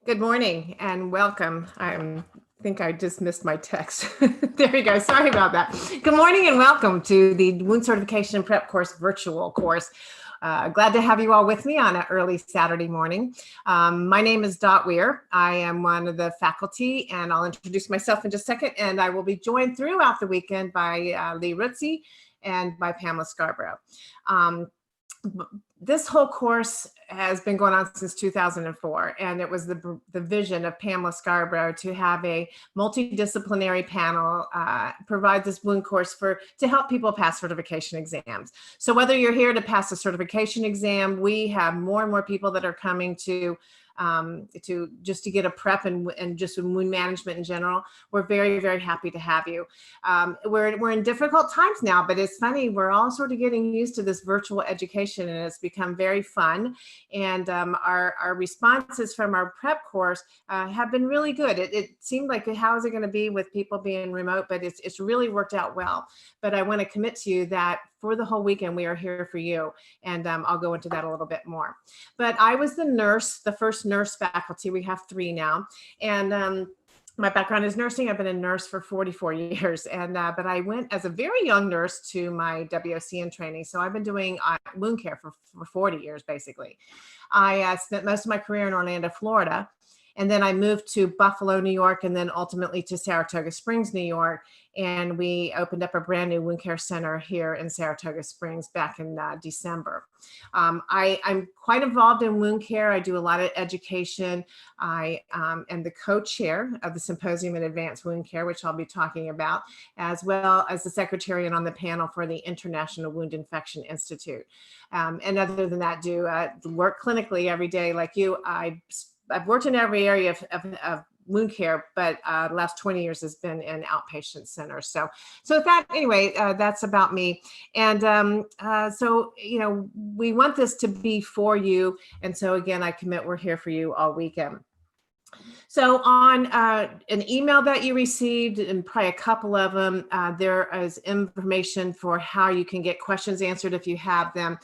Good morning and welcome. I think I just missed my text. There we go. Sorry about that. Good morning and welcome to the Wound Certification Prep Course virtual course. Glad to have you all with me on an early Saturday morning. My name is Dot Weir. I am one of the faculty, and I'll introduce myself in just a second. And I will be joined throughout the weekend by Lee Ritzy and by Pamela Scarborough. This whole course has been going on since 2004, and it was the vision of Pamela Scarborough to have a multidisciplinary panel provide this wound course to help people pass certification exams. So whether you're here to pass a certification exam, we have more and more people that are coming to just to get a prep and just wound management in general. We're very, very happy to have you. We're in difficult times now, but it's funny, we're all sort of getting used to this virtual education, and it's become very fun. And our responses from our prep course have been really good. It seemed like, how is it going to be with people being remote, but it's really worked out well. But I want to commit to you that for the whole weekend, we are here for you. And I'll go into that a little bit more. But I was the first nurse faculty. We have 3 now. And my background is nursing. I've been a nurse for 44 years. But I went as a very young nurse to my WCN training. So I've been doing wound care for 40 years, basically. I spent most of my career in Orlando, Florida. And then I moved to Buffalo, New York, and then ultimately to Saratoga Springs, New York. And we opened up a brand new wound care center here in Saratoga Springs back in December. I'm quite involved in wound care. I do a lot of education. I am the co-chair of the Symposium in Advanced Wound Care, which I'll be talking about, as well as the secretary and on the panel for the International Wound Infection Institute. And other than that, do work clinically every day like you. I've worked in every area of wound care, but the last 20 years has been in outpatient centers. So with that, anyway, that's about me. And so, we want this to be for you. And so again, I commit we're here for you all weekend. So on an email that you received, and probably a couple of them, there is information for how you can get questions answered if you have them,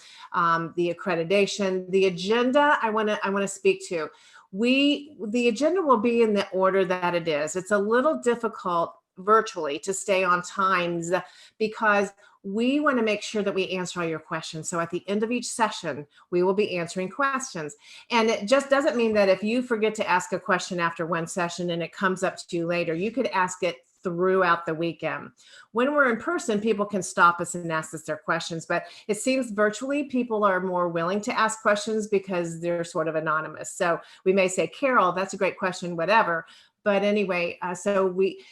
the accreditation, the agenda I want to speak to. The agenda will be in the order that it is. It's a little difficult virtually to stay on times because we want to make sure that we answer all your questions. So at the end of each session, we will be answering questions. And it just doesn't mean that if you forget to ask a question after one session and it comes up to you later, you could ask it throughout the weekend. When we're in person, people can stop us and ask us their questions, but it seems virtually people are more willing to ask questions because they're sort of anonymous. So we may say, Carol, that's a great question, whatever. But anyway, so we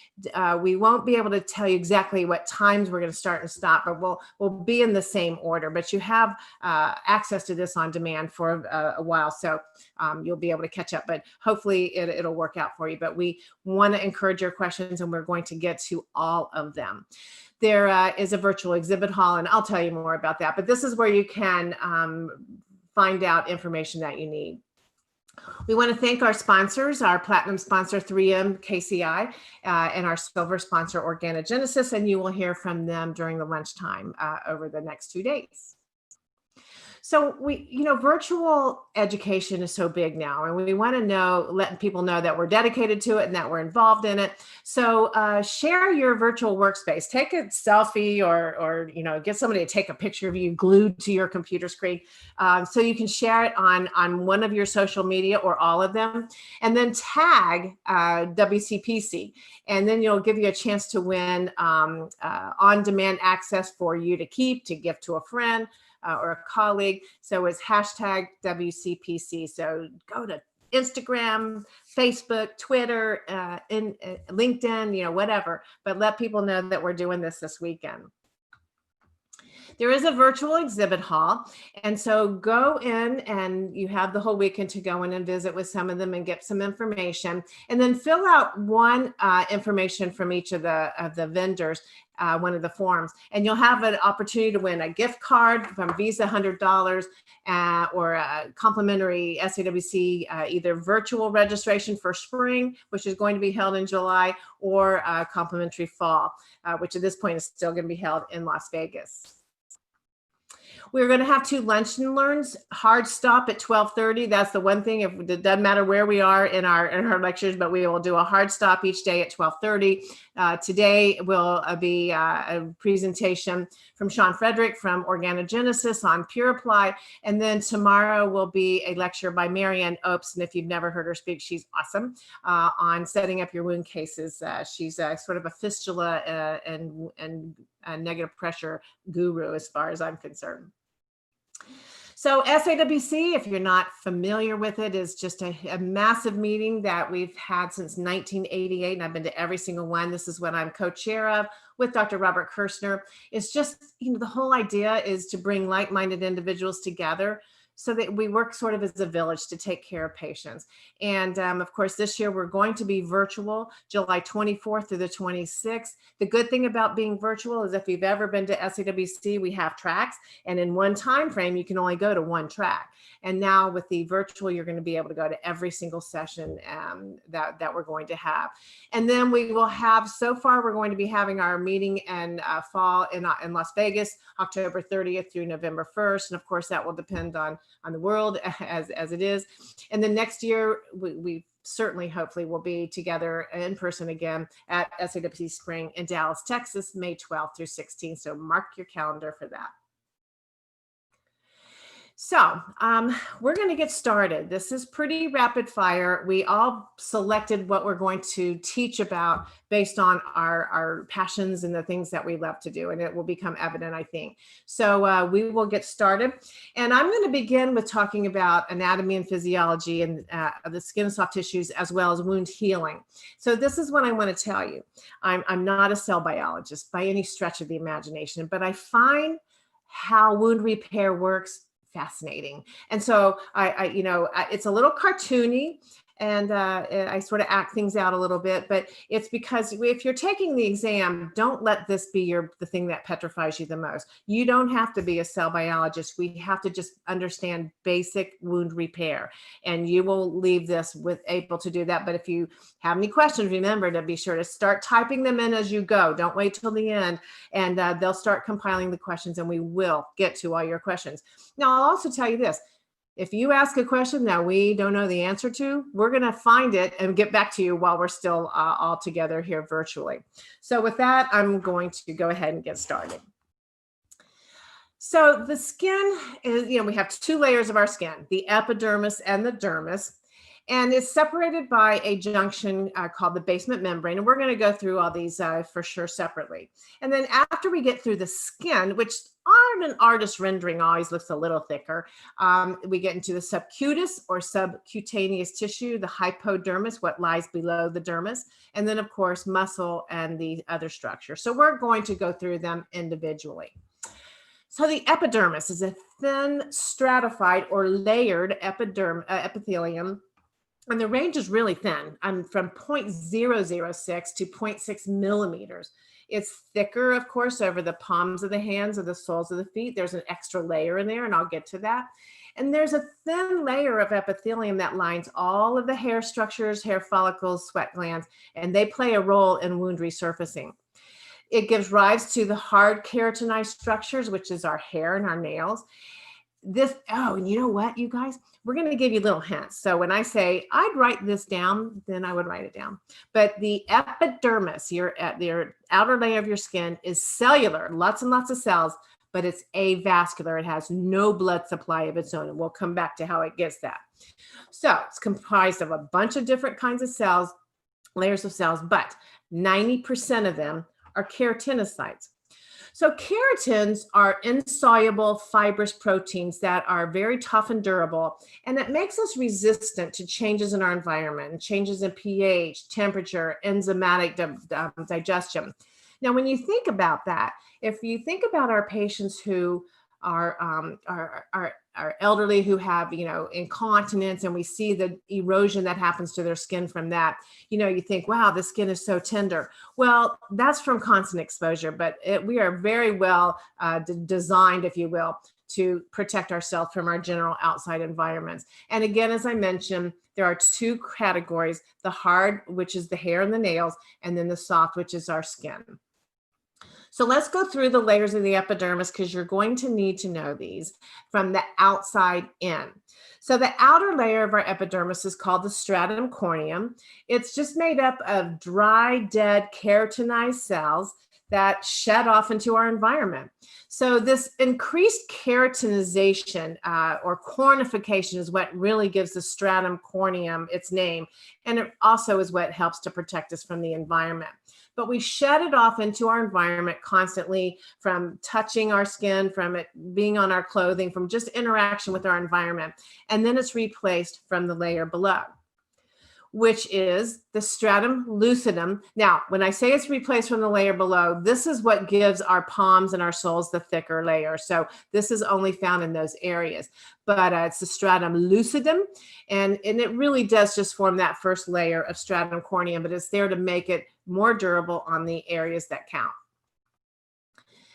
won't be able to tell you exactly what times we're going to start and stop, but we'll be in the same order. But you have access to this on demand for a while, so you'll be able to catch up. But hopefully it'll work out for you. But we want to encourage your questions, and we're going to get to all of them. There is a virtual exhibit hall, and I'll tell you more about that. But this is where you can find out information that you need. We want to thank our sponsors, our platinum sponsor 3M KCI, and our silver sponsor Organogenesis, and you will hear from them during the lunchtime over the next 2 days. So virtual education is so big now, and we want to let people know that we're dedicated to it and that we're involved in it. So share your virtual workspace. Take a selfie or get somebody to take a picture of you glued to your computer screen so you can share it on one of your social media or all of them, and then tag WCPC, and then you'll give you a chance to win on-demand access for you to keep, to gift to a friend, or a colleague. So it's hashtag WCPC. So go to Instagram, Facebook, Twitter, LinkedIn, whatever, but let people know that we're doing this weekend. There is a virtual exhibit hall, and so go in, and you have the whole weekend to go in and visit with some of them and get some information, and then fill out one information from each of the vendors, one of the forms, and you'll have an opportunity to win a gift card from Visa, $100, or a complimentary SAWC either virtual registration for spring, which is going to be held in July, or a complimentary fall, which at this point is still going to be held in Las Vegas. We're going to have 2 lunch and learns. Hard stop at 12:30. That's the one thing. If it doesn't matter where we are in our lectures, but we will do a hard stop each day at 12:30. Today will be a presentation from Sean Frederick from Organogenesis on Pure Apply, and then tomorrow will be a lecture by Marianne Opes. And if you've never heard her speak, she's awesome on setting up your wound cases. She's sort of a fistula and negative pressure guru as far as I'm concerned. So SAWC, if you're not familiar with it, is just a massive meeting that we've had since 1988, and I've been to every single one. This is what I'm co-chair of with Dr. Robert Kirshner. It's just, the whole idea is to bring like-minded individuals together so that we work sort of as a village to take care of patients. And of course, this year we're going to be virtual, July 24th through the 26th. The good thing about being virtual is if you've ever been to SAWC, we have tracks, and in one time frame, you can only go to one track. And now with the virtual, you're going to be able to go to every single session that we're going to have. And then we will have, so far, we're going to be having our meeting in fall in Las Vegas, October 30th through November 1st. And of course, that will depend on the world as it is. And then next year, we certainly, hopefully, will be together in person again at SAWC Spring in Dallas, Texas, May 12th through 16th. So mark your calendar for that. So we're going to get started. This is pretty rapid fire. We all selected what we're going to teach about based on our passions and the things that we love to do, and it will become evident, I think. So we will get started. And I'm going to begin with talking about anatomy and physiology and of the skin and soft tissues, as well as wound healing. So this is what I want to tell you. I'm not a cell biologist by any stretch of the imagination, but I find how wound repair works fascinating. And so it's a little cartoony, and I sort of act things out a little bit, but it's because if you're taking the exam, don't let this be the thing that petrifies you the most. You don't have to be a cell biologist. We have to just understand basic wound repair, and you will leave this able to do that. But if you have any questions, remember to be sure to start typing them in as you go. Don't wait till the end, and they'll start compiling the questions, and we will get to all your questions. Now, I'll also tell you this. If you ask a question that we don't know the answer to, we're going to find it and get back to you while we're still all together here virtually. So with that, I'm going to go ahead and get started. So the skin is, we have 2 layers of our skin, the epidermis and the dermis. And it's separated by a junction called the basement membrane. And we're going to go through all these for sure separately. And then after we get through the skin, which on an artist rendering always looks a little thicker, we get into the subcutis or subcutaneous tissue, the hypodermis, what lies below the dermis, and then of course muscle and the other structure. So we're going to go through them individually. So the epidermis is a thin stratified or layered epithelium. And the range is really thin. I'm from 0.006 to 0.6 millimeters. It's thicker, of course, over the palms of the hands or the soles of the feet. There's an extra layer in there, and I'll get to that. And there's a thin layer of epithelium that lines all of the hair structures, hair follicles, sweat glands, and they play a role in wound resurfacing. It gives rise to the hard keratinized structures, which is our hair and our nails. And you know what, you guys? We're going to give you little hints. So when I say I'd write this down, then I would write it down. But the epidermis, your outer layer of your skin, is cellular, lots and lots of cells, but it's avascular. It has no blood supply of its own. And we'll come back to how it gets that. So it's comprised of a bunch of different kinds of cells, layers of cells, but 90% of them are keratinocytes. So keratins are insoluble fibrous proteins that are very tough and durable, and it makes us resistant to changes in our environment, changes in pH, temperature, enzymatic digestion. Now, when you think about that, if you think about our patients who are elderly, who have, incontinence, and we see the erosion that happens to their skin from that, you think, wow, the skin is so tender. Well, that's from constant exposure, but we are very well designed, if you will, to protect ourselves from our general outside environments. And again, as I mentioned, there are 2 categories: the hard, which is the hair and the nails, and then the soft, which is our skin. So let's go through the layers of the epidermis because you're going to need to know these from the outside in. So the outer layer of our epidermis is called the stratum corneum. It's just made up of dry, dead, keratinized cells that shed off into our environment. So this increased keratinization or cornification is what really gives the stratum corneum its name. And it also is what helps to protect us from the environment. But we shed it off into our environment constantly from touching our skin, from it being on our clothing, from just interaction with our environment. And then it's replaced from the layer below, which is the stratum lucidum. Now, when I say it's replaced from the layer below, this is what gives our palms and our soles the thicker layer. So this is only found in those areas, but it's the stratum lucidum. And it really does just form that first layer of stratum corneum, but it's there to make it more durable on the areas that count.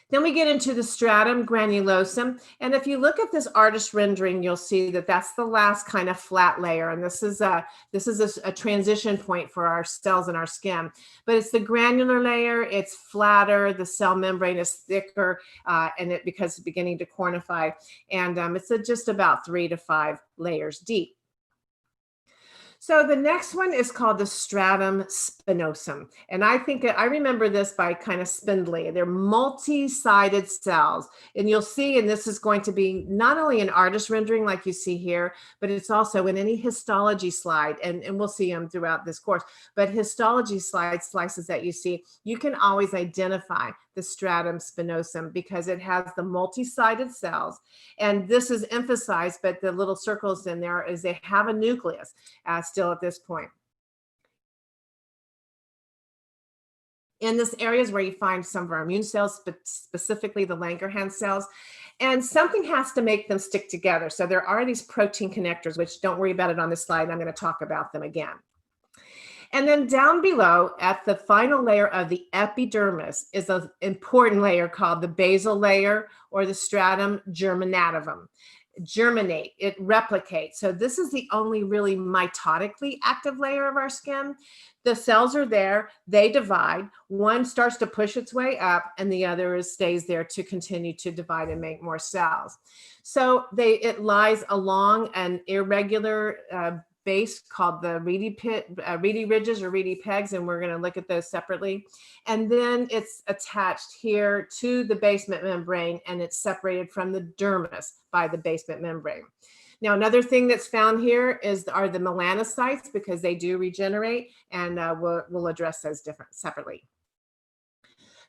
Then we get into the stratum granulosum. And if you look at this artist rendering, you'll see that that's the last kind of flat layer. And this is a transition point for our cells in our skin. But it's the granular layer, it's flatter, the cell membrane is thicker, and because it's beginning to cornify. And it's just about 3 to 5 layers deep. So the next one is called the stratum spinosum. And I remember this by kind of spindly. They're multi-sided cells. And you'll see, and this is going to be not only an artist rendering like you see here, but it's also in any histology slide. And we'll see them throughout this course. But histology slices that you see, you can always identify the stratum spinosum because it has the multi-sided cells. And this is emphasized, but the little circles in there is they have a nucleus still at this point. In this area is where you find some of our immune cells, but specifically the Langerhans cells. And something has to make them stick together. So there are these protein connectors, which don't worry about it on this slide. I'm going to talk about them again. And then down below at the final layer of the epidermis is an important layer called the basal layer or the stratum germinativum. Germinate, it replicates. So this is the only really mitotically active layer of our skin. The cells are there, they divide. One starts to push its way up and the other stays there to continue to divide and make more cells. So it lies along an irregular base called the reedy ridges or reedy pegs, and we're going to look at those separately. And then it's attached here to the basement membrane, and it's separated from the dermis by the basement membrane. Now, another thing that's found here are the melanocytes because they do regenerate, and we'll address those separately.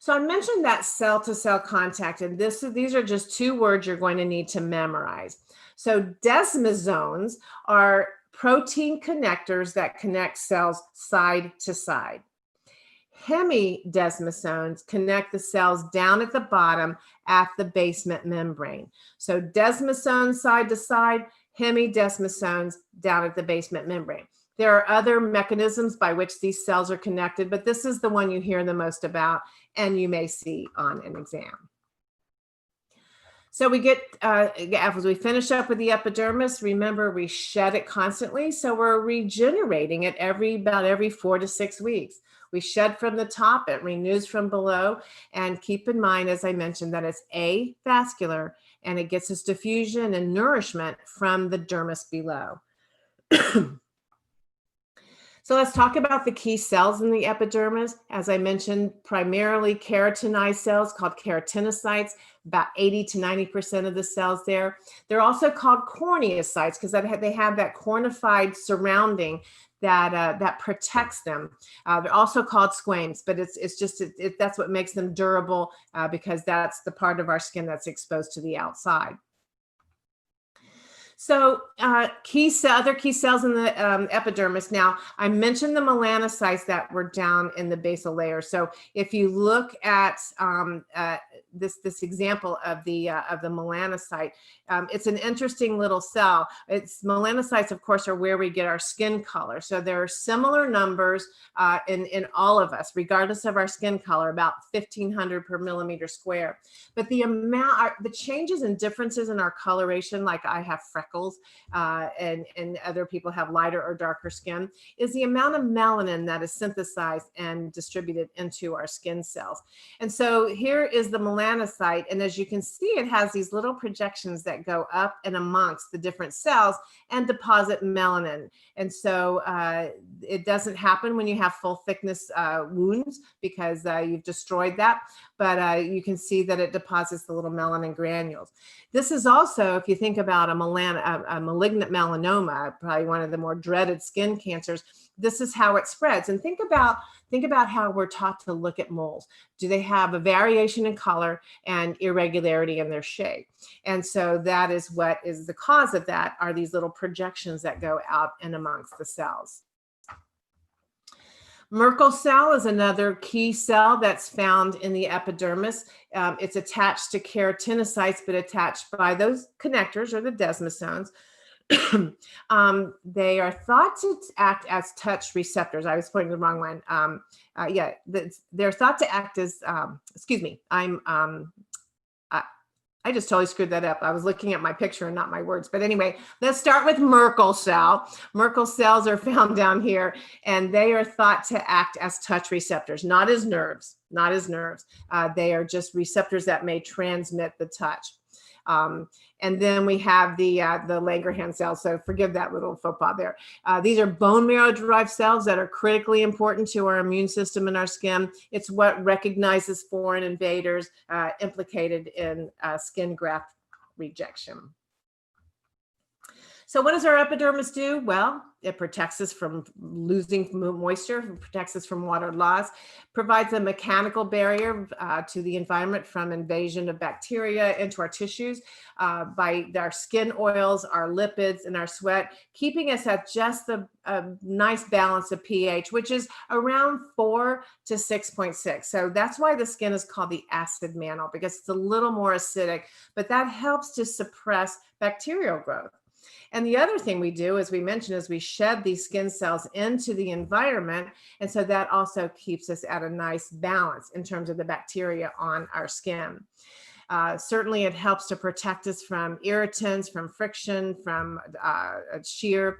So I mentioned that cell-to-cell contact, and these are just 2 words you're going to need to memorize. So desmosomes are protein connectors that connect cells side to side. Hemidesmosomes connect the cells down at the bottom at the basement membrane. So desmosomes side to side, hemidesmosomes down at the basement membrane. There are other mechanisms by which these cells are connected, but this is the one you hear the most about and you may see on an exam. So we get, as we finish up with the epidermis, remember we shed it constantly. So we're regenerating it about every 4 to 6 weeks. We shed from the top, it renews from below. And keep in mind, as I mentioned, that it's avascular and it gets its diffusion and nourishment from the dermis below. So let's talk about the key cells in the epidermis. As I mentioned, primarily keratinized cells called keratinocytes, about 80 to 90% of the cells there. They're also called corneocytes because they have that cornified surrounding that protects them. They're also called squames, but that's what makes them durable because that's the part of our skin that's exposed to the outside. So other key cells in the epidermis. Now, I mentioned the melanocytes that were down in the basal layer. So if you look at this example of the melanocyte, it's an interesting little cell. Melanocytes, of course, are where we get our skin color. So there are similar numbers in all of us, regardless of our skin color, about 1,500 per millimeter square. But the changes and differences in our coloration, like I have freckles freckles, and other people have lighter or darker skin, is the amount of melanin that is synthesized and distributed into our skin cells. And so here is the melanocyte. And as you can see, it has these little projections that go up and amongst the different cells and deposit melanin. And so it doesn't happen when you have full thickness wounds, because you've destroyed that. But you can see that it deposits the little melanin granules. This is also, if you think about a malignant melanoma, probably one of the more dreaded skin cancers, this is how it spreads. And think about how we're taught to look at moles. Do they have a variation in color and irregularity in their shape? And so that is what is the cause of that, are these little projections that go out and amongst the cells. Merkel cell is another key cell that's found in the epidermis. It's attached to keratinocytes, but attached by those connectors, or the desmosomes. They are thought to act as touch receptors. I was pointing the wrong one. They're thought to act as, excuse me, I just totally screwed that up. I was looking at my picture and not my words. But anyway, let's start with Merkel cell. Merkel cells are found down here, and they are thought to act as touch receptors, not as nerves, not as nerves. They are just receptors that may transmit the touch. And then we have the Langerhans cells. So forgive that little faux pas there. These are bone marrow derived cells that are critically important to our immune system in our skin. It's what recognizes foreign invaders implicated in skin graft rejection. So what does our epidermis do? Well, it protects us from losing moisture, protects us from water loss, provides a mechanical barrier to the environment from invasion of bacteria into our tissues by our skin oils, our lipids, and our sweat, keeping us at just a nice balance of pH, which is around 4 to 6.6. So that's why the skin is called the acid mantle, because it's a little more acidic, but that helps to suppress bacterial growth. And the other thing we do, as we mentioned, is we shed these skin cells into the environment. And so that also keeps us at a nice balance in terms of the bacteria on our skin. Certainly it helps to protect us from irritants, from friction, from shear.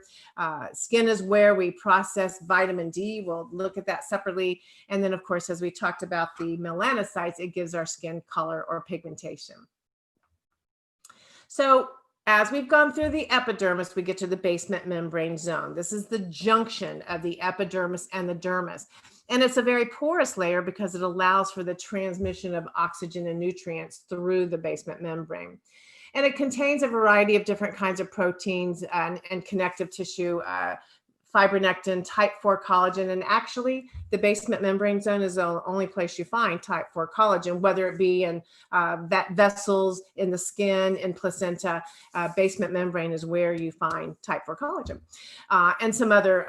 Skin is where we process vitamin D. We'll look at that separately. And then, of course, as we talked about the melanocytes, it gives our skin color or pigmentation. So as we've gone through the epidermis, we get to the basement membrane zone. This is the junction of the epidermis and the dermis. And it's a very porous layer because it allows for the transmission of oxygen and nutrients through the basement membrane. And it contains a variety of different kinds of proteins and connective tissue, fibronectin, type 4 collagen, and actually the basement membrane zone is the only place you find type 4 collagen, whether it be in vessels, in the skin, in placenta. Basement membrane is where you find type 4 collagen and some other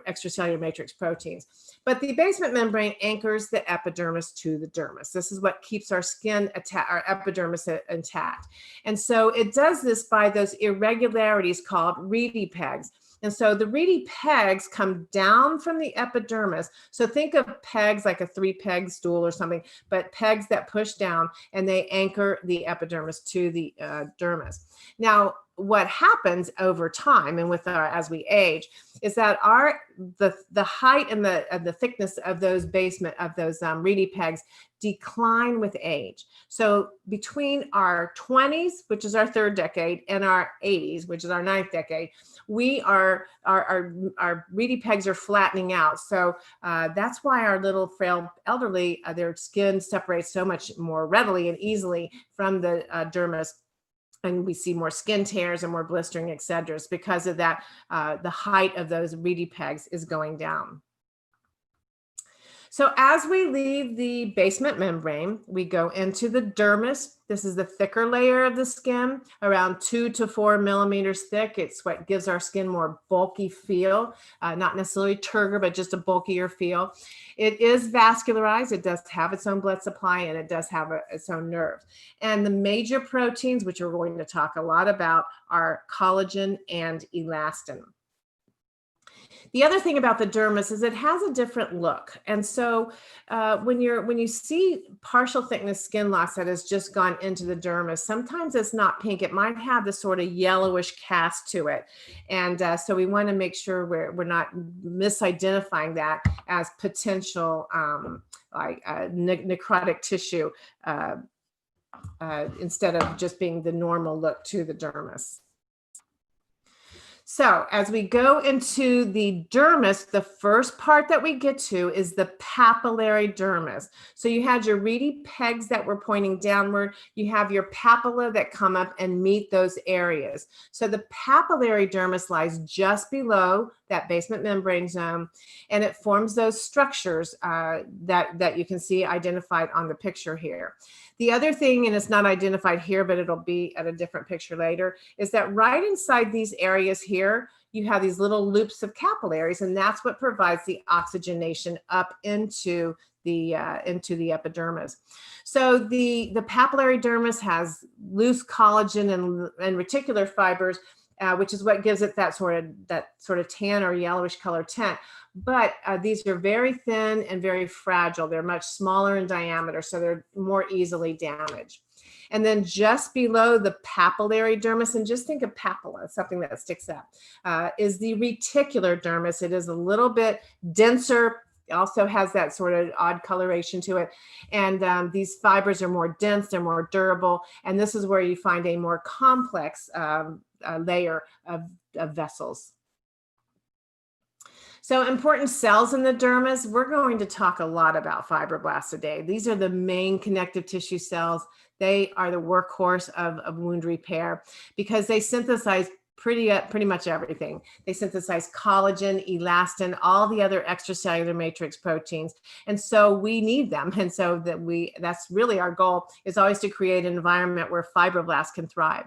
extracellular matrix proteins. But the basement membrane anchors the epidermis to the dermis. This is what keeps our skin, our epidermis intact. And so it does this by those irregularities called reedy pegs. And so the reedy pegs come down from the epidermis. So think of pegs like a 3-peg stool or something, but pegs that push down and they anchor the epidermis to the dermis. Now, what happens over time and with as we age is that the height and the thickness of those reedy pegs decline with age. So between our 20s, which is our 3rd decade, and our 80s, which is our 9th decade, our reedy pegs are flattening out. So that's why our little frail elderly, their skin separates so much more readily and easily from the dermis. And we see more skin tears and more blistering, et cetera. It's because of that, the height of those reedy pegs is going down. So as we leave the basement membrane, we go into the dermis. This is the thicker layer of the skin, around 2 to 4 millimeters thick. It's what gives our skin more bulky feel, not necessarily turgor, but just a bulkier feel. It is vascularized. It does have its own blood supply, and it does have its own nerves. And the major proteins, which we're going to talk a lot about, are collagen and elastin. The other thing about the dermis is it has a different look. And so when you see partial thickness skin loss that has just gone into the dermis, sometimes it's not pink. It might have this sort of yellowish cast to it. And so we want to make sure we're not misidentifying that as potential necrotic tissue instead of just being the normal look to the dermis. So as we go into the dermis, the first part that we get to is the papillary dermis. So you had your reedy pegs that were pointing downward. You have your papilla that come up and meet those areas. So the papillary dermis lies just below that basement membrane zone, and it forms those structures that you can see identified on the picture here. The other thing, and it's not identified here, but it'll be at a different picture later, is that right inside these areas here, you have these little loops of capillaries, and that's what provides the oxygenation up into the epidermis. So the papillary dermis has loose collagen and reticular fibers, which is what gives it that sort of tan or yellowish color tint. But these are very thin and very fragile. They're much smaller in diameter, so they're more easily damaged. And then just below the papillary dermis, and just think of papilla, something that sticks up, is the reticular dermis. It is a little bit denser. It also has that sort of odd coloration to it. And these fibers are more dense, they're more durable. And this is where you find a more complex layer of vessels. So important cells in the dermis, we're going to talk a lot about fibroblasts today. These are the main connective tissue cells. They are the workhorse of wound repair because they synthesize pretty much everything. They synthesize collagen, elastin, all the other extracellular matrix proteins. And so we need them. And so that's really our goal, is always to create an environment where fibroblasts can thrive.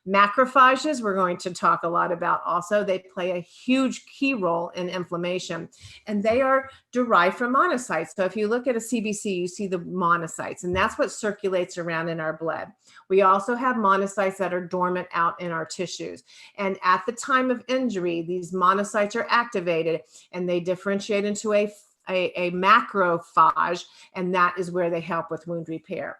Macrophages, we're going to talk a lot about also. They play a huge key role in inflammation, and they are derived from monocytes. So if you look at a CBC, you see the monocytes, and that's what circulates around in our blood. We also have monocytes that are dormant out in our tissues. And at the time of injury, these monocytes are activated and they differentiate into a macrophage, and that is where they help with wound repair.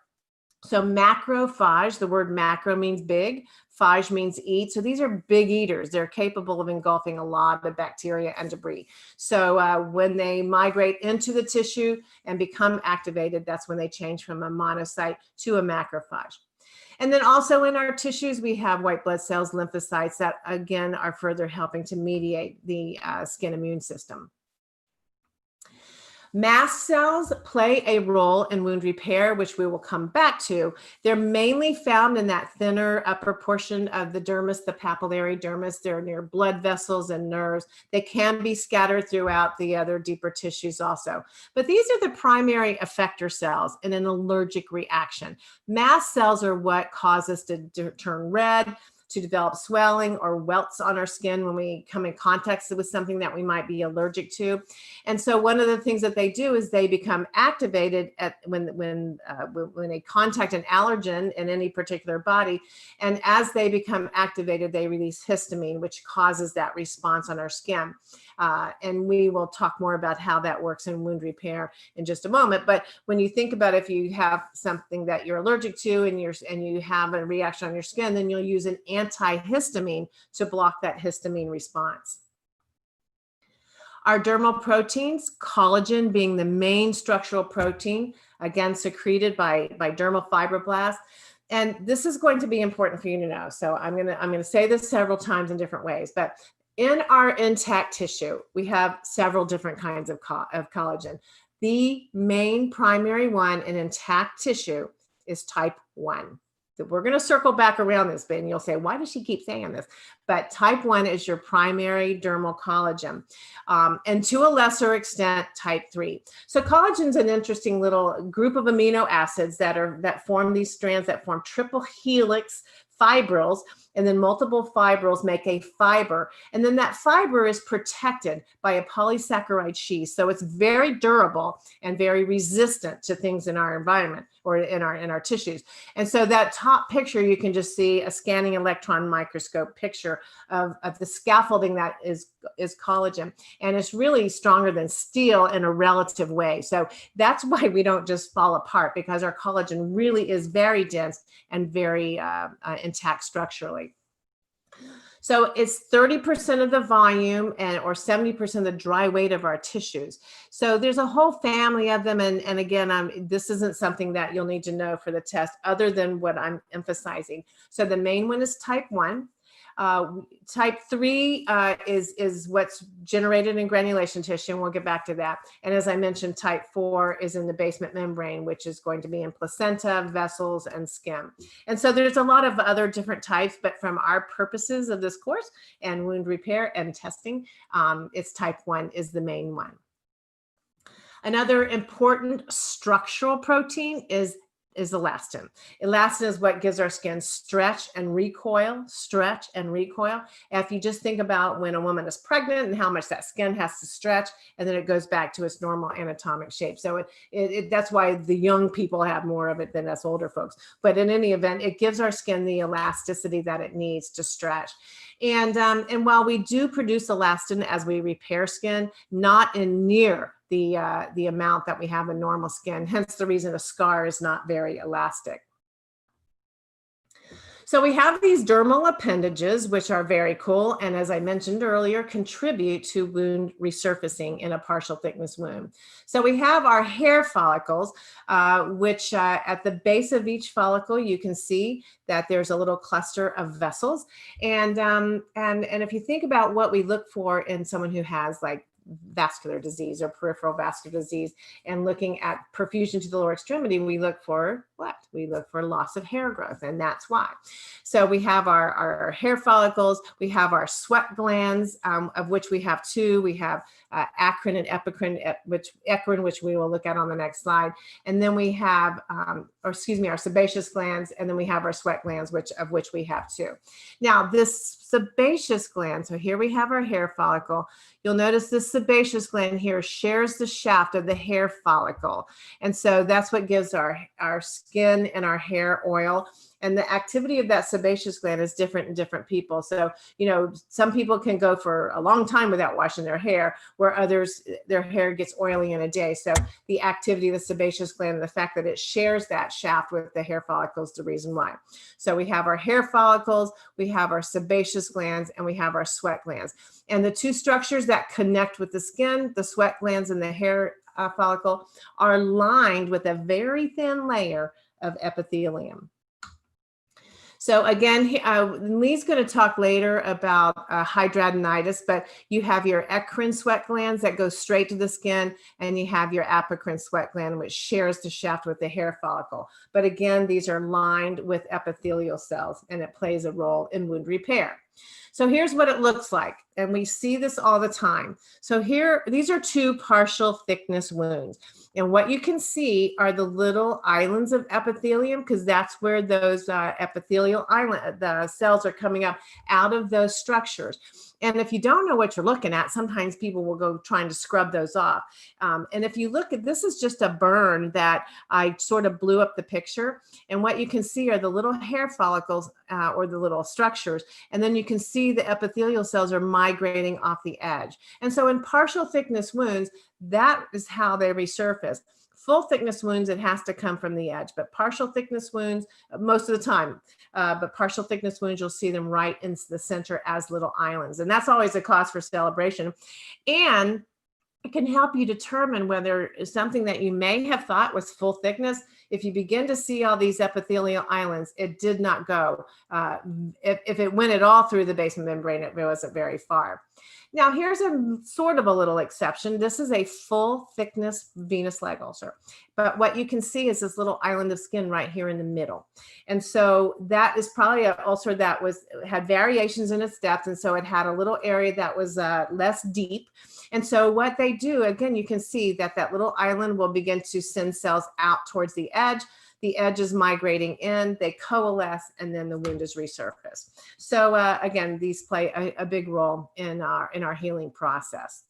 So macrophage, the word macro means big, phage means eat. So these are big eaters. They're capable of engulfing a lot of bacteria and debris. So when they migrate into the tissue and become activated, that's when they change from a monocyte to a macrophage. And then also in our tissues, we have white blood cells, lymphocytes that again are further helping to mediate the skin immune system. Mast cells play a role in wound repair, which we will come back to. They're mainly found in that thinner upper portion of the dermis, the papillary dermis. They're near blood vessels and nerves. They can be scattered throughout the other deeper tissues also. But these are the primary effector cells in an allergic reaction. Mast cells are what cause us to turn red, to develop swelling or welts on our skin when we come in contact with something that we might be allergic to. And so one of the things that they do is they become activated when they contact an allergen in any particular body. And as they become activated, they release histamine, which causes that response on our skin. And we will talk more about how that works in wound repair in just a moment. But when you think about if you have something that you're allergic to and you have a reaction on your skin, then you'll use an antihistamine to block that histamine response. Our dermal proteins, collagen being the main structural protein, again secreted by dermal fibroblasts. And this is going to be important for you to know. So I'm gonna say this several times in different ways, but in our intact tissue, we have several different kinds of collagen. The main primary one in intact tissue is type 1. We're going to circle back around this, but you'll say, why does she keep saying this? But type 1 is your primary dermal collagen, and to a lesser extent, type 3. So collagen is an interesting little group of amino acids that form these strands that form triple helix fibrils, and then multiple fibrils make a fiber. And then that fiber is protected by a polysaccharide sheath. So it's very durable and very resistant to things in our environment or in our tissues. And so that top picture, you can just see a scanning electron microscope picture of the scaffolding that is collagen. And it's really stronger than steel in a relative way. So that's why we don't just fall apart, because our collagen really is very dense and very intact structurally. So it's 30% of the volume or 70% of the dry weight of our tissues. So there's a whole family of them. And again, this isn't something that you'll need to know for the test other than what I'm emphasizing. So the main one is type 1. Type 3 is what's generated in granulation tissue, and we'll get back to that. And as I mentioned, type 4 is in the basement membrane, which is going to be in placenta, vessels, and skin. And so there's a lot of other different types, but from our purposes of this course and wound repair and testing, it's type 1 is the main one. Another important structural protein is elastin. Elastin is what gives our skin stretch and recoil, stretch and recoil. And if you just think about when a woman is pregnant and how much that skin has to stretch, and then it goes back to its normal anatomic shape. So that's why the young people have more of it than us older folks. But in any event, it gives our skin the elasticity that it needs to stretch. And while we do produce elastin as we repair skin, not in near the amount that we have in normal skin, hence the reason a scar is not very elastic. So we have these dermal appendages, which are very cool, and as I mentioned earlier, contribute to wound resurfacing in a partial thickness wound. So we have our hair follicles, which at the base of each follicle, you can see that there's a little cluster of vessels. And if you think about what we look for in someone who has like vascular disease or peripheral vascular disease, and looking at perfusion to the lower extremity, we look for what? We look for loss of hair growth, and that's why. So we have our hair follicles, we have our sweat glands, of which we have two. We have acrin and epicrine, which we will look at on the next slide. And then we have, our sebaceous glands, and then we have our sweat glands, of which we have two. Now this sebaceous gland, so here we have our hair follicle. You'll notice this sebaceous gland here shares the shaft of the hair follicle. And so that's what gives our skin and our hair oil. And the activity of that sebaceous gland is different in different people. So, some people can go for a long time without washing their hair, where others, their hair gets oily in a day. So the activity of the sebaceous gland and the fact that it shares that shaft with the hair follicles is the reason why. So we have our hair follicles, we have our sebaceous glands, and we have our sweat glands. And the two structures that connect with the skin, the sweat glands and the hair follicle, are lined with a very thin layer of epithelium. So again, Lee's going to talk later about hidradenitis, but you have your eccrine sweat glands that go straight to the skin, and you have your apocrine sweat gland, which shares the shaft with the hair follicle. But again, these are lined with epithelial cells, and it plays a role in wound repair. So here's what it looks like, and we see this all the time. So here, these are two partial thickness wounds. And what you can see are the little islands of epithelium, because that's where those epithelial the cells are coming up out of those structures. And if you don't know what you're looking at, sometimes people will go trying to scrub those off. And if you look at, this is just a burn that I sort of blew up the picture. And what you can see are the little hair follicles or the little structures. And then you can see the epithelial cells are migrating off the edge. And so in partial thickness wounds, that is how they resurface. Full thickness wounds, it has to come from the edge, but partial thickness wounds, most of the time, but partial thickness wounds, you'll see them right in the center as little islands. And that's always a cause for celebration. And it can help you determine whether something that you may have thought was full thickness, if you begin to see all these epithelial islands, it did not go. If it went at all through the basement membrane, it wasn't very far. Now, here's a sort of a little exception. This is a full thickness venous leg ulcer. But what you can see is this little island of skin right here in the middle. And so that is probably an ulcer that had variations in its depth. And so it had a little area that was less deep. And so what they do, again, you can see that that little island will begin to send cells out towards the edge. The edge is migrating in, they coalesce, and then the wound is resurfaced. So again, these play a big role in our healing process.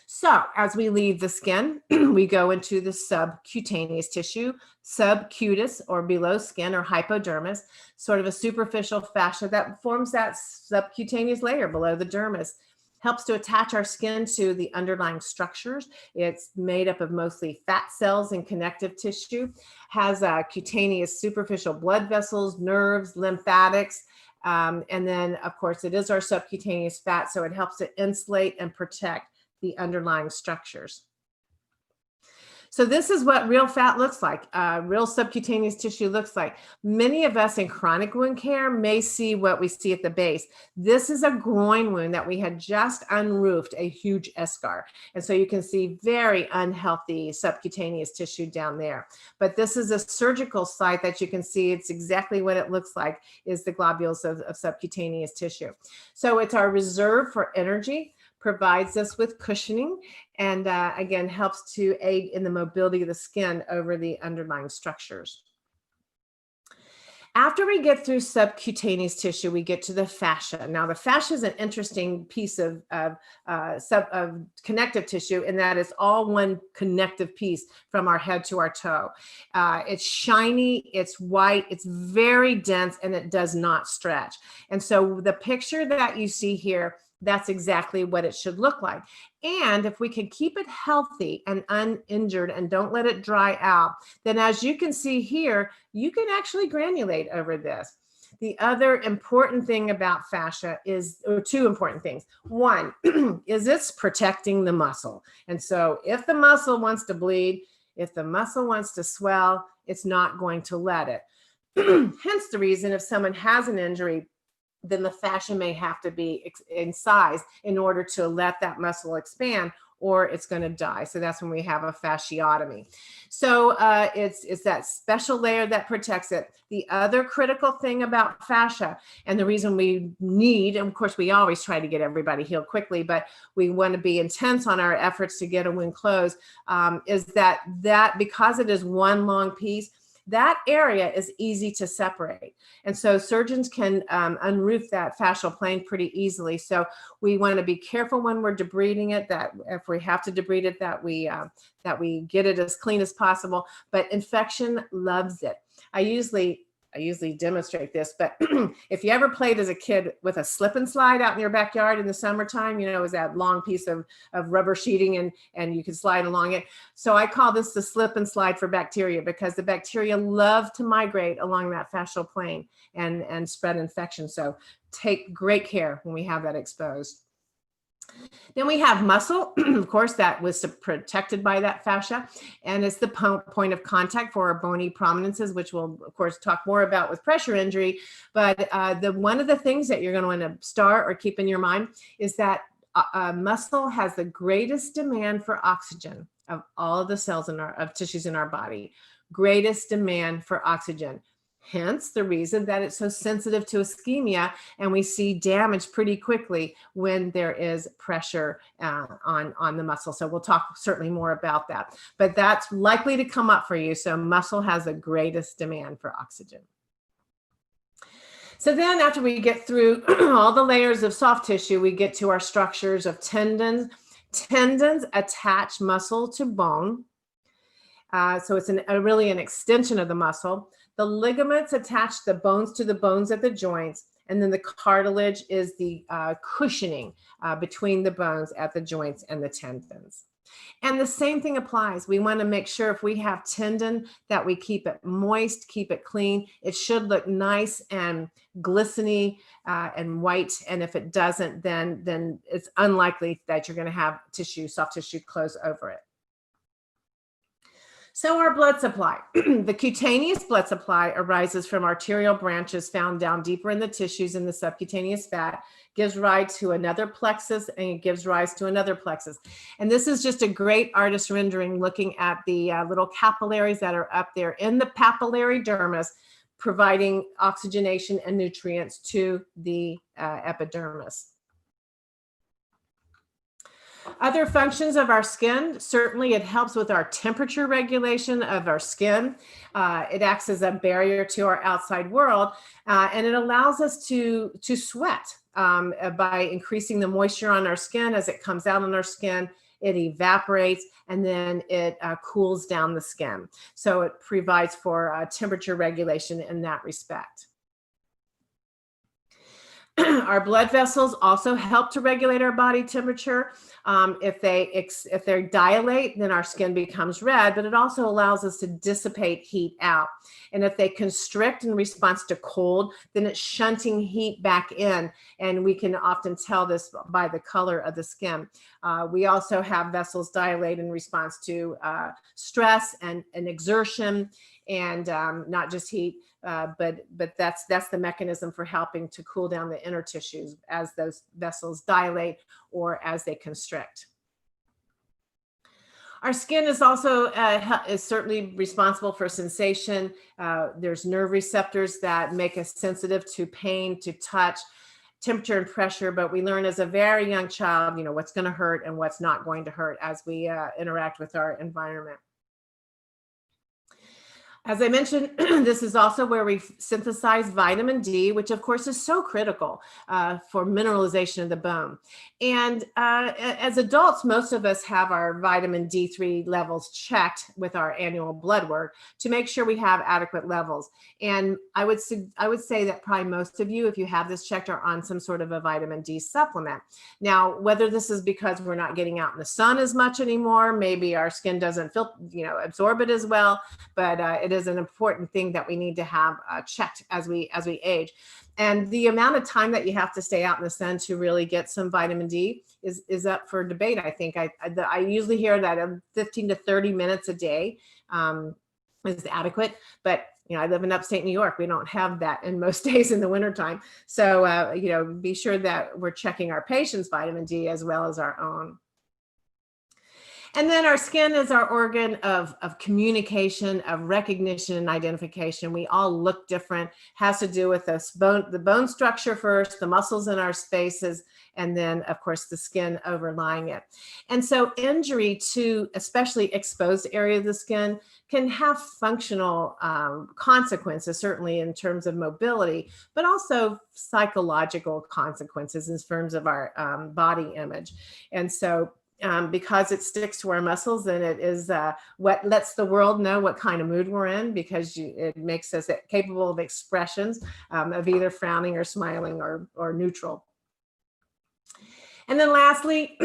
So as we leave the skin, we go into the subcutaneous tissue, subcutis or below skin or hypodermis, sort of a superficial fascia that forms that subcutaneous layer below the dermis. Helps to attach our skin to the underlying structures. It's made up of mostly fat cells and connective tissue, has cutaneous superficial blood vessels, nerves, lymphatics, and then of course it is our subcutaneous fat, so it helps to insulate and protect the underlying structures. So this is what real fat looks like, real subcutaneous tissue looks like. Many of us in chronic wound care may see what we see at the base. This is a groin wound that we had just unroofed a huge eschar. And so you can see very unhealthy subcutaneous tissue down there. But this is a surgical site that you can see. It's exactly what it looks like, is the globules of subcutaneous tissue. So it's our reserve for energy, provides us with cushioning, and again, helps to aid in the mobility of the skin over the underlying structures. After we get through subcutaneous tissue, we get to the fascia. Now, the fascia is an interesting piece of connective tissue in that it's all one connective piece from our head to our toe. It's shiny, it's white, it's very dense, and it does not stretch. And so the picture that you see here, that's exactly what it should look like. And if we can keep it healthy and uninjured and don't let it dry out, then as you can see here, you can actually granulate over this. The other important thing about fascia is, or two important things. One is it's protecting the muscle. And so if the muscle wants to bleed, if the muscle wants to swell, it's not going to let it. Hence the reason if someone has an injury, then the fascia may have to be incised in order to let that muscle expand, or it's going to die. So that's when we have a fasciotomy. So it's that special layer that protects it. The other critical thing about fascia, and the reason we need, and of course we always try to get everybody healed quickly, but we want to be intense on our efforts to get a wound closed, is that because it is one long piece, that area is easy to separate. And so surgeons can unroof that fascial plane pretty easily. So we want to be careful when we're debriding it, that if we have to debride it, that we get it as clean as possible. But infection loves it. I usually demonstrate this, but if you ever played as a kid with a slip and slide out in your backyard in the summertime, you know, it was that long piece of rubber sheeting and you could slide along it. So I call this the slip and slide for bacteria, because the bacteria love to migrate along that fascial plane and spread infection. So take great care when we have that exposed. Then we have muscle, of course, that was protected by that fascia, and it's the point of contact for our bony prominences, which we'll, of course, talk more about with pressure injury. But one of the things that you're going to want to start or keep in your mind is that muscle has the greatest demand for oxygen of all of the cells of tissues in our body, greatest demand for oxygen. Hence the reason that it's so sensitive to ischemia, and we see damage pretty quickly when there is pressure on the muscle. So we'll talk certainly more about that, but that's likely to come up for you. So muscle has the greatest demand for oxygen. So then after we get through all the layers of soft tissue, we get to our structures of tendons. Tendons attach muscle to bone. So it's really an extension of the muscle. The ligaments attach the bones to the bones at the joints, and then the cartilage is the cushioning between the bones at the joints and the tendons. And the same thing applies. We want to make sure if we have tendon that we keep it moist, keep it clean. It should look nice and glistening and white. And if it doesn't, then it's unlikely that you're going to have soft tissue close over it. So our blood supply, the cutaneous blood supply arises from arterial branches found down deeper in the tissues in the subcutaneous fat, gives rise to another plexus, and it gives rise to another plexus. And this is just a great artist rendering looking at the little capillaries that are up there in the papillary dermis, providing oxygenation and nutrients to the epidermis. Other functions of our skin, certainly it helps with our temperature regulation of our skin. It acts as a barrier to our outside world, and it allows us to sweat by increasing the moisture on our skin. As it comes out on our skin, it evaporates, and then it cools down the skin. So it provides for temperature regulation in that respect. Our blood vessels also help to regulate our body temperature. If they dilate, then our skin becomes red, but it also allows us to dissipate heat out. And if they constrict in response to cold, then it's shunting heat back in. And we can often tell this by the color of the skin. We also have vessels dilate in response to stress and exertion, and not just heat. But that's the mechanism for helping to cool down the inner tissues as those vessels dilate or as they constrict. Our skin is also is certainly responsible for sensation. There's nerve receptors that make us sensitive to pain, to touch, temperature and pressure, but we learn as a very young child, what's going to hurt and what's not going to hurt as we interact with our environment. As I mentioned, this is also where we synthesize vitamin D, which of course is so critical for mineralization of the bone. And as adults, most of us have our vitamin D3 levels checked with our annual blood work to make sure we have adequate levels. And I would say that probably most of you, if you have this checked, are on some sort of a vitamin D supplement. Now, whether this is because we're not getting out in the sun as much anymore, maybe our skin doesn't absorb it as well, but it is an important thing that we need to have checked as we age. And the amount of time that you have to stay out in the sun to really get some vitamin D is up for debate. I think I usually hear that 15 to 30 minutes a day is adequate, but I live in upstate New York. We don't have that in most days in the wintertime. So be sure that we're checking our patients' vitamin D as well as our own. And then our skin is our organ of communication, of recognition and identification. We all look different, has to do with the bone structure first, the muscles in our spaces, and then of course the skin overlying it. And so injury to especially exposed area of the skin can have functional consequences, certainly in terms of mobility, but also psychological consequences in terms of our body image. And so because it sticks to our muscles, and it is what lets the world know what kind of mood we're in, because it makes us capable of expressions of either frowning or smiling or neutral. And then lastly,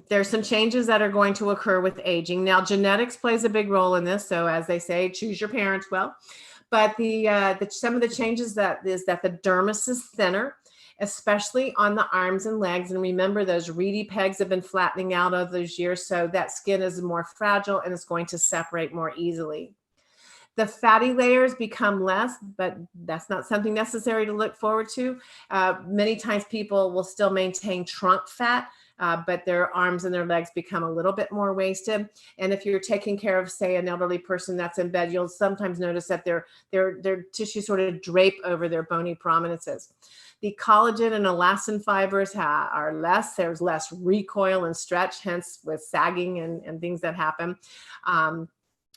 there's some changes that are going to occur with aging. Now, genetics plays a big role in this. So as they say, choose your parents well. But some of the changes is that the dermis is thinner, especially on the arms and legs. And remember, those reedy pegs have been flattening out over those years, so that skin is more fragile and it's going to separate more easily. The fatty layers become less, but that's not something necessary to look forward to. Many times people will still maintain trunk fat, but their arms and their legs become a little bit more wasted. And if you're taking care of, say, an elderly person that's in bed, you'll sometimes notice that their tissues sort of drape over their bony prominences. The collagen and elastin fibers are less. There's less recoil and stretch, hence with sagging and things that happen.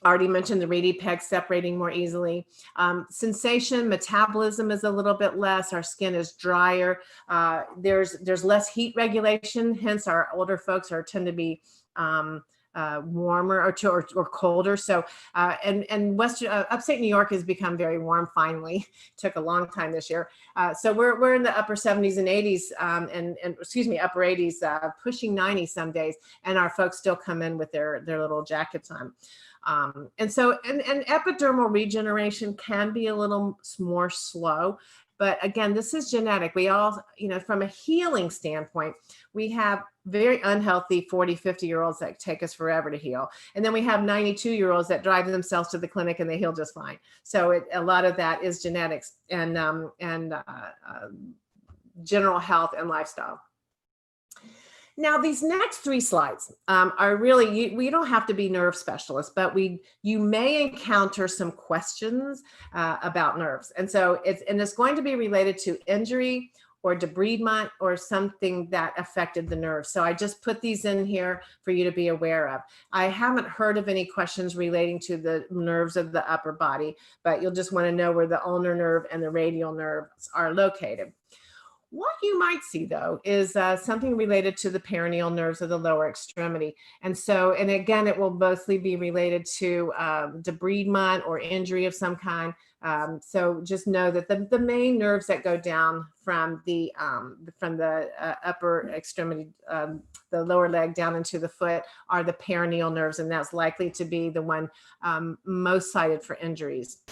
Already mentioned the reedy pegs separating more easily. Sensation, metabolism is a little bit less. Our skin is drier. There's less heat regulation. Hence, our older folks tend to be warmer or colder. So and upstate New York has become very warm finally. Took a long time this year. So we're in the upper 70s and 80s and excuse me, upper 80s, pushing 90 some days, and our folks still come in with their little jackets on. And so epidermal regeneration can be a little more slow. But again, this is genetic. We all, from a healing standpoint, we have very unhealthy 40, 50-year-olds that take us forever to heal. And then we have 92-year-olds that drive themselves to the clinic and they heal just fine. So a lot of that is genetics and general health and lifestyle. Now, these next three slides are really, we don't have to be nerve specialists, but you may encounter some questions about nerves. And so it's going to be related to injury or debridement or something that affected the nerve. So I just put these in here for you to be aware of. I haven't heard of any questions relating to the nerves of the upper body, but you'll just want to know where the ulnar nerve and the radial nerves are located. What you might see, though, is something related to the perineal nerves of the lower extremity. And so, and again, it will mostly be related to debridement or injury of some kind. So just know that the main nerves that go down from the upper extremity, the lower leg down into the foot, are the perineal nerves, and that's likely to be the one most cited for injuries.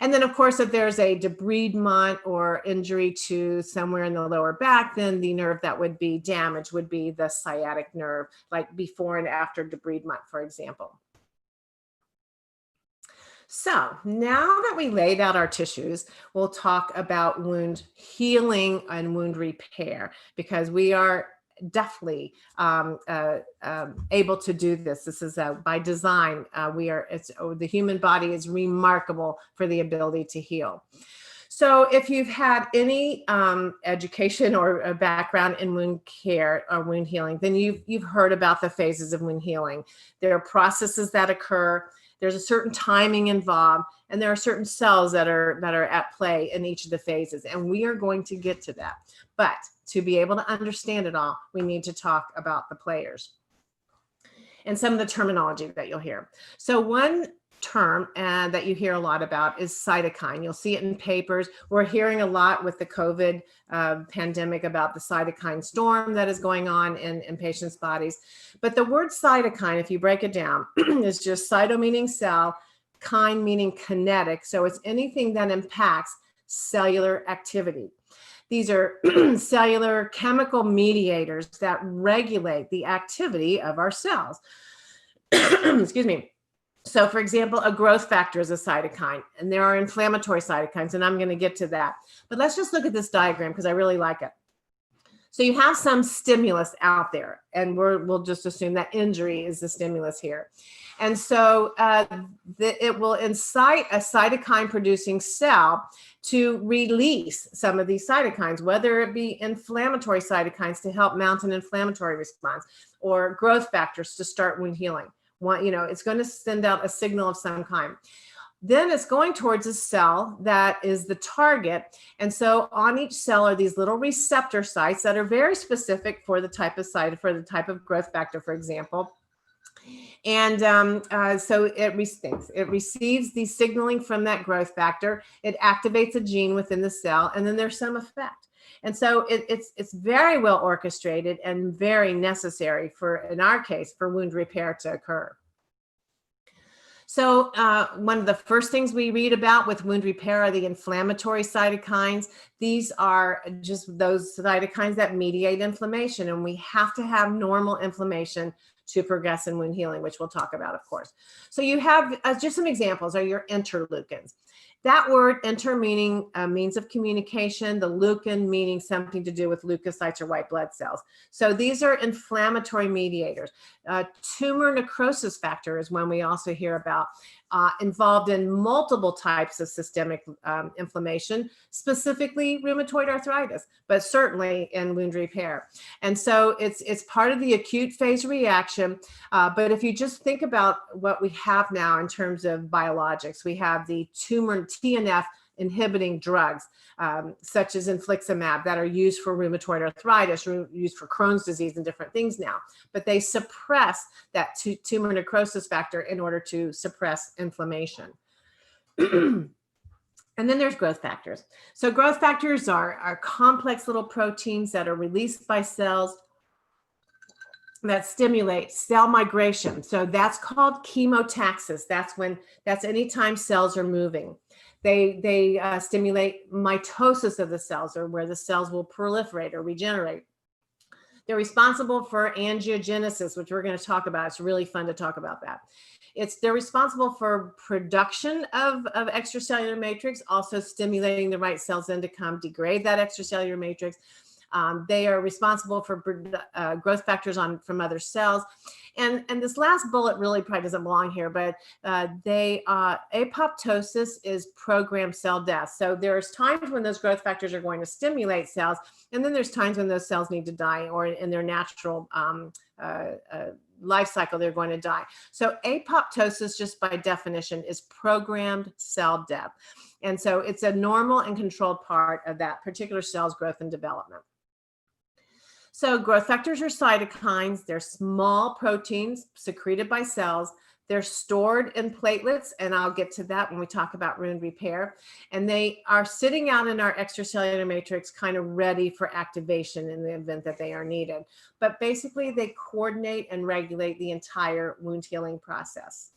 And then, of course, if there's a debridement or injury to somewhere in the lower back, then the nerve that would be damaged would be the sciatic nerve, like before and after debridement, for example. So now that we laid out our tissues, we'll talk about wound healing and wound repair, because we are definitely able to do this. This is by design. The human body is remarkable for the ability to heal. So if you've had any education or a background in wound care or wound healing, then you've heard about the phases of wound healing. There are processes that occur. There's a certain timing involved, and there are certain cells that are at play in each of the phases, and we are going to get to that. But to be able to understand it all, we need to talk about the players and some of the terminology that you'll hear. So one term that you hear a lot about is cytokine. You'll see it in papers. We're hearing a lot with the COVID pandemic about the cytokine storm that is going on in patients' bodies. But the word cytokine, if you break it down, is just cyto meaning cell, kine meaning kinetic. So it's anything that impacts cellular activity. These are cellular chemical mediators that regulate the activity of our cells. Excuse me. So for example, a growth factor is a cytokine, and there are inflammatory cytokines, and I'm going to get to that. But let's just look at this diagram because I really like it. So you have some stimulus out there, and we'll just assume that injury is the stimulus here. And so it will incite a cytokine producing cell to release some of these cytokines, whether it be inflammatory cytokines to help mount an inflammatory response, or growth factors to start wound healing. It's going to send out a signal of some kind. Then it's going towards a cell that is the target. And so on each cell are these little receptor sites that are very specific for the type of site, for the type of growth factor, for example. And so it receives the signaling from that growth factor. It activates a gene within the cell, and then there's some effect. And so it's very well orchestrated and very necessary for, in our case, for wound repair to occur. So one of the first things we read about with wound repair are the inflammatory cytokines. These are just those cytokines that mediate inflammation, and we have to have normal inflammation to progress in wound healing, which we'll talk about, of course. So you have just some examples are your interleukins. That word inter meaning means of communication, the leukin meaning something to do with leukocytes or white blood cells. So these are inflammatory mediators. Tumor necrosis factor is one we also hear about, involved in multiple types of systemic inflammation, specifically rheumatoid arthritis, but certainly in wound repair. And so it's part of the acute phase reaction. But if you just think about what we have now in terms of biologics, we have the tumor TNF inhibiting drugs, such as infliximab, that are used for rheumatoid arthritis, used for Crohn's disease and different things now. But they suppress that tumor necrosis factor in order to suppress inflammation. And then there's growth factors. So growth factors are complex little proteins that are released by cells that stimulate cell migration. So that's called chemotaxis. That's anytime cells are moving. They stimulate mitosis of the cells, or where the cells will proliferate or regenerate. They're responsible for angiogenesis, which we're going to talk about. It's really fun to talk about that. They're responsible for production of extracellular matrix, also stimulating the right cells then to come degrade that extracellular matrix. They are responsible for growth factors from other cells. And this last bullet really probably doesn't belong here, but apoptosis is programmed cell death. So there's times when those growth factors are going to stimulate cells, and then there's times when those cells need to die, or in their natural life cycle, they're going to die. So apoptosis, just by definition, is programmed cell death. And so it's a normal and controlled part of that particular cell's growth and development. So growth factors are cytokines. They're small proteins secreted by cells. They're stored in platelets, and I'll get to that when we talk about wound repair. And they are sitting out in our extracellular matrix, kind of ready for activation in the event that they are needed. But basically, they coordinate and regulate the entire wound healing process.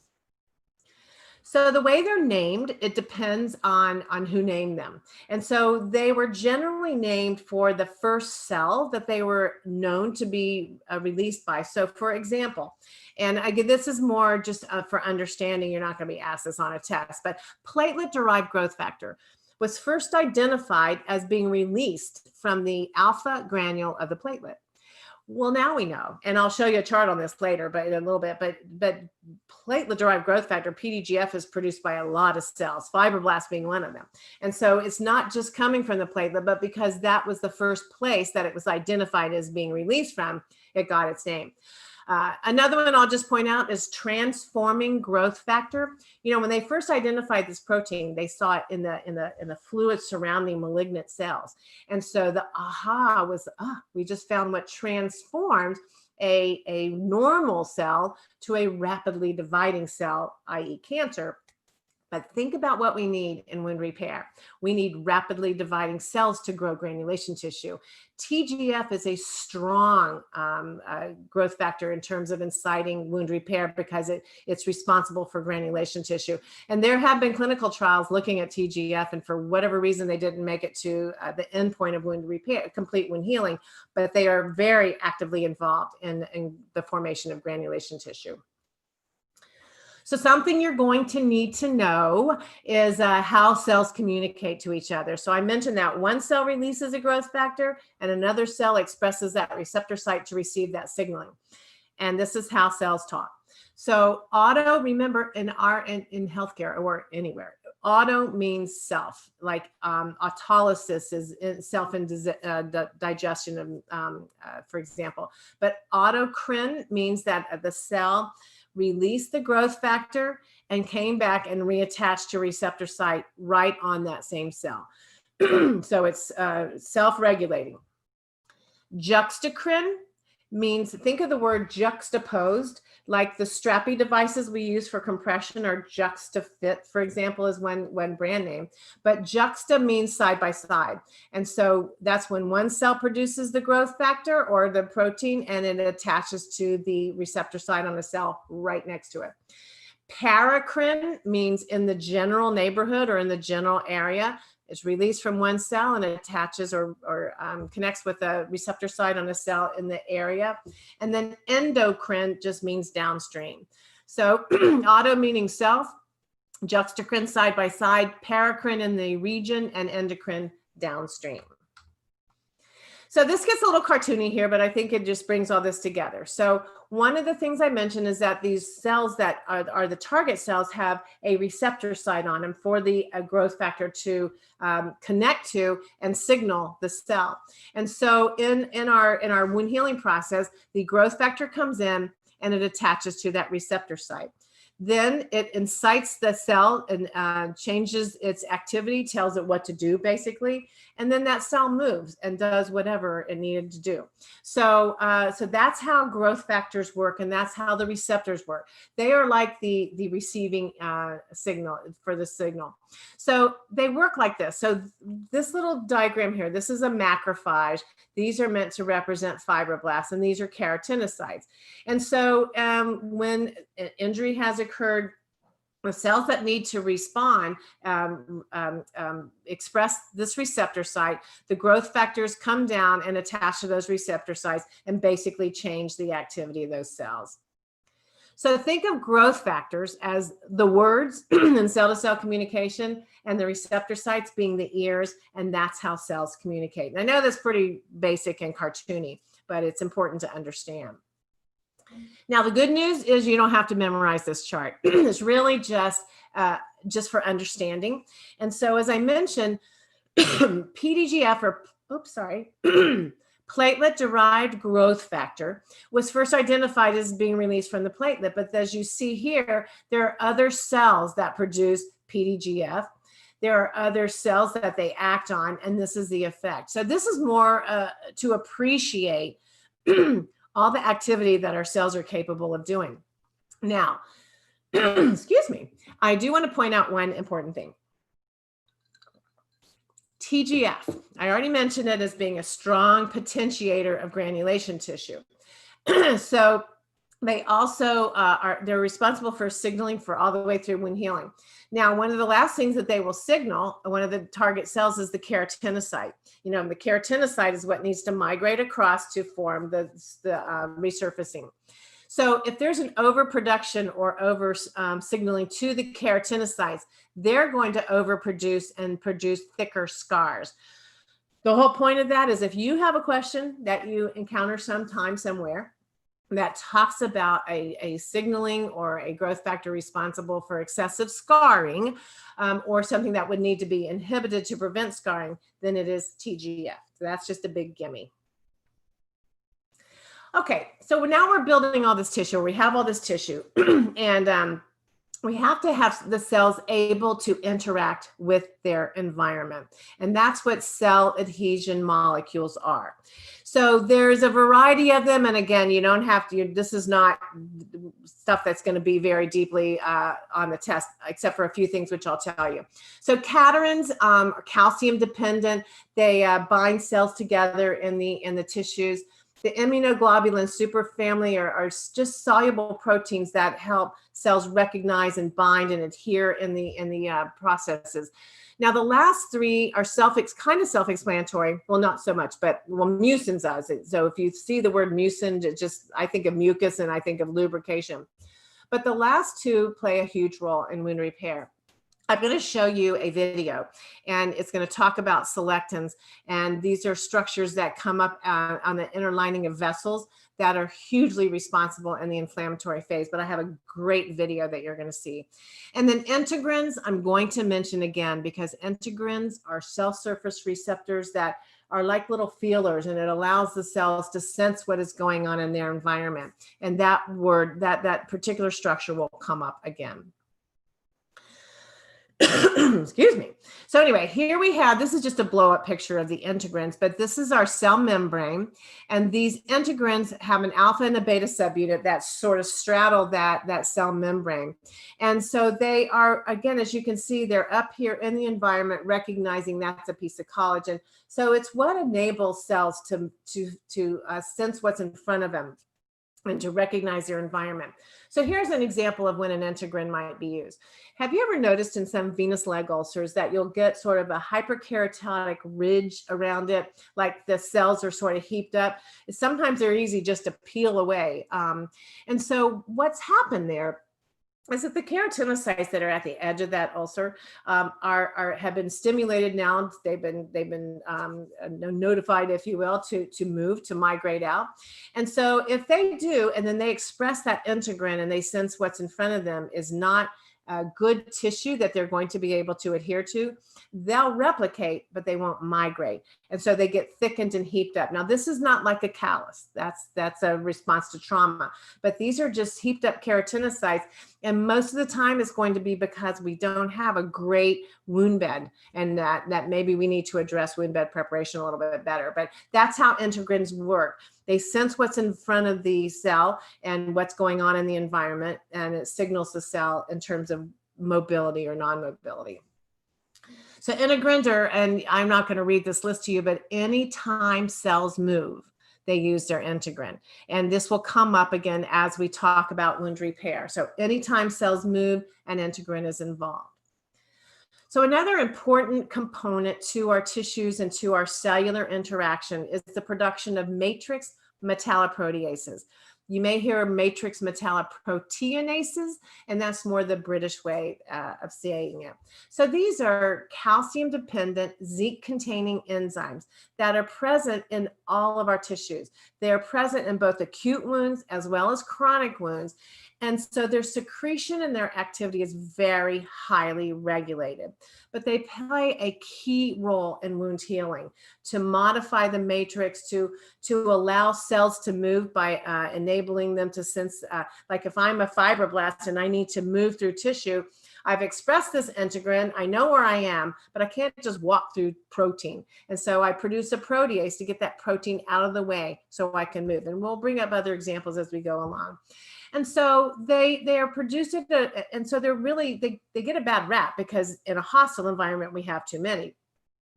So the way they're named, it depends on who named them. And so they were generally named for the first cell that they were known to be released by. So for example, and again, this is more just for understanding, you're not going to be asked this on a test, but platelet-derived growth factor was first identified as being released from the alpha granule of the platelet. Well, now we know, and I'll show you a chart on this later, but in a little bit, but platelet-derived growth factor, PDGF, is produced by a lot of cells, fibroblasts being one of them. And so it's not just coming from the platelet, but because that was the first place that it was identified as being released from, it got its name. Another one I'll just point out is transforming growth factor. You know, when they first identified this protein, they saw it in the fluid surrounding malignant cells. And so the aha was, we just found what transforms a normal cell to a rapidly dividing cell, i.e. cancer. But think about what we need in wound repair. We need rapidly dividing cells to grow granulation tissue. TGF is a strong growth factor in terms of inciting wound repair because it's responsible for granulation tissue. And there have been clinical trials looking at TGF, and for whatever reason, they didn't make it to the end point of wound repair, complete wound healing, but they are very actively involved in the formation of granulation tissue. So something you're going to need to know is how cells communicate to each other. So I mentioned that one cell releases a growth factor and another cell expresses that receptor site to receive that signaling. And this is how cells talk. So auto, remember in healthcare or anywhere, auto means self, like autolysis is self and digestion, for example. But autocrine means that the cell released the growth factor and came back and reattached to receptor site right on that same cell. So it's self-regulating. Juxtacrine means, think of the word juxtaposed, like the strappy devices we use for compression, or juxtafit, for example, is one brand name. But juxta means side by side. And so that's when one cell produces the growth factor or the protein and it attaches to the receptor site on the cell right next to it. Paracrine means in the general neighborhood or in the general area. It's released from one cell and it attaches or connects with a receptor site on a cell in the area. And then endocrine just means downstream. So auto meaning self, juxtacrine side by side, paracrine in the region, and endocrine downstream. So this gets a little cartoony here, but I think it just brings all this together. So one of the things I mentioned is that these cells that are the target cells have a receptor site on them for the growth factor to connect to and signal the cell. And so in our wound healing process, the growth factor comes in and it attaches to that receptor site. Then it incites the cell and changes its activity, tells it what to do, basically. And then that cell moves and does whatever it needed to do. So that's how growth factors work, and that's how the receptors work. They are like the receiving signal for the signal. So they work like this. So this little diagram here, this is a macrophage. These are meant to represent fibroblasts, and these are keratinocytes. And so when an injury has occurred, the cells that need to respond express this receptor site. The growth factors come down and attach to those receptor sites and basically change the activity of those cells. So think of growth factors as the words in cell-to-cell communication, and the receptor sites being the ears, and that's how cells communicate. And I know that's pretty basic and cartoony, but it's important to understand. Now, the good news is you don't have to memorize this chart. It's really just for understanding. And so, as I mentioned, PDGF, or platelet-derived growth factor, was first identified as being released from the platelet. But as you see here, there are other cells that produce PDGF. There are other cells that they act on, and this is the effect. So this is more to appreciate all the activity that our cells are capable of doing. Now, excuse me, I do want to point out one important thing. TGF, I already mentioned it as being a strong potentiator of granulation tissue. So they also they're responsible for signaling for all the way through wound healing. Now, one of the last things that they will signal, one of the target cells, is the keratinocyte. You know, the keratinocyte is what needs to migrate across to form the resurfacing. So if there's an overproduction or over signaling to the keratinocytes, they're going to overproduce and produce thicker scars. The whole point of that is if you have a question that you encounter sometime somewhere that talks about a signaling or a growth factor responsible for excessive scarring, or something that would need to be inhibited to prevent scarring, then it is TGF. So that's just a big gimme. Okay, so now we're building all this tissue. We have all this tissue, and we have to have the cells able to interact with their environment. And that's what cell adhesion molecules are. So there's a variety of them. And again, you don't have to, this is not stuff that's going to be very deeply on the test, except for a few things, which I'll tell you. So caterins are calcium dependent. They bind cells together in the tissues. The immunoglobulin superfamily are just soluble proteins that help cells recognize and bind and adhere in the processes. Now, the last three are kind of self-explanatory. Well, not so much, but mucin does it. So if you see the word mucin, I think of mucus and I think of lubrication. But the last two play a huge role in wound repair. I'm going to show you a video, and it's going to talk about selectins. And these are structures that come up on the inner lining of vessels that are hugely responsible in the inflammatory phase. But I have a great video that you're going to see. And then integrins, I'm going to mention again, because integrins are cell surface receptors that are like little feelers, and it allows the cells to sense what is going on in their environment. And that particular structure will come up again. Excuse me. So anyway, here we have, this is just a blow up picture of the integrins, but this is our cell membrane. And these integrins have an alpha and a beta subunit that sort of straddle that cell membrane. And so they are, again, as you can see, they're up here in the environment, recognizing that's a piece of collagen. So it's what enables cells to sense what's in front of them and to recognize their environment. So here's an example of when an integrin might be used. Have you ever noticed in some venous leg ulcers that you'll get sort of a hyperkeratotic ridge around it, like the cells are sort of heaped up? Sometimes they're easy just to peel away. And so what's happened there is that the keratinocytes that are at the edge of that ulcer have been stimulated now. They've been notified, if you will, to migrate out. And so if they do, and then they express that integrin and they sense what's in front of them is not good tissue that they're going to be able to adhere to, they'll replicate, but they won't migrate. And so they get thickened and heaped up. Now, this is not like a callus. That's a response to trauma. But these are just heaped up keratinocytes. And most of the time it's going to be because we don't have a great wound bed, and that maybe we need to address wound bed preparation a little bit better. But that's how integrins work. They sense what's in front of the cell and what's going on in the environment, and it signals the cell in terms of mobility or non-mobility. So integrins are, and I'm not going to read this list to you, but anytime cells move, they use their integrin. And this will come up again as we talk about wound repair. So anytime cells move, an integrin is involved. So another important component to our tissues and to our cellular interaction is the production of matrix metalloproteases. You may hear matrix metalloproteinases, and that's more the British way of saying it. So these are calcium-dependent, zinc-containing enzymes that are present in all of our tissues. They are present in both acute wounds as well as chronic wounds. And so their secretion and their activity is very highly regulated. But they play a key role in wound healing to modify the matrix, to allow cells to move by enabling them to sense, like if I'm a fibroblast and I need to move through tissue, I've expressed this integrin, I know where I am, but I can't just walk through protein. And so I produce a protease to get that protein out of the way so I can move. And we'll bring up other examples as we go along. And so they are produced, and so they're really, they get a bad rap because in a hostile environment, we have too many.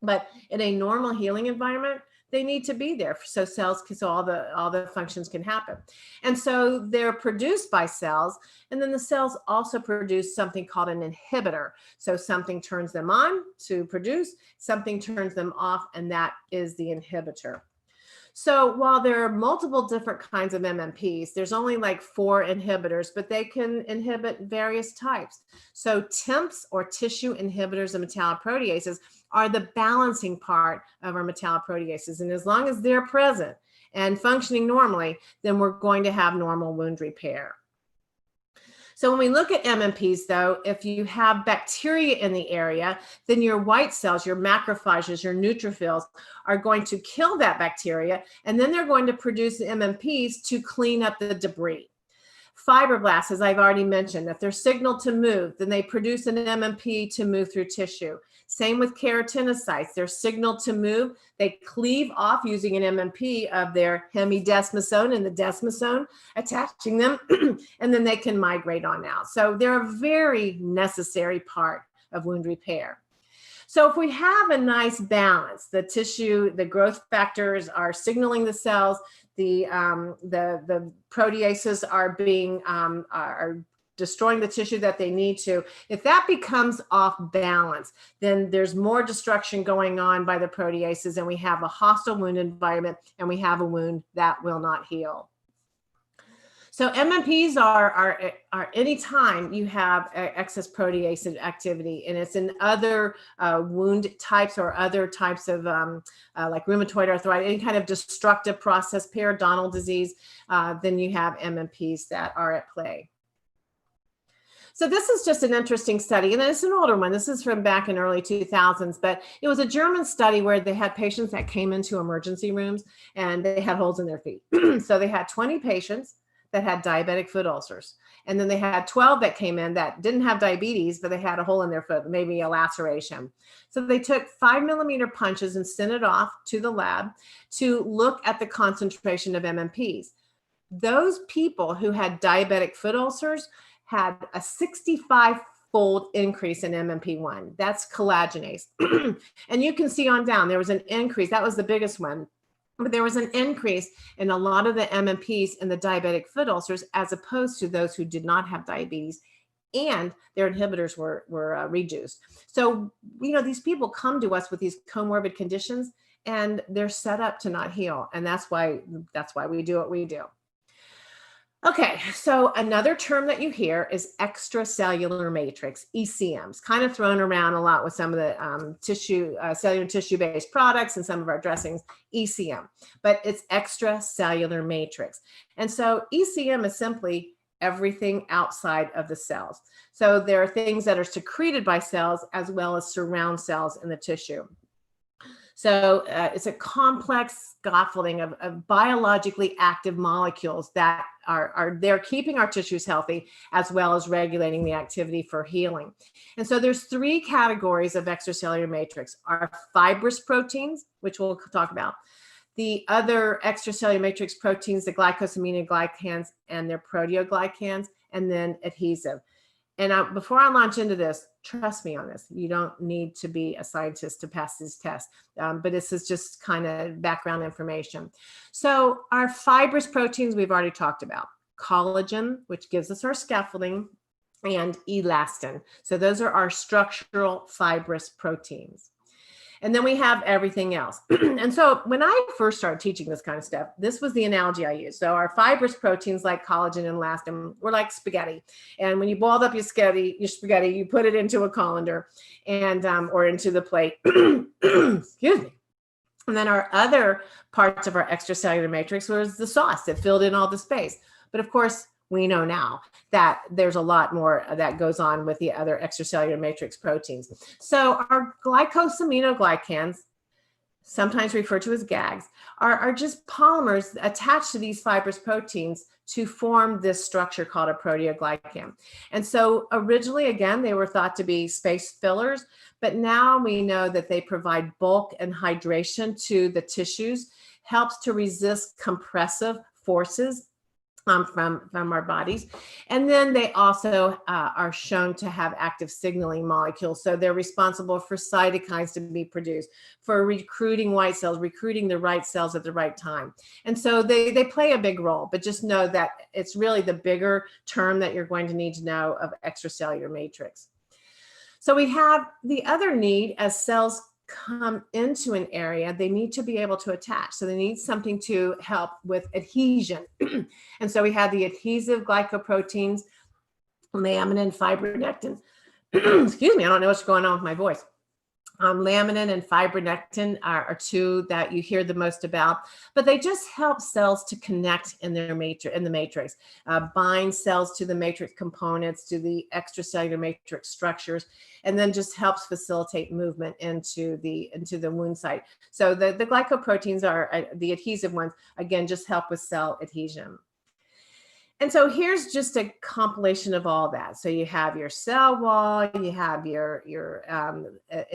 But in a normal healing environment, they need to be there so cells can, so all the functions can happen. And so they're produced by cells, and then the cells also produce something called an inhibitor. So something turns them on to produce, something turns them off, and that is the inhibitor. So while there are multiple different kinds of MMPs, there's only like 4 inhibitors, but they can inhibit various types. So TIMPs, or tissue inhibitors of metalloproteases, are the balancing part of our metalloproteases. And as long as they're present and functioning normally, then we're going to have normal wound repair. So when we look at MMPs, though, if you have bacteria in the area, then your white cells, your macrophages, your neutrophils are going to kill that bacteria, and then they're going to produce the MMPs to clean up the debris. Fibroblasts, as I've already mentioned, if they're signaled to move, then they produce an MMP to move through tissue. Same with keratinocytes. They're signaled to move. They cleave off using an MMP of their hemidesmosome and the desmosome, attaching them, and then they can migrate on out. So they're a very necessary part of wound repair. So if we have a nice balance, the tissue, the growth factors are signaling the cells, the proteases are destroying the tissue that they need to. If that becomes off balance, then there's more destruction going on by the proteases, and we have a hostile wound environment, and we have a wound that will not heal. So MMPs are anytime you have excess protease activity, and it's in other wound types or other types of like rheumatoid arthritis, any kind of destructive process, periodontal disease, then you have MMPs that are at play. So this is just an interesting study, and it's an older one. This is from back in early 2000s, but it was a German study where they had patients that came into emergency rooms and they had holes in their feet. So they had 20 patients that had diabetic foot ulcers. And then they had 12 that came in that didn't have diabetes, but they had a hole in their foot, maybe a laceration. So they took 5mm punches and sent it off to the lab to look at the concentration of MMPs. Those people who had diabetic foot ulcers had a 65-fold increase in MMP1. That's collagenase. And you can see on down, there was an increase. That was the biggest one. But there was an increase in a lot of the MMPs in the diabetic foot ulcers as opposed to those who did not have diabetes, and their inhibitors were reduced. So, you know, these people come to us with these comorbid conditions, and they're set up to not heal. And that's why we do what we do. Okay, so another term that you hear is extracellular matrix, ECMs, kind of thrown around a lot with some of the cellular tissue-based products and some of our dressings, ECM, but it's extracellular matrix. And so ECM is simply everything outside of the cells. So there are things that are secreted by cells as well as surround cells in the tissue. So it's a complex scaffolding of biologically active molecules that they're keeping our tissues healthy as well as regulating the activity for healing. And so there's 3 categories of extracellular matrix: our fibrous proteins, which we'll talk about, the other extracellular matrix proteins, the glycosaminoglycans and their proteoglycans, and then adhesive. And before I launch into this, trust me on this. You don't need to be a scientist to pass this test, but this is just kind of background information. So our fibrous proteins we've already talked about. Collagen, which gives us our scaffolding, and elastin. So those are our structural fibrous proteins. And then we have everything else. And so when I first started teaching this kind of stuff, this was the analogy I used. So our fibrous proteins like collagen and elastin were like spaghetti. And when you boiled up your spaghetti, you put it into a colander and or into the plate. Excuse me. And then our other parts of our extracellular matrix was the sauce that filled in all the space. But of course, we know now that there's a lot more that goes on with the other extracellular matrix proteins. So our glycosaminoglycans, sometimes referred to as GAGs, are just polymers attached to these fibrous proteins to form this structure called a proteoglycan. And so originally, again, they were thought to be space fillers, but now we know that they provide bulk and hydration to the tissues, helps to resist compressive forces from our bodies. And then they also are shown to have active signaling molecules. So they're responsible for cytokines to be produced, for recruiting white cells, recruiting the right cells at the right time. And so they play a big role, but just know that it's really the bigger term that you're going to need to know of extracellular matrix. So we have the other need as cells come into an area, they need to be able to attach. So they need something to help with adhesion. And so we have the adhesive glycoproteins, laminin, fibronectin. Excuse me, I don't know what's going on with my voice. Laminin and fibronectin are two that you hear the most about, but they just help cells to connect in their matrix, bind cells to the matrix components, to the extracellular matrix structures, and then just helps facilitate movement into the wound site. So the glycoproteins are the adhesive ones, again, just help with cell adhesion. And so here's just a compilation of all that. So you have your cell wall, you have your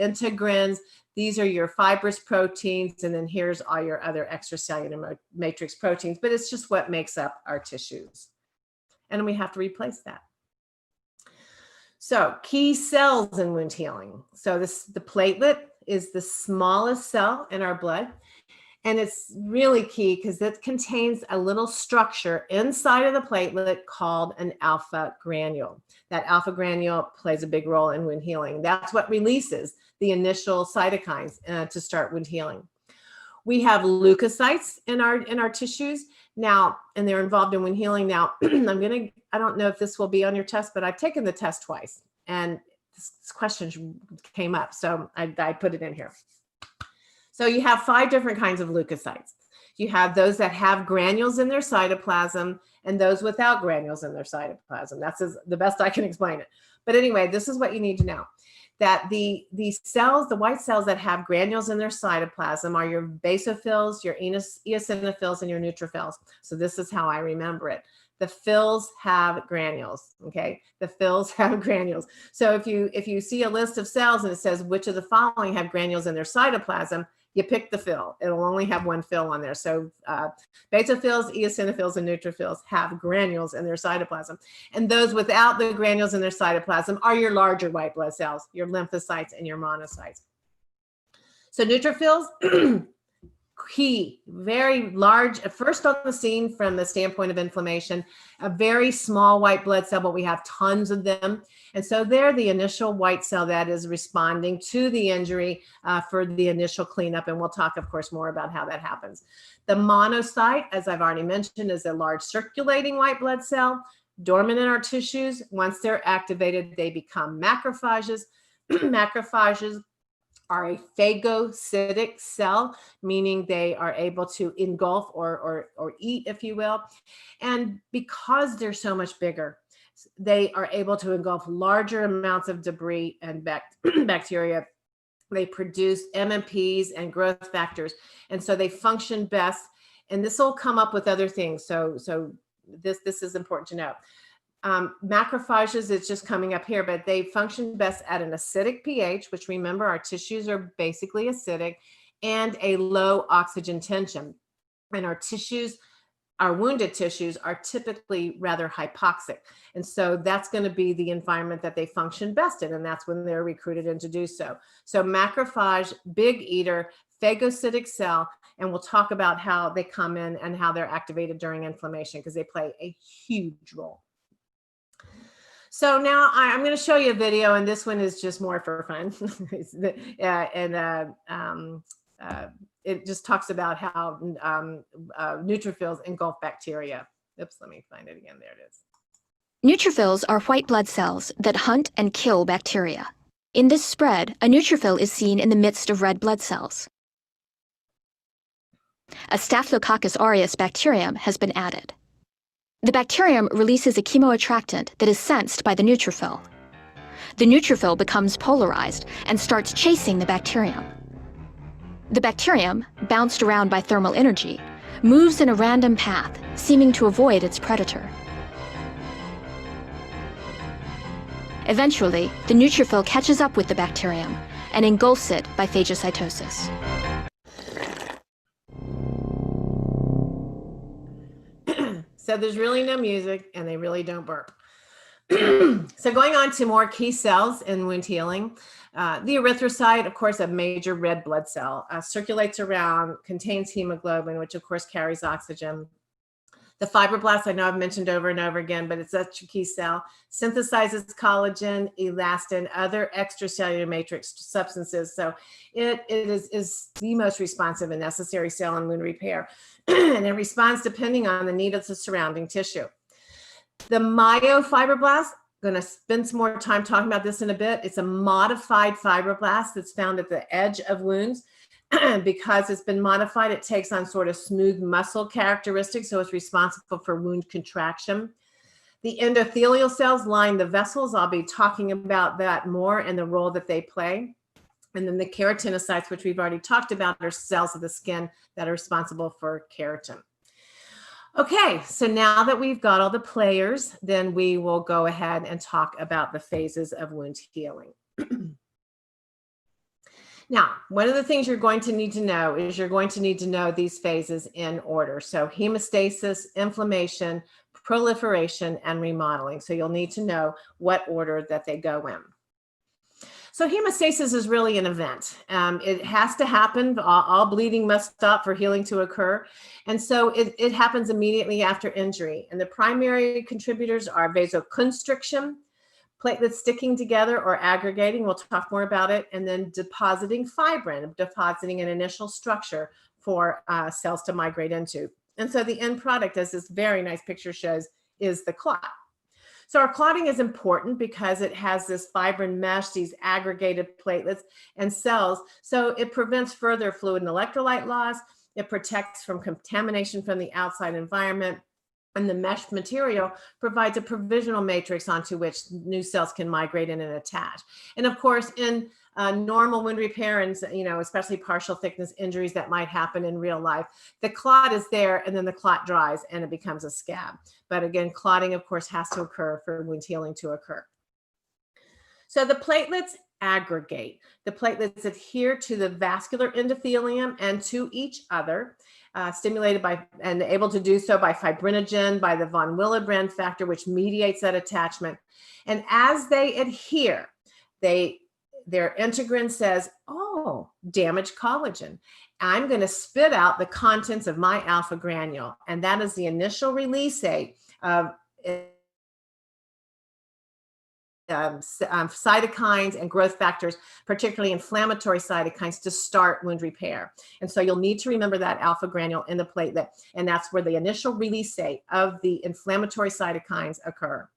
integrins, these are your fibrous proteins, and then here's all your other extracellular matrix proteins, but it's just what makes up our tissues. And we have to replace that. So key cells in wound healing. So the platelet is the smallest cell in our blood. And it's really key because it contains a little structure inside of the platelet called an alpha granule. That alpha granule plays a big role in wound healing. That's what releases the initial cytokines to start wound healing. We have leukocytes in our tissues now, and they're involved in wound healing. Now, I don't know if this will be on your test, but I've taken the test twice, and this question came up, so I put it in here. So you have 5 different kinds of leukocytes. You have those that have granules in their cytoplasm and those without granules in their cytoplasm. That's the best I can explain it. But anyway, this is what you need to know. That the cells, the white cells that have granules in their cytoplasm are your basophils, your eosinophils, and your neutrophils. So this is how I remember it. The phils have granules, okay? The phils have granules. So if you see a list of cells and it says which of the following have granules in their cytoplasm, you pick the phil. It'll only have one phil on there. So basophils, eosinophils, and neutrophils have granules in their cytoplasm. And those without the granules in their cytoplasm are your larger white blood cells, your lymphocytes and your monocytes. So neutrophils, key, very large, first on the scene from the standpoint of inflammation, a very small white blood cell, but we have tons of them. And so they're the initial white cell that is responding to the injury for the initial cleanup. And we'll talk, of course, more about how that happens. The monocyte, as I've already mentioned, is a large circulating white blood cell, dormant in our tissues. Once they're activated, they become macrophages. Macrophages are a phagocytic cell, meaning they are able to engulf or eat, if you will. And because they're so much bigger, they are able to engulf larger amounts of debris and bacteria. They produce MMPs and growth factors. And so they function best. And this will come up with other things. So this is important to know. Macrophages, it's just coming up here, but they function best at an acidic pH, which remember our tissues are basically acidic, and a low oxygen tension. And our tissues, our wounded tissues are typically rather hypoxic. And so that's going to be the environment that they function best in. And that's when they're recruited in to do so. So macrophage, big eater, phagocytic cell, and we'll talk about how they come in and how they're activated during inflammation because they play a huge role. So now I'm going to show you a video, and this one is just more for fun. It just talks about how neutrophils engulf bacteria. Oops, let me find it again. There it is. Neutrophils are white blood cells that hunt and kill bacteria. In this spread, a neutrophil is seen in the midst of red blood cells. A Staphylococcus aureus bacterium has been added. The bacterium releases a chemoattractant that is sensed by the neutrophil. The neutrophil becomes polarized and starts chasing the bacterium. The bacterium, bounced around by thermal energy, moves in a random path, seeming to avoid its predator. Eventually, the neutrophil catches up with the bacterium and engulfs it by phagocytosis. So there's really no music, and they really don't burp. So going on to more key cells in wound healing, the erythrocyte, of course, a major red blood cell, circulates around, contains hemoglobin, which of course carries oxygen. The fibroblast, I know I've mentioned over and over again, but it's such a key cell, synthesizes collagen, elastin, other extracellular matrix substances. So it is the most responsive and necessary cell in wound repair. And it responds depending on the need of the surrounding tissue. The myofibroblast, I'm going to spend some more time talking about this in a bit. It's a modified fibroblast that's found at the edge of wounds. Because it's been modified, it takes on sort of smooth muscle characteristics, so it's responsible for wound contraction. The endothelial cells line the vessels. I'll be talking about that more and the role that they play. And then the keratinocytes, which we've already talked about, are cells of the skin that are responsible for keratin. Okay, so now that we've got all the players, then we will go ahead and talk about the phases of wound healing. Now, one of the things you're going to need to know is you're going to need to know these phases in order. So hemostasis, inflammation, proliferation, and remodeling. So you'll need to know what order that they go in. So hemostasis is really an event. It has to happen. All bleeding must stop for healing to occur. And so it happens immediately after injury. And the primary contributors are vasoconstriction, platelets sticking together or aggregating, we'll talk more about it, and then depositing fibrin, depositing an initial structure for cells to migrate into. And so the end product, as this very nice picture shows, is the clot. So our clotting is important because it has this fibrin mesh, these aggregated platelets and cells. So it prevents further fluid and electrolyte loss. It protects from contamination from the outside environment. And the mesh material provides a provisional matrix onto which new cells can migrate in and attach. And of course, in normal wound repair and, especially partial thickness injuries that might happen in real life, the clot is there and then the clot dries and it becomes a scab. But again, clotting, of course, has to occur for wound healing to occur. So the platelets aggregate. The platelets adhere to the vascular endothelium and to each other. Stimulated by and able to do so by fibrinogen, by the von Willebrand factor, which mediates that attachment. And as they adhere, their integrin says, oh, damaged collagen. I'm going to spit out the contents of my alpha granule. And that is the initial release of cytokines and growth factors, particularly inflammatory cytokines, to start wound repair. And so you'll need to remember that alpha granule in the platelet, and that's where the initial release of the inflammatory cytokines occur.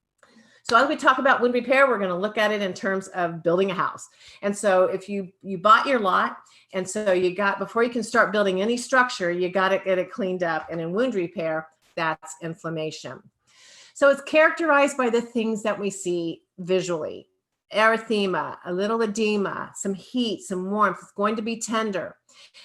So as we talk about wound repair, we're going to look at it in terms of building a house. And so if you bought your lot, and so before you can start building any structure, you got to get it cleaned up. And in wound repair, that's inflammation. So it's characterized by the things that we see visually: erythema, a little edema, some heat, some warmth. It's going to be tender.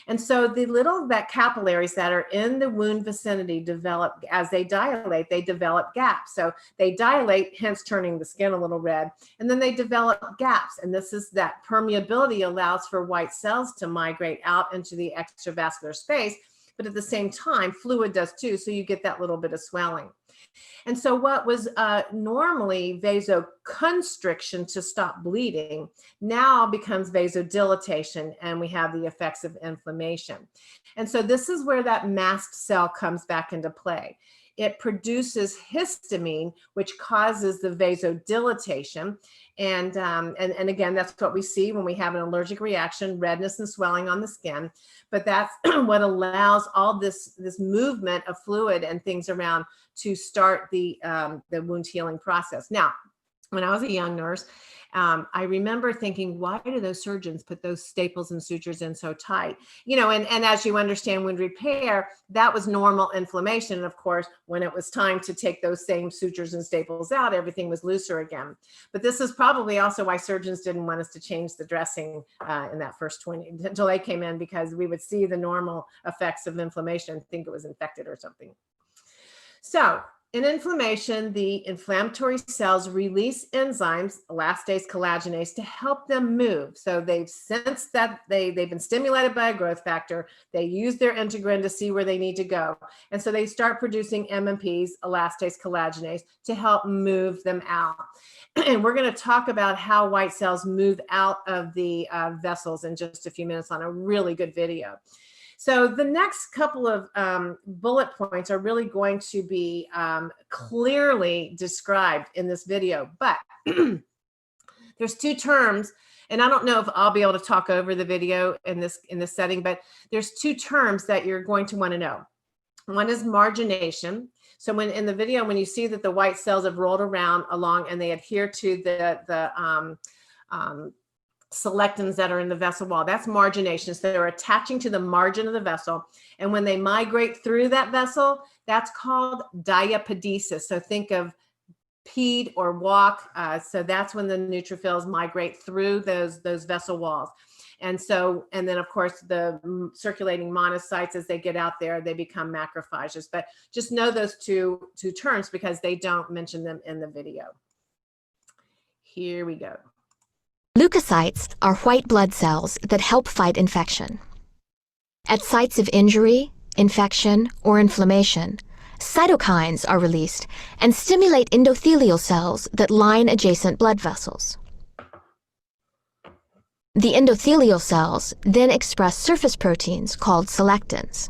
And so that capillaries that are in the wound vicinity develop, as they dilate, they develop gaps. So they dilate, hence turning the skin a little red, and then they develop gaps. And this is that permeability allows for white cells to migrate out into the extravascular space, but at the same time, fluid does too. So you get that little bit of swelling. And so what was normally vasoconstriction to stop bleeding now becomes vasodilatation, and we have the effects of inflammation. And so this is where that mast cell comes back into play. it produces histamine, which causes the vasodilatation. And again, that's what we see when we have an allergic reaction, redness and swelling on the skin. But that's what allows all this movement of fluid and things around to start the wound healing process. Now, when I was a young nurse, I remember thinking, why do those surgeons put those staples and sutures in so tight? You know, and as you understand wound repair, that was normal inflammation. And of course, when it was time to take those same sutures and staples out, everything was looser again. But this is probably also why surgeons didn't want us to change the dressing in that first 20 until they came in, because we would see the normal effects of inflammation and think it was infected or something. So in inflammation, the inflammatory cells release enzymes, elastase, collagenase, to help them move. So they've sensed that they've been stimulated by a growth factor. They use their integrin to see where they need to go. And so they start producing MMPs, elastase, collagenase, to help move them out. And we're going to talk about how white cells move out of the vessels in just a few minutes on a really good video. So the next couple of bullet points are really going to be clearly described in this video, but there's two terms, and I don't know if I'll be able to talk over the video in this setting, but there's two terms that you're going to want to know. One is margination. So when in the video, when you see that the white cells have rolled around along and they adhere to the selectins that are in the vessel wall, that's margination. So they're attaching to the margin of the vessel. And when they migrate through that vessel, that's called diapedesis. So think of pede or walk. So that's when the neutrophils migrate through those vessel walls. And then of course the circulating monocytes, as they get out there, they become macrophages. But just know those two terms because they don't mention them in the video. Here we go. Leukocytes are white blood cells that help fight infection. At sites of injury, infection, or inflammation, cytokines are released and stimulate endothelial cells that line adjacent blood vessels. The endothelial cells then express surface proteins called selectins.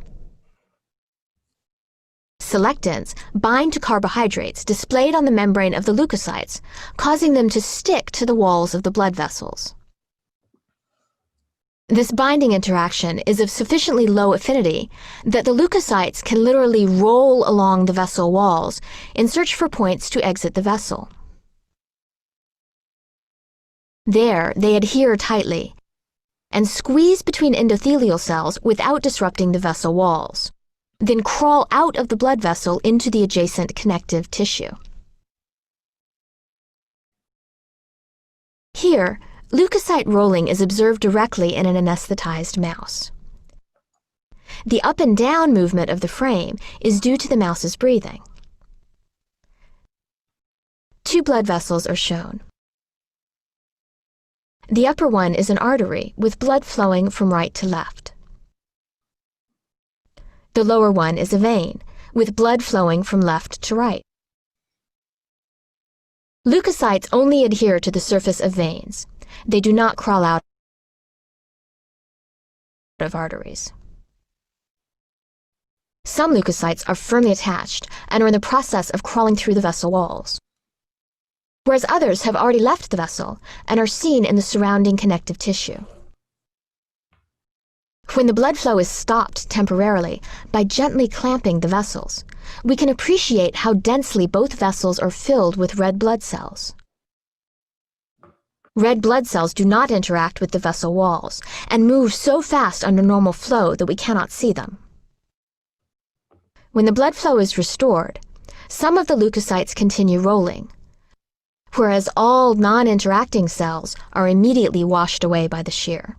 Selectins bind to carbohydrates displayed on the membrane of the leukocytes, causing them to stick to the walls of the blood vessels. This binding interaction is of sufficiently low affinity that the leukocytes can literally roll along the vessel walls in search for points to exit the vessel. There, they adhere tightly and squeeze between endothelial cells without disrupting the vessel walls, then crawl out of the blood vessel into the adjacent connective tissue. Here, leukocyte rolling is observed directly in an anesthetized mouse. The up and down movement of the frame is due to the mouse's breathing. Two blood vessels are shown. The upper one is an artery with blood flowing from right to left. The lower one is a vein with blood flowing from left to right. Leukocytes only adhere to the surface of veins. They do not crawl out of arteries. Some leukocytes are firmly attached and are in the process of crawling through the vessel walls, whereas others have already left the vessel and are seen in the surrounding connective tissue. When the blood flow is stopped temporarily by gently clamping the vessels, we can appreciate how densely both vessels are filled with red blood cells. Red blood cells do not interact with the vessel walls and move so fast under normal flow that we cannot see them. When the blood flow is restored, some of the leukocytes continue rolling, whereas all non-interacting cells are immediately washed away by the shear.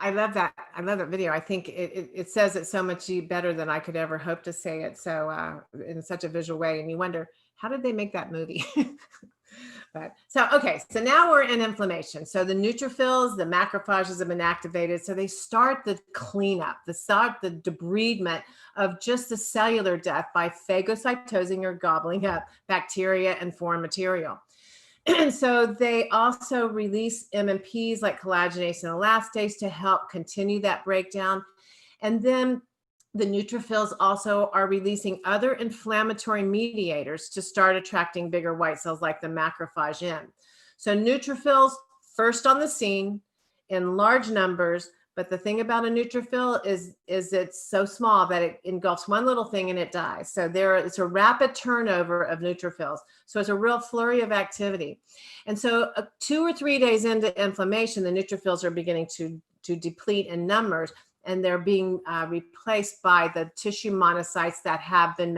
I love that. I love that video. I think it says it so much better than I could ever hope to say it. So in such a visual way, and you wonder, how did they make that movie? Okay, so now we're in inflammation. So the neutrophils, the macrophages have been activated. So they start the cleanup, the debridement of just the cellular death by phagocytosing or gobbling up bacteria and foreign material. And so they also release MMPs like collagenase and elastase to help continue that breakdown. And then the neutrophils also are releasing other inflammatory mediators to start attracting bigger white cells like the macrophage in. So neutrophils first on the scene in large numbers, but the thing about a neutrophil is it's so small that it engulfs one little thing and it dies. So it's a rapid turnover of neutrophils. So it's a real flurry of activity. And so 2 or 3 days into inflammation, the neutrophils are beginning to deplete in numbers, and they're being replaced by the tissue monocytes that have been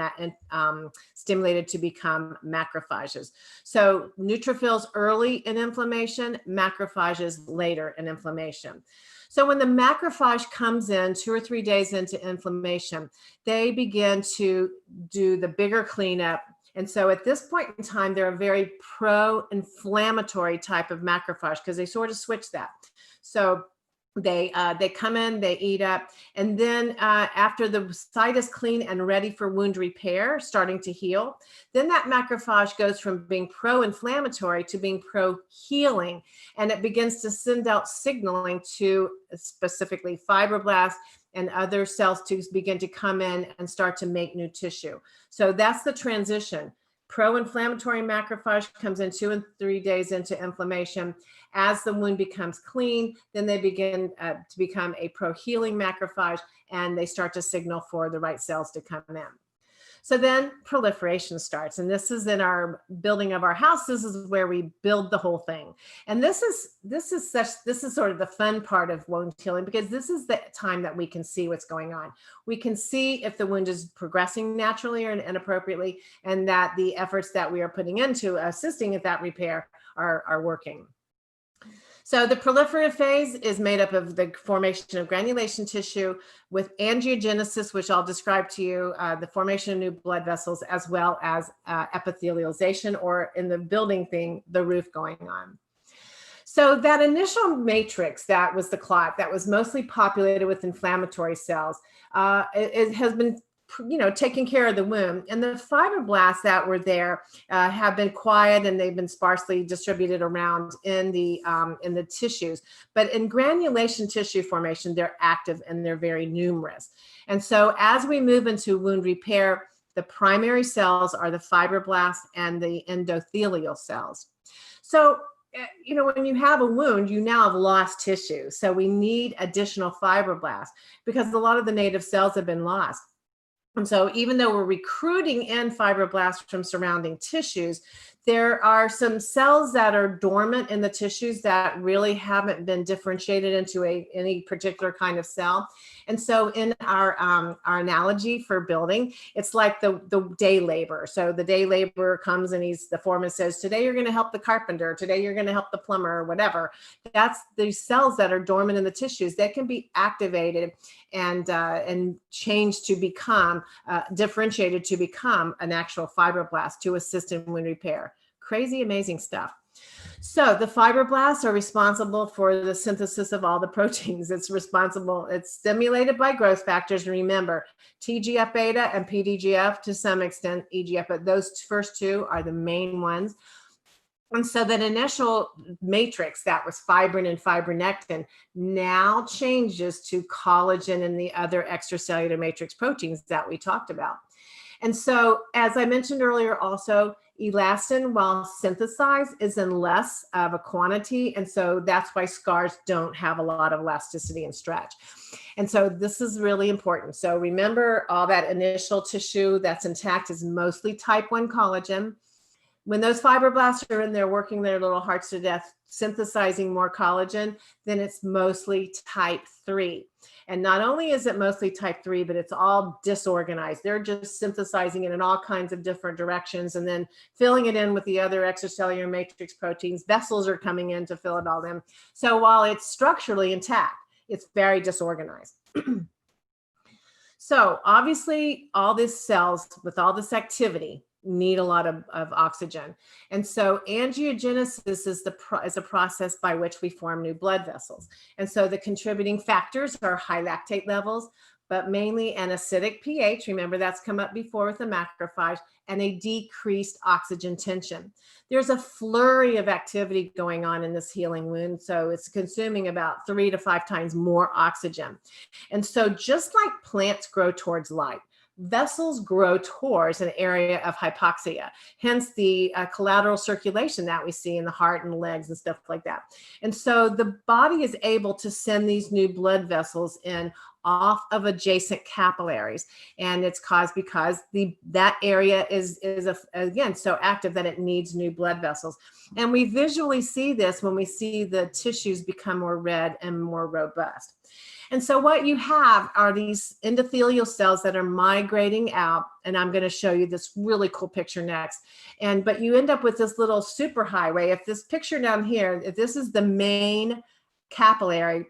stimulated to become macrophages. So neutrophils early in inflammation, macrophages later in inflammation. So when the macrophage comes in 2 or 3 days into inflammation, they begin to do the bigger cleanup. And so at this point in time, they're a very pro-inflammatory type of macrophage because they sort of switch that. So they come in, they eat up, and then after the site is clean and ready for wound repair, starting to heal, then that macrophage goes from being pro-inflammatory to being pro-healing, and it begins to send out signaling to specifically fibroblasts and other cells to begin to come in and start to make new tissue. So that's the transition. Pro-inflammatory macrophage comes in 2 and 3 days into inflammation. As the wound becomes clean, then they begin to become a pro-healing macrophage, and they start to signal for the right cells to come in. So then proliferation starts, and this is in our building of our house. This is where we build the whole thing, and this is sort of the fun part of wound healing, because this is the time that we can see what's going on. We can see if the wound is progressing naturally or inappropriately, and that the efforts that we are putting into assisting at that repair are working. So the proliferative phase is made up of the formation of granulation tissue with angiogenesis, which I'll describe to you, the formation of new blood vessels, as well as epithelialization, or in the building thing, the roof going on. So that initial matrix, that was the clot that was mostly populated with inflammatory cells, it has been taking care of the wound, and the fibroblasts that were there have been quiet, and they've been sparsely distributed around in the tissues. But in granulation tissue formation, they're active and they're very numerous. And so as we move into wound repair, the primary cells are the fibroblasts and the endothelial cells. So when you have a wound, you now have lost tissue. So we need additional fibroblasts because a lot of the native cells have been lost. And so even though we're recruiting in fibroblasts from surrounding tissues, there are some cells that are dormant in the tissues that really haven't been differentiated into any particular kind of cell. And so in our analogy for building, it's like the day laborer. So the day laborer comes and the foreman says, today you're going to help the carpenter, today you're going to help the plumber, or whatever. That's these cells that are dormant in the tissues that can be activated and changed to become, differentiated to become an actual fibroblast to assist in wound repair. Crazy, amazing stuff. So the fibroblasts are responsible for the synthesis of all the proteins. It's stimulated by growth factors. Remember, TGF-beta and PDGF, to some extent EGF, but those first two are the main ones. And so that initial matrix that was fibrin and fibronectin now changes to collagen and the other extracellular matrix proteins that we talked about. And so, as I mentioned earlier, also, elastin, while synthesized, is in less of a quantity. And so that's why scars don't have a lot of elasticity and stretch. And so this is really important. So remember, all that initial tissue that's intact is mostly type 1 collagen. When those fibroblasts are in there working their little hearts to death, synthesizing more collagen, then it's mostly type 3. And not only is it mostly type 3, but it's all disorganized. They're just synthesizing it in all kinds of different directions and then filling it in with the other extracellular matrix proteins. Vessels are coming in to fill it all in. So while it's structurally intact, it's very disorganized. So obviously, all these cells with all this activity need a lot of oxygen. And so angiogenesis is a process by which we form new blood vessels. And so the contributing factors are high lactate levels, but mainly an acidic pH. Remember, that's come up before with the macrophage, and a decreased oxygen tension. There's a flurry of activity going on in this healing wound. So it's consuming about 3 to 5 times more oxygen. And so just like plants grow towards light, vessels grow towards an area of hypoxia, hence the collateral circulation that we see in the heart and legs and stuff like that. And so the body is able to send these new blood vessels in off of adjacent capillaries, and it's caused because that area is again so active that it needs new blood vessels. And we visually see this when we see the tissues become more red and more robust. And so what you have are these endothelial cells that are migrating out, and I'm going to show you this really cool picture next. But you end up with this little superhighway. If this picture down here, if this is the main capillary,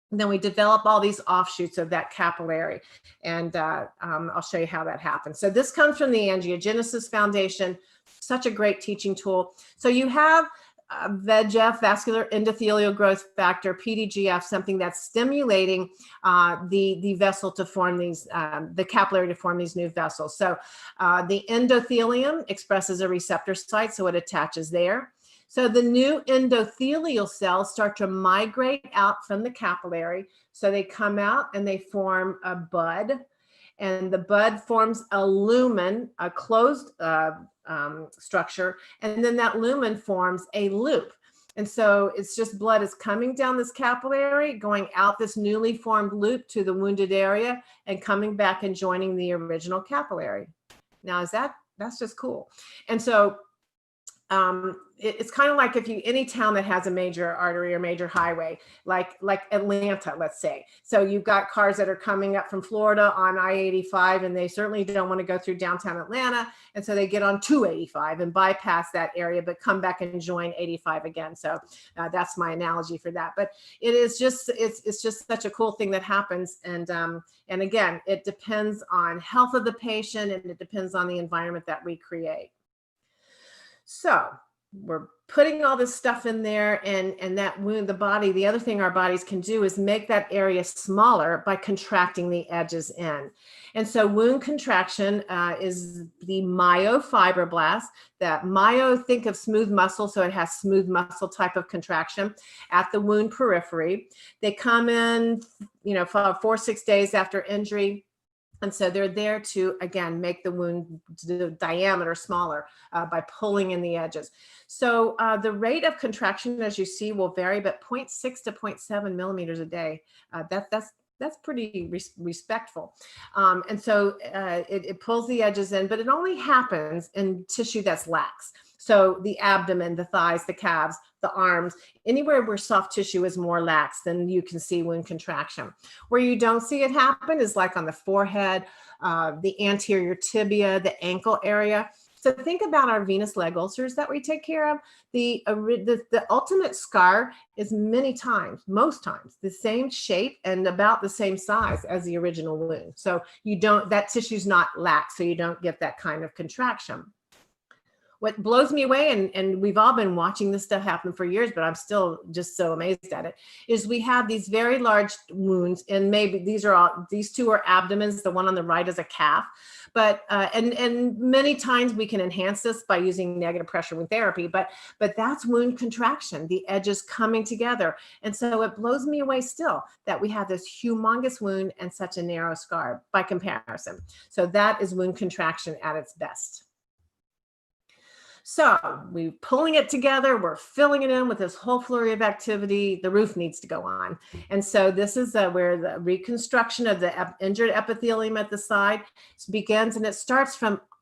then we develop all these offshoots of that capillary. And I'll show you how that happens. So this comes from the Angiogenesis Foundation, such a great teaching tool. So you have VEGF, vascular endothelial growth factor, PDGF, something that's stimulating the vessel to form these, the capillary to form these new vessels. So the endothelium expresses a receptor site, so it attaches there. So the new endothelial cells start to migrate out from the capillary. So they come out and they form a bud, and the bud forms a lumen, a closed structure, and then that lumen forms a loop. And so it's just blood is coming down this capillary, going out this newly formed loop to the wounded area, and coming back and joining the original capillary. Now, that's just cool. And so it's kind of like if any town that has a major artery or major highway, like Atlanta, let's say. So you've got cars that are coming up from Florida on I-85, and they certainly don't want to go through downtown Atlanta. And so they get on 285 and bypass that area, but come back and join 85 again. So that's my analogy for that. But it is just, it's just such a cool thing that happens. And again, it depends on health of the patient, and it depends on the environment that we create. So we're putting all this stuff in there, and that wound, the body, the other thing our bodies can do is make that area smaller by contracting the edges in. And so wound contraction is the myofibroblast. That myo, think of smooth muscle, so it has smooth muscle type of contraction at the wound periphery. They come in, for 4 or 6 days after injury. And so they're there to, again, make the wound diameter smaller by pulling in the edges. So the rate of contraction, as you see, will vary, but 0.6 to 0.7 millimeters a day. That's pretty respectful. And so it pulls the edges in, but it only happens in tissue that's lax. So the abdomen, the thighs, the calves, the arms, anywhere where soft tissue is more lax, then you can see wound contraction. Where you don't see it happen is like on the forehead, the anterior tibia, the ankle area. So think about our venous leg ulcers that we take care of. The ultimate scar is most times, the same shape and about the same size as the original wound. So that tissue's not lax, so you don't get that kind of contraction. What blows me away, and we've all been watching this stuff happen for years, but I'm still just so amazed at it, is we have these very large wounds, and maybe these two are abdomens. The one on the right is a calf, but and many times we can enhance this by using negative pressure wound therapy, but that's wound contraction, the edges coming together. And so it blows me away still that we have this humongous wound and such a narrow scar by comparison. So that is wound contraction at its best. So we're pulling it together, we're filling it in with this whole flurry of activity. The roof needs to go on. And so this is where the reconstruction of the injured epithelium at the side begins, and it starts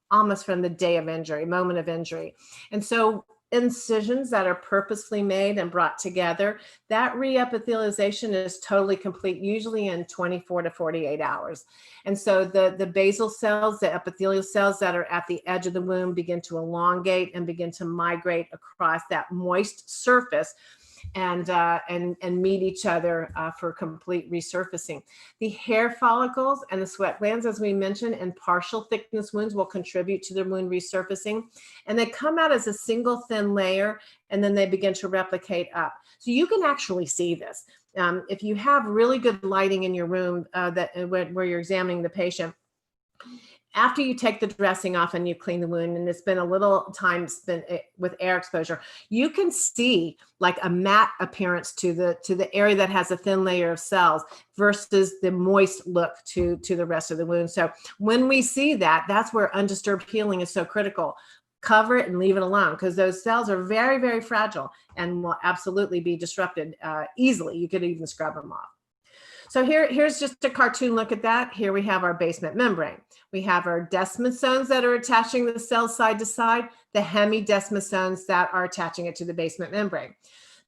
almost from the day of injury, moment of injury. And so incisions that are purposefully made and brought together, that reepithelialization is totally complete, usually in 24 to 48 hours. And so the basal cells, the epithelial cells that are at the edge of the wound begin to elongate and begin to migrate across that moist surface. and meet each other for complete resurfacing. The hair follicles and the sweat glands, as we mentioned, and partial thickness wounds will contribute to the wound resurfacing. And they come out as a single thin layer, and then they begin to replicate up. So you can actually see this. If you have really good lighting in your room where you're examining the patient, after you take the dressing off and you clean the wound, and it's been a little time spent with air exposure, you can see like a matte appearance to the area that has a thin layer of cells versus the moist look to the rest of the wound. So when we see that, that's where undisturbed healing is so critical. Cover it and leave it alone, because those cells are very, very fragile and will absolutely be disrupted easily. You could even scrub them off. So here's just a cartoon look at that. Here we have our basement membrane. We have our desmosomes that are attaching the cells side to side, the hemidesmosomes that are attaching it to the basement membrane.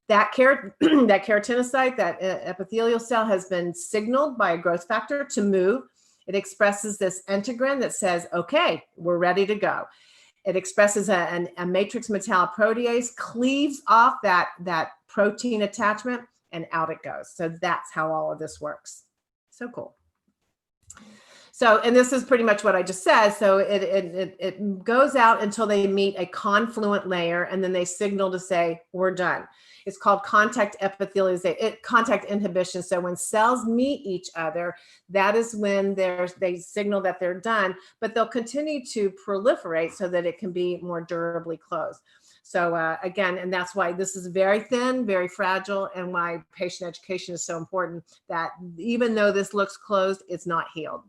That keratinocyte, that epithelial cell, has been signaled by a growth factor to move. It expresses this integrin that says, okay, we're ready to go. It expresses a matrix metalloprotease, cleaves off that protein attachment, and out it goes. So that's how all of this works. So cool. So, and this is pretty much what I just said. So it goes out until they meet a confluent layer, and then they signal to say, we're done. It's called contact epithelialization, contact inhibition. So when cells meet each other, that is when they signal that they're done, but they'll continue to proliferate so that it can be more durably closed. So again, and that's why this is very thin, very fragile, and why patient education is so important, that even though this looks closed, it's not healed.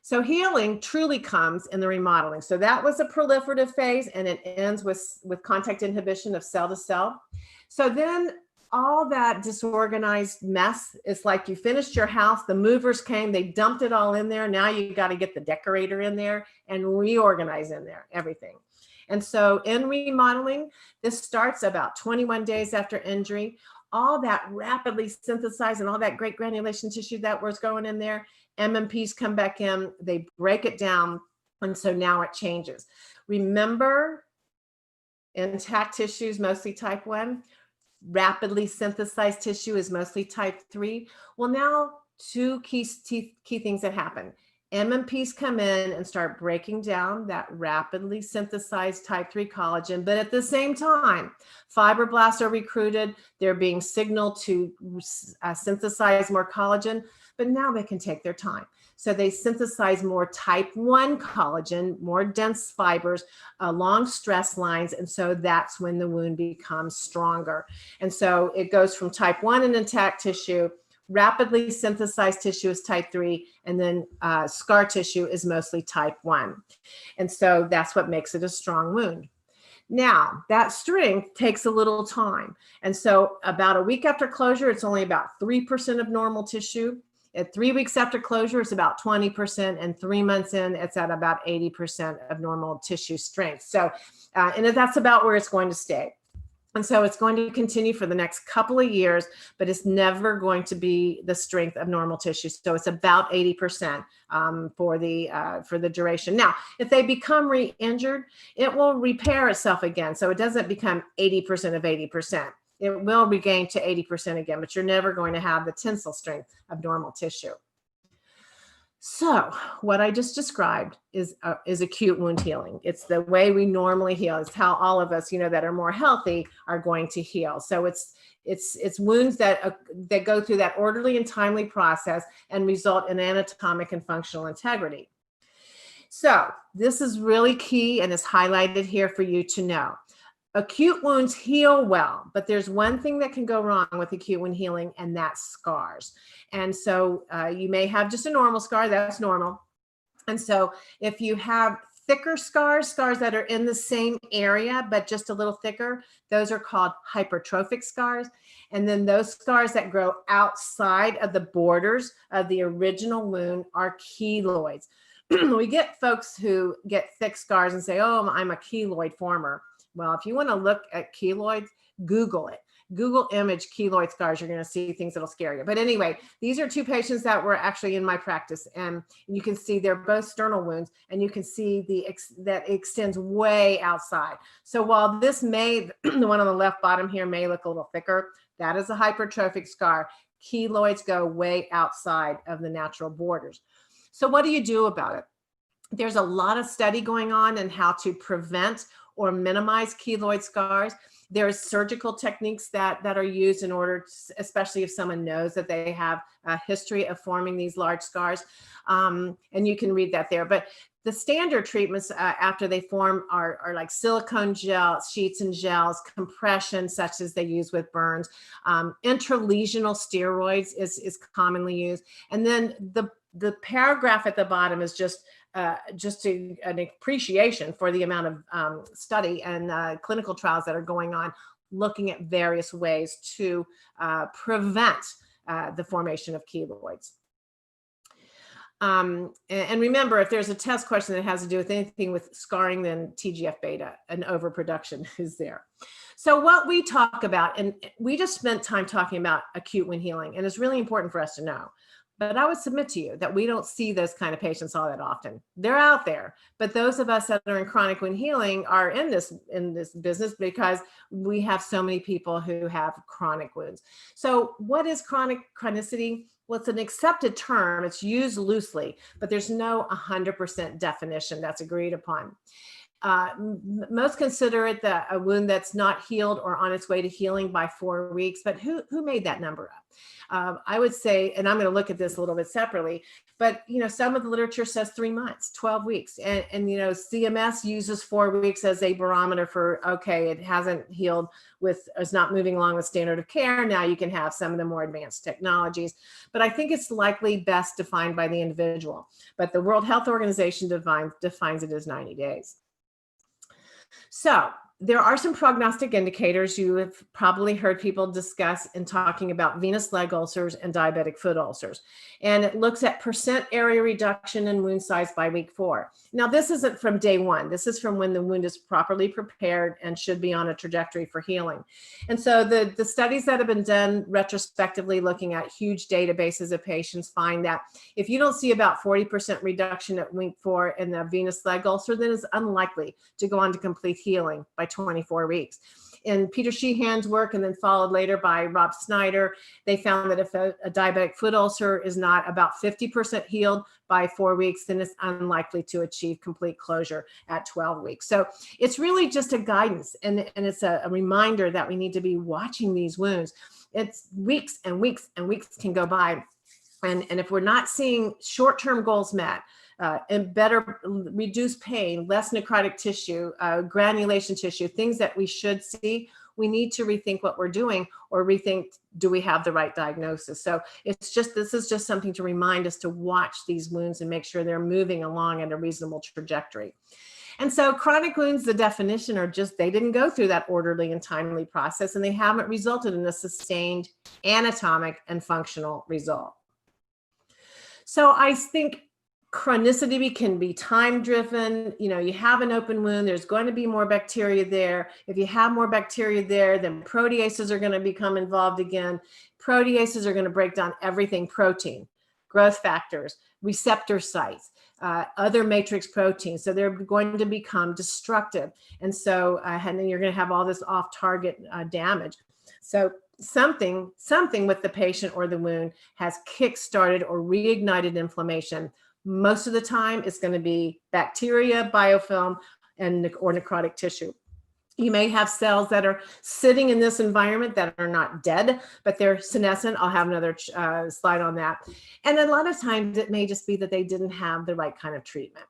So healing truly comes in the remodeling. So that was a proliferative phase, and it ends with contact inhibition of cell to cell. So then all that disorganized mess, it's like you finished your house, the movers came, they dumped it all in there. Now you got to get the decorator in there and reorganize in there, everything. And so in remodeling, this starts about 21 days after injury. All that rapidly synthesized and all that great granulation tissue that was going in there, MMPs come back in, they break it down, and so now it changes. Remember, intact tissue is mostly type 1. Rapidly synthesized tissue is mostly type 3. Well, now two key things that happen. MMPs come in and start breaking down that rapidly synthesized type 3 collagen, but at the same time, fibroblasts are recruited. They're being signaled to synthesize more collagen, but now they can take their time. So they synthesize more type 1 collagen, more dense fibers along stress lines, and so that's when the wound becomes stronger. And so it goes from type 1 in intact tissue, rapidly synthesized tissue is type 3, and then scar tissue is mostly type 1. And so that's what makes it a strong wound. Now, that strength takes a little time. And so about a week after closure, it's only about 3% of normal tissue. At 3 weeks after closure, it's about 20%, and 3 months in, it's at about 80% of normal tissue strength. So, and that's about where it's going to stay. And so it's going to continue for the next couple of years, but it's never going to be the strength of normal tissue. So it's about 80% for the duration. Now, if they become re-injured, it will repair itself again. So it doesn't become 80% of 80%. It will regain to 80% again, but you're never going to have the tensile strength of normal tissue. So what I just described is acute wound healing. It's the way we normally heal. It's how all of us, that are more healthy are going to heal. So it's wounds that go through that orderly and timely process and result in anatomic and functional integrity. So this is really key and is highlighted here for you to know. Acute wounds heal well, but there's one thing that can go wrong with acute wound healing, and that's scars. And so you may have just a normal scar, that's normal. And so if you have thicker scars that are in the same area, but just a little thicker, those are called hypertrophic scars. And then those scars that grow outside of the borders of the original wound are keloids. We get folks who get thick scars and say, oh, I'm a keloid former. Well, if you want to look at keloids, Google it. Google image keloid scars. You're going to see things that'll scare you. But anyway, these are two patients that were actually in my practice, and you can see they're both sternal wounds, and you can see that extends way outside. So while this may, the one on the left bottom here may look a little thicker, that is a hypertrophic scar. Keloids go way outside of the natural borders. So what do you do about it? There's a lot of study going on in how to prevent or minimize keloid scars. There's surgical techniques that are used in order to, especially if someone knows that they have a history of forming these large scars. And you can read that there. But the standard treatments after they form are like silicone gel, sheets and gels, compression, such as they use with burns. Intralesional steroids is commonly used. And then the paragraph at the bottom is just an appreciation for the amount of study and clinical trials that are going on, looking at various ways to prevent the formation of keloids. And remember, if there's a test question that has to do with anything with scarring, then TGF-beta and overproduction is there. So what we talk about, and we just spent time talking about acute wound healing, and it's really important for us to know. But I would submit to you that we don't see those kind of patients all that often. They're out there, but those of us that are in chronic wound healing are in this business because we have so many people who have chronic wounds. So what is chronicity? Well, it's an accepted term. It's used loosely, but there's no 100% definition that's agreed upon. Most consider it a wound that's not healed or on its way to healing by 4 weeks, but who made that number up? I would say, and I'm going to look at this a little bit separately, but some of the literature says 3 months, 12 weeks, and CMS uses 4 weeks as a barometer for, okay, it hasn't healed it's not moving along with standard of care. Now you can have some of the more advanced technologies, but I think it's likely best defined by the individual. But the World Health Organization defines it as 90 days. So there are some prognostic indicators you have probably heard people discuss in talking about venous leg ulcers and diabetic foot ulcers. And it looks at percent area reduction in wound size by week 4. Now, this isn't from day 1. This is from when the wound is properly prepared and should be on a trajectory for healing. And so the studies that have been done retrospectively, looking at huge databases of patients, find that if you don't see about 40% reduction at week 4 in the venous leg ulcer, then it's unlikely to go on to complete healing by 24 weeks. In Peter Sheehan's work, and then followed later by Rob Snyder, they found that if a diabetic foot ulcer is not about 50% healed by 4 weeks, then it's unlikely to achieve complete closure at 12 weeks. So it's really just a guidance, and it's a reminder that we need to be watching these wounds. It's weeks and weeks and weeks can go by. And if we're not seeing short-term goals met, and better reduce pain, less necrotic tissue, granulation tissue, things that we should see, we need to rethink what we're doing, or rethink, do we have the right diagnosis? So this is just something to remind us to watch these wounds and make sure they're moving along at a reasonable trajectory. And so chronic wounds, the definition are just, they didn't go through that orderly and timely process, and they haven't resulted in a sustained anatomic and functional result. So I think chronicity can be time driven. You have an open wound, there's going to be more bacteria there. If you have more bacteria there, then proteases are going to become involved again. Proteases are going to break down everything: protein, growth factors, receptor sites, other matrix proteins. So they're going to become destructive. And so, and then you're going to have all this off target damage. So something with the patient or the wound has kick-started or reignited inflammation. Most of the time, it's going to be bacteria, biofilm, or necrotic tissue. You may have cells that are sitting in this environment that are not dead, but they're senescent. I'll have another slide on that. And a lot of times it may just be that they didn't have the right kind of treatment.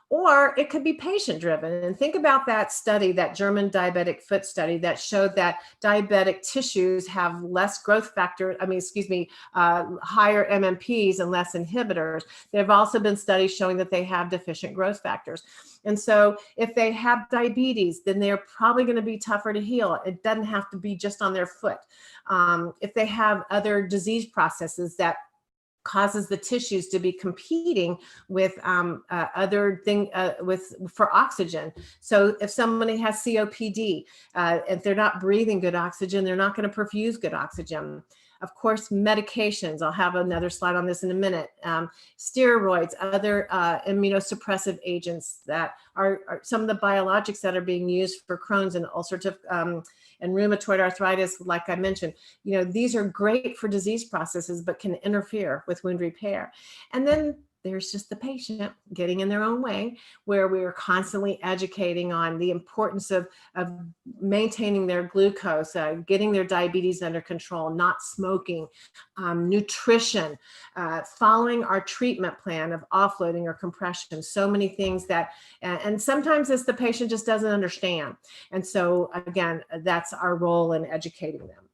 Or it could be patient driven. And think about that study, that German diabetic foot study that showed that diabetic tissues have less growth factor, higher MMPs and less inhibitors. There have also been studies showing that they have deficient growth factors. And so if they have diabetes, then they're probably going to be tougher to heal. It doesn't have to be just on their foot. If they have other disease processes that causes the tissues to be competing with for oxygen. So if somebody has COPD, if they're not breathing good oxygen, they're not going to perfuse good oxygen. Of course, medications, I'll have another slide on this in a minute, steroids, other immunosuppressive agents that are some of the biologics that are being used for Crohn's and ulcerative and rheumatoid arthritis, like I mentioned. These are great for disease processes, but can interfere with wound repair. And then there's just the patient getting in their own way, where we are constantly educating on the importance of maintaining their glucose, getting their diabetes under control, not smoking, nutrition, following our treatment plan of offloading or compression. So many things that, and sometimes it's the patient just doesn't understand. And so again, that's our role in educating them.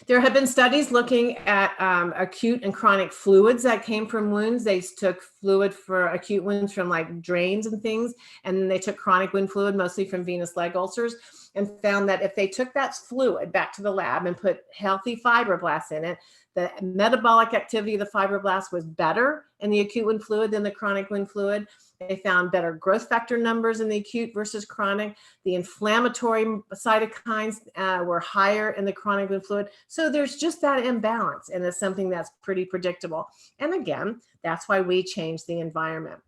There have been studies looking at acute and chronic fluids that came from wounds. They took fluid for acute wounds from like drains and things, and then they took chronic wound fluid, mostly from venous leg ulcers, and found that if they took that fluid back to the lab and put healthy fibroblasts in it, the metabolic activity of the fibroblasts was better in the acute wound fluid than the chronic wound fluid. They found better growth factor numbers in the acute versus chronic. The inflammatory cytokines were higher in the chronic wound fluid. So there's just that imbalance, and it's something that's pretty predictable. And again, that's why we change the environment.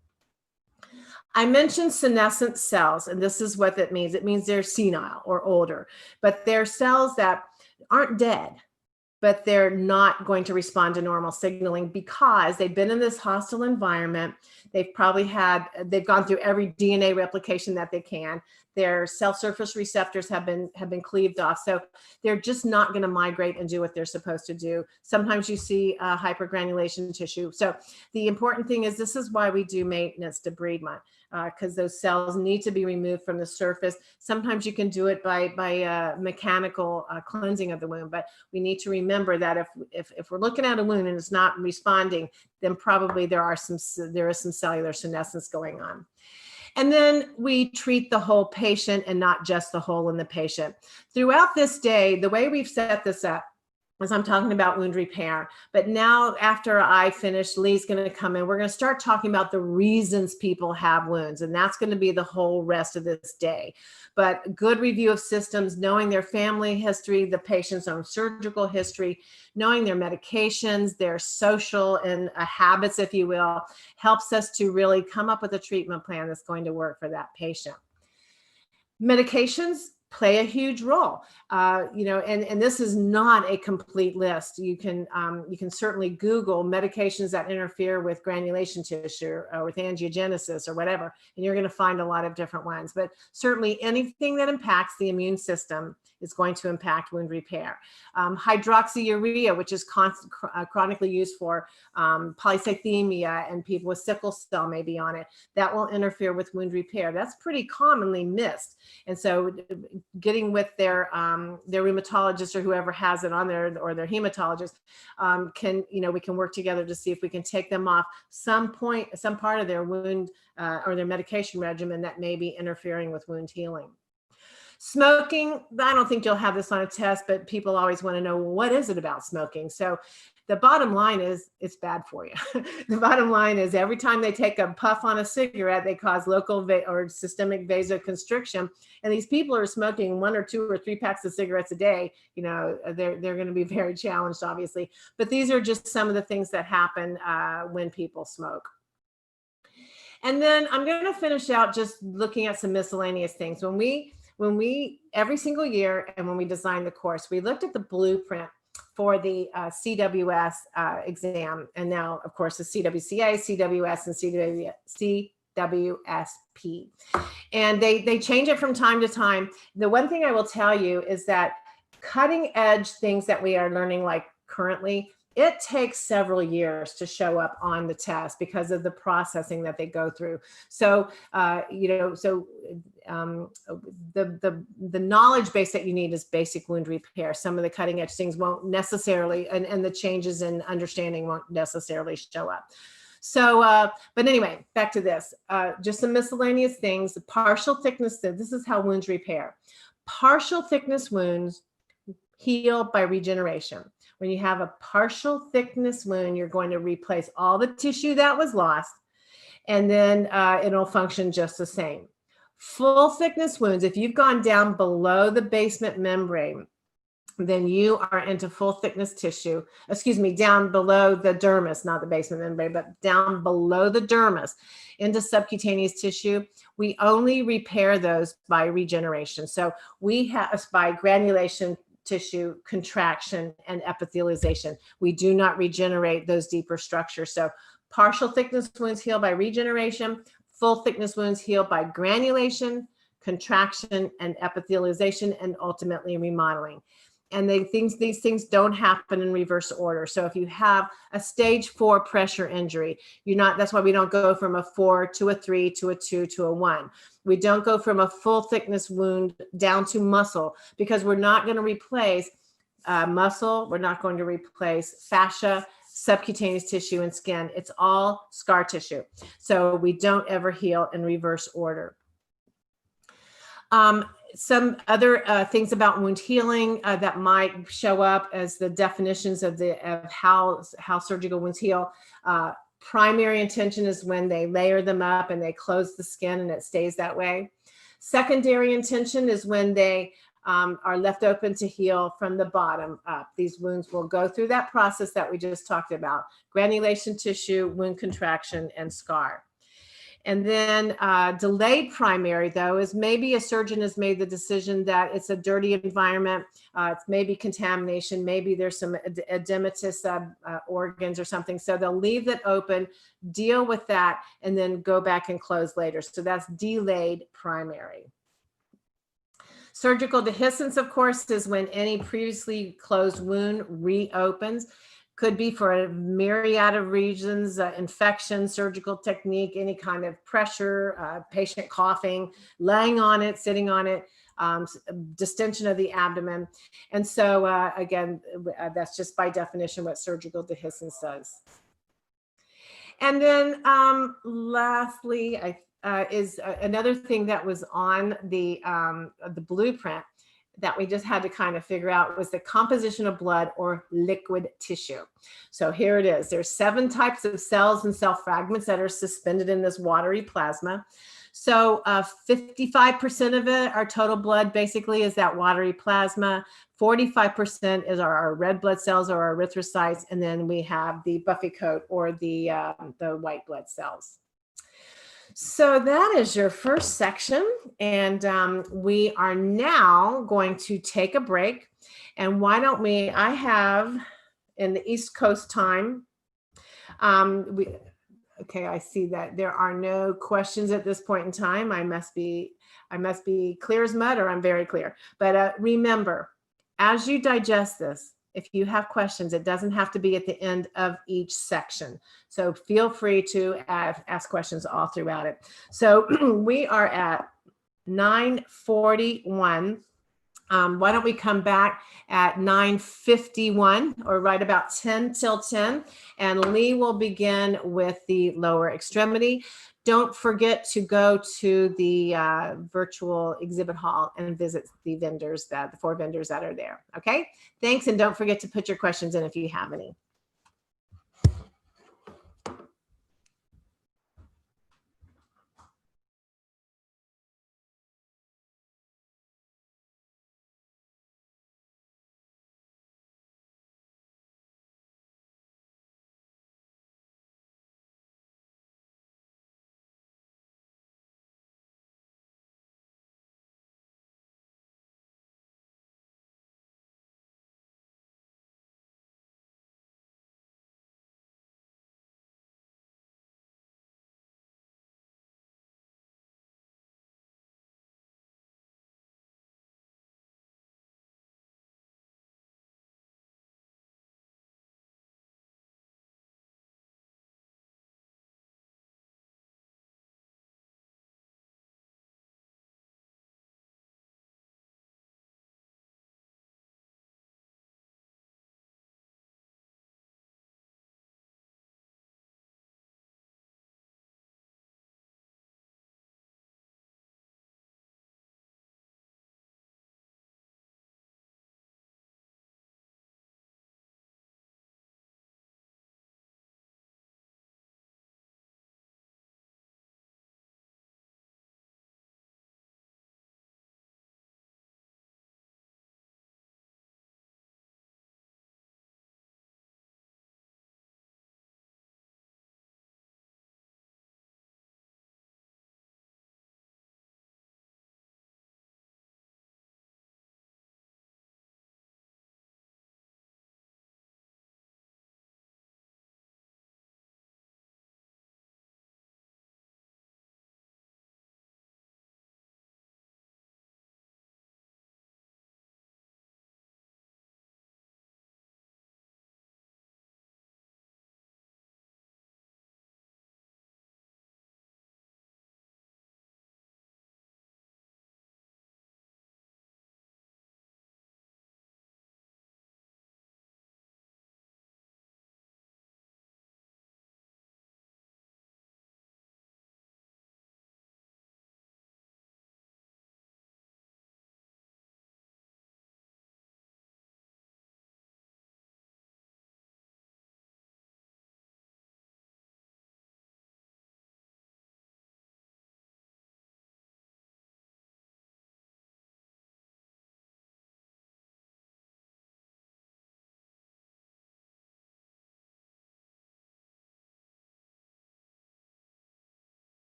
I mentioned senescent cells, and this is what that means. It means they're senile or older, but they're cells that aren't dead, but they're not going to respond to normal signaling because they've been in this hostile environment. They've gone through every DNA replication that they can. Their cell surface receptors have been cleaved off. So they're just not going to migrate and do what they're supposed to do. Sometimes you see hypergranulation tissue. So the important thing is, this is why we do maintenance debridement, because those cells need to be removed from the surface. Sometimes you can do it by mechanical cleansing of the wound, but we need to remember that if we're looking at a wound and it's not responding, then probably there is some cellular senescence going on. And then we treat the whole patient and not just the hole in the patient. Throughout this day, the way we've set this up is I'm talking about wound repair. But now, after I finish, Lee's going to come in. We're going to start talking about the reasons people have wounds, and that's going to be the whole rest of this day. But good review of systems, knowing their family history, the patient's own surgical history, knowing their medications, their social and habits, if you will, helps us to really come up with a treatment plan that's going to work for that patient. Medications play a huge role, and this is not a complete list. You can certainly Google medications that interfere with granulation tissue or with angiogenesis or whatever, and you're going to find a lot of different ones. But certainly anything that impacts the immune system is going to impact wound repair. Hydroxyurea, which is chronically used for polycythemia, and people with sickle cell may be on it. That will interfere with wound repair. That's pretty commonly missed. And so getting with their rheumatologist or whoever has it on there, or their hematologist, we can work together to see if we can take them off some part of their wound or their medication regimen that may be interfering with wound healing. Smoking, I don't think you'll have this on a test, but people always want to know, well, what is it about smoking? So the bottom line is, it's bad for you. The bottom line is, every time they take a puff on a cigarette, they cause local or systemic vasoconstriction. And these people are smoking 1 or 2 or 3 packs of cigarettes a day. They're going to be very challenged, obviously. But these are just some of the things that happen when people smoke. And then I'm going to finish out just looking at some miscellaneous things. When we every single year, and when we designed the course, we looked at the blueprint for the CWS exam, and now, of course, the CWCA, CWS, and CWSP. And they change it from time to time. The one thing I will tell you is that cutting edge things that we are learning, like currently, it takes several years to show up on the test because of the processing that they go through. So, the knowledge base that you need is basic wound repair. Some of the cutting edge things won't necessarily, and the changes in understanding won't necessarily show up. So, but anyway, back to this, just some miscellaneous things. The partial thickness, this is how wounds repair. Partial thickness wounds heal by regeneration. When you have a partial thickness wound, you're going to replace all the tissue that was lost, and then it'll function just the same. Full thickness wounds, if you've gone down below the basement membrane, then you are into full thickness tissue, excuse me, down below the dermis, not the basement membrane, but down below the dermis into subcutaneous tissue. We only repair those by regeneration. So we have by granulation, tissue contraction, and epithelialization. We do not regenerate those deeper structures. So partial thickness wounds heal by regeneration, full thickness wounds heal by granulation, contraction, and epithelialization, and ultimately remodeling. And these things don't happen in reverse order. So if you have a stage 4 pressure injury, that's why we don't go from a 4 to a 3 to a 2 to a 1. We don't go from a full thickness wound down to muscle, because we're not going to replace muscle. We're not going to replace fascia, subcutaneous tissue, and skin. It's all scar tissue. So we don't ever heal in reverse order. Some other things about wound healing that might show up as the definitions of how surgical wounds heal. Primary intention is when they layer them up and they close the skin and it stays that way. Secondary intention is when they are left open to heal from the bottom up. These wounds will go through that process that we just talked about: granulation tissue, wound contraction, and scar. And then delayed primary, though, is maybe a surgeon has made the decision that it's a dirty environment. It's maybe contamination. Maybe there's some edematous organs or something. So they'll leave it open, deal with that, and then go back and close later. So that's delayed primary. Surgical dehiscence, of course, is when any previously closed wound reopens. Could be for a myriad of reasons: infection, surgical technique, any kind of pressure, patient coughing, laying on it, sitting on it, distension of the abdomen. And so again, that's just by definition what surgical dehiscence does. And then lastly, is another thing that was on the blueprint that we just had to kind of figure out was the composition of blood or liquid tissue. So here it is. There's 7 types of cells and cell fragments that are suspended in this watery plasma. So 55% of it, our total blood basically, is that watery plasma. 45% is our red blood cells or our erythrocytes. And then we have the buffy coat or the white blood cells. So that is your first section, and we are now going to take a break. And why don't I have in the East Coast time, okay, I see that there are no questions at this point in time. I must be clear as mud, or I'm very clear. But remember, as you digest this, if you have questions, it doesn't have to be at the end of each section. So feel free to ask questions all throughout it. So we are at 9:41. Why don't we come back at 9:51, or right about 10 till 10, and Lee will begin with the lower extremity. Don't forget to go to the virtual exhibit hall and visit the vendors, the 4 vendors that are there. Okay, thanks. And don't forget to put your questions in if you have any.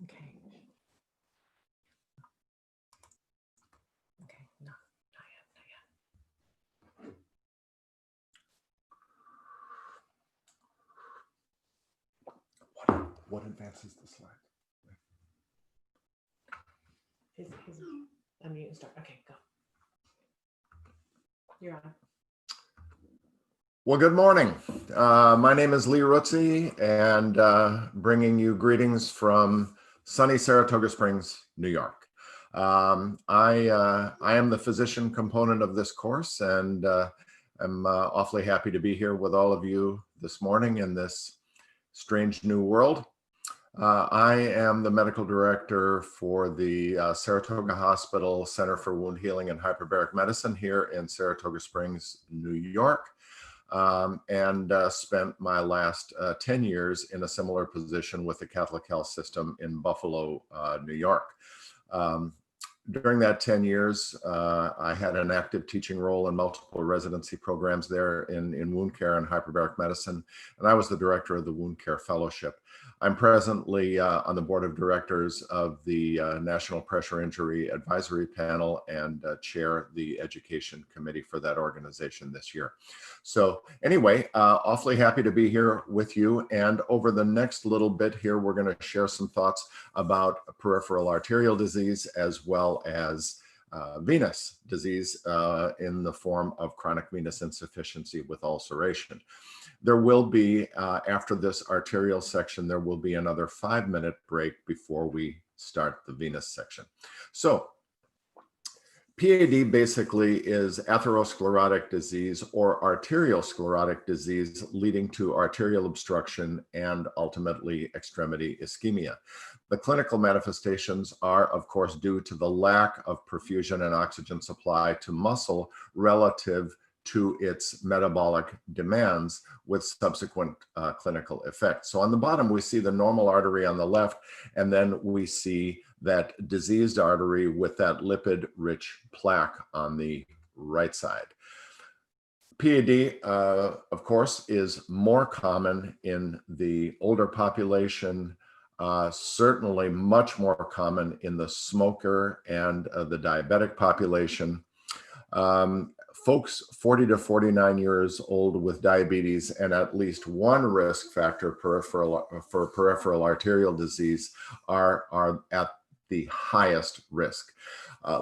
Okay. Okay, no, not yet, not yet. What advances the slide? His unmute and start. Okay, go. You're on. Well, good morning. My name is Lee Rutze, and bringing you greetings from sunny Saratoga Springs, New York. I am the physician component of this course, and I'm awfully happy to be here with all of you this morning in this strange new world. I am the medical director for the Saratoga Hospital Center for Wound Healing and Hyperbaric Medicine here in Saratoga Springs, New York. And spent my last 10 years in a similar position with the Catholic Health System in Buffalo, New York. During that 10 years, I had an active teaching role in multiple residency programs there in wound care and hyperbaric medicine, and I was the director of the Wound Care Fellowship. I'm presently on the board of directors of the National Pressure Injury Advisory Panel and chair the education committee for that organization this year. So anyway, awfully happy to be here with you. And over the next little bit here, we're going to share some thoughts about peripheral arterial disease as well as venous disease in the form of chronic venous insufficiency with ulceration. There will be, after this arterial section, there will be another 5-minute break before we start the venous section. So PAD basically is atherosclerotic disease or arteriosclerotic disease leading to arterial obstruction and ultimately extremity ischemia. The clinical manifestations are, of course, due to the lack of perfusion and oxygen supply to muscle relative to its metabolic demands with subsequent clinical effects. So on the bottom, we see the normal artery on the left, and then we see that diseased artery with that lipid-rich plaque on the right side. PAD, of course, is more common in the older population, certainly much more common in the smoker and the diabetic population. Folks 40 to 49 years old with diabetes and at least one risk factor for peripheral arterial disease are at the highest risk.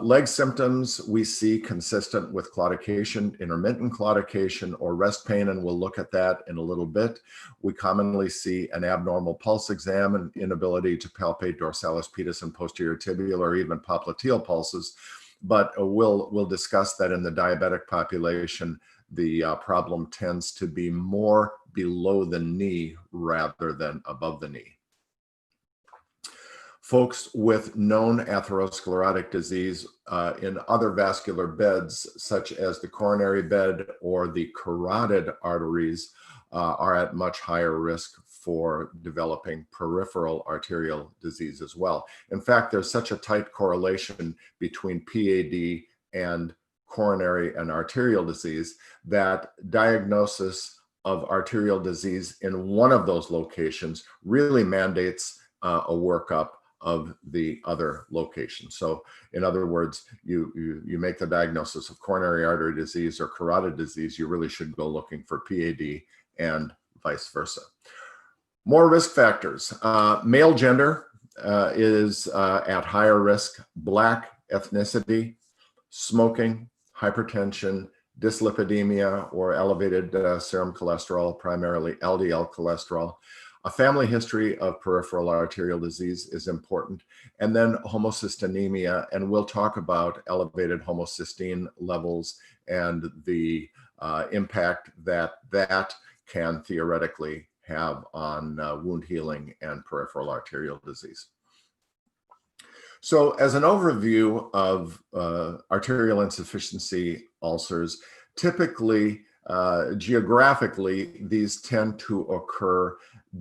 Leg symptoms we see consistent with claudication, intermittent claudication, or rest pain, and we'll look at that in a little bit. We commonly see an abnormal pulse exam and inability to palpate dorsalis pedis and posterior tibial or even popliteal pulses. But we'll discuss that in the diabetic population, the problem tends to be more below the knee rather than above the knee. Folks with known atherosclerotic disease in other vascular beds, such as the coronary bed or the carotid arteries, are at much higher risk for developing peripheral arterial disease as well. In fact, there's such a tight correlation between PAD and coronary and arterial disease that diagnosis of arterial disease in one of those locations really mandates a workup of the other location. So in other words, you make the diagnosis of coronary artery disease or carotid disease, you really should go looking for PAD and vice versa. More risk factors. Male gender is at higher risk. Black ethnicity, smoking, hypertension, dyslipidemia or elevated serum cholesterol, primarily LDL cholesterol. A family history of peripheral arterial disease is important. And then homocystinemia, and we'll talk about elevated homocysteine levels and the impact that that can theoretically have on wound healing and peripheral arterial disease. So as an overview of arterial insufficiency ulcers, typically Geographically, these tend to occur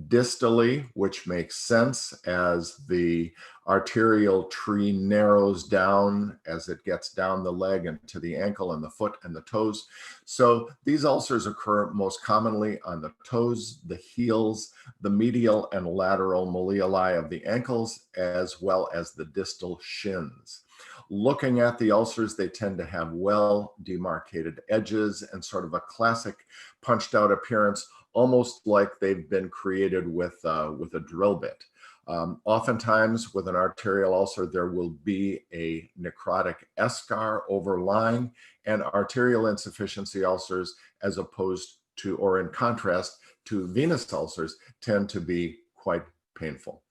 distally, which makes sense as the arterial tree narrows down as it gets down the leg and to the ankle and the foot and the toes. So these ulcers occur most commonly on the toes, the heels, the medial and lateral malleoli of the ankles, as well as the distal shins. Looking at the ulcers, they tend to have well demarcated edges and sort of a classic punched out appearance, almost like they've been created with a drill bit. Oftentimes with an arterial ulcer, there will be a necrotic eschar overlying, and arterial insufficiency ulcers, as opposed to, or in contrast to venous ulcers, tend to be quite painful.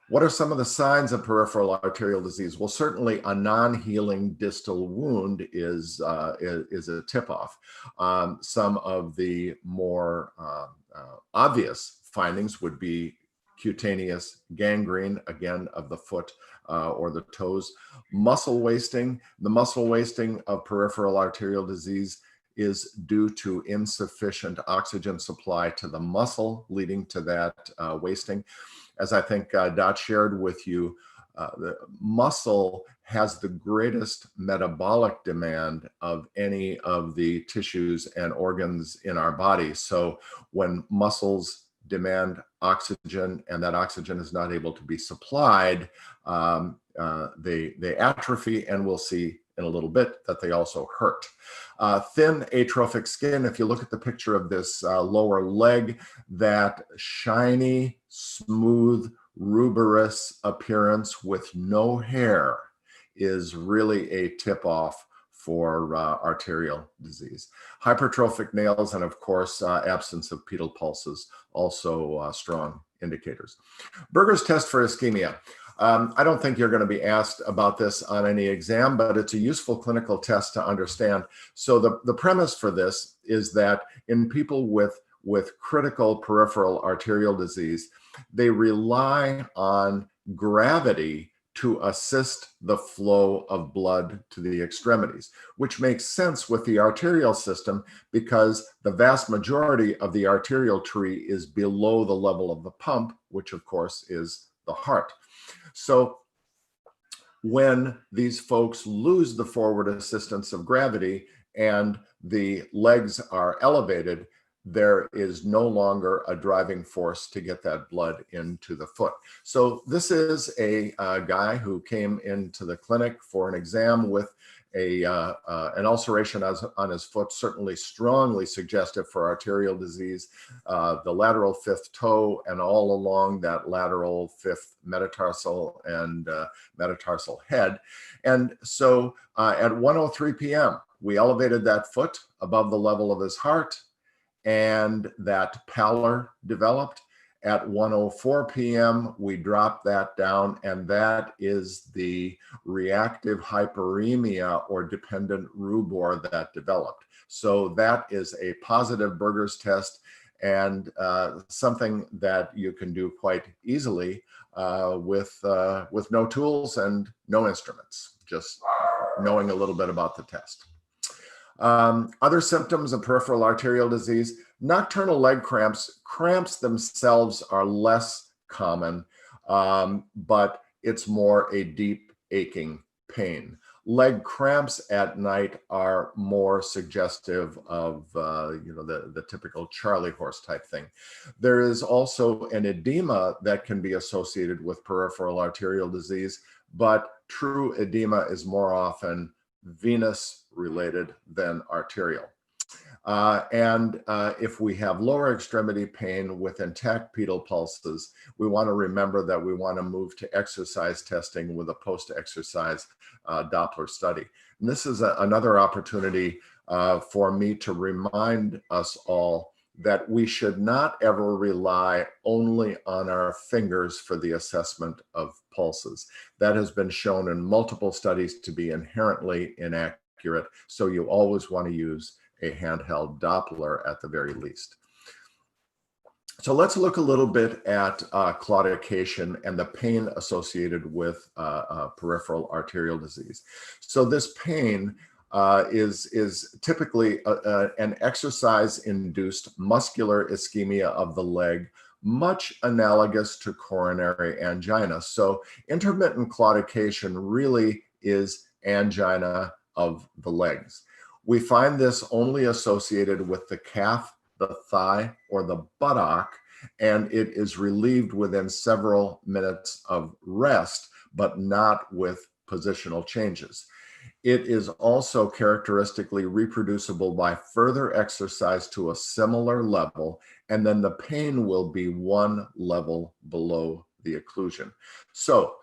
What are some of the signs of peripheral arterial disease? Well, certainly a non-healing distal wound is a tip-off. Some of the more obvious findings would be cutaneous gangrene, again, of the foot or the toes. Muscle wasting. The muscle wasting of peripheral arterial disease is due to insufficient oxygen supply to the muscle, leading to that wasting. As I think Dot shared with you, the muscle has the greatest metabolic demand of any of the tissues and organs in our body. So when muscles demand oxygen and that oxygen is not able to be supplied, they atrophy, and we'll see in a little bit that they also hurt. Thin atrophic skin, if you look at the picture of this lower leg, that shiny, smooth, ruberous appearance with no hair is really a tip-off for arterial disease. Hypertrophic nails, and of course, absence of pedal pulses, also strong indicators. Berger's test for ischemia. I don't think you're going to be asked about this on any exam, but it's a useful clinical test to understand. So the premise for this is that in people with critical peripheral arterial disease, they rely on gravity to assist the flow of blood to the extremities, which makes sense with the arterial system because the vast majority of the arterial tree is below the level of the pump, which of course is the heart. So when these folks lose the forward assistance of gravity and the legs are elevated, there is no longer a driving force to get that blood into the foot. So this is a guy who came into the clinic for an exam with an ulceration on his foot, certainly strongly suggestive for arterial disease, the lateral fifth toe and all along that lateral fifth metatarsal and metatarsal head. And so at 1:03 p.m., we elevated that foot above the level of his heart, and that pallor developed. At 1:04 p.m., we dropped that down, and that is the reactive hyperemia or dependent rubor that developed. So that is a positive Berger's test, and something that you can do quite easily with no tools and no instruments, just knowing a little bit about the test. Other symptoms of peripheral arterial disease: nocturnal leg cramps. Cramps themselves are less common, but it's more a deep aching pain. Leg cramps at night are more suggestive of the typical Charlie horse type thing. There is also an edema that can be associated with peripheral arterial disease, but true edema is more often venous related than arterial. If we have lower extremity pain with intact pedal pulses, we want to remember that we want to move to exercise testing with a post-exercise Doppler study. And this is another opportunity for me to remind us all that we should not ever rely only on our fingers for the assessment of pulses. That has been shown in multiple studies to be inherently inaccurate, so you always want to use a handheld Doppler at the very least. So let's look a little bit at claudication and the pain associated with peripheral arterial disease. So this pain is typically an exercise-induced muscular ischemia of the leg, much analogous to coronary angina. So intermittent claudication really is angina of the legs. We find this only associated with the calf, the thigh, or the buttock, and it is relieved within several minutes of rest, but not with positional changes. It is also characteristically reproducible by further exercise to a similar level, and then the pain will be one level below the occlusion. So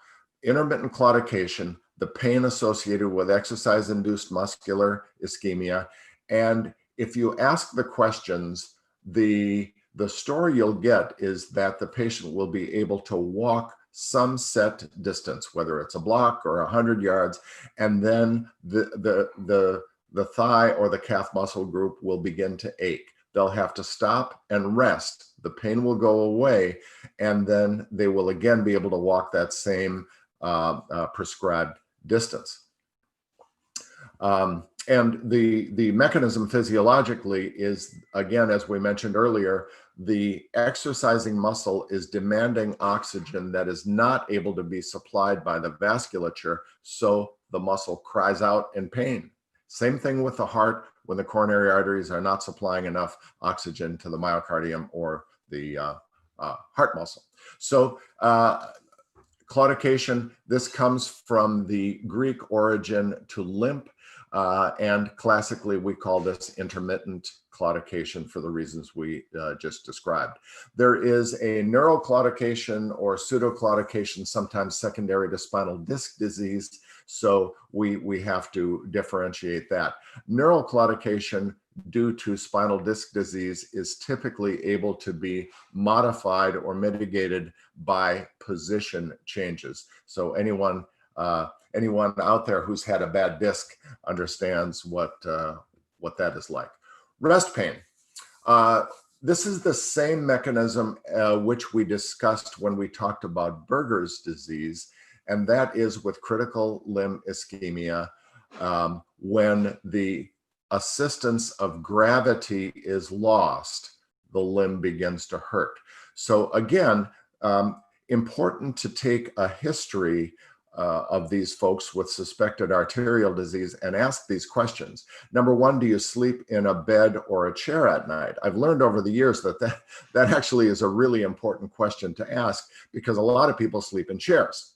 intermittent claudication, the pain associated with exercise-induced muscular ischemia, and if you ask the questions, the story you'll get is that the patient will be able to walk some set distance, whether it's a block or 100 yards, and then the thigh or the calf muscle group will begin to ache. They'll have to stop and rest. The pain will go away, and then they will again be able to walk that same prescribed distance. And the mechanism physiologically is, again, as we mentioned earlier, the exercising muscle is demanding oxygen that is not able to be supplied by the vasculature, so the muscle cries out in pain. Same thing with the heart when the coronary arteries are not supplying enough oxygen to the myocardium or the heart muscle. So claudication, this comes from the Greek origin to limp, and classically we call this intermittent claudication for the reasons we just described. There is a neuroclaudication or pseudoclaudication, sometimes secondary to spinal disc disease, so we have to differentiate that. Neural claudication due to spinal disc disease is typically able to be modified or mitigated by position changes. So anyone out there who's had a bad disc understands what that is like. Rest pain. This is the same mechanism which we discussed when we talked about Berger's disease, and that is with critical limb ischemia when the assistance of gravity is lost, the limb begins to hurt. So again, important to take a history of these folks with suspected arterial disease and ask these questions. Number one, do you sleep in a bed or a chair at night? I've learned over the years that actually is a really important question to ask, because a lot of people sleep in chairs.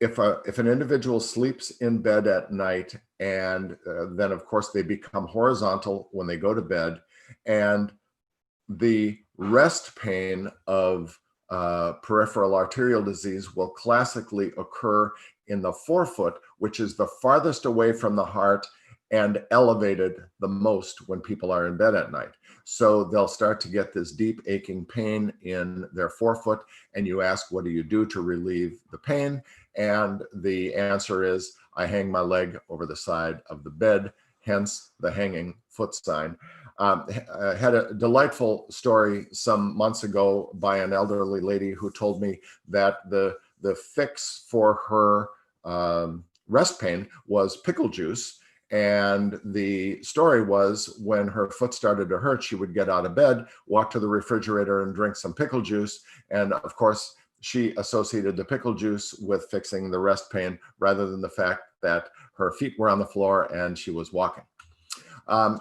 If an individual sleeps in bed at night, and then of course they become horizontal when they go to bed, and the rest pain of peripheral arterial disease will classically occur in the forefoot, which is the farthest away from the heart and elevated the most when people are in bed at night. So they'll start to get this deep aching pain in their forefoot, and you ask, what do you do to relieve the pain? And the answer is, I hang my leg over the side of the bed, hence the hanging foot sign. I had a delightful story some months ago by an elderly lady who told me that the fix for her rest pain was pickle juice. And the story was, when her foot started to hurt, she would get out of bed, walk to the refrigerator and drink some pickle juice. And of course, she associated the pickle juice with fixing the rest pain rather than the fact that her feet were on the floor and she was walking.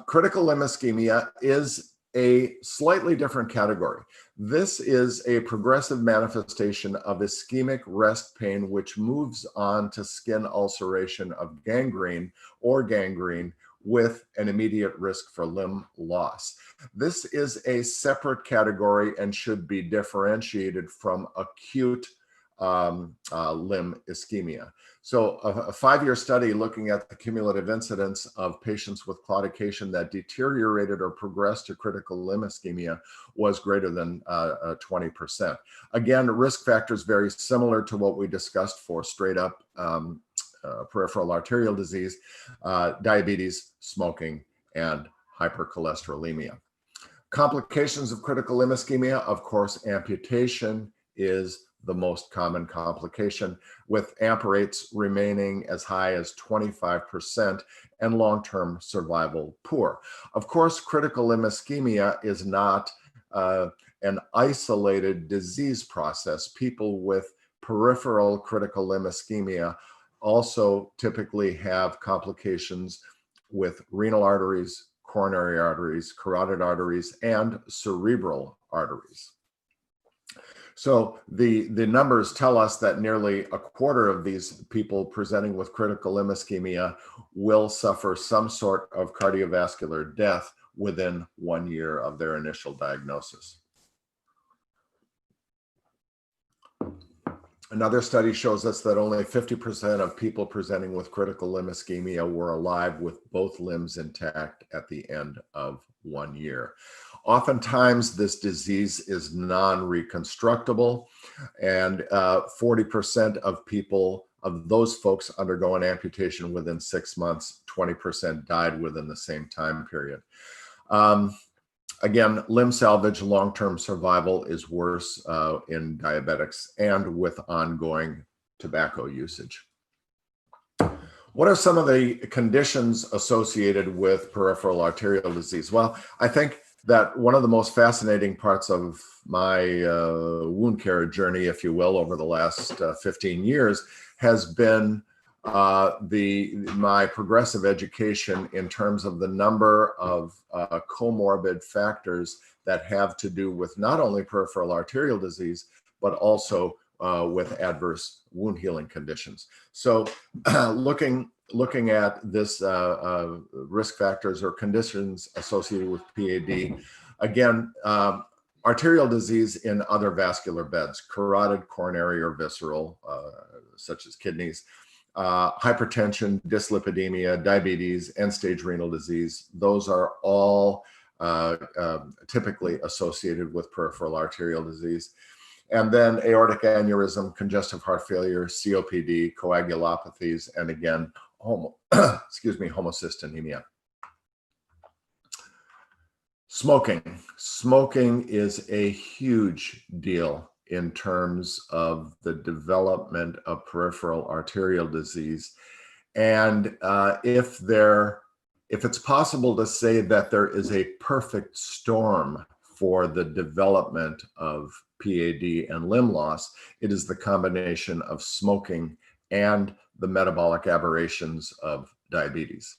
Critical limb ischemia is a slightly different category. This is a progressive manifestation of ischemic rest pain, which moves on to skin ulceration of gangrene or gangrene with an immediate risk for limb loss. This is a separate category and should be differentiated from acute limb ischemia. So a 5-year study looking at the cumulative incidence of patients with claudication that deteriorated or progressed to critical limb ischemia was greater than 20%. Again, risk factors very similar to what we discussed for straight up peripheral arterial disease, diabetes, smoking, and hypercholesterolemia. Complications of critical limb ischemia, of course, amputation is the most common complication, with AMP rates remaining as high as 25% and long-term survival poor. Of course, critical limb ischemia is not an isolated disease process. People with peripheral critical limb ischemia also typically have complications with renal arteries, coronary arteries, carotid arteries, and cerebral arteries. So the numbers tell us that nearly a quarter of these people presenting with critical limb ischemia will suffer some sort of cardiovascular death within 1 year of their initial diagnosis. Another study shows us that only 50% of people presenting with critical limb ischemia were alive with both limbs intact at the end of 1 year. Oftentimes, this disease is non-reconstructible, and 40% of people, of those folks, undergo an amputation within 6 months. 20% died within the same time period. Again, limb salvage, long-term survival is worse in diabetics and with ongoing tobacco usage. What are some of the conditions associated with peripheral arterial disease? Well, I think that one of the most fascinating parts of my wound care journey, if you will, over the last 15 years has been my progressive education in terms of the number of comorbid factors that have to do with not only peripheral arterial disease, but also with adverse wound healing conditions. So looking at this risk factors or conditions associated with PAD, again, arterial disease in other vascular beds, carotid, coronary, or visceral, such as kidneys, hypertension, dyslipidemia, diabetes, end-stage renal disease. Those are all typically associated with peripheral arterial disease. And then aortic aneurysm, congestive heart failure, COPD, coagulopathies, and again, homocystinemia. Smoking. Smoking is a huge deal in terms of the development of peripheral arterial disease. And if it's possible to say that there is a perfect storm for the development of PAD and limb loss, it is the combination of smoking and the metabolic aberrations of diabetes.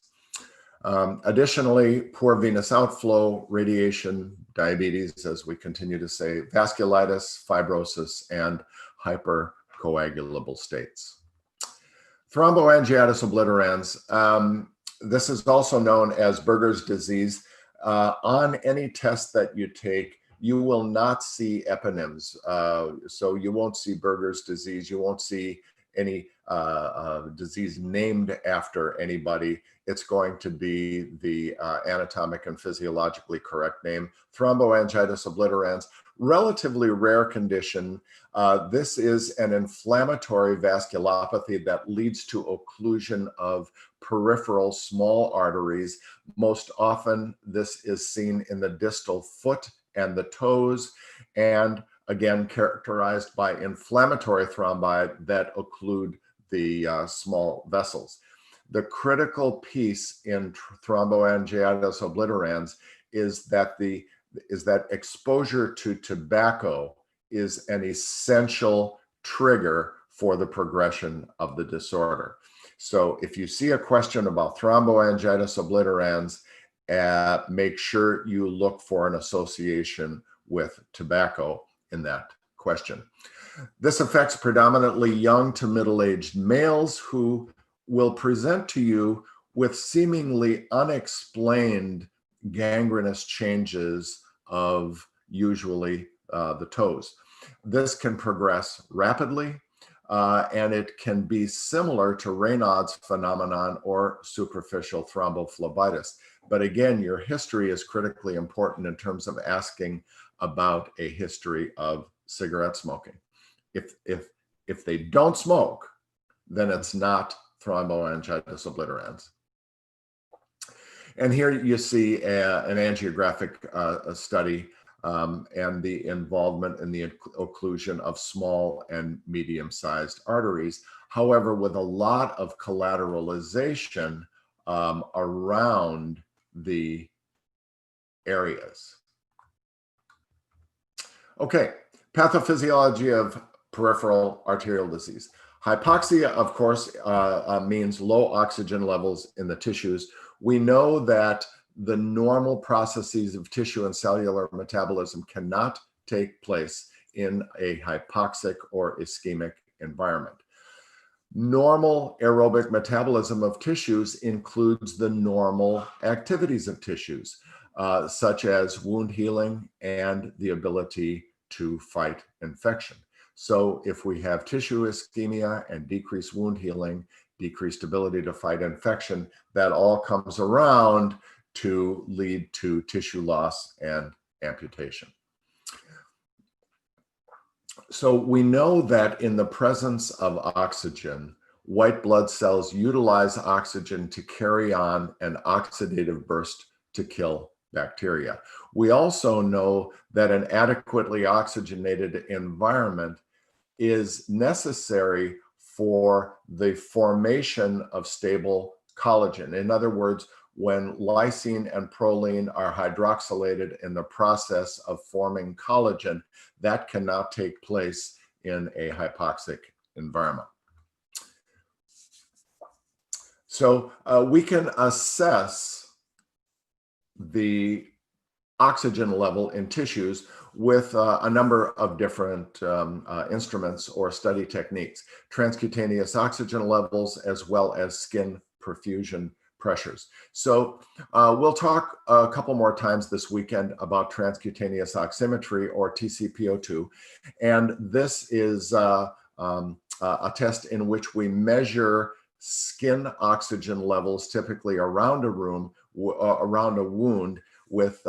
Additionally, poor venous outflow, radiation, diabetes, as we continue to say, vasculitis, fibrosis, and hypercoagulable states. Thromboangiitis obliterans. This is also known as Buerger's disease. On any test that you take, you will not see eponyms. So you won't see Buerger's disease. You won't see any disease named after anybody. It's going to be the anatomic and physiologically correct name. Thromboangiitis obliterans, relatively rare condition. This is an inflammatory vasculopathy that leads to occlusion of peripheral small arteries. Most often, this is seen in the distal foot and the toes, and again, characterized by inflammatory thrombi that occlude the small vessels. The critical piece in thromboangiitis obliterans is that exposure to tobacco is an essential trigger for the progression of the disorder. So if you see a question about thromboangiitis obliterans, make sure you look for an association with tobacco in that question. This affects predominantly young to middle-aged males who will present to you with seemingly unexplained gangrenous changes of usually the toes. This can progress rapidly, and it can be similar to Raynaud's phenomenon or superficial thrombophlebitis. But again, your history is critically important in terms of asking about a history of cigarette smoking. If they don't smoke, then it's not thromboangiitis obliterans. And here you see an angiographic study and the involvement in the occlusion of small and medium-sized arteries. However, with a lot of collateralization around the areas. Okay, pathophysiology of peripheral arterial disease. Hypoxia, of course, means low oxygen levels in the tissues. We know that the normal processes of tissue and cellular metabolism cannot take place in a hypoxic or ischemic environment. Normal aerobic metabolism of tissues includes the normal activities of tissues, such as wound healing and the ability to fight infection. So if we have tissue ischemia and decreased wound healing, decreased ability to fight infection, that all comes around to lead to tissue loss and amputation. So we know that in the presence of oxygen, white blood cells utilize oxygen to carry on an oxidative burst to kill bacteria. We also know that an adequately oxygenated environment is necessary for the formation of stable collagen. In other words, when lysine and proline are hydroxylated in the process of forming collagen, that cannot take place in a hypoxic environment. So we can assess the oxygen level in tissues with a number of different instruments or study techniques, transcutaneous oxygen levels, as well as skin perfusion pressures. So we'll talk a couple more times this weekend about transcutaneous oximetry, or TCPO2. And this is a test in which we measure skin oxygen levels, typically around a room, around a wound, with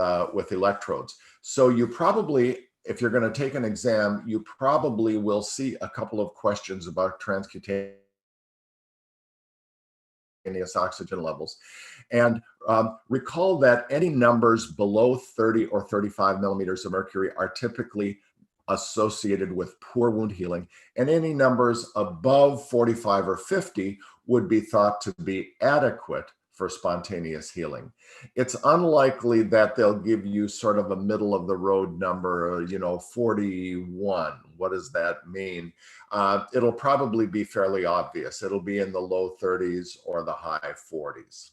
electrodes. So you probably, if you're going to take an exam, you probably will see a couple of questions about transcutaneous oxygen levels. And recall that any numbers below 30 or 35 millimeters of mercury are typically associated with poor wound healing, and any numbers above 45 or 50 would be thought to be adequate for spontaneous healing. It's unlikely that they'll give you sort of a middle of the road number, 41. What does that mean? It'll probably be fairly obvious. It'll be in the low 30s or the high 40s.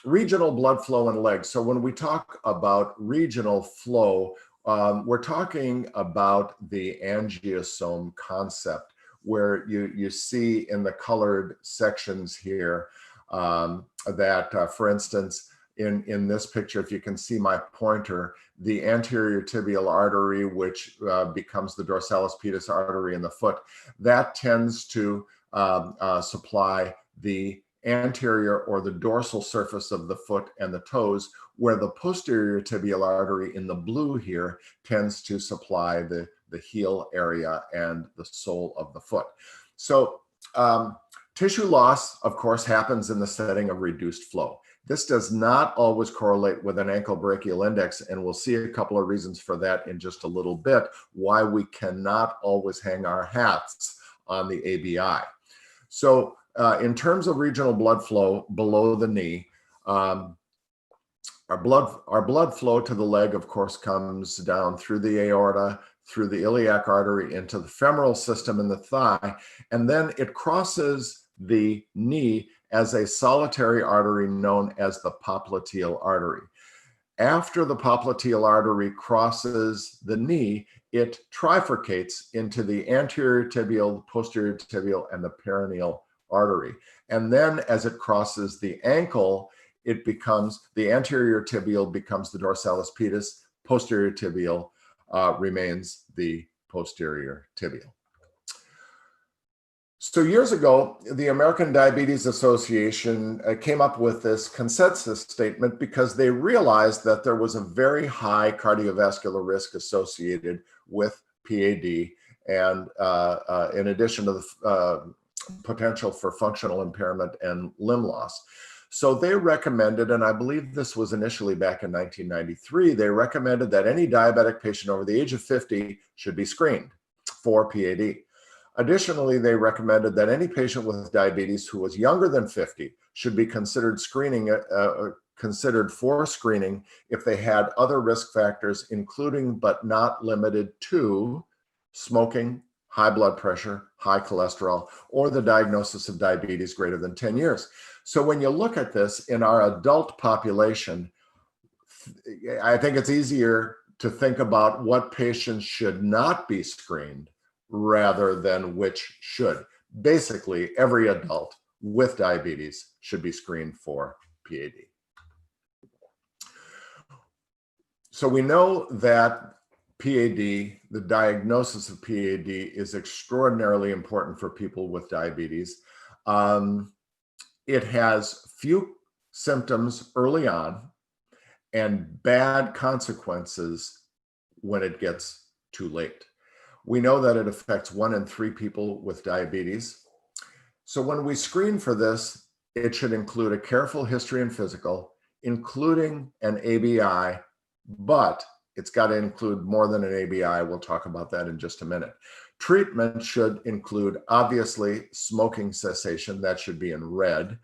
Regional blood flow in legs. So when we talk about regional flow, we're talking about the angiosome concept, where you see in the colored sections here that, for instance, in this picture, if you can see my pointer, the anterior tibial artery, which becomes the dorsalis pedis artery in the foot, that tends to supply the anterior or the dorsal surface of the foot and the toes, where the posterior tibial artery in the blue here tends to supply the heel area and the sole of the foot. So tissue loss, of course, happens in the setting of reduced flow. This does not always correlate with an ankle brachial index, and we'll see a couple of reasons for that in just a little bit, why we cannot always hang our hats on the ABI. So in terms of regional blood flow below the knee, our blood flow to the leg, of course, comes down through the aorta, through the iliac artery, into the femoral system in the thigh, and then it crosses the knee as a solitary artery known as the popliteal artery. After the popliteal artery crosses the knee, it trifurcates into the anterior tibial, posterior tibial, and the peroneal artery. And then as it crosses the ankle, it becomes, the anterior tibial becomes the dorsalis pedis, posterior tibial remains the posterior tibial. So years ago, the American Diabetes Association came up with this consensus statement because they realized that there was a very high cardiovascular risk associated with PAD, and in addition to the potential for functional impairment and limb loss. So they recommended, and I believe this was initially back in 1993, they recommended that any diabetic patient over the age of 50 should be screened for PAD. Additionally, they recommended that any patient with diabetes who was younger than 50 should be considered for screening if they had other risk factors, including but not limited to smoking, high blood pressure, high cholesterol, or the diagnosis of diabetes greater than 10 years. So when you look at this in our adult population, I think it's easier to think about what patients should not be screened rather than which should. Basically, every adult with diabetes should be screened for PAD. So we know that PAD, the diagnosis of PAD, is extraordinarily important for people with diabetes. It has few symptoms early on and bad consequences when it gets too late. We know that it affects 1 in 3 people with diabetes. So when we screen for this, it should include a careful history and physical, including an ABI, but it's got to include more than an ABI. We'll talk about that in just a minute. Treatment should include, obviously, smoking cessation. That should be in red.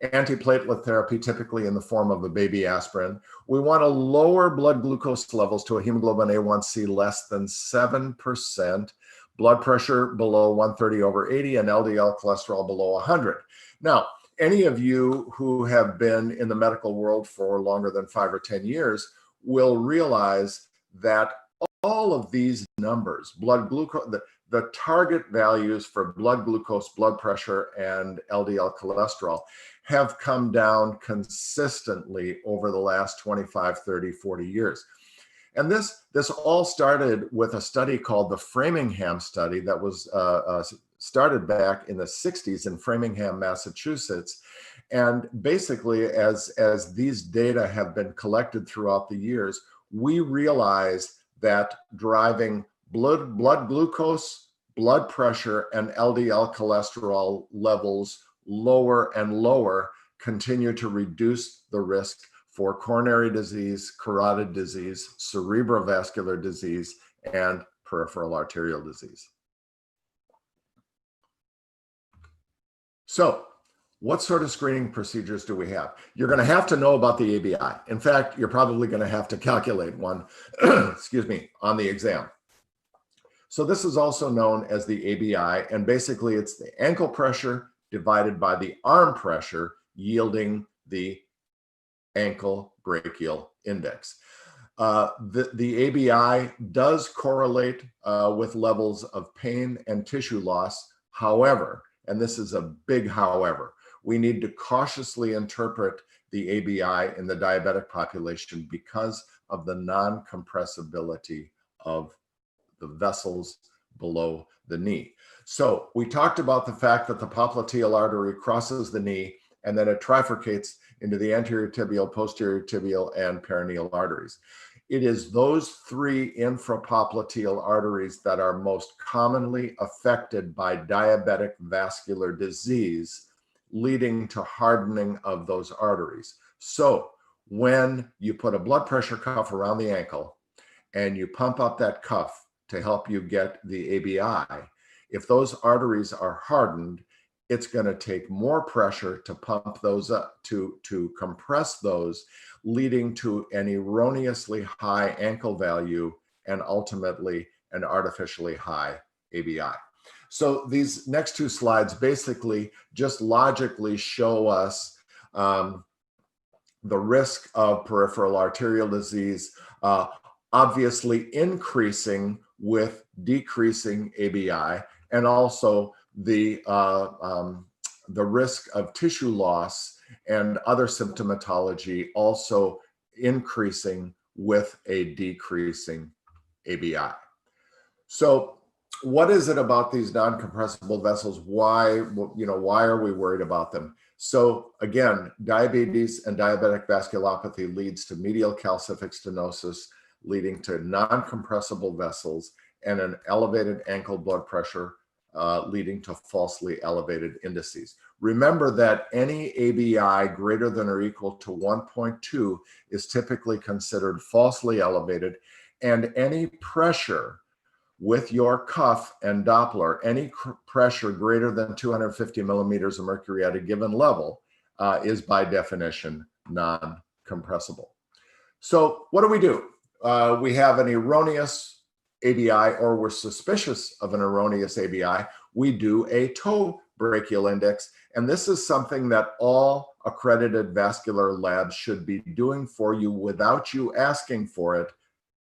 Antiplatelet therapy, typically in the form of a baby aspirin. We want to lower blood glucose levels to a hemoglobin A1C less than 7%, blood pressure below 130/80, and LDL cholesterol below 100. Now, any of you who have been in the medical world for longer than 5 or 10 years will realize that all of these numbers, blood glucose, the target values for blood glucose, blood pressure, and LDL cholesterol have come down consistently over the last 25, 30, 40 years. And this all started with a study called the Framingham study that was started back in the 60s in Framingham, Massachusetts. And basically, as these data have been collected throughout the years, we realized that driving blood glucose, blood pressure, and LDL cholesterol levels lower and lower continue to reduce the risk for coronary disease, carotid disease, cerebrovascular disease, and peripheral arterial disease. So, what sort of screening procedures do we have? You're going to have to know about the ABI. In fact, you're probably going to have to calculate one, excuse me, on the exam. So this is also known as the ABI, and basically it's the ankle pressure divided by the arm pressure, yielding the ankle brachial index. The ABI does correlate with levels of pain and tissue loss. However, and this is a big however, we need to cautiously interpret the ABI in the diabetic population because of the non-compressibility of the vessels below the knee. So we talked about the fact that the popliteal artery crosses the knee and then it trifurcates into the anterior tibial, posterior tibial, and peroneal arteries. It is those 3 infrapopliteal arteries that are most commonly affected by diabetic vascular disease, leading to hardening of those arteries. So when you put a blood pressure cuff around the ankle and you pump up that cuff to help you get the ABI, if those arteries are hardened, it's going to take more pressure to pump those up, to compress those, leading to an erroneously high ankle value and ultimately an artificially high ABI. So these next 2 slides basically just logically show us the risk of peripheral arterial disease, obviously increasing with decreasing ABI, and also the risk of tissue loss and other symptomatology also increasing with a decreasing ABI. So what is it about these non-compressible vessels? Why are we worried about them? So again, diabetes and diabetic vasculopathy leads to medial calcific stenosis, leading to non-compressible vessels and an elevated ankle blood pressure, leading to falsely elevated indices. Remember that any ABI greater than or equal to 1.2 is typically considered falsely elevated, and any pressure with your cuff and Doppler, any pressure greater than 250 millimeters of mercury at a given level is by definition non-compressible. So what do? We have an erroneous ABI, or we're suspicious of an erroneous ABI. We do a toe brachial index, and this is something that all accredited vascular labs should be doing for you without you asking for it.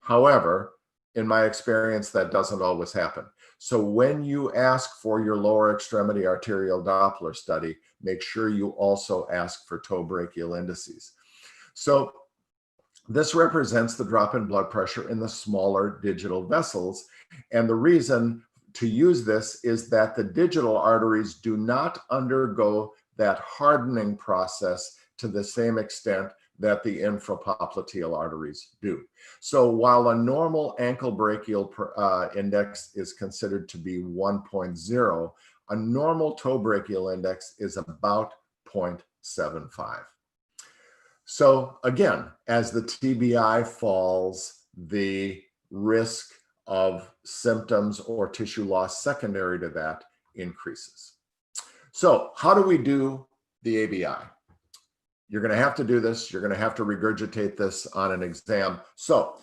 However, in my experience, that doesn't always happen. So when you ask for your lower extremity arterial Doppler study, make sure you also ask for toe brachial indices. So this represents the drop in blood pressure in the smaller digital vessels. And the reason to use this is that the digital arteries do not undergo that hardening process to the same extent that the infrapopliteal arteries do. So while a normal ankle brachial index is considered to be 1.0, a normal toe brachial index is about 0.75. So again, as the TBI falls, the risk of symptoms or tissue loss secondary to that increases. So how do we do the ABI? You're going to have to do this. You're going to have to regurgitate this on an exam. So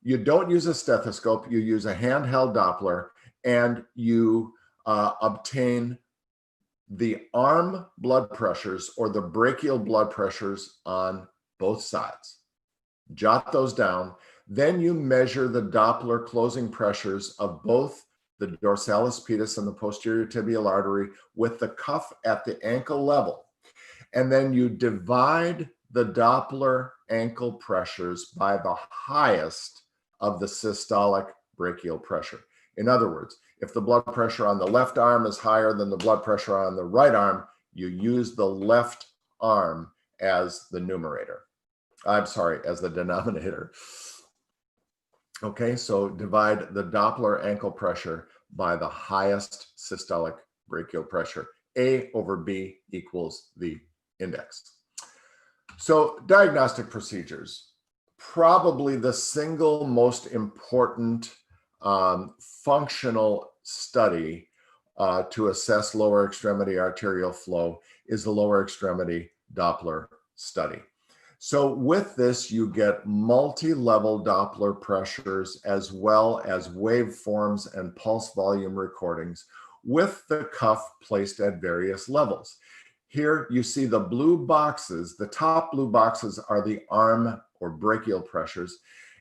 you don't use a stethoscope. You use a handheld Doppler, and you obtain the arm blood pressures or the brachial blood pressures on both sides. Jot those down. Then you measure the Doppler closing pressures of both the dorsalis pedis and the posterior tibial artery with the cuff at the ankle level. And then you divide the Doppler ankle pressures by the highest of the systolic brachial pressure. In other words, if the blood pressure on the left arm is higher than the blood pressure on the right arm, you use the left arm as the numerator. I'm sorry, as the denominator. Okay, so divide the Doppler ankle pressure by the highest systolic brachial pressure. A over B equals the index. So diagnostic procedures, probably the single most important functional study to assess lower extremity arterial flow is the lower extremity Doppler study. So with this, you get multi-level Doppler pressures as well as waveforms and pulse volume recordings with the cuff placed at various levels. Here you see the blue boxes. The top blue boxes are the arm or brachial pressures.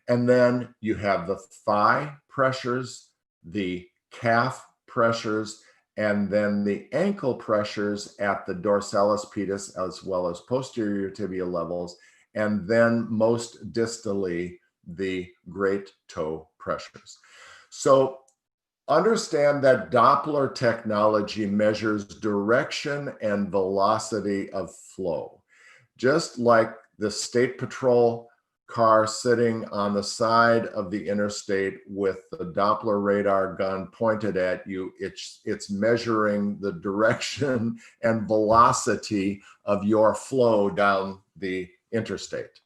And then you have the thigh pressures, the calf pressures, and then the ankle pressures at the dorsalis pedis as well as posterior tibial levels, and then most distally, the great toe pressures. So understand that Doppler technology measures direction and velocity of flow. Just like the state patrol car sitting on the side of the interstate with the Doppler radar gun pointed at you, it's measuring the direction and velocity of your flow down the interstate.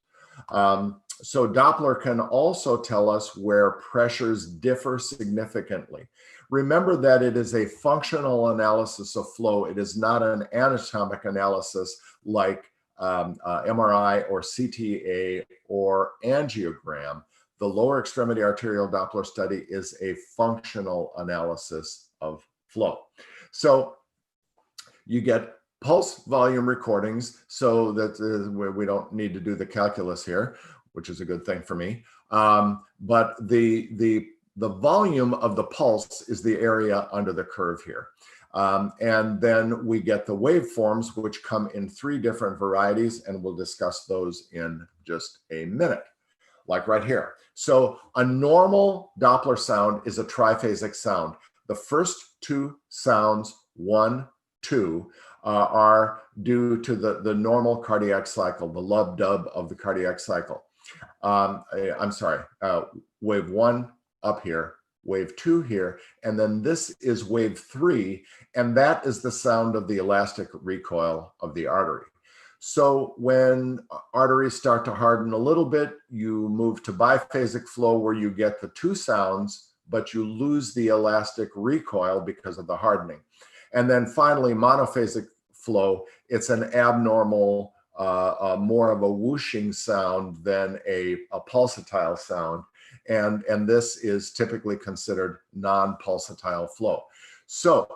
So Doppler can also tell us where pressures differ significantly. Remember that it is a functional analysis of flow. It is not an anatomic analysis like MRI or CTA or angiogram. The lower extremity arterial Doppler study is a functional analysis of flow. So you get pulse volume recordings, so that we don't need to do the calculus here, which is a good thing for me. But the volume of the pulse is the area under the curve here. And then we get the waveforms, which come in 3 different varieties, and we'll discuss those in just a minute, like right here. So a normal Doppler sound is a triphasic sound. The first 2 sounds, 1, 2, are due to the normal cardiac cycle, the lub-dub of the cardiac cycle. I'm sorry, wave 1 up here, wave 2 here, and then this is wave 3, and that is the sound of the elastic recoil of the artery. So when arteries start to harden a little bit, you move to biphasic flow where you get the 2 sounds, but you lose the elastic recoil because of the hardening. And then finally, monophasic flow, it's an abnormal, more of a whooshing sound than a pulsatile sound. And this is typically considered non-pulsatile flow. So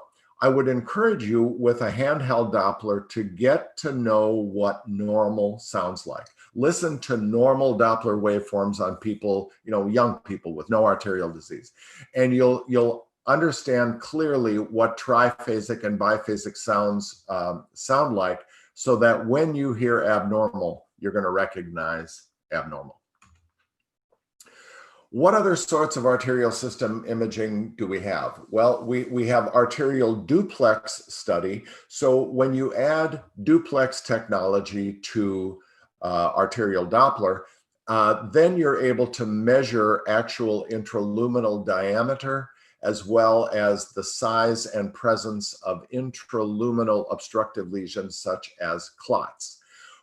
I would encourage you with a handheld Doppler to get to know what normal sounds like. Listen to normal Doppler waveforms on people, young people with no arterial disease. And you'll understand clearly what triphasic and biphasic sounds sound like, so that when you hear abnormal, you're going to recognize abnormal. What other sorts of arterial system imaging do we have? Well, we have arterial duplex study. So when you add duplex technology to arterial Doppler, then you're able to measure actual intraluminal diameter, as well as the size and presence of intraluminal obstructive lesions such as clots.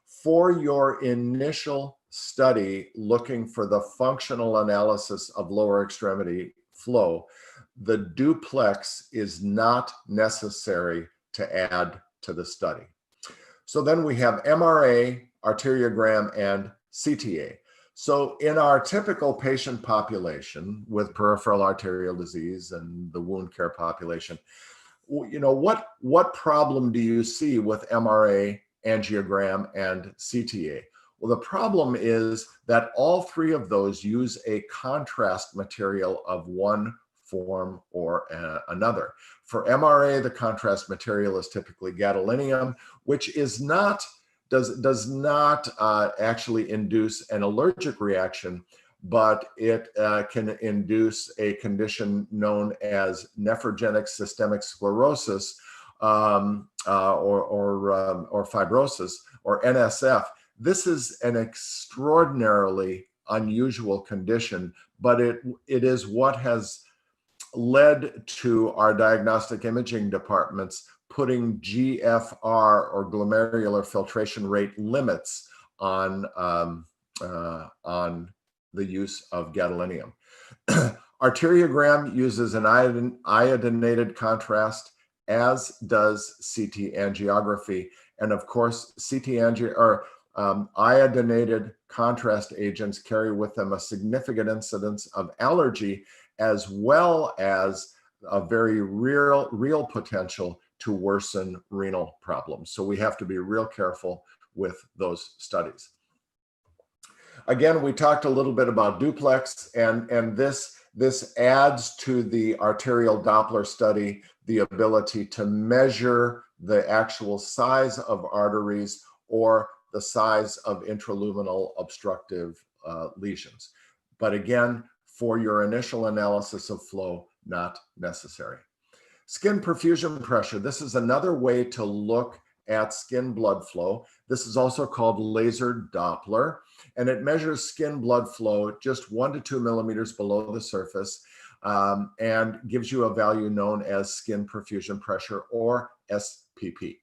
For your initial study looking for the functional analysis of lower extremity flow, the duplex is not necessary to add to the study. So then we have MRA, arteriogram, and CTA. So in our typical patient population with peripheral arterial disease and the wound care population, what problem do you see with MRA, angiogram, and CTA? Well, the problem is that all 3 of those use a contrast material of one form or another. For MRA, the contrast material is typically gadolinium, which is does not actually induce an allergic reaction, but it can induce a condition known as nephrogenic systemic sclerosis or fibrosis, or NSF. This is an extraordinarily unusual condition, but it is what has led to our diagnostic imaging departments putting GFR, or glomerular filtration rate, limits on the use of gadolinium. Arteriogram uses an iodinated contrast, as does CT angiography. And of course, iodinated contrast agents carry with them a significant incidence of allergy, as well as a very real potential to worsen renal problems. So we have to be real careful with those studies. Again, we talked a little bit about duplex, and this adds to the arterial Doppler study the ability to measure the actual size of arteries or the size of intraluminal obstructive lesions. But again, for your initial analysis of flow, not necessary. Skin perfusion pressure. This is another way to look at skin blood flow. This is also called laser Doppler, and it measures skin blood flow just 1 to 2 millimeters below the surface, and gives you a value known as skin perfusion pressure, or SPP.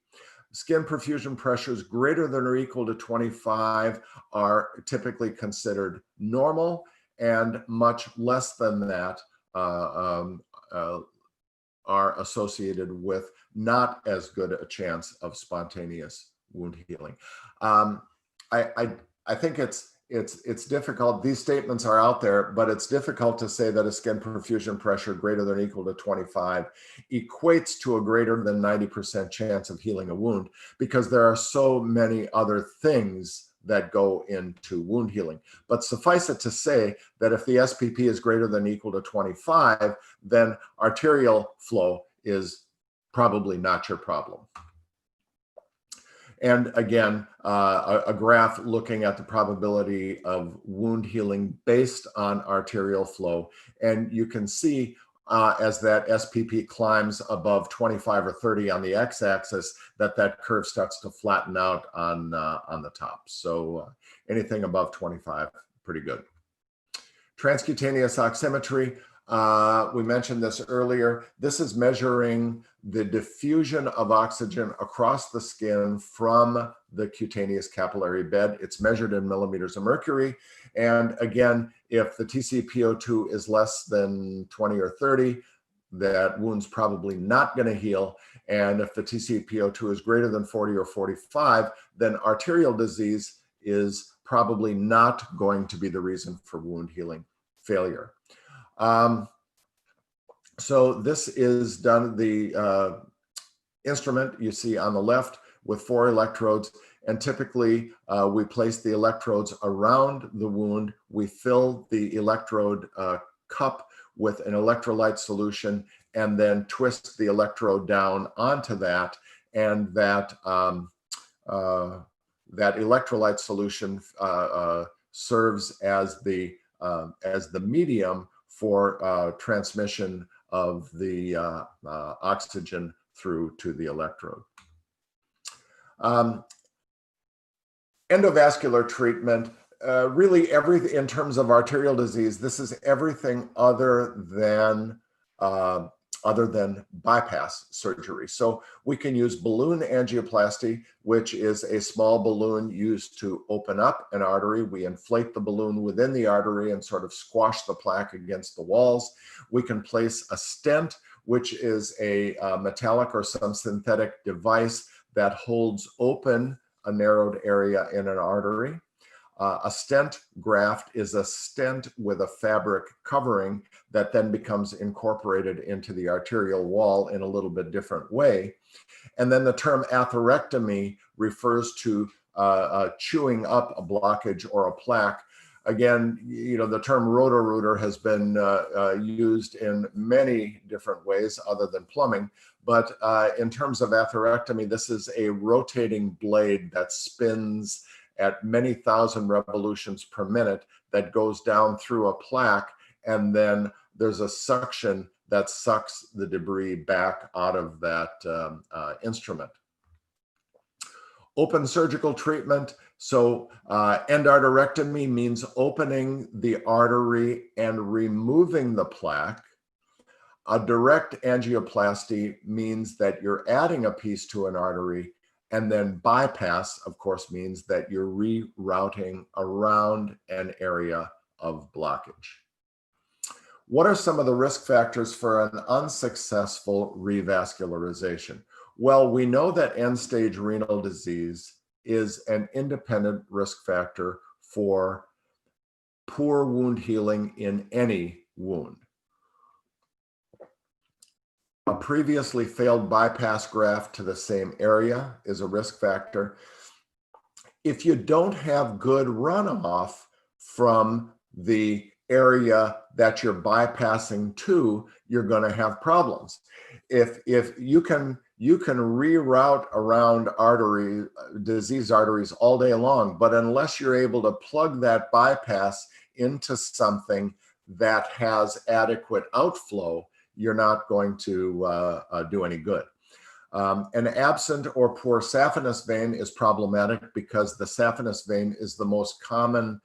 Skin perfusion pressures greater than or equal to 25 are typically considered normal, and much less than that are associated with not as good a chance of spontaneous wound healing. I think it's difficult. These statements are out there, but it's difficult to say that a skin perfusion pressure greater than or equal to 25 equates to a greater than 90% chance of healing a wound, because there are so many other things that go into wound healing. But suffice it to say that if the SPP is greater than or equal to 25, then arterial flow is probably not your problem. And again, a graph looking at the probability of wound healing based on arterial flow. And you can see as that SPP climbs above 25 or 30 on the x-axis, that curve starts to flatten out on the top. So anything above 25, pretty good. Transcutaneous oximetry. We mentioned this earlier. This is measuring the diffusion of oxygen across the skin from the cutaneous capillary bed. It's measured in millimeters of mercury. And again, if the TCPO2 is less than 20 or 30, that wound's probably not going to heal. And if the TCPO2 is greater than 40 or 45, then arterial disease is probably not going to be the reason for wound healing failure. So this is done, the instrument you see on the left with 4 electrodes, and typically we place the electrodes around the wound. We fill the electrode cup with an electrolyte solution and then twist the electrode down onto that, and that that electrolyte solution serves as the medium for transmission of the oxygen through to the electrode. Endovascular treatment, really everything in terms of arterial disease, this is everything other than bypass surgery. So we can use balloon angioplasty, which is a small balloon used to open up an artery. We inflate the balloon within the artery and sort of squash the plaque against the walls. We can place a stent, which is a metallic or some synthetic device that holds open a narrowed area in an artery. A stent graft is a stent with a fabric covering that then becomes incorporated into the arterial wall in a little bit different way. And then the term atherectomy refers to chewing up a blockage or a plaque. Again, you know, the term roto-rooter has been used in many different ways other than plumbing. But in terms of atherectomy, this is a rotating blade that spins at many thousand revolutions per minute that goes down through a plaque, and then there's a suction that sucks the debris back out of that instrument. Open surgical treatment. So endarterectomy means opening the artery and removing the plaque. A direct angioplasty means that you're adding a piece to an artery, and then bypass, of course, means that you're rerouting around an area of blockage. What are some of the risk factors for an unsuccessful revascularization? Well, we know that end-stage renal disease is an independent risk factor for poor wound healing in any wound. A previously failed bypass graft to the same area is a risk factor. If you don't have good runoff from the area that you're bypassing to, you're going to have problems. If you can reroute around diseased arteries all day long, but unless you're able to plug that bypass into something that has adequate outflow, you're not going to do any good. An absent or poor saphenous vein is problematic because the saphenous vein is the most common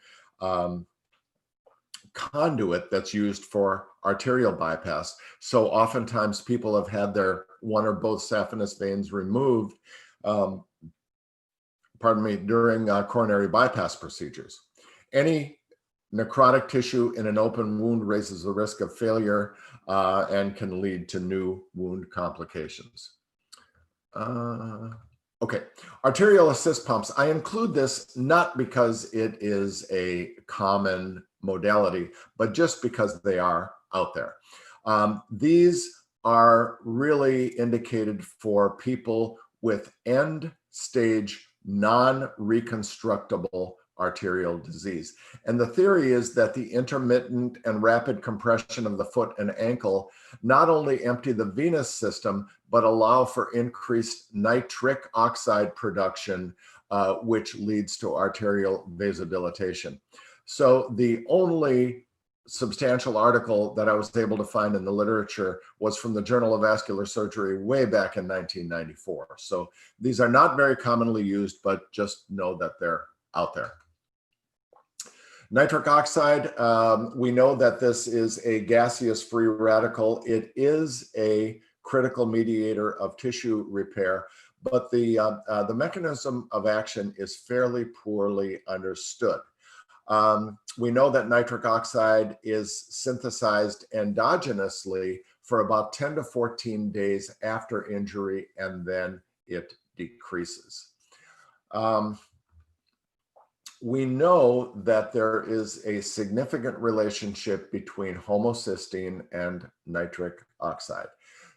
conduit that's used for arterial bypass. So oftentimes people have had their one or both saphenous veins removed, during coronary bypass procedures. Any necrotic tissue in an open wound raises the risk of failure and can lead to new wound complications. Okay, arterial assist pumps. I include this not because it is a common modality, but just because they are out there. These are really indicated for people with end-stage non-reconstructible arterial disease. And the theory is that the intermittent and rapid compression of the foot and ankle not only empty the venous system, but allow for increased nitric oxide production, which leads to arterial vasodilatation. So the only substantial article that I was able to find in the literature was from the Journal of Vascular Surgery way back in 1994. So these are not very commonly used, but just know that they're out there. Nitric oxide, we know that this is a gaseous free radical. It is a critical mediator of tissue repair, but the mechanism of action is fairly poorly understood. We know that nitric oxide is synthesized endogenously for about 10 to 14 days after injury, and then it decreases. We know that there is a significant relationship between homocysteine and nitric oxide.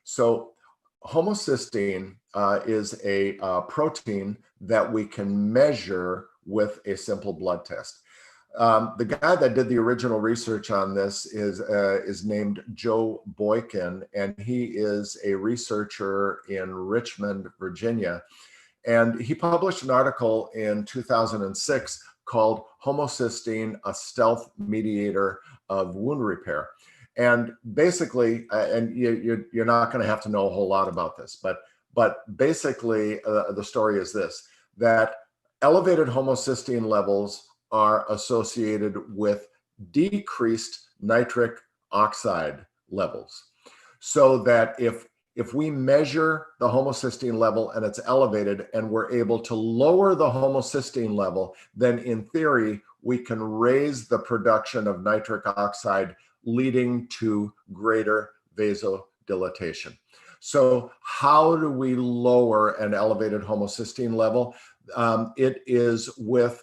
So homocysteine is a protein that we can measure with a simple blood test. The guy that did the original research on this is named Joe Boykin, and he is a researcher in Richmond, Virginia. And he published an article in 2006 called Homocysteine, a Stealth Mediator of Wound Repair. And basically, and you're not going to have to know a whole lot about this, but basically the story is this, that elevated homocysteine levels are associated with decreased nitric oxide levels. So that if we measure the homocysteine level and it's elevated and we're able to lower the homocysteine level, then in theory, we can raise the production of nitric oxide, leading to greater vasodilatation. So how do we lower an elevated homocysteine level? It is with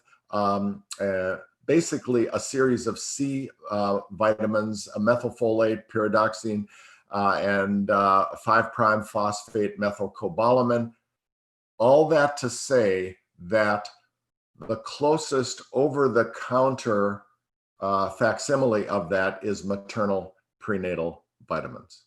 basically a series of C vitamins, methylfolate, pyridoxine, and 5'-phosphate methylcobalamin. All that to say that the closest over-the-counter facsimile of that is maternal prenatal vitamins.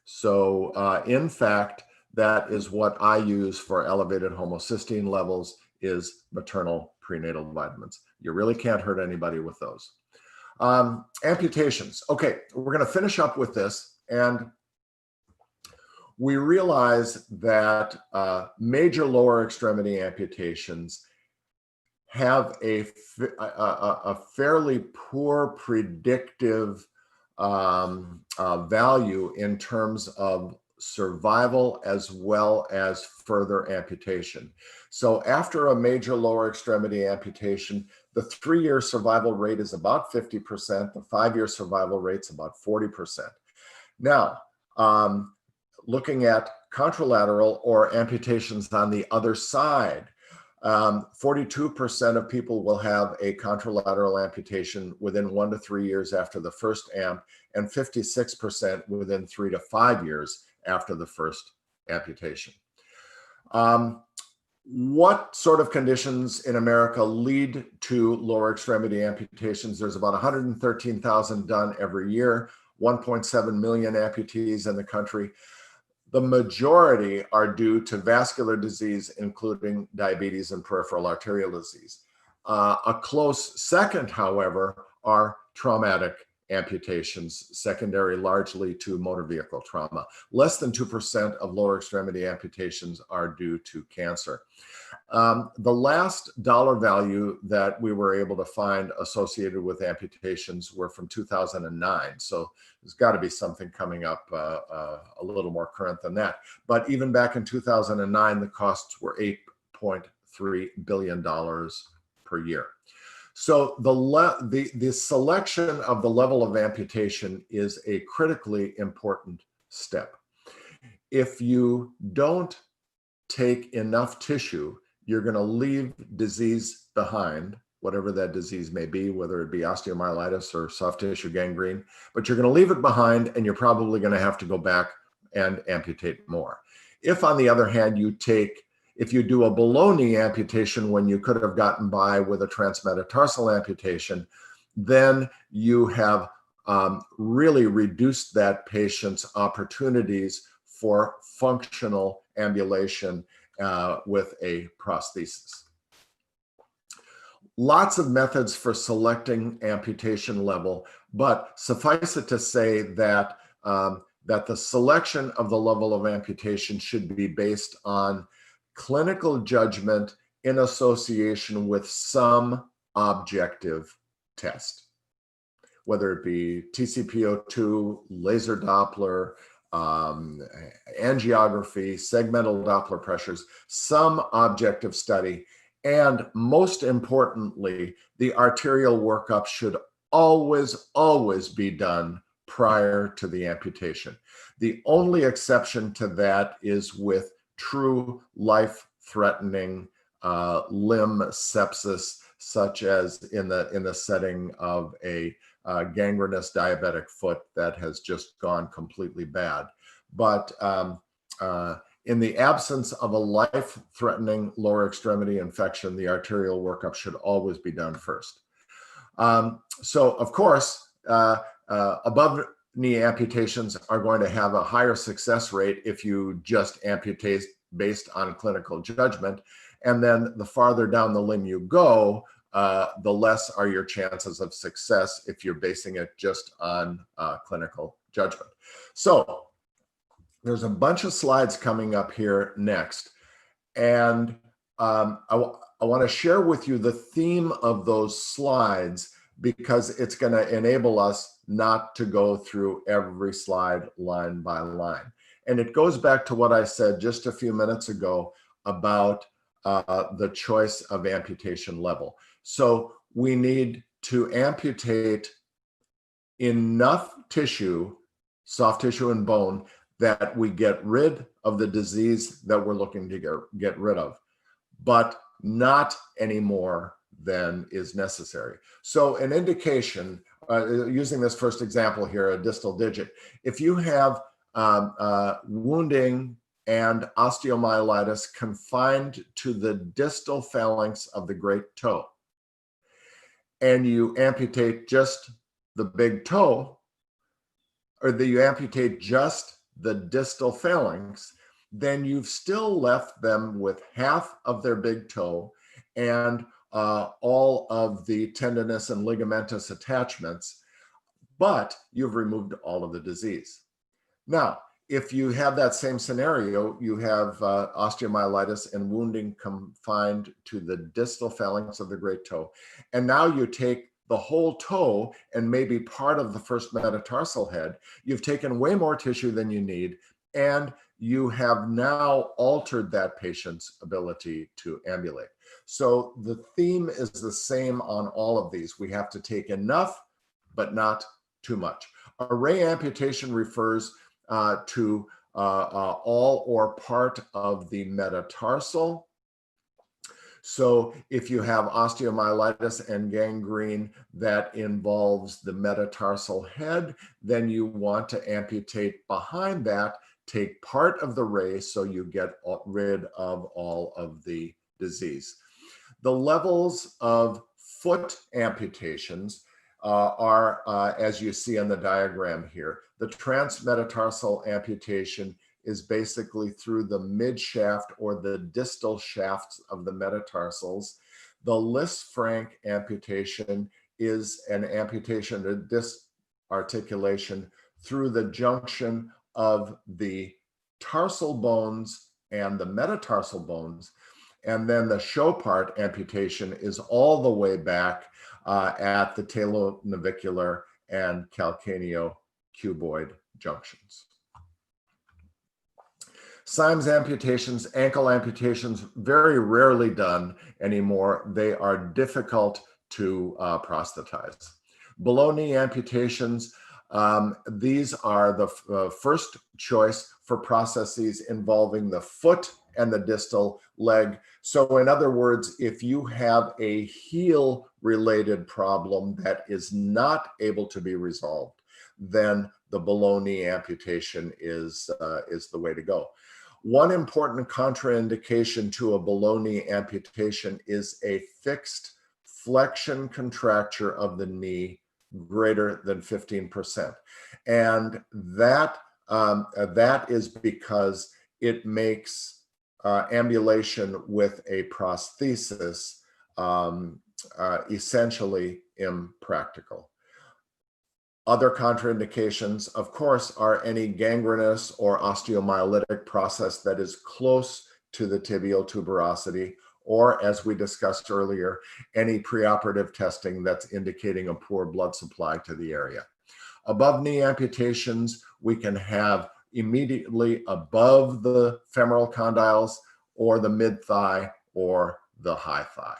So in fact, that is what I use for elevated homocysteine levels, is maternal prenatal vitamins. You really can't hurt anybody with those. Amputations. Okay, we're going to finish up with this. And we realize that major lower extremity amputations have a fairly poor predictive value in terms of survival as well as further amputation. So after a major lower extremity amputation, the 3-year survival rate is about 50%. The 5-year survival rate is about 40%. Now, looking at contralateral or amputations on the other side, 42% of people will have a contralateral amputation within 1 to 3 years after the first amp, and 56% within 3 to 5 years after the first amputation. What sort of conditions in America lead to lower extremity amputations? There's about 113,000 done every year, 1.7 million amputees in the country. The majority are due to vascular disease, including diabetes and peripheral arterial disease. A close second, however, are traumatic amputations, secondary largely to motor vehicle trauma. Less than 2% of lower extremity amputations are due to cancer. The last dollar value that we were able to find associated with amputations were from 2009. So there's got to be something coming up a little more current than that. But even back in 2009, the costs were $8.3 billion per year. So the selection of the level of amputation is a critically important step. If you don't take enough tissue, you're going to leave disease behind, whatever that disease may be, whether it be osteomyelitis or soft tissue gangrene, but you're going to leave it behind, and you're probably going to have to go back and amputate more. If, on the other hand, if you do a below knee amputation when you could have gotten by with a transmetatarsal amputation, then you have really reduced that patient's opportunities for functional ambulation with a prosthesis. Lots of methods for selecting amputation level, but suffice it to say that, that the selection of the level of amputation should be based on clinical judgment in association with some objective test, whether it be TCPO2, laser Doppler, angiography, segmental Doppler pressures, some objective study, and most importantly, the arterial workup should always be done prior to the amputation. The only exception to that is with true life-threatening limb sepsis, such as in the setting of a gangrenous diabetic foot that has just gone completely bad. But in the absence of a life-threatening lower extremity infection, the arterial workup should always be done first. So, of course, above knee amputations are going to have a higher success rate if you just amputate based on clinical judgment. And then the farther down the limb you go, the less are your chances of success if you're basing it just on clinical judgment. So there's a bunch of slides coming up here next. And I want to share with you the theme of those slides because it's going to enable us not to go through every slide line by line. And it goes back to what I said just a few minutes ago about the choice of amputation level. So we need to amputate enough tissue, soft tissue and bone, that we get rid of the disease that we're looking to get rid of, but not any more than is necessary. So an indication, using this first example here, a distal digit, if you have wounding and osteomyelitis confined to the distal phalanx of the great toe, and you amputate just the big toe, or that you amputate just the distal phalanx, then you've still left them with half of their big toe and all of the tendinous and ligamentous attachments, but you've removed all of the disease. Now, if you have that same scenario, you have osteomyelitis and wounding confined to the distal phalanx of the great toe, and now you take the whole toe and maybe part of the first metatarsal head, you've taken way more tissue than you need, and you have now altered that patient's ability to ambulate. So the theme is the same on all of these. We have to take enough, but not too much. Array amputation refers to all or part of the metatarsal. So if you have osteomyelitis and gangrene that involves the metatarsal head, then you want to amputate behind that, take part of the ray so you get rid of all of the disease. The levels of foot amputations are, as you see on the diagram here. The transmetatarsal amputation is basically through the mid shaft or the distal shafts of the metatarsals. The Lisfranc amputation is an amputation, a disc articulation through the junction of the tarsal bones and the metatarsal bones. And then the Chopart amputation is all the way back at the talonavicular and calcaneocuboid junctions. Symes amputations, ankle amputations, very rarely done anymore. They are difficult to prosthetize. Below knee amputations, these are the first choice for processes involving the foot and the distal leg. So in other words, if you have a heel related problem that is not able to be resolved, then the below knee amputation is the way to go. One important contraindication to a below knee amputation is a fixed flexion contracture of the knee greater than 15%. And that is because it makes ambulation with a prosthesis essentially impractical. Other contraindications, of course, are any gangrenous or osteomyelitic process that is close to the tibial tuberosity or, as we discussed earlier, any preoperative testing that's indicating a poor blood supply to the area. Above knee amputations, we can have immediately above the femoral condyles or the mid-thigh or the high thigh.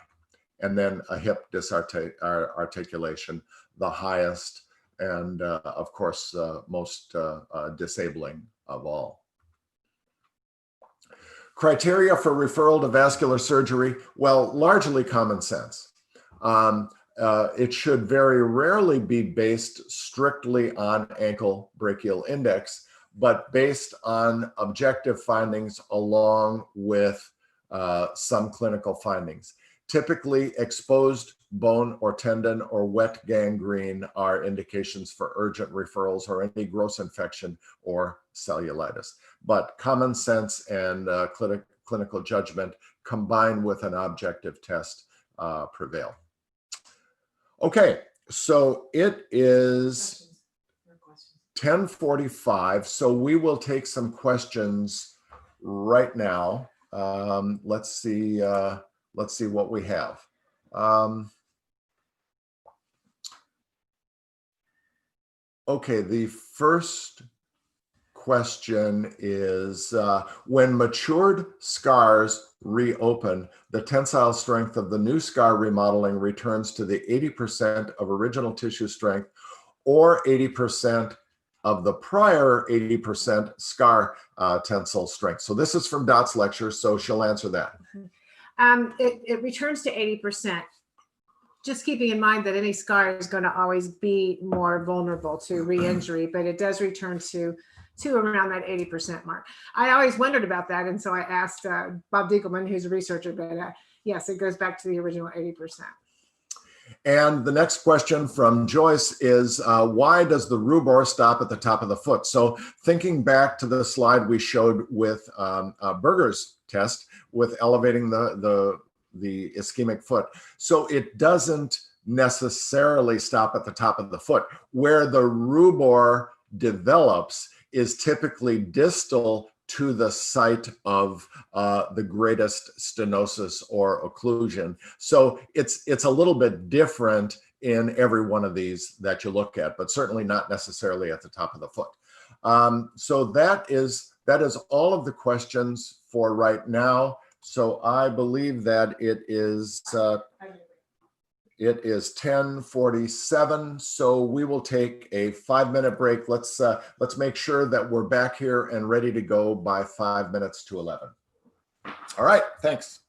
And then a hip disarticulation, the highest and of course, most disabling of all. Criteria for referral to vascular surgery, well, largely common sense. It should very rarely be based strictly on ankle brachial index, but based on objective findings along with some clinical findings. Typically, exposed bone or tendon or wet gangrene are indications for urgent referrals or any gross infection or cellulitis. But common sense and clinical judgment combined with an objective test prevail. Okay, so it is 10:45, so we will take some questions right now. Let's see what we have. Okay, the first question is, when matured scars reopen, the tensile strength of the new scar remodeling returns to the 80% of original tissue strength or 80% of the prior 80% scar tensile strength. So this is from Dot's lecture, so she'll answer that. It returns to 80%. Just keeping in mind that any scar is going to always be more vulnerable to re-injury, but it does return to around that 80% mark. I always wondered about that, and so I asked Bob Diegelman, who's a researcher, but yes, it goes back to the original 80%. And the next question from Joyce is, why does the rubor stop at the top of the foot? So thinking back to the slide we showed with Berger's test with elevating the ischemic foot. So it doesn't necessarily stop at the top of the foot. Where the rubor develops is typically distal to the site of the greatest stenosis or occlusion. So it's a little bit different in every one of these that you look at, but certainly not necessarily at the top of the foot. So that is all of the questions for right now. So I believe that it is 10:47. So we will take a 5-minute break. Let's make sure that we're back here and ready to go by 5 minutes to 11. All right, thanks.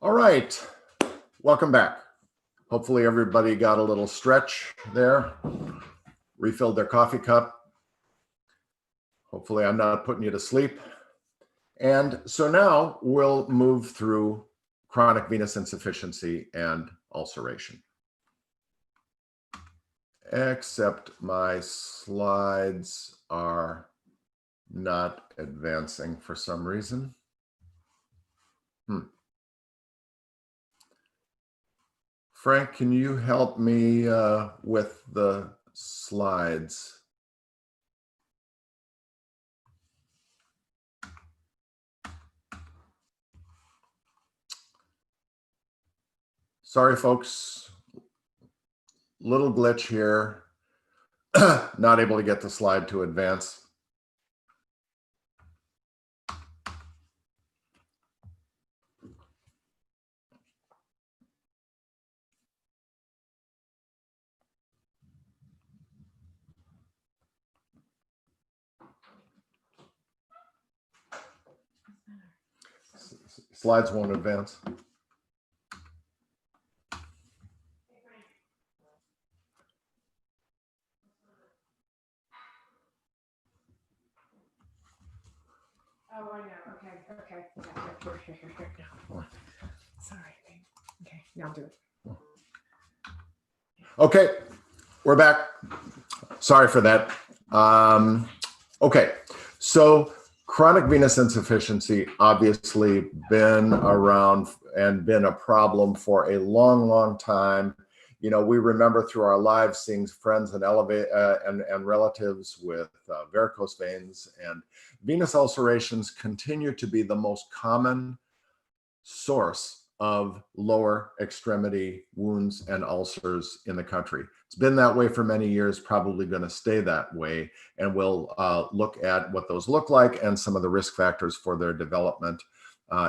All right, welcome back. Hopefully everybody got a little stretch there, refilled their coffee cup. Hopefully I'm not putting you to sleep. And so now we'll move through chronic venous insufficiency and ulceration. Except my slides are not advancing for some reason. Frank, can you help me with the slides? Sorry, folks. Little glitch here. Not able to get the slide to advance. Slides won't advance. Oh, I know. Okay. Here. Sorry. Okay, now do it. Okay, we're back. Sorry for that. Okay, so chronic venous insufficiency obviously been around and been a problem for a long, long time. You know, we remember through our lives seeing friends and relatives with varicose veins, and venous ulcerations continue to be the most common source of lower extremity wounds and ulcers in the country. It's been that way for many years, probably going to stay that way. And we'll look at what those look like and some of the risk factors for their development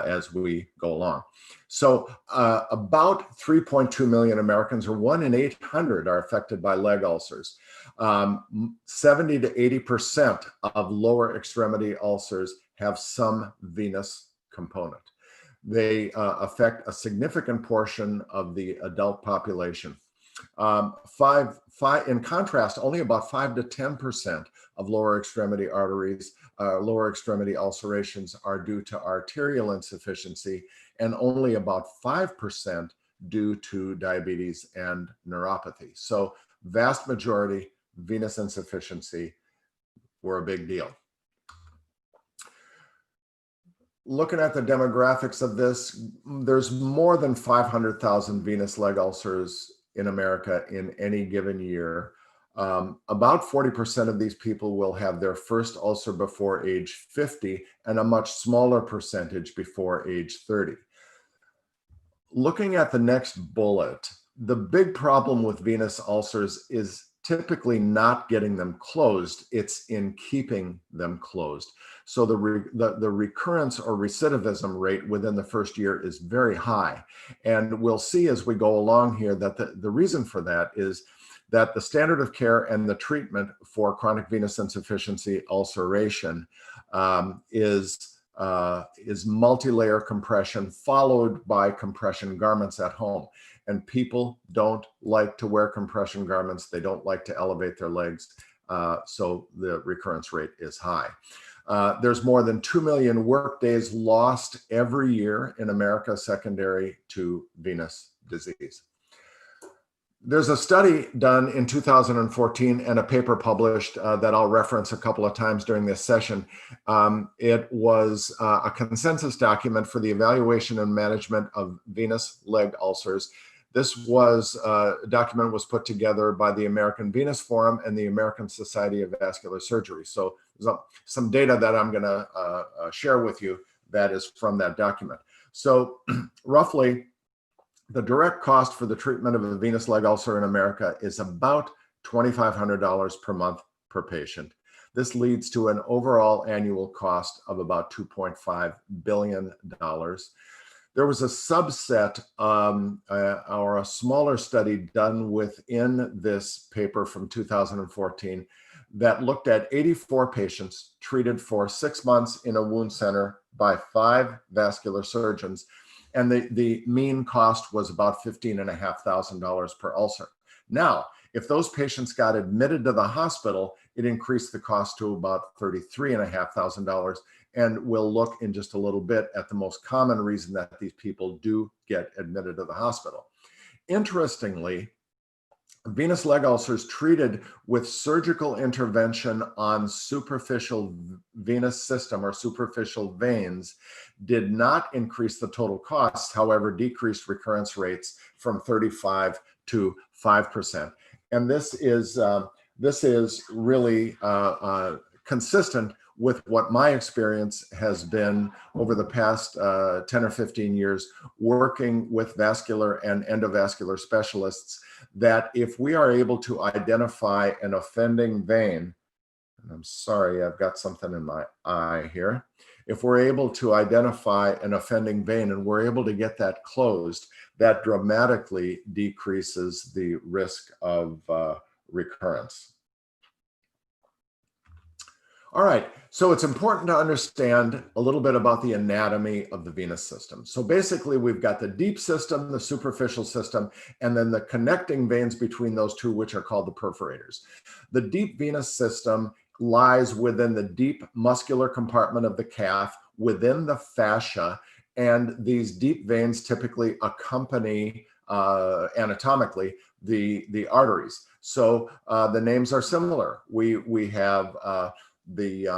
as we go along. So about 3.2 million Americans, or 1 in 800, are affected by leg ulcers. 70 to 80% of lower extremity ulcers have some venous component. They affect a significant portion of the adult population. In contrast, only about 5 to 10% of lower extremity arteries, lower extremity ulcerations are due to arterial insufficiency, and only about 5% due to diabetes and neuropathy. So vast majority, venous insufficiency, were a big deal. Looking at the demographics of this, there's more than 500,000 venous leg ulcers in America in any given year. About 40% of these people will have their first ulcer before age 50, and a much smaller percentage before age 30. Looking at the next bullet, the big problem with venous ulcers is typically not getting them closed, it's in keeping them closed. So the recurrence or recidivism rate within the first year is very high. And we'll see as we go along here that the reason for that is that the standard of care and the treatment for chronic venous insufficiency ulceration is multi-layer compression followed by compression garments at home. And people don't like to wear compression garments. They don't like to elevate their legs. So the recurrence rate is high. There's more than 2 million work days lost every year in America secondary to venous disease. There's a study done in 2014 and a paper published that I'll reference a couple of times during this session. It was a consensus document for the evaluation and management of venous leg ulcers. This document was put together by the American Venous Forum and the American Society of Vascular Surgery. So there's some data that I'm going to share with you that is from that document. So roughly, the direct cost for the treatment of a venous leg ulcer in America is about $2,500 per month per patient. This leads to an overall annual cost of about $2.5 billion. There was a subset or a smaller study done within this paper from 2014 that looked at 84 patients treated for 6 months in a wound center by 5 vascular surgeons. and the mean cost was about $15,500 per ulcer. Now, if those patients got admitted to the hospital, it increased the cost to about $33,500. And we'll look in just a little bit at the most common reason that these people do get admitted to the hospital. Interestingly, venous leg ulcers treated with surgical intervention on superficial venous system or superficial veins did not increase the total costs, however, decreased recurrence rates from 35 to 5%. And this is really consistent with what my experience has been over the past 10 or 15 years working with vascular and endovascular specialists, that if we are able to identify an offending vein, and I'm sorry, I've got something in my eye here. If we're able to identify an offending vein and we're able to get that closed, that dramatically decreases the risk of recurrence. All right, so it's important to understand a little bit about the anatomy of the venous system. So basically, we've got the deep system, the superficial system, and then the connecting veins between those two, which are called the perforators. The deep venous system lies within the deep muscular compartment of the calf, within the fascia, and these deep veins typically accompany anatomically the arteries. So the names are similar. We have the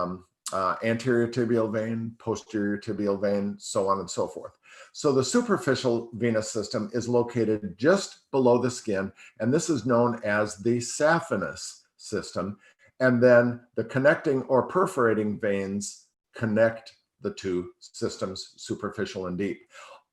anterior tibial vein, posterior tibial vein, so on and so forth. So the superficial venous system is located just below the skin, and this is known as the saphenous system. And then the connecting or perforating veins connect the two systems, superficial and deep.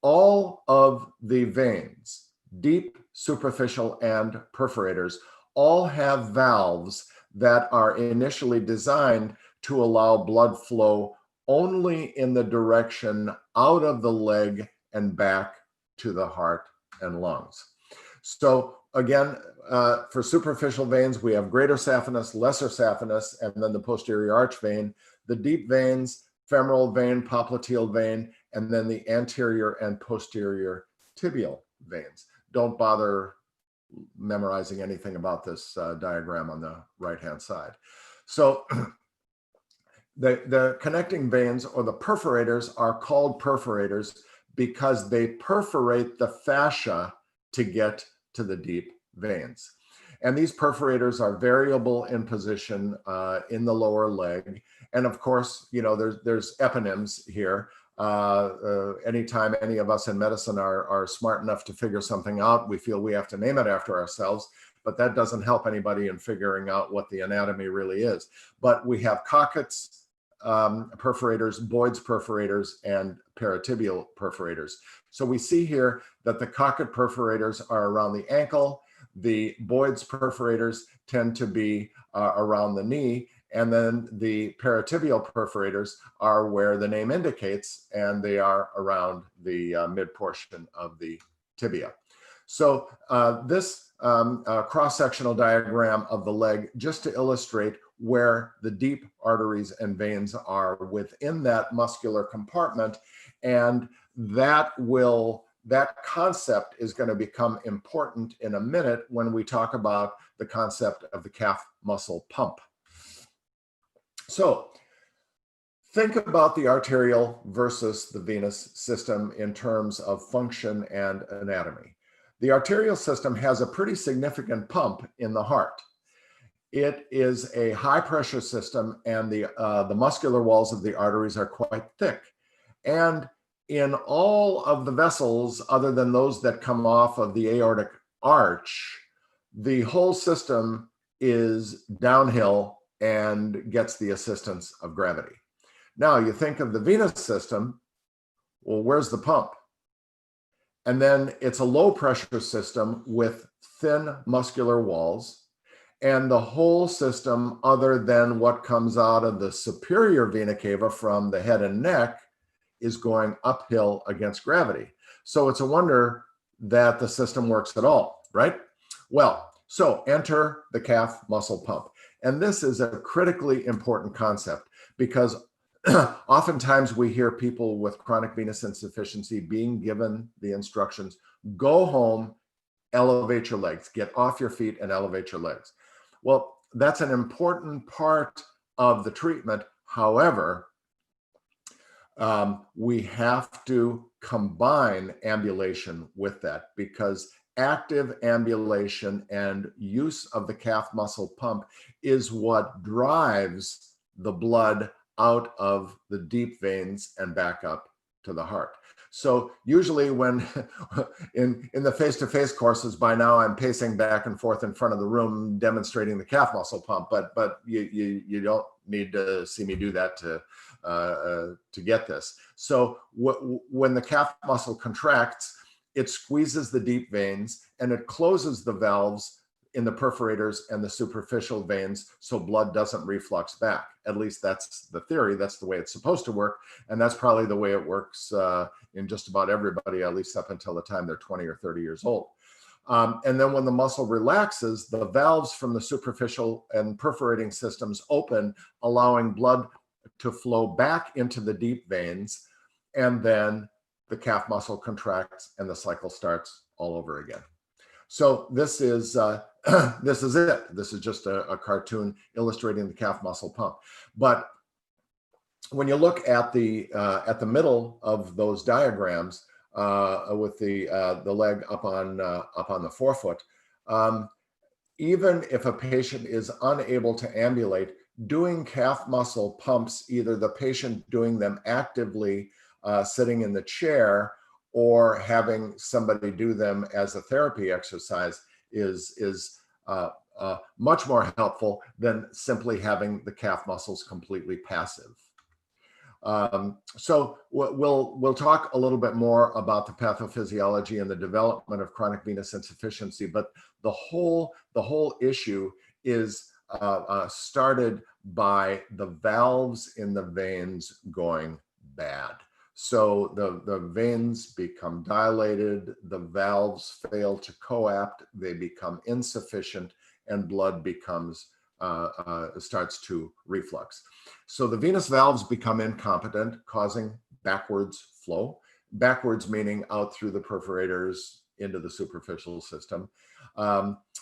All of the veins, deep, superficial, and perforators, all have valves that are initially designed to allow blood flow only in the direction out of the leg and back to the heart and lungs. So again, for superficial veins, we have greater saphenous, lesser saphenous, and then the posterior arch vein, the deep veins, femoral vein, popliteal vein, and then the anterior and posterior tibial veins. Don't bother memorizing anything about this diagram on the right-hand side. So the connecting veins or the perforators are called perforators because they perforate the fascia to get to the deep veins. And these perforators are variable in position in the lower leg. And of course, you know, there's eponyms here. Anytime any of us in medicine are smart enough to figure something out, we feel we have to name it after ourselves, but that doesn't help anybody in figuring out what the anatomy really is. But we have Cockett's perforators, Boyd's perforators, and paratibial perforators. So we see here that the Cockett perforators are around the ankle, the Boyd's perforators tend to be around the knee, and then the paratibial perforators are where the name indicates, and they are around the mid portion of the tibia. So this cross-sectional diagram of the leg, just to illustrate where the deep arteries and veins are within that muscular compartment, and that concept is going to become important in a minute when we talk about the concept of the calf muscle pump. So think about the arterial versus the venous system in terms of function and anatomy. The arterial system has a pretty significant pump in the heart. It is a high pressure system, and the muscular walls of the arteries are quite thick. And in all of the vessels, other than those that come off of the aortic arch, the whole system is downhill and gets the assistance of gravity. Now you think of the venous system, well, where's the pump? And then it's a low pressure system with thin muscular walls, and the whole system, other than what comes out of the superior vena cava from the head and neck, is going uphill against gravity. So it's a wonder that the system works at all, right? Well, so enter the calf muscle pump. And this is a critically important concept because Oftentimes we hear people with chronic venous insufficiency being given the instructions, go home, elevate your legs, get off your feet and elevate your legs. Well, that's an important part of the treatment. However, we have to combine ambulation with that, because active ambulation and use of the calf muscle pump is what drives the blood out of the deep veins and back up to the heart. So usually when in the face-to-face courses, by now I'm pacing back and forth in front of the room demonstrating the calf muscle pump, but you don't need to see me do that to get this. So when the calf muscle contracts, it squeezes the deep veins and it closes the valves in the perforators and the superficial veins so blood doesn't reflux back. At least that's the theory. That's the way it's supposed to work. And that's probably the way it works in just about everybody, at least up until the time they're 20 or 30 years old. And then when the muscle relaxes, the valves from the superficial and perforating systems open, allowing blood to flow back into the deep veins. And then the calf muscle contracts and the cycle starts all over again. So this is this is it. This is just a cartoon illustrating the calf muscle pump. But when you look at the middle of those diagrams with the leg up on the forefoot, even if a patient is unable to ambulate, doing calf muscle pumps, either the patient doing them actively sitting in the chair or having somebody do them as a therapy exercise is much more helpful than simply having the calf muscles completely passive. So we'll talk a little bit more about the pathophysiology and the development of chronic venous insufficiency, but the whole issue is started by the valves in the veins going bad. So the veins become dilated, the valves fail to coapt, they become insufficient, and blood becomes starts to reflux. So the venous valves become incompetent, causing backwards flow. Backwards meaning out through the perforators into the superficial system.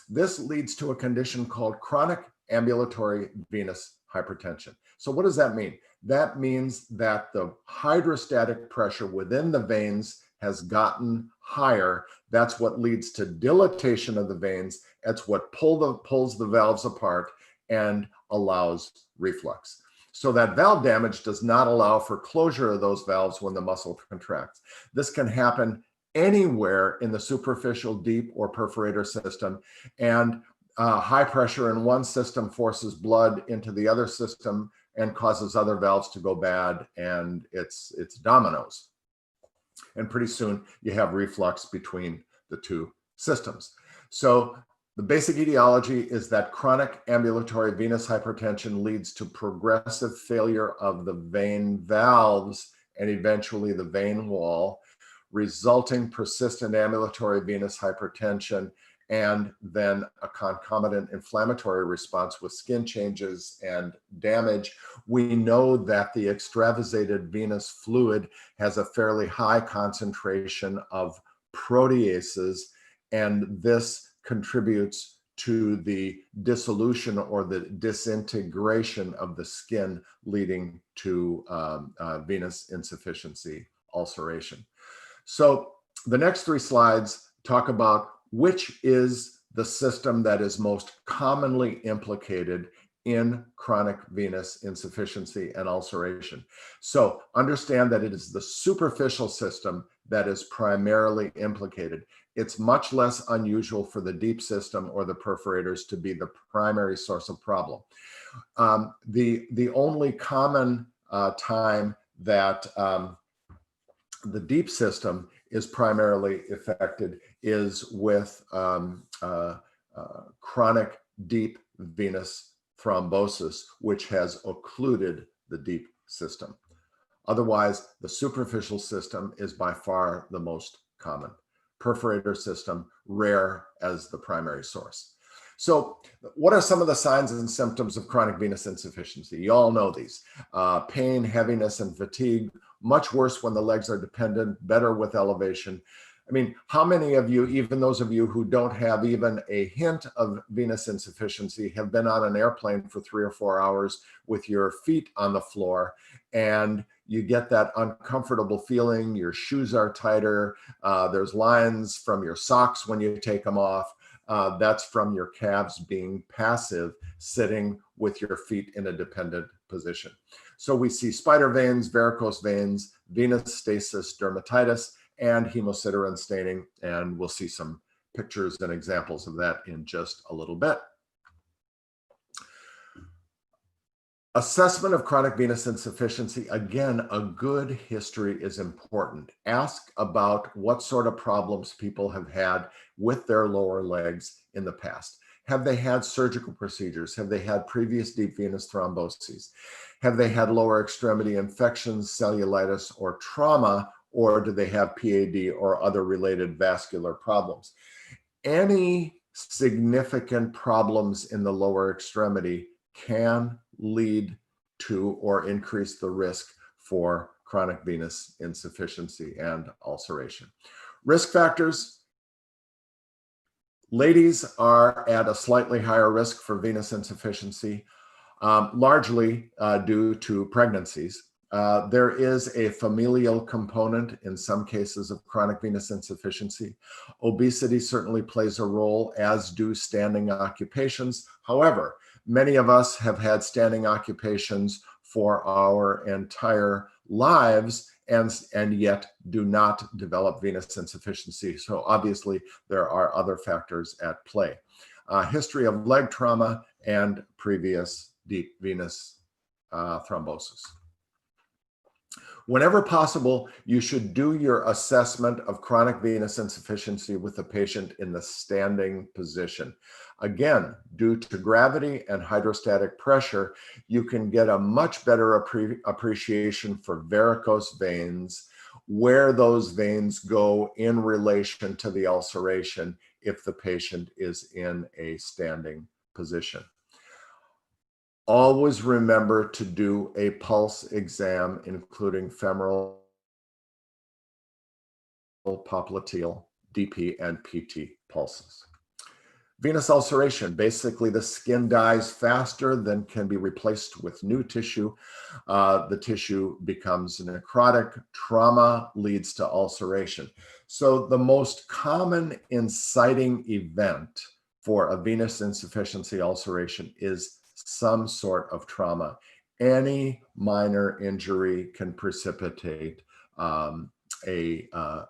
This leads to a condition called chronic ambulatory venous hypertension. So what does that mean? That means that the hydrostatic pressure within the veins has gotten higher. That's what leads to dilatation of the veins. That's what pulls the valves apart and allows reflux. So that valve damage does not allow for closure of those valves when the muscle contracts. This can happen anywhere in the superficial, deep, or perforator system, and high pressure in one system forces blood into the other system and causes other valves to go bad, and it's dominoes. And pretty soon you have reflux between the two systems. So the basic etiology is that chronic ambulatory venous hypertension leads to progressive failure of the vein valves and eventually the vein wall, resulting persistent ambulatory venous hypertension, and then a concomitant inflammatory response with skin changes and damage. We know that the extravasated venous fluid has a fairly high concentration of proteases, and this contributes to the dissolution or the disintegration of the skin, leading to venous insufficiency, ulceration. So the next three slides talk about which is the system that is most commonly implicated in chronic venous insufficiency and ulceration. So understand that it is the superficial system that is primarily implicated. It's much less unusual for the deep system or the perforators to be the primary source of problem. The only common time that the deep system is primarily affected is with chronic deep venous thrombosis, which has occluded the deep system. Otherwise, the superficial system is by far the most common. Perforator system, rare as the primary source. So what are some of the signs and symptoms of chronic venous insufficiency? You all know these. Pain, heaviness, and fatigue, much worse when the legs are dependent, better with elevation. I mean, how many of you, even those of you who don't have even a hint of venous insufficiency, have been on an airplane for 3 or 4 hours with your feet on the floor and you get that uncomfortable feeling, your shoes are tighter, there's lines from your socks when you take them off. That's from your calves being passive, sitting with your feet in a dependent position. So we see spider veins, varicose veins, venous stasis, dermatitis, and hemosiderin staining, and we'll see some pictures and examples of that in just a little bit. Assessment of chronic venous insufficiency. Again, a good history is important. Ask about what sort of problems people have had with their lower legs in the past. Have they had surgical procedures? Have they had previous deep venous thromboses? Have they had lower extremity infections, cellulitis, or trauma? Or do they have PAD or other related vascular problems? Any significant problems in the lower extremity can lead to or increase the risk for chronic venous insufficiency and ulceration. Risk factors. Ladies are at a slightly higher risk for venous insufficiency, largely due to pregnancies. There is a familial component in some cases of chronic venous insufficiency. Obesity certainly plays a role, as do standing occupations. However, many of us have had standing occupations for our entire lives and yet do not develop venous insufficiency. So obviously there are other factors at play. History of leg trauma and previous deep venous thrombosis. Whenever possible, you should do your assessment of chronic venous insufficiency with the patient in the standing position. Again, due to gravity and hydrostatic pressure, you can get a much better appreciation for varicose veins, where those veins go in relation to the ulceration if the patient is in a standing position. Always remember to do a pulse exam, including femoral, popliteal, DP, and PT pulses. Venous ulceration, basically the skin dies faster than can be replaced with new tissue. The tissue becomes necrotic. Trauma leads to ulceration. So the most common inciting event for a venous insufficiency ulceration is some sort of trauma. Any minor injury can precipitate a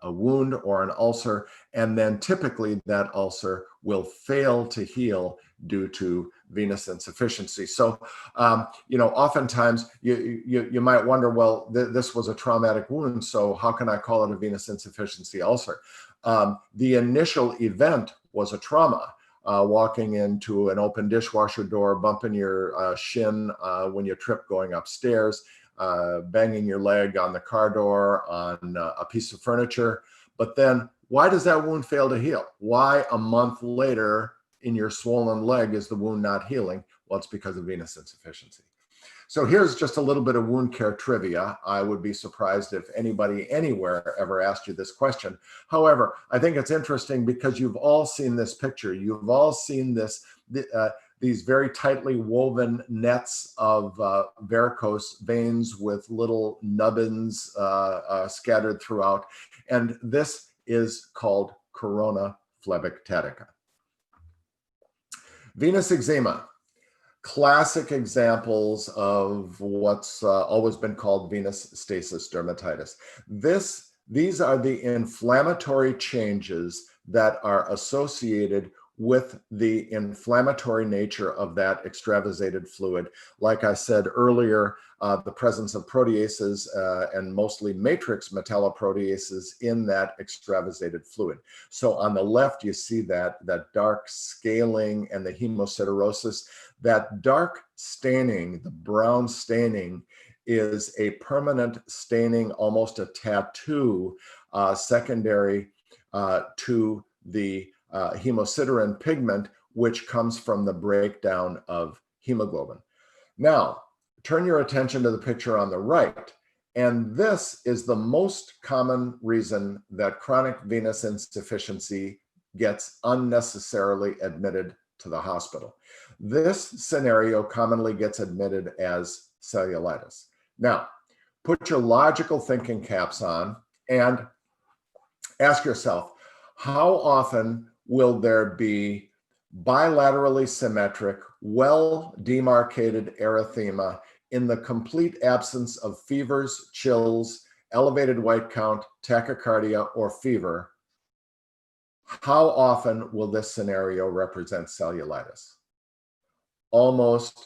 wound or an ulcer, and then typically that ulcer will fail to heal due to venous insufficiency. So, oftentimes you might wonder, well, this was a traumatic wound, so how can I call it a venous insufficiency ulcer? The initial event was a trauma. Walking into an open dishwasher door, bumping your shin when you trip going upstairs, banging your leg on the car door, on a piece of furniture. But then why does that wound fail to heal? Why a month later in your swollen leg is the wound not healing? Well, it's because of venous insufficiency. So here's just a little bit of wound care trivia. I would be surprised if anybody anywhere ever asked you this question. However, I think it's interesting because you've all seen this picture. You've all seen these very tightly woven nets of varicose veins with little nubbins scattered throughout. And this is called corona phlebiticata. Venous eczema. Classic examples of what's always been called venous stasis dermatitis. These are the inflammatory changes that are associated with the inflammatory nature of that extravasated fluid. Like I said earlier, the presence of proteases and mostly matrix metalloproteases in that extravasated fluid. So on the left, you see that dark scaling and the hemosiderosis. That dark staining, the brown staining, is a permanent staining, almost a tattoo, secondary to the hemosiderin pigment, which comes from the breakdown of hemoglobin. Now, turn your attention to the picture on the right. And this is the most common reason that chronic venous insufficiency gets unnecessarily admitted to the hospital. This scenario commonly gets admitted as cellulitis. Now, put your logical thinking caps on and ask yourself, how often will there be bilaterally symmetric, well-demarcated erythema in the complete absence of fevers, chills, elevated white count, tachycardia, or fever? How often will this scenario represent cellulitis? Almost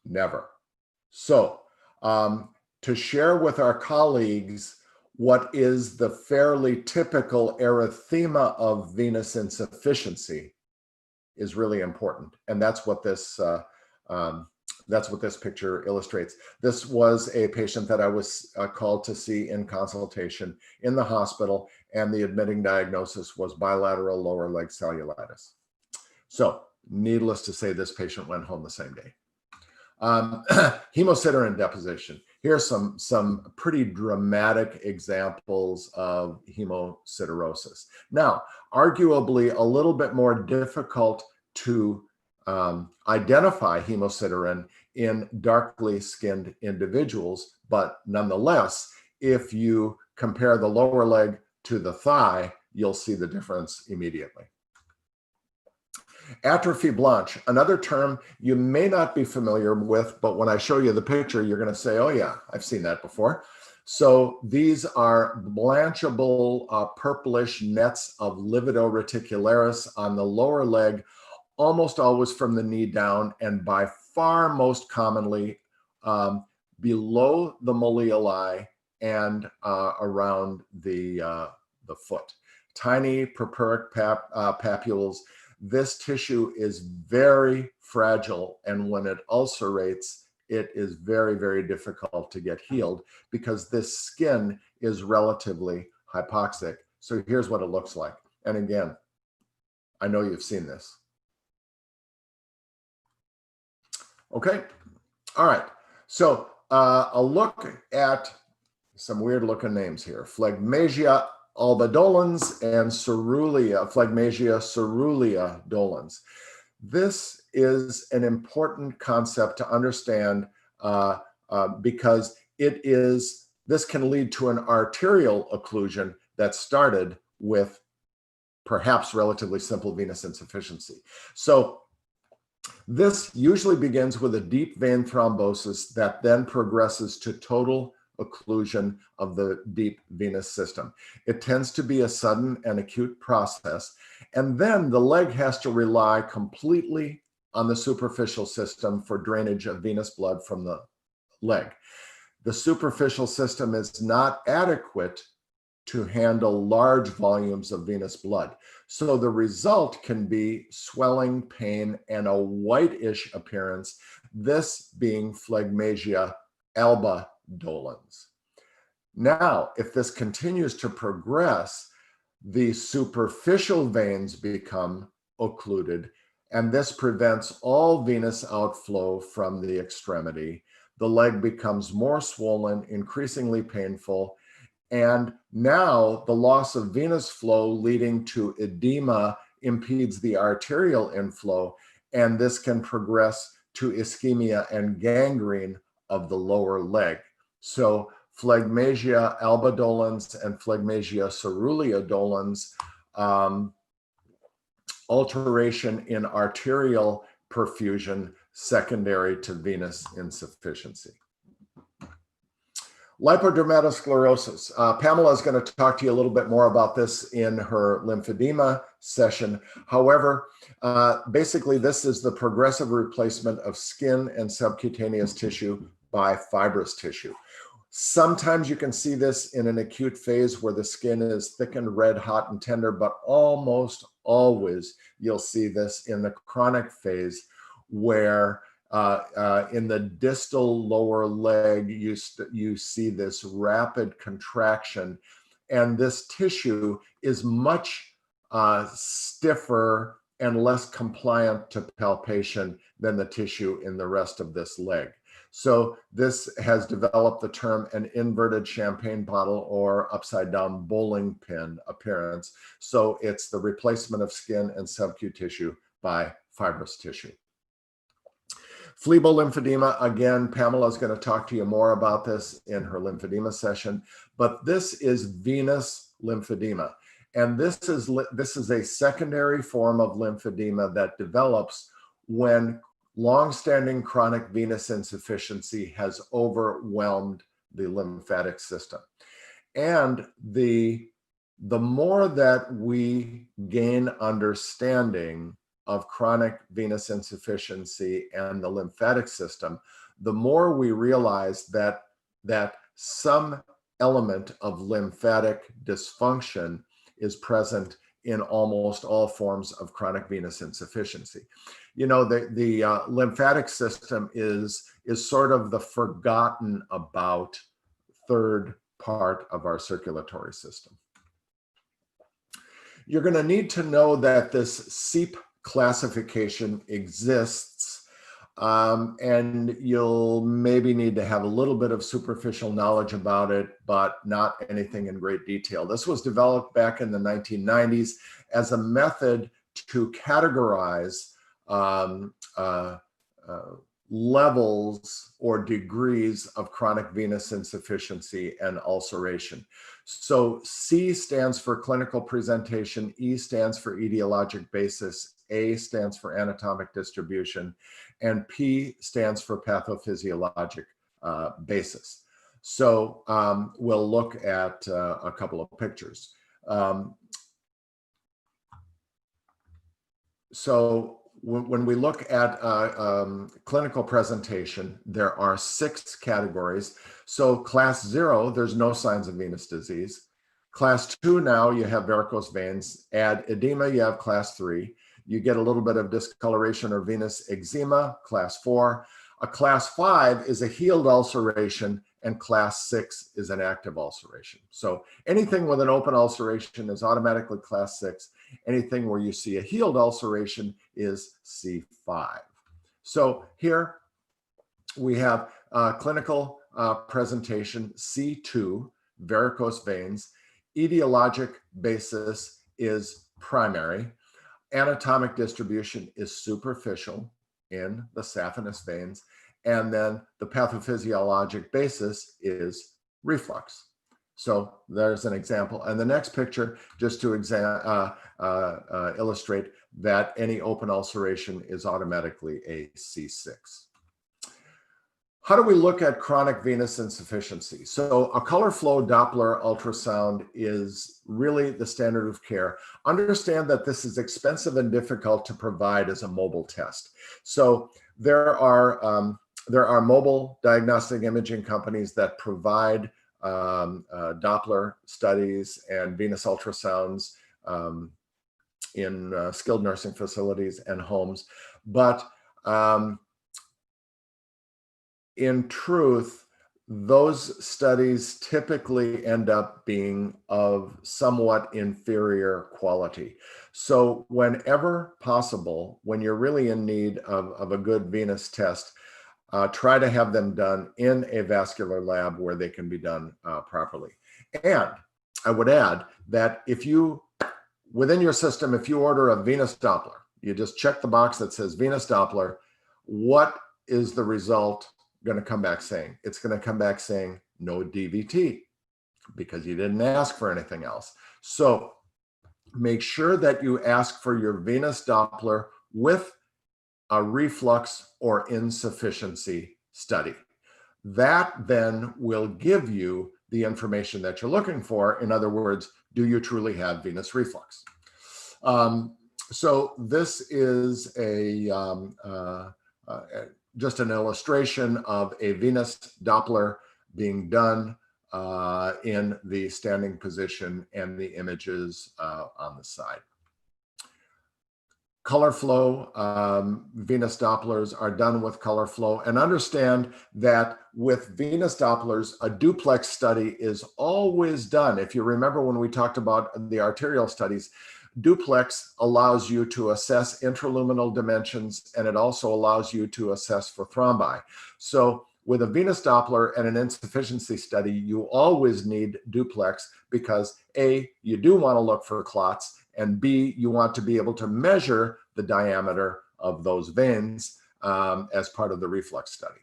never. So, to share with our colleagues what is the fairly typical erythema of venous insufficiency is really important, and that's what this picture illustrates. This was a patient that I was called to see in consultation in the hospital, and the admitting diagnosis was bilateral lower leg cellulitis. So, needless to say, this patient went home the same day. Hemosiderin deposition. Here's some pretty dramatic examples of hemosiderosis. Now, arguably a little bit more difficult to identify hemosiderin in darkly skinned individuals, but nonetheless, if you compare the lower leg to the thigh, you'll see the difference immediately. Atrophy blanche, another term you may not be familiar with, but when I show you the picture, you're going to say, oh yeah, I've seen that before. So these are blanchable purplish nets of livido reticularis on the lower leg, almost always from the knee down, and by far most commonly below the malleoli and around the foot. Tiny purpuric papules. This tissue is very fragile, and when it ulcerates, it is very, very difficult to get healed because this skin is relatively hypoxic. So here's what it looks like. And again, I know you've seen this. Okay, all right. So a look at some weird looking names here. Phlegmasia albadolens and Phlegmasia caerulea dolens. This is an important concept to understand because this can lead to an arterial occlusion that started with perhaps relatively simple venous insufficiency. So this usually begins with a deep vein thrombosis that then progresses to total occlusion of the deep venous system. It tends to be a sudden and acute process, and then the leg has to rely completely on the superficial system for drainage of venous blood from the leg. The superficial system is not adequate to handle large volumes of venous blood. So the result can be swelling, pain, and a whitish appearance, this being Phlegmasia albadolens. Now, if this continues to progress, the superficial veins become occluded, and this prevents all venous outflow from the extremity. The leg becomes more swollen, increasingly painful, and now the loss of venous flow leading to edema impedes the arterial inflow, and this can progress to ischemia and gangrene of the lower leg. So Phlegmasia albadolens and Phlegmasia caerulea dolens, alteration in arterial perfusion secondary to venous insufficiency. Lipodermatosclerosis. Pamela is going to talk to you a little bit more about this in her lymphedema session. However, basically this is the progressive replacement of skin and subcutaneous tissue by fibrous tissue. Sometimes you can see this in an acute phase where the skin is thickened, red, hot, and tender, but almost always you'll see this in the chronic phase where in the distal lower leg, you see this rapid contraction, and this tissue is much stiffer and less compliant to palpation than the tissue in the rest of this leg. So this has developed the term an inverted champagne bottle or upside down bowling pin appearance. So it's the replacement of skin and subcutaneous tissue by fibrous tissue. Phlebo lymphedema, again, Pamela is going to talk to you more about this in her lymphedema session, but this is venous lymphedema. And this is a secondary form of lymphedema that develops when long-standing chronic venous insufficiency has overwhelmed the lymphatic system. And the more that we gain understanding of chronic venous insufficiency and the lymphatic system, the more we realize that some element of lymphatic dysfunction is present in almost all forms of chronic venous insufficiency. You know, the lymphatic system is sort of the forgotten about third part of our circulatory system. You're going to need to know that this SEEP classification exists, and you'll maybe need to have a little bit of superficial knowledge about it, but not anything in great detail. This was developed back in the 1990s as a method to categorize levels or degrees of chronic venous insufficiency and ulceration. So C stands for clinical presentation, E stands for etiologic basis, A stands for anatomic distribution, and P stands for pathophysiologic basis. So we'll look at a couple of pictures. So when we look at clinical presentation, there are 6 categories. So class 0, there's no signs of venous disease. Class 2, now you have varicose veins. Add edema, you have class 3. You get a little bit of discoloration or venous eczema, class 4. A class 5 is a healed ulceration, and class 6 is an active ulceration. So anything with an open ulceration is automatically class 6. Anything where you see a healed ulceration is C5. So here we have clinical presentation C2, varicose veins. Etiologic basis is primary. Anatomic distribution is superficial in the saphenous veins. And then the pathophysiologic basis is reflux. So there's an example. And the next picture, just to illustrate that any open ulceration is automatically a C6. How do we look at chronic venous insufficiency? So a color flow Doppler ultrasound is really the standard of care. Understand that this is expensive and difficult to provide as a mobile test. So there are mobile diagnostic imaging companies that provide Doppler studies and venous ultrasounds in skilled nursing facilities and homes. But in truth, those studies typically end up being of somewhat inferior quality. So whenever possible, when you're really in need of a good venous test, try to have them done in a vascular lab where they can be done properly. And I would add that if you, within your system, if you order a venous Doppler, you just check the box that says venous Doppler, what is the result going to come back saying? It's going to come back saying no DVT because you didn't ask for anything else. So make sure that you ask for your venous Doppler with a reflux or insufficiency study. That then will give you the information that you're looking for. In other words, do you truly have venous reflux? So this is just an illustration of a venous Doppler being done in the standing position and the images on the side. Color flow, venous Dopplers are done with color flow, and understand that with venous Dopplers, a duplex study is always done. If you remember when we talked about the arterial studies, duplex allows you to assess intraluminal dimensions, and it also allows you to assess for thrombi. So with a venous Doppler and an insufficiency study, you always need duplex because A, you do want to look for clots, and B, you want to be able to measure the diameter of those veins as part of the reflux study.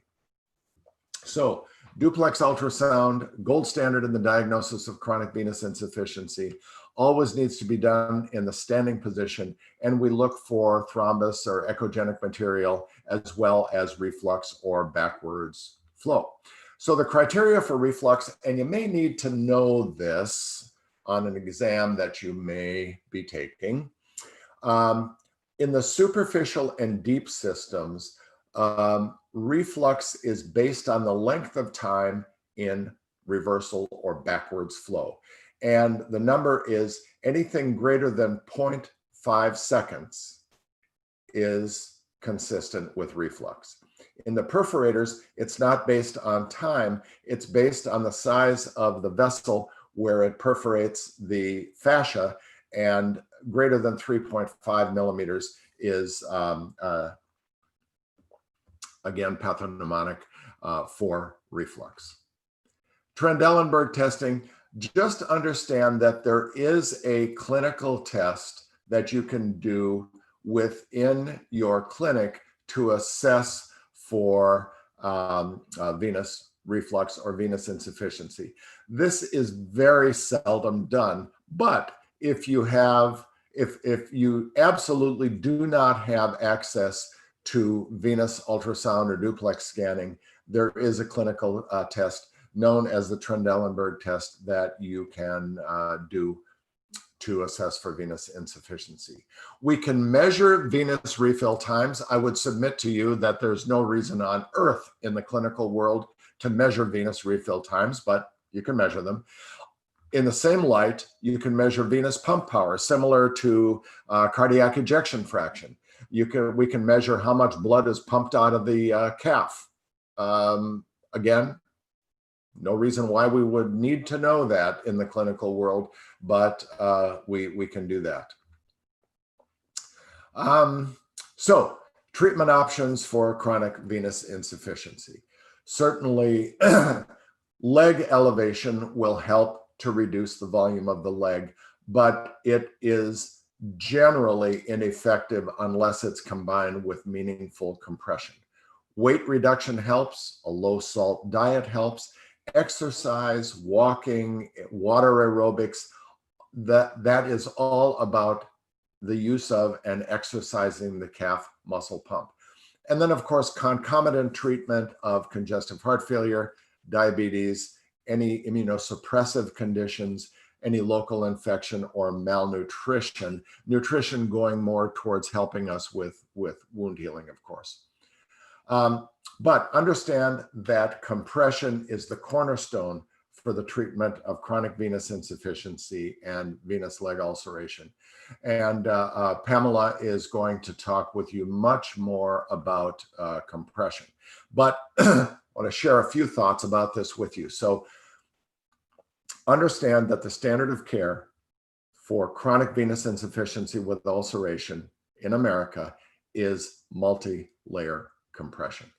So duplex ultrasound, gold standard in the diagnosis of chronic venous insufficiency, always needs to be done in the standing position, and we look for thrombus or echogenic material as well as reflux or backwards flow. So the criteria for reflux, and you may need to know this on an exam that you may be taking. In the superficial and deep systems, reflux is based on the length of time in reversal or backwards flow. And the number is anything greater than 0.5 seconds is consistent with reflux. In the perforators, it's not based on time, it's based on the size of the vessel where it perforates the fascia, and greater than 3.5 millimeters is, again, pathognomonic for reflux. Trendelenburg testing, just understand that there is a clinical test that you can do within your clinic to assess for venous reflux or venous insufficiency. This is very seldom done, but if you absolutely do not have access to venous ultrasound or duplex scanning, there is a clinical test known as the Trendelenburg test that you can do to assess for venous insufficiency. We can measure venous refill times. I would submit to you that there's no reason on earth in the clinical world to measure venous refill times, but you can measure them. In the same light, you can measure venous pump power, similar to cardiac ejection fraction. We can measure how much blood is pumped out of the calf. Again, no reason why we would need to know that in the clinical world, but we can do that. So treatment options for chronic venous insufficiency. Certainly, leg elevation will help to reduce the volume of the leg, but it is generally ineffective unless it's combined with meaningful compression. Weight reduction helps, a low salt diet helps, exercise, walking, water aerobics, that is all about the use of and exercising the calf muscle pump. And then of course, concomitant treatment of congestive heart failure, diabetes, any immunosuppressive conditions, any local infection or malnutrition, nutrition going more towards helping us with wound healing, of course. But understand that compression is the cornerstone for the treatment of chronic venous insufficiency and venous leg ulceration. And Pamela is going to talk with you much more about compression. But I want to share a few thoughts about this with you. So understand that the standard of care for chronic venous insufficiency with ulceration in America is multi-layer compression.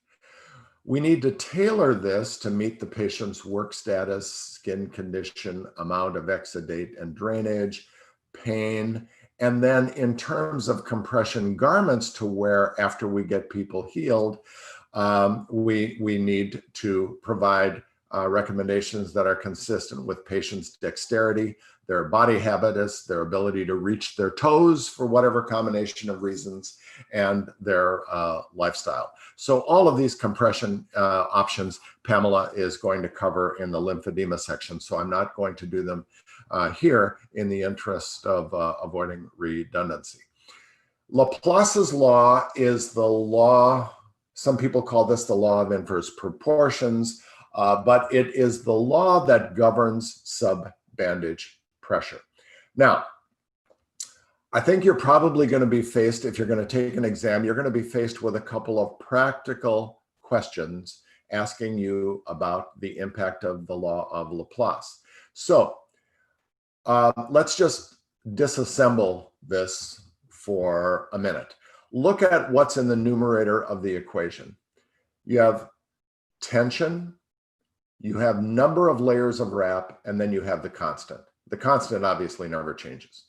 We need to tailor this to meet the patient's work status, skin condition, amount of exudate and drainage, pain, and then in terms of compression garments to wear after we get people healed, we need to provide recommendations that are consistent with patients' dexterity, their body habitus, their ability to reach their toes for whatever combination of reasons, and their lifestyle. So all of these compression options, Pamela is going to cover in the lymphedema section. So I'm not going to do them here in the interest of avoiding redundancy. Laplace's law is the law, some people call this the law of inverse proportions, but it is the law that governs sub-bandage pressure. Now, I think you're probably going to be faced, if you're going to take an exam, you're going to be faced with a couple of practical questions asking you about the impact of the law of Laplace. So let's just disassemble this for a minute. Look at what's in the numerator of the equation. You have tension, you have number of layers of wrap, and then you have the constant. The constant obviously never changes.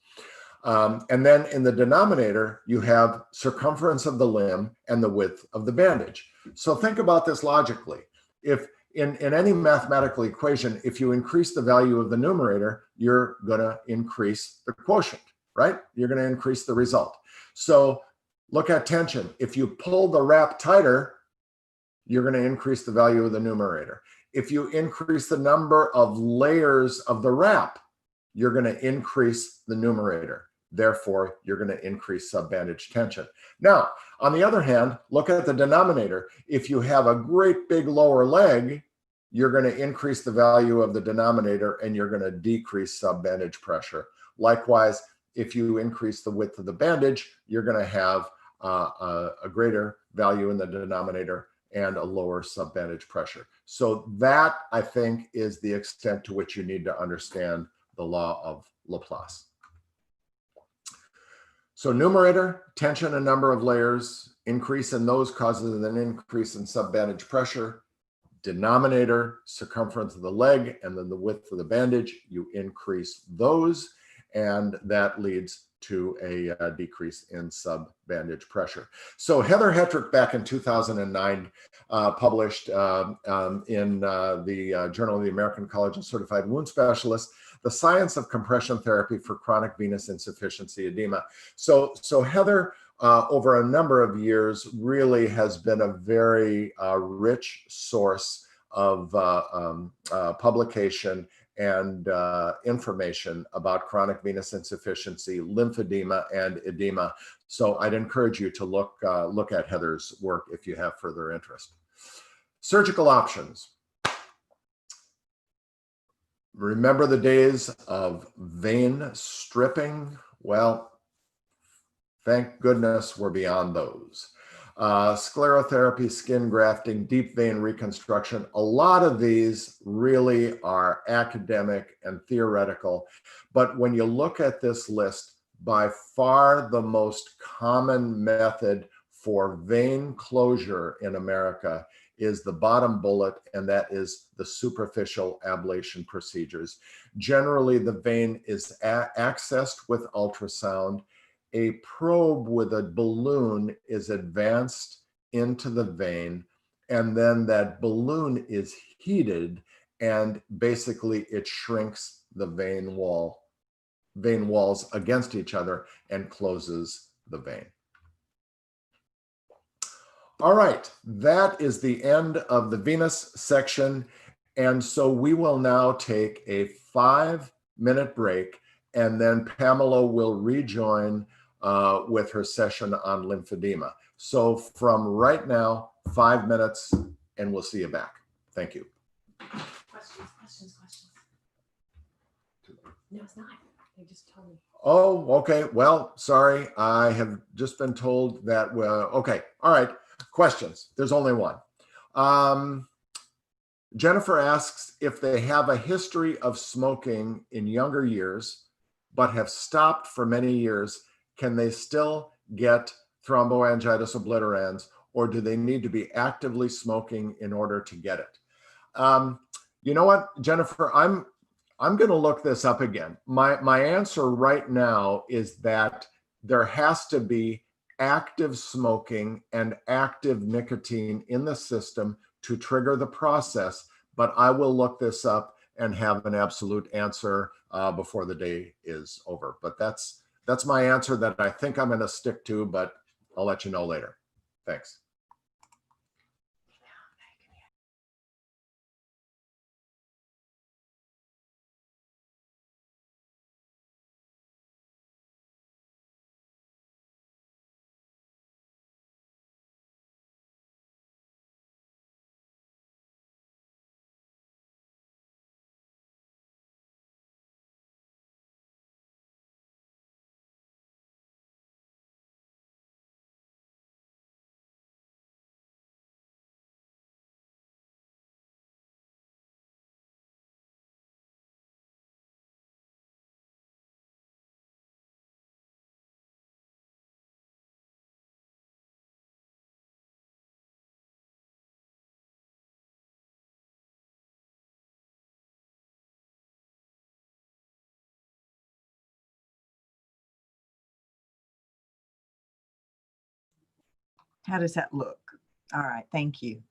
And then in the denominator, you have circumference of the limb and the width of the bandage. So think about this logically. If in any mathematical equation, if you increase the value of the numerator, you're going to increase the quotient, right? You're going to increase the result. So look at tension. If you pull the wrap tighter, you're going to increase the value of the numerator. If you increase the number of layers of the wrap, you're going to increase the numerator. Therefore, you're going to increase subbandage tension. Now, on the other hand, look at the denominator. If you have a great big lower leg, you're going to increase the value of the denominator and you're going to decrease subbandage pressure. Likewise, if you increase the width of the bandage, you're going to have a greater value in the denominator and a lower subbandage pressure. So that, I think, is the extent to which you need to understand the law of Laplace. So numerator, tension and number of layers, increase in those causes an increase in subbandage pressure. Denominator, circumference of the leg, and then the width of the bandage, you increase those, and that leads to a decrease in subbandage pressure. So Heather Hetrick back in 2009 published in the Journal of the American College of Certified Wound Specialists, The Science of Compression Therapy for Chronic Venous Insufficiency Edema. So Heather, over a number of years, really has been a very rich source of publication and information about chronic venous insufficiency, lymphedema, and edema. So I'd encourage you to look at Heather's work if you have further interest. Surgical options. Remember the days of vein stripping? Well, thank goodness we're beyond those. Sclerotherapy, skin grafting, deep vein reconstruction, a lot of these really are academic and theoretical. But when you look at this list, by far the most common method for vein closure in America is the bottom bullet, and that is the superficial ablation procedures. Generally, the vein is accessed with ultrasound. A probe with a balloon is advanced into the vein, and then that balloon is heated, and basically it shrinks the vein walls against each other and closes the vein. All right, that is the end of the venous section. And so we will now take a 5-minute break, and then Pamela will rejoin with her session on lymphedema. So from right now, 5 minutes, and we'll see you back. Thank you. Questions. No, it's not. They just told me. Oh, okay. Well, sorry. I have just been told that, okay. All right. Questions. There's only one. Jennifer asks if they have a history of smoking in younger years, but have stopped for many years. Can they still get thromboangiitis obliterans, or do they need to be actively smoking in order to get it? You know what, Jennifer, I'm going to look this up again. My answer right now is that there has to be active smoking and active nicotine in the system to trigger the process, but I will look this up and have an absolute answer before the day is over. But that's my answer that I think I'm going to stick to, but I'll let you know later. Thanks. How does that look? All right, thank you.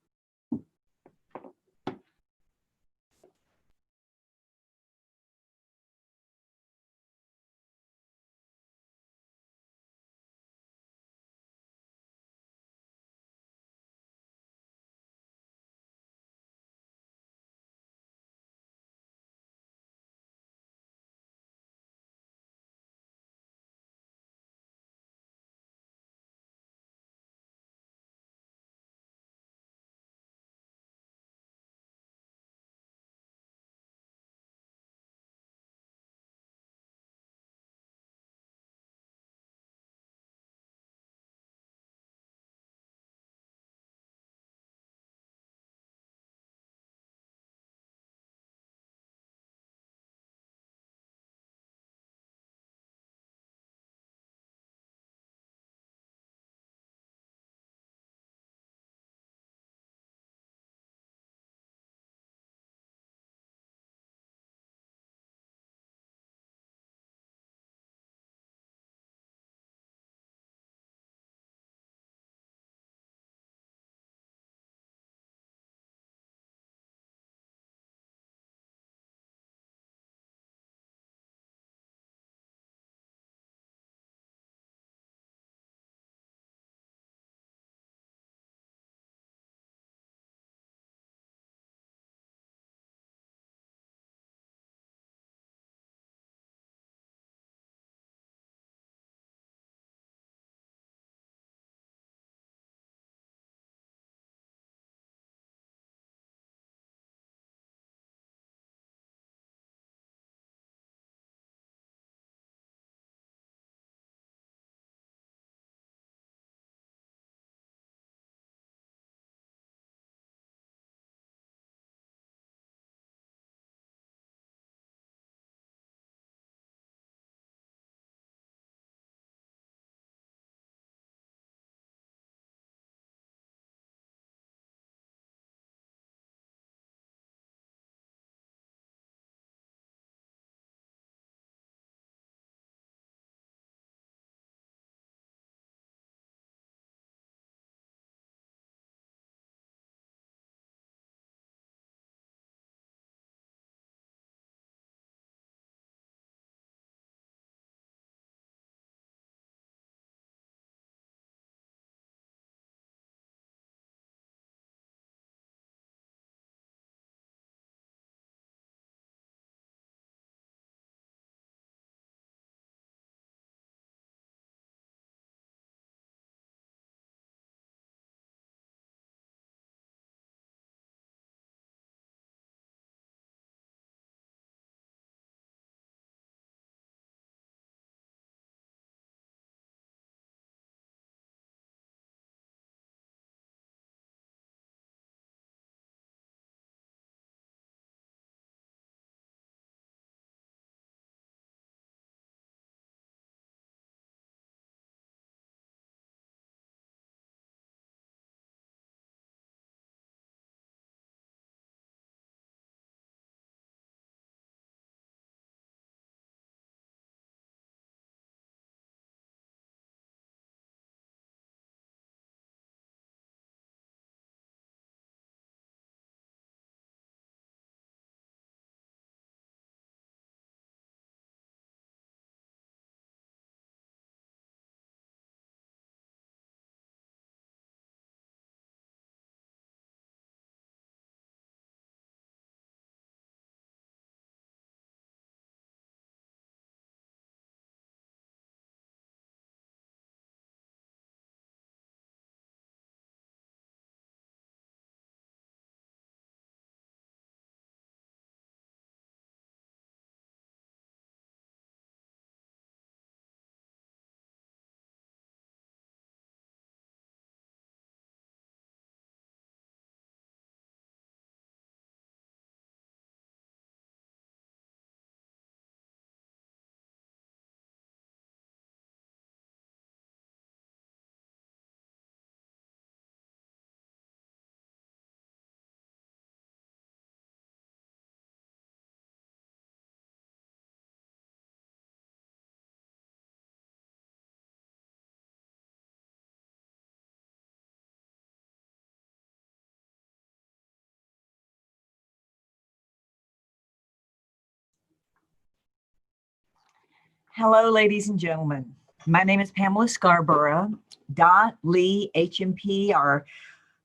Hello, ladies and gentlemen. My name is Pamela Scarborough. Dot, Lee, HMP, our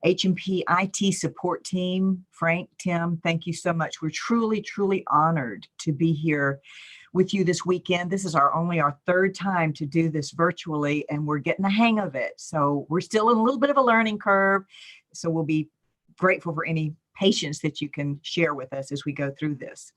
HMP IT support team, Frank, Tim, thank you so much. We're truly, truly honored to be here with you this weekend. This is only our third time to do this virtually, and we're getting the hang of it. So we're still in a little bit of a learning curve. So we'll be grateful for any patience that you can share with us as we go through this.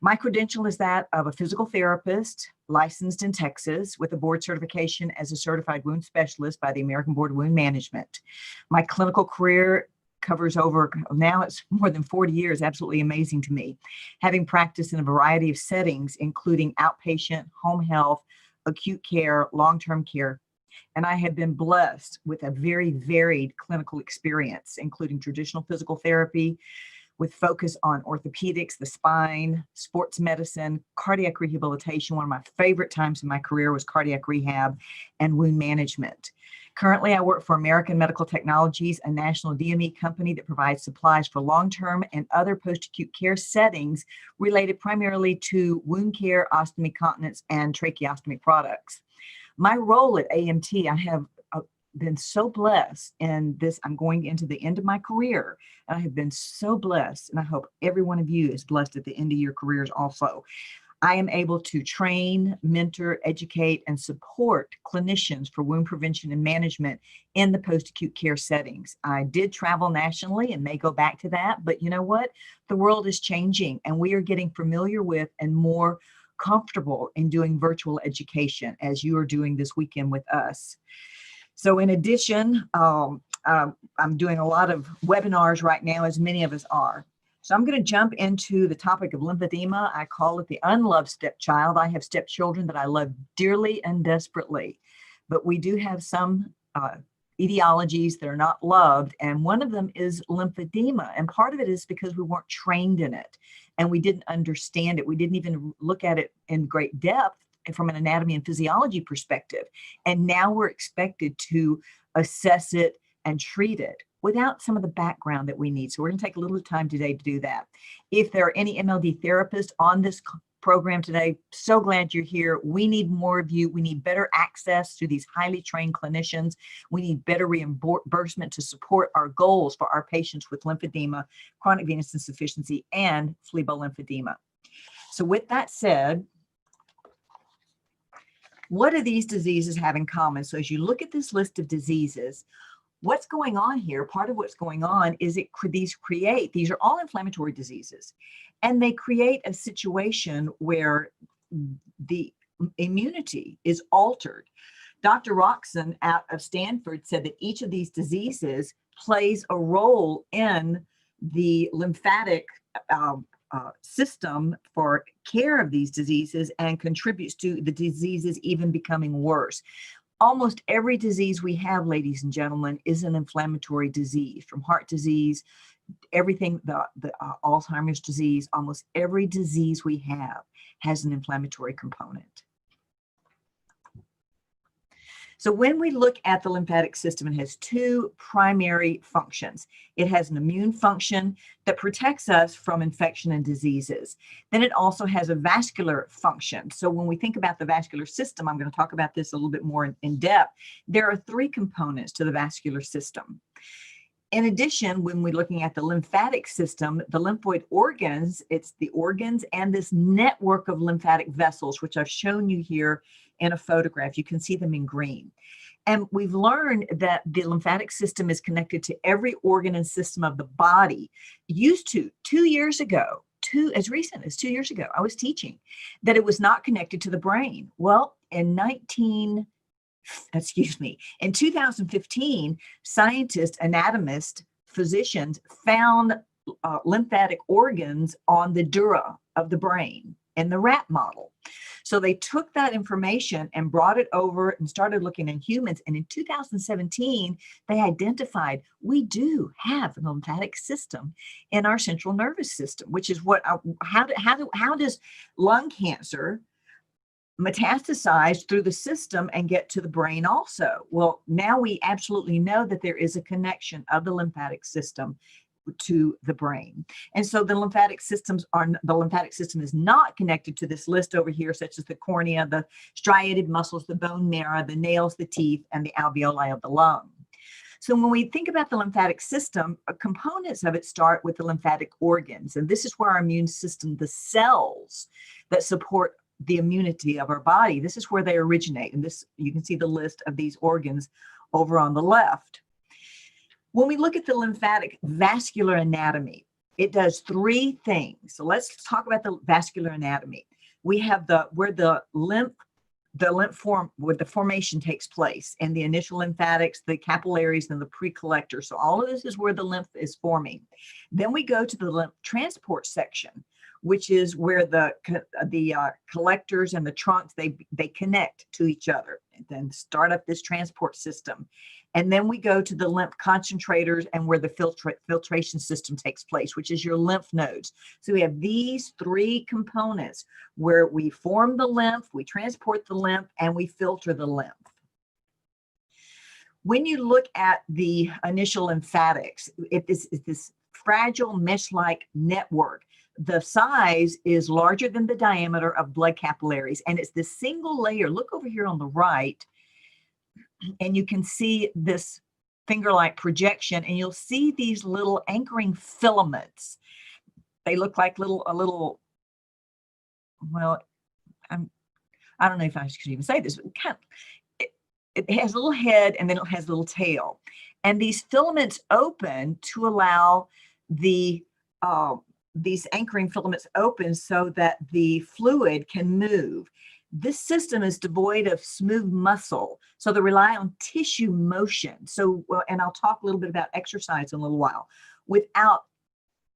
My credential is that of a physical therapist licensed in Texas with a board certification as a certified wound specialist by the American Board of Wound Management. My clinical career covers now it's more than 40 years, absolutely amazing to me, having practiced in a variety of settings, including outpatient, home health, acute care, long-term care. And I have been blessed with a very varied clinical experience, including traditional physical therapy, with focus on orthopedics, the spine, sports medicine, cardiac rehabilitation. One of my favorite times in my career was cardiac rehab and wound management. Currently, I work for American Medical Technologies, a national DME company that provides supplies for long-term and other post-acute care settings related primarily to wound care, ostomy, continence, and tracheostomy products. My role at AMT, I have been so blessed in this. I'm going into the end of my career, and I have been so blessed, and I hope every one of you is blessed at the end of your careers also. I am able to train, mentor, educate, and support clinicians for wound prevention and management in the post-acute care settings. I did travel nationally and may go back to that, but you know what? The world is changing, and we are getting familiar with and more comfortable in doing virtual education as you are doing this weekend with us. So in addition, I'm doing a lot of webinars right now, as many of us are. So I'm going to jump into the topic of lymphedema. I call it the unloved stepchild. I have stepchildren that I love dearly and desperately, but we do have some etiologies that are not loved, and one of them is lymphedema. And part of it is because we weren't trained in it, and we didn't understand it. We didn't even look at it in great depth from an anatomy and physiology perspective. And now we're expected to assess it and treat it without some of the background that we need. So we're going to take a little time today to do that. If there are any MLD therapists on this program today, so glad you're here. We need more of you. We need better access to these highly trained clinicians. We need better reimbursement to support our goals for our patients with lymphedema, chronic venous insufficiency, and phlebolymphedema. So with that said, what do these diseases have in common? So as you look at this list of diseases, what's going on here, part of what's going on is these are all inflammatory diseases, and they create a situation where the immunity is altered. Dr. Roxon out of Stanford said that each of these diseases plays a role in the lymphatic system for care of these diseases and contributes to the diseases even becoming worse. Almost every disease we have, ladies and gentlemen, is an inflammatory disease, from heart disease, everything, the Alzheimer's disease. Almost every disease we have has an inflammatory component. So when we look at the lymphatic system, it has two primary functions. It has an immune function that protects us from infection and diseases. Then it also has a vascular function. So when we think about the vascular system, I'm going to talk about this a little bit more in depth. There are three components to the vascular system. In addition, when we're looking at the lymphatic system, the lymphoid organs, it's the organs and this network of lymphatic vessels, which I've shown you here in a photograph. You can see them in green. And we've learned that the lymphatic system is connected to every organ and system of the body. Used to, 2 years ago, as recent as 2 years ago, I was teaching that it was not connected to the brain. Well, in 2015, scientists, anatomists, physicians found lymphatic organs on the dura of the brain in the rat model. So they took that information and brought it over and started looking in humans. And in 2017, they identified we do have a lymphatic system in our central nervous system, which is what, how does lung cancer metastasize through the system and get to the brain also? Well, now we absolutely know that there is a connection of the lymphatic system to the brain. And so the lymphatic system is not connected to this list over here, such as the cornea, the striated muscles, the bone marrow, the nails, the teeth, and the alveoli of the lung. So when we think about the lymphatic system, components of it start with the lymphatic organs. And this is where our immune system, the cells that support the immunity of our body, this is where they originate. And this, you can see the list of these organs over on the left. When we look at the lymphatic vascular anatomy, it does three things. So let's talk about the vascular anatomy. We have where the formation takes place, and the initial lymphatics, the capillaries, and the pre-collector. So all of this is where the lymph is forming. Then we go to the lymph transport section, which is where the collectors and the trunks, they connect to each other and then start up this transport system. And then we go to the lymph concentrators and where the filtration system takes place, which is your lymph nodes. So we have these three components where we form the lymph, we transport the lymph, and we filter the lymph. When you look at the initial lymphatics, it's this fragile mesh-like network. The size is larger than the diameter of blood capillaries, and it's this single layer. Look over here on the right, and you can see this finger-like projection, and you'll see these little anchoring filaments. They look like well, I don't know if I should even say this, but it has a little head, and then it has a little tail. And these filaments open to allow these anchoring filaments open so that the fluid can move. This system is devoid of smooth muscle, so they rely on tissue motion. So, and I'll talk a little bit about exercise in a little while. Without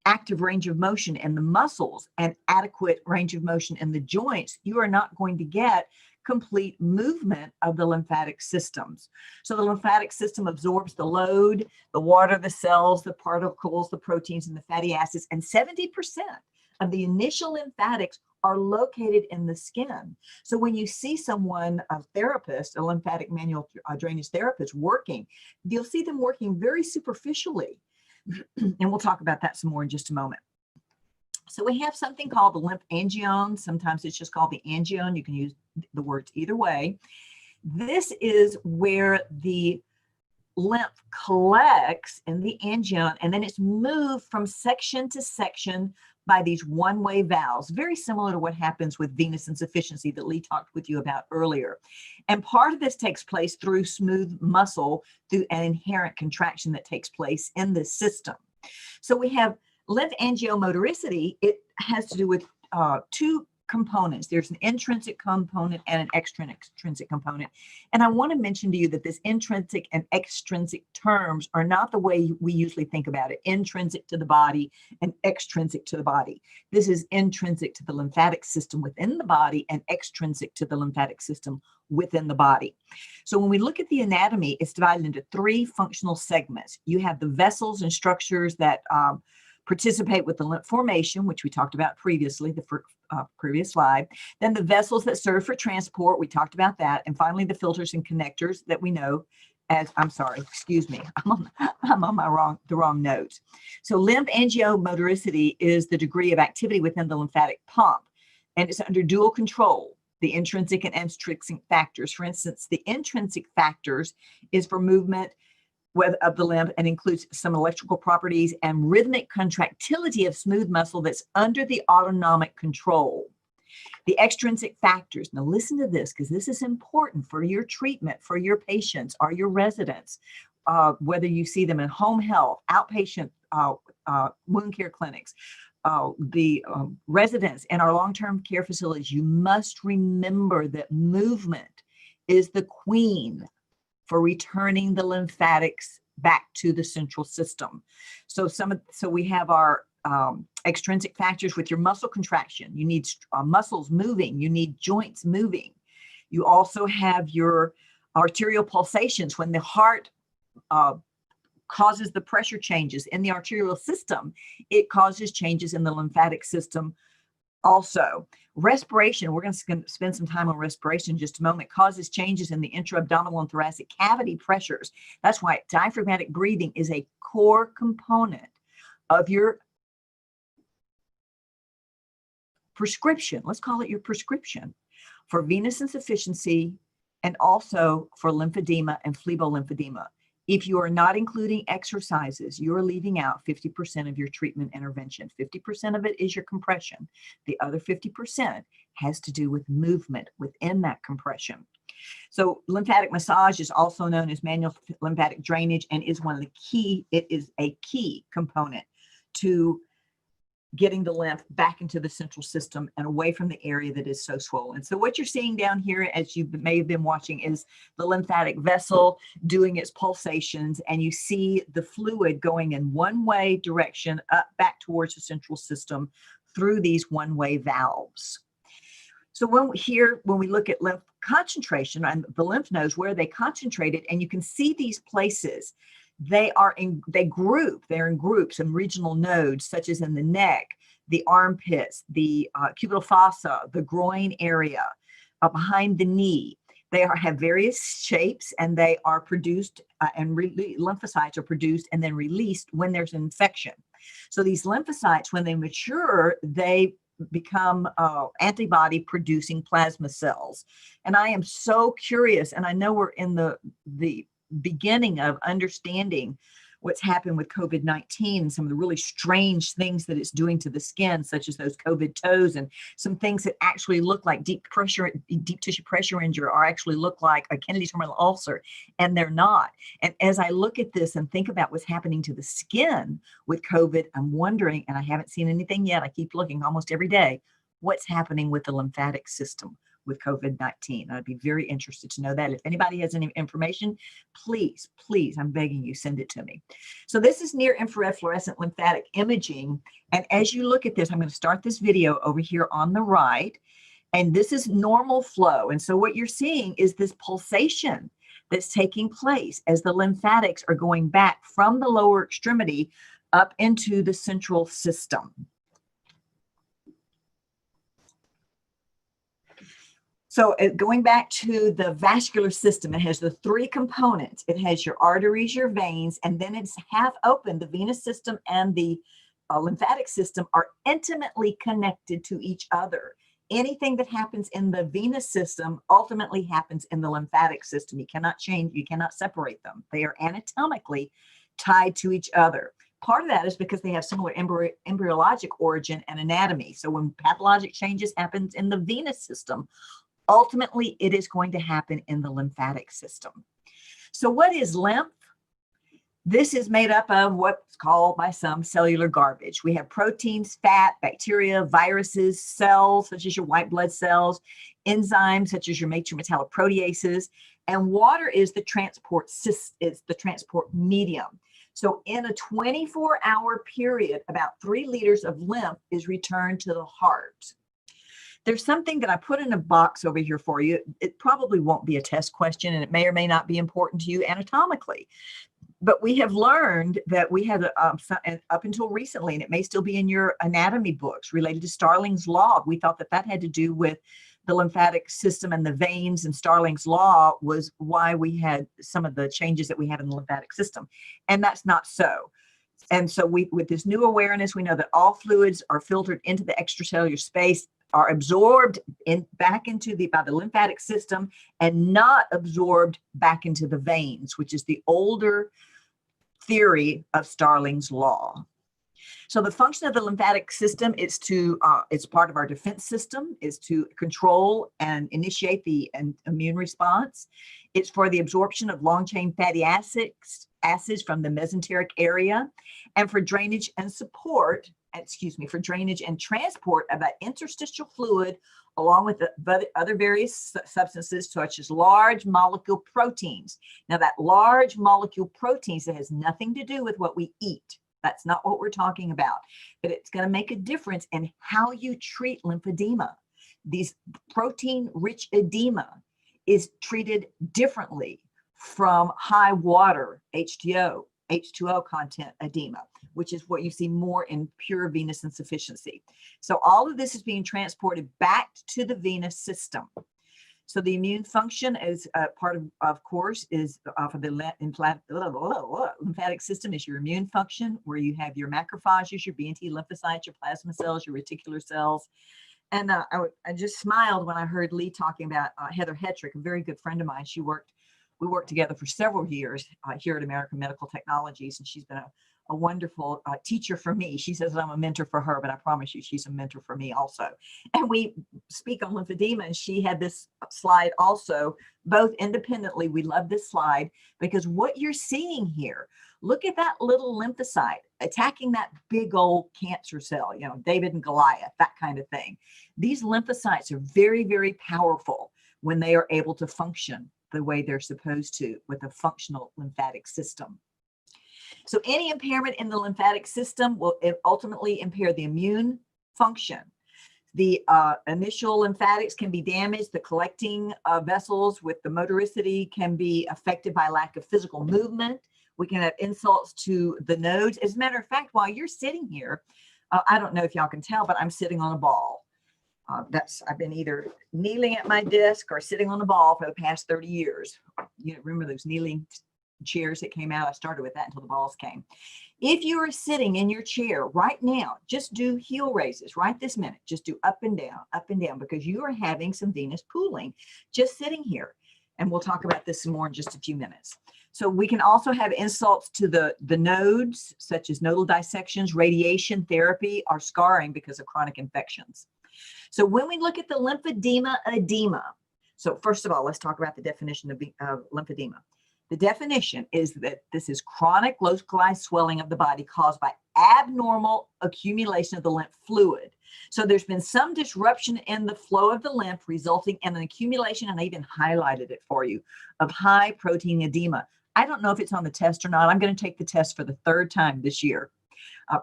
active range of motion in the muscles and adequate range of motion in the joints, you are not going to get complete movement of the lymphatic systems. So the lymphatic system absorbs the load, the water, the cells, the particles, the proteins, and the fatty acids, and 70% of the initial lymphatics are located in the skin. So when you see someone, a therapist, a lymphatic manual drainage therapist working, you'll see them working very superficially. And we'll talk about that some more in just a moment. So we have something called the lymph angione. Sometimes it's just called the angione. You can use the words either way. This is where the lymph collects in the angione, and then it's moved from section to section by these one-way valves, very similar to what happens with venous insufficiency that Lee talked with you about earlier. And part of this takes place through smooth muscle, through an inherent contraction that takes place in this system. So we have lymph angiomotoricity. It has to do with two components. There's an intrinsic component and an extrinsic component. And I want to mention to you that this intrinsic and extrinsic terms are not the way we usually think about it. Intrinsic to the body and extrinsic to the body. This is intrinsic to the lymphatic system within the body and extrinsic to the lymphatic system within the body. So when we look at the anatomy, it's divided into three functional segments. You have the vessels and structures that participate with the lymph formation, which we talked about previously, the previous slide. Then the vessels that serve for transport, we talked about that. And finally, the filters and connectors that we know as, I'm sorry, excuse me, I'm on the wrong notes. So lymph angiomotoricity is the degree of activity within the lymphatic pump, and it's under dual control, the intrinsic and extrinsic factors. For instance, the intrinsic factors is for movement of the lymph and includes some electrical properties and rhythmic contractility of smooth muscle that's under the autonomic control. The extrinsic factors, now listen to this because this is important for your treatment, for your patients or your residents, whether you see them in home health, outpatient wound care clinics, the residents in our long-term care facilities. You must remember that movement is the queen for returning the lymphatics back to the central system. So we have our extrinsic factors with your muscle contraction. You need muscles moving. You need joints moving. You also have your arterial pulsations. When the heart causes the pressure changes in the arterial system, it causes changes in the lymphatic system also. Respiration, we're going to spend some time on respiration in just a moment, causes changes in the intra-abdominal and thoracic cavity pressures. That's why diaphragmatic breathing is a core component of your prescription, let's call it your prescription, for venous insufficiency and also for lymphedema and phlebolymphedema. If you are not including exercises, you're leaving out 50% of your treatment intervention. 50% of it is your compression. The other 50% has to do with movement within that compression. So lymphatic massage is also known as manual lymphatic drainage and is one of the key, it is a key component to getting the lymph back into the central system and away from the area that is so swollen. So what you're seeing down here, as you may have been watching, is the lymphatic vessel doing its pulsations, and you see the fluid going in one-way direction up back towards the central system through these one-way valves. So when we look at lymph concentration and the lymph nodes, where they concentrated, and you can see these places, they're in groups and regional nodes, such as in the neck, the armpits, the cubital fossa, the groin area, behind the knee. They have various shapes, and they are produced lymphocytes are produced and then released when there's an infection. So these lymphocytes, when they mature, they become antibody producing plasma cells. And I am so curious, and I know we're in the beginning of understanding what's happened with COVID-19 and some of the really strange things that it's doing to the skin, such as those COVID toes and some things that actually look like deep tissue pressure injury, or actually look like a Kennedy terminal ulcer, and they're not. And as I look at this and think about what's happening to the skin with COVID, I'm wondering, and I haven't seen anything yet, I keep looking almost every day, what's happening with the lymphatic system with COVID-19. I'd be very interested to know that. If anybody has any information, please, I'm begging you, send it to me. So this is near infrared fluorescent lymphatic imaging. And as you look at this, I'm going to start this video over here on the right. And this is normal flow. And so what you're seeing is this pulsation that's taking place as the lymphatics are going back from the lower extremity up into the central system. So going back to the vascular system, it has the three components. It has your arteries, your veins, and then it's half open. The venous system and the lymphatic system are intimately connected to each other. Anything that happens in the venous system ultimately happens in the lymphatic system. You cannot change, you cannot separate them. They are anatomically tied to each other. Part of that is because they have similar embryologic origin and anatomy. So when pathologic changes happen in the venous system, ultimately, it is going to happen in the lymphatic system. So what is lymph? This is made up of what's called by some cellular garbage. We have proteins, fat, bacteria, viruses, cells, such as your white blood cells, enzymes, such as your major metalloproteases, and water is the transport medium. So in a 24-hour period, about 3 liters of lymph is returned to the heart. There's something that I put in a box over here for you. It probably won't be a test question, and it may or may not be important to you anatomically. But we have learned that we had, up until recently, and it may still be in your anatomy books, related to Starling's law. We thought that that had to do with the lymphatic system and the veins, and Starling's law was why we had some of the changes that we have in the lymphatic system. And that's not so. And so with this new awareness, we know that all fluids are filtered into the extracellular space, are absorbed back into by the lymphatic system, and not absorbed back into the veins, which is the older theory of Starling's law. So the function of the lymphatic system is it's part of our defense system, is to control and initiate the immune response. It's for the absorption of long-chain fatty acids from the mesenteric area, and for drainage and for drainage and transport of that interstitial fluid, along with the other various substances, such as large molecule proteins. Now, that large molecule proteins, that has nothing to do with what we eat. That's not what we're talking about, but it's going to make a difference in how you treat lymphedema. These protein-rich edema is treated differently from high water H2O content edema, which is what you see more in pure venous insufficiency. So all of this is being transported back to the venous system. So the immune function is part of course, is of the lymphatic system is your immune function, where you have your macrophages, your B and T lymphocytes, your plasma cells, your reticular cells. And I just smiled when I heard Lee talking about Heather Hetrick, a very good friend of mine. We worked together for several years here at American Medical Technologies, and she's been a wonderful teacher for me. She says I'm a mentor for her, but I promise you she's a mentor for me also. And we speak on lymphedema, and she had this slide also, both independently. We love this slide because what you're seeing here, look at that little lymphocyte attacking that big old cancer cell, you know, David and Goliath, that kind of thing. These lymphocytes are very, very powerful when they are able to function the way they're supposed to with a functional lymphatic system. So any impairment in the lymphatic system will ultimately impair the immune function. The initial lymphatics can be damaged. The collecting vessels with the motoricity can be affected by lack of physical movement. We can have insults to the nodes. As a matter of fact, while you're sitting here, I don't know if y'all can tell, but I'm sitting on a ball. I've been either kneeling at my desk or sitting on the ball for the past 30 years. You know, remember those kneeling chairs that came out? I started with that until the balls came. If you are sitting in your chair right now, just do heel raises right this minute. Just do up and down, because you are having some venous pooling just sitting here. And we'll talk about this some more in just a few minutes. So we can also have insults to the nodes, such as nodal dissections, radiation therapy, or scarring because of chronic infections. So when we look at the lymphedema edema, so first of all, let's talk about the definition of lymphedema. The definition is that this is chronic localized swelling of the body caused by abnormal accumulation of the lymph fluid. So there's been some disruption in the flow of the lymph resulting in an accumulation, and I even highlighted it for you, of high protein edema. I don't know if it's on the test or not. I'm going to take the test for the third time this year.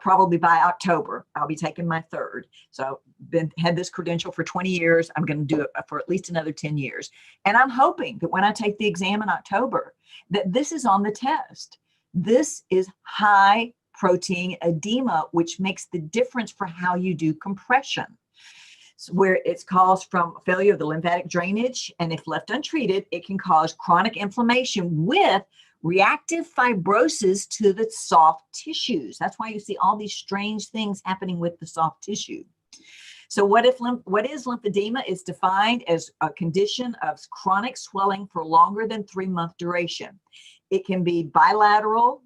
Probably by October, I'll be taking my third. So had this credential for 20 years. I'm going to do it for at least another 10 years. And I'm hoping that when I take the exam in October, that this is on the test. This is high protein edema, which makes the difference for how you do compression, where it's caused from failure of the lymphatic drainage. And if left untreated, it can cause chronic inflammation with reactive fibrosis to the soft tissues. That's why you see all these strange things happening with the soft tissue. So what is lymphedema? It's defined as a condition of chronic swelling for longer than 3-month duration. It can be bilateral.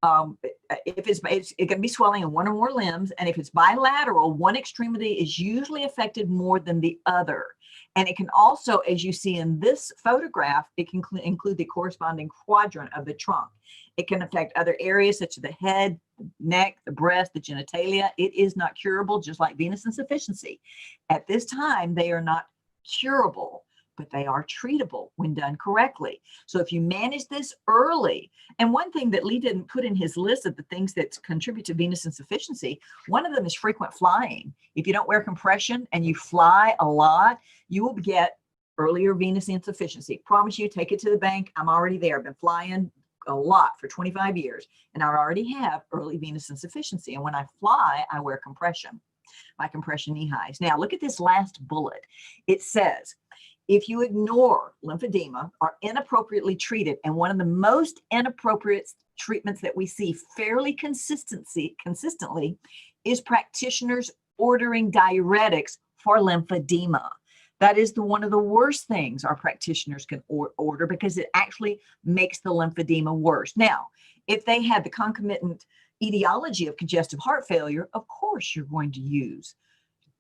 It can be swelling in one or more limbs. And if it's bilateral, one extremity is usually affected more than the other. And it can also, as you see in this photograph, it can include the corresponding quadrant of the trunk. It can affect other areas such as the head, the neck, the breast, the genitalia. It is not curable, just like venous insufficiency. At this time, they are not curable, but they are treatable when done correctly. So if you manage this early, and one thing that Lee didn't put in his list of the things that contribute to venous insufficiency, one of them is frequent flying. If you don't wear compression and you fly a lot, you will get earlier venous insufficiency. Promise you, take it to the bank. I'm already there. I've been flying a lot for 25 years, and I already have early venous insufficiency. And when I fly, I wear compression, my compression knee highs. Now, look at this last bullet. It says, if you ignore lymphedema or inappropriately treated, and one of the most inappropriate treatments that we see fairly consistently is practitioners ordering diuretics for lymphedema. That is one of the worst things our practitioners can order, because it actually makes the lymphedema worse. Now, if they have the concomitant etiology of congestive heart failure, of course you're going to use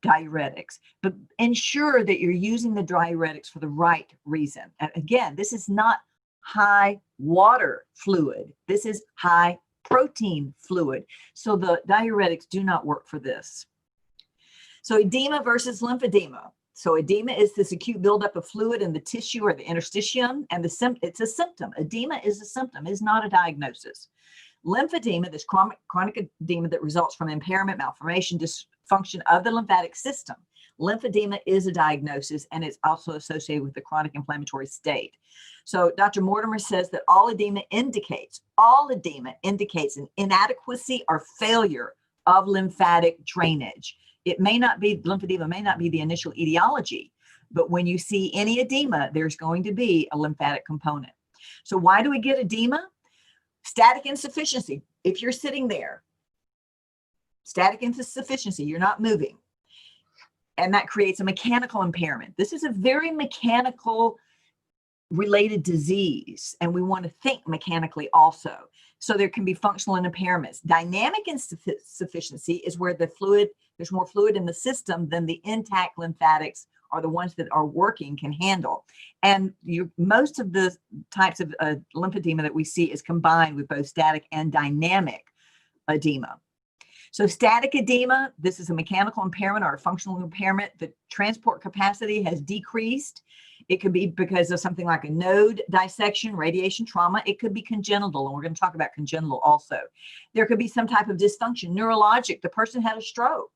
diuretics, but ensure that you're using the diuretics for the right reason. And again, this is not high water fluid. This is high protein fluid. So the diuretics do not work for this. So edema versus lymphedema. So edema is this acute buildup of fluid in the tissue or the interstitium, and it's a symptom. Edema is a symptom, is not a diagnosis. Lymphedema, this chronic edema that results from impairment, malformation, dysfunction of the lymphatic system. Lymphedema is a diagnosis, and it's also associated with the chronic inflammatory state. So Dr. Mortimer says that all edema indicates an inadequacy or failure of lymphatic drainage. It may not be, lymphedema may not be the initial etiology, But when you see any edema, there's going to be a lymphatic component. So why do we get edema? Static insufficiency. If you're sitting there, static insufficiency, you're not moving. And that creates a mechanical impairment. This is a very mechanical related disease, and we want to think mechanically also. So there can be functional impairments. Dynamic insufficiency is where there's more fluid in the system than the intact lymphatics are the ones that are working can handle. And most of the types of lymphedema that we see is combined with both static and dynamic edema. So static edema, this is a mechanical impairment or a functional impairment. The transport capacity has decreased. It could be because of something like a node dissection, radiation trauma. It could be congenital, and we're going to talk about congenital also. There could be some type of dysfunction, neurologic. The person had a stroke.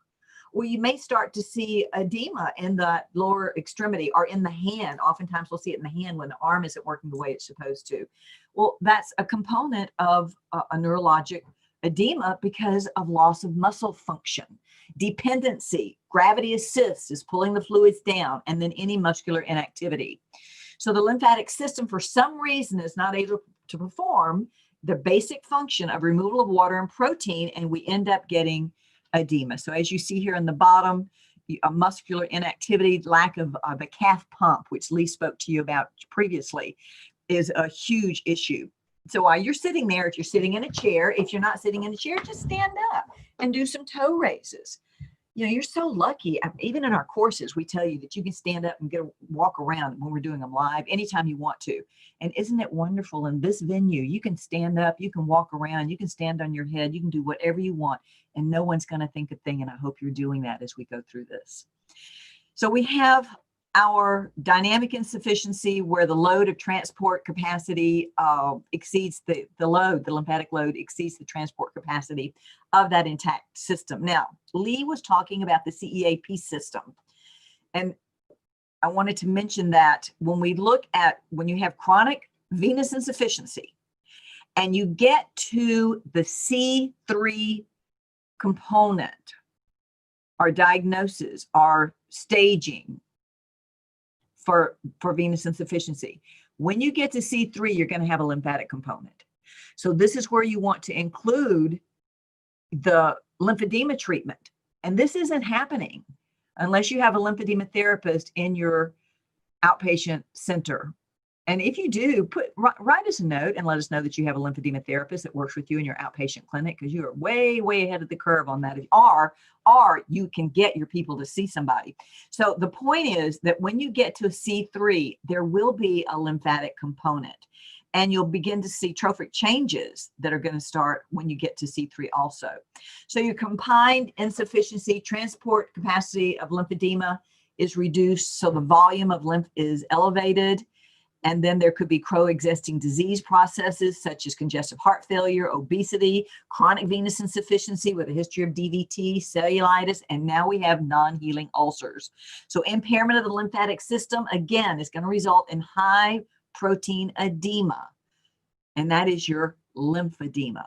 Well, you may start to see edema in the lower extremity or in the hand. Oftentimes we'll see it in the hand when the arm isn't working the way it's supposed to. Well, that's a component of a neurologic edema because of loss of muscle function. Dependency, gravity assist is pulling the fluids down, and then any muscular inactivity. So the lymphatic system, for some reason, is not able to perform the basic function of removal of water and protein, and we end up getting edema. So as you see here in the bottom, a muscular inactivity, lack of the calf pump, which Lee spoke to you about previously, is a huge issue. So while you're sitting there, if you're sitting in a chair, if you're not sitting in a chair, just stand up and do some toe raises. You know, you're so lucky. Even in our courses, we tell you that you can stand up and walk around when we're doing them live anytime you want to. And isn't it wonderful in this venue? You can stand up, you can walk around, you can stand on your head, you can do whatever you want, and no one's going to think a thing. And I hope you're doing that as we go through this. So we have our dynamic insufficiency, where the load of transport capacity exceeds the lymphatic load exceeds the transport capacity of that intact system. Now, Lee was talking about the CEAP system. And I wanted to mention that when you have chronic venous insufficiency and you get to the C3 component, our diagnosis, our staging, for venous insufficiency. When you get to C3, you're going to have a lymphatic component. So this is where you want to include the lymphedema treatment. And this isn't happening unless you have a lymphedema therapist in your outpatient center. And if you do, write us a note and let us know that you have a lymphedema therapist that works with you in your outpatient clinic, because you are way, way ahead of the curve on that. Or you can get your people to see somebody. So the point is that when you get to a C3, there will be a lymphatic component, and you'll begin to see trophic changes that are going to start when you get to C3 also. So your combined insufficiency, transport capacity of lymphedema is reduced, so the volume of lymph is elevated. And then there could be coexisting disease processes such as congestive heart failure, obesity, chronic venous insufficiency with a history of DVT, cellulitis, and now we have non-healing ulcers. So impairment of the lymphatic system, again, is going to result in high protein edema, and that is your lymphedema.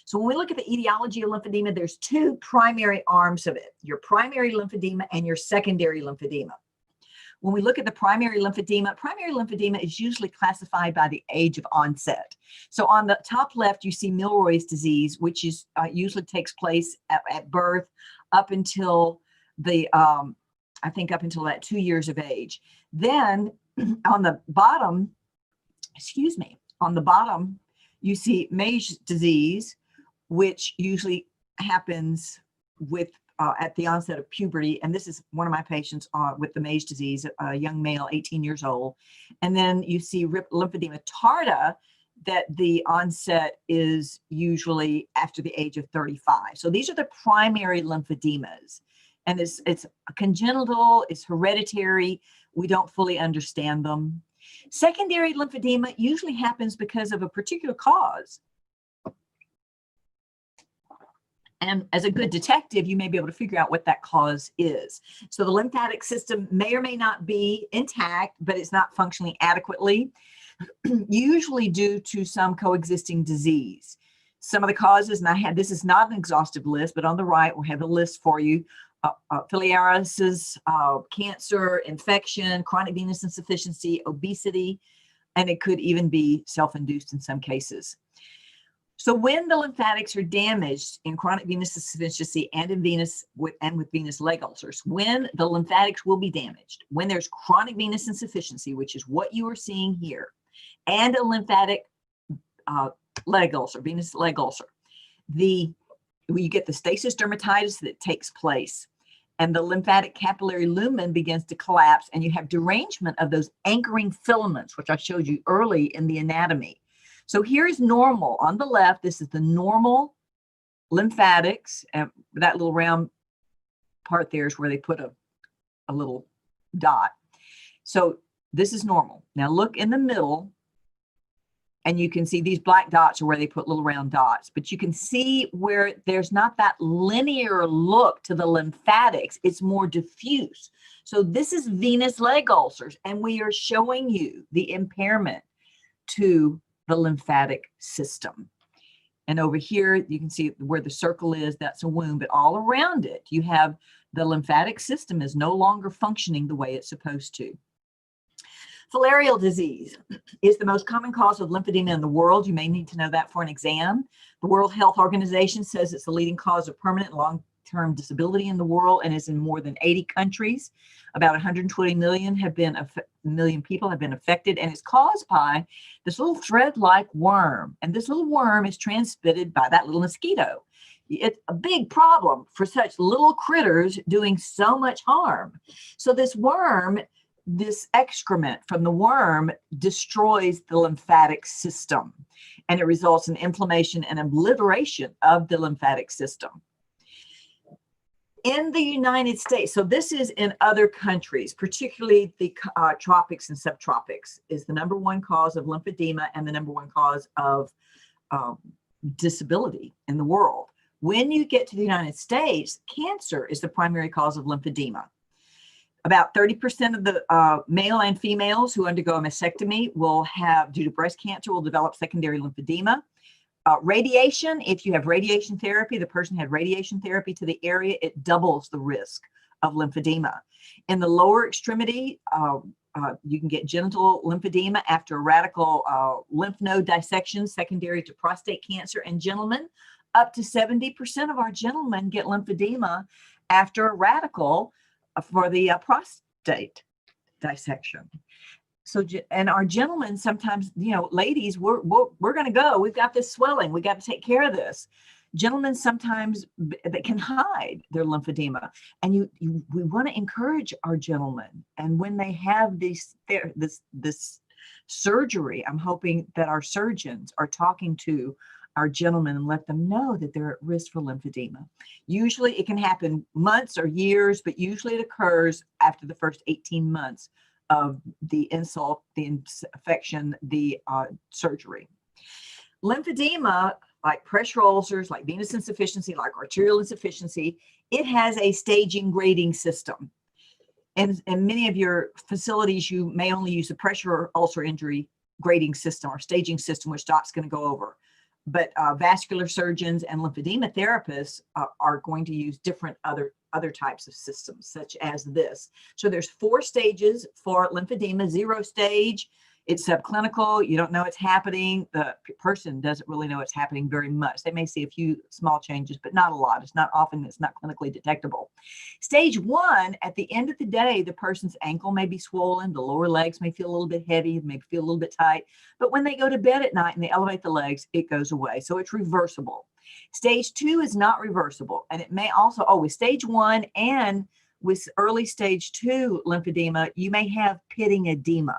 So when we look at the etiology of lymphedema, there's two primary arms of it, your primary lymphedema and your secondary lymphedema. When we look at the primary lymphedema is usually classified by the age of onset. So on the top left, you see Milroy's disease, which is usually takes place at birth up until I think up until that 2 years of age. Then on the bottom, you see Meige disease, which usually happens with at the onset of puberty. And this is one of my patients with the Meige disease, a young male, 18 years old. And then you see lymphedema tarda, that the onset is usually after the age of 35. So these are the primary lymphedemas. And it's congenital, it's hereditary. We don't fully understand them. Secondary lymphedema usually happens because of a particular cause. And as a good detective, you may be able to figure out what that cause is. So the lymphatic system may or may not be intact, but it's not functioning adequately, usually due to some coexisting disease. Some of the causes, and this is not an exhaustive list, but on the right, we'll have a list for you, filariasis, cancer, infection, chronic venous insufficiency, obesity, and it could even be self-induced in some cases. So when the lymphatics are damaged in chronic venous insufficiency and in with venous leg ulcers, when the lymphatics will be damaged, when there's chronic venous insufficiency, which is what you are seeing here, and a lymphatic leg ulcer, venous leg ulcer, you get the stasis dermatitis that takes place, and the lymphatic capillary lumen begins to collapse, and you have derangement of those anchoring filaments, which I showed you early in the anatomy. So here's normal. On the left, this is the normal lymphatics, and that little round part there is where they put a little dot. So this is normal. Now look in the middle, and you can see these black dots are where they put little round dots, but you can see where there's not that linear look to the lymphatics. It's more diffuse. So this is venous leg ulcers, and we are showing you the impairment to the lymphatic system. And over here, you can see where the circle is, that's a wound, but all around it, you have the lymphatic system is no longer functioning the way it's supposed to. Filarial disease is the most common cause of lymphedema in the world. You may need to know that for an exam. The World Health Organization says it's the leading cause of permanent and long-term disability in the world and is in more than 80 countries. About 120 million people have been affected, and it's caused by this little thread-like worm. And this little worm is transmitted by that little mosquito. It's a big problem for such little critters doing so much harm. So this worm, this excrement from the worm destroys the lymphatic system, and it results in inflammation and obliteration of the lymphatic system. In the United States, so this is in other countries, particularly the tropics and subtropics, is the #1 cause of lymphedema and the #1 cause of disability in the world. When you get to the United States, cancer is the primary cause of lymphedema. About 30% of the male and females who undergo a mastectomy will have, due to breast cancer, will develop secondary lymphedema. Radiation, if you have radiation therapy, the person had radiation therapy to the area, it doubles the risk of lymphedema. In the lower extremity, you can get genital lymphedema after a radical lymph node dissection secondary to prostate cancer. And gentlemen, up to 70% of our gentlemen get lymphedema after a radical for the prostate dissection. So, and our gentlemen sometimes, you know, ladies, we're going to go. We've got this swelling. We got to take care of this. Gentlemen sometimes they can hide their lymphedema, and we want to encourage our gentlemen. And when they have this surgery, I'm hoping that our surgeons are talking to our gentlemen and let them know that they're at risk for lymphedema. Usually it can happen months or years, but usually it occurs after the first 18 months of the insult, the infection, the surgery. Lymphedema, like pressure ulcers, like venous insufficiency, like arterial insufficiency, it has a staging grading system. And in many of your facilities, you may only use the pressure ulcer injury grading system or staging system, which Doc's going to go over. But vascular surgeons and lymphedema therapists are going to use different other types of systems, such as this. So there's 4 stages for lymphedema. 0 stage, it's subclinical. You don't know it's happening. The person doesn't really know it's happening very much. They may see a few small changes, but not a lot. It's not often, it's not clinically detectable. Stage 1, at the end of the day, the person's ankle may be swollen. The lower legs may feel a little bit heavy, may feel a little bit tight. But when they go to bed at night and they elevate the legs, it goes away. So it's reversible. Stage 2 is not reversible. And it may also, with stage 1 and with early stage 2 lymphedema, you may have pitting edema.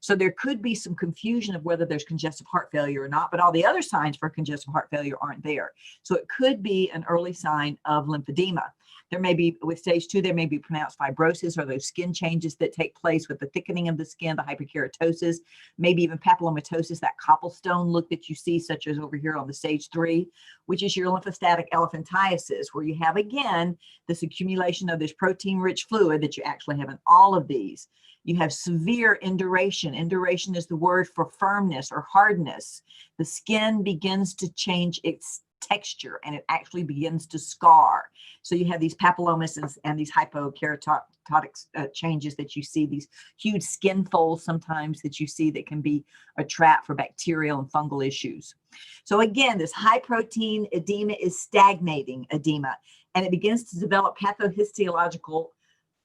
So there could be some confusion of whether there's congestive heart failure or not, but all the other signs for congestive heart failure aren't there. So it could be an early sign of lymphedema. There may be, with stage 2, there may be pronounced fibrosis or those skin changes that take place with the thickening of the skin, the hyperkeratosis, maybe even papillomatosis, that cobblestone look that you see, such as over here on the stage 3, which is your lymphostatic elephantiasis, where you have, again, this accumulation of this protein-rich fluid that you actually have in all of these. You have severe induration. Induration is the word for firmness or hardness. The skin begins to change its texture and it actually begins to scar. So you have these papillomas and these hypokeratotic changes that you see, these huge skin folds sometimes that you see that can be a trap for bacterial and fungal issues. So again, this high protein edema is stagnating edema, and it begins to develop pathohistological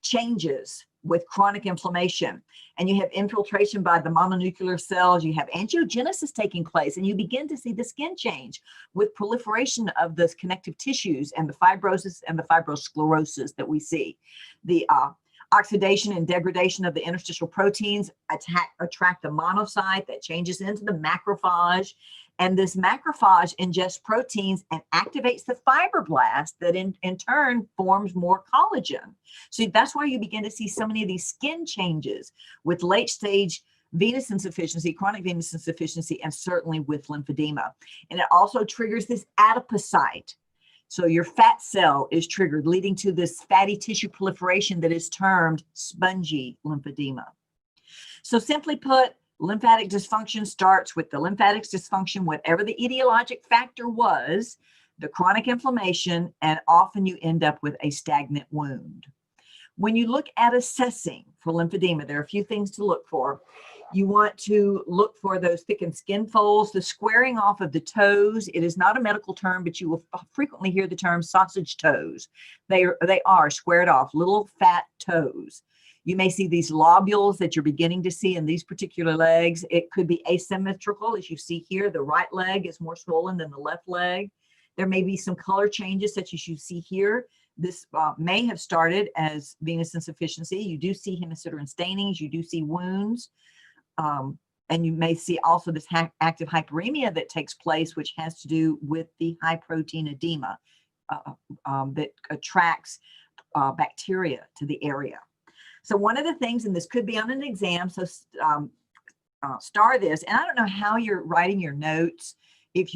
changes with chronic inflammation. And you have infiltration by the mononuclear cells, you have angiogenesis taking place, and you begin to see the skin change with proliferation of the connective tissues and the fibrosis and the fibrosclerosis that we see. The oxidation and degradation of the interstitial proteins attract the monocyte that changes into the macrophage. And this macrophage ingests proteins and activates the fibroblast that in turn forms more collagen. So that's why you begin to see so many of these skin changes with late stage venous insufficiency, chronic venous insufficiency, and certainly with lymphedema. And it also triggers this adipocyte. So your fat cell is triggered, leading to this fatty tissue proliferation that is termed spongy lymphedema. So simply put, lymphatic dysfunction starts with the lymphatic dysfunction, whatever the etiologic factor was, the chronic inflammation, and often you end up with a stagnant wound. When you look at assessing for lymphedema, there are a few things to look for. You want to look for those thickened skin folds, the squaring off of the toes. It is not a medical term, but you will frequently hear the term sausage toes. They are squared off, little fat toes. You may see these lobules that you're beginning to see in these particular legs. It could be asymmetrical, as you see here. The right leg is more swollen than the left leg. There may be some color changes such as you see here. This may have started as venous insufficiency. You do see hemosiderin stainings. You do see wounds. And you may see also this active hyperemia that takes place, which has to do with the high protein edema that attracts bacteria to the area. So one of the things, and this could be on an exam, so star this, and I don't know how you're writing your notes.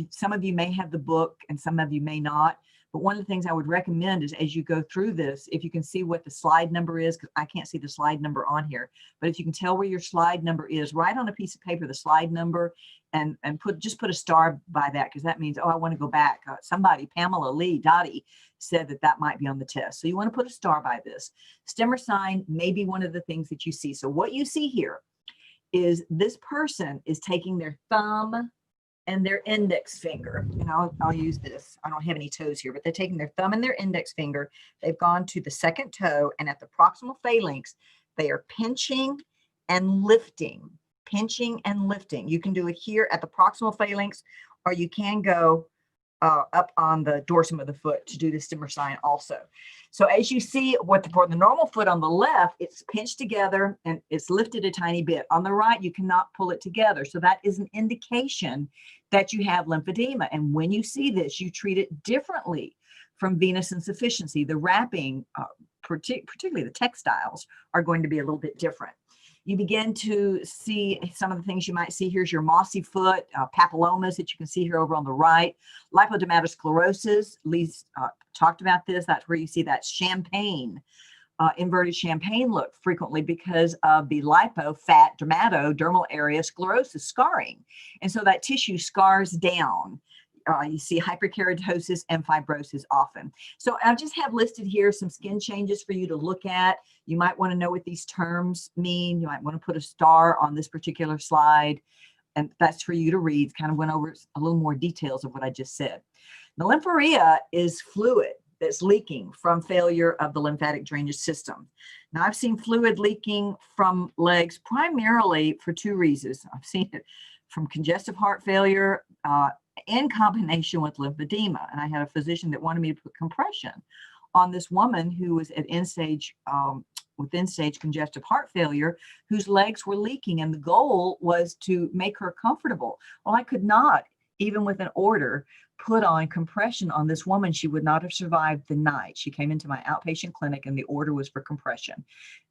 Some of you may have the book and some of you may not, but one of the things I would recommend is as you go through this, if you can see what the slide number is, because I can't see the slide number on here, but if you can tell where your slide number is, write on a piece of paper the slide number and just put a star by that, because that means, oh, I want to go back. Somebody, Pamela Lee, Dottie, said that might be on the test. So you want to put a star by this. Stemmer sign may be one of the things that you see. So what you see here is this person is taking their thumb and their index finger, and I'll use this. I don't have any toes here, but they're taking their thumb and their index finger. They've gone to the second toe, and at the proximal phalanx, they are pinching and lifting, pinching and lifting. You can do it here at the proximal phalanx, or you can go up on the dorsum of the foot to do the stemmer sign also. So as you see, for the normal foot on the left, it's pinched together and it's lifted a tiny bit. On the right, you cannot pull it together. So that is an indication that you have lymphedema. And when you see this, you treat it differently from venous insufficiency. The wrapping, particularly the textiles, are going to be a little bit different. You begin to see some of the things you might see. Here's your mossy foot, papillomas that you can see here over on the right. Lipodermatosclerosis, Lee's talked about this. That's where you see that champagne, inverted champagne look frequently because of the lipo, fat, dermal area sclerosis, scarring. And so that tissue scars down. You see hyperkeratosis and fibrosis often. So I just have listed here some skin changes for you to look at. You might want to know what these terms mean. You might want to put a star on this particular slide, and that's for you to read. Kind of went over a little more details of what I just said. The lymphorrhea is fluid that's leaking from failure of the lymphatic drainage system. Now, I've seen fluid leaking from legs primarily for two reasons. I've seen it from congestive heart failure, in combination with lymphedema. And I had a physician that wanted me to put compression on this woman who was at end-stage, with end-stage congestive heart failure, whose legs were leaking. And the goal was to make her comfortable. Well, I could not, even with an order, put on compression on this woman. She would not have survived the night. She came into my outpatient clinic and the order was for compression.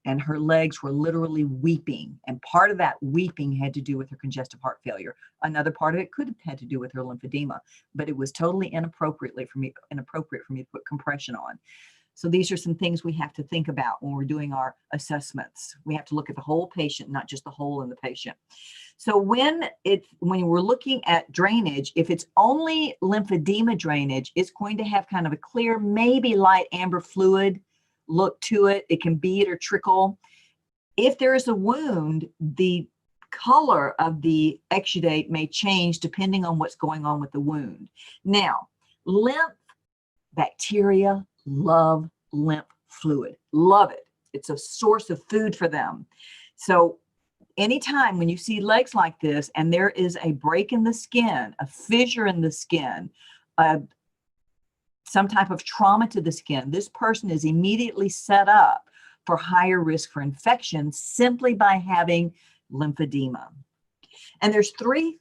And her legs were literally weeping. And part of that weeping had to do with her congestive heart failure. Another part of it could have had to do with her lymphedema, but it was totally inappropriate for me to put compression on. So these are some things we have to think about when we're doing our assessments. We have to look at the whole patient, not just the hole in the patient. So when we're looking at drainage, if it's only lymphedema drainage, it's going to have kind of a clear, maybe light amber fluid look to it. It can bead or trickle. If there is a wound, the color of the exudate may change depending on what's going on with the wound. Now, lymph bacteria love lymph fluid, love it. It's a source of food for them. So anytime when you see legs like this and there is a break in the skin, a fissure in the skin, some type of trauma to the skin, this person is immediately set up for higher risk for infection simply by having lymphedema. And there's three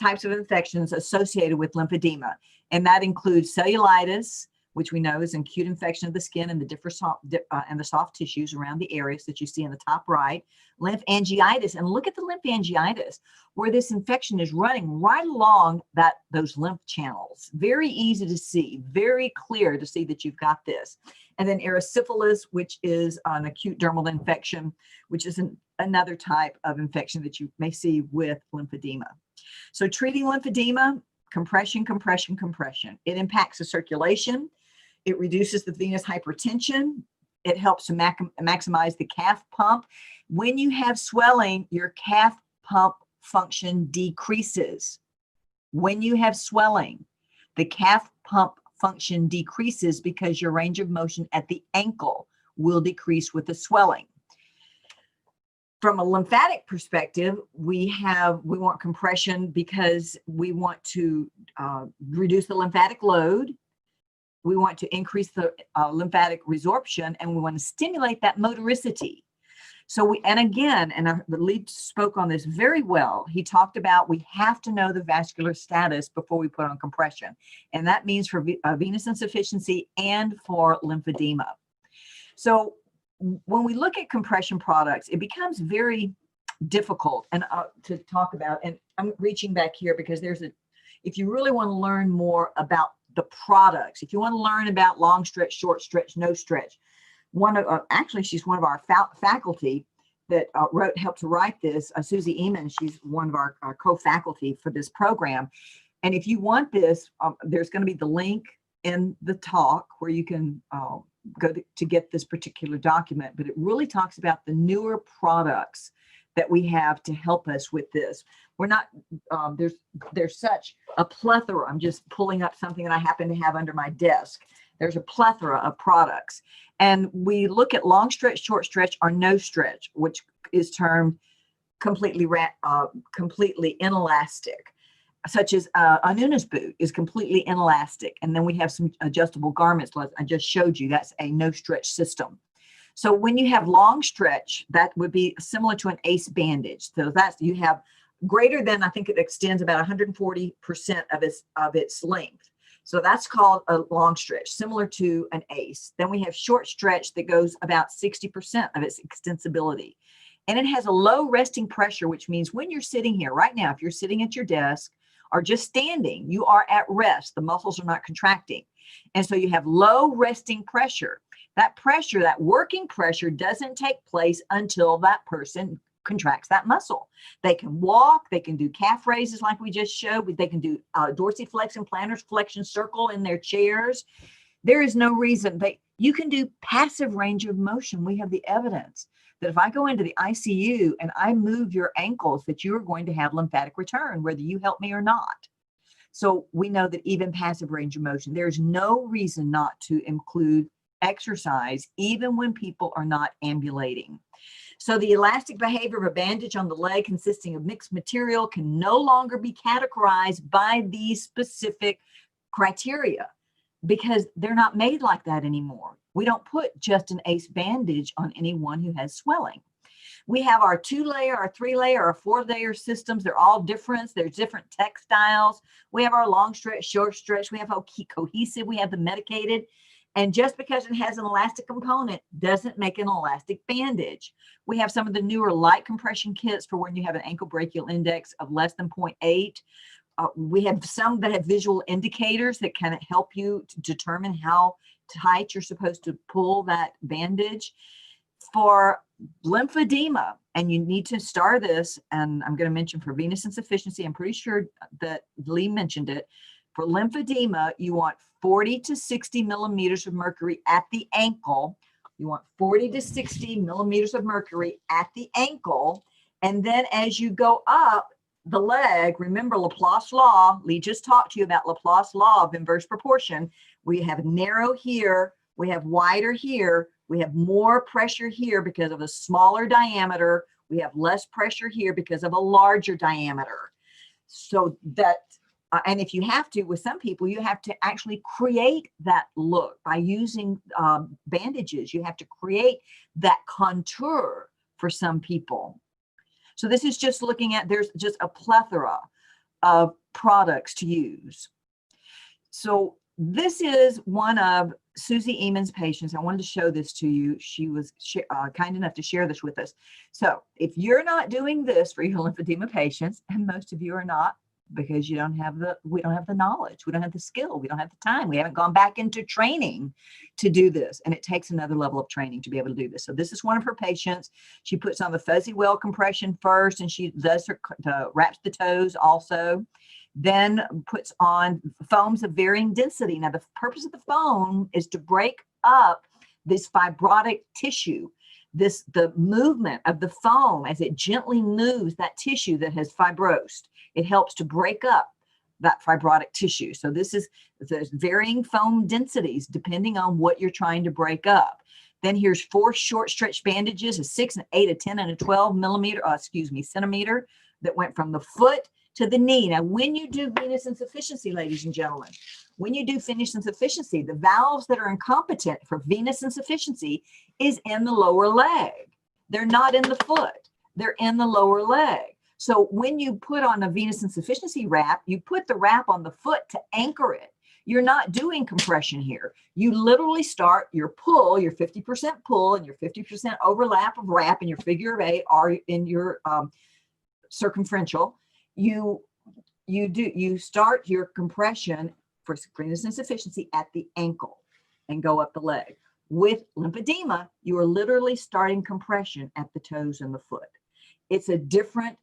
types of infections associated with lymphedema, and that includes cellulitis, which we know is an acute infection of the skin and the soft tissues around the areas that you see in the top right, lymphangiitis, and look at the lymphangiitis, where this infection is running right along those lymph channels. Very easy to see, very clear to see that you've got this. And then erysipelas, which is an acute dermal infection, which is another type of infection that you may see with lymphedema. So treating lymphedema, compression, compression, compression. It impacts the circulation. It reduces the venous hypertension. It helps to maximize the calf pump. When you have swelling, your calf pump function decreases. When you have swelling, the calf pump function decreases because your range of motion at the ankle will decrease with the swelling. From a lymphatic perspective, we want compression because we want to reduce the lymphatic load. We want to increase the lymphatic resorption, and we want to stimulate that motoricity. So the lead spoke on this very well. He talked about we have to know the vascular status before we put on compression. And that means for venous insufficiency and for lymphedema. So when we look at compression products, it becomes very difficult to talk about. And I'm reaching back here because if you really want to learn more about the products, if you want to learn about long stretch, short stretch, no stretch, actually she's one of our faculty that helped to write this, Susie Eamon. She's one of our co-faculty for this program. And if you want this, there's going to be the link in the talk where you can go to get this particular document, but it really talks about the newer products that we have to help us with this. We're not, there's such a plethora. I'm just pulling up something that I happen to have under my desk. There's a plethora of products. And we look at long stretch, short stretch, or no stretch, which is termed completely inelastic, such as a Nunes boot is completely inelastic. And then we have some adjustable garments, like I just showed you. That's a no stretch system. So when you have long stretch, that would be similar to an ACE bandage. So you have greater than, I think it extends about 140% of its length. So that's called a long stretch, similar to an ACE. Then we have short stretch that goes about 60% of its extensibility. And it has a low resting pressure, which means when you're sitting here right now, if you're sitting at your desk or just standing, you are at rest. The muscles are not contracting. And so you have low resting pressure. That pressure, that working pressure, doesn't take place until that person contracts that muscle. They can walk, they can do calf raises like we just showed, they can do dorsiflexion, plantar flexion circle in their chairs. There is no reason you can do passive range of motion. We have the evidence that if I go into the ICU and I move your ankles, that you are going to have lymphatic return, whether you help me or not. So we know that even passive range of motion, there's no reason not to include exercise, even when people are not ambulating. So the elastic behavior of a bandage on the leg consisting of mixed material can no longer be categorized by these specific criteria because they're not made like that anymore. We don't put just an ACE bandage on anyone who has swelling. We have our 2-layer, our 3-layer, our 4-layer systems. They're all different. There's different textiles. We have our long stretch, short stretch. We have our cohesive. We have the medicated. And just because it has an elastic component doesn't make an elastic bandage. We have some of the newer light compression kits for when you have an ankle brachial index of less than 0.8. We have some that have visual indicators that kind of help you to determine how tight you're supposed to pull that bandage. For lymphedema, and you need to start this, and I'm going to mention for venous insufficiency, I'm pretty sure that Lee mentioned it. For lymphedema, you want 40 to 60 millimeters of mercury at the ankle. You want 40 to 60 millimeters of mercury at the ankle. And then as you go up the leg, remember Laplace law, Lee just talked to you about Laplace law of inverse proportion. We have narrow here, we have wider here, we have more pressure here because of a smaller diameter. We have less pressure here because of a larger diameter. So that, and if you have to, with some people, you have to actually create that look by using bandages. You have to create that contour for some people. So this is just looking at, there's just a plethora of products to use. So this is one of Susie Eamon's patients. I wanted to show this to you. She was kind enough to share this with us. So if you're not doing this for your lymphedema patients, and most of you are not, because we don't have the knowledge, we don't have the skill, we don't have the time, we haven't gone back into training to do this. And it takes another level of training to be able to do this. So this is one of her patients. She puts on the fuzzy well compression first, and she does her wraps the toes also. Then puts on foams of varying density. Now, the purpose of the foam is to break up this fibrotic tissue, the movement of the foam as it gently moves that tissue that has fibrosed. It helps to break up that fibrotic tissue. So there's varying foam densities depending on what you're trying to break up. Then here's 4 short stretch bandages, a 6, an 8, a 10, and a 12 centimeter that went from the foot to the knee. Now, when you do venous insufficiency, ladies and gentlemen, when you do venous insufficiency, the valves that are incompetent for venous insufficiency is in the lower leg. They're not in the foot. They're in the lower leg. So when you put on a venous insufficiency wrap, you put the wrap on the foot to anchor it. You're not doing compression here. You literally start your pull, your 50% pull and your 50% overlap of wrap in your figure of 8 or in your circumferential. You start your compression for venous insufficiency at the ankle and go up the leg. With lymphedema, you are literally starting compression at the toes and the foot. It's a different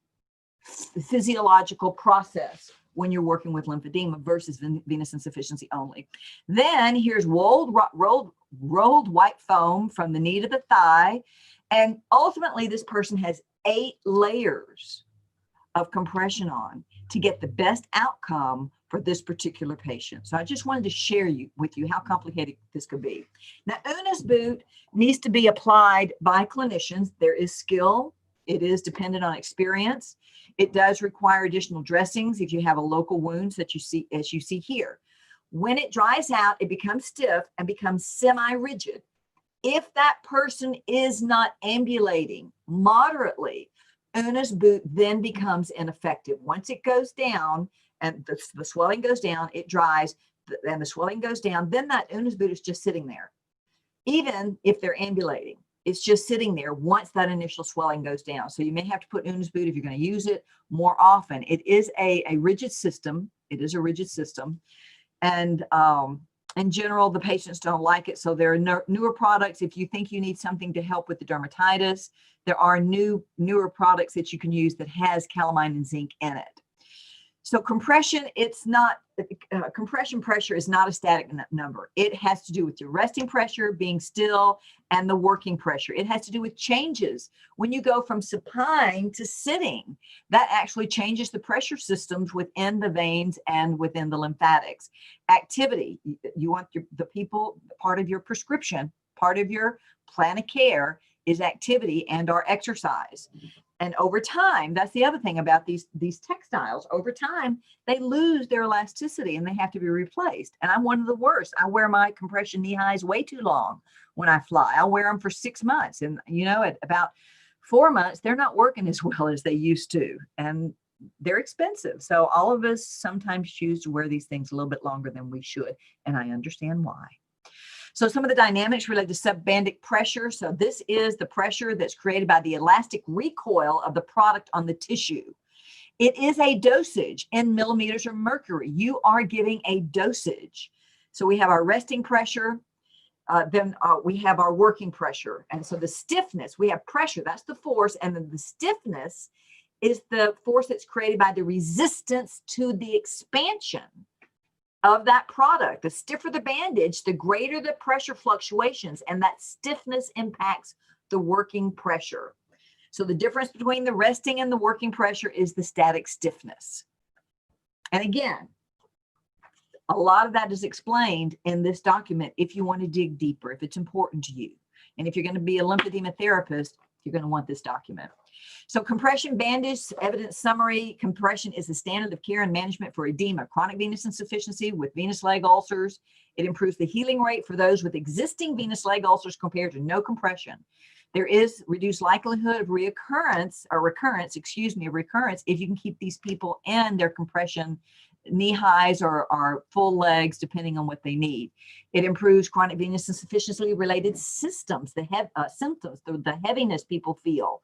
physiological process when you're working with lymphedema versus venous insufficiency only. Then here's rolled white foam from the knee to the thigh. And ultimately, this person has 8 layers of compression on to get the best outcome for this particular patient. So I just wanted to share with you how complicated this could be. Now, Una's boot needs to be applied by clinicians. There is skill. It is dependent on experience. It does require additional dressings if you have a local wound that you see, as you see here. When it dries out, it becomes stiff and becomes semi-rigid. If that person is not ambulating moderately, Una's boot then becomes ineffective. Once it goes down and the swelling goes down, it dries, and the swelling goes down, then that Una's boot is just sitting there. Even if they're ambulating, it's just sitting there once that initial swelling goes down. So you may have to put Una's boot if you're going to use it more often. It is a rigid system. It is a rigid system. And in general, the patients don't like it. So there are newer products. If you think you need something to help with the dermatitis, there are newer products that you can use that has calamine and zinc in it. So compression, compression pressure is not a static number. It has to do with your resting pressure, being still, and the working pressure. It has to do with changes. When you go from supine to sitting, that actually changes the pressure systems within the veins and within the lymphatics. Activity, you want the people, part of your prescription, part of your plan of care is activity and or exercise. And over time, that's the other thing about these textiles. Over time, they lose their elasticity and they have to be replaced. And I'm one of the worst. I wear my compression knee highs way too long when I fly. I'll wear them for 6 months. And, at about 4 months, they're not working as well as they used to. And they're expensive. So all of us sometimes choose to wear these things a little bit longer than we should. And I understand why. So some of the dynamics related to subbandic pressure. So this is the pressure that's created by the elastic recoil of the product on the tissue. It is a dosage in millimeters of mercury. You are giving a dosage. So we have our resting pressure. Then we have our working pressure. And so the stiffness, we have pressure, that's the force. And then the stiffness is the force that's created by the resistance to the expansion of that product. The stiffer the bandage, the greater the pressure fluctuations, and that stiffness impacts the working pressure. So the difference between the resting and the working pressure is the static stiffness. And again, a lot of that is explained in this document if you want to dig deeper, if it's important to you. And if you're going to be a lymphedema therapist, you're going to want this document. So compression bandage, evidence summary. Compression is the standard of care and management for edema, chronic venous insufficiency with venous leg ulcers. It improves the healing rate for those with existing venous leg ulcers compared to no compression. There is reduced likelihood of recurrence if you can keep these people in their compression knee highs or full legs, depending on what they need. It improves chronic venous insufficiency related symptoms, the heaviness people feel,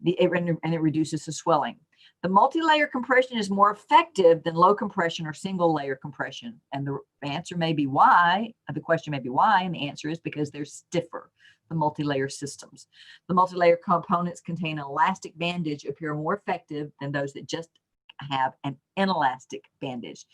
and it reduces the swelling. The multi-layer compression is more effective than low compression or single layer compression. And the answer may be why, the question may be why, and the answer is because they're stiffer, the multi-layer systems. The multi-layer components contain an elastic bandage appear more effective than those that just have an inelastic bandage.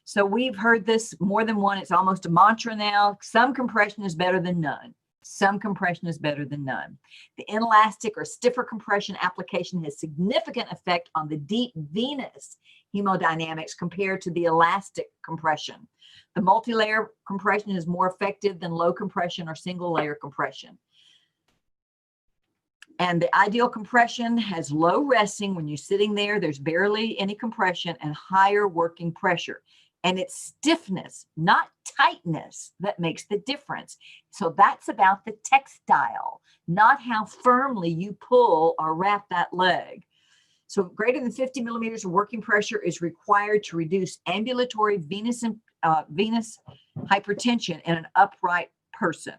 So we've heard this more than one. It's almost a mantra now. Some compression is better than none. Some compression is better than none. The inelastic or stiffer compression application has significant effect on the deep venous hemodynamics compared to the elastic compression. The multi-layer compression is more effective than low compression or single layer compression. And the ideal compression has low resting. When you're sitting there, there's barely any compression, and higher working pressure. And it's stiffness, not tightness, that makes the difference. So that's about the textile, not how firmly you pull or wrap that leg. So greater than 50 millimeters of working pressure is required to reduce ambulatory venous hypertension in an upright person.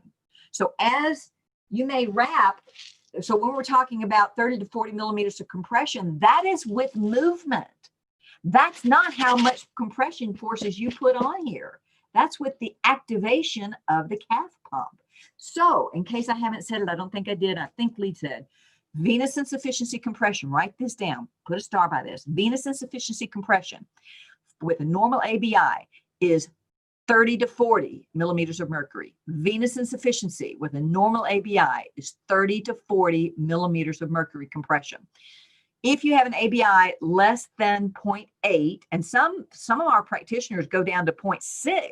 So as you may wrap, so when we're talking about 30 to 40 millimeters of compression, that is with movement. That's not how much compression forces you put on here. That's with the activation of the calf pump. So in case I haven't said it, I don't think I did. I think Lee said, venous insufficiency compression, write this down, put a star by this. Venous insufficiency compression with a normal ABI is 30 to 40 millimeters of mercury. Venous insufficiency with a normal ABI is 30 to 40 millimeters of mercury compression. If you have an ABI less than 0.8, and some of our practitioners go down to 0.6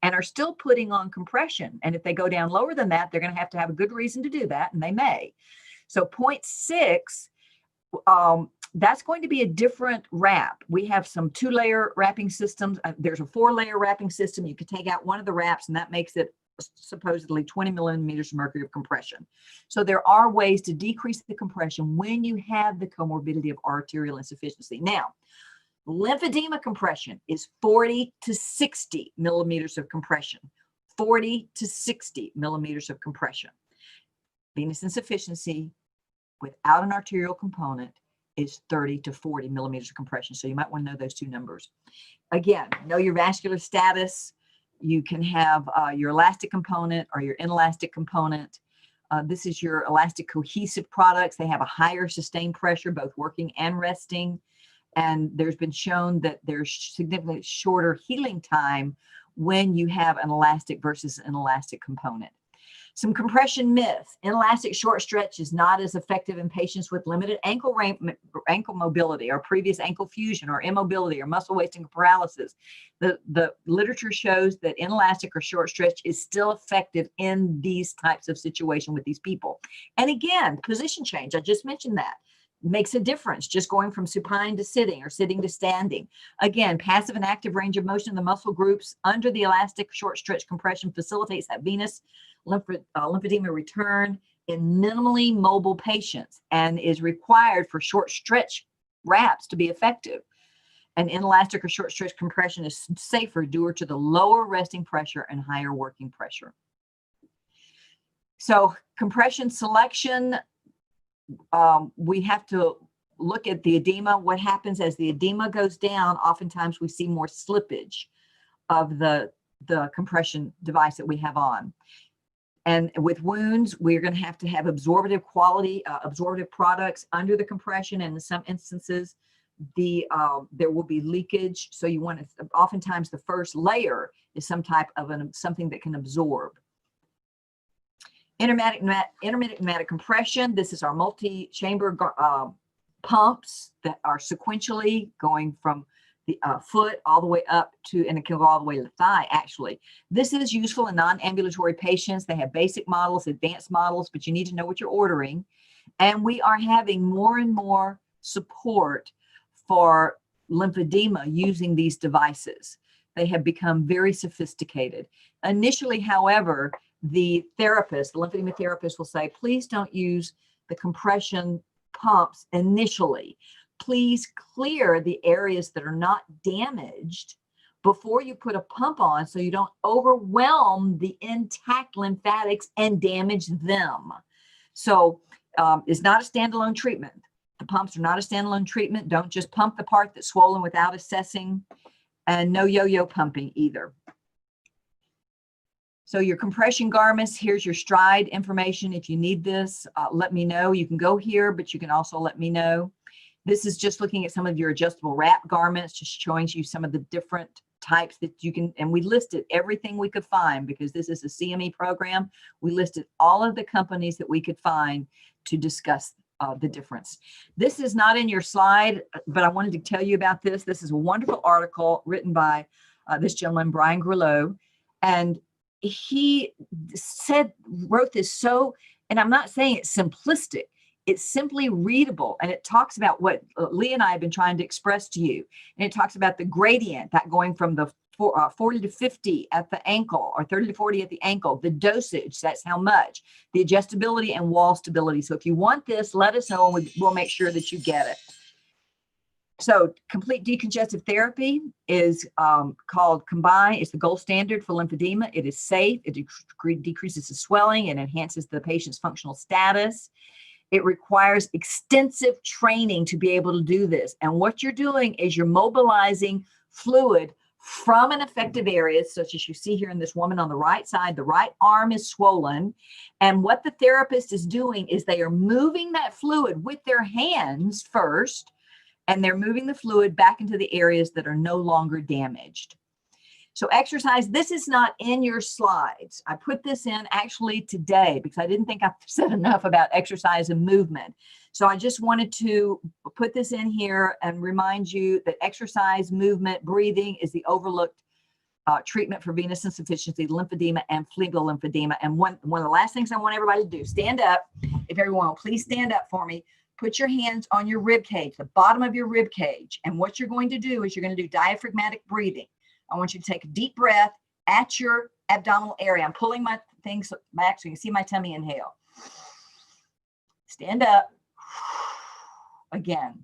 and are still putting on compression. And if they go down lower than that, they're going to have a good reason to do that, and they may. So 0.6, that's going to be a different wrap. We have some 2-layer wrapping systems. There's a 4-layer wrapping system. You could take out one of the wraps, and that makes it supposedly 20 millimeters of mercury of compression. So there are ways to decrease the compression when you have the comorbidity of arterial insufficiency. Now, lymphedema compression is 40 to 60 millimeters of compression. 40 to 60 millimeters of compression. Venous insufficiency without an arterial component is 30 to 40 millimeters of compression. So you might want to know those two numbers. Again, know your vascular status. You can have your elastic component or your inelastic component. This is your elastic cohesive products. They have a higher sustained pressure, both working and resting. And there's been shown that there's significantly shorter healing time when you have an elastic versus an inelastic component. Some compression myths. Inelastic short stretch is not as effective in patients with limited ankle mobility or previous ankle fusion or immobility or muscle wasting or paralysis. The literature shows that inelastic or short stretch is still effective in these types of situations with these people. And again, position change, I just mentioned that, makes a difference, just going from supine to sitting or sitting to standing. Again, passive and active range of motion of the muscle groups under the elastic short stretch compression facilitates that venous lymphedema return in minimally mobile patients and is required for short stretch wraps to be effective. And inelastic or short stretch compression is safer due to the lower resting pressure and higher working pressure. So compression selection, we have to look at the edema. What happens as the edema goes down, oftentimes we see more slippage of the compression device that we have on. And with wounds, we're going to have absorptive quality, absorptive products under the compression. And in some instances, there will be leakage. So you want to, oftentimes the first layer is some type of something that can absorb. Intermittent pneumatic compression. This is our multi-chamber pumps that are sequentially going from the foot all the way up to, and it can go all the way to the thigh, actually. This is useful in non-ambulatory patients. They have basic models, advanced models, but you need to know what you're ordering. And we are having more and more support for lymphedema using these devices. They have become very sophisticated. Initially, however, the lymphedema therapist will say, please don't use the compression pumps initially. Please clear the areas that are not damaged before you put a pump on, so you don't overwhelm the intact lymphatics and damage them. So it's not a standalone treatment. The pumps are not a standalone treatment. Don't just pump the part that's swollen without assessing, and no yo-yo pumping either. So your compression garments, here's your stride information. If you need this, let me know. You can go here, but you can also let me know. This is just looking at some of your adjustable wrap garments, just showing you some of the different types that you can, and we listed everything we could find because this is a CME program. We listed all of the companies that we could find to discuss the difference. This is not in your slide, but I wanted to tell you about this. This is a wonderful article written by this gentleman, Brian Grillo, and he wrote this so, and I'm not saying it's simplistic, it's simply readable, and it talks about what Lee and I have been trying to express to you. And it talks about the gradient, that going from the 40 to 50 at the ankle, or 30 to 40 at the ankle, the dosage, that's how much, the adjustability and wall stability. So if you want this, let us know and we'll make sure that you get it. So complete decongestive therapy is called Combine. It's the gold standard for lymphedema. It is safe. It decreases the swelling and enhances the patient's functional status. It requires extensive training to be able to do this. And what you're doing is you're mobilizing fluid from an affected area, such as you see here in this woman on the right side. The right arm is swollen. And what the therapist is doing is they are moving that fluid with their hands first, and they're moving the fluid back into the areas that are no longer damaged. So exercise, this is not in your slides. I put this in actually today because I didn't think I said enough about exercise and movement. So I just wanted to put this in here and remind you that exercise, movement, breathing is the overlooked treatment for venous insufficiency, lymphedema, and phlebital lymphedema. And one of the last things I want everybody to do, stand up. If everyone will please stand up for me. Put your hands on your rib cage, the bottom of your rib cage. And what you're going to do is you're going to do diaphragmatic breathing. I want you to take a deep breath at your abdominal area. I'm pulling my things back so you can see my tummy. Inhale. Stand up. Again.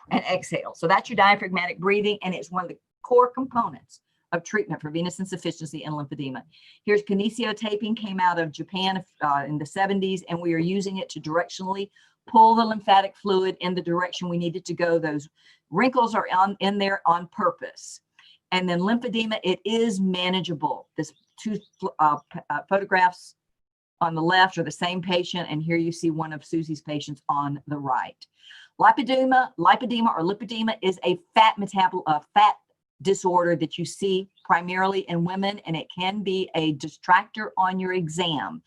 And exhale. So that's your diaphragmatic breathing, and it's one of the core components of treatment for venous insufficiency and lymphedema. Here's kinesiotaping, came out of Japan in the 70s, and we are using it to directionally pull the lymphatic fluid in the direction we need it to go. Those wrinkles are in there on purpose. And then lymphedema, it is manageable. This two photographs on the left are the same patient, and here you see one of Susie's patients on the right. Lipedema or lipedema is a fat disorder that you see primarily in women, and it can be a distractor on your exam.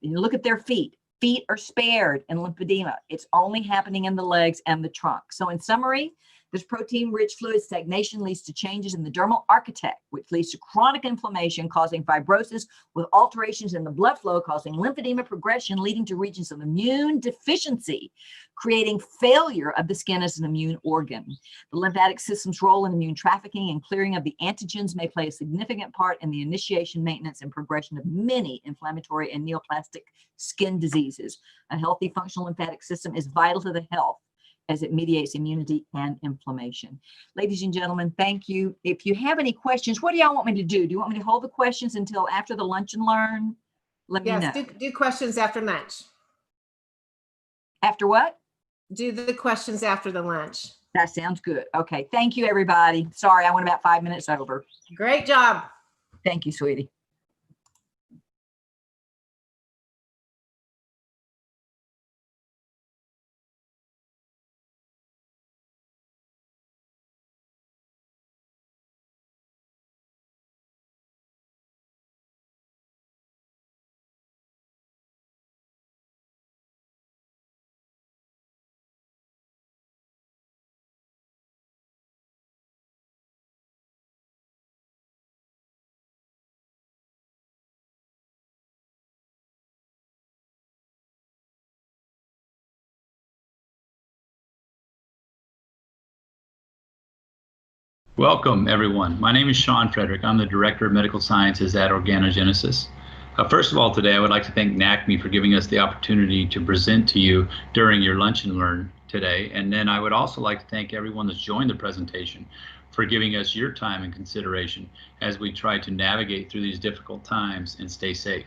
You look at their feet. Feet are spared in lymphedema. It's only happening in the legs and the trunk. So in summary, this protein-rich fluid stagnation leads to changes in the dermal architect, which leads to chronic inflammation, causing fibrosis with alterations in the blood flow, causing lymphedema progression, leading to regions of immune deficiency, creating failure of the skin as an immune organ. The lymphatic system's role in immune trafficking and clearing of the antigens may play a significant part in the initiation, maintenance, and progression of many inflammatory and neoplastic skin diseases. A healthy, functional lymphatic system is vital to the health as it mediates immunity and inflammation. Ladies and gentlemen, thank you. If you have any questions, what do y'all want me to do? Do you want me to hold the questions until after the lunch and learn? Let me know. Yes, do questions after lunch. After what? Do the questions after the lunch. That sounds good. Okay, thank you, everybody. Sorry, I went about 5 minutes over. Great job. Thank you, sweetie. Welcome, everyone. My name is Sean Frederick. I'm the Director of Medical Sciences at Organogenesis. First of all, today I would like to thank NACME for giving us the opportunity to present to you during your Lunch and Learn today. And then I would also like to thank everyone that's joined the presentation for giving us your time and consideration as we try to navigate through these difficult times and stay safe.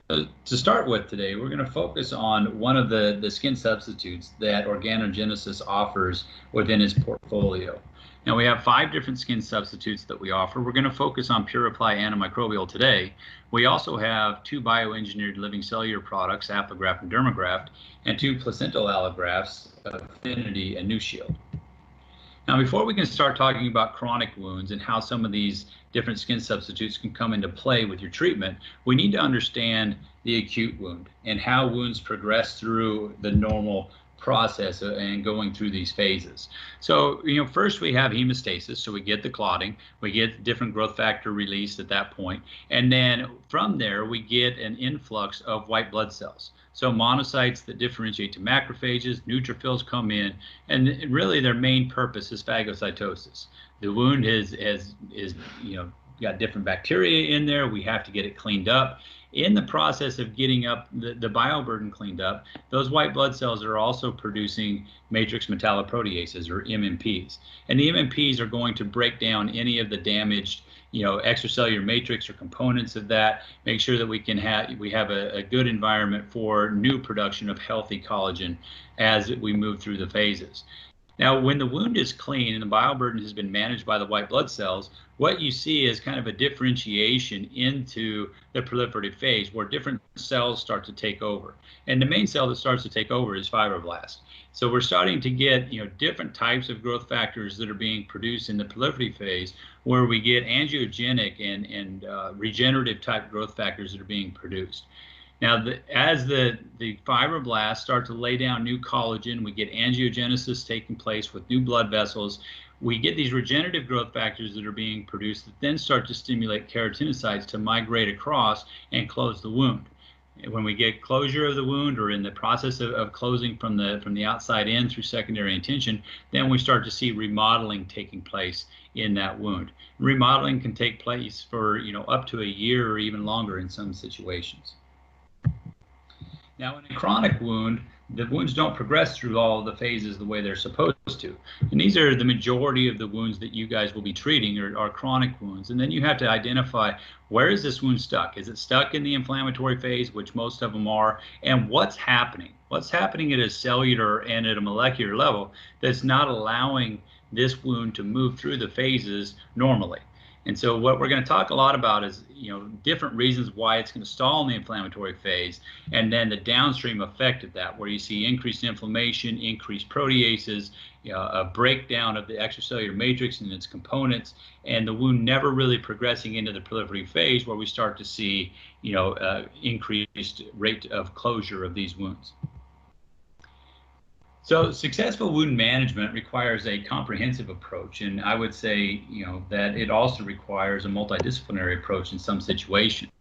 To start with today, we're going to focus on one of the skin substitutes that Organogenesis offers within its portfolio. Now, we have 5 different skin substitutes that we offer. We're going to focus on PureApply Antimicrobial today. We also have 2 bioengineered living cellular products, Apligraft and Dermagraft, and 2 placental allografts, Affinity and NuShield. Now, before we can start talking about chronic wounds and how some of these different skin substitutes can come into play with your treatment, we need to understand the acute wound and how wounds progress through the normal process and going through these phases. So, first we have hemostasis, so we get the clotting, we get different growth factor released at that point, and then from there we get an influx of white blood cells. So monocytes that differentiate to macrophages, neutrophils come in, and really their main purpose is phagocytosis. The wound is got different bacteria in there. We have to get it cleaned up. In the process of getting up the bioburden cleaned up, those white blood cells are also producing matrix metalloproteases, or MMPs. And the MMPs are going to break down any of the damaged extracellular matrix or components of that, make sure that we have a good environment for new production of healthy collagen as we move through the phases. Now, when the wound is clean and the bioburden has been managed by the white blood cells, what you see is kind of a differentiation into the proliferative phase where different cells start to take over. And the main cell that starts to take over is fibroblast. So we're starting to get different types of growth factors that are being produced in the proliferative phase, where we get angiogenic and regenerative type growth factors that are being produced. Now, as the fibroblasts start to lay down new collagen, we get angiogenesis taking place with new blood vessels. We get these regenerative growth factors that are being produced that then start to stimulate keratinocytes to migrate across and close the wound. When we get closure of the wound, or in the process of closing from the outside in through secondary intention, then we start to see remodeling taking place in that wound. Remodeling can take place for up to a year or even longer in some situations. Now, in a chronic wound, the wounds don't progress through all of the phases the way they're supposed to. And these are the majority of the wounds that you guys will be treating are chronic wounds. And then you have to identify, where is this wound stuck? Is it stuck in the inflammatory phase, which most of them are? And what's happening? What's happening at a cellular and at a molecular level that's not allowing this wound to move through the phases normally? And so what we're going to talk a lot about is, different reasons why it's going to stall in the inflammatory phase, and then the downstream effect of that, where you see increased inflammation, increased proteases, a breakdown of the extracellular matrix and its components, and the wound never really progressing into the proliferative phase, where we start to see, increased rate of closure of these wounds. So successful wound management requires a comprehensive approach, and I would say, that it also requires a multidisciplinary approach in some situations.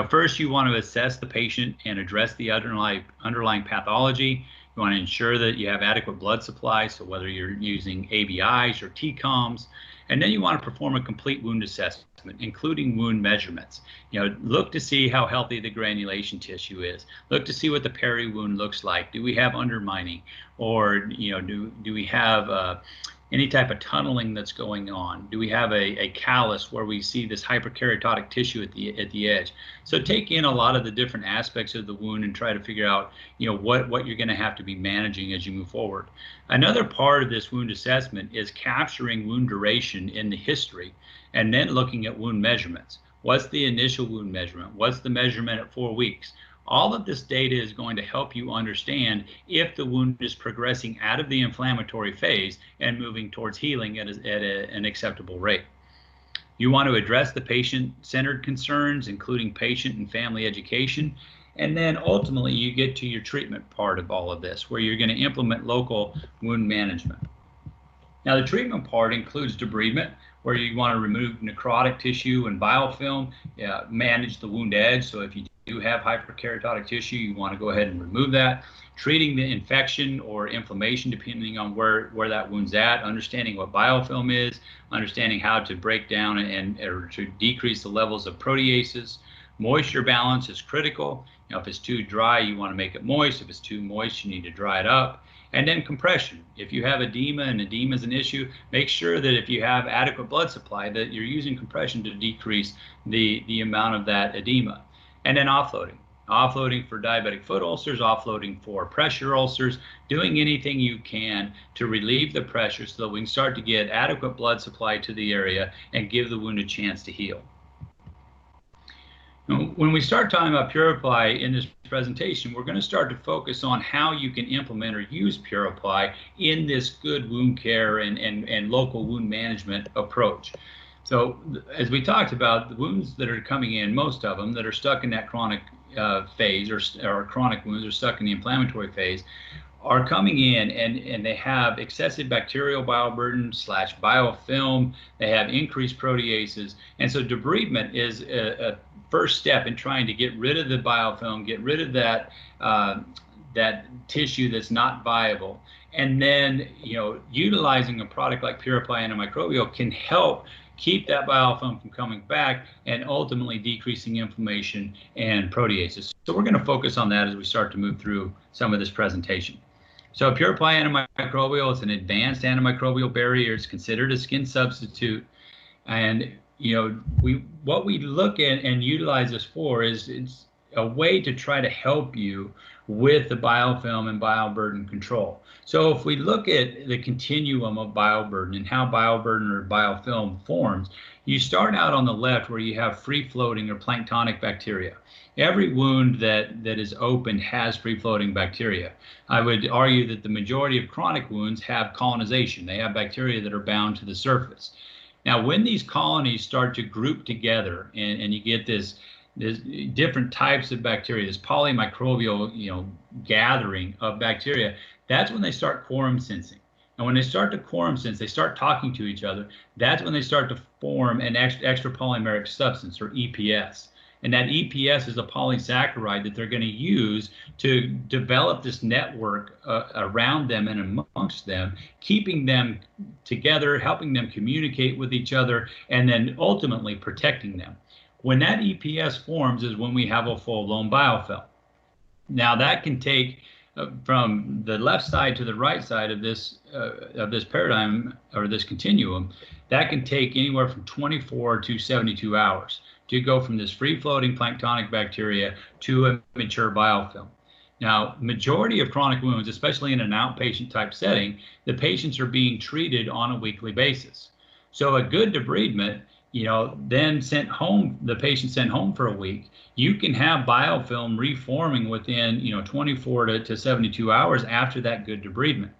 First, you want to assess the patient and address the underlying pathology. You want to ensure that you have adequate blood supply, so whether you're using ABIs or TCOMs. And then you want to perform a complete wound assessment, including wound measurements. Look to see how healthy the granulation tissue is. Look to see what the peri wound looks like. Do we have undermining, or do we have any type of tunneling that's going on? Do we have a callus where we see this hyperkeratotic tissue at the edge? So take in a lot of the different aspects of the wound and try to figure out, what you're going to have to be managing as you move forward. Another part of this wound assessment is capturing wound duration in the history and then looking at wound measurements. What's the initial wound measurement? What's the measurement at 4 weeks? All of this data is going to help you understand if the wound is progressing out of the inflammatory phase and moving towards healing at an acceptable rate. You want to address the patient-centered concerns, including patient and family education. And then ultimately you get to your treatment part of all of this, where you're going to implement local wound management. Now, the treatment part includes debridement, where you want to remove necrotic tissue and biofilm, manage the wound edge. So if you do have hyperkeratotic tissue, you want to go ahead and remove that. Treating the infection or inflammation, depending on where that wound's at, understanding what biofilm is, understanding how to break down or to decrease the levels of proteases. Moisture balance is critical. If it's too dry, you want to make it moist. If it's too moist, you need to dry it up. And then compression. If you have edema and edema is an issue, make sure that if you have adequate blood supply, that you're using compression to decrease the amount of that edema. And then offloading. Offloading for diabetic foot ulcers, offloading for pressure ulcers, doing anything you can to relieve the pressure so that we can start to get adequate blood supply to the area and give the wound a chance to heal. When we start talking about PureApply in this presentation, we're going to start to focus on how you can implement or use PureApply in this good wound care and local wound management approach. So as we talked about, the wounds that are coming in, most of them that are stuck in that chronic phase or chronic wounds are stuck in the inflammatory phase, are coming in and they have excessive bacterial bioburden / biofilm, they have increased proteases. And so debridement is a first step in trying to get rid of the biofilm, get rid of that tissue that's not viable. And then, utilizing a product like PureApply Antimicrobial can help keep that biofilm from coming back and ultimately decreasing inflammation and proteases. So we're going to focus on that as we start to move through some of this presentation. So PureApply Antimicrobial is an advanced antimicrobial barrier. It's considered a skin substitute. And what we look at and utilize this for is it's a way to try to help you with the biofilm and bioburden control. So if we look at the continuum of bioburden and how bioburden or biofilm forms, you start out on the left where you have free-floating or planktonic bacteria. Every wound that is open has free-floating bacteria. I would argue that the majority of chronic wounds have colonization. They have bacteria that are bound to the surface. Now, when these colonies start to group together and you get this different types of bacteria, this polymicrobial, gathering of bacteria, that's when they start quorum sensing. And when they start to quorum sense, they start talking to each other. That's when they start to form an extra polymeric substance, or EPS. And that EPS is a polysaccharide that they're going to use to develop this network around them and amongst them, keeping them together, helping them communicate with each other, and then ultimately protecting them. When that EPS forms is when we have a full-blown biofilm. Now that can take from the left side to the right side of this paradigm or this continuum, that can take anywhere from 24 to 72 hours to go from this free-floating planktonic bacteria to a mature biofilm. Now, majority of chronic wounds, especially in an outpatient type setting, the patients are being treated on a weekly basis. So a good debridement, then sent home, the patient sent home for a week, you can have biofilm reforming within, 24 to 72 hours after that good debridement.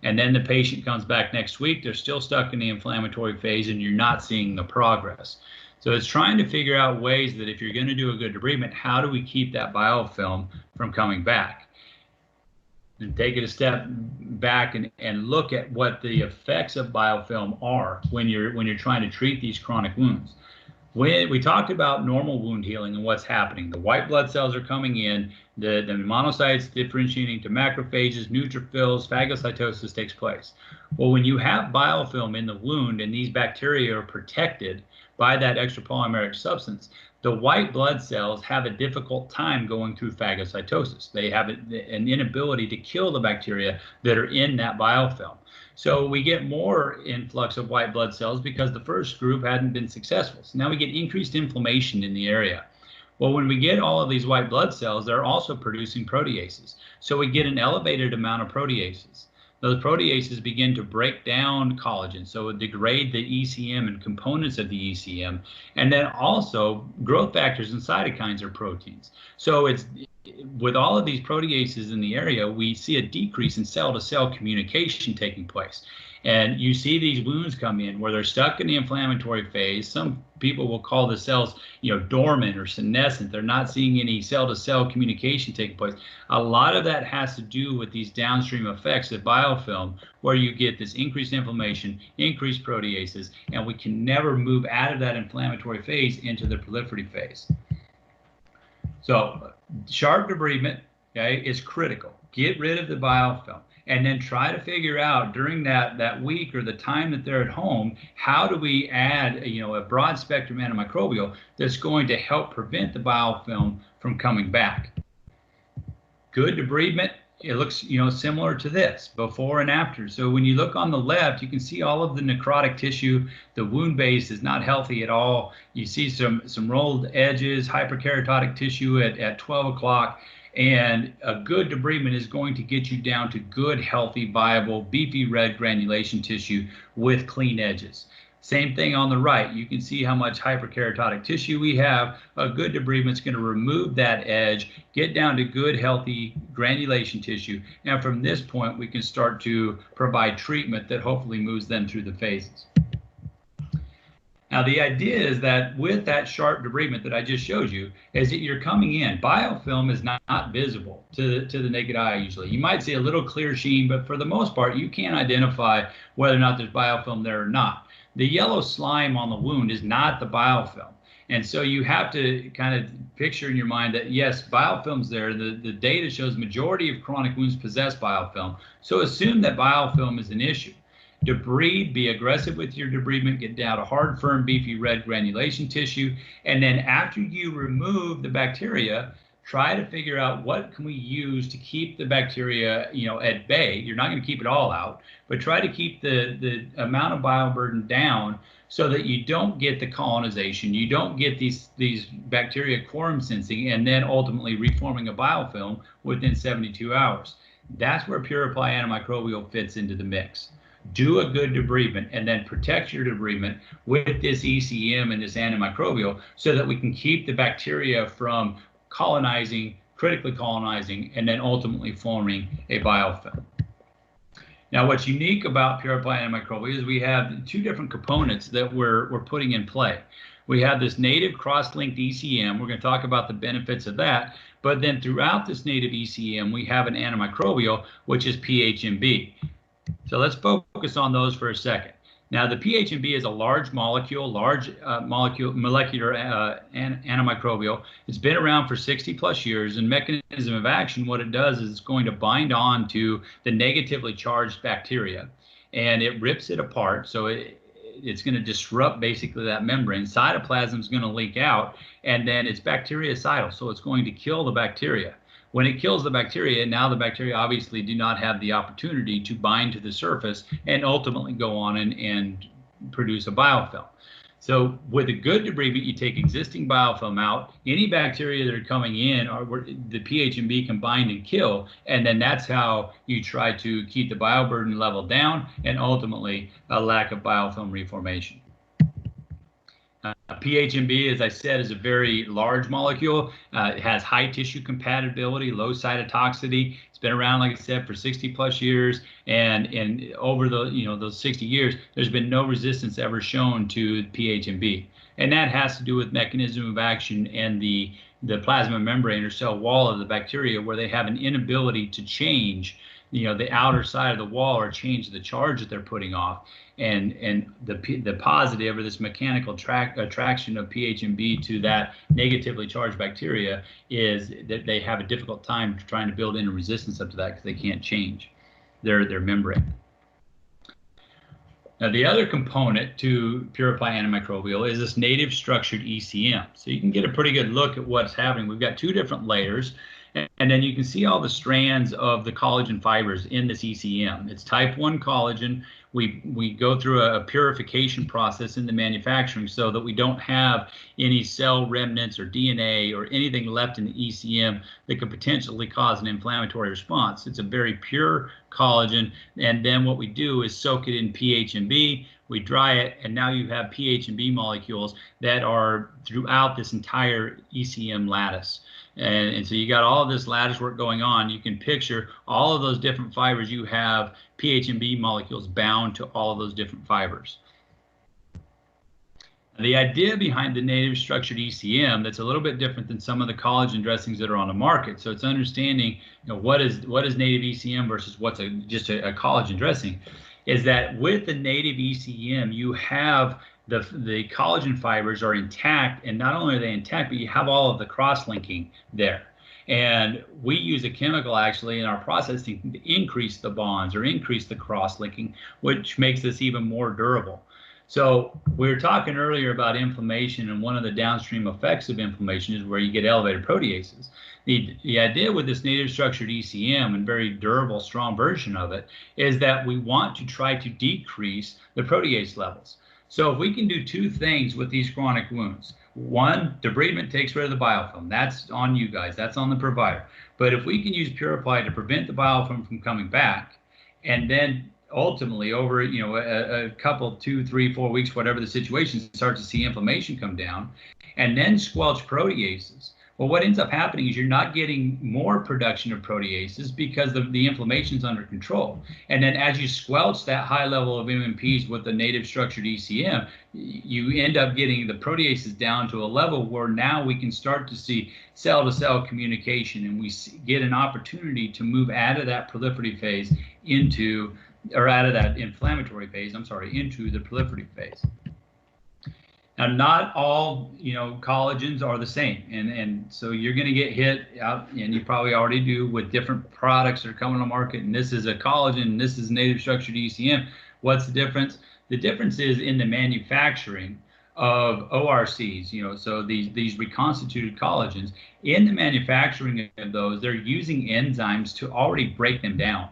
And then the patient comes back next week, they're still stuck in the inflammatory phase and you're not seeing the progress. So it's trying to figure out ways that if you're going to do a good debridement, how do we keep that biofilm from coming back? And take it a step back and look at what the effects of biofilm are when you're trying to treat these chronic wounds. When we talked about normal wound healing and what's happening, the white blood cells are coming in, the monocytes differentiating to macrophages, neutrophils, phagocytosis takes place. Well, when you have biofilm in the wound and these bacteria are protected by that extra polymeric substance, the white blood cells have a difficult time going through phagocytosis. They have an inability to kill the bacteria that are in that biofilm. So we get more influx of white blood cells because the first group hadn't been successful. So now we get increased inflammation in the area. Well, when we get all of these white blood cells, they're also producing proteases. So we get an elevated amount of proteases. Those proteases begin to break down collagen, so it degrade the ECM and components of the ECM, and then also growth factors and cytokines are proteins. So it's with all of these proteases in the area, we see a decrease in cell-to-cell communication taking place. And you see these wounds come in where they're stuck in the inflammatory phase. Some people will call the cells, dormant or senescent. They're not seeing any cell-to-cell communication taking place. A lot of that has to do with these downstream effects of biofilm, where you get this increased inflammation, increased proteases, and we can never move out of that inflammatory phase into the proliferative phase. So sharp debridement, okay, is critical. Get rid of the biofilm. And then try to figure out during that week or the time that they're at home, how do we add a broad spectrum antimicrobial that's going to help prevent the biofilm from coming back. Good debridement, it looks similar to this, before and after. So when you look on the left, you can see all of the necrotic tissue. The wound base is not healthy at all. You see some rolled edges, hyperkeratotic tissue at 12 o'clock. And a good debridement is going to get you down to good, healthy, viable, beefy red granulation tissue with clean edges. Same thing on the right. You can see how much hyperkeratotic tissue we have. A good debridement is going to remove that edge, get down to good, healthy granulation tissue. And from this point, we can start to provide treatment that hopefully moves them through the phases. Now, the idea is that with that sharp debridement that I just showed you, is that you're coming in. Biofilm is not visible to the naked eye usually. You might see a little clear sheen, but for the most part, you can't identify whether or not there's biofilm there or not. The yellow slime on the wound is not the biofilm. And so you have to kind of picture in your mind that, yes, biofilm's there. The data shows majority of chronic wounds possess biofilm. So assume that biofilm is an issue. Debride, be aggressive with your debridement, get down to hard, firm, beefy red granulation tissue. And then after you remove the bacteria, try to figure out what can we use to keep the bacteria, at bay. You're not going to keep it all out, but try to keep the amount of bioburden down so that you don't get the colonization, you don't get these bacteria quorum sensing and then ultimately reforming a biofilm within 72 hours. That's where PureApply antimicrobial fits into the mix. Do a good debridement and then protect your debridement with this ECM and this antimicrobial so that we can keep the bacteria from colonizing, critically colonizing, and then ultimately forming a biofilm. Now, what's unique about PureApply antimicrobial is we have two different components that we're putting in play. We have this native cross-linked ECM. We're going to talk about the benefits of that. But then throughout this native ECM, we have an antimicrobial, which is PHMB. So let's focus on those for a second. Now, the PHMB is a large molecular antimicrobial. It's been around for 60 plus years, and mechanism of action, what it does is it's going to bind on to the negatively charged bacteria, and it rips it apart. So it's going to disrupt basically that membrane. Cytoplasm is going to leak out, and then it's bactericidal, so it's going to kill the bacteria. When it kills the bacteria, now the bacteria obviously do not have the opportunity to bind to the surface and ultimately go on and produce a biofilm. So with a good debridement, you take existing biofilm out, any bacteria that are coming in, the PHMB can bind and kill, and then that's how you try to keep the bioburden level down and ultimately a lack of biofilm reformation. PHMB, as I said, is a very large molecule. It has high tissue compatibility, low cytotoxicity. It's been around, like I said, for 60 plus years, and over those 60 years, there's been no resistance ever shown to PHMB, and that has to do with mechanism of action and the plasma membrane or cell wall of the bacteria, where they have an inability to change the outer side of the wall or change the charge that they're putting off. And the positive, or this mechanical attraction of PHMB to that negatively charged bacteria, is that they have a difficult time trying to build in a resistance up to that because they can't change their membrane. Now, the other component to PureApply antimicrobial is this native structured ECM. So you can get a pretty good look at what's happening. We've got two different layers. And And then you can see all the strands of the collagen fibers in this ECM. It's type 1 collagen. We go through a purification process in the manufacturing so that we don't have any cell remnants or DNA or anything left in the ECM that could potentially cause an inflammatory response. It's a very pure collagen. And then what we do is soak it in PHMB. We dry it, and now you have PHMB molecules that are throughout this entire ECM lattice. And so you got all of this lattice work going on. You can picture all of those different fibers. You have PHMB molecules bound to all of those different fibers. The idea behind the native structured ECM, that's a little bit different than some of the collagen dressings that are on the market. So it's understanding, what is native ECM versus what's just a collagen dressing, is that with the native ECM, you have the collagen fibers are intact, and not only are they intact, but you have all of the cross-linking there. And we use a chemical actually in our processing to increase the bonds or increase the cross-linking, which makes this even more durable. So we were talking earlier about inflammation, and one of the downstream effects of inflammation is where you get elevated proteases. The idea with this native structured ECM and very durable, strong version of it is that we want to try to decrease the protease levels. So if we can do two things with these chronic wounds, one, debridement takes rid of the biofilm. That's on you guys. That's on the provider. But if we can use Purify to prevent the biofilm from coming back, and then ultimately over a couple, 2, 3, 4 weeks, whatever the situation, start to see inflammation come down, and then squelch proteases. Well, what ends up happening is you're not getting more production of proteases because the inflammation is under control. And then as you squelch that high level of MMPs with the native structured ECM, you end up getting the proteases down to a level where now we can start to see cell-to-cell communication, and we get an opportunity to move out of that proliferative phase out of that inflammatory phase, into the proliferative phase. Now, not all collagens are the same, and so you're going to get hit out, and you probably already do, with different products that are coming to market. And this is a collagen, and this is native structured ECM. What's the difference? The difference is in the manufacturing of ORCs. So these reconstituted collagens, in the manufacturing of those, they're using enzymes to already break them down,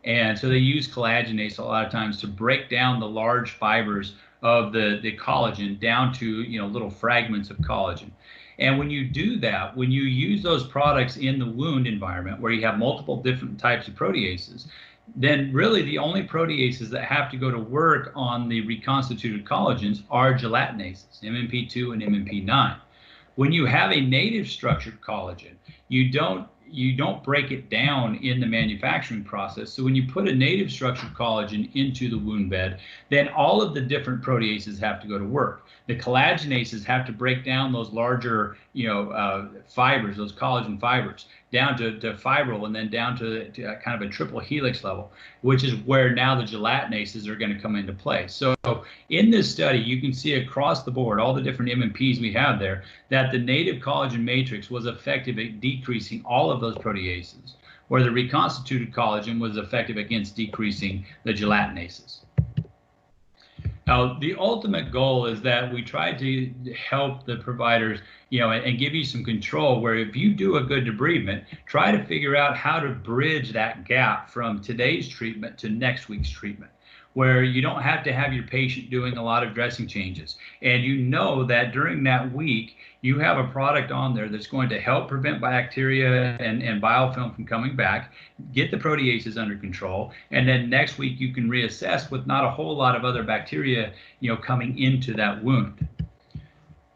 and so they use collagenase a lot of times to break down the large fibers of the collagen down to little fragments of collagen. And when you do that, when you use those products in the wound environment where you have multiple different types of proteases, then really the only proteases that have to go to work on the reconstituted collagens are gelatinases, MMP2 and MMP9. When you have a native structured collagen, you don't break it down in the manufacturing process. So when you put a native structured collagen into the wound bed, then all of the different proteases have to go to work. The collagenases have to break down those larger, fibers, those collagen fibers, down to fibril, and then down to kind of a triple helix level, which is where now the gelatinases are going to come into play. So in this study, you can see across the board, all the different MMPs we have there, that the native collagen matrix was effective at decreasing all of those proteases, where the reconstituted collagen was effective against decreasing the gelatinases. Now, the ultimate goal is that we try to help the providers, and give you some control, where if you do a good debridement, try to figure out how to bridge that gap from today's treatment to next week's treatment, where you don't have to have your patient doing a lot of dressing changes. And that during that week, you have a product on there that's going to help prevent bacteria and biofilm from coming back, get the proteases under control, and then next week you can reassess with not a whole lot of other bacteria, coming into that wound.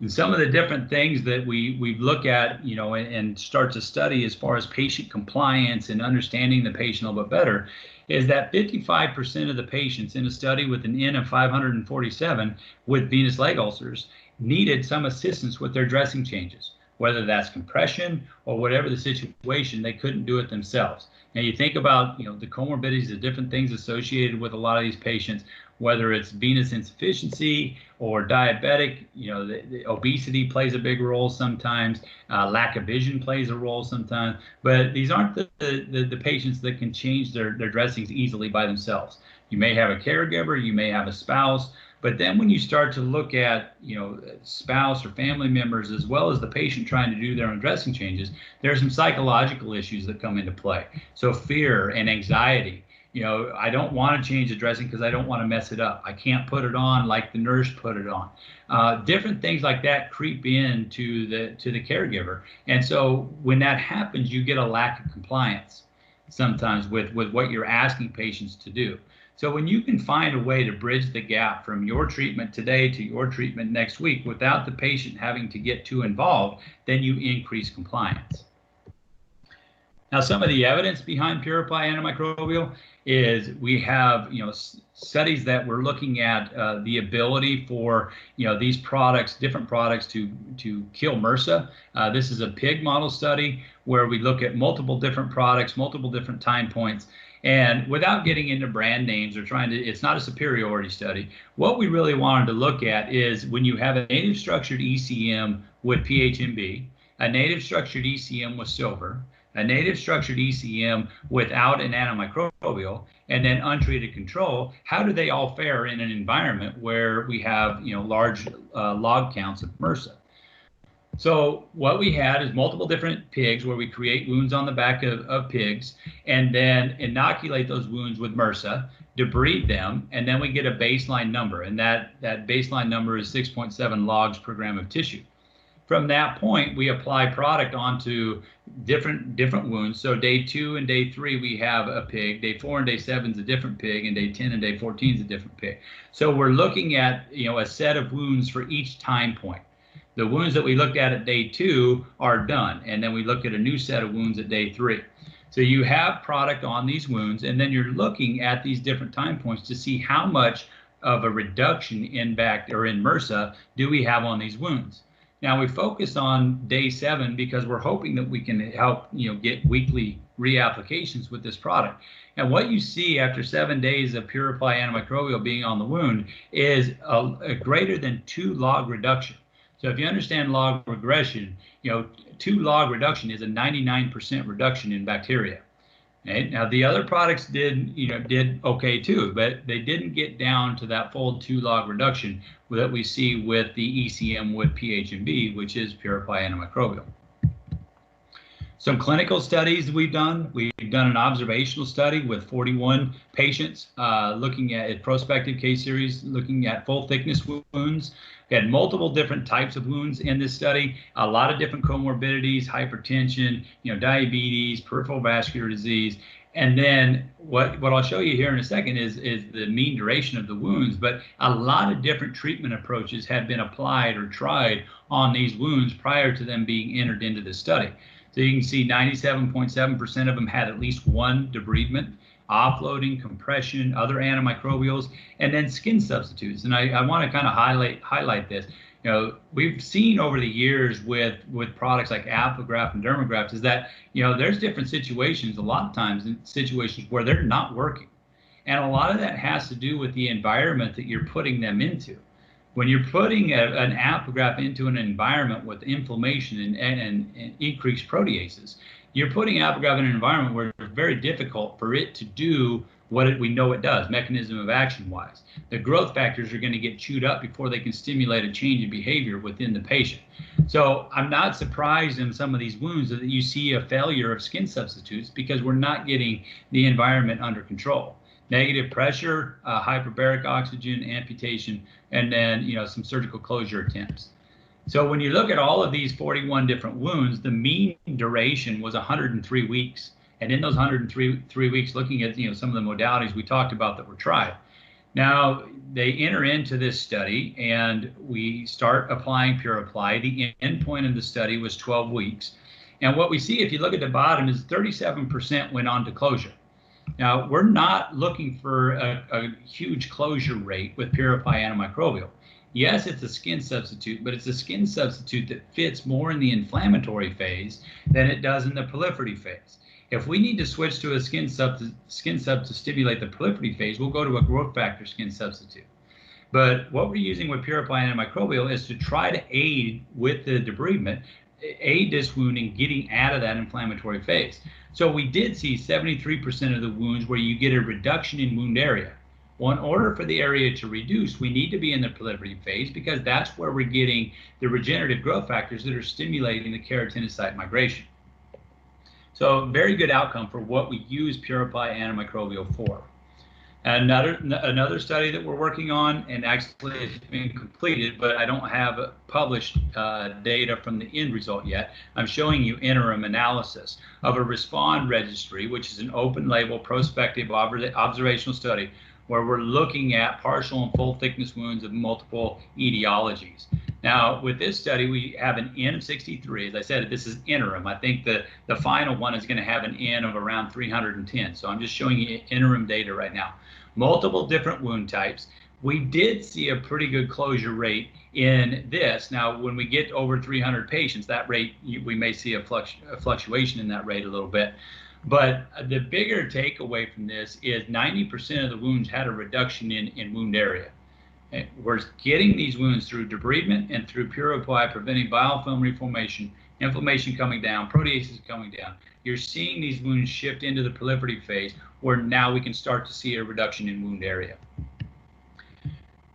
And some of the different things that we look at, and start to study as far as patient compliance and understanding the patient a little bit better, is that 55% of the patients in a study with an N of 547 with venous leg ulcers needed some assistance with their dressing changes, whether that's compression or whatever the situation. They couldn't do it themselves. Now you think about the comorbidities, the different things associated with a lot of these patients, whether it's venous insufficiency or diabetic, the obesity plays a big role sometimes, lack of vision plays a role sometimes, but these aren't the patients that can change their dressings easily by themselves. You may have a caregiver, you may have a spouse, But then when you start to look at, spouse or family members, as well as the patient trying to do their own dressing changes, there are some psychological issues that come into play. So fear and anxiety. I don't want to change the dressing because I don't want to mess it up. I can't put it on like the nurse put it on. Different things like that creep in to the caregiver. And so when that happens, you get a lack of compliance sometimes with what you're asking patients to do. So when you can find a way to bridge the gap from your treatment today to your treatment next week without the patient having to get too involved, then you increase compliance. Now, some of the evidence behind PureApply antimicrobial is we have, studies that we're looking at the ability for, these products, different products to kill MRSA. This is a pig model study where we look at multiple different products, multiple different time points. And without getting into brand names or it's not a superiority study. What we really wanted to look at is when you have a native structured ECM with PHMB, a native structured ECM with silver, a native structured ECM without an antimicrobial, and then untreated control, how do they all fare in an environment where we have large log counts of MRSA? So what we had is multiple different pigs where we create wounds on the back of pigs and then inoculate those wounds with MRSA, debride them, and then we get a baseline number. And that baseline number is 6.7 logs per gram of tissue. From that point, we apply product onto different wounds. So day 2 and day 3, we have a pig. Day 4 and day 7 is a different pig, and day 10 and day 14 is a different pig. So we're looking at a set of wounds for each time point. The wounds that we looked at day 2 are done, and then we look at a new set of wounds at day 3. So you have product on these wounds, and then you're looking at these different time points to see how much of a reduction in MRSA do we have on these wounds. Now we focus on day 7 because we're hoping that we can help get weekly reapplications with this product. And what you see after 7 days of PureApply antimicrobial being on the wound is a greater than 2 log reduction. So if you understand log regression, 2 log reduction is a 99% reduction in bacteria. Right? Now the other products did okay too, but they didn't get down to that full 2 log reduction that we see with the ECM with PHMB, which is PureApply antimicrobial. Some clinical studies we've done. We've done an observational study with 41 patients looking at a prospective case series, looking at full thickness wounds. We had multiple different types of wounds in this study, a lot of different comorbidities, hypertension, diabetes, peripheral vascular disease. And then what I'll show you here in a second is the mean duration of the wounds, but a lot of different treatment approaches have been applied or tried on these wounds prior to them being entered into the study. So you can see 97.7% of them had at least one debridement, offloading, compression, other antimicrobials, and then skin substitutes. And I want to kind of highlight this. We've seen over the years with products like Apligraf and Dermagraft is that, there's different situations, a lot of times in situations where they're not working. And a lot of that has to do with the environment that you're putting them into. When you're putting an Apligraf into an environment with inflammation and increased proteases, you're putting Apligraf in an environment where it's very difficult for it to do what we know it does, mechanism of action wise. The growth factors are going to get chewed up before they can stimulate a change in behavior within the patient. So I'm not surprised in some of these wounds that you see a failure of skin substitutes because we're not getting the environment under control. Negative pressure, hyperbaric oxygen, amputation, and then some surgical closure attempts. So when you look at all of these 41 different wounds, the mean duration was 103 weeks. And in those 103 weeks, looking at some of the modalities we talked about that were tried. Now they enter into this study and we start applying PureApply. The endpoint of the study was 12 weeks. And what we see, if you look at the bottom, is 37% went on to closure. Now, we're not looking for a huge closure rate with PureApply antimicrobial. Yes, it's a skin substitute, but it's a skin substitute that fits more in the inflammatory phase than it does in the proliferative phase. If we need to switch to a skin sub to stimulate the proliferative phase, we'll go to a growth factor skin substitute. But what we're using with PureApply antimicrobial is to try to aid with the debridement, aid this wound in getting out of that inflammatory phase. So we did see 73% of the wounds where you get a reduction in wound area. Well, in order for the area to reduce, we need to be in the proliferative phase because that's where we're getting the regenerative growth factors that are stimulating the keratinocyte migration. So very good outcome for what we use Purify antimicrobial for. Another study that we're working on, and actually it's been completed, but I don't have published data from the end result yet. I'm showing you interim analysis of a RESPOND registry, which is an open label prospective observational study where we're looking at partial and full thickness wounds of multiple etiologies. Now, with this study, we have an N of 63. As I said, this is interim. I think the final one is going to have an N of around 310. So I'm just showing you interim data right now. Multiple different wound types. We did see a pretty good closure rate in this. Now, when we get over 300 patients, that rate, we may see a fluctuation in that rate a little bit. But the bigger takeaway from this is 90% of the wounds had a reduction in wound area. We're getting these wounds through debridement and through Purify, preventing biofilm reformation, inflammation coming down, proteases coming down. You're seeing these wounds shift into the proliferative phase where now we can start to see a reduction in wound area.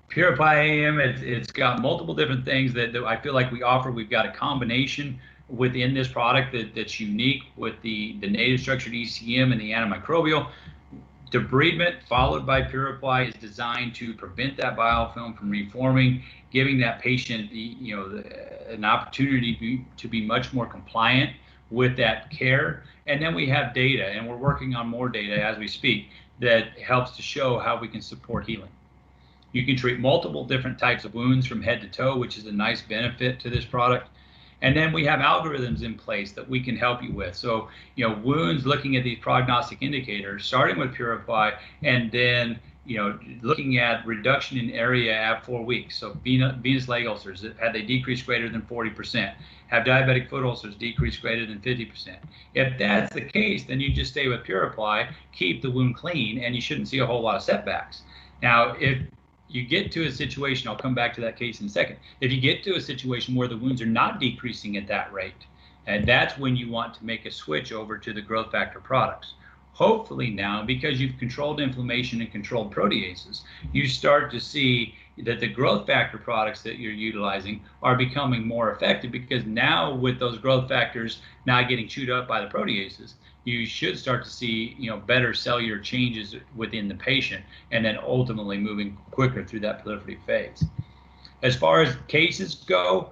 Purify AM, it's got multiple different things that I feel like we offer. We've got a combination within this product that's unique with the native structured ECM and the antimicrobial. Debridement followed by Purify is designed to prevent that biofilm from reforming, giving that patient an opportunity to be much more compliant with that care. And then we have data, and we're working on more data as we speak, that helps to show how we can support healing. You can treat multiple different types of wounds from head to toe, which is a nice benefit to this product. And then we have algorithms in place that we can help you with. So, wounds, looking at these prognostic indicators, starting with Purify, and then, looking at reduction in area at 4 weeks. So venous leg ulcers, had they decreased greater than 40%? Have diabetic foot ulcers decreased greater than 50%? If that's the case, then you just stay with Purify, keep the wound clean, and you shouldn't see a whole lot of setbacks. Now, if you get to a situation, I'll come back to that case in a second. If you get to a situation where the wounds are not decreasing at that rate, and that's when you want to make a switch over to the growth factor products. Hopefully now, because you've controlled inflammation and controlled proteases, you start to see that the growth factor products that you're utilizing are becoming more effective, because now with those growth factors not getting chewed up by the proteases, you should start to see better cellular changes within the patient, and then ultimately moving quicker through that proliferative phase. As far as cases go,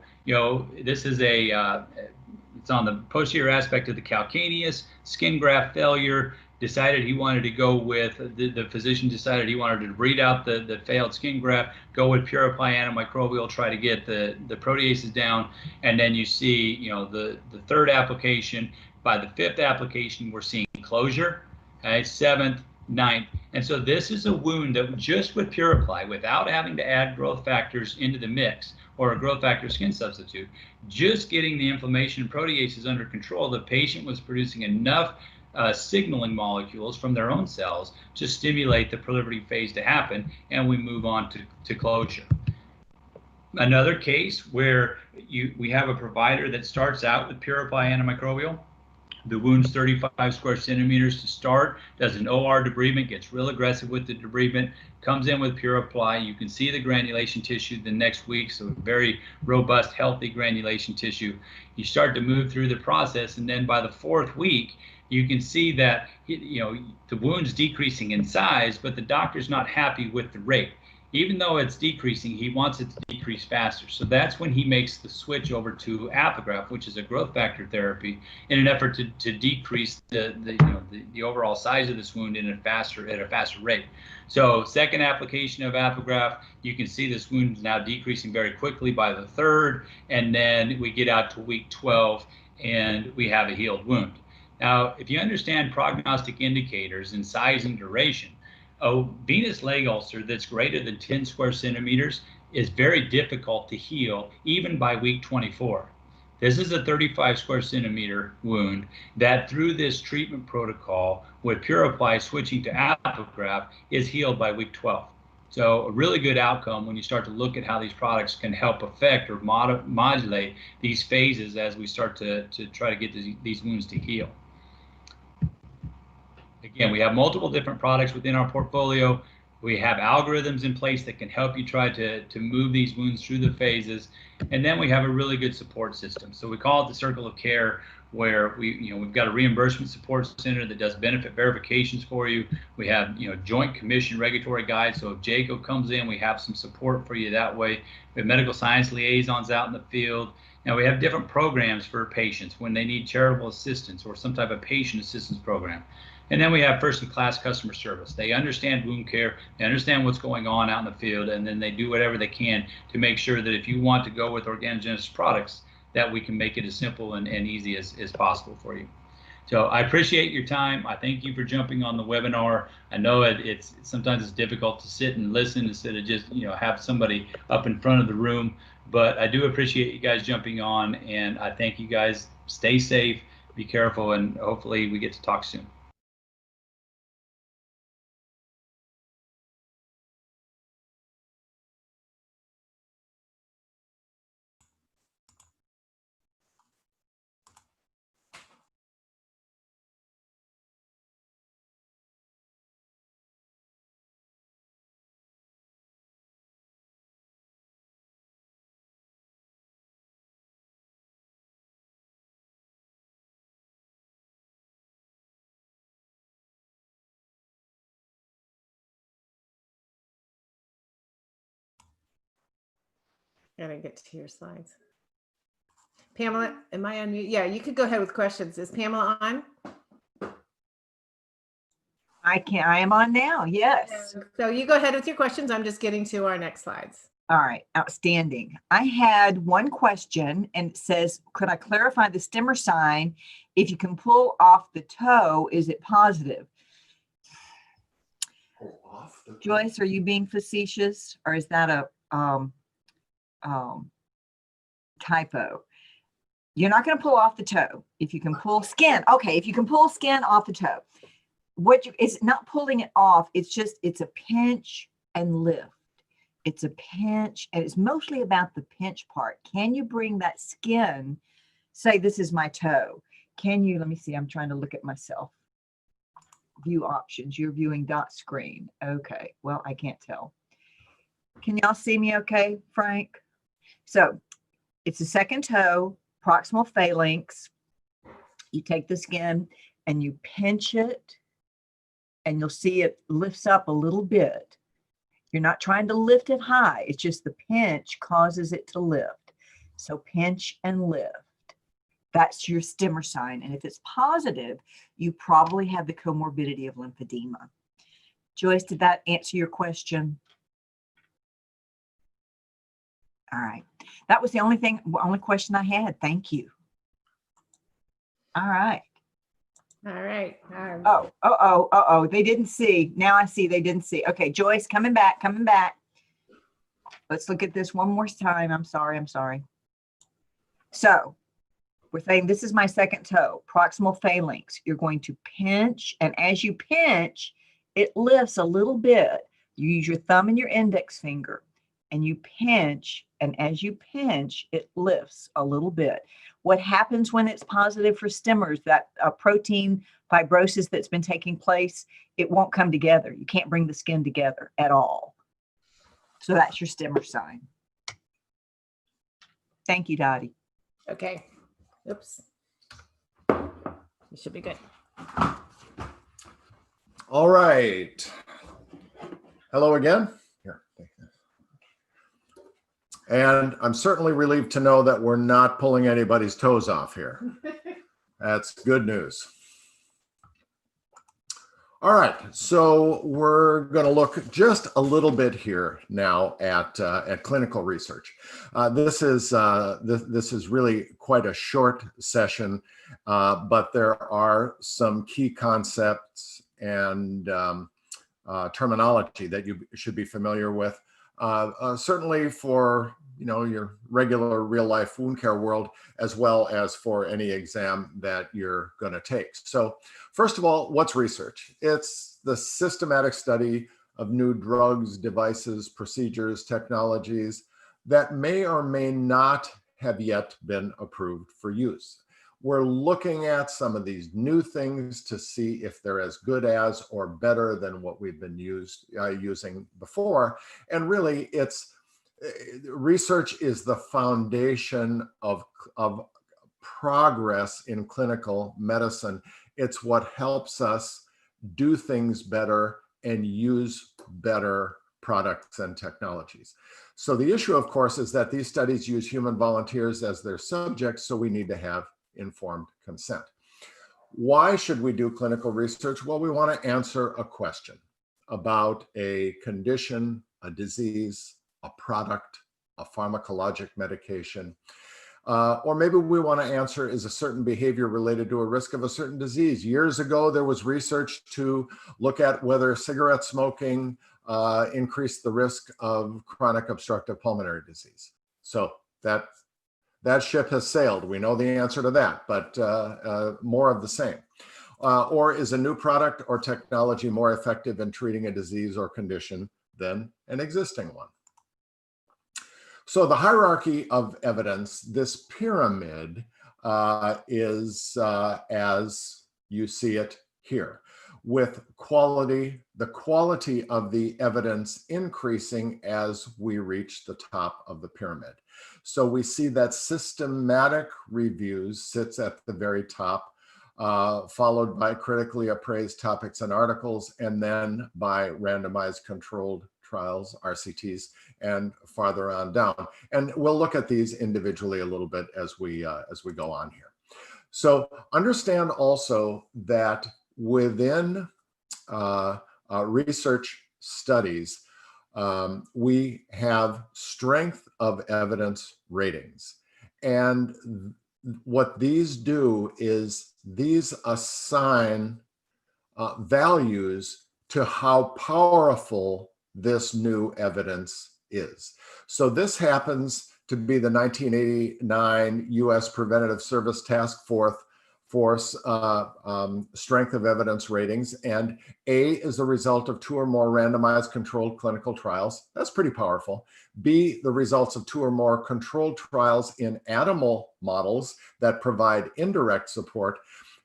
this is it's on the posterior aspect of the calcaneus, skin graft failure. Decided he wanted to go with, the physician decided he wanted to read out the failed skin graft, go with Purify antimicrobial, try to get the proteases down, and then you see the third application. By the fifth application, we're seeing closure, okay, 7th, 9th. And so this is a wound that just with Purify, without having to add growth factors into the mix or a growth factor skin substitute, just getting the inflammation and proteases under control, the patient was producing enough signaling molecules from their own cells to stimulate the proliferative phase to happen, and we move on to closure. Another case where we have a provider that starts out with Purify antimicrobial. The wound's 35 square centimeters to start, does an OR debridement, gets real aggressive with the debridement, comes in with Purify. You can see the granulation tissue the next week, so very robust, healthy granulation tissue. You start to move through the process, and then by the 4th week, you can see that the wound's decreasing in size, but the doctor's not happy with the rate. Even though it's decreasing, he wants it to decrease faster. So that's when he makes the switch over to Apigraph, which is a growth factor therapy, in an effort to decrease the overall size of this wound at a faster rate. So 2nd application of Apigraph, you can see this wound is now decreasing very quickly by the 3rd, and then we get out to week 12 and we have a healed wound. Now, if you understand prognostic indicators in size and duration, a venous leg ulcer that's greater than 10 square centimeters is very difficult to heal even by week 24. This is a 35 square centimeter wound that through this treatment protocol with Purify switching to Apigraph is healed by week 12. So a really good outcome when you start to look at how these products can help affect or modulate these phases as we start to try to get these wounds to heal. Again, we have multiple different products within our portfolio. We have algorithms in place that can help you try to move these wounds through the phases. And then we have a really good support system. So we call it the circle of care, where we've got a reimbursement support center that does benefit verifications for you. We have, joint commission regulatory guides. So if JACO comes in, we have some support for you that way. We have medical science liaisons out in the field. Now we have different programs for patients when they need charitable assistance or some type of patient assistance program. And then we have first-in-class customer service. They understand wound care, they understand what's going on out in the field, and then they do whatever they can to make sure that if you want to go with Organogenesis products, that we can make it as simple and easy as possible for you. So I appreciate your time. I thank you for jumping on the webinar. I know it's sometimes it's difficult to sit and listen instead of just have somebody up in front of the room, but I do appreciate you guys jumping on, and I thank you guys. Stay safe, be careful, and hopefully we get to talk soon. Gotta get to your slides. Pamela, am I on mute? Yeah, you could go ahead with questions. Is Pamela on? I am on now. Yes. So you go ahead with your questions. I'm just getting to our next slides. All right. Outstanding. I had one question, and it says, could I clarify the stimmer sign? If you can pull off the toe, is it positive? Pull off the toe. Joyce, are you being facetious, or is that a typo? You're not going to pull off the toe. If you can pull skin, okay. If you can pull skin off the toe, it's not pulling it off. It's a pinch and lift. It's a pinch, and it's mostly about the pinch part. Can you bring that skin? Say this is my toe. Can you? Let me see. I'm trying to look at myself. View options. You're viewing dot screen. Okay. Well, I can't tell. Can y'all see me okay, Frank? So it's the second toe, proximal phalanx. You take the skin and you pinch it, and you'll see it lifts up a little bit. You're not trying to lift it high. It's just the pinch causes it to lift. So pinch and lift. That's your stimmer sign. And if it's positive, you probably have the comorbidity of lymphedema. Joyce, did that answer your question? All right. That was the only question I had. Thank you. All right. All right. Oh, they didn't see. Now I see they didn't see. Okay, Joyce, coming back. Let's look at this one more time. I'm sorry. So we're saying this is my second toe, proximal phalanx. You're going to pinch, and as you pinch, it lifts a little bit. You use your thumb and your index finger, and you pinch, and as you pinch, it lifts a little bit. What happens when it's positive for stimmers, that protein fibrosis that's been taking place, it won't come together. You can't bring the skin together at all. So that's your stimmer sign. Thank you, Dottie. Okay. Oops. You should be good. All right. Hello again. Here. And I'm certainly relieved to know that we're not pulling anybody's toes off here. That's good news. All right, so we're going to look just a little bit here now at clinical research. This is really quite a short session, but there are some key concepts and terminology that you should be familiar with. Certainly for your regular real-life wound care world, as well as for any exam that you're going to take. So first of all, what's research? It's the systematic study of new drugs, devices, procedures, technologies that may or may not have yet been approved for use. we're looking at some of these new things to see if they're as good as or better than what we've been using before. And really, research is the foundation of progress in clinical medicine. It's what helps us do things better and use better products and technologies. So the issue, of course, is that these studies use human volunteers as their subjects, so we need to have informed consent. Why should we do clinical research? Well, we want to answer a question about a condition, a disease, a product, a pharmacologic medication, or maybe we want to answer, is a certain behavior related to a risk of a certain disease? Years ago, there was research to look at whether cigarette smoking increased the risk of chronic obstructive pulmonary disease. So that ship has sailed. We know the answer to that, but more of the same. Or is a new product or technology more effective in treating a disease or condition than an existing one? So the hierarchy of evidence, this pyramid, is as you see it here, with the quality of the evidence increasing as we reach the top of the pyramid. So we see that systematic reviews sits at the very top, followed by critically appraised topics and articles, and then by randomized controlled trials, RCTs, and farther on down. And we'll look at these individually a little bit as we go on here. So understand also that within research studies, we have strength of evidence ratings. And what these do is these assign values to how powerful this new evidence is. So this happens to be the 1989 US Preventative Service Task Force strength of evidence ratings, and A is the result of 2 or more randomized controlled clinical trials. That's pretty powerful. B, the results of 2 or more controlled trials in animal models that provide indirect support.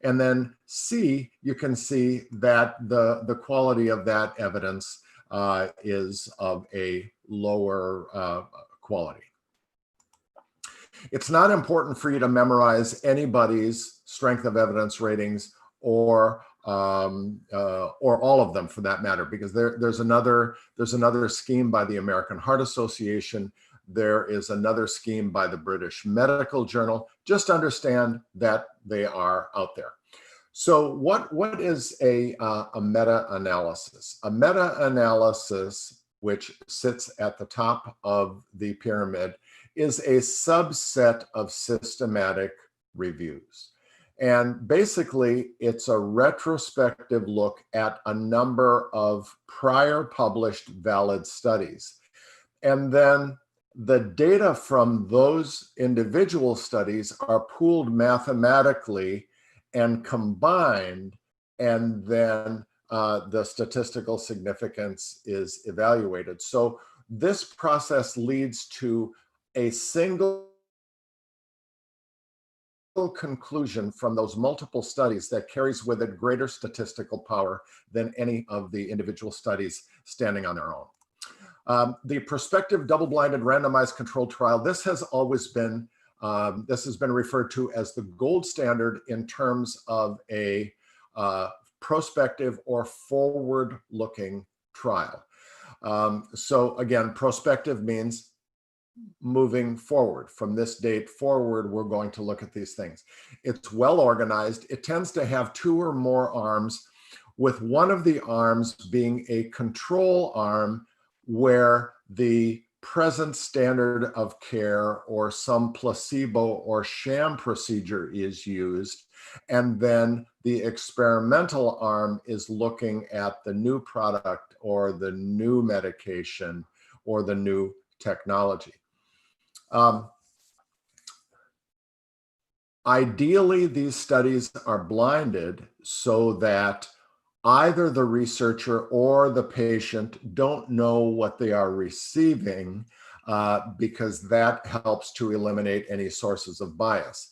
And then C, you can see that the quality of that evidence is of a lower quality. It's not important for you to memorize anybody's strength of evidence ratings or all of them for that matter, because there's another scheme by the American Heart Association. There is another scheme by the British Medical Journal. Just understand that they are out there. So what is a meta-analysis? A meta-analysis, which sits at the top of the pyramid, is a subset of systematic reviews. And basically, it's a retrospective look at a number of prior published valid studies. And then the data from those individual studies are pooled mathematically and combined, and then the statistical significance is evaluated. So this process leads to a single conclusion from those multiple studies that carries with it greater statistical power than any of the individual studies standing on their own. The prospective double-blinded randomized controlled trial, this has always been this has been referred to as the gold standard in terms of a prospective or forward-looking trial. So again, prospective means moving forward. From this date forward, we're going to look at these things. It's well organized. It tends to have 2 or more arms, with one of the arms being a control arm where the present standard of care or some placebo or sham procedure is used. And then the experimental arm is looking at the new product or the new medication or the new technology. Ideally, these studies are blinded so that either the researcher or the patient don't know what they are receiving, because that helps to eliminate any sources of bias.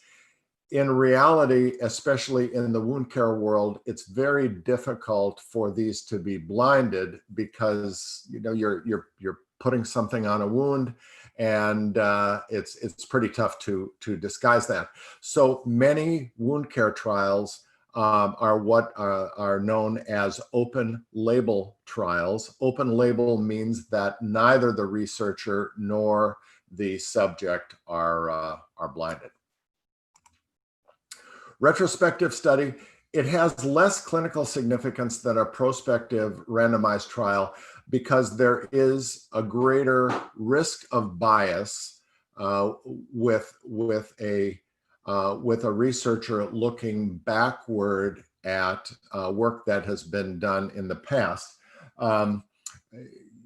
in reality, especially in the wound care world, it's very difficult for these to be blinded because you're putting something on a wound, and it's pretty tough to disguise that. So many wound care trials are what are known as open label trials. Open label means that neither the researcher nor the subject are blinded. Retrospective study, it has less clinical significance than a prospective randomized trial because there is a greater risk of bias with a researcher looking backward at work that has been done in the past.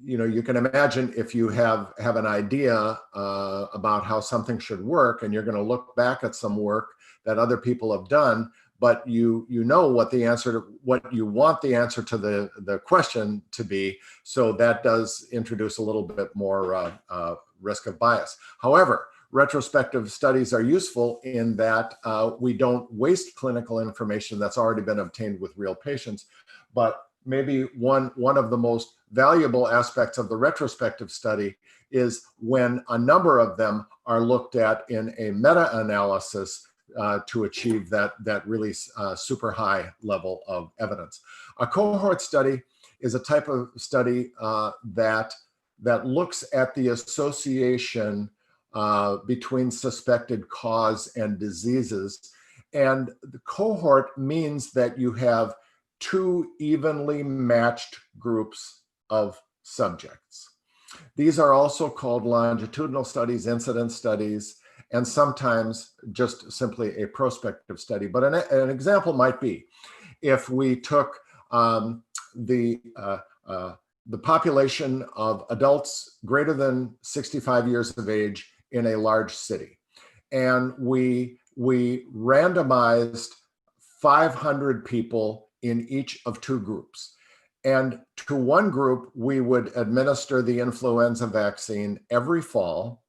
You can imagine if you have an idea about how something should work, and you're going to look back at some work that other people have done, but you know what the answer to what you want the answer to the question to be. So that does introduce a little bit more risk of bias. However, retrospective studies are useful in that we don't waste clinical information that's already been obtained with real patients. But maybe one of the most valuable aspects of the retrospective study is when a number of them are looked at in a meta-analysis to achieve that really super high level of evidence. A cohort study is a type of study that looks at the association between suspected cause and diseases. And the cohort means that you have two evenly matched groups of subjects. These are also called longitudinal studies, incidence studies, and sometimes just simply a prospective study. But an example might be if we took the population of adults greater than 65 years of age in a large city, and we randomized 500 people in each of two groups. And to one group, we would administer the influenza vaccine every fall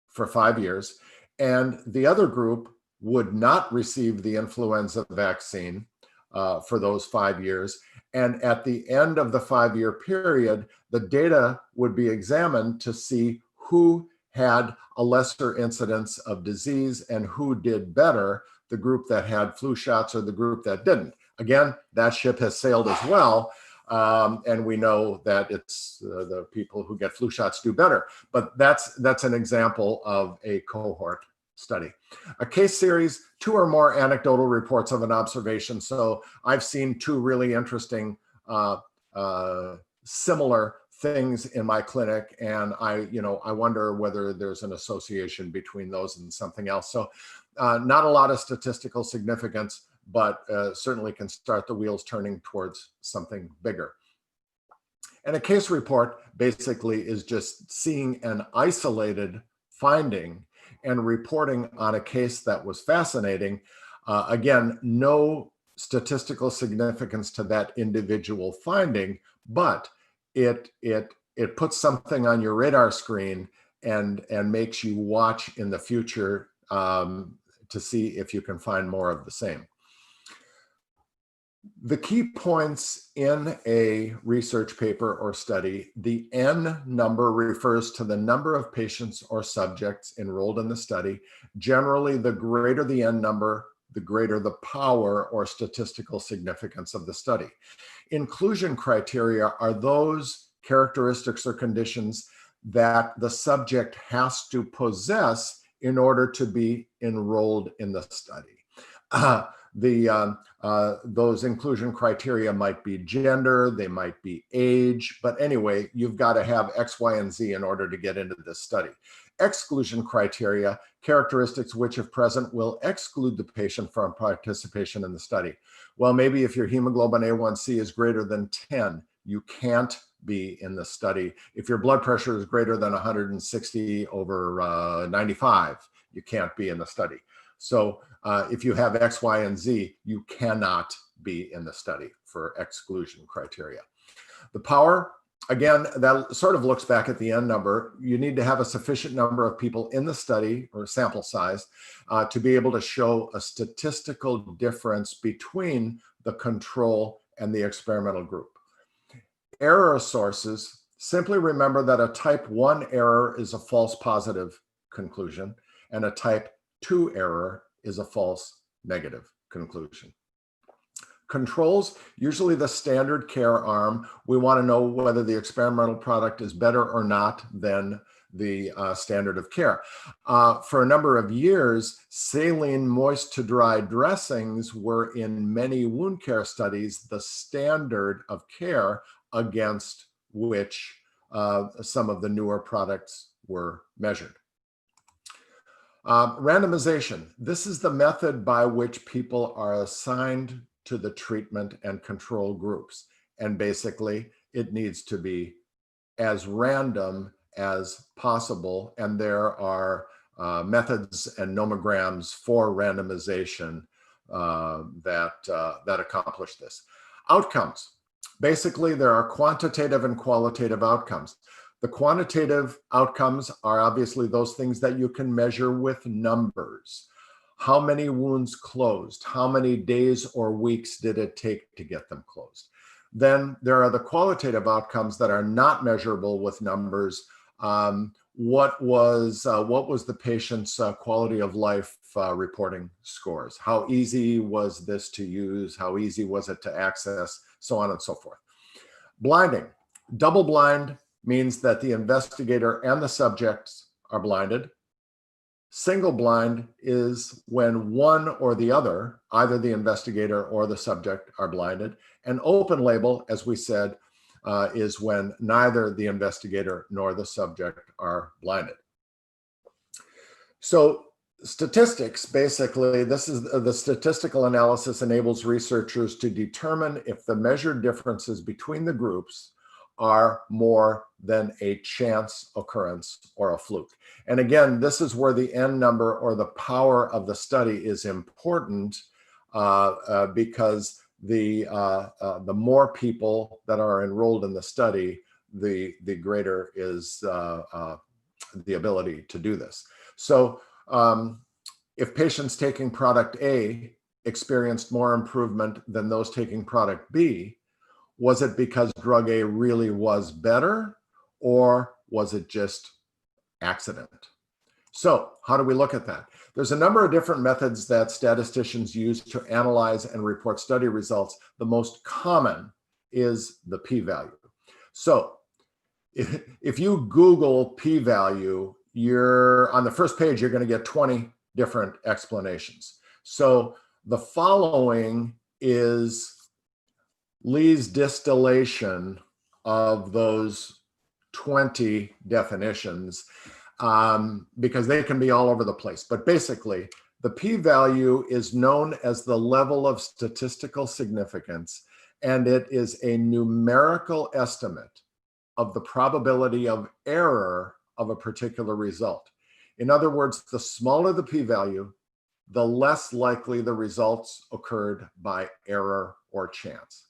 for 5 years, and the other group would not receive the influenza vaccine for those 5 years. And at the end of the 5-year period, the data would be examined to see who had a lesser incidence of disease and who did better, the group that had flu shots or the group that didn't. Again, that ship has sailed as well. And we know that it's the people who get flu shots do better. But that's an example of a cohort study. A case series, 2 or more anecdotal reports of an observation. So I've seen 2 really interesting similar things in my clinic, and I wonder whether there's an association between those and something else. So not a lot of statistical significance, but certainly can start the wheels turning towards something bigger. And a case report basically is just seeing an isolated finding and reporting on a case that was fascinating. Again, no statistical significance to that individual finding, but it puts something on your radar screen and makes you watch in the future to see if you can find more of the same. The key points in a research paper or study, the N number refers to the number of patients or subjects enrolled in the study. Generally, the greater the N number, the greater the power or statistical significance of the study. Inclusion criteria are those characteristics or conditions that the subject has to possess in order to be enrolled in the study. Those inclusion criteria might be gender, they might be age, but anyway, you've got to have X, Y, and Z in order to get into this study. Exclusion criteria, characteristics which, if present, will exclude the patient from participation in the study. Well, maybe if your hemoglobin A1C is greater than 10, you can't be in the study. If your blood pressure is greater than 160 over 95, you can't be in the study. So if you have X, Y, and Z, you cannot be in the study for exclusion criteria. The power, Again, that sort of looks back at the N number. You need to have a sufficient number of people in the study or sample size to be able to show a statistical difference between the control and the experimental group. Error sources, simply remember that a type 1 error is a false positive conclusion and a type 2 error is a false negative conclusion. Controls, usually the standard care arm. We want to know whether the experimental product is better or not than the standard of care. For a number of years, saline moist to dry dressings were in many wound care studies the standard of care against which some of the newer products were measured. Randomization. This is the method by which people are assigned to the treatment and control groups. And basically, it needs to be as random as possible. And there are methods and nomograms for randomization that accomplish this. Outcomes. Basically, there are quantitative and qualitative outcomes. The quantitative outcomes are obviously those things that you can measure with numbers. How many wounds closed? How many days or weeks did it take to get them closed? Then there are the qualitative outcomes that are not measurable with numbers. What was the patient's quality of life reporting scores? How easy was this to use? How easy was it to access? So on and so forth. Blinding. Double blind means that the investigator and the subjects are blinded. Single blind is when one or the other, either the investigator or the subject, are blinded. And open label, as we said, is when neither the investigator nor the subject are blinded. So statistics, basically, this is the statistical analysis enables researchers to determine if the measured differences between the groups are more than a chance occurrence or a fluke. And again, this is where the N number or the power of the study is important because the more people that are enrolled in the study, the greater is the ability to do this. So if patients taking product A experienced more improvement than those taking product B, was it because drug A really was better, or was it just accident? So how do we look at that? There's a number of different methods that statisticians use to analyze and report study results. The most common is the p-value. So if you Google p-value, you're on the first page, you're going to get 20 different explanations. So the following is Lee's distillation of those 20 definitions because they can be all over the place. But basically, the p-value is known as the level of statistical significance, and it is a numerical estimate of the probability of error of a particular result. In other words, the smaller the p-value, the less likely the results occurred by error or chance.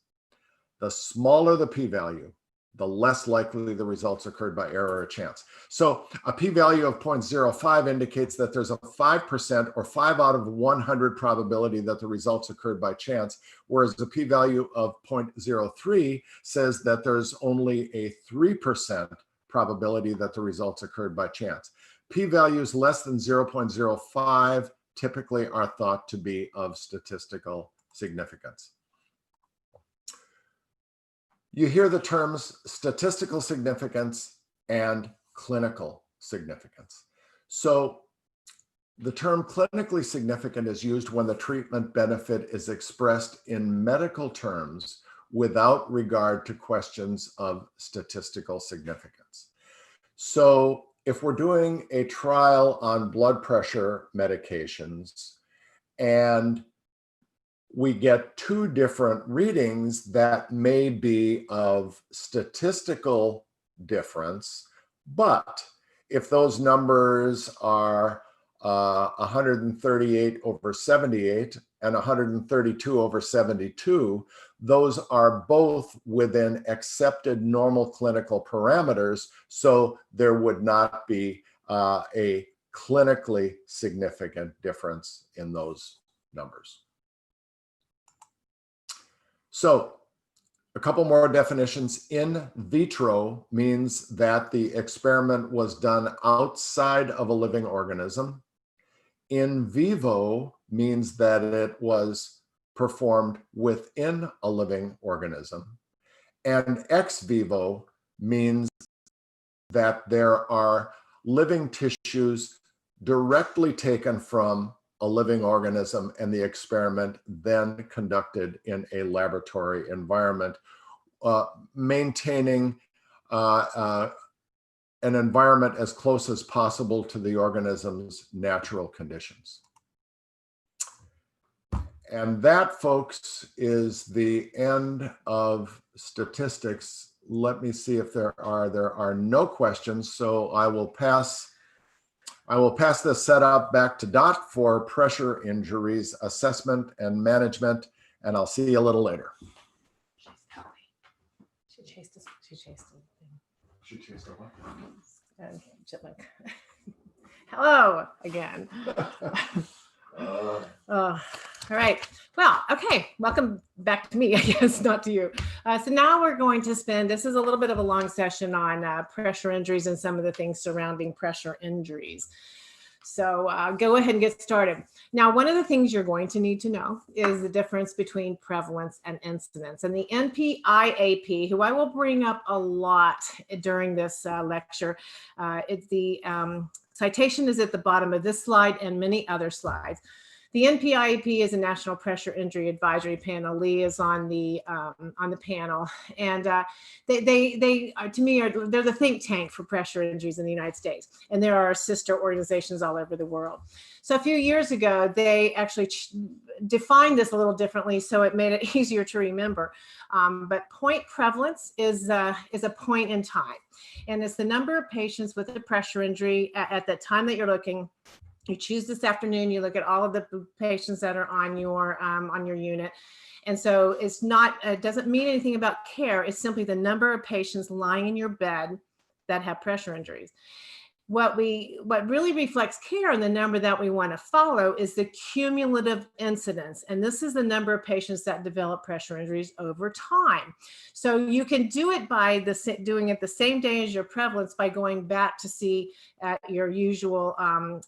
The smaller the p-value, the less likely the results occurred by error or chance. So a p-value of 0.05 indicates that there's a 5% or 5 out of 100 probability that the results occurred by chance, whereas the p-value of 0.03 says that there's only a 3% probability that the results occurred by chance. P-values less than 0.05 typically are thought to be of statistical significance. You hear the terms statistical significance and clinical significance. So the term clinically significant is used when the treatment benefit is expressed in medical terms without regard to questions of statistical significance. So if we're doing a trial on blood pressure medications and we get two different readings that may be of statistical difference, but if those numbers are 138 over 78 and 132/72, those are both within accepted normal clinical parameters, so there would not be a clinically significant difference in those numbers. So a couple more definitions. In vitro means that the experiment was done outside of a living organism. In vivo means that it was performed within a living organism. And ex vivo means that there are living tissues directly taken from a living organism and the experiment then conducted in a laboratory environment, maintaining an environment as close as possible to the organism's natural conditions. And that, folks, is the end of statistics. Let me see if there are no questions. So I will pass this setup back to Dot for pressure injuries assessment and management, and I'll see you a little later. She chased us. She chased us. She chased what? Hello again. All right. Well, okay. Welcome back to me, I guess, not to you. So now we're going to spend, this is a little bit of a long session on pressure injuries and some of the things surrounding pressure injuries. So go ahead and get started. Now, one of the things you're going to need to know is the difference between prevalence and incidence. And the NPIAP, who I will bring up a lot during this lecture, the citation is at the bottom of this slide and many other slides. The NPIAP is a National Pressure Injury Advisory Panel. Lee is on the panel, and they are, to me, they're the think tank for pressure injuries in the United States, and there are sister organizations all over the world. So a few years ago, they actually defined this a little differently, so it made it easier to remember. But point prevalence is a point in time, and it's the number of patients with a pressure injury at the time that you're looking. You choose this afternoon, you look at all of the patients that are on your unit. And so it's not, it doesn't mean anything about care. It's simply the number of patients lying in your bed that have pressure injuries. What really reflects care and the number that we want to follow is the cumulative incidence. And this is the number of patients that develop pressure injuries over time. So you can do it by doing it the same day as your prevalence by going back to see at your usual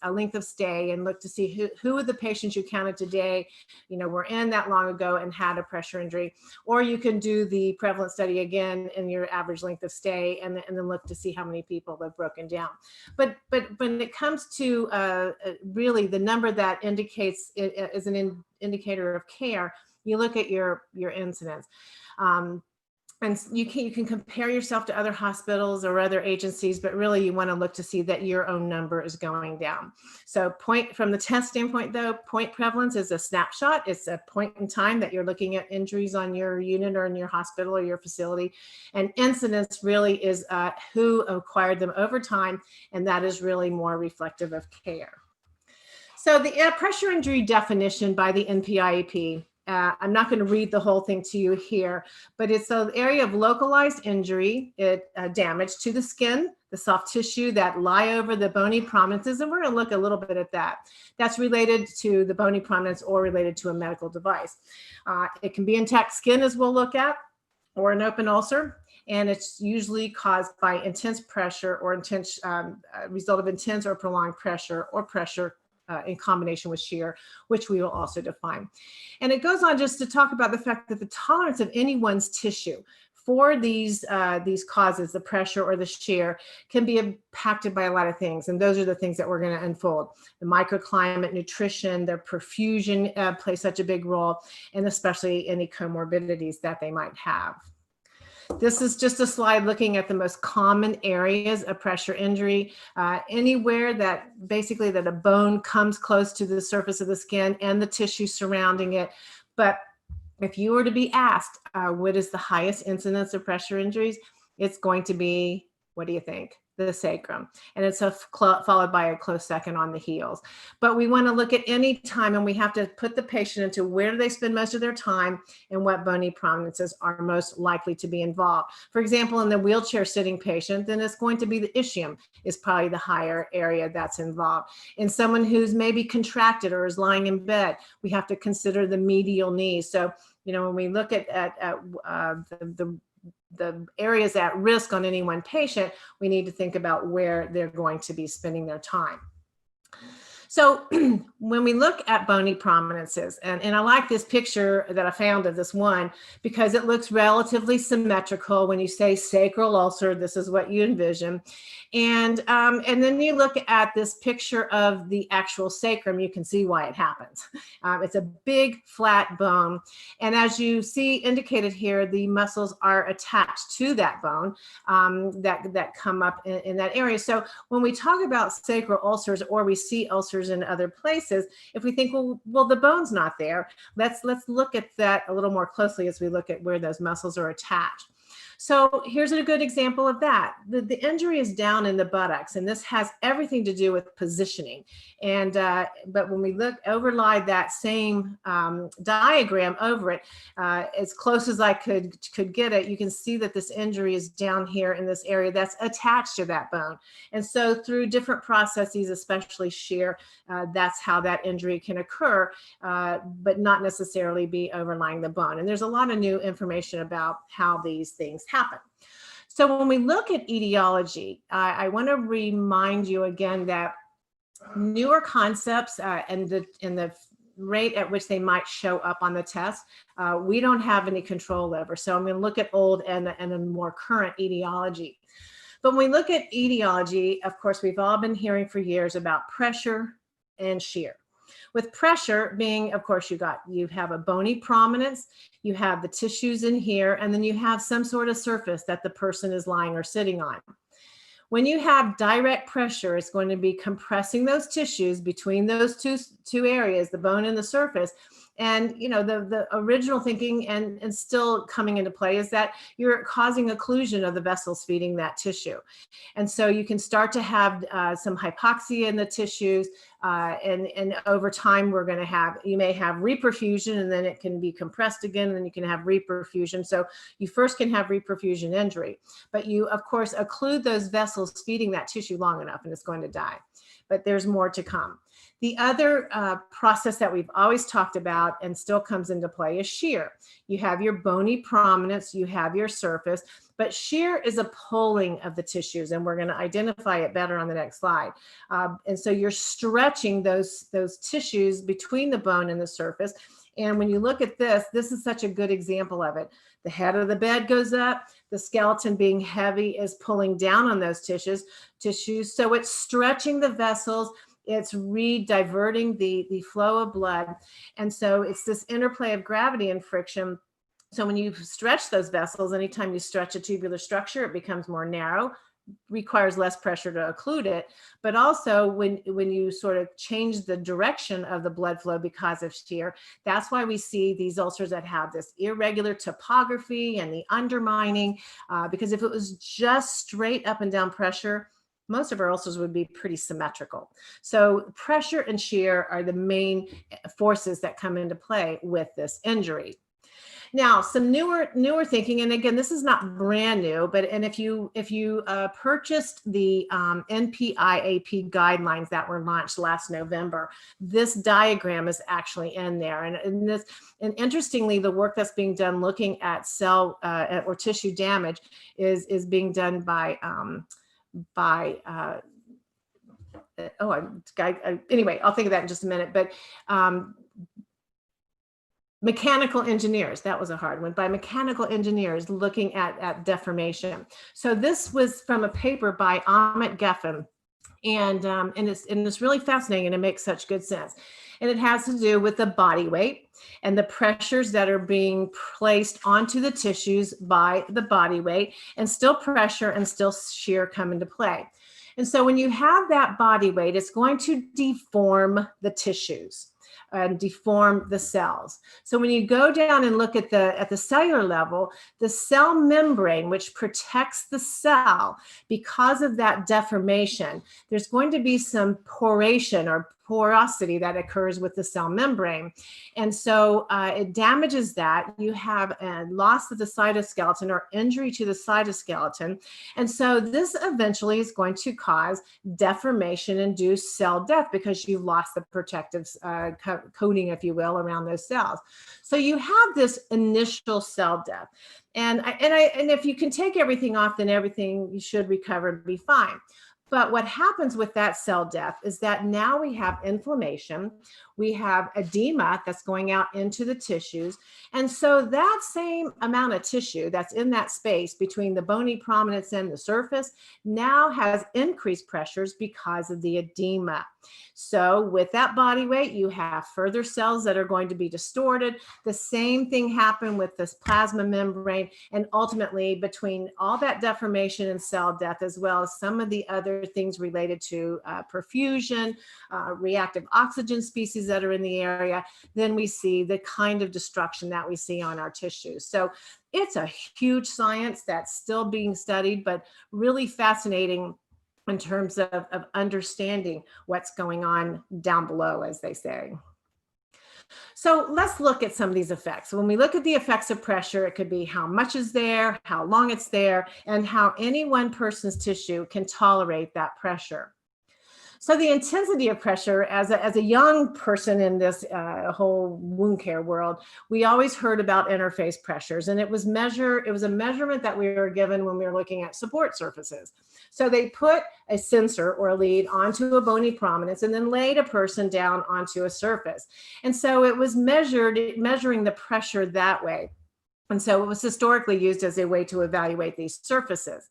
length of stay and look to see who are the patients you counted today, were in that long ago and had a pressure injury. Or you can do the prevalence study again in your average length of stay and then look to see how many people have broken down. But when it comes to really the number that indicates it is an indicator of care, you look at your incidence. And you can compare yourself to other hospitals or other agencies, but really you want to look to see that your own number is going down. So from the test standpoint though, point prevalence is a snapshot. It's a point in time that you're looking at injuries on your unit or in your hospital or your facility. And incidence really is who acquired them over time, and that is really more reflective of care. So the pressure injury definition by the NPIAP, I'm not going to read the whole thing to you here, but it's an area of localized injury, damage to the skin, the soft tissue that lie over the bony prominences, and we're going to look a little bit at that. That's related to the bony prominence or related to a medical device. It can be intact skin, as we'll look at, or an open ulcer, and it's usually caused by intense pressure or result of intense or prolonged pressure or pressure in combination with shear, which we will also define. And it goes on just to talk about the fact that the tolerance of anyone's tissue for these causes, the pressure or the shear, can be impacted by a lot of things. And those are the things that we're going to unfold. The microclimate, nutrition, their perfusion play such a big role, and especially any comorbidities that they might have. This is just a slide looking at the most common areas of pressure injury, anywhere that a bone comes close to the surface of the skin and the tissue surrounding it. But if you were to be asked, what is the highest incidence of pressure injuries? It's going to be, what do you think? the sacrum, and it's followed by a close second on the heels. But we want to look at any time, and we have to put the patient into where do they spend most of their time and what bony prominences are most likely to be involved. For example, in the wheelchair sitting patient, then it's going to be the ischium is probably the higher area that's involved. In someone who's maybe contracted or is lying in bed, we have to consider the medial knee. So, you know, when we look at the areas at risk on any one patient, we need to think about where they're going to be spending their time. So when we look at bony prominences, and I like this picture that I found of this one because it looks relatively symmetrical. When you say sacral ulcer, this is what you envision. And then you look at this picture of the actual sacrum, you can see why it happens. It's a big flat bone. And as you see indicated here, the muscles are attached to that bone that come up in that area. So when we talk about sacral ulcers, or we see ulcers in other places, if we think, well, the bone's not there, let's look at that a little more closely as we look at where those muscles are attached. So here's a good example of that. The injury is down in the buttocks, and this has everything to do with positioning. And but when we overlay that same diagram over it, as close as I could get it, you can see that this injury is down here in this area that's attached to that bone. And so through different processes, especially shear, that's how that injury can occur, but not necessarily be overlying the bone. And there's a lot of new information about how these things happen. So when we look at etiology, I want to remind you again that newer concepts and the rate at which they might show up on the test, we don't have any control over. So I'm going to look at old and a more current etiology. But when we look at etiology, of course, we've all been hearing for years about pressure and shear. With pressure being, of course, you have a bony prominence, you have the tissues in here, and then you have some sort of surface that the person is lying or sitting on. When you have direct pressure, it's going to be compressing those tissues between those two areas, the bone and the surface. And, you know, the original thinking and still coming into play is that you're causing occlusion of the vessels feeding that tissue. And so you can start to have some hypoxia in the tissues. And over time, you may have reperfusion, and then it can be compressed again, and then you can have reperfusion. So you first can have reperfusion injury, but you, of course, occlude those vessels feeding that tissue long enough, and it's going to die. But there's more to come. The other process that we've always talked about and still comes into play is shear. You have your bony prominence, you have your surface, but shear is a pulling of the tissues, and we're going to identify it better on the next slide. And so you're stretching those tissues between the bone and the surface. And when you look at this is such a good example of it. The head of the bed goes up, the skeleton being heavy is pulling down on those tissues. So it's stretching the vessels, it's re-diverting the flow of blood. And so it's this interplay of gravity and friction. So when you stretch those vessels, anytime you stretch a tubular structure, it becomes more narrow, requires less pressure to occlude it. But also when you sort of change the direction of the blood flow because of shear, that's why we see these ulcers that have this irregular topography and the undermining, because if it was just straight up and down pressure, most of our ulcers would be pretty symmetrical. So pressure and shear are the main forces that come into play with this injury. Now, some newer thinking, and again, this is not brand new, but if you purchased the NPIAP guidelines that were launched last November, this diagram is actually in there. And interestingly, the work that's being done looking at cell or tissue damage is being done by anyway, I'll think of that in just a minute, but mechanical engineers, that was a hard one, by mechanical engineers looking at deformation. So this was from a paper by Amit Geffen, and it's really fascinating, and it makes such good sense. And it has to do with the body weight and the pressures that are being placed onto the tissues by the body weight, and still pressure and still shear come into play. And so when you have that body weight, it's going to deform the tissues. and deform the cells. So when you go down and look at the cellular level, the cell membrane, which protects the cell, because of that deformation, there's going to be some poration or porosity that occurs with the cell membrane. And so it damages that. You have a loss of the cytoskeleton or injury to the cytoskeleton. And so this eventually is going to cause deformation-induced cell death because you've lost the protective coating, if you will, around those cells. So you have this initial cell death. And if you can take everything off, then everything you should recover and be fine. But what happens with that cell death is that now we have inflammation, we have edema that's going out into the tissues. And so that same amount of tissue that's in that space between the bony prominence and the surface now has increased pressures because of the edema. So with that body weight, you have further cells that are going to be distorted. The same thing happened with this plasma membrane, and ultimately between all that deformation and cell death, as well as some of the other things related to perfusion, reactive oxygen species that are in the area, then we see the kind of destruction that we see on our tissues. So it's a huge science that's still being studied, but really fascinating in terms of understanding what's going on down below, as they say. So let's look at some of these effects. When we look at the effects of pressure, it could be how much is there, how long it's there, and how any one person's tissue can tolerate that pressure. So the intensity of pressure, as a young person in this whole wound care world, we always heard about interface pressures, and it was a measurement that we were given when we were looking at support surfaces. So they put a sensor or a lead onto a bony prominence and then laid a person down onto a surface. And so it was measuring the pressure that way. And so it was historically used as a way to evaluate these surfaces.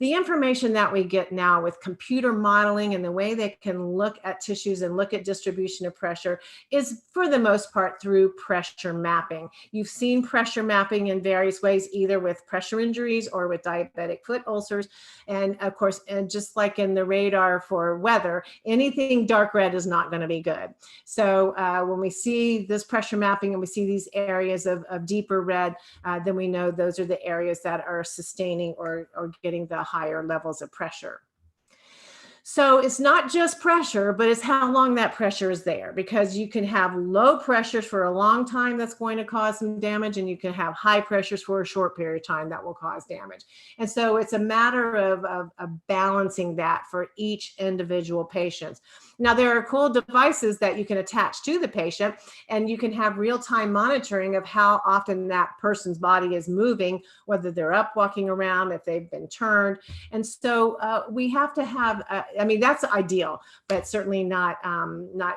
The information that we get now with computer modeling and the way they can look at tissues and look at distribution of pressure is for the most part through pressure mapping. You've seen pressure mapping in various ways, either with pressure injuries or with diabetic foot ulcers. And of course, and just like in the radar for weather, anything dark red is not going to be good. So when we see this pressure mapping and we see these areas of deeper red, then we know those are the areas that are sustaining or getting the higher levels of pressure. So it's not just pressure, but it's how long that pressure is there, because you can have low pressures for a long time that's going to cause some damage, and you can have high pressures for a short period of time that will cause damage. And so it's a matter of balancing that for each individual patient. Now, there are cool devices that you can attach to the patient, and you can have real-time monitoring of how often that person's body is moving, whether they're up, walking around, if they've been turned. And so we have to have, I mean, that's ideal, but certainly not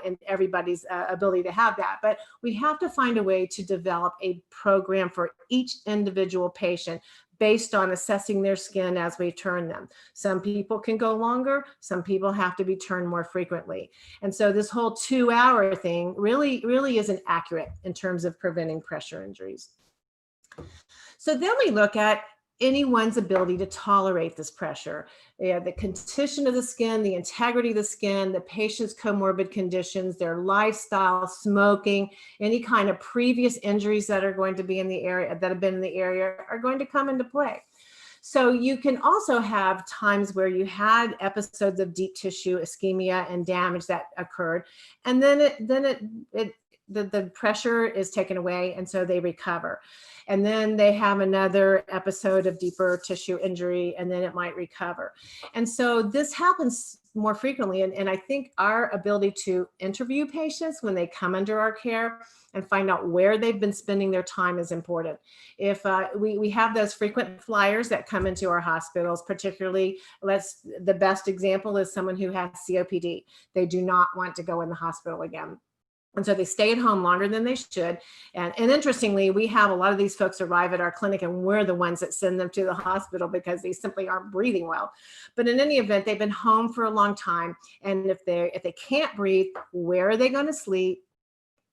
in everybody's ability to have that. But we have to find a way to develop a program for each individual patient based on assessing their skin as we turn them. Some people can go longer, some people have to be turned more frequently. And so this whole 2-hour thing really isn't accurate in terms of preventing pressure injuries. So then we look at anyone's ability to tolerate this pressure. The condition of the skin, the integrity of the skin, the patient's comorbid conditions, their lifestyle, smoking, any kind of previous injuries that are going to be in the area, that have been in the area, are going to come into play. So you can also have times where you had episodes of deep tissue ischemia and damage that occurred, and then the pressure is taken away, and so they recover. And then they have another episode of deeper tissue injury, and then it might recover. And so this happens more frequently. And I think our ability to interview patients when they come under our care and find out where they've been spending their time is important. If we have those frequent flyers that come into our hospitals, particularly, the best example is someone who has COPD. They do not want to go in the hospital again. And so they stay at home longer than they should. And interestingly, we have a lot of these folks arrive at our clinic, and we're the ones that send them to the hospital because they simply aren't breathing well. But in any event, they've been home for a long time. And if they can't breathe, where are they going to sleep?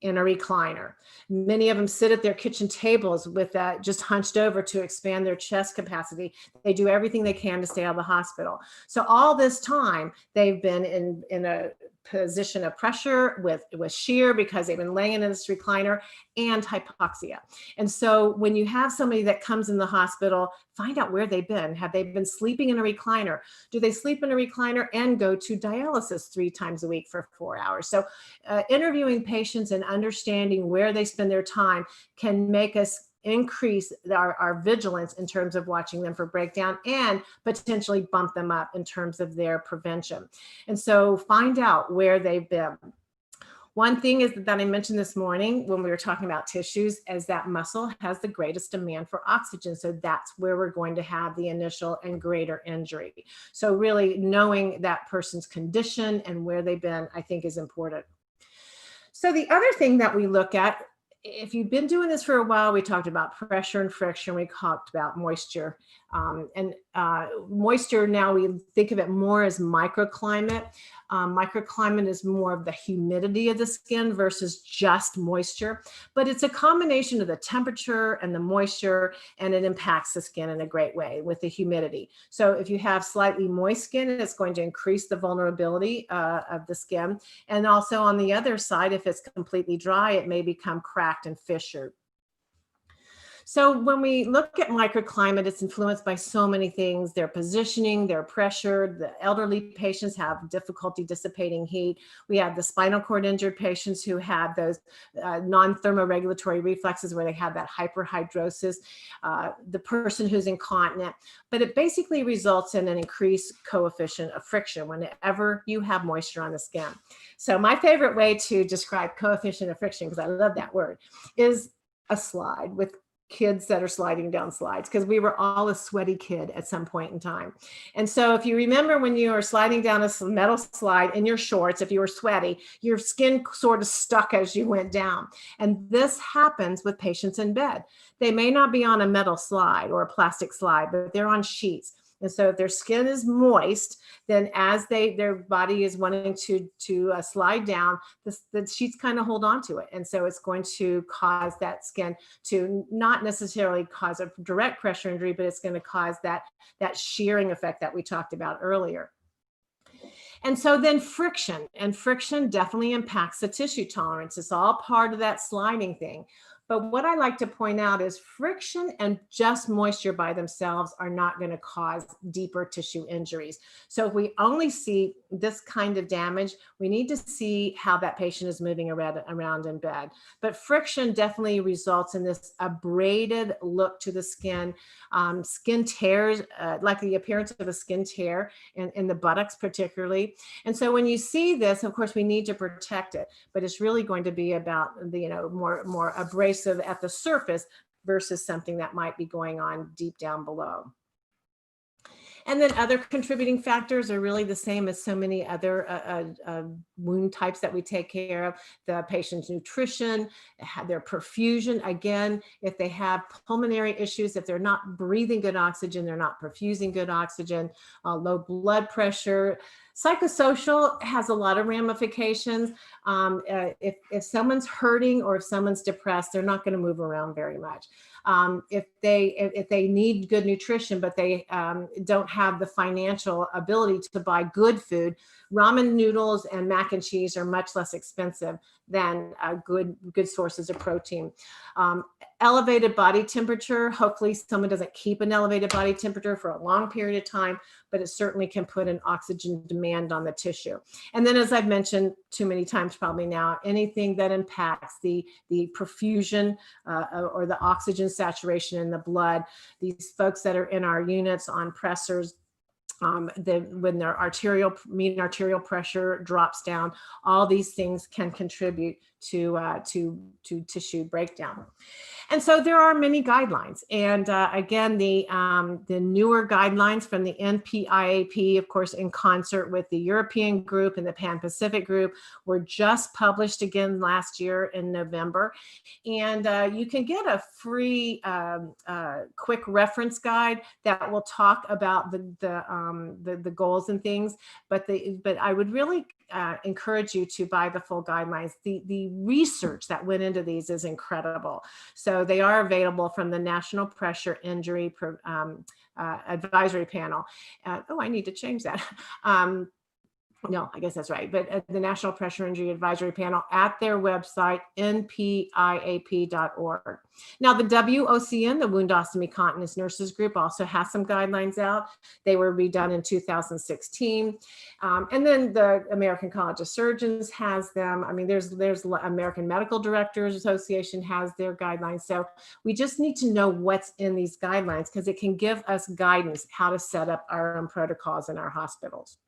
In a recliner. Many of them sit at their kitchen tables with that just hunched over to expand their chest capacity. They do everything they can to stay out of the hospital. So all this time they've been in a position of pressure with shear because they've been laying in this recliner, and hypoxia. And so when you have somebody that comes in the hospital, find out where they've been. Have they been sleeping in a recliner? Do they sleep in a recliner and go to dialysis 3 times a week for 4 hours? So interviewing patients and understanding where they spend their time can make us increase our vigilance in terms of watching them for breakdown and potentially bump them up in terms of their prevention. And so find out where they've been. One thing is that I mentioned this morning when we were talking about tissues is that muscle has the greatest demand for oxygen. So that's where we're going to have the initial and greater injury. So really knowing that person's condition and where they've been, I think, is important. So the other thing that we look at, if you've been doing this for a while, we talked about pressure and friction, we talked about moisture. Moisture, now we think of it more as microclimate. Microclimate is more of the humidity of the skin versus just moisture, but it's a combination of the temperature and the moisture, and it impacts the skin in a great way with the humidity. So if you have slightly moist skin, it's going to increase the vulnerability of the skin. And also on the other side, if it's completely dry, it may become cracked and fissured. So when we look at microclimate, it's influenced by so many things: their positioning, their pressure. The elderly patients have difficulty dissipating heat. We have the spinal cord injured patients who have those non-thermoregulatory reflexes where they have that hyperhidrosis, the person who's incontinent. But it basically results in an increased coefficient of friction whenever you have moisture on the skin. So my favorite way to describe coefficient of friction, because I love that word, is a slide with kids that are sliding down slides, because we were all a sweaty kid at some point in time. And so if you remember when you were sliding down a metal slide in your shorts, if you were sweaty, your skin sort of stuck as you went down. And this happens with patients in bed. They may not be on a metal slide or a plastic slide, but they're on sheets. And so if their skin is moist, then as their body is wanting to slide down, the sheets kind of hold on to it. And so it's going to cause that skin to not necessarily cause a direct pressure injury, but it's going to cause that shearing effect that we talked about earlier. And so then friction definitely impacts the tissue tolerance. It's all part of that sliding thing. But what I like to point out is friction and just moisture by themselves are not going to cause deeper tissue injuries. So if we only see this kind of damage, we need to see how that patient is moving around in bed. But friction definitely results in this abraded look to the skin, skin tears, like the appearance of a skin tear in the buttocks particularly. And so when you see this, of course, we need to protect it, but it's really going to be about the, more abrasive at the surface versus something that might be going on deep down below. And then other contributing factors are really the same as so many other wound types that we take care of. The patient's nutrition, their perfusion. Again, if they have pulmonary issues, if they're not breathing good oxygen, they're not perfusing good oxygen, low blood pressure. Psychosocial has a lot of ramifications. If someone's hurting or if someone's depressed, they're not going to move around very much. If they need good nutrition, but they don't have the financial ability to buy good food, ramen noodles and mac and cheese are much less expensive than good sources of protein. Elevated body temperature, hopefully someone doesn't keep an elevated body temperature for a long period of time, but it certainly can put an oxygen demand on the tissue. And then, as I've mentioned too many times probably now, anything that impacts the perfusion or the oxygen saturation in the blood, these folks that are in our units on pressors, when their mean arterial pressure drops down, all these things can contribute to tissue breakdown. And so there are many guidelines. And again, the newer guidelines from the NPIAP, of course, in concert with the European group and the Pan-Pacific group, were just published again last year in November. And you can get a free quick reference guide that will talk about the goals and things. But I would really encourage you to buy the full guidelines. The research that went into these is incredible. So they are available from the National Pressure Injury Advisory Panel. Oh, I need to change that. No, I guess that's right. But the National Pressure Injury Advisory Panel at their website, npiap.org. Now, the WOCN, the Wound Ostomy Continence Nurses Group, also has some guidelines out. They were redone in 2016. And then the American College of Surgeons has them. I mean, there's American Medical Directors Association has their guidelines. So we just need to know what's in these guidelines because it can give us guidance how to set up our own protocols in our hospitals.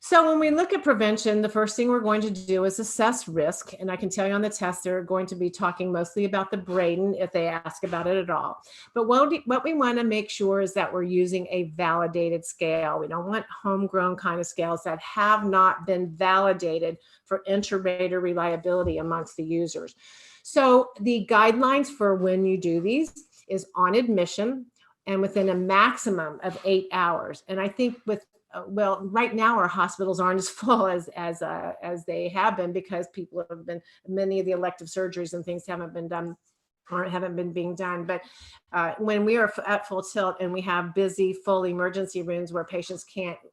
So when we look at prevention, the first thing we're going to do is assess risk. And I can tell you on the test, they're going to be talking mostly about the Braden if they ask about it at all. But what we want to make sure is that we're using a validated scale. We don't want homegrown kind of scales that have not been validated for inter-rater reliability amongst the users. So the guidelines for when you do these is on admission and within a maximum of 8 hours. And I think well, right now our hospitals aren't as full as they have been because many of the elective surgeries and things haven't been done or haven't been being done. But when we are at full tilt and we have busy full emergency rooms where patients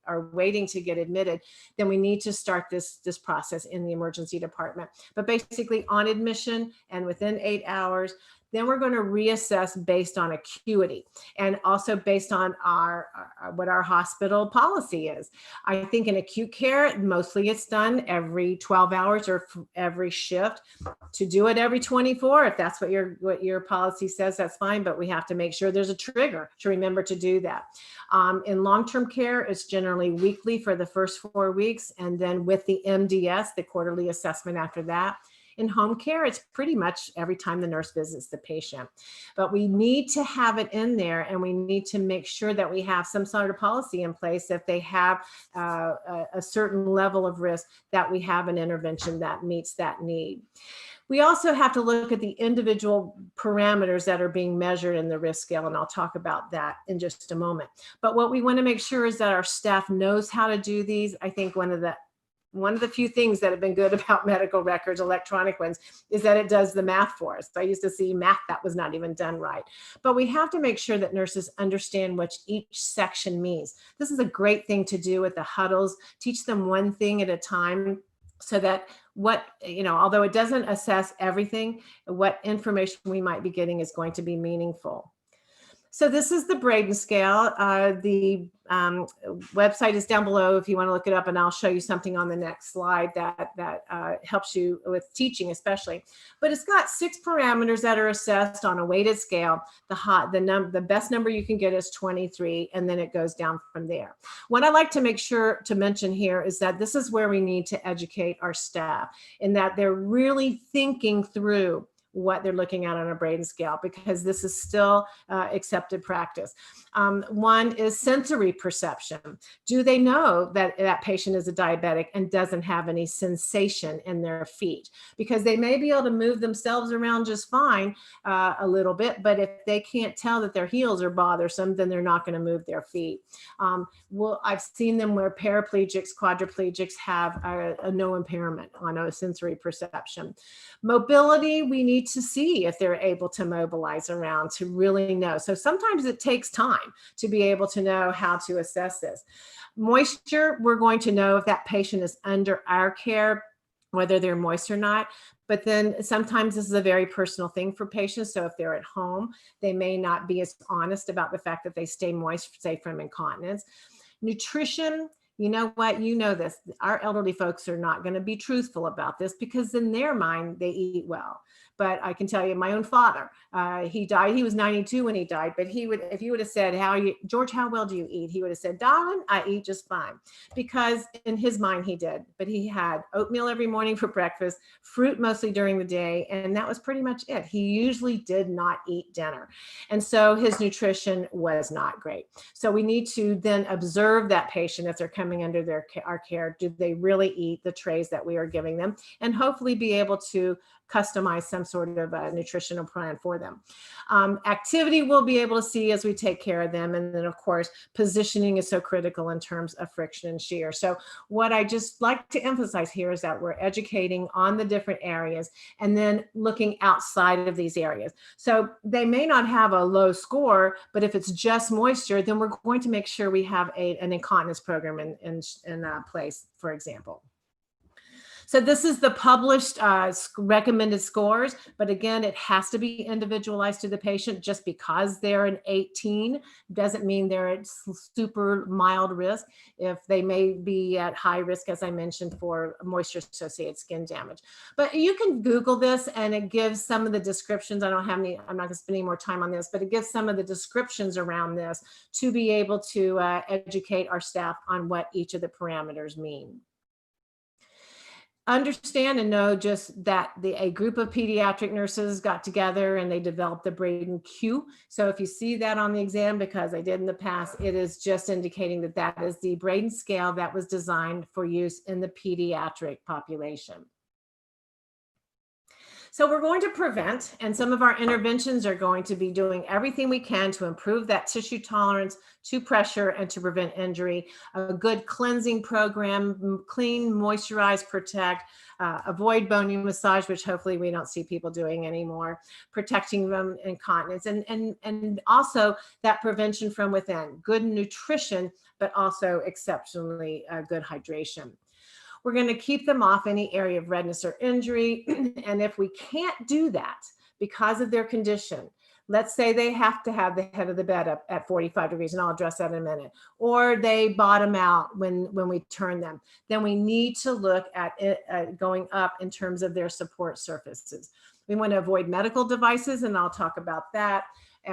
are waiting to get admitted, then we need to start this process in the emergency department. But basically on admission and within 8 hours, then we're going to reassess based on acuity and also based on what our hospital policy is. I think in acute care, mostly it's done every 12 hours or every shift. To do it every 24, if that's what your policy says, that's fine, but we have to make sure there's a trigger to remember to do that. In long-term care, it's generally weekly for the first 4 weeks, and then with the MDS, the quarterly assessment after that. In home care, it's pretty much every time the nurse visits the patient. But we need to have it in there, and we need to make sure that we have some sort of policy in place if they have a certain level of risk, that we have an intervention that meets that need. We also have to look at the individual parameters that are being measured in the risk scale, and I'll talk about that in just a moment. But what we want to make sure is that our staff knows how to do these. I think one of the few things that have been good about medical records, electronic ones, is that it does the math for us. I used to see math that was not even done right. But we have to make sure that nurses understand what each section means. This is a great thing to do with the huddles. Teach them one thing at a time so that although it doesn't assess everything, what information we might be getting is going to be meaningful. So this is the Braden scale. The website is down below if you want to look it up, and I'll show you something on the next slide that helps you with teaching especially. But it's got 6 parameters that are assessed on a weighted scale. The best number you can get is 23, and then it goes down from there. What I like to make sure to mention here is that this is where we need to educate our staff in that they're really thinking through what they're looking at on a Braden scale, because this is still accepted practice. One is sensory perception. Do they know that that patient is a diabetic and doesn't have any sensation in their feet? Because they may be able to move themselves around just fine a little bit, but if they can't tell that their heels are bothersome, then they're not going to move their feet. I've seen them where paraplegics, quadriplegics have no impairment on a sensory perception. Mobility, we need to see if they're able to mobilize around to really know. So sometimes it takes time to be able to know how to assess this. Moisture, we're going to know if that patient is under our care, whether they're moist or not. But then sometimes this is a very personal thing for patients. So if they're at home, they may not be as honest about the fact that they stay moist, say from incontinence. Nutrition, you know what, you know this, our elderly folks are not going to be truthful about this because in their mind, they eat well. But I can tell you, my own father, he died. He was 92 when he died. But if you would have said, George, how well do you eat? He would have said, darling, I eat just fine. Because in his mind, he did. But he had oatmeal every morning for breakfast, fruit mostly during the day. And that was pretty much it. He usually did not eat dinner. And so his nutrition was not great. So we need to then observe that patient if they're coming under our care. Do they really eat the trays that we are giving them? And hopefully be able to customize some sort of a nutritional plan for them. Activity we'll be able to see as we take care of them. And then of course, positioning is so critical in terms of friction and shear. So what I just like to emphasize here is that we're educating on the different areas and then looking outside of these areas. So they may not have a low score, but if it's just moisture, then we're going to make sure we have an incontinence program in place, for example. So this is the published recommended scores, but again, it has to be individualized to the patient. Just because they're an 18 doesn't mean they're at super mild risk. If they may be at high risk, as I mentioned, for moisture-associated skin damage. But you can Google this and it gives some of the descriptions. I'm not gonna spend any more time on this, but it gives some of the descriptions around this to be able to educate our staff on what each of the parameters mean. Understand and know just that a group of pediatric nurses got together and they developed the Braden Q. So if you see that on the exam, because I did in the past, it is just indicating that that is the Braden scale that was designed for use in the pediatric population. So we're going to prevent, and some of our interventions are going to be doing everything we can to improve that tissue tolerance to pressure and to prevent injury. A good cleansing program, clean, moisturize, protect, avoid bony massage, which hopefully we don't see people doing anymore, protecting them incontinence, and also that prevention from within, good nutrition, but also exceptionally good hydration. We're going to keep them off any area of redness or injury. And if we can't do that because of their condition, let's say they have to have the head of the bed up at 45 degrees, and I'll address that in a minute, or they bottom out when we turn them, then we need to look at it going up in terms of their support surfaces. We want to avoid medical devices, and I'll talk about that.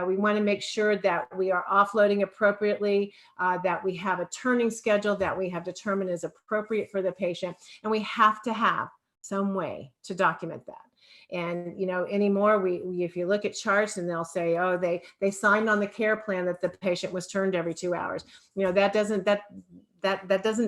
We want to make sure that we are offloading appropriately, that we have a turning schedule that we have determined is appropriate for the patient, and we have to have some way to document that. And you know, anymore, if you look at charts and they'll say, oh, they signed on the care plan that the patient was turned every 2 hours. You know, that doesn't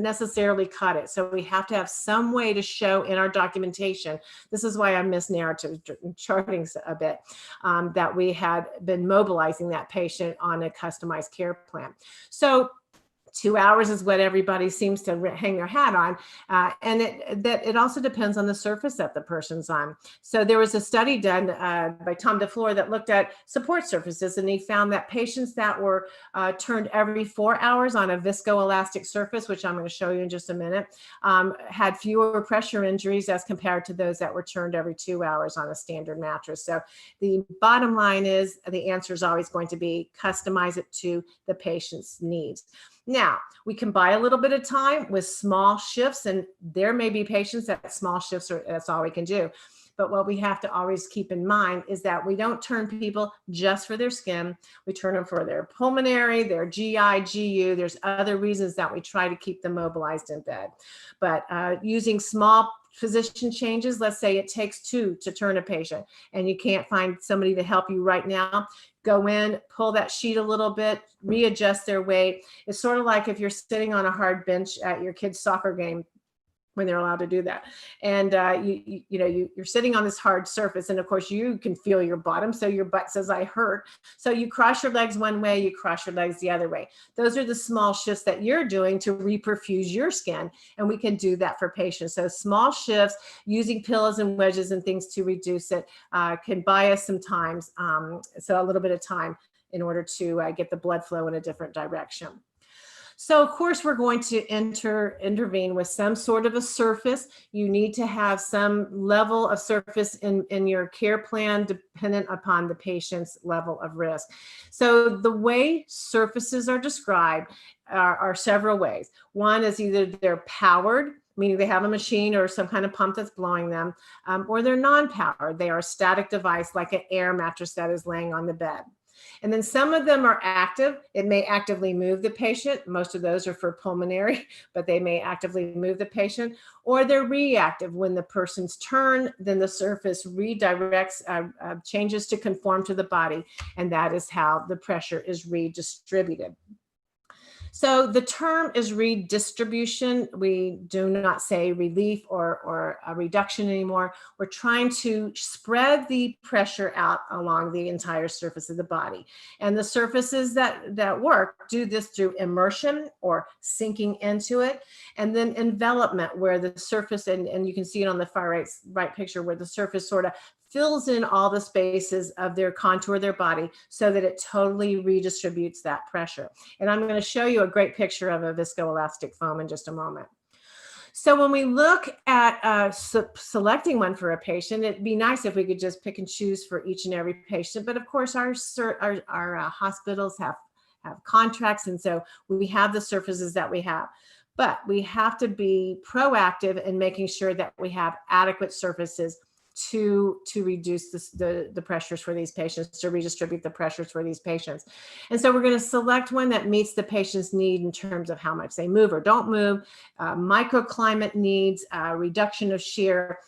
necessarily cut it. So we have to have some way to show in our documentation. This is why I miss narrative charting a bit, that we had been mobilizing that patient on a customized care plan. So 2 hours is what everybody seems to hang their hat on. And it also depends on the surface that the person's on. So there was a study done by Tom DeFleur that looked at support surfaces, and he found that patients that were turned every 4 hours on a viscoelastic surface, which I'm going to show you in just a minute, had fewer pressure injuries as compared to those that were turned every 2 hours on a standard mattress. So the bottom line is the answer is always going to be customize it to the patient's needs. Now, we can buy a little bit of time with small shifts, and there may be patients that small shifts that's all we can do. But what we have to always keep in mind is that we don't turn people just for their skin. We turn them for their pulmonary, their GI, GU. There's other reasons that we try to keep them mobilized in bed. But using small position changes, let's say it takes 2 to turn a patient and you can't find somebody to help you right now, go in, pull that sheet a little bit, readjust their weight. It's sort of like if you're sitting on a hard bench at your kid's soccer game, when they're allowed to do that. And you're sitting on this hard surface, and of course you can feel your bottom, so your butt says I hurt. So you cross your legs one way, you cross your legs the other way. Those are the small shifts that you're doing to reperfuse your skin, and we can do that for patients. So small shifts using pillows and wedges and things to reduce it can buy us some time, so a little bit of time in order to get the blood flow in a different direction. So of course, we're going to intervene with some sort of a surface. You need to have some level of surface in your care plan dependent upon the patient's level of risk. So the way surfaces are described are several ways. One is either they're powered, meaning they have a machine or some kind of pump that's blowing them, or they're non-powered. They are a static device like an air mattress that is laying on the bed. And then some of them are active. It may actively move the patient. Most of those are for pulmonary, but they may actively move the patient. Or they're reactive. When the person's turned, then the surface redirects, changes to conform to the body. And that is how the pressure is redistributed. So the term is redistribution. We do not say relief or a reduction anymore. We're trying to spread the pressure out along the entire surface of the body. And the surfaces that work do this through immersion or sinking into it, and then envelopment, where the surface, and you can see it on the far right picture, where the surface sort of fills in all the spaces of their contour of their body so that it totally redistributes that pressure. And I'm going to show you a great picture of a viscoelastic foam in just a moment. So when we look at selecting one for a patient, it'd be nice if we could just pick and choose for each and every patient. But of course, our hospitals have contracts, and so we have the surfaces that we have. But we have to be proactive in making sure that we have adequate surfaces to reduce the pressures for these patients, to redistribute the pressures for these patients. And so we're going to select one that meets the patient's need in terms of how much they move or don't move, microclimate needs, reduction of shear.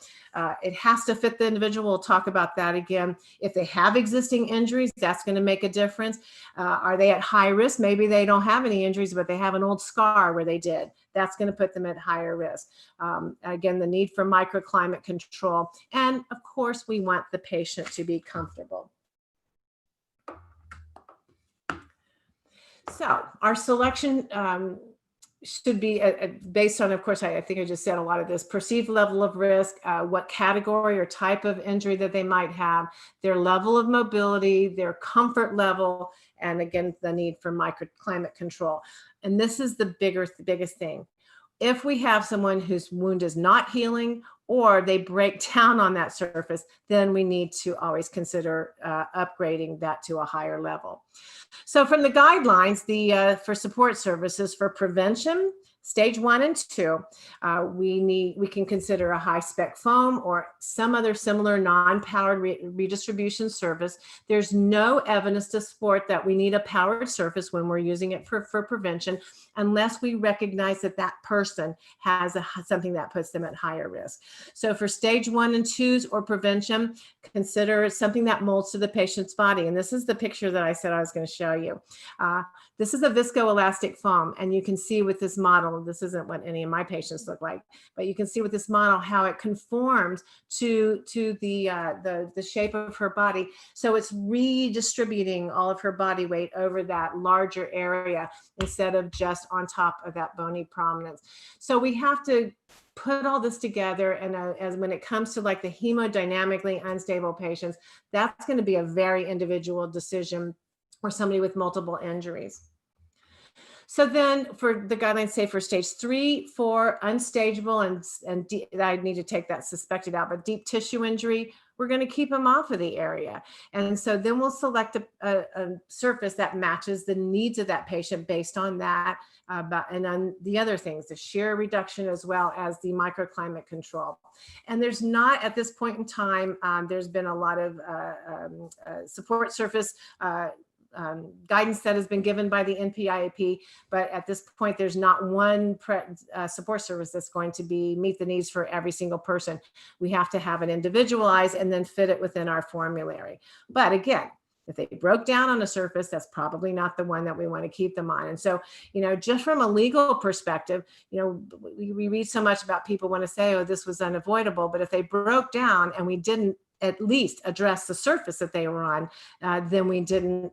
It has to fit the individual. We'll talk about that again. If they have existing injuries, that's going to make a difference. Are they at high risk? Maybe they don't have any injuries, but they have an old scar where they did. That's going to put them at higher risk. Again, the need for microclimate control. And of course, we want the patient to be comfortable. So our selection should be based on, of course, I think I just said a lot of this, perceived level of risk, what category or type of injury that they might have, their level of mobility, their comfort level, and again, the need for microclimate control. And this is the biggest thing. If we have someone whose wound is not healing or they break down on that surface, then we need to always consider upgrading that to a higher level. So from the guidelines, for support services for prevention, stage 1 and 2, we can consider a high spec foam or some other similar non-powered redistribution surface. There's no evidence to support that we need a powered surface when we're using it for prevention, unless we recognize that that person has something that puts them at higher risk. So for stage 1 and 2s or prevention, consider something that molds to the patient's body. And this is the picture that I said I was going to show you. This is a viscoelastic foam, and you can see with this model, this isn't what any of my patients look like, but you can see with this model how it conforms to the shape of her body. So it's redistributing all of her body weight over that larger area instead of just on top of that bony prominence. So we have to put all this together, and as when it comes to like the hemodynamically unstable patients, that's going to be a very individual decision, or somebody with multiple injuries. So then for the guidelines say for stage 3, 4, unstageable, and I need to take that suspected out, but deep tissue injury, we're going to keep them off of the area. And so then we'll select a surface that matches the needs of that patient based on that, and on the other things, the shear reduction as well as the microclimate control. And there's not, at this point in time, there's been a lot of support surface guidance that has been given by the NPIAP, but at this point, there's not one support service that's going to meet the needs for every single person. We have to have it individualized and then fit it within our formulary. But again, if they broke down on a surface, that's probably not the one that we want to keep them on. And so, just from a legal perspective, we read so much about people want to say, oh, this was unavoidable, but if they broke down and we didn't at least address the surface that they were on, then we didn't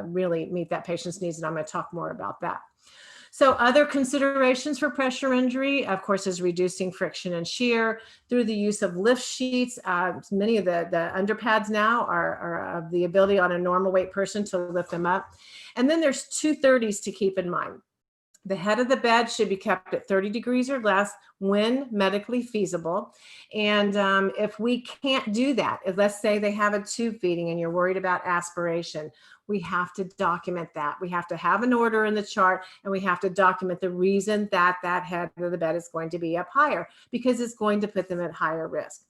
really meet that patient's needs. And I'm going to talk more about that. So other considerations for pressure injury, of course, is reducing friction and shear through the use of lift sheets. Many of the underpads now are of the ability on a normal weight person to lift them up. And then there's 230s to keep in mind. The head of the bed should be kept at 30 degrees or less when medically feasible. And if we can't do that, if let's say they have a tube feeding and you're worried about aspiration, we have to document that. We have to have an order in the chart, and we have to document the reason that that head of the bed is going to be up higher, because it's going to put them at higher risk.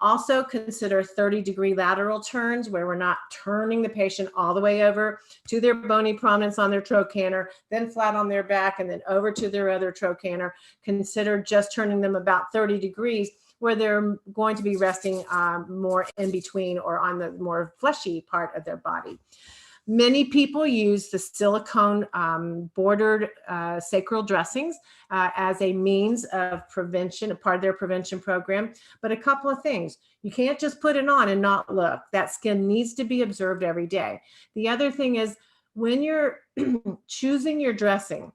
Also consider 30-degree lateral turns, where we're not turning the patient all the way over to their bony prominence on their trochanter, then flat on their back, and then over to their other trochanter. Consider just turning them about 30 degrees, where they're going to be resting more in between or on the more fleshy part of their body. Many people use the silicone bordered sacral dressings as a means of prevention, a part of their prevention program. But a couple of things: you can't just put it on and not look. That skin needs to be observed every day. The other thing is, when you're choosing your dressing,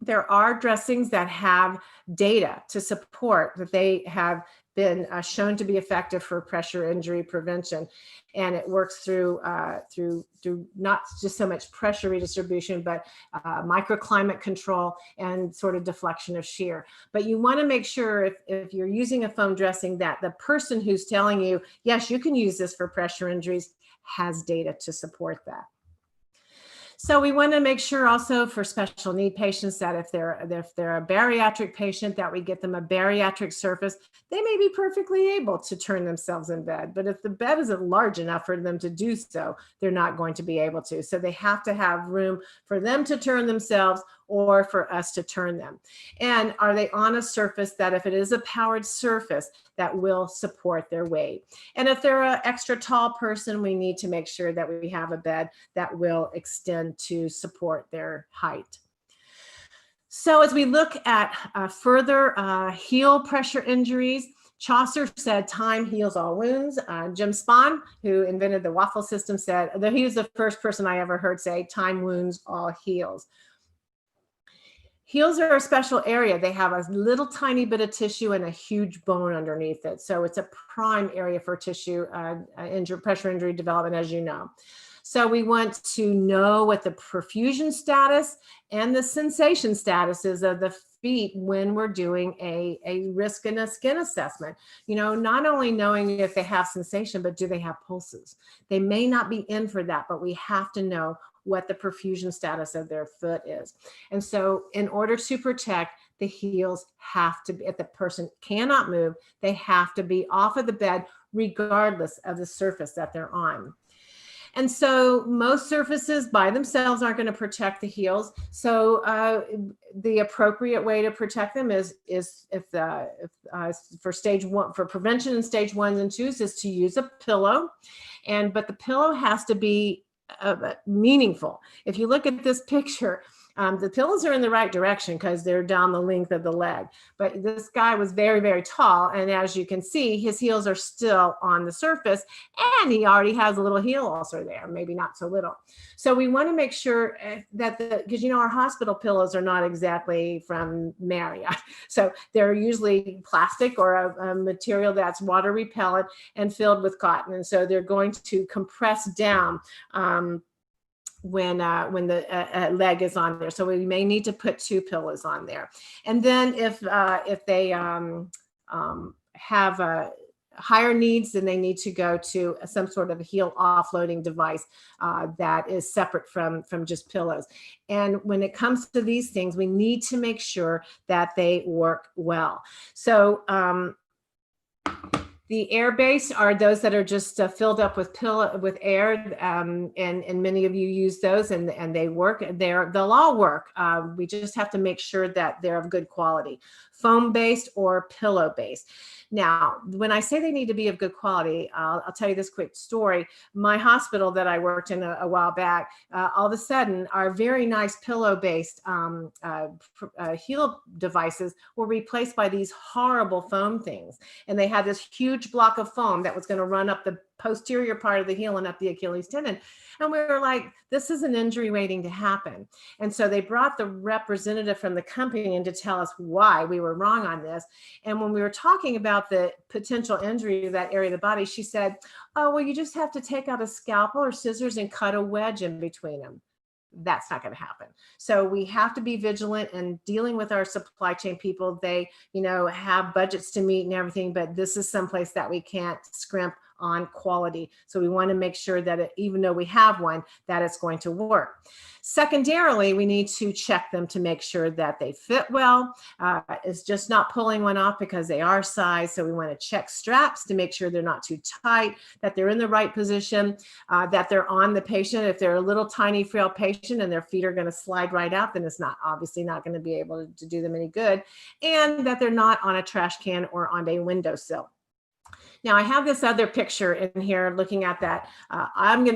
there are dressings that have data to support that they have been shown to be effective for pressure injury prevention, and it works through not just so much pressure redistribution, but microclimate control and sort of deflection of shear. But you want to make sure, if you're using a foam dressing, that the person who's telling you, yes, you can use this for pressure injuries, has data to support that. So we want to make sure also for special need patients that if they're a bariatric patient, that we get them a bariatric surface. They may be perfectly able to turn themselves in bed, but if the bed isn't large enough for them to do so, they're not going to be able to. So they have to have room for them to turn themselves or for us to turn them. And are they on a surface that, if it is a powered surface, that will support their weight? And if they're an extra tall person, we need to make sure that we have a bed that will extend to support their height. So as we look at further heel pressure injuries, Chaucer said, "Time heals all wounds." Jim Spahn, who invented the waffle system, said that he was the first person I ever heard say, "Time wounds all heals." Heels are a special area. They have a little tiny bit of tissue and a huge bone underneath it. So it's a prime area for tissue pressure injury development, as you know. So we want to know what the perfusion status and the sensation status is of the feet when we're doing a risk and a skin assessment. You know, not only knowing if they have sensation, but do they have pulses? They may not be in for that, but we have to know what the perfusion status of their foot is. And so in order to protect, the heels have to be, if the person cannot move, they have to be off of the bed regardless of the surface that they're on. And so most surfaces by themselves aren't going to protect the heels. So the appropriate way to protect them is for stage one, for prevention in stage 1 and 2, is to use a pillow. But the pillow has to be meaningful. If you look at this picture, the pillows are in the right direction because they're down the length of the leg. But this guy was very, very tall. And as you can see, his heels are still on the surface, and he already has a little heel ulcer there, maybe not so little. So we want to make sure that because, you know, our hospital pillows are not exactly from Marriott. So they're usually plastic or a material that's water repellent and filled with cotton. And so they're going to compress down when the leg is on there. So we may need to put 2 pillows on there. And then if they have higher needs, then they need to go to some sort of a heel offloading device that is separate from just pillows. And when it comes to these things, we need to make sure that they work well. So the air base are those that are just filled up with air, and many of you use those, and they work. They'll all work. We just have to make sure that they're of good quality, foam based or pillow based. Now, when I say they need to be of good quality, I'll tell you this quick story. My hospital that I worked in a while back, all of a sudden, our very nice pillow-based heel devices were replaced by these horrible foam things. And they had this huge block of foam that was going to run up the posterior part of the heel and up the Achilles tendon. And we were like, this is an injury waiting to happen. And so they brought the representative from the company in to tell us why we were wrong on this. And when we were talking about the potential injury to that area of the body, she said, "Oh, well, you just have to take out a scalpel or scissors and cut a wedge in between them." That's not going to happen. So we have to be vigilant in dealing with our supply chain people. They, you know, have budgets to meet and everything, but this is someplace that we can't scrimp on quality. So we want to make sure that even though we have one, that it's going to work. Secondarily, we need to check them to make sure that they fit well. It's just not pulling one off because they are size. So we want to check straps to make sure they're not too tight, that they're in the right position, that they're on the patient. If they're a little tiny, frail patient and their feet are going to slide right out, then it's obviously not going to be able to do them any good. And that they're not on a trash can or on a windowsill. Now I have this other picture in here looking at that.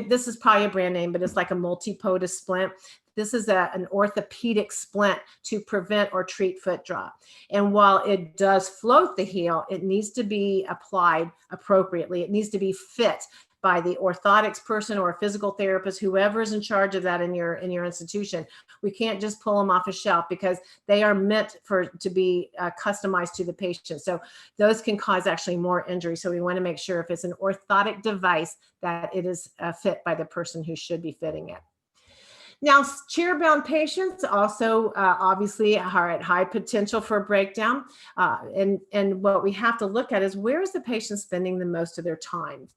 This is probably a brand name, but it's like a multi-POTUS splint. This is an orthopedic splint to prevent or treat foot drop. And while it does float the heel, it needs to be applied appropriately. It needs to be fit by the orthotics person or a physical therapist, whoever is in charge of that in your institution. We can't just pull them off a shelf because they are meant to be customized to the patient. So those can cause actually more injury. So we want to make sure if it's an orthotic device that it is fit by the person who should be fitting it. Now, chair-bound patients also obviously are at high potential for a breakdown. And what we have to look at is, where is the patient spending the most of their time?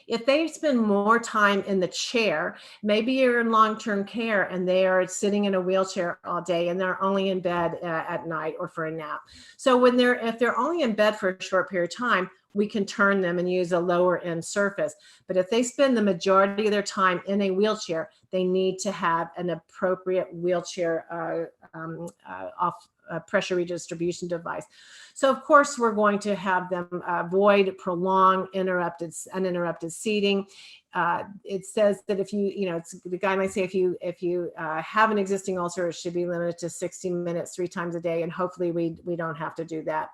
If they spend more time in the chair, maybe you're in long-term care and they are sitting in a wheelchair all day and they're only in bed at night or for a nap. So if they're only in bed for a short period of time, we can turn them and use a lower end surface. But if they spend the majority of their time in a wheelchair, they need to have an appropriate wheelchair pressure redistribution device. So of course, we're going to have them avoid prolonged uninterrupted seating. It says that if the guidelines say if you have an existing ulcer, it should be limited to 60 minutes 3 times a day, and hopefully we don't have to do that.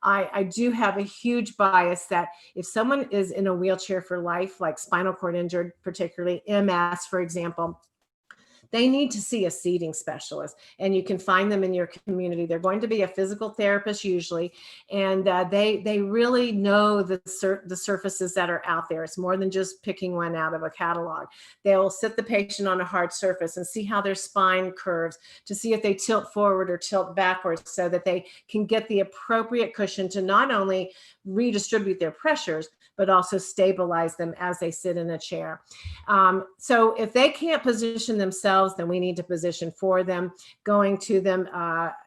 I do have a huge bias that if someone is in a wheelchair for life, like spinal cord injured, particularly MS, for example, they need to see a seating specialist, and you can find them in your community. They're going to be a physical therapist usually, and they really know the surfaces that are out there. It's more than just picking one out of a catalog. They'll sit the patient on a hard surface and see how their spine curves, to see if they tilt forward or tilt backwards, so that they can get the appropriate cushion to not only redistribute their pressures, but also stabilize them as they sit in a chair. So if they can't position themselves, then we need to position for them, going to them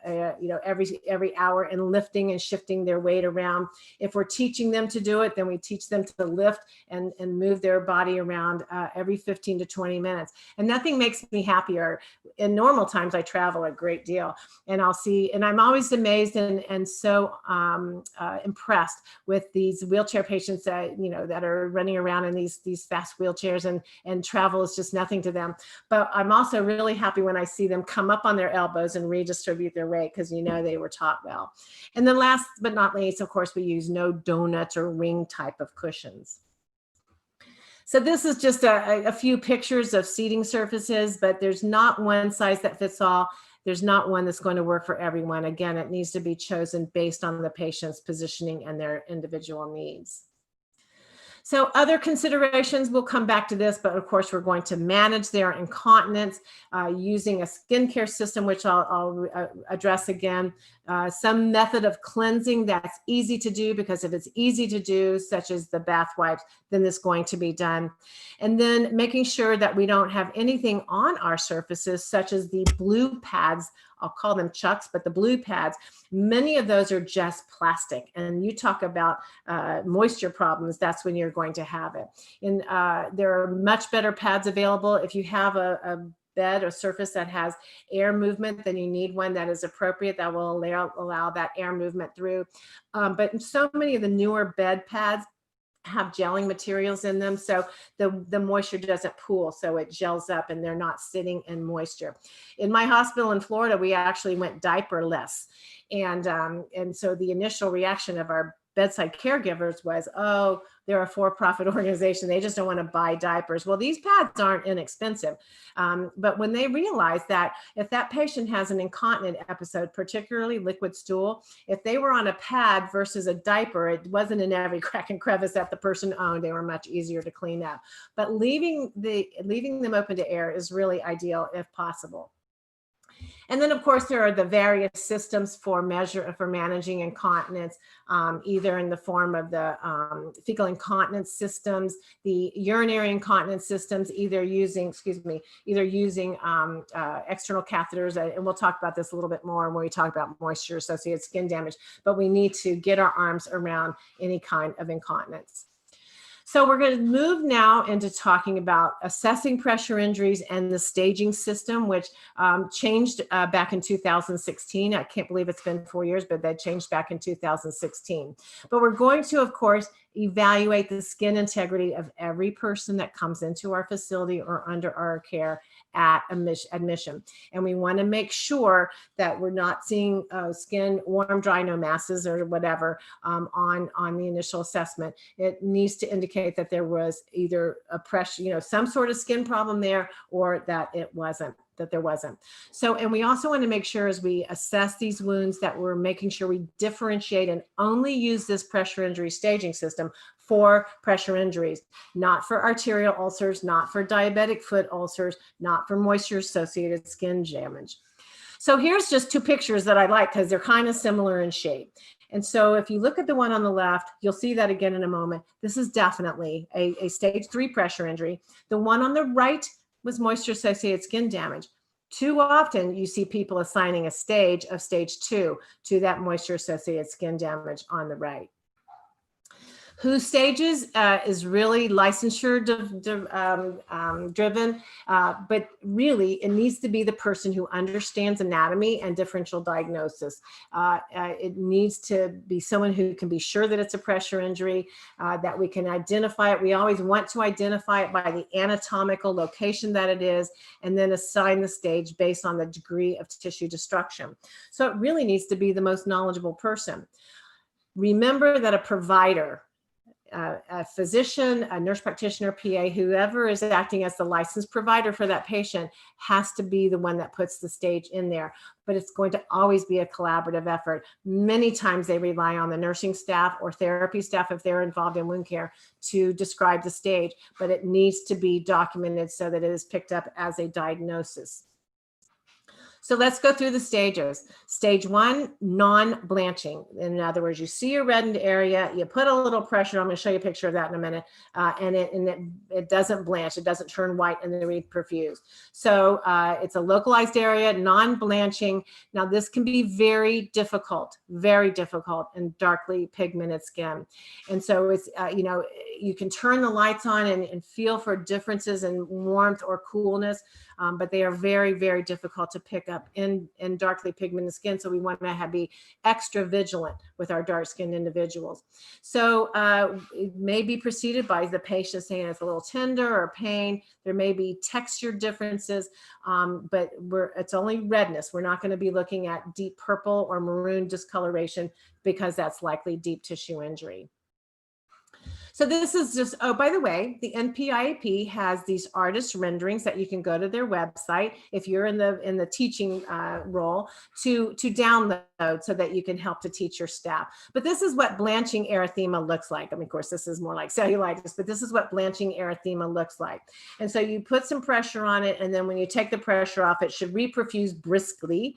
every hour and lifting and shifting their weight around. If we're teaching them to do it, then we teach them to lift and move their body around every 15 to 20 minutes. And nothing makes me happier. In normal times, I travel a great deal, and I'm always amazed and so impressed with these wheelchair patients that are running around in these fast wheelchairs, and travel is just nothing to them. But I'm also really happy when I see them come up on their elbows and redistribute their weight, because they were taught well. And then last but not least, of course, we use no donuts or ring type of cushions. So this is just a few pictures of seating surfaces, but there's not one size that fits all. There's not one that's going to work for everyone. Again, it needs to be chosen based on the patient's positioning and their individual needs. So other considerations, we'll come back to this, but of course we're going to manage their incontinence using a skincare system, which I'll address again. Some method of cleansing that's easy to do, because if it's easy to do, such as the bath wipes, then it's going to be done. And then making sure that we don't have anything on our surfaces, such as the blue pads. I'll call them chucks, but the blue pads, many of those are just plastic. And you talk about moisture problems, that's when you're going to have it. And there are much better pads available. If you have a bed or surface that has air movement, then you need one that is appropriate, that will allow that air movement through. But so many of the newer bed pads have gelling materials in them, so the moisture doesn't pool, so it gels up and they're not sitting in moisture. In my hospital in Florida, we actually went diaperless, and so the initial reaction of our bedside caregivers was, oh, they're a for-profit organization, they just don't want to buy diapers. Well, these pads aren't inexpensive, but when they realized that if that patient has an incontinent episode, particularly liquid stool, if they were on a pad versus a diaper, it wasn't in every crack and crevice that the person owned. They were much easier to clean up. But leaving them open to air is really ideal if possible. And then, of course, there are the various systems for managing incontinence, either in the form of the fecal incontinence systems, the urinary incontinence systems, either using external catheters. And we'll talk about this a little bit more when we talk about moisture-associated skin damage. But we need to get our arms around any kind of incontinence. So we're going to move now into talking about assessing pressure injuries and the staging system, which changed back in 2016. I can't believe it's been 4 years, but that changed back in 2016. But we're going to, of course, evaluate the skin integrity of every person that comes into our facility or under our care at admission. And we want to make sure that we're not seeing skin, warm, dry, no masses or whatever on the initial assessment. It needs to indicate that there was either a pressure, some sort of skin problem there, or that there wasn't. So, and we also want to make sure as we assess these wounds that we're making sure we differentiate and only use this pressure injury staging system for pressure injuries, not for arterial ulcers, not for diabetic foot ulcers, not for moisture associated skin damage. So here's just two pictures that I like because they're kind of similar in shape. And so if you look at the one on the left, you'll see that again in a moment. This is definitely a stage 3 pressure injury. The one on the right was moisture associated skin damage. Too often you see people assigning a stage of stage 2 to that moisture associated skin damage on the right. Who stages is really licensure driven, but really it needs to be the person who understands anatomy and differential diagnosis. It needs to be someone who can be sure that it's a pressure injury, that we can identify it. We always want to identify it by the anatomical location that it is, and then assign the stage based on the degree of tissue destruction. So it really needs to be the most knowledgeable person. Remember that a provider, a physician, a nurse practitioner, PA, whoever is acting as the licensed provider for that patient has to be the one that puts the stage in there. But it's going to always be a collaborative effort. Many times they rely on the nursing staff or therapy staff if they're involved in wound care to describe the stage, but it needs to be documented so that it is picked up as a diagnosis. So let's go through the stages. Stage 1, non-blanching. In other words, you see a reddened area, you put a little pressure, I'm going to show you a picture of that in a minute, and it doesn't blanch, it doesn't turn white and then reperfuse. So it's a localized area, non-blanching. Now this can be very difficult in darkly pigmented skin. And so it's, you can turn the lights on and feel for differences in warmth or coolness, but they are very, very difficult to pick up in darkly pigmented skin. So we want to be extra vigilant with our dark-skinned individuals. So it may be preceded by the patient saying it's a little tender or pain. There may be texture differences, but it's only redness. We're not going to be looking at deep purple or maroon discoloration because that's likely deep tissue injury. So this is just, oh, by the way, the NPIAP has these artist renderings that you can go to their website if you're in the teaching role to download so that you can help to teach your staff. But this is what blanching erythema looks like. I mean, of course, this is more like cellulitis, but this is what blanching erythema looks like. And so you put some pressure on it, and then when you take the pressure off, it should reperfuse briskly.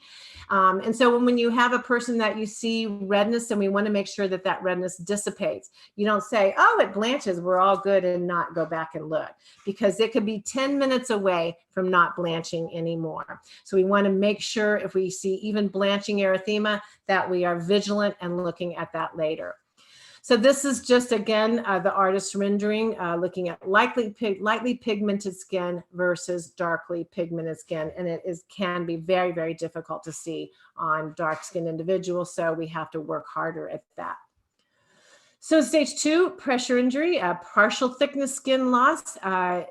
And so when you have a person that you see redness, and we want to make sure that that redness dissipates, you don't say, oh, it blanches, we're all good, and not go back and look, because it could be 10 minutes away from not blanching anymore. So we want to make sure if we see even blanching erythema that we are vigilant and looking at that later. So this is just, again, the artist's rendering, looking at lightly pigmented skin versus darkly pigmented skin. And it can be very, very difficult to see on dark-skinned individuals. So we have to work harder at that. So stage 2, pressure injury, partial thickness skin loss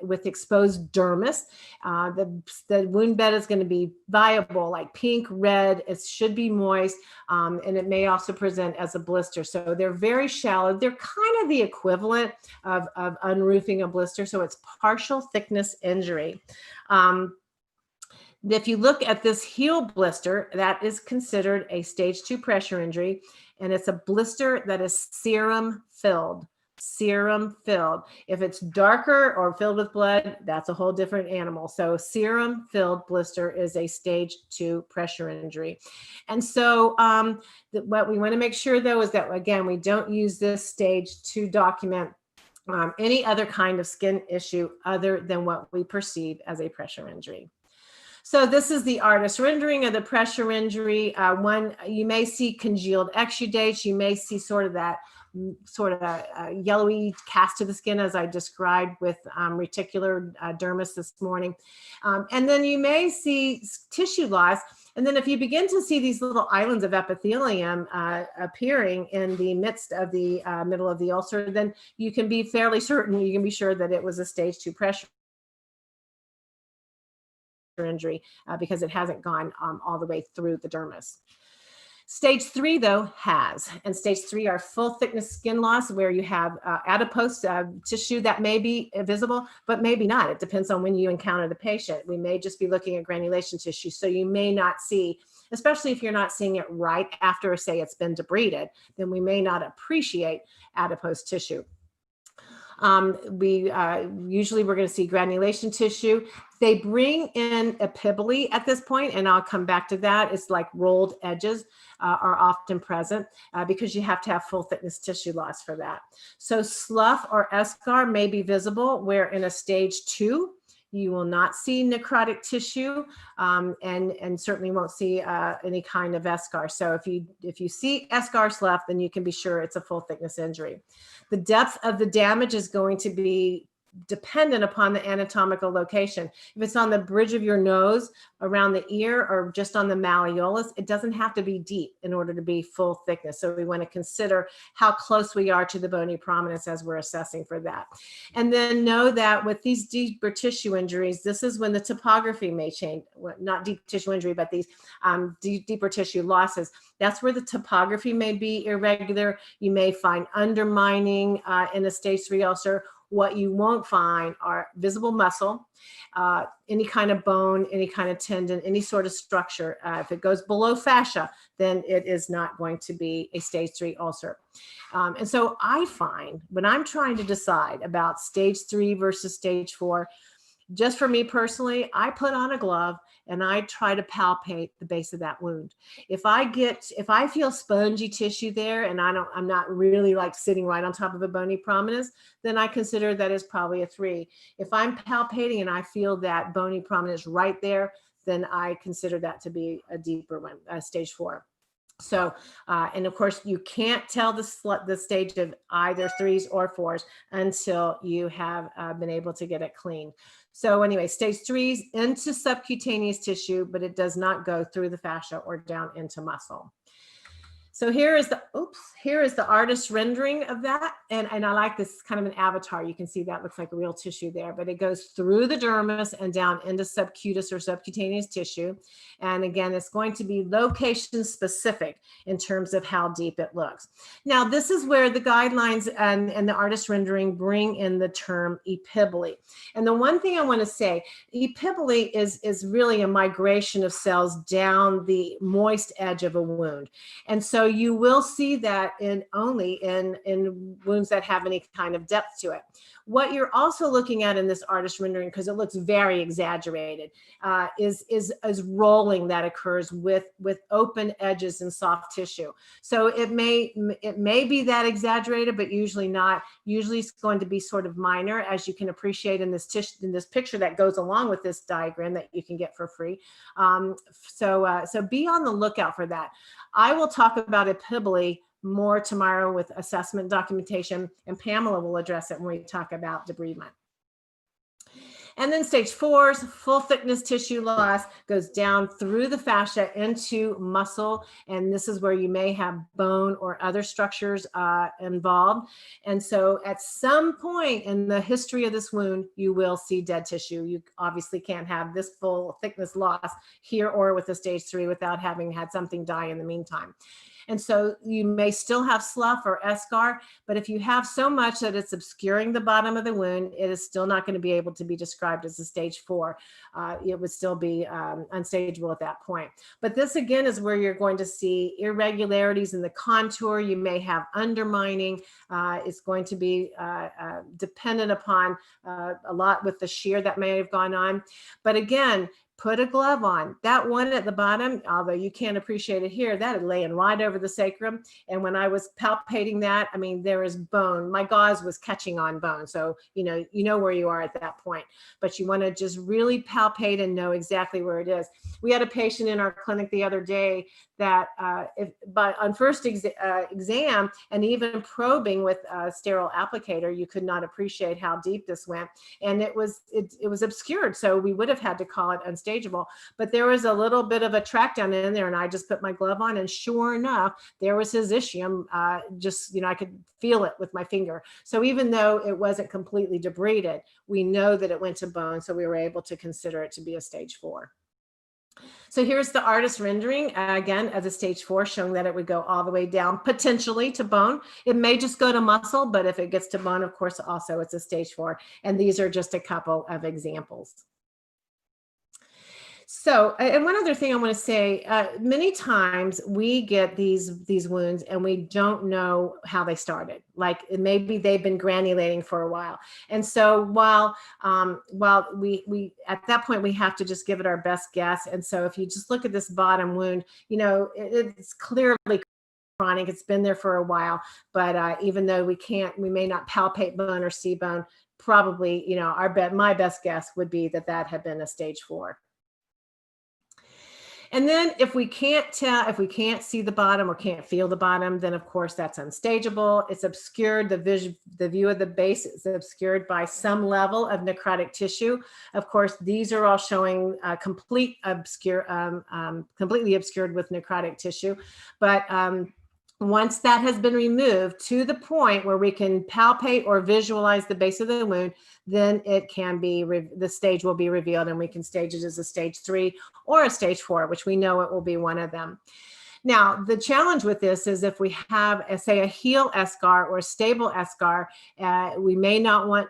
with exposed dermis. The wound bed is going to be viable, like pink, red. It should be moist, and it may also present as a blister. So they're very shallow. They're kind of the equivalent of unroofing a blister. So it's partial thickness injury. If you look at this heel blister, that is considered a stage 2 pressure injury, and it's a blister that is serum filled. Serum filled. If it's darker or filled with blood, that's a whole different animal. So serum filled blister is a stage 2 pressure injury. And so what we want to make sure, though, is that, again, we don't use this stage to document any other kind of skin issue other than what we perceive as a pressure injury. So this is the artist rendering of the pressure injury. One, you may see congealed exudates. You may see sort of that yellowy cast to the skin, as I described with reticular dermis this morning. And then you may see tissue loss. And then if you begin to see these little islands of epithelium appearing in the midst of the middle of the ulcer, then you can be fairly certain, you can be sure that it was a stage 2 pressure injury because it hasn't gone all the way through the dermis. Stage 3, though, has, and stage 3 are full thickness skin loss, where you have adipose tissue that may be visible, but maybe not. It depends on when you encounter the patient. We may just be looking at granulation tissue, so you may not see, especially if you're not seeing it right after, say, it's been debrided, then we may not appreciate adipose tissue. Usually we're going to see granulation tissue. They bring in epibole at this point, and I'll come back to that. It's like rolled edges are often present because you have to have full thickness tissue loss for that. So slough or eschar may be visible, where in a stage 2, you will not see necrotic tissue and certainly won't see any kind of eschar. So if you see eschar slough, then you can be sure it's a full thickness injury. The depth of the damage is going to be dependent upon the anatomical location. If it's on the bridge of your nose, around the ear, or just on the malleolus, it doesn't have to be deep in order to be full thickness. So we want to consider how close we are to the bony prominence as we're assessing for that. And then know that with these deeper tissue injuries, this is when the topography may change. Well, not deep tissue injury, but these deeper tissue losses. That's where the topography may be irregular. You may find undermining in a stage 3 ulcer. What you won't find are visible muscle, any kind of bone, any kind of tendon, any sort of structure. If it goes below fascia, then it is not going to be a stage 3 ulcer. And so I find when I'm trying to decide about stage 3 versus stage 4, just for me personally, I put on a glove and I try to palpate the base of that wound. If I feel spongy tissue there and I'm not really like sitting right on top of a bony prominence, then I consider that is probably a 3. If I'm palpating and I feel that bony prominence right there, then I consider that to be a deeper one, stage 4. So, and of course, you can't tell the stage of either 3s or 4s until you have been able to get it clean. So anyway, stage 3s into subcutaneous tissue, but it does not go through the fascia or down into muscle. So here is the artist rendering of that. And I like this kind of an avatar. You can see that looks like a real tissue there, but it goes through the dermis and down into subcutis or subcutaneous tissue. And again, it's going to be location specific in terms of how deep it looks. Now, this is where the guidelines and the artist rendering bring in the term epibole. And the one thing I want to say, epibole is really a migration of cells down the moist edge of a wound. And so you will see that only in wounds that have any kind of depth to it. What you're also looking at in this artist rendering, because it looks very exaggerated, is rolling that occurs with open edges and soft tissue. So it may be that exaggerated, but usually not. Usually it's going to be sort of minor, as you can appreciate in this picture that goes along with this diagram that you can get for free. So be on the lookout for that. I will talk about epibole more tomorrow with assessment documentation, and Pamela will address it when we talk about debridement. And then stage 4's full thickness tissue loss goes down through the fascia into muscle. And this is where you may have bone or other structures involved. And so at some point in the history of this wound, you will see dead tissue. You obviously can't have this full thickness loss here or with a stage 3 without having had something die in the meantime. And so you may still have slough or eschar, but if you have so much that it's obscuring the bottom of the wound, it is still not going to be able to be described as a stage 4. It would still be unstageable at that point. But this again is where you're going to see irregularities in the contour. You may have undermining. It's going to be dependent upon a lot with the shear that may have gone on. But again, put a glove on. That one at the bottom, although you can't appreciate it here, that is laying right over the sacrum. And when I was palpating that, I mean, there is bone. My gauze was catching on bone. So, you know where you are at that point. But you want to just really palpate and know exactly where it is. We had a patient in our clinic the other day that on first exam and even probing with a sterile applicator, you could not appreciate how deep this went. And it was obscured. So we would have had to call it unstageable. But there was a little bit of a track down in there, and I just put my glove on, and sure enough, there was his ischium. I could feel it with my finger. So even though it wasn't completely debrided, we know that it went to bone. So we were able to consider it to be a stage 4. So here's the artist rendering, again, as a stage 4, showing that it would go all the way down, potentially to bone. It may just go to muscle, but if it gets to bone, of course, also it's a stage 4. And these are just a couple of examples. So, and one other thing I want to say, many times we get these wounds and we don't know how they started. Like maybe they've been granulating for a while. And so while we at that point, we have to just give it our best guess. And so if you just look at this bottom wound, it's clearly chronic. It's been there for a while, but even though we may not palpate bone or see bone, probably, my best guess would be that had been a stage 4. And then if we can't see the bottom or can't feel the bottom, then of course that's unstageable. It's obscured. The view of the base is obscured by some level of necrotic tissue. Of course, these are all showing completely obscured with necrotic tissue. But once that has been removed to the point where we can palpate or visualize the base of the wound, then it can be, the stage will be revealed, and we can stage it as a stage 3 or a stage 4, which we know it will be one of them. Now, the challenge with this is if we have, say, a heel eschar or a stable eschar, we may not want,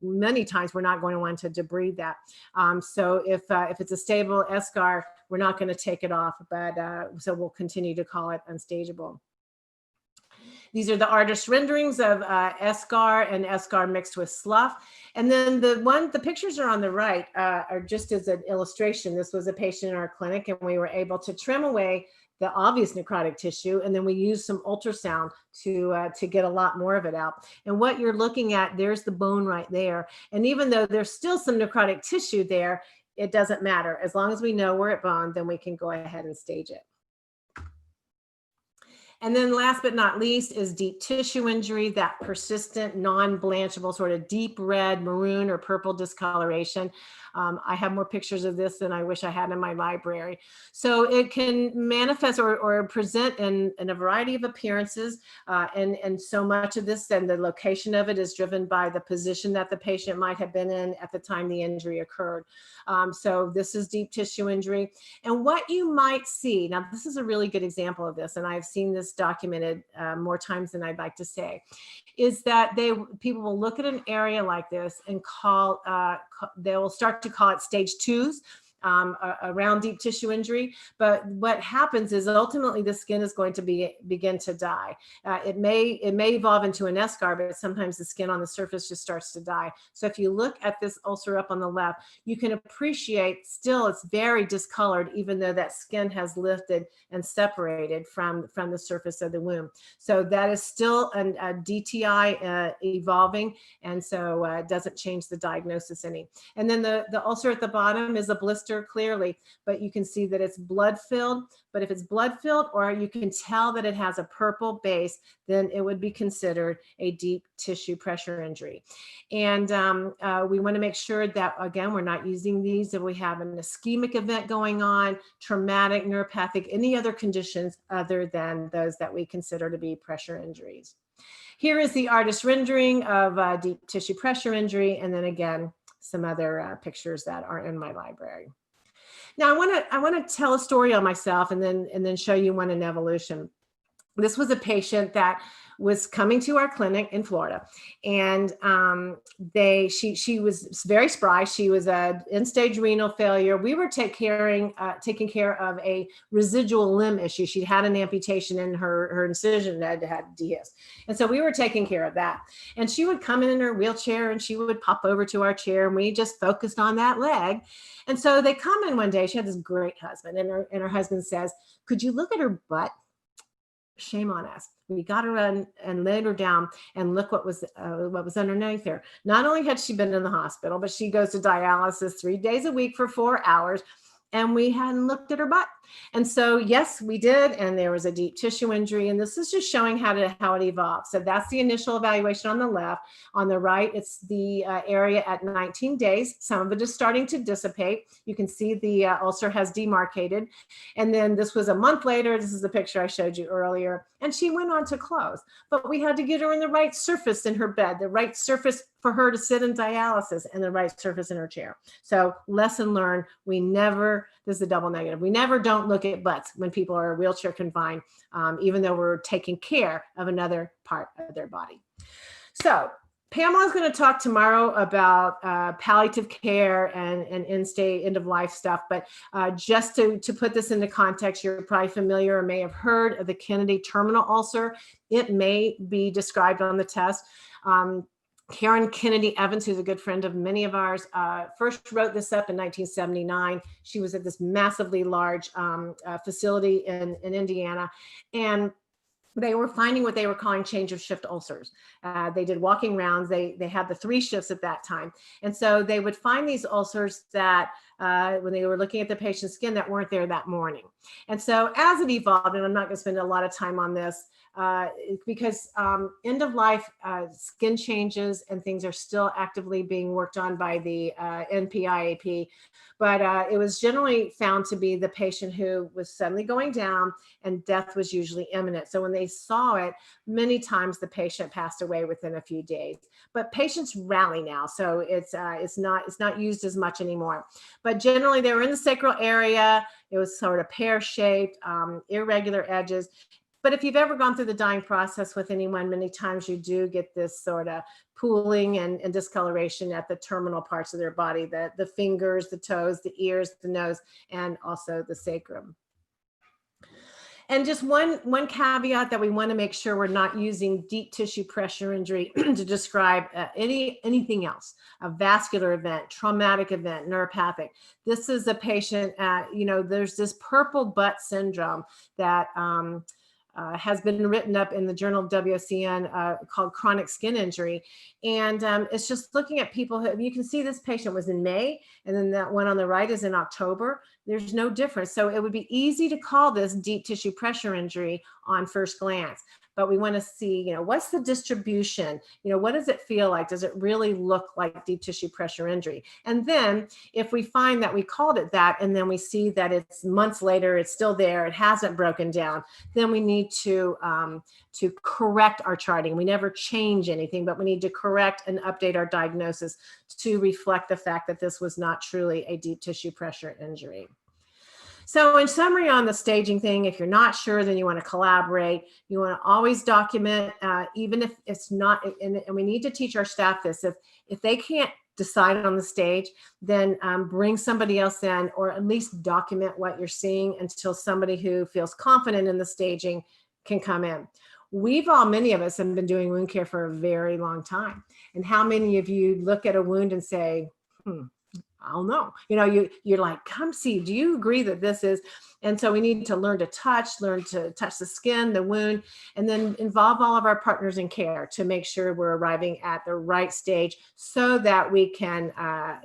many times we're not going to want to debride that. So if it's a stable eschar, we're not going to take it off, but so we'll continue to call it unstageable. These are the artist renderings of eschar and eschar mixed with slough. And then the pictures are on the right are just as an illustration. This was a patient in our clinic, and we were able to trim away the obvious necrotic tissue, and then we used some ultrasound to get a lot more of it out. And what you're looking at, there's the bone right there. And even though there's still some necrotic tissue there, it doesn't matter. As long as we know we're at bone, then we can go ahead and stage it. And then last but not least is deep tissue injury, that persistent, non-blanchable sort of deep red, maroon, or purple discoloration. I have more pictures of this than I wish I had in my library. So it can manifest or present in a variety of appearances. And so much of this and the location of it is driven by the position that the patient might have been in at the time the injury occurred. So this is deep tissue injury. And what you might see, now this is a really good example of this, and I've seen this documented more times than I'd like to say, is that people will look at an area like this and they will start to call it stage 2s around deep tissue injury. But what happens is ultimately the skin is going to begin to die. It may evolve into an eschar, but sometimes the skin on the surface just starts to die. So if you look at this ulcer up on the left, you can appreciate still it's very discolored, even though that skin has lifted and separated from the surface of the wound. So that is still a DTI evolving, and so it doesn't change the diagnosis any. And then the ulcer at the bottom is a blister clearly, but you can see that it's blood filled. But if it's blood filled, or you can tell that it has a purple base, then it would be considered a deep tissue pressure injury. And we want to make sure that, again, we're not using these if we have an ischemic event going on, traumatic, neuropathic, any other conditions other than those that we consider to be pressure injuries. Here is the artist rendering of deep tissue pressure injury, and then again, some other pictures that are in my library. Now I want to tell a story on myself and then show you one in evolution. This was a patient that was coming to our clinic in Florida, and she was very spry. She was a end-stage renal failure. We were taking care of a residual limb issue. She had an amputation in her incision that had DS, and so we were taking care of that. And she would come in her wheelchair, and she would pop over to our chair, and we just focused on that leg. And so they come in one day. She had this great husband, and her husband says, "Could you look at her butt?" Shame on us. We got her in and laid her down, and look what was underneath there. Not only had she been in the hospital, but she goes to dialysis 3 days a week for 4 hours, and we hadn't looked at her butt. And so, yes, we did, and there was a deep tissue injury, and this is just showing how it evolved. So that's the initial evaluation on the left. On the right, it's the area at 19 days. Some of it is starting to dissipate. You can see the ulcer has demarcated. And then this was a month later. This is the picture I showed you earlier, and she went on to close. But we had to get her in the right surface in her bed, the right surface for her to sit in dialysis, and the right surface in her chair. So lesson learned, this is a double negative. We never don't look at butts when people are wheelchair confined, even though we're taking care of another part of their body. So Pamela is going to talk tomorrow about palliative care and end of life stuff. But just to put this into context, you're probably familiar or may have heard of the Kennedy terminal ulcer. It may be described on the test. Karen Kennedy Evans, who's a good friend of many of ours, first wrote this up in 1979. She was at this massively large facility in Indiana, and they were finding what they were calling change of shift ulcers. They did walking rounds. They had the 3 shifts at that time. And so they would find these ulcers that when they were looking at the patient's skin that weren't there that morning. And so as it evolved, and I'm not going to spend a lot of time on this, because end of life skin changes and things are still actively being worked on by the NPIAP, but it was generally found to be the patient who was suddenly going down and death was usually imminent. So when they saw it, many times the patient passed away within a few days. But patients rally now, so it's not used as much anymore. But generally they were in the sacral area. It was sort of pear-shaped, irregular edges. But if you've ever gone through the dying process with anyone, many times you do get this sort of pooling and discoloration at the terminal parts of their body, the fingers, the toes, the ears, the nose, and also the sacrum. And just one caveat that we want to make sure we're not using deep tissue pressure injury to describe anything else, a vascular event, traumatic event, neuropathic. This is a patient, there's this purple butt syndrome that has been written up in the Journal of WCN called chronic skin injury. And it's just looking at people who, you can see this patient was in May, and then that one on the right is in October. There's no difference. So it would be easy to call this deep tissue pressure injury on first glance. But we want to see, what's the distribution? What does it feel like? Does it really look like deep tissue pressure injury? And then if we find that we called it that, and then we see that it's months later, it's still there, it hasn't broken down, then we need to correct our charting. We never change anything, but we need to correct and update our diagnosis to reflect the fact that this was not truly a deep tissue pressure injury. So in summary on the staging thing, if you're not sure, then you want to collaborate. You want to always document, even if it's not, and we need to teach our staff this, if they can't decide on the stage, then bring somebody else in, or at least document what you're seeing until somebody who feels confident in the staging can come in. Many of us have been doing wound care for a very long time. And how many of you look at a wound and say, I don't know, you're like, come see, do you agree that this is? And so we need to learn to touch the skin, the wound, and then involve all of our partners in care to make sure we're arriving at the right stage so that we can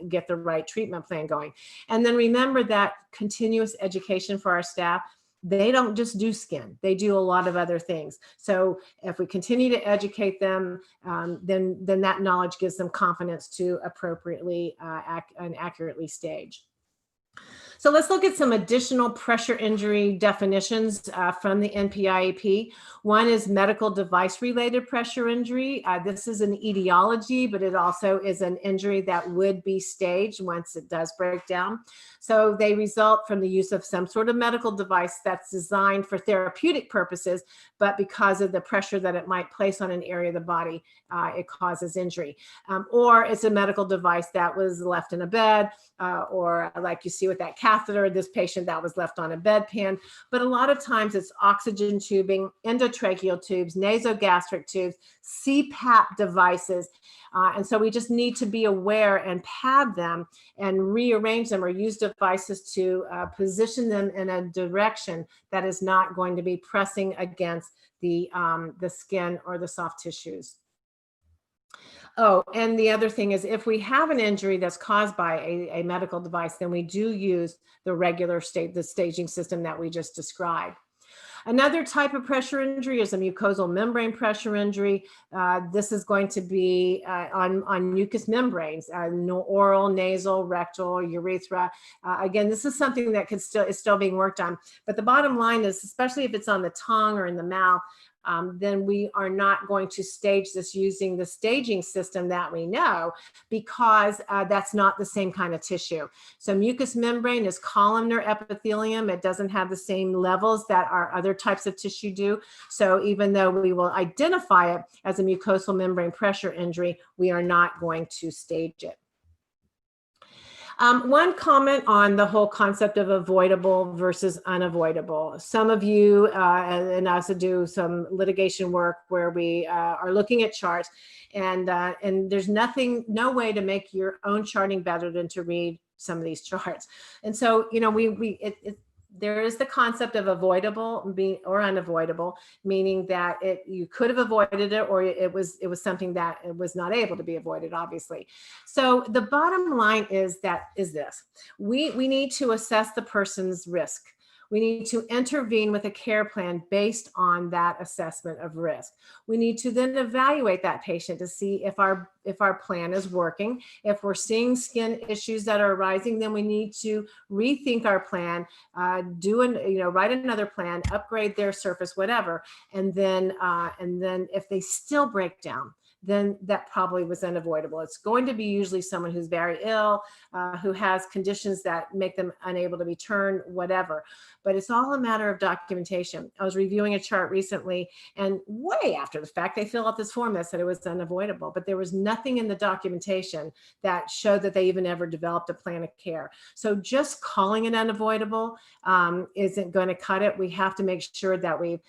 get the right treatment plan going. And then remember that continuous education for our staff. They don't just do skin, they do a lot of other things. So if we continue to educate them, then that knowledge gives them confidence to appropriately and accurately stage. So let's look at some additional pressure injury definitions from the NPIEP. One is medical device related pressure injury. This is an etiology, but it also is an injury that would be staged once it does break down. So they result from the use of some sort of medical device that's designed for therapeutic purposes, but because of the pressure that it might place on an area of the body, it causes injury. Or it's a medical device that was left in a bed, or like you see with that catheter, this patient that was left on a bedpan. But a lot of times it's oxygen tubing, endotracheal tubes, nasogastric tubes, CPAP devices. And so we just need to be aware and pad them and rearrange them or use devices to position them in a direction that is not going to be pressing against the skin or the soft tissues. Oh, and the other thing is if we have an injury that's caused by a medical device, then we do use the regular the staging system that we just described. Another type of pressure injury is a mucosal membrane pressure injury. This is going to be on mucous membranes, oral, nasal, rectal, urethra. Again, this is something that is still being worked on. But the bottom line is, especially if it's on the tongue or in the mouth, then we are not going to stage this using the staging system that we know, because that's not the same kind of tissue. So mucous membrane is columnar epithelium. It doesn't have the same levels that our other types of tissue do. So even though we will identify it as a mucosal membrane pressure injury, we are not going to stage it. One comment on the whole concept of avoidable versus unavoidable. Some of you, and I also do some litigation work where we are looking at charts, and there's no way to make your own charting better than to read some of these charts. And so, you know, there is the concept of avoidable or unavoidable, meaning that you could have avoided it, or it was something that it was not able to be avoided, obviously. So the bottom line is this: we need to assess the person's risk. We need to intervene with a care plan based on that assessment of risk. We need to then evaluate that patient to see if our plan is working. If we're seeing skin issues that are arising, then we need to rethink our plan, write another plan, upgrade their surface, whatever. And then if they still break down, then that probably was unavoidable. It's going to be usually someone who's very ill, who has conditions that make them unable to be turned, whatever. But it's all a matter of documentation. I was reviewing a chart recently, and way after the fact, they fill out this form that said it was unavoidable, but there was nothing in the documentation that showed that they even ever developed a plan of care. So just calling it unavoidable isn't going to cut it. We have to make sure that we've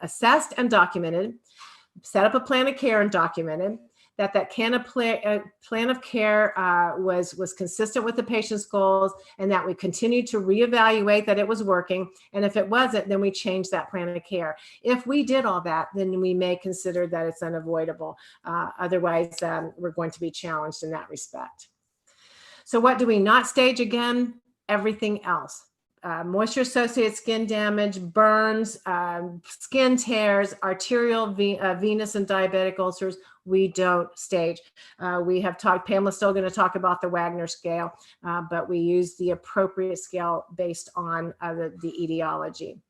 assessed and documented, set up a plan of care and documented, that plan of care was consistent with the patient's goals, and that we continue to reevaluate that it was working. And if it wasn't, then we change that plan of care. If we did all that, then we may consider that it's unavoidable. Otherwise, we're going to be challenged in that respect. So what do we not stage? Again, everything else. Moisture-associated skin damage, burns, skin tears, arterial, venous, and diabetic ulcers, we don't stage. We have talked, Pamela's still going to talk about the Wagner scale, but we use the appropriate scale based on the etiology.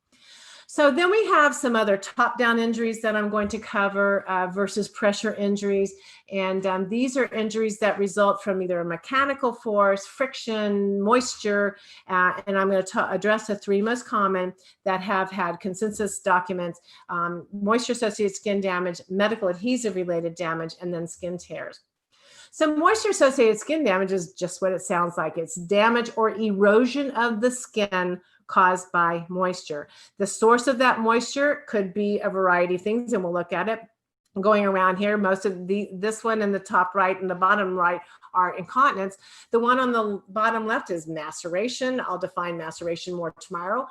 So then we have some other top-down injuries that I'm going to cover versus pressure injuries. And these are injuries that result from either a mechanical force, friction, moisture, and I'm going to address the three most common that have had consensus documents: moisture-associated skin damage, medical adhesive-related damage, and then skin tears. So moisture-associated skin damage is just what it sounds like. It's damage or erosion of the skin caused by moisture. The source of that moisture could be a variety of things, and we'll look at it. Going around here, most of this one in the top right and the bottom right are incontinence. The one on the bottom left is maceration. I'll define maceration more tomorrow.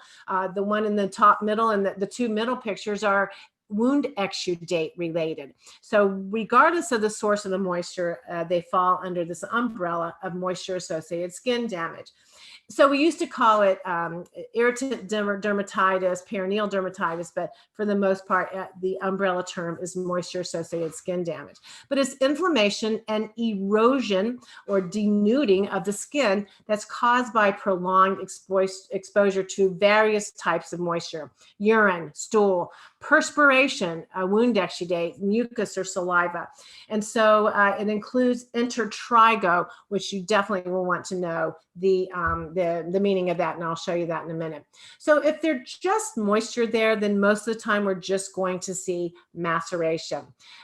The one in the top middle and the two middle pictures are wound exudate related. So regardless of the source of the moisture, they fall under this umbrella of moisture-associated skin damage. So we used to call it irritant dermatitis, perineal dermatitis, but for the most part, the umbrella term is moisture-associated skin damage. But it's inflammation and erosion or denuding of the skin that's caused by prolonged exposure to various types of moisture: urine, stool, perspiration, wound exudate, mucus or saliva. And so it includes intertrigo, which you definitely will want to know the meaning of that, and I'll show you that in a minute. So if there's just moisture there, then most of the time we're just going to see maceration.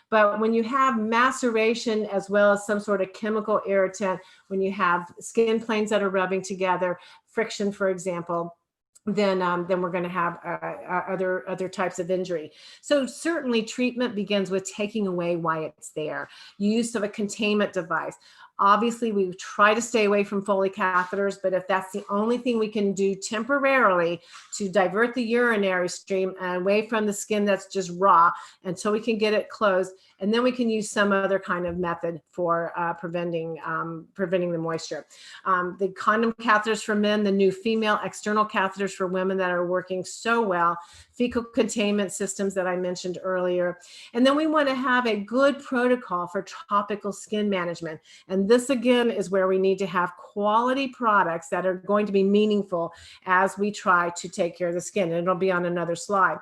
But when you have maceration as well as some sort of chemical irritant, when you have skin planes that are rubbing together, friction, for example, then we're going to have other types of injury. So certainly treatment begins with taking away why it's there. Use of a containment device. Obviously, we try to stay away from Foley catheters, but if that's the only thing we can do temporarily to divert the urinary stream away from the skin that's just raw until we can get it closed, and then we can use some other kind of method for preventing the moisture. The condom catheters for men, the new female external catheters for women that are working so well, fecal containment systems that I mentioned earlier. And then we want to have a good protocol for topical skin management. And this again is where we need to have quality products that are going to be meaningful as we try to take care of the skin. And it'll be on another slide.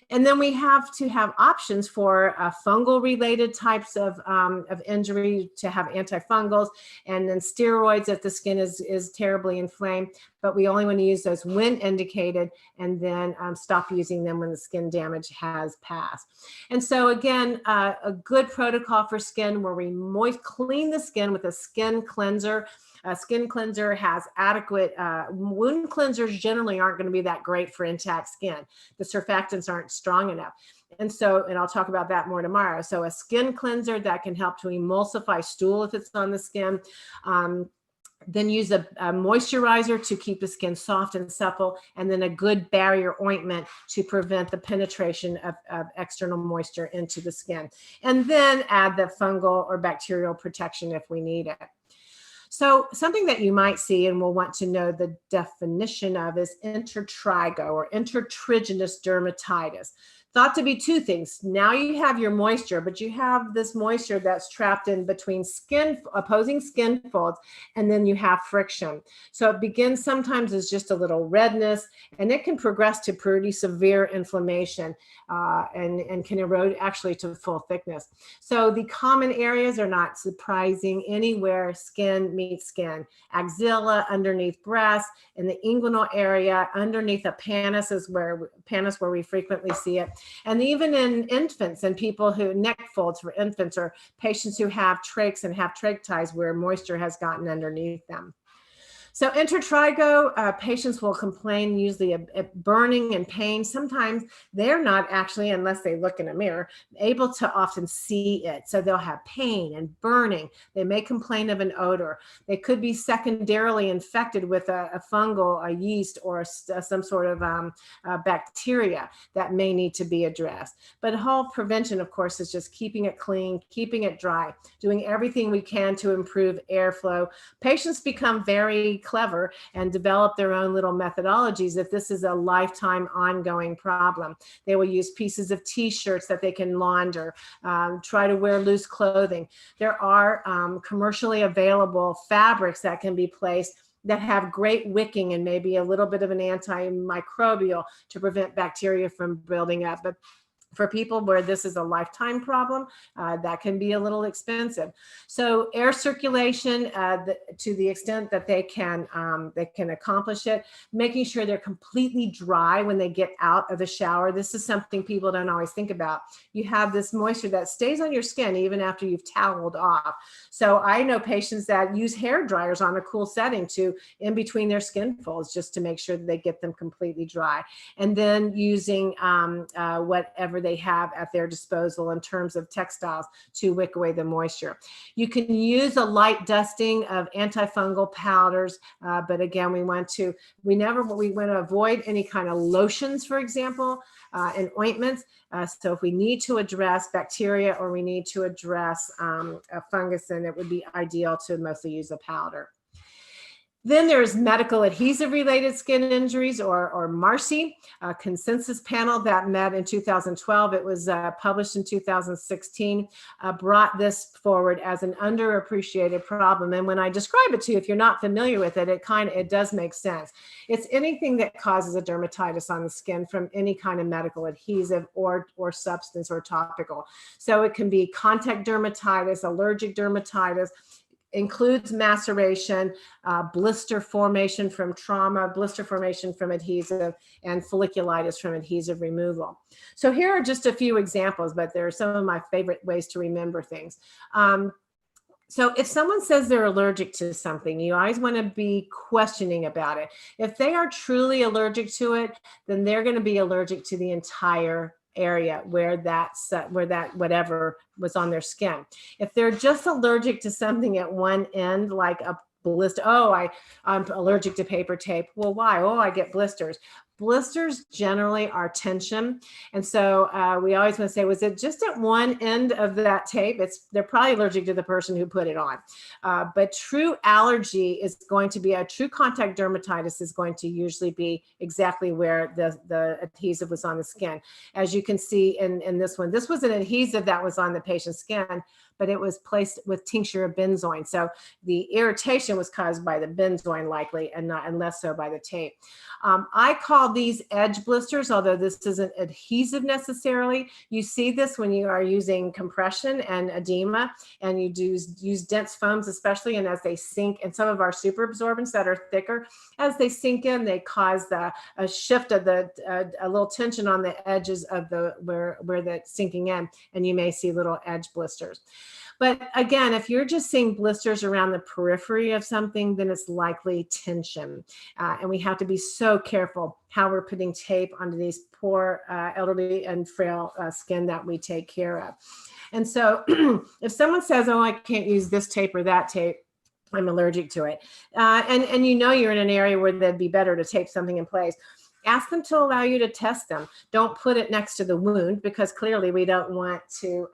And then we have to have options for fungal related types of injury, to have antifungals, and then steroids if the skin is terribly inflamed. But we only want to use those when indicated, and then stop using them when the skin damage has passed. And so again, a good protocol for skin where we clean the skin with a skin cleanser. A skin cleanser has adequate, wound cleansers generally aren't going to be that great for intact skin. The surfactants aren't strong enough. And so, and I'll talk about that more tomorrow. So a skin cleanser that can help to emulsify stool if it's on the skin. Then use a moisturizer to keep the skin soft and supple, and then a good barrier ointment to prevent the penetration of external moisture into the skin. And then add the fungal or bacterial protection if we need it. So something that you might see and will want to know the definition of is intertrigo or intertriginous dermatitis. Thought to be two things. Now you have your moisture, but you have this moisture that's trapped in between opposing skin folds, and then you have friction. So it begins sometimes as just a little redness, and it can progress to pretty severe inflammation and can erode actually to full thickness. So the common areas are not surprising: anywhere skin meets skin, axilla, underneath breast, in the inguinal area, underneath the pannus is where we frequently see it. And even in infants and people who neck folds for infants, or patients who have trachs and have trach ties where moisture has gotten underneath them. So intertrigo, patients will complain usually of burning and pain. Sometimes they're not actually, unless they look in a mirror, able to often see it. So they'll have pain and burning. They may complain of an odor. They could be secondarily infected with a fungal, a yeast, or some sort of bacteria that may need to be addressed. But whole prevention, of course, is just keeping it clean, keeping it dry, doing everything we can to improve airflow. Patients become very clever and develop their own little methodologies if this is a lifetime ongoing problem. They will use pieces of t-shirts that they can launder, try to wear loose clothing. There are commercially available fabrics that can be placed that have great wicking and maybe a little bit of an antimicrobial to prevent bacteria from building up. But for people where this is a lifetime problem, that can be a little expensive. So air circulation, to the extent that they can accomplish it, making sure they're completely dry when they get out of the shower. This is something people don't always think about. You have this moisture that stays on your skin even after you've toweled off. So I know patients that use hair dryers on a cool setting in between their skin folds, just to make sure that they get them completely dry. And then using whatever they have at their disposal in terms of textiles to wick away the moisture. You can use a light dusting of antifungal powders, but again, we want to avoid any kind of lotions, for example, and ointments. So if we need to address bacteria or we need to address a fungus, then it would be ideal to mostly use a powder. Then there's medical adhesive related skin injuries, or MARSI, a consensus panel that met in 2012. It was published in 2016, brought this forward as an underappreciated problem. And when I describe it to you, if you're not familiar with it, it does make sense. It's anything that causes a dermatitis on the skin from any kind of medical adhesive or substance or topical. So it can be contact dermatitis, allergic dermatitis, includes maceration, blister formation from trauma, blister formation from adhesive, and folliculitis from adhesive removal. So here are just a few examples, but they're some of my favorite ways to remember things. So if someone says they're allergic to something, you always want to be questioning about it. If they are truly allergic to it, then they're going to be allergic to the entire area where that whatever was on their skin. If they're just allergic to something at one end, like a blister, I'm allergic to paper tape. Well, why? Oh, I get blisters. Blisters generally are tension. And so we always want to say, was it just at one end of that tape? They're probably allergic to the person who put it on. But true allergy is going to be, a true contact dermatitis is going to usually be exactly where the adhesive was on the skin. As you can see in this one, this was an adhesive that was on the patient's skin, but it was placed with tincture of benzoin. So the irritation was caused by the benzoin likely, and less so by the tape. I call these edge blisters, although this isn't adhesive necessarily. You see this when you are using compression and edema, and you use dense foams especially, and as they sink, and some of our super absorbents that are thicker, as they sink in, they cause a shift of a little tension on the edges of where that's sinking in, and you may see little edge blisters. But again, if you're just seeing blisters around the periphery of something, then it's likely tension. And we have to be so careful how we're putting tape onto these poor elderly and frail skin that we take care of. And so if someone says, oh, I can't use this tape or that tape, I'm allergic to it. And you know you're in an area where that'd be better to tape something in place. Ask them to allow you to test them. Don't put it next to the wound, because clearly we don't want to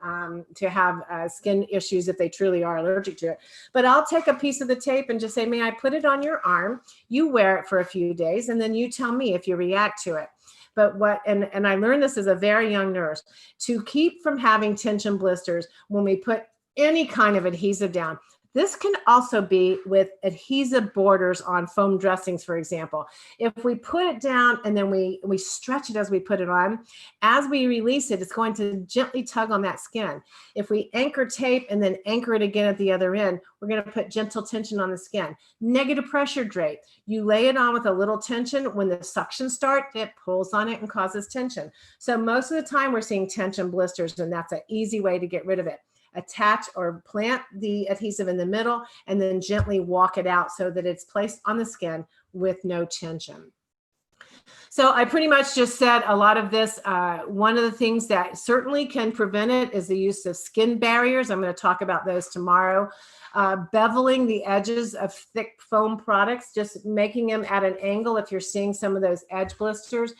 have skin issues if they truly are allergic to it. But I'll take a piece of the tape and just say, may I put it on your arm? You wear it for a few days, and then you tell me if you react to it. But and I learned this as a very young nurse, to keep from having tension blisters when we put any kind of adhesive down. This can also be with adhesive borders on foam dressings, for example. If we put it down and then we stretch it as we put it on, as we release it, it's going to gently tug on that skin. If we anchor tape and then anchor it again at the other end, we're going to put gentle tension on the skin. Negative pressure drape. You lay it on with a little tension. When the suction starts, it pulls on it and causes tension. So most of the time we're seeing tension blisters, and that's an easy way to get rid of it. Attach or plant the adhesive in the middle and then gently walk it out so that it's placed on the skin with no tension. So I pretty much just said a lot of this. One of the things that certainly can prevent it is the use of skin barriers. I'm going to talk about those tomorrow. Beveling the edges of thick foam products, just making them at an angle if you're seeing some of those edge blisters.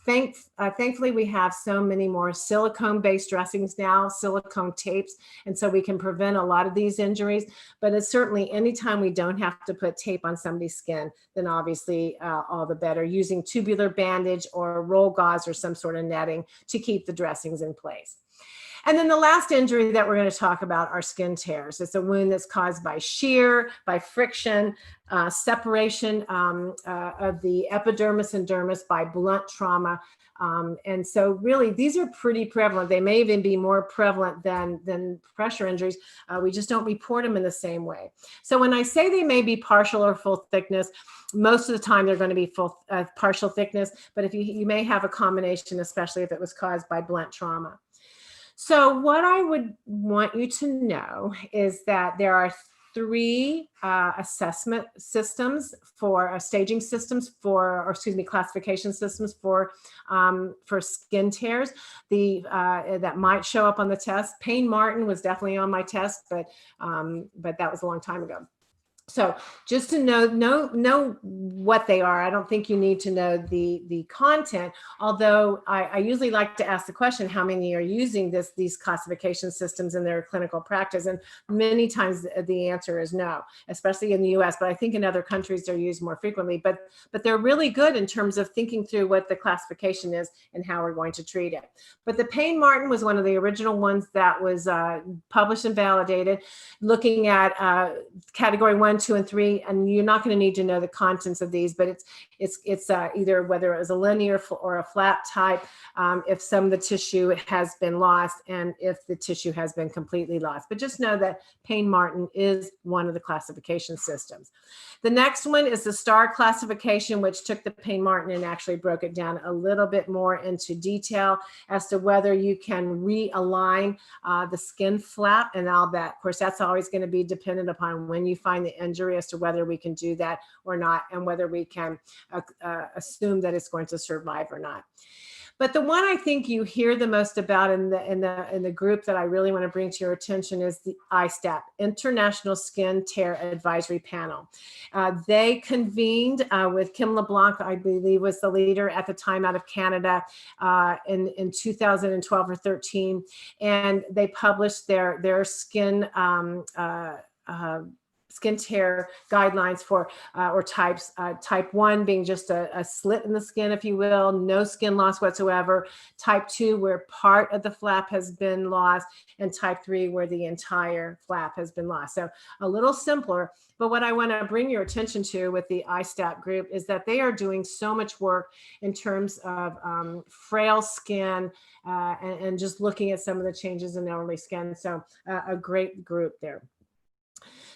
Thankfully, we have so many more silicone-based dressings now, silicone tapes, and so we can prevent a lot of these injuries. But it's certainly anytime we don't have to put tape on somebody's skin, then obviously all the better. Using tubular bandage or roll gauze or some sort of netting to keep the dressings in place. And then the last injury that we're going to talk about are skin tears. It's a wound that's caused by shear, by friction, separation of the epidermis and dermis by blunt trauma. And so really, these are pretty prevalent. They may even be more prevalent than pressure injuries. We just don't report them in the same way. So when I say they may be partial or full thickness, most of the time they're going to be full partial thickness, but if you may have a combination, especially if it was caused by blunt trauma. So what I would want you to know is that there are 3 assessment systems for staging systems classification systems for skin tears. That might show up on the test. Payne Martin was definitely on my test, but that was a long time ago. So just to know what they are. I don't think you need to know the content, although I usually like to ask the question, how many are using these classification systems in their clinical practice? And many times the answer is no, especially in the US, but I think in other countries they're used more frequently. But they're really good in terms of thinking through what the classification is and how we're going to treat it. But the Payne-Martin was one of the original ones that was published and validated, looking at category 1, 2, and 3, and you're not going to need to know the contents of these, but it's either whether it was a linear or a flat type, if some of the tissue has been lost, and if the tissue has been completely lost. But just know that Payne-Martin is one of the classification systems. The next one is the STAR classification, which took the Payne-Martin and actually broke it down a little bit more into detail as to whether you can realign the skin flap and all that. Of course, that's always going to be dependent upon when you find the injury as to whether we can do that or not, and whether we can assume that it's going to survive or not. But the one I think you hear the most about in the group that I really want to bring to your attention is the ISTAP, International Skin Tear Advisory Panel. They convened with Kim LeBlanc, I believe was the leader at the time out of Canada, in 2012 or 13, and they published their skin skin tear guidelines for or types, type 1 being just a slit in the skin, if you will, no skin loss whatsoever, type 2 where part of the flap has been lost, and type 3 where the entire flap has been lost. So a little simpler, but what I want to bring your attention to with the ISTAP group is that they are doing so much work in terms of frail skin and just looking at some of the changes in elderly skin. So a great group there.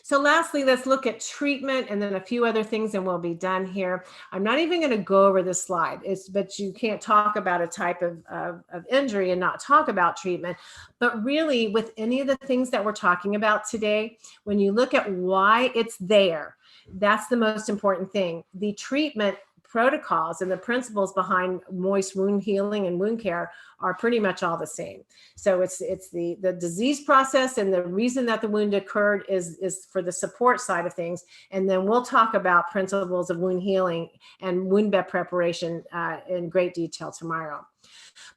So lastly, let's look at treatment and then a few other things and we'll be done here. I'm not even going to go over this slide, but you can't talk about a type of injury and not talk about treatment. But really, with any of the things that we're talking about today, when you look at why it's there, that's the most important thing. The treatment protocols and the principles behind moist wound healing and wound care are pretty much all the same. So it's the disease process, and the reason that the wound occurred is for the support side of things. And then we'll talk about principles of wound healing and wound bed preparation in great detail tomorrow.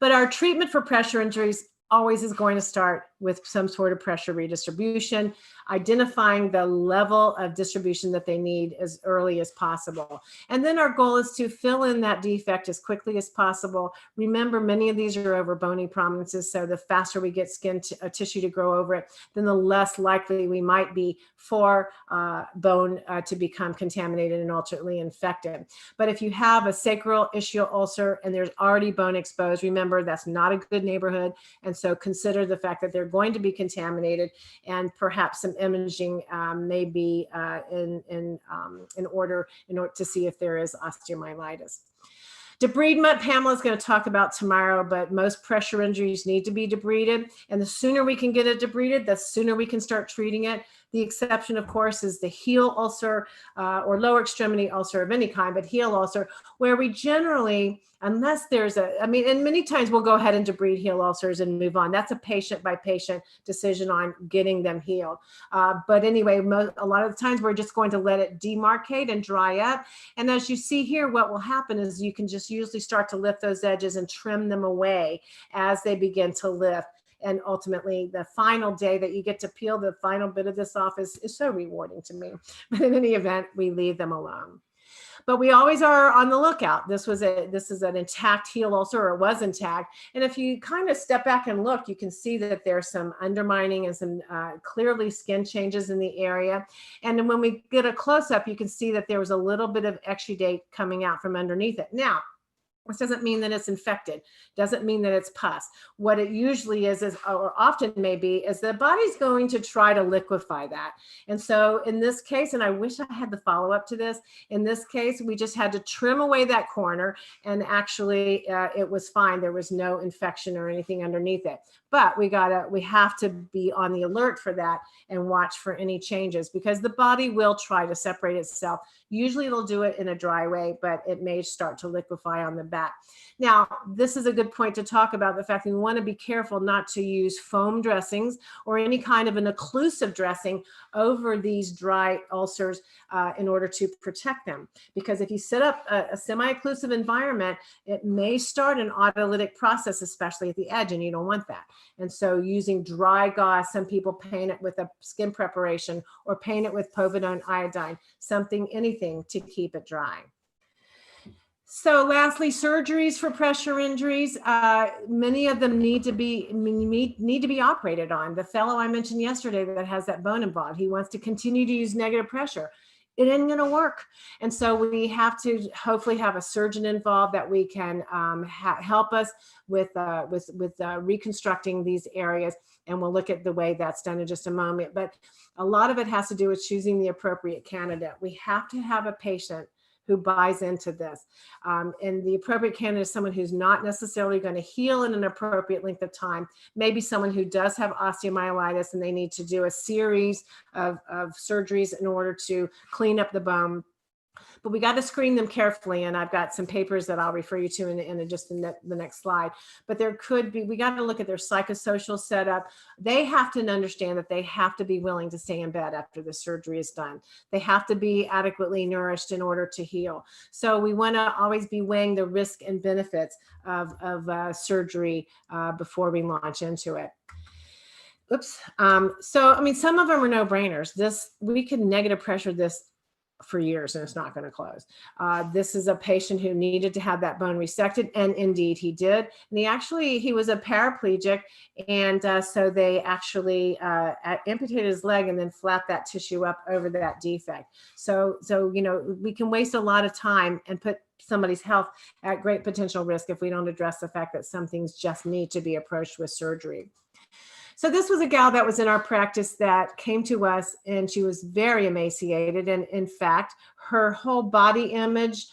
But our treatment for pressure injuries always is going to start with some sort of pressure redistribution, identifying the level of distribution that they need as early as possible. And then our goal is to fill in that defect as quickly as possible. Remember, many of these are over bony prominences, so the faster we get skin tissue to grow over it, then the less likely we might be for bone to become contaminated and ultimately infected. But if you have a sacral ischial ulcer and there's already bone exposed, remember that's not a good neighborhood. And so consider the fact that they're going to be contaminated, and perhaps some imaging may be in order to see if there is osteomyelitis. Debridement, Pamela is going to talk about tomorrow, but most pressure injuries need to be debrided. And the sooner we can get it debrided, the sooner we can start treating it. The exception, of course, is the heel ulcer or lower extremity ulcer of any kind, but heel ulcer, where we generally, unless there's and many times we'll go ahead and debride heel ulcers and move on. That's a patient by patient decision on getting them healed. But anyway, a lot of the times we're just going to let it demarcate and dry up. And as you see here, what will happen is you can just usually start to lift those edges and trim them away as they begin to lift. And ultimately, the final day that you get to peel the final bit of this off is so rewarding to me. But in any event, we leave them alone. But we always are on the lookout. This is an intact heel ulcer, or it was intact. And if you kind of step back and look, you can see that there's some undermining and some clearly skin changes in the area. And then when we get a close-up, you can see that there was a little bit of exudate coming out from underneath it. Now, this doesn't mean that it's infected, doesn't mean that it's pus. What it usually is or often may be, is the body's going to try to liquefy that. And so in this case, and I wish I had the follow-up to this, in this case, we just had to trim away that corner, and actually it was fine. There was no infection or anything underneath it. But we have to be on the alert for that and watch for any changes, because the body will try to separate itself. Usually it'll do it in a dry way, but it may start to liquefy on the bat. Now, this is a good point to talk about the fact that we want to be careful not to use foam dressings or any kind of an occlusive dressing over these dry ulcers in order to protect them. Because if you set up a semi-occlusive environment, it may start an autolytic process, especially at the edge, and you don't want that. And so using dry gauze, some people paint it with a skin preparation or paint it with povidone iodine, anything to keep it dry. So lastly, surgeries for pressure injuries, many of them need to be operated on. The fellow I mentioned yesterday that has that bone involved, he wants to continue to use negative pressure. It isn't going to work. And so we have to hopefully have a surgeon involved that we can help us with reconstructing these areas. And we'll look at the way that's done in just a moment. But a lot of it has to do with choosing the appropriate candidate. We have to have a patient who buys into this. And the appropriate candidate is someone who's not necessarily going to heal in an appropriate length of time. Maybe someone who does have osteomyelitis and they need to do a series of surgeries in order to clean up the bone. But we got to screen them carefully. And I've got some papers that I'll refer you to in the next slide. But there could be, we got to look at their psychosocial setup. They have to understand that they have to be willing to stay in bed after the surgery is done. They have to be adequately nourished in order to heal. So we want to always be weighing the risk and benefits of surgery before we launch into it. Oops. So, I mean, some of them are no-brainers. We can negative pressure this for years and it's not going to close. This is a patient who needed to have that bone resected, and indeed he did. And he was a paraplegic, and so they actually amputated his leg and then flapped that tissue up over that defect. So you know, we can waste a lot of time and put somebody's health at great potential risk if we don't address the fact that some things just need to be approached with surgery. So this was a gal that was in our practice that came to us, and she was very emaciated. And in fact, her whole body image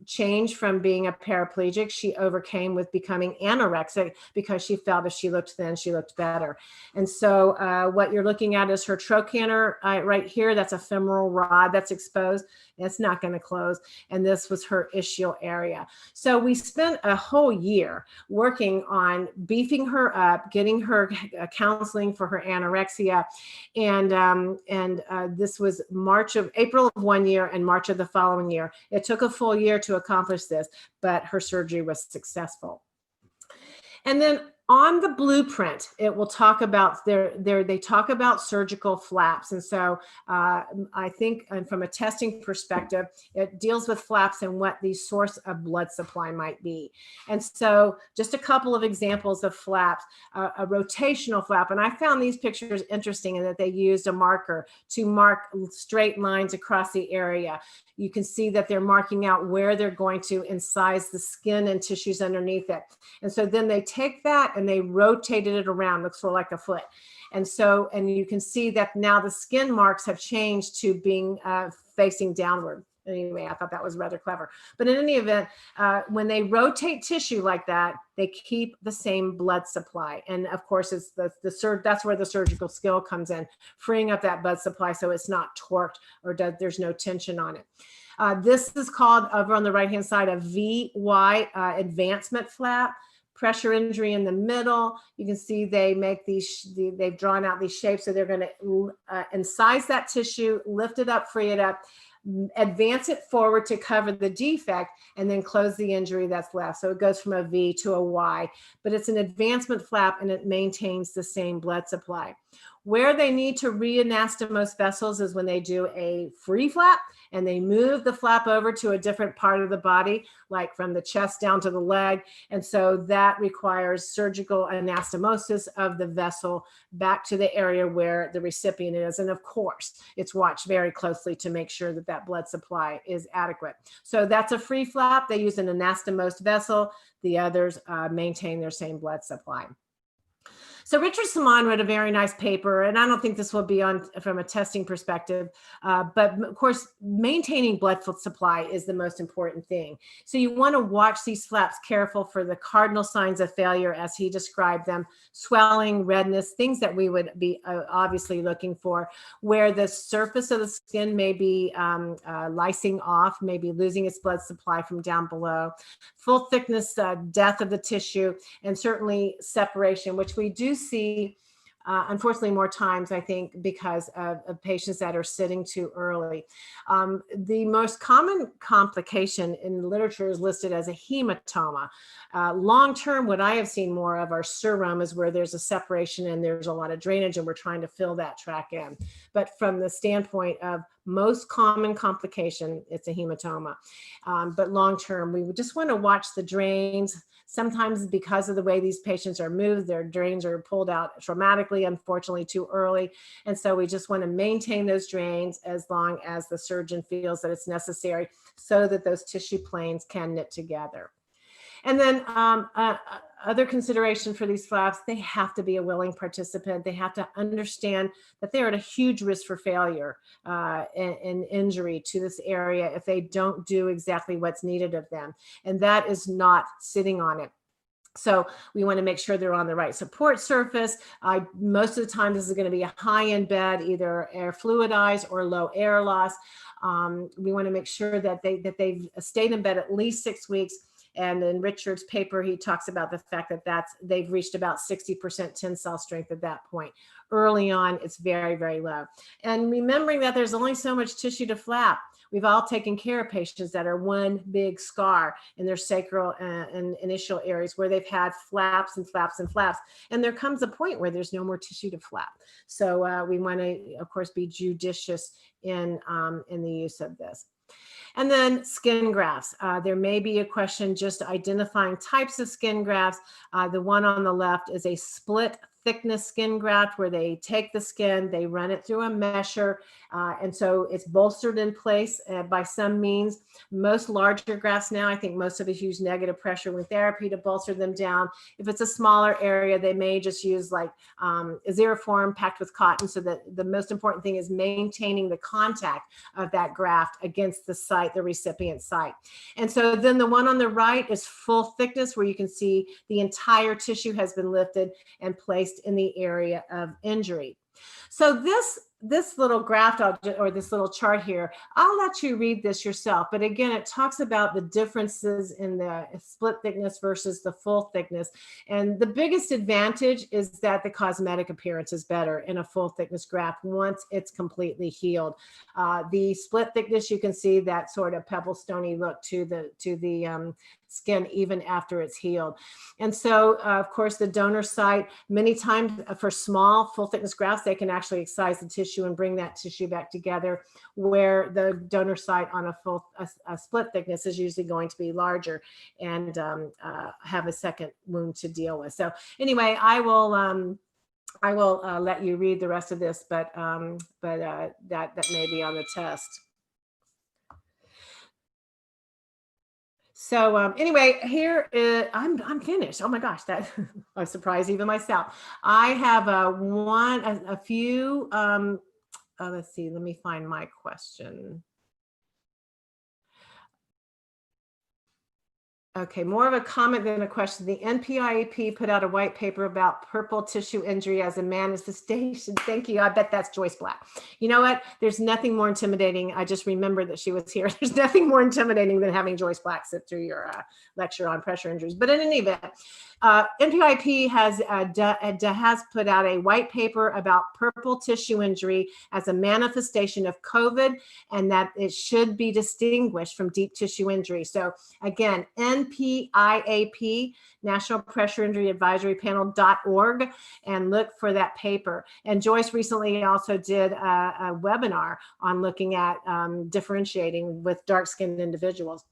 changed from being a paraplegic. She overcame with becoming anorexic because she felt if she looked thin, she looked better. And so what you're looking at is her trochanter right here. That's a femoral rod that's exposed. It's not going to close. And this was her ischial area. So we spent a whole year working on beefing her up, getting her counseling for her anorexia. And this was April of one year and March of the following year. It took a full year to accomplish this, but her surgery was successful. And then on the blueprint, it will talk about they talk about surgical flaps. And so I think from a testing perspective, it deals with flaps and what the source of blood supply might be. And so just a couple of examples of flaps, a rotational flap. And I found these pictures interesting in that they used a marker to mark straight lines across the area. You can see that they're marking out where they're going to incise the skin and tissues underneath it. And so then they take that and they rotated it around, looks sort of like a foot. And so, and you can see that now the skin marks have changed to being facing downward. Anyway, I thought that was rather clever. But in any event, when they rotate tissue like that, they keep the same blood supply. And of course, it's that's where the surgical skill comes in, freeing up that blood supply so it's not torqued or there's no tension on it. This is called, over on the right-hand side, a VY advancement flap. Pressure injury in the middle. You can see they make they've drawn out these shapes. So they're going to incise that tissue, lift it up, free it up, advance it forward to cover the defect, and then close the injury that's left. So it goes from a V to a Y, but it's an advancement flap and it maintains the same blood supply. Where they need to re-anastomose vessels is when they do a free flap and they move the flap over to a different part of the body, like from the chest down to the leg. And so that requires surgical anastomosis of the vessel back to the area where the recipient is. And of course, it's watched very closely to make sure that that blood supply is adequate. So that's a free flap. They use an anastomosed vessel. The others maintain their same blood supply. So Richard Simon wrote a very nice paper, and I don't think this will be on from a testing perspective, but of course, maintaining blood supply is the most important thing. So you want to watch these flaps careful for the cardinal signs of failure, as he described them: swelling, redness, things that we would be obviously looking for, where the surface of the skin may be lysing off, maybe losing its blood supply from down below, full thickness, death of the tissue, and certainly separation, which we do see, unfortunately, more times, I think, because of patients that are sitting too early. The most common complication in the literature is listed as a hematoma. Long-term, what I have seen more of are seromas, where there's a separation and there's a lot of drainage and we're trying to fill that track in. But from the standpoint of most common complication, it's a hematoma. But long-term, we would just want to watch the drains. Sometimes because of the way these patients are moved, their drains are pulled out traumatically, unfortunately, too early. And so we just want to maintain those drains as long as the surgeon feels that it's necessary, so that those tissue planes can knit together. And then other consideration for these flaps: they have to be a willing participant. They have to understand that they're at a huge risk for failure and injury to this area if they don't do exactly what's needed of them. And that is not sitting on it. So we want to make sure they're on the right support surface. Most of the time, this is going to be a high-end bed, either air fluidized or low air loss. We want to make sure that they've stayed in bed at least 6 weeks. And in Richard's paper, he talks about the fact that they've reached about 60% tensile strength at that point. Early on, it's very, very low. And remembering that there's only so much tissue to flap. We've all taken care of patients that are one big scar in their sacral and initial areas, where they've had flaps and flaps and flaps. And there comes a point where there's no more tissue to flap. So we want to, of course, be judicious in the use of this. And then skin grafts. There may be a question just identifying types of skin grafts. The one on the left is a split thickness skin graft, where they take the skin, they run it through a mesher, and so it's bolstered in place by some means. Most larger grafts now, I think most of us use negative pressure wound therapy to bolster them down. If it's a smaller area, they may just use like Aziroform packed with cotton, so that the most important thing is maintaining the contact of that graft against the site, the recipient site. And so then the one on the right is full thickness, where you can see the entire tissue has been lifted and placed in the area of injury. So this little graph, or this little chart here, I'll let you read this yourself. But again, it talks about the differences in the split thickness versus the full thickness. And the biggest advantage is that the cosmetic appearance is better in a full thickness graft once it's completely healed. The split thickness, you can see that sort of pebble stony look to the skin even after it's healed. And so, of course, the donor site, many times for small full thickness grafts, they can actually excise the tissue and bring that tissue back together, where the donor site on a split thickness is usually going to be larger and have a second wound to deal with. So anyway, I will let you read the rest of this, but that may be on the test. So anyway, here is, I'm finished. Oh my gosh, that I was surprised even myself. I have a few. Let's see. Let me find my question. Okay, more of a comment than a question. The NPIAP put out a white paper about purple tissue injury as a manifestation. Thank you. I bet that's Joyce Black. You know what? There's nothing more intimidating. I just remembered that she was here. There's nothing more intimidating than having Joyce Black sit through your lecture on pressure injuries. But in any event, NPIAP has put out a white paper about purple tissue injury as a manifestation of COVID, and that it should be distinguished from deep tissue injury. So again, NPIAP, National Pressure Injury Advisory Panel.org, and look for that paper. And Joyce recently also did a webinar on looking at differentiating with dark-skinned individuals.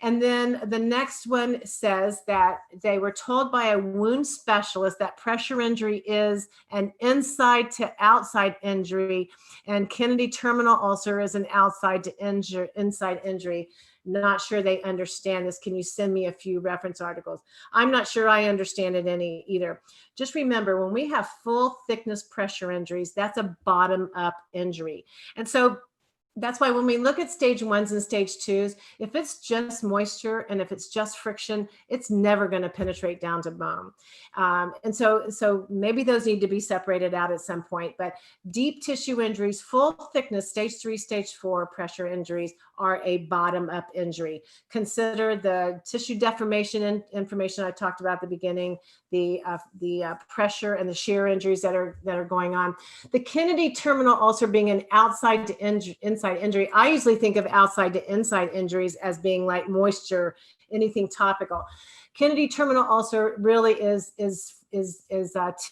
And then the next one says that they were told by a wound specialist that pressure injury is an inside to outside injury, and Kennedy terminal ulcer is an outside to inside injury. not sure they understand this. Can you send me a few reference articles? I'm not sure I understand it any either. Just remember, when we have full thickness pressure injuries, that's a bottom up injury. And so that's why when we look at stage 1s and stage 2s, if it's just moisture and if it's just friction, it's never going to penetrate down to bone. And so maybe those need to be separated out at some point. But deep tissue injuries, full thickness, stage 3, stage 4 pressure injuries are a bottom up injury. Consider the tissue deformation information I talked about at the beginning, the pressure and the shear injuries that are going on. The Kennedy terminal ulcer being an outside to inside injury. I usually think of outside to inside injuries as being like moisture, anything topical. Kennedy terminal ulcer really is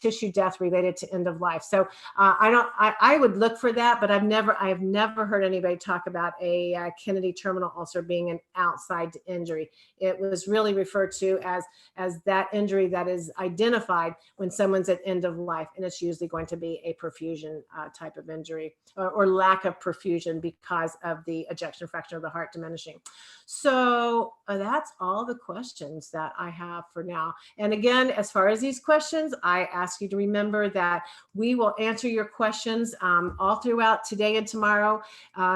tissue death related to end of life. So I would look for that, but I've never heard anybody talk about a Kennedy terminal ulcer being an outside injury. It was really referred to as that injury that is identified when someone's at end of life, and it's usually going to be a perfusion type of injury or lack of perfusion because of the ejection fraction of the heart diminishing. So that's all the questions that I have for now. And again, as far as these questions, I ask you to remember that we will answer your questions all throughout today and tomorrow.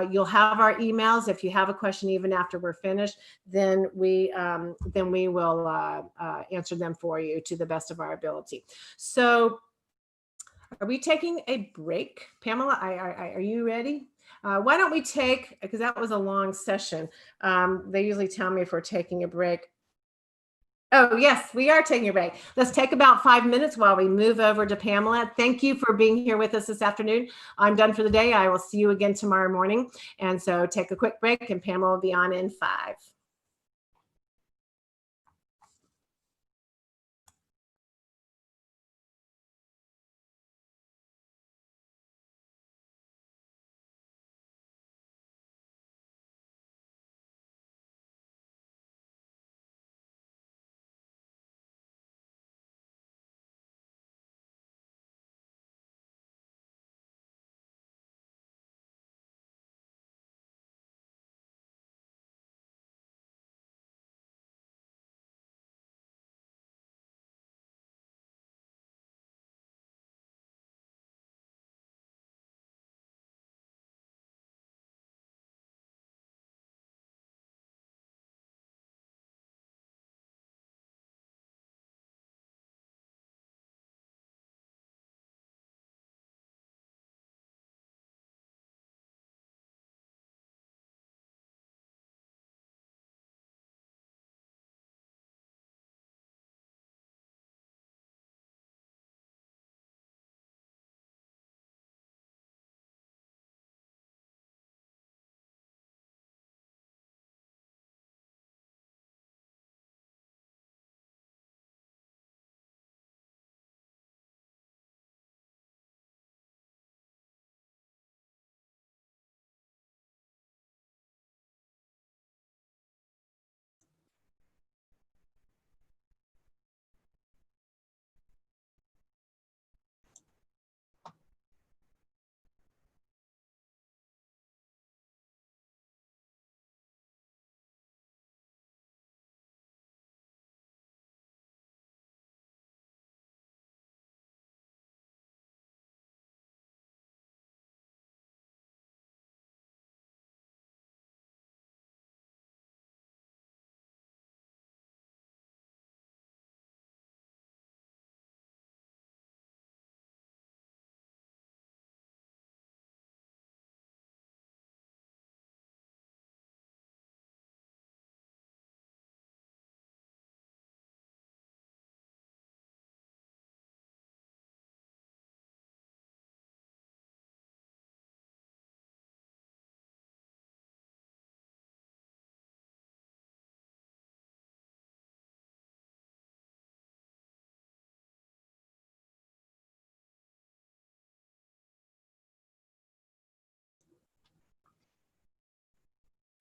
You'll have our emails. If you have a question even after we're finished, then we will answer them for you to the best of our ability. So are we taking a break? Pamela, are you ready? Why don't we take, because that was a long session. They usually tell me if we're taking a break. Oh, yes, we are taking a break. Let's take about 5 minutes while we move over to Pamela. Thank you for being here with us this afternoon. I'm done for the day. I will see you again tomorrow morning. And so take a quick break and Pamela will be on in 5.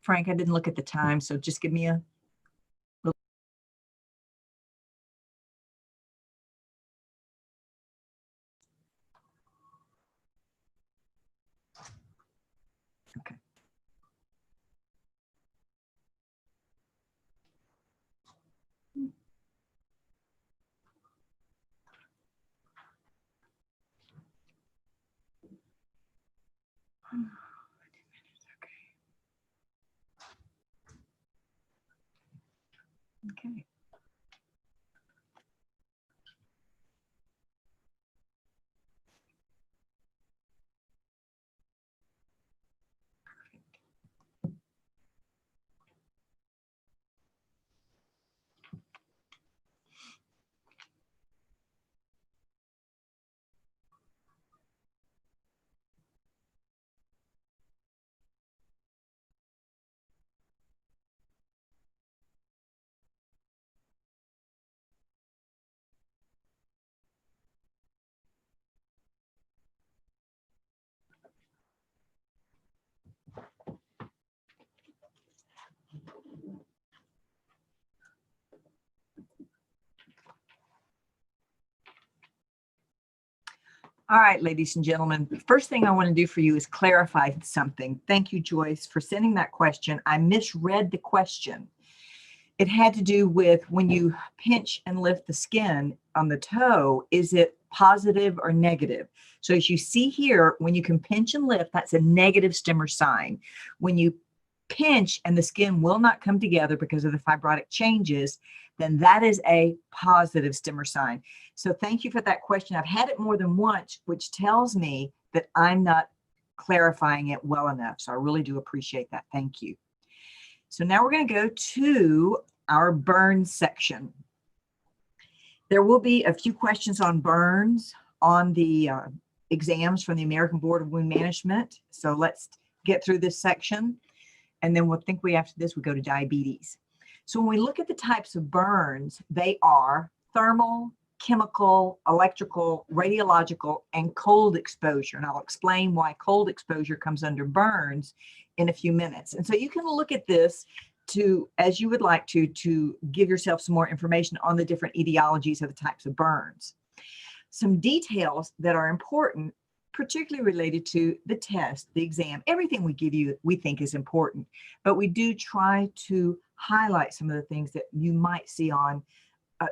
Frank, I didn't look at the time, so just give me a Okay. All right, ladies and gentlemen, the first thing I want to do for you is clarify something. Thank you, Joyce, for sending that question. I misread the question. It had to do with when you pinch and lift the skin on the toe, is it positive or negative? So as you see here, when you can pinch and lift, that's a negative stimmer sign. When you pinch and the skin will not come together because of the fibrotic changes, then that is a positive stimmer sign. So thank you for that question. I've had it more than once, which tells me that I'm not clarifying it well enough. So I really do appreciate that. Thank you. So now we're going to go to our burns section. There will be a few questions on burns on the exams from the American Board of Wound Management. So let's get through this section. And then we'll think after this, we go to diabetes. So when we look at the types of burns, they are thermal, chemical, electrical, radiological, and cold exposure. And I'll explain why cold exposure comes under burns in a few minutes. And so you can look at this to, as you would like to give yourself some more information on the different etiologies of the types of burns. Some details that are important, particularly related to the test, the exam, everything we give you, we think is important, but we do try to highlight some of the things that you might see on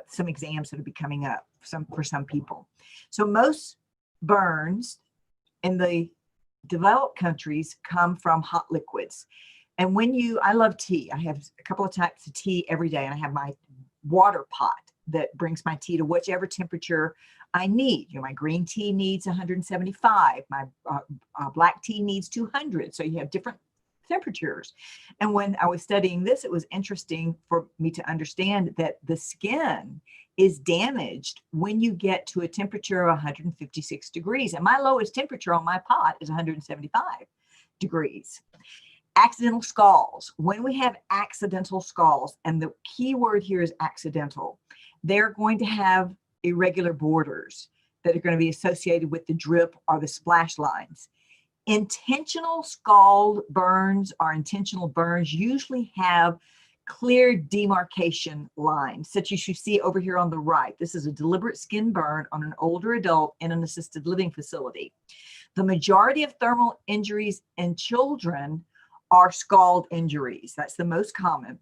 some exams that will be coming up for some people. So most burns in the developed countries come from hot liquids. And I love tea. I have a couple of types of tea every day, and I have my water pot that brings my tea to whichever temperature I need. You know, my green tea needs 175, my black tea needs 200. So you have different temperatures. And when I was studying this, it was interesting for me to understand that the skin is damaged when you get to a temperature of 156 degrees. And my lowest temperature on my pot is 175 degrees. Accidental scalds. When we have accidental scalds, and the key word here is accidental, they're going to have irregular borders that are going to be associated with the drip or the splash lines. Intentional scald burns or intentional burns usually have clear demarcation lines, such as you see over here on the right. This is a deliberate skin burn on an older adult in an assisted living facility. The majority of thermal injuries in children are scald injuries. That's the most common.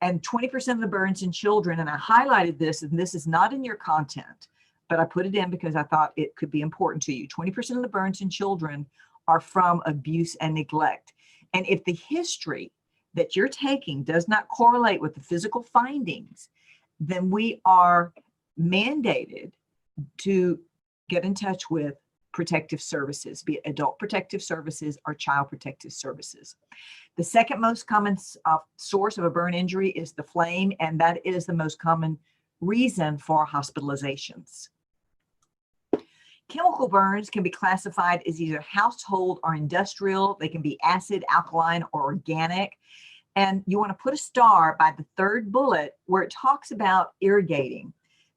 And 20% of the burns in children, and I highlighted this, and this is not in your content, but I put it in because I thought it could be important to you. 20% of the burns in children are from abuse and neglect. And if the history that you're taking does not correlate with the physical findings, then we are mandated to get in touch with protective services, be it adult protective services or child protective services. The second most common source of a burn injury is the flame, and that is the most common reason for hospitalizations. Chemical burns can be classified as either household or industrial. They can be acid, alkaline, or organic. And you want to put a star by the third bullet where it talks about irrigating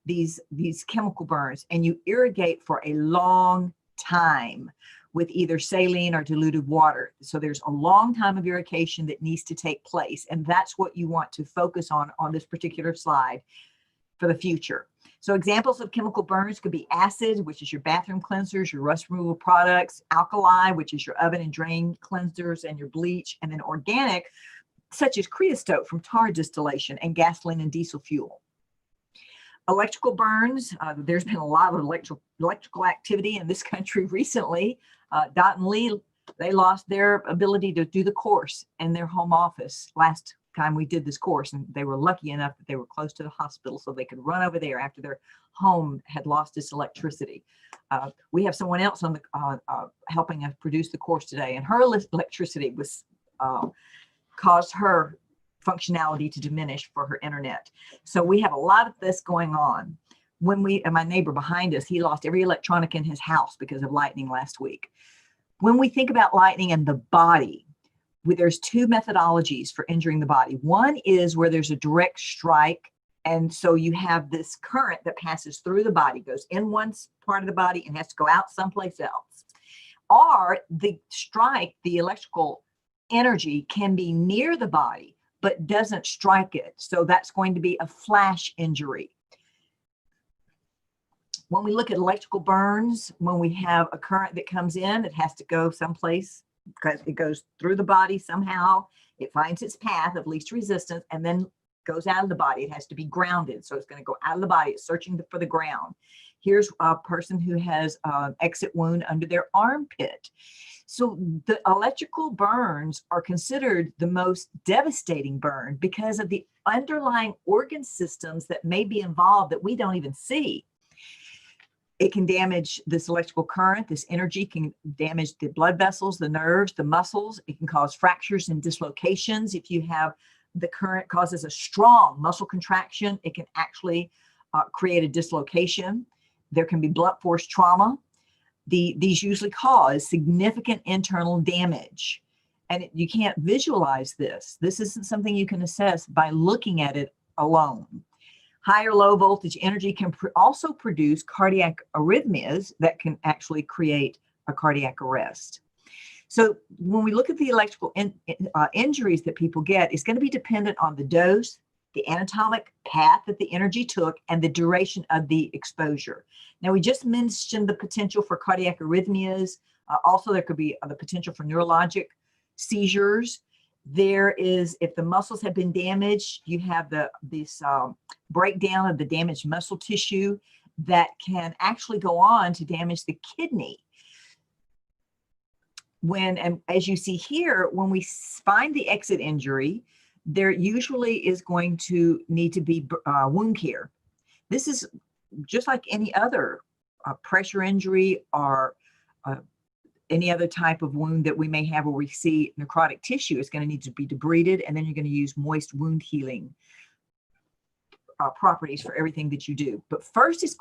these chemical burns, and you irrigate for a long time with either saline or diluted water. So there's a long time of irrigation that needs to take place, and that's what you want to focus on this particular slide for the future. So examples of chemical burns could be acid, which is your bathroom cleansers, your rust removal products, alkali, which is your oven and drain cleansers and your bleach, and then organic, such as creosote from tar distillation and gasoline and diesel fuel. Electrical burns, there's been a lot of electrical activity in this country recently. Dot and Lee, they lost their ability to do the course in their home office last time we did this course, and they were lucky enough that they were close to the hospital so they could run over there after their home had lost its electricity. We have someone else on the helping us produce the course today, and her electricity was caused her functionality to diminish for her internet. So we have a lot of this going on. And my neighbor behind us, he lost every electronic in his house because of lightning last week. When we think about lightning and the body, there's two methodologies for injuring the body. One is where there's a direct strike, and so you have this current that passes through the body, goes in one part of the body and has to go out someplace else. Or the strike, the electrical energy can be near the body, but doesn't strike it. So that's going to be a flash injury. When we look at electrical burns, when we have a current that comes in, it has to go someplace because it goes through the body somehow. It finds its path of least resistance and then goes out of the body. It has to be grounded. So it's going to go out of the body. It's searching for the ground. Here's a person who has an exit wound under their armpit. So the electrical burns are considered the most devastating burn because of the underlying organ systems that may be involved that we don't even see. It can damage this electrical current. This energy can damage the blood vessels, the nerves, the muscles. It can cause fractures and dislocations. If you have the current causes a strong muscle contraction, it can actually create a dislocation. There can be blunt force trauma. These usually cause significant internal damage. And you can't visualize this. This isn't something you can assess by looking at it alone. High or low voltage energy can also produce cardiac arrhythmias that can actually create a cardiac arrest. So when we look at the electrical injuries that people get, it's going to be dependent on the dose, the anatomic path that the energy took, and the duration of the exposure. Now, we just mentioned the potential for cardiac arrhythmias. Also, there could be the potential for neurologic seizures. There is, if the muscles have been damaged, you have this breakdown of the damaged muscle tissue that can actually go on to damage the kidney. And as you see here, when we find the exit injury, there usually is going to need to be wound care. This is just like any other pressure injury or any other type of wound that we may have where we see necrotic tissue. Is going to need to be debrided, and then you're going to use moist wound healing properties for everything that you do. But first it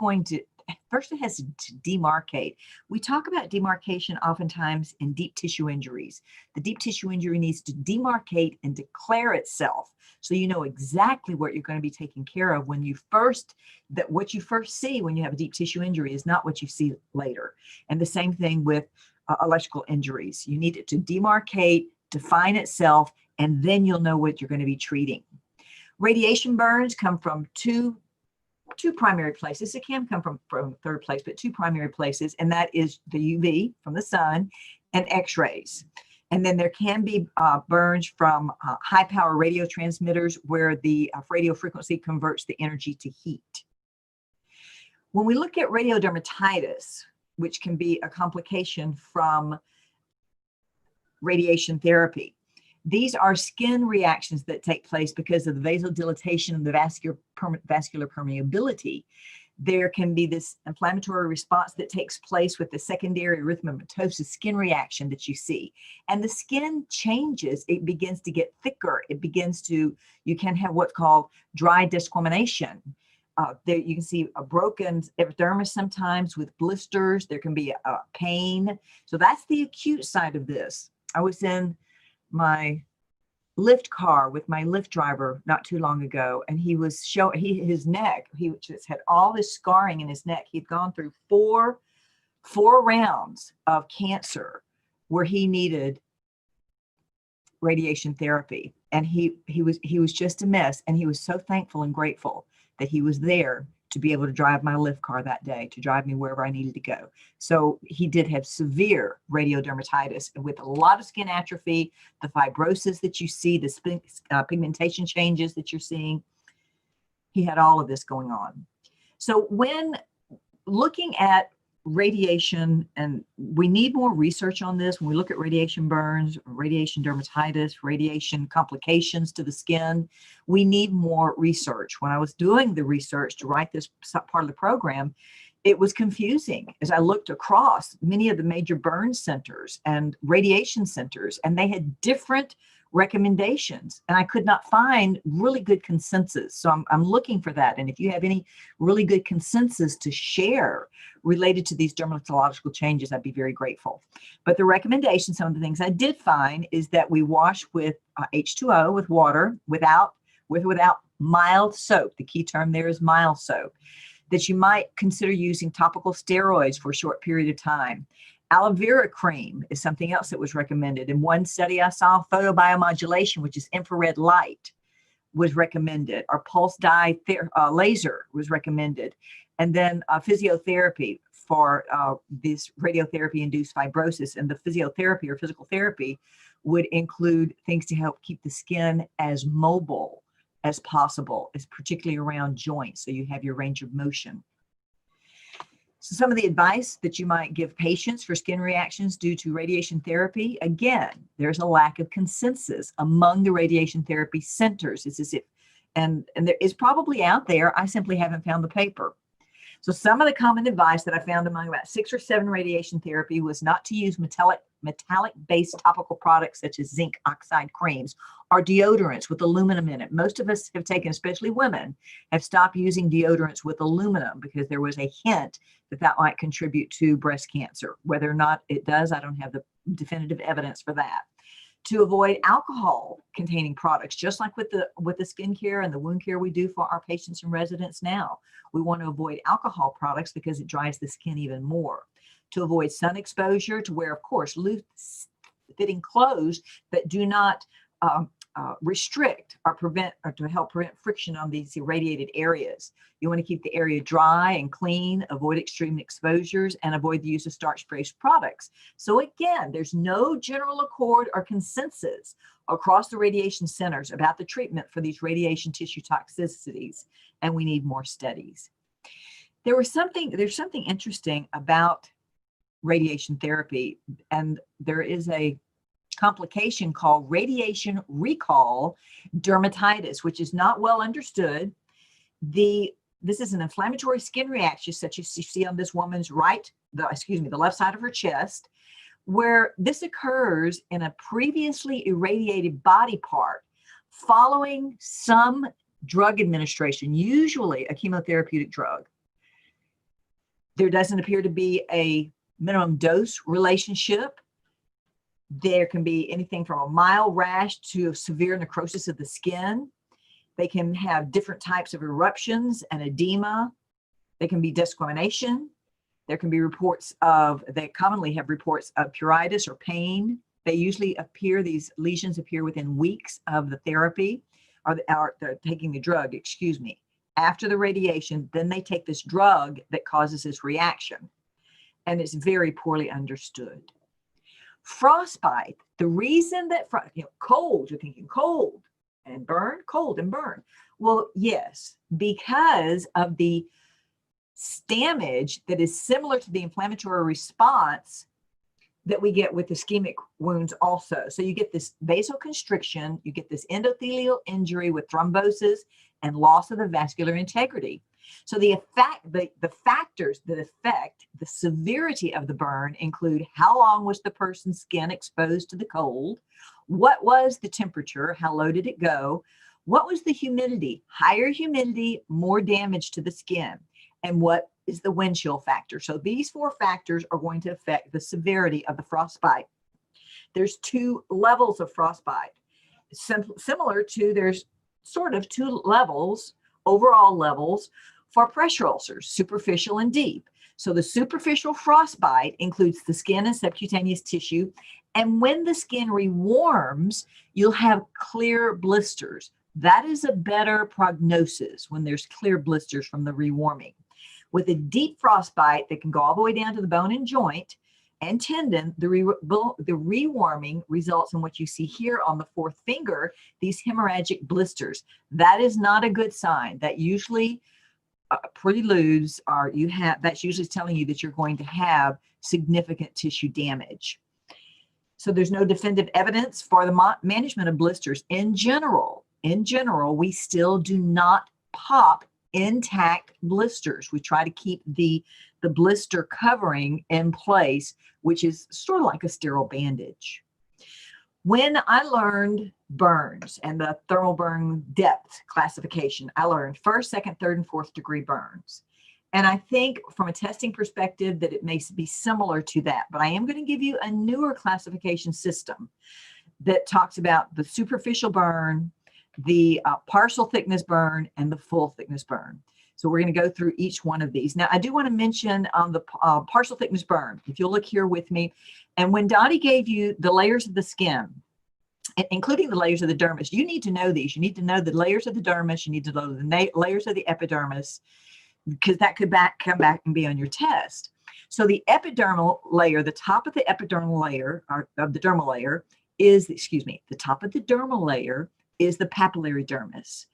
has to demarcate. We talk about demarcation oftentimes in deep tissue injuries. The deep tissue injury needs to demarcate and declare itself, so you know exactly what you're going to be taking care of when what you first see when you have a deep tissue injury is not what you see later. And the same thing with electrical injuries. You need it to demarcate, define itself, and then you'll know what you're going to be treating. Radiation burns come from two primary places. It can come from a third place, but two primary places, and that is the UV from the sun and X-rays. And then there can be burns from high power radio transmitters where the radio frequency converts the energy to heat. When we look at radiodermatitis, which can be a complication from radiation therapy, these are skin reactions that take place because of the vasodilatation and the vascular permeability. There can be this inflammatory response that takes place with the secondary erythematosus skin reaction that you see. And the skin changes, it begins to get thicker. You can have what's called dry discrimination. There you can see a broken epidermis sometimes with blisters. There can be a pain. So that's the acute side of this. I was in my lift car with my Lyft driver not too long ago, and he was his neck, he just had all this scarring in his neck. He'd gone through four rounds of cancer where he needed radiation therapy, and he was just a mess. And he was so thankful and grateful that he was there to be able to drive my Lyft car that day, to drive me wherever I needed to go. So he did have severe radiodermatitis with a lot of skin atrophy, the fibrosis that you see, the pigmentation changes that you're seeing. He had all of this going on. So when looking at radiation, and we need more research on this. When we look at radiation burns, radiation dermatitis, radiation complications to the skin, we need more research. When I was doing the research to write this part of the program, it was confusing as I looked across many of the major burn centers and radiation centers, and they had different recommendations, and I could not find really good consensus. So I'm looking for that. And if you have any really good consensus to share related to these dermatological changes, I'd be very grateful. But the recommendation, some of the things I did find, is that we wash with H2O, with water, without mild soap. The key term there is mild soap. That you might consider using topical steroids for a short period of time. Aloe vera cream is something else that was recommended. In one study I saw, photobiomodulation, which is infrared light, was recommended, or pulse dye laser was recommended. And then physiotherapy for this radiotherapy-induced fibrosis. And the physiotherapy or physical therapy would include things to help keep the skin as mobile as possible, is particularly around joints, so you have your range of motion. So some of the advice that you might give patients for skin reactions due to radiation therapy, again, there's a lack of consensus among the radiation therapy centers. It's as if, and there is probably out there, I simply haven't found the paper. So some of the common advice that I found among about 6 or 7 radiation therapy was not to use metallic-based topical products such as zinc oxide creams or deodorants with aluminum in it. Most of us have taken, especially women, have stopped using deodorants with aluminum because there was a hint that that might contribute to breast cancer. Whether or not it does, I don't have the definitive evidence for that. To avoid alcohol-containing products, just like with the skincare and the wound care we do for our patients and residents now. We want to avoid alcohol products because it dries the skin even more. To avoid sun exposure, to wear, of course, loose-fitting clothes that do not restrict or prevent, or to help prevent friction on these irradiated areas. You want to keep the area dry and clean, avoid extreme exposures, and avoid the use of starch-based products. So again, there's no general accord or consensus across the radiation centers about the treatment for these radiation tissue toxicities, and we need more studies. There's something interesting about radiation therapy, and there is a complication called radiation recall dermatitis, which is not well understood. This is an inflammatory skin reaction such as you see on this woman's the left side of her chest, where this occurs in a previously irradiated body part following some drug administration, usually a chemotherapeutic drug. There doesn't appear to be a minimum dose relationship. There can be anything from a mild rash to severe necrosis of the skin. They can have different types of eruptions and edema. They can be desquamation. There can be they commonly have reports of pruritus or pain. They usually these lesions appear within weeks of the therapy, or taking the drug, after the radiation. Then they take this drug that causes this reaction, and it's very poorly understood. Frostbite, the reason that, cold, you're thinking cold and burn, cold and burn. Well, yes, because of the damage that is similar to the inflammatory response that we get with ischemic wounds also. So you get this vasoconstriction, you get this endothelial injury with thrombosis and loss of the vascular integrity. So the factors that affect the severity of the burn include how long was the person's skin exposed to the cold, what was the temperature, how low did it go, what was the humidity, higher humidity, more damage to the skin, and what is the wind chill factor. So these 4 factors are going to affect the severity of the frostbite. There's 2 levels of frostbite. Similar to, there's sort of 2 levels, overall levels, for pressure ulcers, superficial and deep. So the superficial frostbite includes the skin and subcutaneous tissue. And when the skin rewarms, you'll have clear blisters. That is a better prognosis when there's clear blisters from the rewarming. With a deep frostbite that can go all the way down to the bone and joint and tendon, the rewarming results in what you see here on the 4th finger, these hemorrhagic blisters. That is not a good sign. That usually preludes are that's usually telling you that you're going to have significant tissue damage. So there's no definitive evidence for the management of blisters. In general, we still do not pop intact blisters. We try to keep the blister covering in place, which is sort of like a sterile bandage. When I learned burns and the thermal burn depth classification, I learned first, second, third, and fourth degree burns. And I think from a testing perspective that it may be similar to that, but I am going to give you a newer classification system that talks about the superficial burn, the partial thickness burn, and the full thickness burn. So we're going to go through each one of these. Now, I do want to mention on the partial thickness burn, if you'll look here with me, and when Dottie gave you the layers of the skin, including the layers of the dermis, you need to know these. You need to know the layers of the dermis. You need to know the layers of the epidermis, because that could come back and be on your test. So the epidermal layer, the top of the epidermal layer, or of the dermal layer is, the top of the dermal layer is the papillary dermis.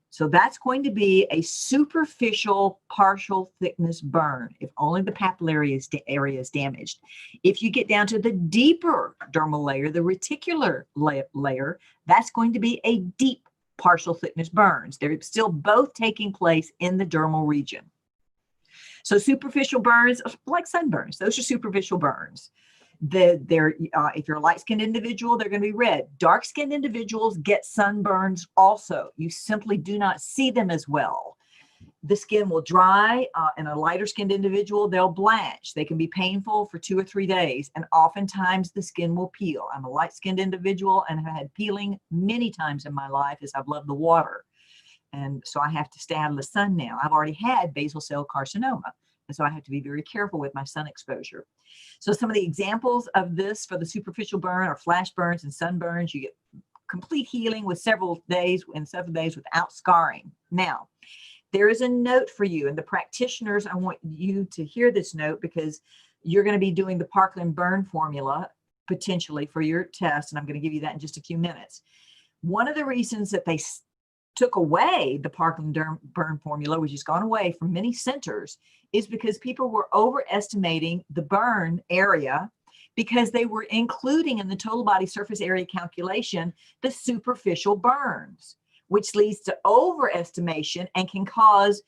So that's going to be a superficial partial thickness burn if only the papillary area is damaged. If you get down to the deeper dermal layer, the reticular layer, that's going to be a deep partial thickness burns. They're still both taking place in the dermal region. So superficial burns, like sunburns, those are superficial burns. If you're a light-skinned individual, they're going to be red. Dark-skinned individuals get sunburns also. You simply do not see them as well. The skin will dry. In a lighter-skinned individual, they'll blanch. They can be painful for 2 or 3 days, and oftentimes the skin will peel. I'm a light-skinned individual and have had peeling many times in my life as I've loved the water. And so I have to stay out of the sun now. I've already had basal cell carcinoma, and so I have to be very careful with my sun exposure. So some of the examples of this for the superficial burn are flash burns and sunburns. You get complete healing with several days without scarring. Now, there is a note for you, and the practitioners, I want you to hear this note because you're going to be doing the Parkland burn formula potentially for your test, and I'm going to give you that in just a few minutes. One of the reasons that they took away the Parkland burn formula, which has gone away from many centers, is because people were overestimating the burn area because they were including in the total body surface area calculation the superficial burns, which leads to overestimation and can cause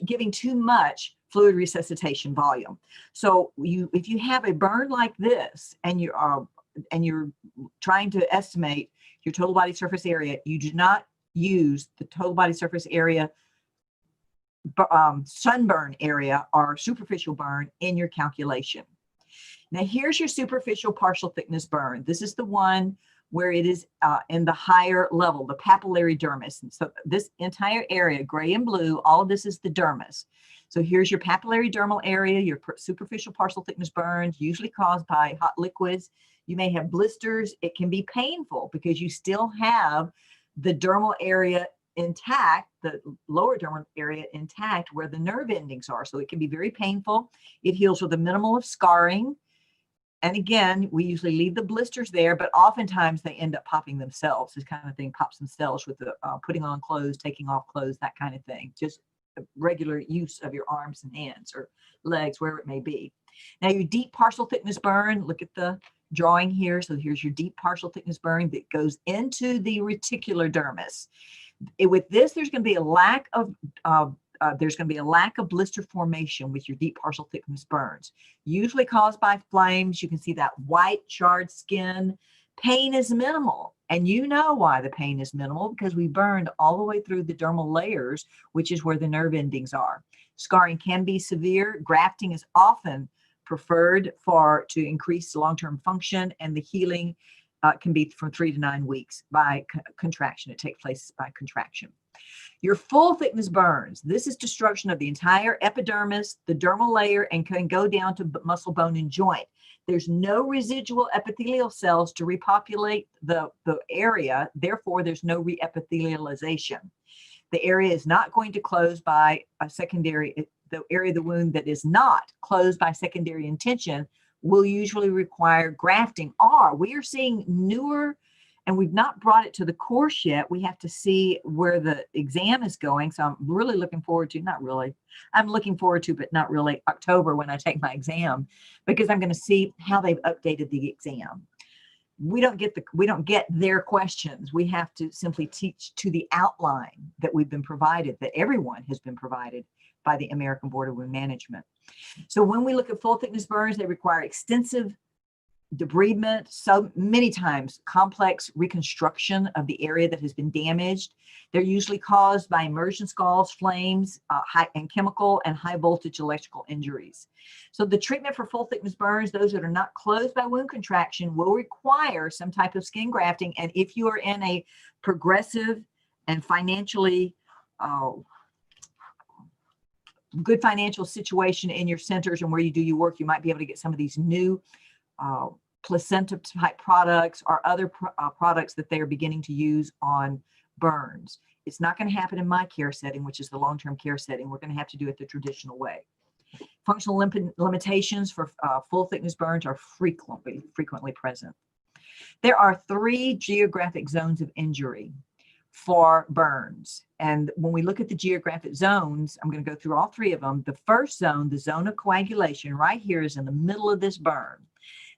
giving too much fluid resuscitation volume. So if you have a burn like this and you're trying to estimate your total body surface area, you do not use the total body surface area sunburn area or superficial burn in your calculation. Now here's your superficial partial thickness burn. This is the one where it is in the higher level, the papillary dermis. And so this entire area, gray and blue, all of this is the dermis. So here's your papillary dermal area, your superficial partial thickness burns, usually caused by hot liquids. You may have blisters. It can be painful because you still have the dermal area intact, the lower dermal area intact where the nerve endings are. So it can be very painful. It heals with a minimal of scarring. And again, we usually leave the blisters there, but oftentimes they end up popping themselves. This kind of thing pops themselves with the putting on clothes, taking off clothes, that kind of thing. Just regular use of your arms and hands or legs, wherever it may be. Now your deep partial thickness burn, look at the drawing here. So here's your deep partial thickness burn that goes into the reticular dermis. With this, there's going to be a lack of blister formation with your deep partial thickness burns, usually caused by flames. You can see that white charred skin. Pain is minimal, and you know why the pain is minimal, because we burned all the way through the dermal layers, which is where the nerve endings are. Scarring can be severe. Grafting is often preferred to increase long-term function, and the healing can be from 3 to 9 weeks by contraction. It takes place by contraction. Your full thickness burns. This is destruction of the entire epidermis, the dermal layer, and can go down to muscle, bone, and joint. There's no residual epithelial cells to repopulate the area. Therefore, there's no reepithelialization. The area is not going to close by a secondary, the area of the wound that is not closed by secondary intention will usually require grafting, or we are seeing newer And we've not brought it to the course yet. We have to see where the exam is going. So I'm really looking forward to, not really, I'm looking forward to, but not really, October when I take my exam, because I'm going to see how they've updated the exam. We don't get their questions. We have to simply teach to the outline that we've been provided, that everyone has been provided by the American Board of Wound Management. So when we look at full thickness burns, they require extensive debridement, so many times complex reconstruction of the area that has been damaged. They're usually caused by immersion scalds, flames, and chemical and high voltage electrical injuries. So the treatment for full thickness burns, those that are not closed by wound contraction, will require some type of skin grafting. And if you are in a progressive and financially good financial situation in your centers and where you do your work, you might be able to get some of these new placenta type products or other products that they are beginning to use on burns. It's not going to happen in my care setting, which is the long-term care setting. We're going to have to do it the traditional way. Functional limitations for full thickness burns are frequently present. There are 3 geographic zones of injury for burns. And when we look at the geographic zones, I'm going to go through all 3 of them. The first zone, the zone of coagulation, right here is in the middle of this burn.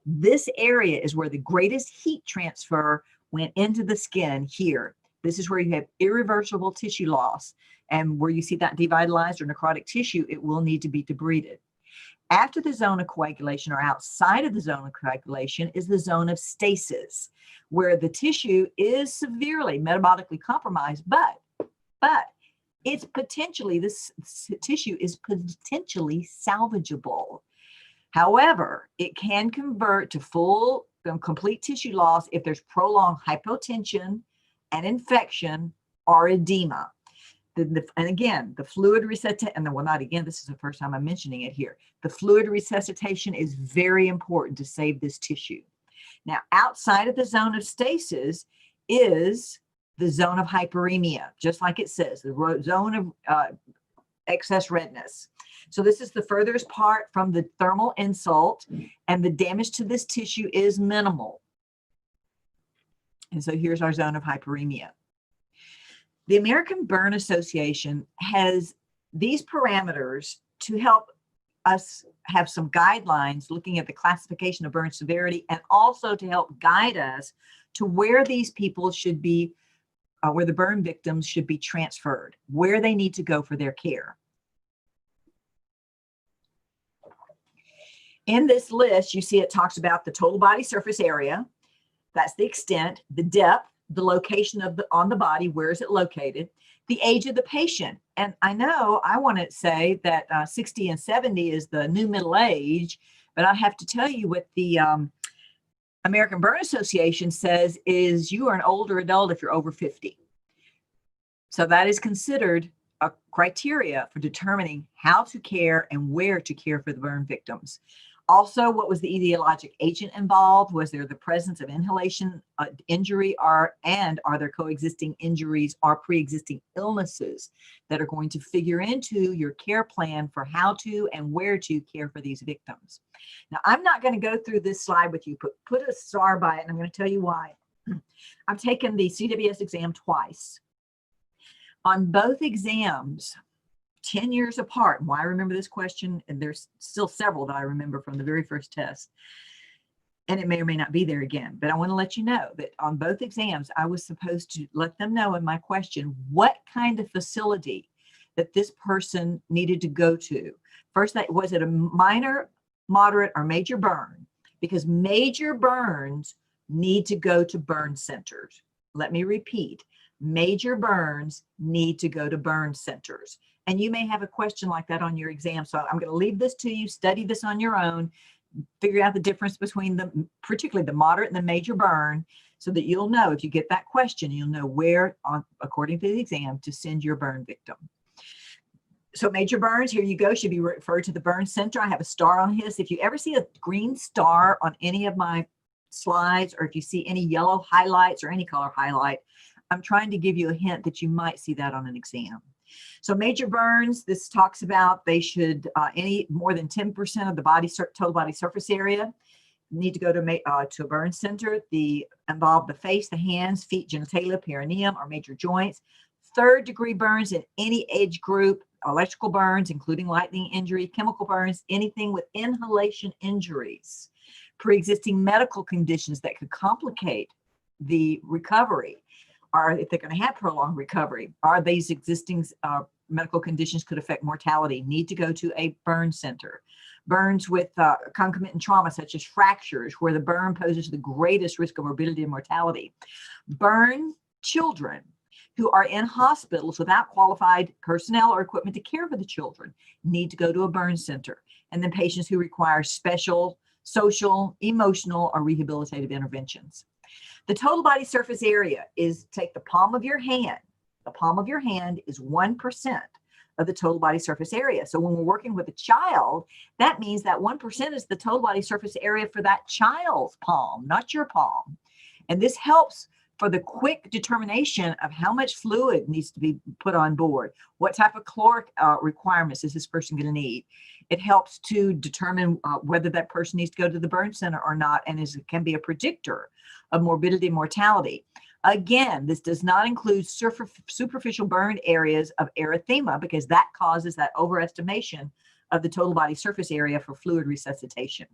This area is where the greatest heat transfer went into the skin here. This is where you have irreversible tissue loss. And where you see that devitalized or necrotic tissue, it will need to be debrided. After the zone of coagulation, or outside of the zone of coagulation, is the zone of stasis, where the tissue is severely metabolically compromised, but it's potentially, this tissue is potentially salvageable. However, it can convert to full, complete tissue loss if there's prolonged hypotension and infection or edema. And again, the fluid resuscitation, and well, not again, this is the first time I'm mentioning it here. The fluid resuscitation is very important to save this tissue. Now, outside of the zone of stasis is the zone of hyperemia, just like it says, the zone of excess redness. So this is the furthest part from the thermal insult, and the damage to this tissue is minimal. And so here's our zone of hyperemia. The American Burn Association has these parameters to help us have some guidelines looking at the classification of burn severity, and also to help guide us to where these people should be, where the burn victims should be transferred, where they need to go for their care. In this list, you see it talks about the total body surface area. That's the extent, the depth, the location of on the body, where is it located, the age of the patient. And I know I want to say that 60 and 70 is the new middle age, but I have to tell you what the American Burn Association says is you are an older adult if you're over 50. So that is considered a criteria for determining how to care and where to care for the burn victims. Also, what was the etiologic agent involved? Was there the presence of inhalation injury, are there coexisting injuries or pre-existing illnesses that are going to figure into your care plan for how to and where to care for these victims? Now, I'm not going to go through this slide with you, but put a star by it, and I'm going to tell you why. I've taken the CWS exam twice. On both exams, 10 years apart. Why I remember this question, and there's still several that I remember from the very first test, and it may or may not be there again, but I want to let you know that on both exams, I was supposed to let them know in my question what kind of facility that this person needed to go to. First, was it a minor, moderate, or major burn? Because major burns need to go to burn centers. Let me repeat, major burns need to go to burn centers. And you may have a question like that on your exam. So I'm going to leave this to you, study this on your own, figure out the difference between particularly the moderate and the major burn, so that you'll know if you get that question, you'll know where, according to the exam, to send your burn victim. So major burns, here you go, should be referred to the burn center. I have a star on his. If you ever see a green star on any of my slides, or if you see any yellow highlights or any color highlight, I'm trying to give you a hint that you might see that on an exam. So major burns, this talks about they should any more than 10% of the total body surface area. need to go to a burn center. Involve the face, the hands, feet, genitalia, perineum, or major joints. Third-degree burns in any age group, electrical burns, including lightning injury, chemical burns, anything with inhalation injuries, pre-existing medical conditions that could complicate the recovery, or if they're going to have prolonged recovery, or these existing medical conditions could affect mortality, need to go to a burn center. Burns with concomitant trauma, such as fractures, where the burn poses the greatest risk of morbidity and mortality. Burn children who are in hospitals without qualified personnel or equipment to care for the children need to go to a burn center. And then patients who require special social, emotional, or rehabilitative interventions. The total body surface area is, take the palm of your hand. The palm of your hand is 1% of the total body surface area. So when we're working with a child, that means that 1% is the total body surface area for that child's palm, not your palm. And this helps for the quick determination of how much fluid needs to be put on board. What type of caloric requirements is this person going to need? It helps to determine whether that person needs to go to the burn center or not, and can be a predictor of morbidity and mortality. Again, this does not include superficial burn areas of erythema, because that causes that overestimation of the total body surface area for fluid resuscitation.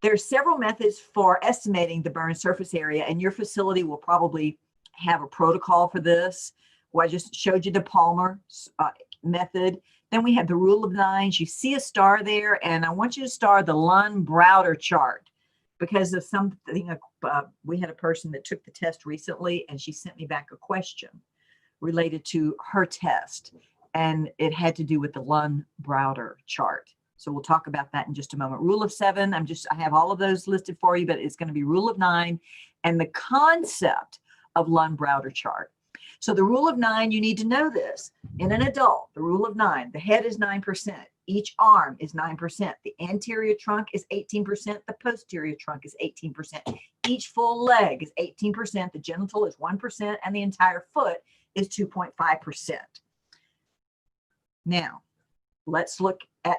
There are several methods for estimating the burn surface area, and your facility will probably have a protocol for this. Well, I just showed you the Palmer method. Then we have the rule of nines. You see a star there, and I want you to star the Lund-Browder chart because of something. We had a person that took the test recently, and she sent me back a question related to her test, and it had to do with the Lund-Browder chart. So we'll talk about that in just a moment. Rule of 7, I have all of those listed for you, but it's going to be rule of 9 and the concept of Lund-Browder chart. So the rule of 9, you need to know this. In an adult, the rule of 9, the head is 9%. Each arm is 9%. The anterior trunk is 18%. The posterior trunk is 18%. Each full leg is 18%. The genital is 1%, and the entire foot is 2.5%. Now, let's look at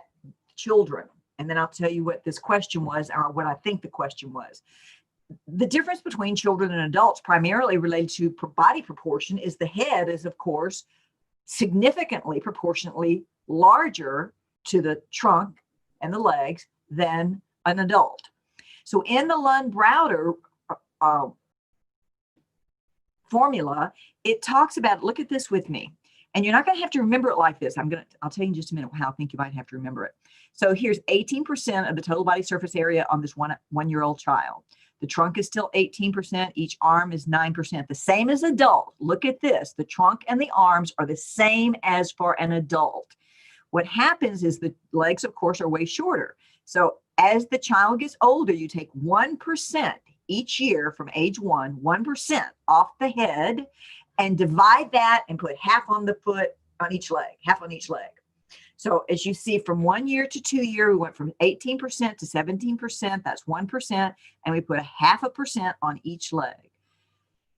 children, and then I'll tell you what this question was, or what I think the question was. The difference between children and adults, primarily related to body proportion, is the head is, of course, significantly proportionately larger to the trunk and the legs than an adult. So in the Lund-Browder formula, it talks about, look at this with me. And you're not going to have to remember it like this. I'll tell you in just a minute how I think you might have to remember it. So here's 18% of the total body surface area on this one-year-old child. The trunk is still 18%. Each arm is 9%. The same as adult. Look at this. The trunk and the arms are the same as for an adult. What happens is the legs, of course, are way shorter. So as the child gets older, you take 1% each year from age 1% off the head, and divide that and put half on the foot on each leg, half on each leg. So as you see, from 1 year to 2 year, we went from 18% to 17%, that's 1%, and we put 0.5% on each leg.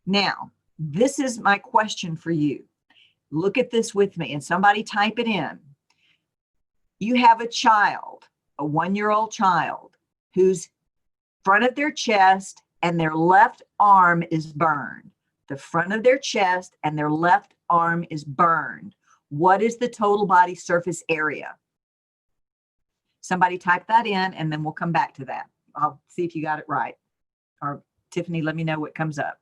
Now, this is my question for you. Look at this with me, and somebody type it in. You have a child, a 1-year-old child, whose front of their chest and their left arm is burned. The front of their chest and their left arm is burned. What is the total body surface area? Somebody type that in, and then we'll come back to that. I'll see if you got it right. Or Tiffany, let me know what comes up.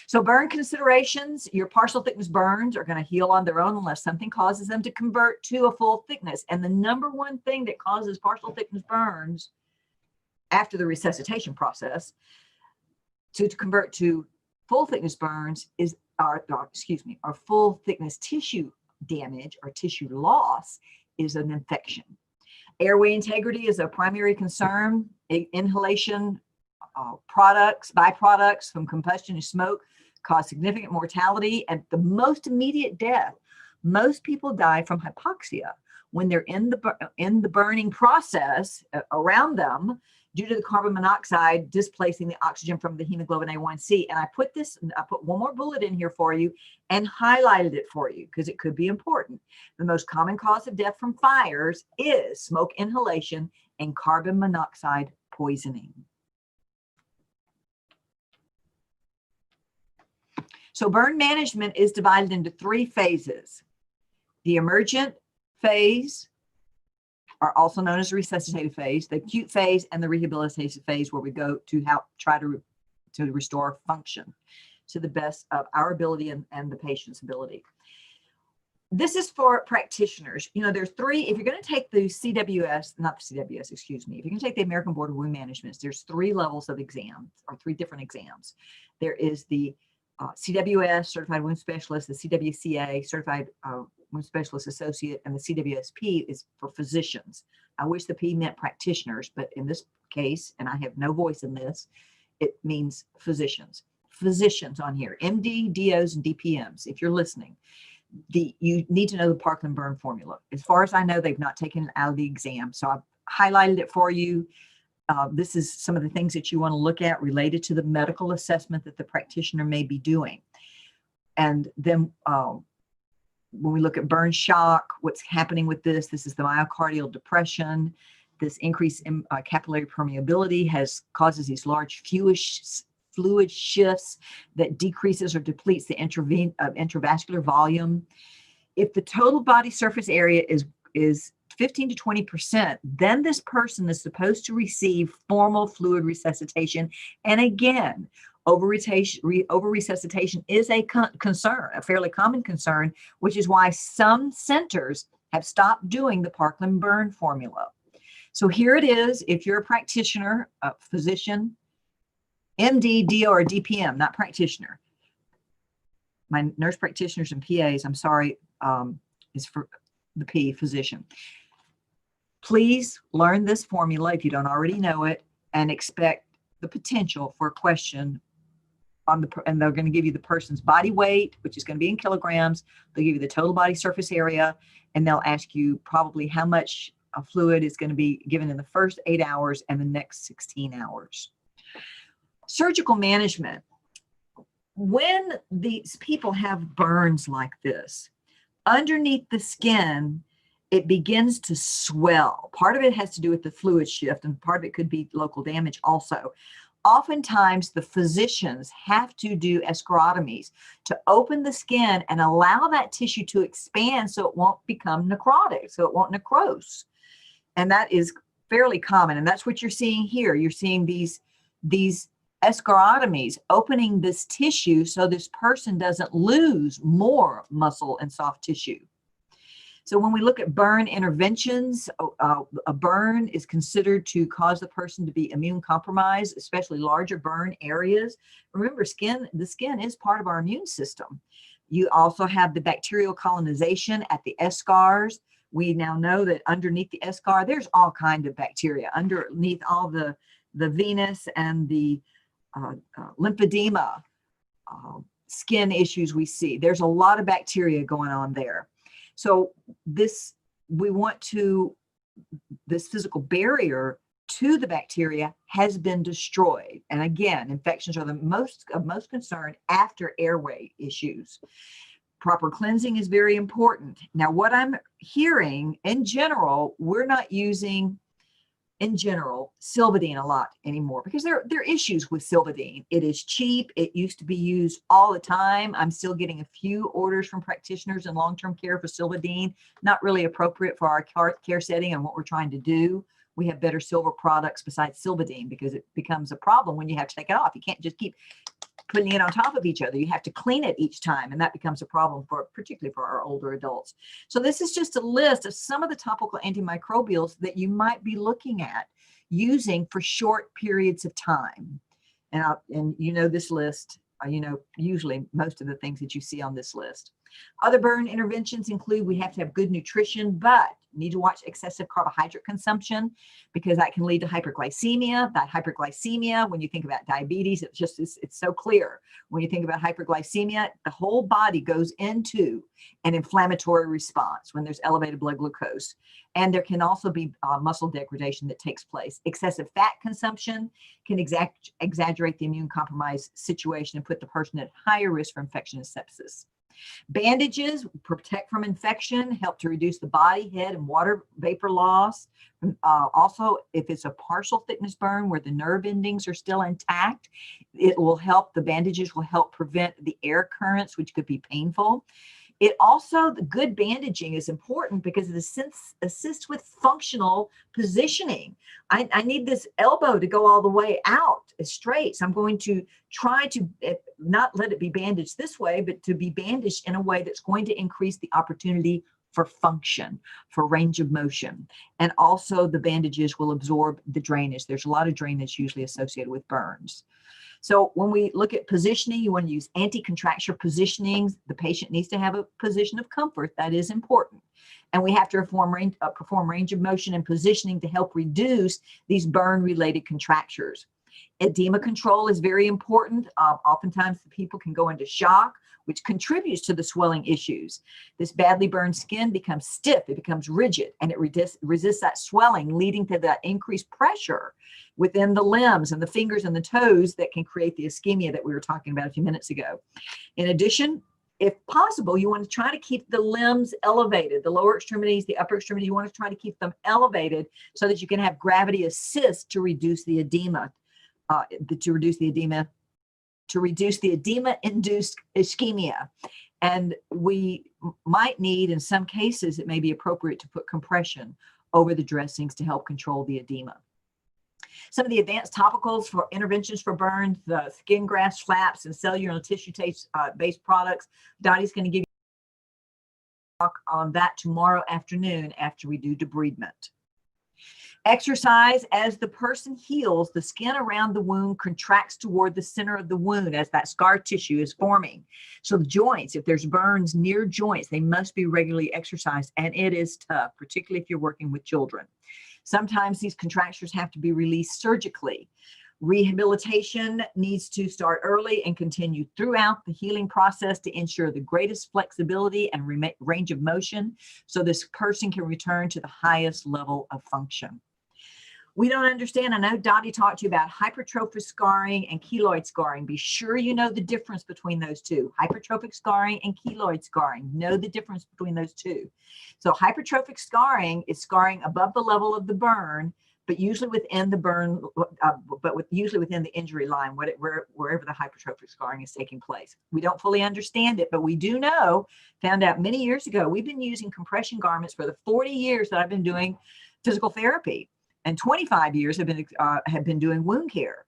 So burn considerations, your partial thickness burns are going to heal on their own unless something causes them to convert to a full thickness. And the number one thing that causes partial thickness burns after the resuscitation process to convert to full thickness burns is our full thickness tissue damage or tissue loss is an infection. Airway integrity is a primary concern. Inhalation byproducts from combustion and smoke cause significant mortality and the most immediate death. Most people die from hypoxia when they're in the burning process around them. due to the carbon monoxide displacing the oxygen from the hemoglobin A1C. And I put one more bullet in here for you and highlighted it for you because it could be important. The most common cause of death from fires is smoke inhalation and carbon monoxide poisoning. So burn management is divided into 3 phases. The emergent phase, are also known as the resuscitative phase, the acute phase, and the rehabilitation phase, where we go to try to restore function to the best of our ability and the patient's ability. This is for practitioners. You know, there's 3, if you're going to take the CWS, not the CWS, excuse me, if you're going to take the American Board of Wound Management, there's 3 levels of exams, or 3 different exams. There is the CWS, Certified Wound Specialist, the CWCA, Certified Wound Specialist Associate, and the CWSP is for physicians. I wish the P meant practitioners, but in this case, and I have no voice in this, it means physicians. Physicians on here, MD, DOs, and DPMs, if you're listening. You need to know the Parkland-Burn formula. As far as I know, they've not taken it out of the exam, so I've highlighted it for you. This is some of the things that you want to look at related to the medical assessment that the practitioner may be doing. And then when we look at burn shock, what's happening with this is the myocardial depression. This increase in capillary permeability causes these large fluid shifts that decreases or depletes the intravascular volume. If the total body surface area is 15 to 20%, then this person is supposed to receive formal fluid resuscitation. And again, over-resuscitation is a concern, a fairly common concern, which is why some centers have stopped doing the Parkland-Burn formula. So here it is. If you're a practitioner, a physician, MD, DO, or DPM, not practitioner. My nurse practitioners and PAs, I'm sorry, is for the P, physician. Please learn this formula if you don't already know it, and expect the potential for a question on and they're going to give you the person's body weight, which is going to be in kilograms. They'll give you the total body surface area, and they'll ask you probably how much fluid is going to be given in the first 8 hours and the next 16 hours. Surgical management. When these people have burns like this, underneath the skin, it begins to swell. Part of it has to do with the fluid shift, and part of it could be local damage also. Oftentimes, the physicians have to do sclerotomies to open the skin and allow that tissue to expand so it won't become necrotic, so it won't necrose. And that is fairly common, and that's what you're seeing here. You're seeing these sclerotomies, opening this tissue so this person doesn't lose more muscle and soft tissue. So when we look at burn interventions, a burn is considered to cause the person to be immune compromised, especially larger burn areas. Remember, the skin is part of our immune system. You also have the bacterial colonization at the eschars. We now know that underneath the eschar, there's all kinds of bacteria. Underneath all the venous and the lymphedema skin issues we see, there's a lot of bacteria going on there. So this physical barrier to the bacteria has been destroyed. And again, infections are the most concern after airway issues. Proper cleansing is very important. Now, what I'm hearing in general, we're not using Silvadene a lot anymore because there are issues with Silvadene. It is cheap. It used to be used all the time. I'm still getting a few orders from practitioners in long-term care for Silvadene, not really appropriate for our care setting and what we're trying to do. We have better silver products besides Silvadene because it becomes a problem when you have to take it off. You can't just keep putting it on top of each other. You have to clean it each time, and that becomes a problem particularly for our older adults. So this is just a list of some of the topical antimicrobials that you might be looking at using for short periods of time. And you know this list, usually most of the things that you see on this list. Other burn interventions include we have to have good nutrition, but need to watch excessive carbohydrate consumption, because that can lead to hyperglycemia. That hyperglycemia, when you think about diabetes, it's so clear. When you think about hyperglycemia, the whole body goes into an inflammatory response when there's elevated blood glucose. And there can also be muscle degradation that takes place. Excessive fat consumption can exaggerate the immune compromised situation and put the person at higher risk for infection and sepsis. Bandages protect from infection, help to reduce the body, head, and water vapor loss. Also, if it's a partial thickness burn where the nerve endings are still intact, it will help, the bandages will help prevent the air currents, which could be painful. It also, the good bandaging is important because it assists with functional positioning. I need this elbow to go all the way out straight. So I'm going to try to not let it be bandaged this way, but to be bandaged in a way that's going to increase the opportunity for function, for range of motion. And also the bandages will absorb the drainage. There's a lot of drainage usually associated with burns. So when we look at positioning, you want to use anti-contracture positionings. The patient needs to have a position of comfort. That is important. And we have to perform range of motion and positioning to help reduce these burn-related contractures. Edema control is very important. Oftentimes the people can go into shock, which contributes to the swelling issues. This badly burned skin becomes stiff, it becomes rigid, and it resists that swelling, leading to that increased pressure within the limbs and the fingers and the toes that can create the ischemia that we were talking about a few minutes ago. In addition, if possible, you want to try to keep the limbs elevated, the lower extremities, the upper extremities, you want to try to keep them elevated so that you can have gravity assist to reduce the edema, to reduce the edema-induced ischemia. And we might need, in some cases, it may be appropriate to put compression over the dressings to help control the edema. Some of the advanced topicals for interventions for burns, the skin grafts, flaps, and cellular tissue-based products. Dottie's going to give you a talk on that tomorrow afternoon after we do debridement. Exercise. As the person heals, the skin around the wound contracts toward the center of the wound as that scar tissue is forming. So the joints, if there's burns near joints, they must be regularly exercised, and it is tough, particularly if you're working with children. Sometimes these contractures have to be released surgically. Rehabilitation needs to start early and continue throughout the healing process to ensure the greatest flexibility and range of motion so this person can return to the highest level of function. We don't understand. I know Dottie talked to you about hypertrophic scarring and keloid scarring. Be sure you know the difference between those two. Hypertrophic scarring and keloid scarring. Know the difference between those two. So hypertrophic scarring is scarring above the level of the burn, but usually within the burn, usually within the injury line, wherever the hypertrophic scarring is taking place. We don't fully understand it, but we do know, found out many years ago, we've been using compression garments for the 40 years that I've been doing physical therapy. And 25 years have been doing wound care.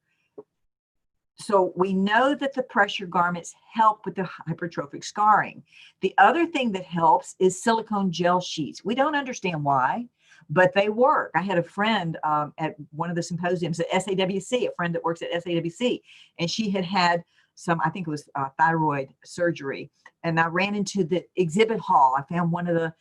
So we know that the pressure garments help with the hypertrophic scarring. The other thing that helps is silicone gel sheets. We don't understand why, but they work. I had a friend at one of the symposiums at SAWC, a friend that works at SAWC, and she had some, I think it was thyroid surgery. And I ran into the exhibit hall. I found one of the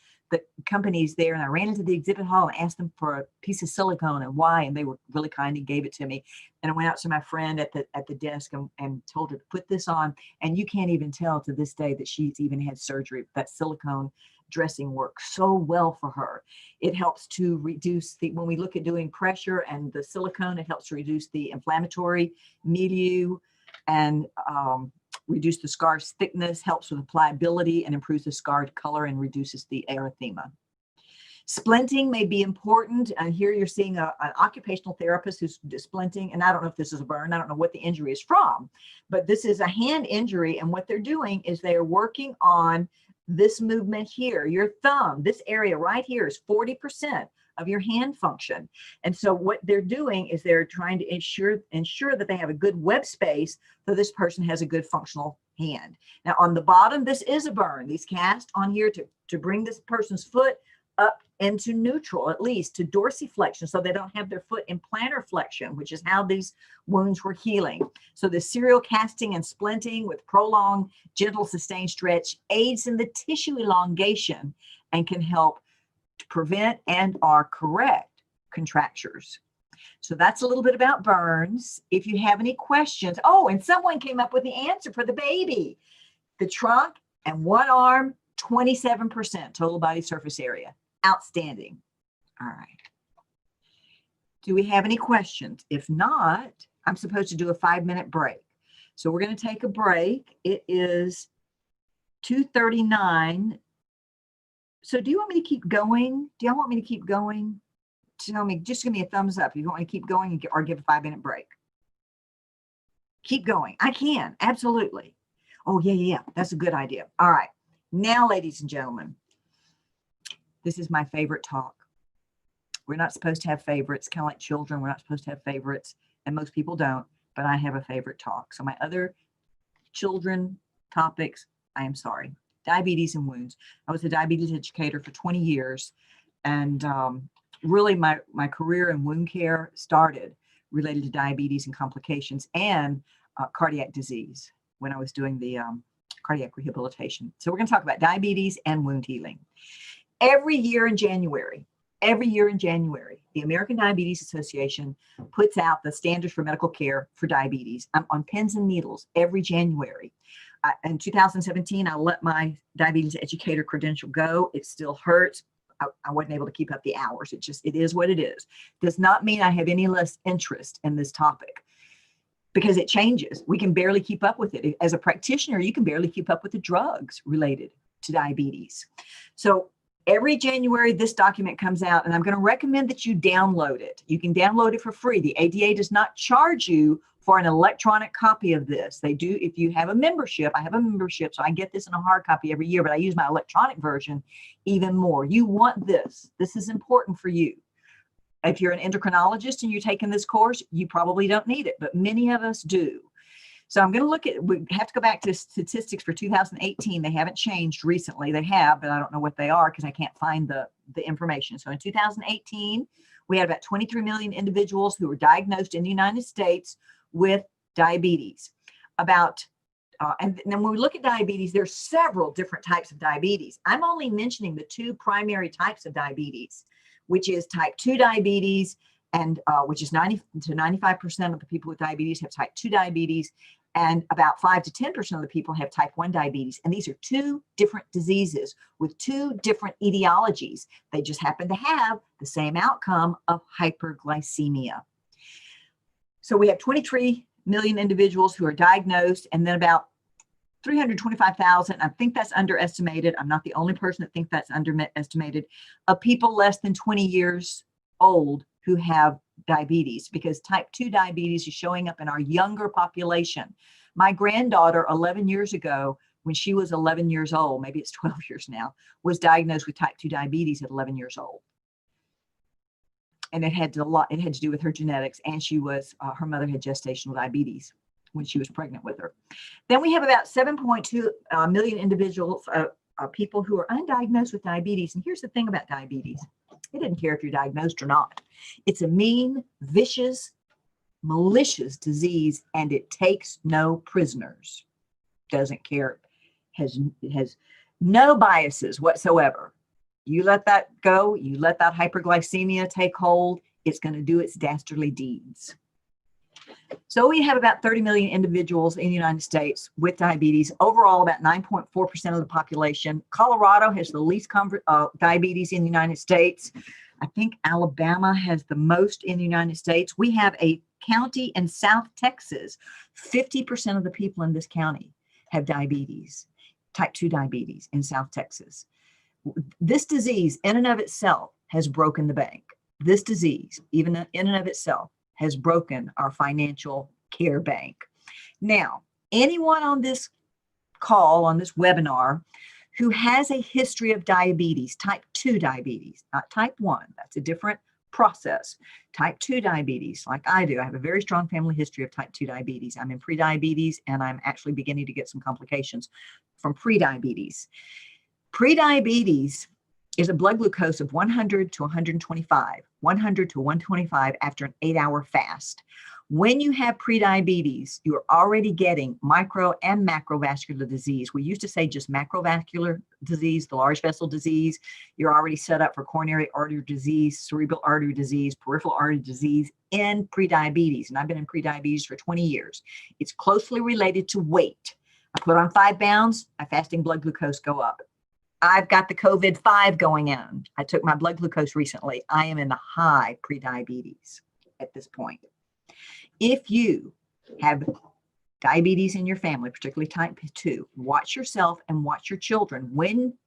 companies there, and I ran into the exhibit hall and asked them for a piece of silicone and why, and they were really kind and gave it to me. And I went out to my friend at the desk and told her to put this on, and you can't even tell to this day that she's even had surgery. That silicone dressing works so well for her. It helps to reduce when we look at doing pressure and the silicone, it helps to reduce the inflammatory milieu and reduce the scar's thickness, helps with pliability, and improves the scarred color and reduces the erythema. Splinting may be important. And here you're seeing an occupational therapist who's splinting. And I don't know if this is a burn. I don't know what the injury is from, but this is a hand injury. And what they're doing is they are working on this movement here. Your thumb, this area right here is 40% of your hand function. And so what they're doing is they're trying to ensure that they have a good web space so this person has a good functional hand. Now on the bottom, this is a burn. These cast on here to bring this person's foot up into neutral, at least to dorsiflexion, so they don't have their foot in plantar flexion, which is how these wounds were healing. So the serial casting and splinting with prolonged, gentle, sustained stretch aids in the tissue elongation and can help to prevent and or correct contractures. So that's a little bit about burns. If you have any questions, oh, and someone came up with the answer for the baby. The trunk and one arm, 27% total body surface area. Outstanding. All right. Do we have any questions? If not, I'm supposed to do a 5-minute break. So we're going to take a break. It is 2:39. So do you want me to keep going? Do y'all want me to keep going? Tell me, just give me a thumbs up if you want me to keep going or give a 5-minute break. Keep going. I can, absolutely. Oh, yeah. That's a good idea. All right. Now, ladies and gentlemen, this is my favorite talk. We're not supposed to have favorites, kind of like children. We're not supposed to have favorites, and most people don't, but I have a favorite talk. So my other children topics, I am sorry. Diabetes and wounds. I was a diabetes educator for 20 years, and really my career in wound care started related to diabetes and complications and cardiac disease when I was doing the cardiac rehabilitation. So we're going to talk about diabetes and wound healing. Every year in January, the American Diabetes Association puts out the standards for medical care for diabetes. I'm on pins and needles every January. In 2017, I let my diabetes educator credential go. It still hurts. I wasn't able to keep up the hours. It is what it is. Does not mean I have any less interest in this topic because it changes. We can barely keep up with it. As a practitioner, you can barely keep up with the drugs related to diabetes. So every January, this document comes out, and I'm going to recommend that you download it. You can download it for free. The ADA does not charge you for an electronic copy of this. They do if you have a membership. I have a membership, so I get this in a hard copy every year, but I use my electronic version even more. You want this. This is important for you. If you're an endocrinologist and you're taking this course, you probably don't need it, but many of us do. So I'm going to look at, we have to go back to statistics for 2018. They haven't changed recently. They have, but I don't know what they are because I can't find the information. So in 2018, we had about 23 million individuals who were diagnosed in the United States with diabetes. And then when we look at diabetes, there's several different types of diabetes. I'm only mentioning the two primary types of diabetes, which is type 2 diabetes, and which is 90 to 95% of the people with diabetes have type 2 diabetes, and about 5 to 10% of the people have type 1 diabetes. And these are two different diseases with two different etiologies. They just happen to have the same outcome of hyperglycemia. So we have 23 million individuals who are diagnosed, and then about 325,000, I think that's underestimated. I'm not the only person that thinks that's underestimated, of people less than 20 years old who have diabetes, because type 2 diabetes is showing up in our younger population. My granddaughter 11 years ago, when she was 11 years old, maybe it's 12 years now, was diagnosed with type 2 diabetes at 11 years old. And it had to do with her genetics, and she was, her mother had gestational diabetes when she was pregnant with her. Then we have about 7.2 million individuals, people who are undiagnosed with diabetes. And here's the thing about diabetes. It doesn't care if you're diagnosed or not. It's a mean, vicious, malicious disease, and it takes no prisoners. Doesn't care, has no biases whatsoever. You let that go, you let that hyperglycemia take hold, it's going to do its dastardly deeds. So we have about 30 million individuals in the United States with diabetes. Overall, about 9.4% of the population. Colorado has the least diabetes in the United States. I think Alabama has the most in the United States. We have a county in South Texas. 50% of the people in this county have diabetes, type 2 diabetes in South Texas. This disease in and of itself has broken the bank. This disease, even in and of itself, has broken our financial care bank. Now, anyone on this call, on this webinar, who has a history of diabetes, type 2 diabetes, not type 1, that's a different process. Type 2 diabetes, like I do, I have a very strong family history of type 2 diabetes. I'm in pre-diabetes, and I'm actually beginning to get some complications from pre-diabetes. Pre-diabetes is a blood glucose of 100 to 125, 100 to 125 after an 8-hour fast. When you have prediabetes, you're already getting micro and macrovascular disease. We used to say just macrovascular disease, the large vessel disease. You're already set up for coronary artery disease, cerebral artery disease, peripheral artery disease in prediabetes. And I've been in prediabetes for 20 years. It's closely related to weight. I put on 5 pounds, my fasting blood glucose go up. I've got the COVID-5 going on. I took my blood glucose recently. I am in the high prediabetes at this point. If you have diabetes in your family, particularly type 2, watch yourself and watch your children.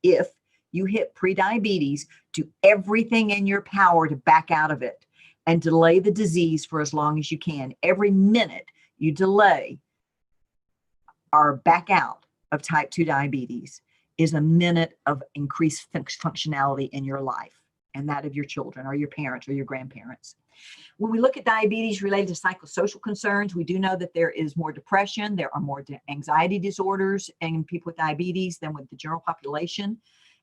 If you hit prediabetes, do everything in your power to back out of it and delay the disease for as long as you can. Every minute you delay or back out of type 2 diabetes is a minute of increased functionality in your life and that of your children or your parents or your grandparents. When we look at diabetes related to psychosocial concerns, we do know that there is more depression, there are more anxiety disorders in people with diabetes than with the general population,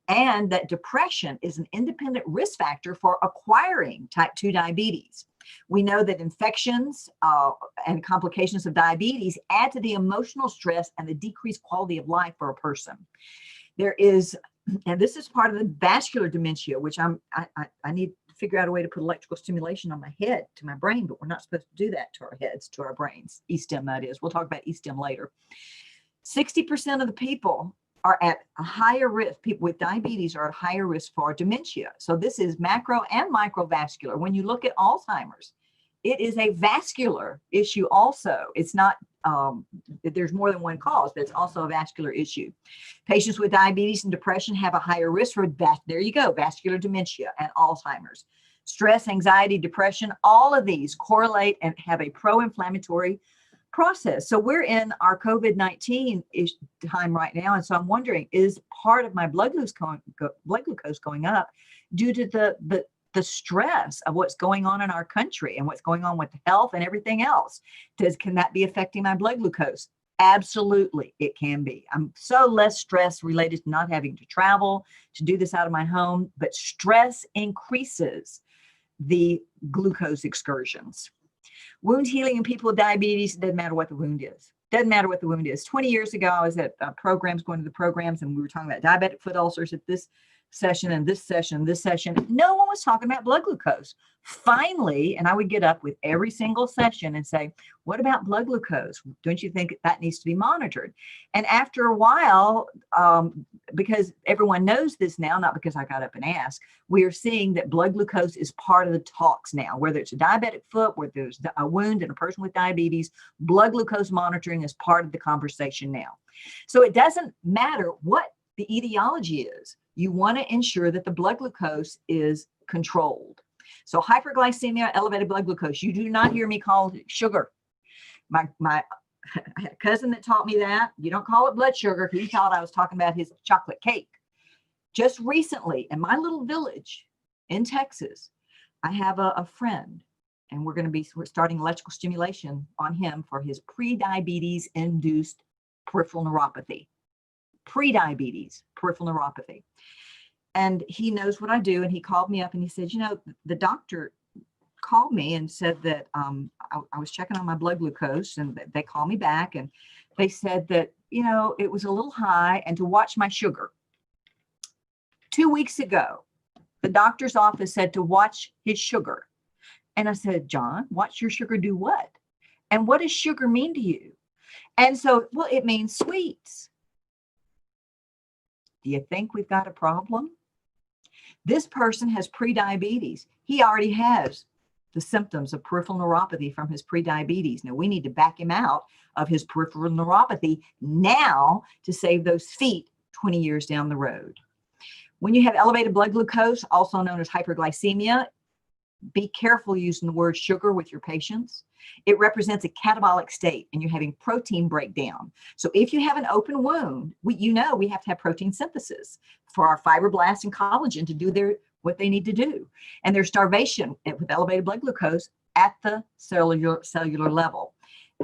and that depression is an independent risk factor for acquiring type 2 diabetes. We know that infections and complications of diabetes add to the emotional stress and the decreased quality of life for a person. There is, and this is part of the vascular dementia, which I need to figure out a way to put electrical stimulation on my head to my brain, but we're not supposed to do that to our heads, to our brains. E-stim, that is. We'll talk about E-stim later. 60% of the people are at a higher risk. People with diabetes are at higher risk for dementia. So this is macro and microvascular. When you look at Alzheimer's, it is a vascular issue also. It's not, there's more than one cause, but it's also a vascular issue. Patients with diabetes and depression have a higher risk for there you go, vascular dementia and Alzheimer's. Stress, anxiety, depression, all of these correlate and have a pro-inflammatory process. So we're in our COVID-19 time right now. And so I'm wondering, is part of my blood glucose going up due to the stress of what's going on in our country and what's going on with health and everything else? Can that be affecting my blood glucose? Absolutely, it can be. I'm so less stress related to not having to travel, to do this out of my home, but stress increases the glucose excursions. Wound healing in people with diabetes, it doesn't matter what the wound is. Doesn't matter what the wound is. 20 years ago, I was at programs, going to the programs, and we were talking about diabetic foot ulcers at this session and this session, this session. No one was talking about blood glucose. Finally, and I would get up with every single session and say, what about blood glucose? Don't you think that needs to be monitored? And after a while, because everyone knows this now, not because I got up and asked, we are seeing that blood glucose is part of the talks now, whether it's a diabetic foot, whether there's a wound in a person with diabetes, blood glucose monitoring is part of the conversation now. So it doesn't matter what the etiology is. You want to ensure that the blood glucose is controlled. So hyperglycemia, elevated blood glucose, you do not hear me call it sugar. My I had a cousin that taught me that. You don't call it blood sugar, because he thought I was talking about his chocolate cake. Just recently, in my little village in Texas, I have a friend, and we're starting electrical stimulation on him for his pre-diabetes induced peripheral neuropathy. Pre-diabetes, peripheral neuropathy. And he knows what I do. And he called me up and he said, you know, the doctor called me and said that I was checking on my blood glucose, and they called me back and they said that, you know, it was a little high and to watch my sugar. 2 weeks ago, the doctor's office said to watch his sugar. And I said, John, watch your sugar do what? And what does sugar mean to you? And so, well, it means sweets. Do you think we've got a problem? This person has prediabetes. He already has the symptoms of peripheral neuropathy from his prediabetes. Now we need to back him out of his peripheral neuropathy now to save those feet 20 years down the road. When you have elevated blood glucose, also known as hyperglycemia, be careful using the word sugar with your patients. It represents a catabolic state and you're having protein breakdown. So if you have an open wound, we have to have protein synthesis for our fibroblasts and collagen to do what they need to do. And there's starvation with elevated blood glucose at the cellular level.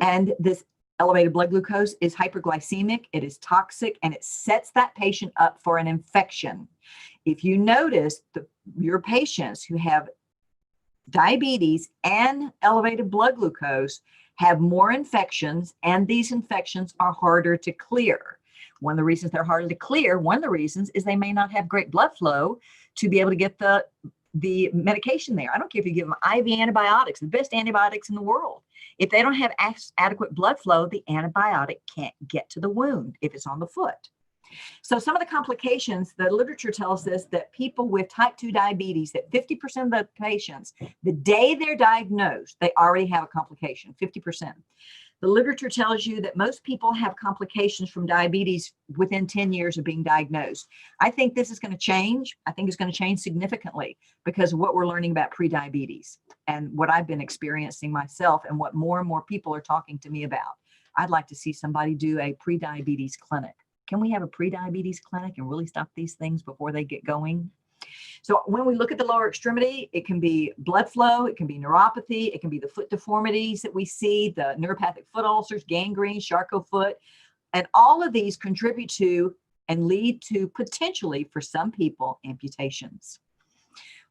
And this elevated blood glucose is hyperglycemic, it is toxic, and it sets that patient up for an infection. If you notice your patients who have diabetes and elevated blood glucose have more infections, and these infections are harder to clear. One of the reasons they're harder to clear, one of the reasons is they may not have great blood flow to be able to get the medication there. I don't care if you give them IV antibiotics, the best antibiotics in the world. If they don't have adequate blood flow, the antibiotic can't get to the wound if it's on the foot. So some of the complications, the literature tells us that people with type 2 diabetes, that 50% of the patients, the day they're diagnosed, they already have a complication, 50%. The literature tells you that most people have complications from diabetes within 10 years of being diagnosed. I think this is going to change. I think it's going to change significantly because of what we're learning about prediabetes and what I've been experiencing myself and what more and more people are talking to me about. I'd like to see somebody do a prediabetes clinic. Can we have a prediabetes clinic and really stop these things before they get going? So when we look at the lower extremity, it can be blood flow, it can be neuropathy, it can be the foot deformities that we see, the neuropathic foot ulcers, gangrene, Charcot foot, and all of these contribute to and lead to potentially, for some people, amputations.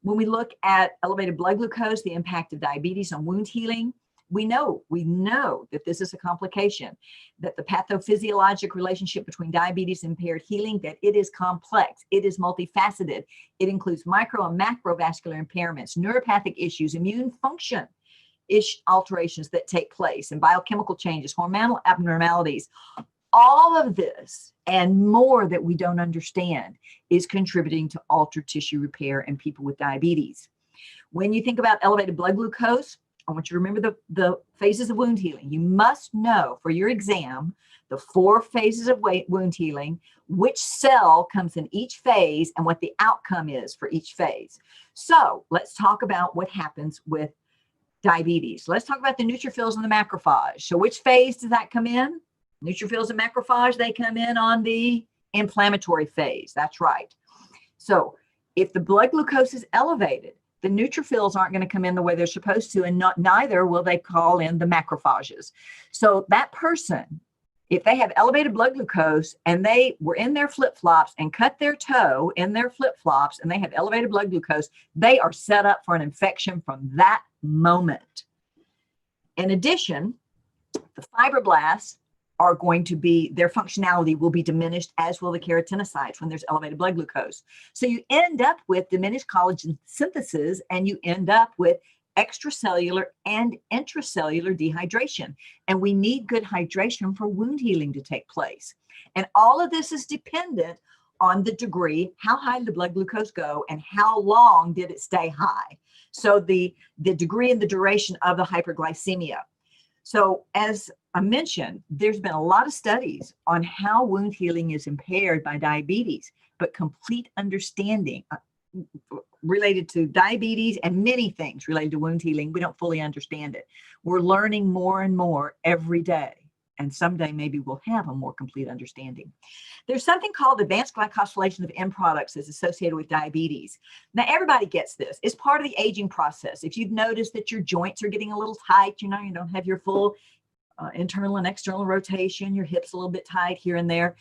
When we look at elevated blood glucose, the impact of diabetes on wound healing, we know that this is a complication, that the pathophysiologic relationship between diabetes and impaired healing, that it is complex, it is multifaceted. It includes micro and macrovascular impairments, neuropathic issues, immune function alterations that take place, and biochemical changes, hormonal abnormalities. All of this and more that we don't understand is contributing to altered tissue repair in people with diabetes. When you think about elevated blood glucose, I want you to remember the phases of wound healing. You must know for your exam the 4 phases of wound healing, which cell comes in each phase, and what the outcome is for each phase. So let's talk about what happens with diabetes. Let's talk about the neutrophils and the macrophage. So which phase does that come in? Neutrophils and macrophage, they come in on the inflammatory phase. That's right. So if the blood glucose is elevated, the neutrophils aren't going to come in the way they're supposed to, and neither will they call in the macrophages. So that person, if they have elevated blood glucose and they were in their flip-flops and cut their toe in their flip-flops and they have elevated blood glucose, they are set up for an infection from that moment. In addition, the fibroblasts are going to be, their functionality will be diminished, as will the keratinocytes when there's elevated blood glucose. So you end up with diminished collagen synthesis, and you end up with extracellular and intracellular dehydration. And we need good hydration for wound healing to take place. And all of this is dependent on the degree, how high did the blood glucose go and how long did it stay high? So the degree and the duration of the hyperglycemia. So as I mentioned, there's been a lot of studies on how wound healing is impaired by diabetes, but complete understanding related to diabetes and many things related to wound healing, we don't fully understand it. We're learning more and more every day, and someday maybe we'll have a more complete understanding. There's something called advanced glycosylation of end products that's associated with diabetes. Now, everybody gets this. It's part of the aging process. If you've noticed that your joints are getting a little tight, you don't have your full internal and external rotation, your hips a little bit tight here and there,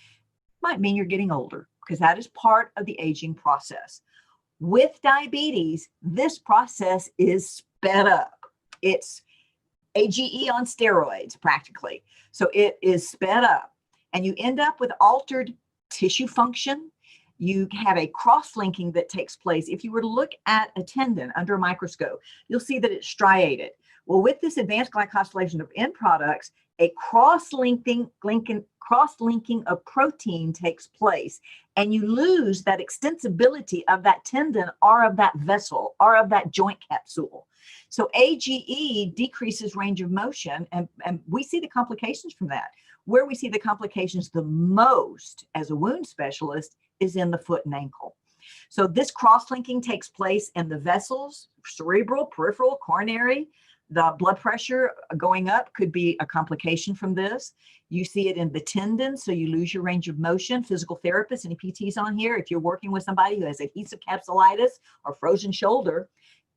might mean you're getting older, because that is part of the aging process. With diabetes, this process is sped up. It's AGE on steroids, practically. So it is sped up, and you end up with altered tissue function. You have a cross-linking that takes place. If you were to look at a tendon under a microscope, you'll see that it's striated. Well, with this advanced glycosylation of end products, a cross-linking of protein takes place, and you lose that extensibility of that tendon or of that vessel or of that joint capsule. So AGE decreases range of motion, and we see the complications from that. Where we see the complications the most as a wound specialist is in the foot and ankle. So this cross-linking takes place in the vessels, cerebral, peripheral, coronary. The blood pressure going up could be a complication from this. You see it in the tendons, so you lose your range of motion. Physical therapists, any PTs on here, if you're working with somebody who has adhesive capsulitis or frozen shoulder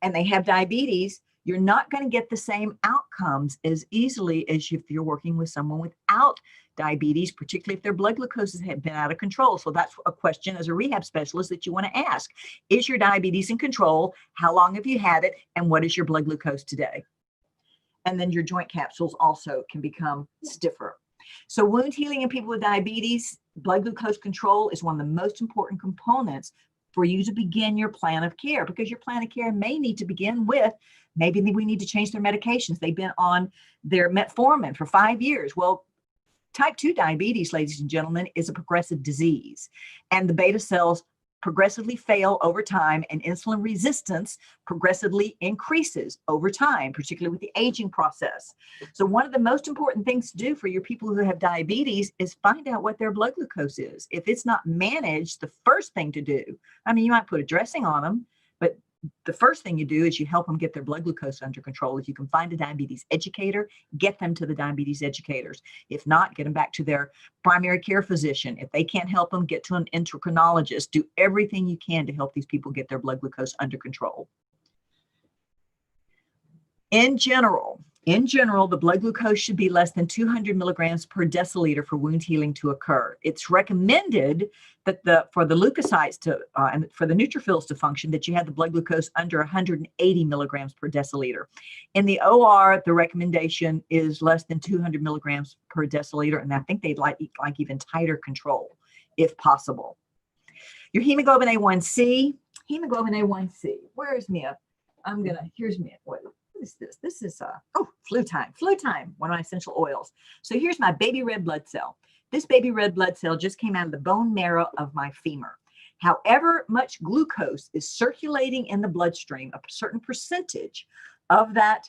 and they have diabetes, you're not going to get the same outcomes as easily as if you're working with someone without diabetes, particularly if their blood glucoses have been out of control. So that's a question as a rehab specialist that you want to ask. Is your diabetes in control? How long have you had it? And what is your blood glucose today? And then your joint capsules also can become stiffer. So wound healing in people with diabetes, blood glucose control is one of the most important components for you to begin your plan of care, because your plan of care may need to begin with, maybe we need to change their medications. They've been on their metformin for 5 years. Well, type 2 diabetes, ladies and gentlemen, is a progressive disease, and the beta cells progressively fail over time, and insulin resistance progressively increases over time, particularly with the aging process. So one of the most important things to do for your people who have diabetes is find out what their blood glucose is. If it's not managed, the first thing to do, I mean, you might put a dressing on them, but the first thing you do is you help them get their blood glucose under control. If you can find a diabetes educator, get them to the diabetes educators. If not, get them back to their primary care physician. If they can't help them, get to an endocrinologist. Do everything you can to help these people get their blood glucose under control. In general, the blood glucose should be less than 200 milligrams per deciliter for wound healing to occur. It's recommended that for the leukocytes to and for the neutrophils to function, that you have the blood glucose under 180 milligrams per deciliter. In the OR, the recommendation is less than 200 milligrams per deciliter, and I think they'd like even tighter control if possible. Your hemoglobin A1C, where is Mia? Here's Mia. What is this? This is flu time, one of my essential oils. So here's my baby red blood cell. This baby red blood cell just came out of the bone marrow of my femur. However much glucose is circulating in the bloodstream, a certain percentage of that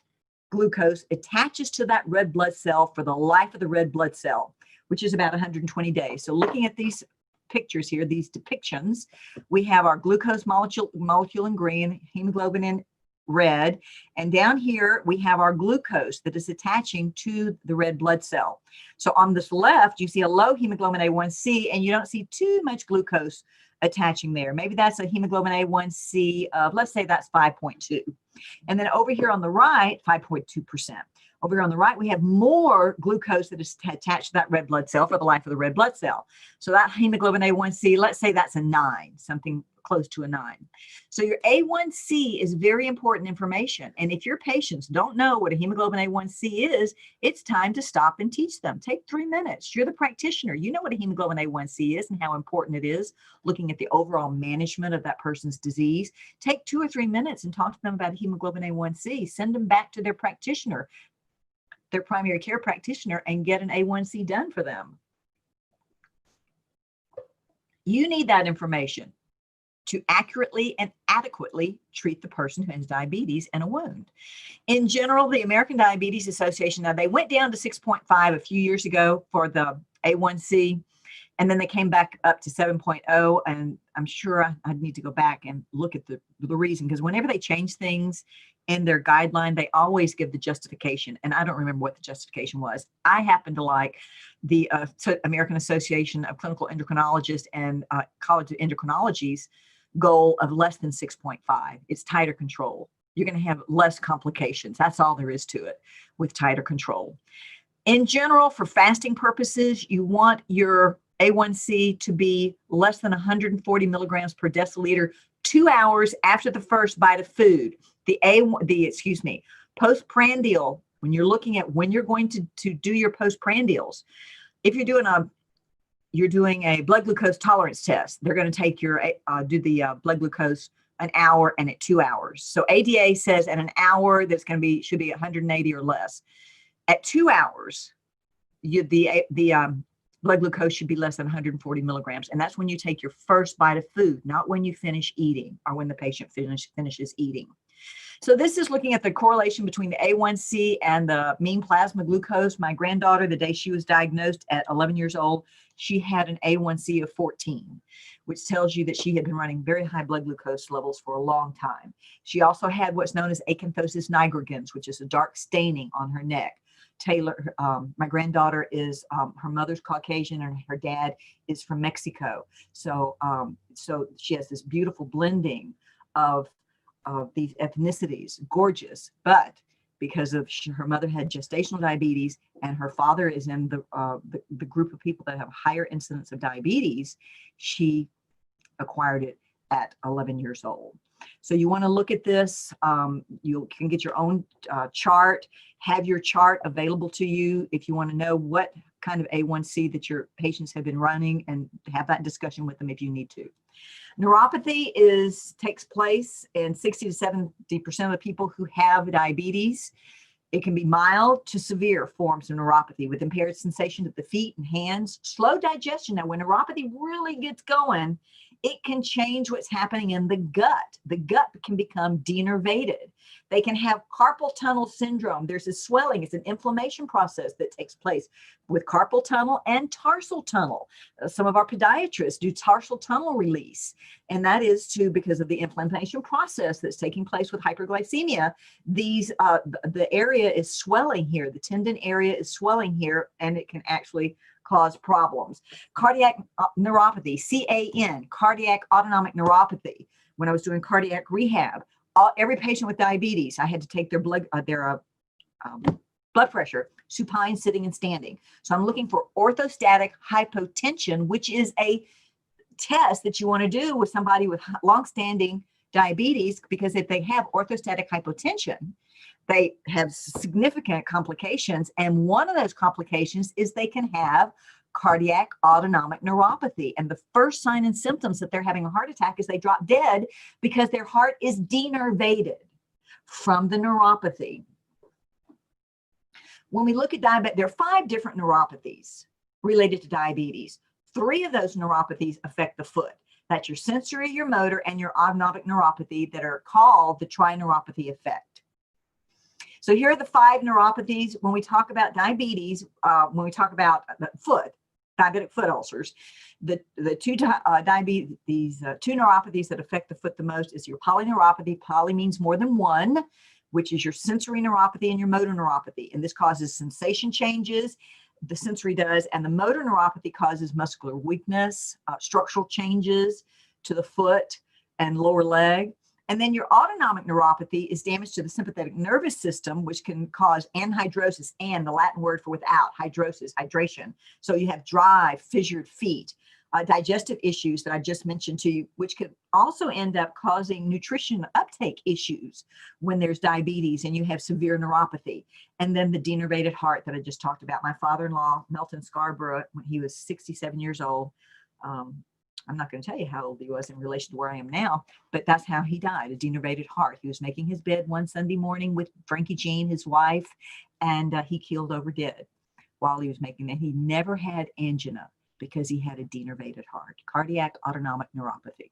glucose attaches to that red blood cell for the life of the red blood cell, which is about 120 days. So looking at these pictures here, these depictions, we have our glucose molecule in green, hemoglobin in red, and down here we have our glucose that is attaching to the red blood cell. So on this left, you see a low hemoglobin A1C, and you don't see too much glucose attaching there. Maybe that's a hemoglobin A1C of, let's say that's 5.2. And then over here on the right, 5.2%. Over here on the right, we have more glucose that is attached to that red blood cell for the life of the red blood cell. So that hemoglobin A1C, let's say that's a 9, something close to a 9. So your A1C is very important information. And if your patients don't know what a hemoglobin A1C is, it's time to stop and teach them. Take 3 minutes. You're the practitioner. You know what a hemoglobin A1C is and how important it is looking at the overall management of that person's disease. Take 2 or 3 minutes and talk to them about a hemoglobin A1C. Send them back to their practitioner, their primary care practitioner, and get an A1C done for them. You need that information to accurately and adequately treat the person who has diabetes and a wound. In general, the American Diabetes Association, now they went down to 6.5 a few years ago for the A1C, and then they came back up to 7.0, and I'm sure I'd need to go back and look at the reason, because whenever they change things in their guideline, they always give the justification, and I don't remember what the justification was. I happen to like the American Association of Clinical Endocrinologists and College of Endocrinology's goal of less than 6.5. It's tighter control. You're going to have less complications. That's all there is to it with tighter control. In general, for fasting purposes, you want your A1C to be less than 140 milligrams per deciliter 2 hours after the first bite of food. Postprandial, when you're looking at when you're going to do your postprandials, if you're doing a blood glucose tolerance test, they're going to take your do the blood glucose an hour and at 2 hours. So ADA says at an hour should be 180 or less. At 2 hours, the blood glucose should be less than 140 milligrams, and that's when you take your first bite of food, not when you finish eating or when the patient finishes eating. So this is looking at the correlation between the A1C and the mean plasma glucose. My granddaughter, the day she was diagnosed at 11 years old, she had an A1C of 14, which tells you that she had been running very high blood glucose levels for a long time. She also had what's known as acanthosis nigricans, which is a dark staining on her neck. Taylor, my granddaughter is, her mother's Caucasian and her dad is from Mexico. So she has this beautiful blending of these ethnicities, gorgeous, but because of her mother had gestational diabetes and her father is in the group of people that have higher incidence of diabetes. She acquired it at 11 years old. So you want to look at this. You can get your own chart, have your chart available to you if you want to know what kind of A1C that your patients have been running, and have that discussion with them if you need to. Neuropathy takes place in 60 to 70% of the people who have diabetes. It can be mild to severe forms of neuropathy with impaired sensation of the feet and hands, slow digestion. Now, when neuropathy really gets going, it can change what's happening in the gut. The gut can become denervated. They can have carpal tunnel syndrome. There's a swelling. It's an inflammation process that takes place with carpal tunnel and tarsal tunnel. Some of our podiatrists do tarsal tunnel release, and that is because of the inflammation process that's taking place with hyperglycemia. The area is swelling here. The tendon area is swelling here, and it can actually cause problems. Cardiac neuropathy, CAN, cardiac autonomic neuropathy. When I was doing cardiac rehab, every patient with diabetes, I had to take their blood pressure, supine, sitting, and standing. So I'm looking for orthostatic hypotension, which is a test that you want to do with somebody with longstanding diabetes, because if they have orthostatic hypotension, they have significant complications. And one of those complications is they can have cardiac autonomic neuropathy. And the first sign and symptoms that they're having a heart attack is they drop dead because their heart is denervated from the neuropathy. When we look at diabetes, there are 5 different neuropathies related to diabetes. 3 of those neuropathies affect the foot. That's your sensory, your motor, and your autonomic neuropathy that are called the trineuropathy effect. So here are the 5 neuropathies. When we talk about diabetes, when we talk about the foot, diabetic foot ulcers, the two neuropathies that affect the foot the most is your polyneuropathy. Poly means more than one, which is your sensory neuropathy and your motor neuropathy. And this causes sensation changes. The sensory does, and the motor neuropathy causes muscular weakness, structural changes to the foot and lower leg. And then your autonomic neuropathy is damage to the sympathetic nervous system, which can cause anhidrosis, and the Latin word for without, hydrosis, hydration. So you have dry, fissured feet, digestive issues that I just mentioned to you, which could also end up causing nutrition uptake issues when there's diabetes and you have severe neuropathy. And then the denervated heart that I just talked about. My father-in-law, Melton Scarborough, when he was 67 years old, I'm not going to tell you how old he was in relation to where I am now, but that's how he died, a denervated heart. He was making his bed one Sunday morning with Frankie Jean, his wife, and he keeled over dead while he was making that. He never had angina because he had a denervated heart, cardiac autonomic neuropathy.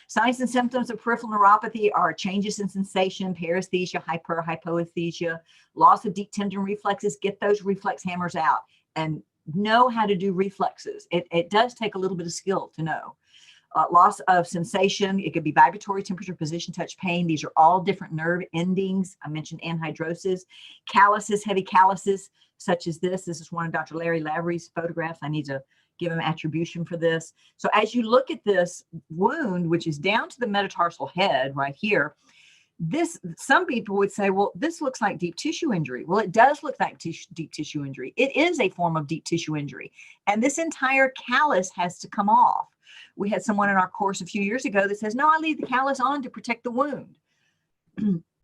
Signs and symptoms of peripheral neuropathy are changes in sensation, paresthesia, hypoesthesia, loss of deep tendon reflexes. Get those reflex hammers out and know how to do reflexes. It does take a little bit of skill to know. Loss of sensation. It could be vibratory, temperature, position, touch, pain. These are all different nerve endings. I mentioned anhidrosis. Calluses, heavy calluses, such as this. This is one of Dr. Larry Lavery's photographs. I need to give him attribution for this. So as you look at this wound, which is down to the metatarsal head right here, some people would say, well, this looks like deep tissue injury. Well, it does look like deep tissue injury. It is a form of deep tissue injury. And this entire callus has to come off. We had someone in our course a few years ago that says, no, I leave the callus on to protect the wound.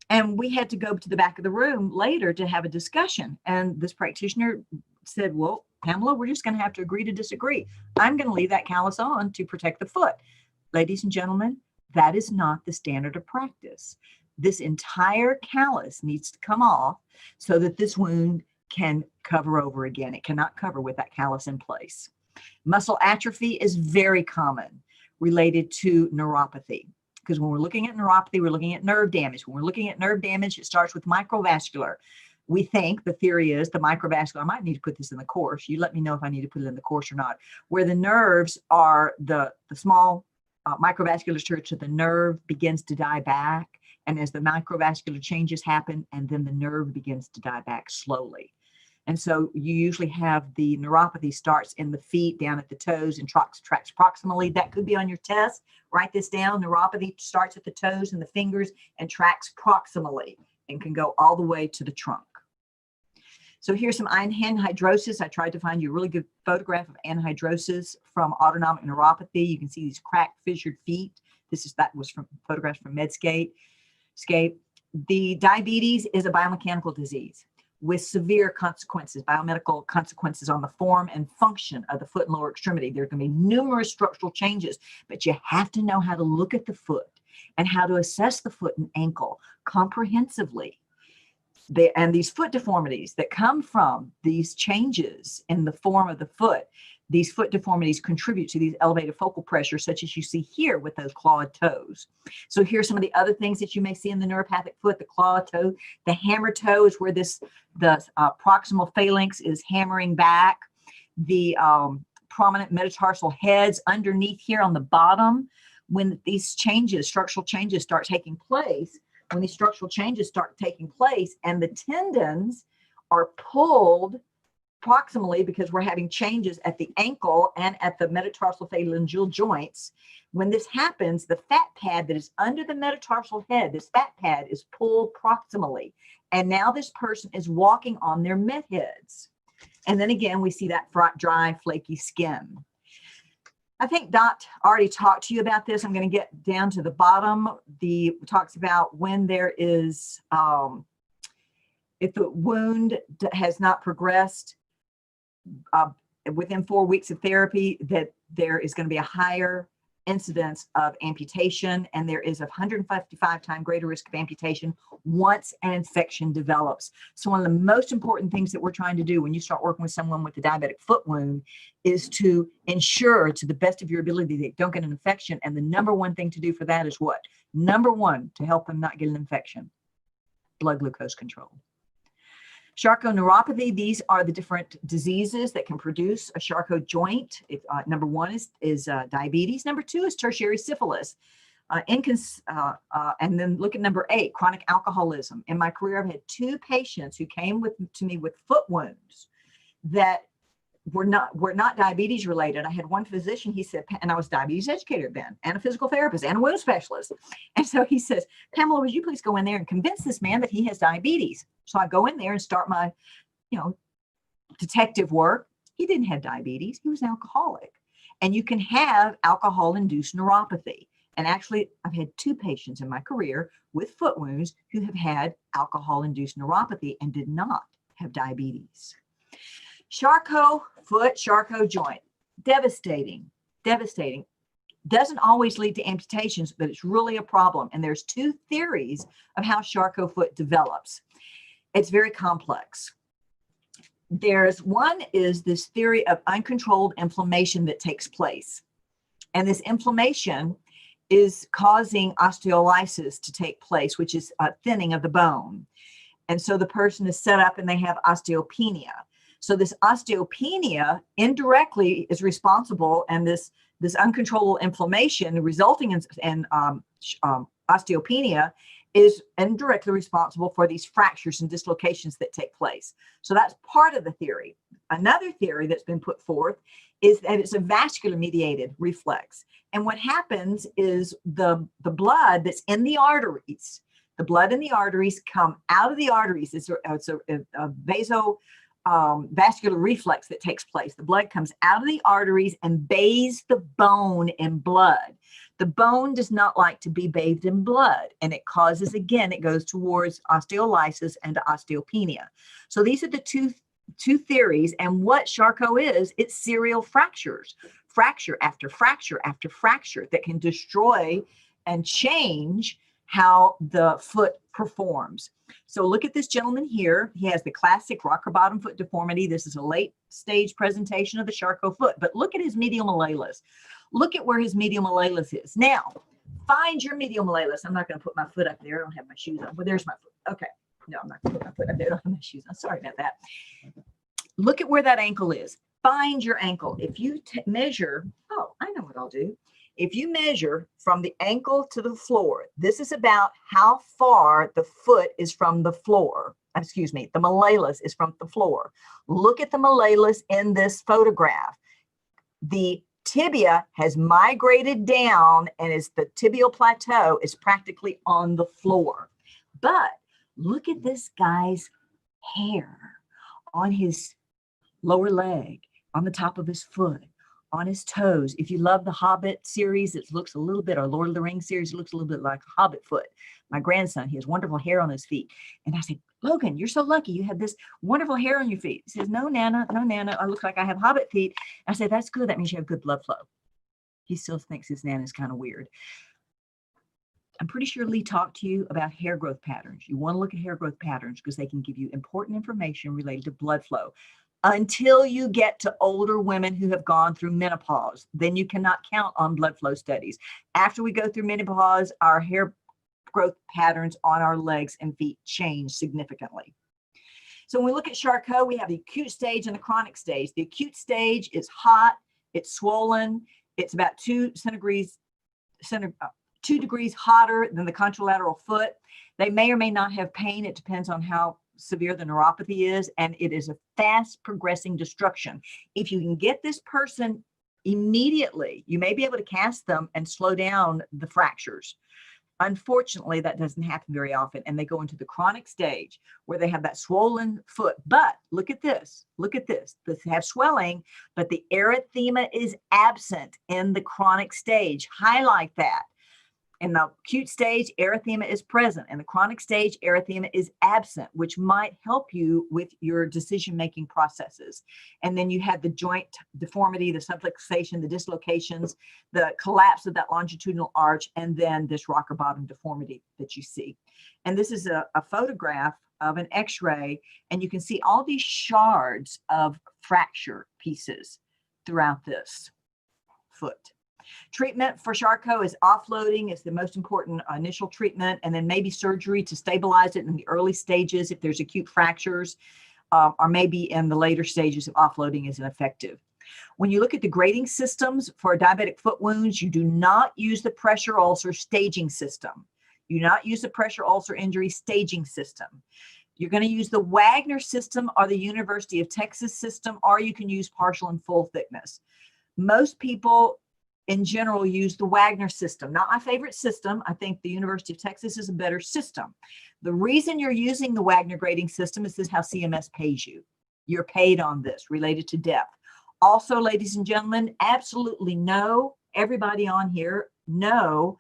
And we had to go to the back of the room later to have a discussion. And this practitioner said, well, Pamela, we're just going to have to agree to disagree. I'm going to leave that callus on to protect the foot. Ladies and gentlemen, that is not the standard of practice. This entire callus needs to come off so that this wound can cover over again. It cannot cover with that callus in place. Muscle atrophy is very common related to neuropathy, because when we're looking at neuropathy, we're looking at nerve damage. When we're looking at nerve damage, it starts with microvascular. We think the theory is the microvascular. I might need to put this in the course. You let me know if I need to put it in the course or not. Where the nerves are the small microvasculature to the nerve begins to die back. And as the microvascular changes happen, and then the nerve begins to die back slowly. And so you usually have the neuropathy starts in the feet, down at the toes, and tracks proximally. That could be on your test. Write this down. Neuropathy starts at the toes and the fingers and tracks proximally. and can go all the way to the trunk. So here's some anhydrosis. I tried to find you a really good photograph of anhydrosis from autonomic neuropathy. You can see these cracked, fissured feet. That was from photographs from Medscape. The diabetes is a biomechanical disease with severe consequences, biomedical consequences on the form and function of the foot and lower extremity. There are going to be numerous structural changes, but you have to know how to look at the foot and how to assess the foot and ankle comprehensively. And these foot deformities that come from these changes in the form of the foot, these foot deformities contribute to these elevated focal pressures, such as you see here with those clawed toes. So here's some of the other things that you may see in the neuropathic foot: the clawed toe, the hammer toe is where the proximal phalanx is hammering back. The prominent metatarsal heads underneath here on the bottom, when these changes, structural changes start taking place, and the tendons are pulled proximally because we're having changes at the ankle and at the metatarsal phalangeal joints. When this happens, the fat pad that is under the metatarsal head, this fat pad is pulled proximally. And now this person is walking on their met heads. And then again, we see that dry, flaky skin. I think Dot already talked to you about this. I'm going to get down to the bottom. Talks about when there is, if the wound has not progressed within 4 weeks of therapy, that there is going to be a higher incidence of amputation, and there is a 155 times greater risk of amputation once an infection develops. So one of the most important things that we're trying to do when you start working with someone with a diabetic foot wound is to ensure to the best of your ability they don't get an infection. And the number one thing to do for that is what? Number one, to help them not get an infection: blood glucose control. Charcot neuropathy, these are the different diseases that can produce a Charcot joint. Number one is diabetes. Number two is tertiary syphilis. And then look at number 8, chronic alcoholism. In my career, I've had 2 patients who came to me with foot wounds that were not diabetes related. I had one physician, he said, and I was a diabetes educator then, and a physical therapist and a wound specialist. And so he says, "Pamela, would you please go in there and convince this man that he has diabetes?" So I go in there and start my, detective work. He didn't have diabetes. He was an alcoholic. And you can have alcohol-induced neuropathy. And actually, I've had 2 patients in my career with foot wounds who have had alcohol-induced neuropathy and did not have diabetes. Charcot foot, Charcot joint, devastating. Doesn't always lead to amputations, but it's really a problem. And there's 2 theories of how Charcot foot develops. It's very complex. One is this theory of uncontrolled inflammation that takes place. And this inflammation is causing osteolysis to take place, which is a thinning of the bone. And so the person is set up and they have osteopenia. So this osteopenia indirectly is responsible, and this uncontrollable inflammation resulting in osteopenia is indirectly responsible for these fractures and dislocations that take place. So that's part of the theory. Another theory that's been put forth is that it's a vascular mediated reflex. And what happens is the blood that's in the arteries, the blood in the arteries come out of the arteries. It's a vascular reflex that takes place. The blood comes out of the arteries and bathes the bone in blood. The bone does not like to be bathed in blood, and it causes, again, it goes towards osteolysis and osteopenia. So these are the two theories. And what Charcot is, it's serial fractures, fracture after fracture after fracture that can destroy and change how the foot performs. So look at this gentleman here. He has the classic rocker bottom foot deformity. This is a late stage presentation of the Charcot foot, but look at his medial malleolus. Look at where his medial malleolus is. Now, find your medial malleolus. I'm not going to put my foot up there. I don't have my shoes on. Well, there's my foot. Okay. No, I'm not going to put my foot up there. I don't have my shoes on. Sorry about that. Look at where that ankle is. Find your ankle. If you measure, I know what I'll do. If you measure from the ankle to the floor, this is about how far the foot is from the floor. Excuse me, the malleolus is from the floor. Look at the malleolus in this photograph. The tibia has migrated down, and the tibial plateau is practically on the floor. But Look at this guy's hair on his lower leg, on the top of his foot, on his toes. If you love the Hobbit series, it looks a little bit, or Lord of the Rings series, it looks a little bit like Hobbit foot. My grandson, he has wonderful hair on his feet. And I said, Logan, you're so lucky. You have this wonderful hair on your feet. He says, no, Nana, I look like I have Hobbit feet. I said, that's good. That means you have good blood flow. He still thinks his Nana's kind of weird. I'm pretty sure Lee talked to you about hair growth patterns. You want to look at hair growth patterns because they can give you important information related to blood flow. Until you get to older women who have gone through menopause, then you cannot count on blood flow studies. After we go through menopause, our hair growth patterns on our legs and feet change significantly. So when we look at Charcot, we have the acute stage and the chronic stage. The acute stage is hot, it's swollen, it's about 2 degrees hotter than the contralateral foot. They may or may not have pain. It depends on how severe the neuropathy is, and it is a fast progressing destruction. If you can get this person immediately, you may be able to cast them and slow down the fractures. Unfortunately, that doesn't happen very often, and they go into the chronic stage where they have that swollen foot. But look at this, they have swelling, but the erythema is absent in the chronic stage. Highlight that. In the acute stage, erythema is present. In the chronic stage, erythema is absent, which might help you with your decision-making processes. And then you have the joint deformity, the subluxation, the dislocations, the collapse of that longitudinal arch, and then this rocker bottom deformity that you see. And this is a photograph of an x-ray, and you can see all these shards of fracture pieces throughout this foot. Treatment for Charcot is offloading. It's the most important initial treatment, and then maybe surgery to stabilize it in the early stages if there's acute fractures, or maybe in the later stages if offloading isn't effective. When you look at the grading systems for diabetic foot wounds, you do not use the pressure ulcer staging system. You do not use the pressure ulcer injury staging system. You're going to use the Wagner system or the University of Texas system, or you can use partial and full thickness. Most people in general use the Wagner system. Not my favorite system. I think the University of Texas is a better system. The reason you're using the Wagner grading system is this is how CMS pays you. You're paid on this related to depth. Also, ladies and gentlemen, absolutely know, everybody on here, know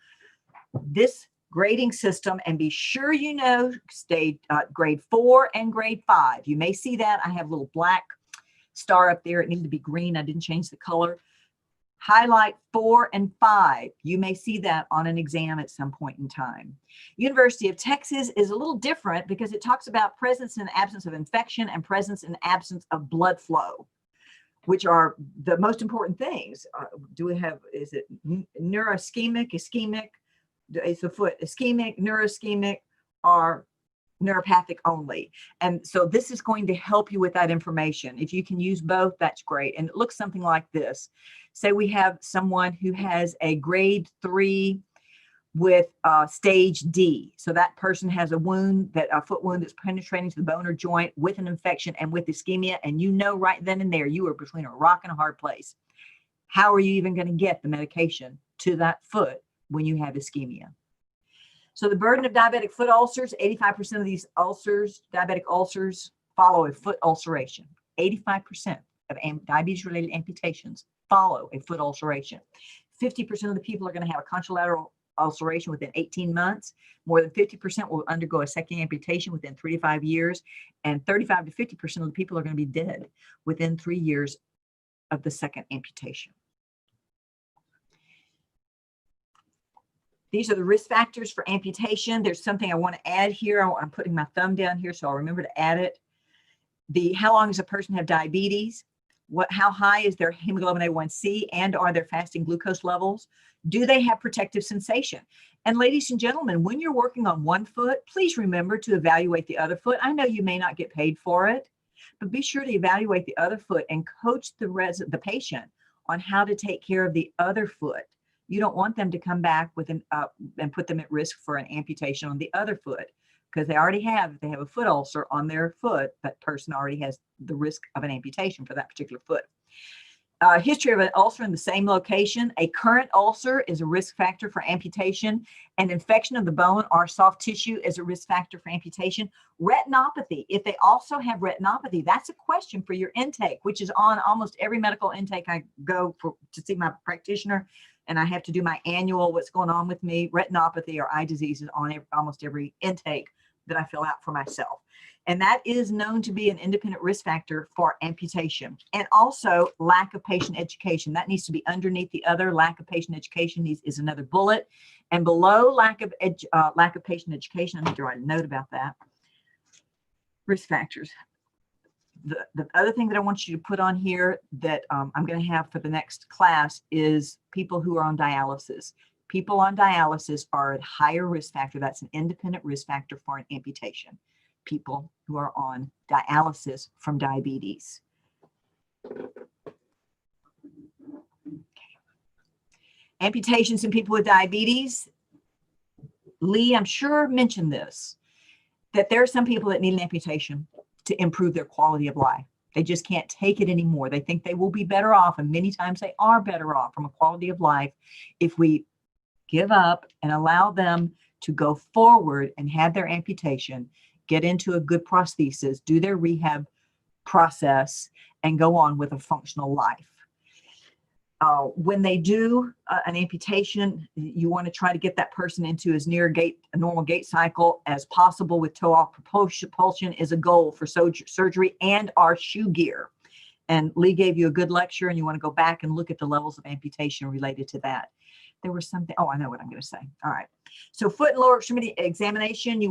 this grading system, and be sure you know grade 4 and grade 5. You may see that. I have a little black star up there. It needed to be green. I didn't change the color. Highlight 4 and 5. You may see that on an exam at some point in time. University of Texas is a little different because it talks about presence and absence of infection and presence and absence of blood flow, which are the most important things. Do we have, is it neuroischemic, ischemic? Is the foot ischemic, neuroischemic, or neuropathic only? And so this is going to help you with that information. If you can use both, that's great. And it looks something like this. Say we have someone who has a grade 3 with stage D. So that person has a wound, a foot wound that's penetrating to the bone or joint with an infection and with ischemia. And you know right then and there, you are between a rock and a hard place. How are you even going to get the medication to that foot when you have ischemia? So the burden of diabetic foot ulcers, 85% of these ulcers, diabetic ulcers, follow a foot ulceration. 85% of diabetes-related amputations follow a foot ulceration. 50% of the people are going to have a contralateral ulceration within 18 months. More than 50% will undergo a second amputation within 3 to 5 years. And 35 to 50% of the people are going to be dead within 3 years of the second amputation. These are the risk factors for amputation. There's something I want to add here. I'm putting my thumb down here, so I'll remember to add it. How long does a person have diabetes? How high is their hemoglobin A1C, and are their fasting glucose levels? Do they have protective sensation? And ladies and gentlemen, when you're working on one foot, please remember to evaluate the other foot. I know you may not get paid for it, but be sure to evaluate the other foot and coach the patient on how to take care of the other foot. You don't want them to come back with and put them at risk for an amputation on the other foot, because they have a foot ulcer on their foot. That person already has the risk of an amputation for that particular foot. History of an ulcer in the same location. A current ulcer is a risk factor for amputation. An infection of the bone or soft tissue is a risk factor for amputation. Retinopathy, if they also have retinopathy, that's a question for your intake, which is on almost every medical intake I go for to see my practitioner, and I have to do my annual what's going on with me. Retinopathy or eye disease is on almost every intake that I fill out for myself. And that is known to be an independent risk factor for amputation. And also lack of patient education. That needs to be underneath the other. Lack of patient education is another bullet. And below lack of patient education, I need to write a note about that. Risk factors. The other thing that I want you to put on here that I'm going to have for the next class is people who are on dialysis. People on dialysis are at higher risk factor. That's an independent risk factor for an amputation. People who are on dialysis from diabetes. Okay. Amputations in people with diabetes. Lee, I'm sure mentioned this, that there are some people that need an amputation to improve their quality of life. They just can't take it anymore. They think they will be better off, and many times they are better off from a quality of life if we give up and allow them to go forward and have their amputation, get into a good prosthesis, do their rehab process, and go on with a functional life. When they do an amputation, you want to try to get that person into as near a normal gait cycle as possible with toe-off propulsion is a goal for surgery and our shoe gear. And Lee gave you a good lecture, and you want to go back and look at the levels of amputation related to that. There was something, oh, I know what I'm going to say. All right. So foot and lower extremity examination, you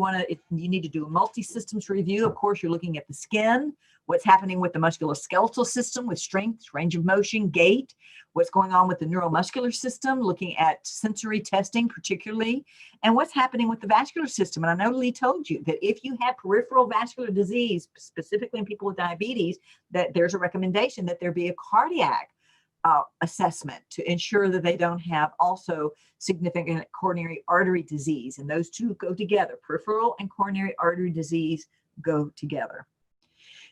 need to do a multi-systems review. Of course, you're looking at the skin, what's happening with the musculoskeletal system with strength, range of motion, gait, what's going on with the neuromuscular system, looking at sensory testing particularly, and what's happening with the vascular system. And I know Lee told you that if you have peripheral vascular disease, specifically in people with diabetes, that there's a recommendation that there be a cardiac assessment to ensure that they don't have also significant coronary artery disease. And those two go together. Peripheral and coronary artery disease go together.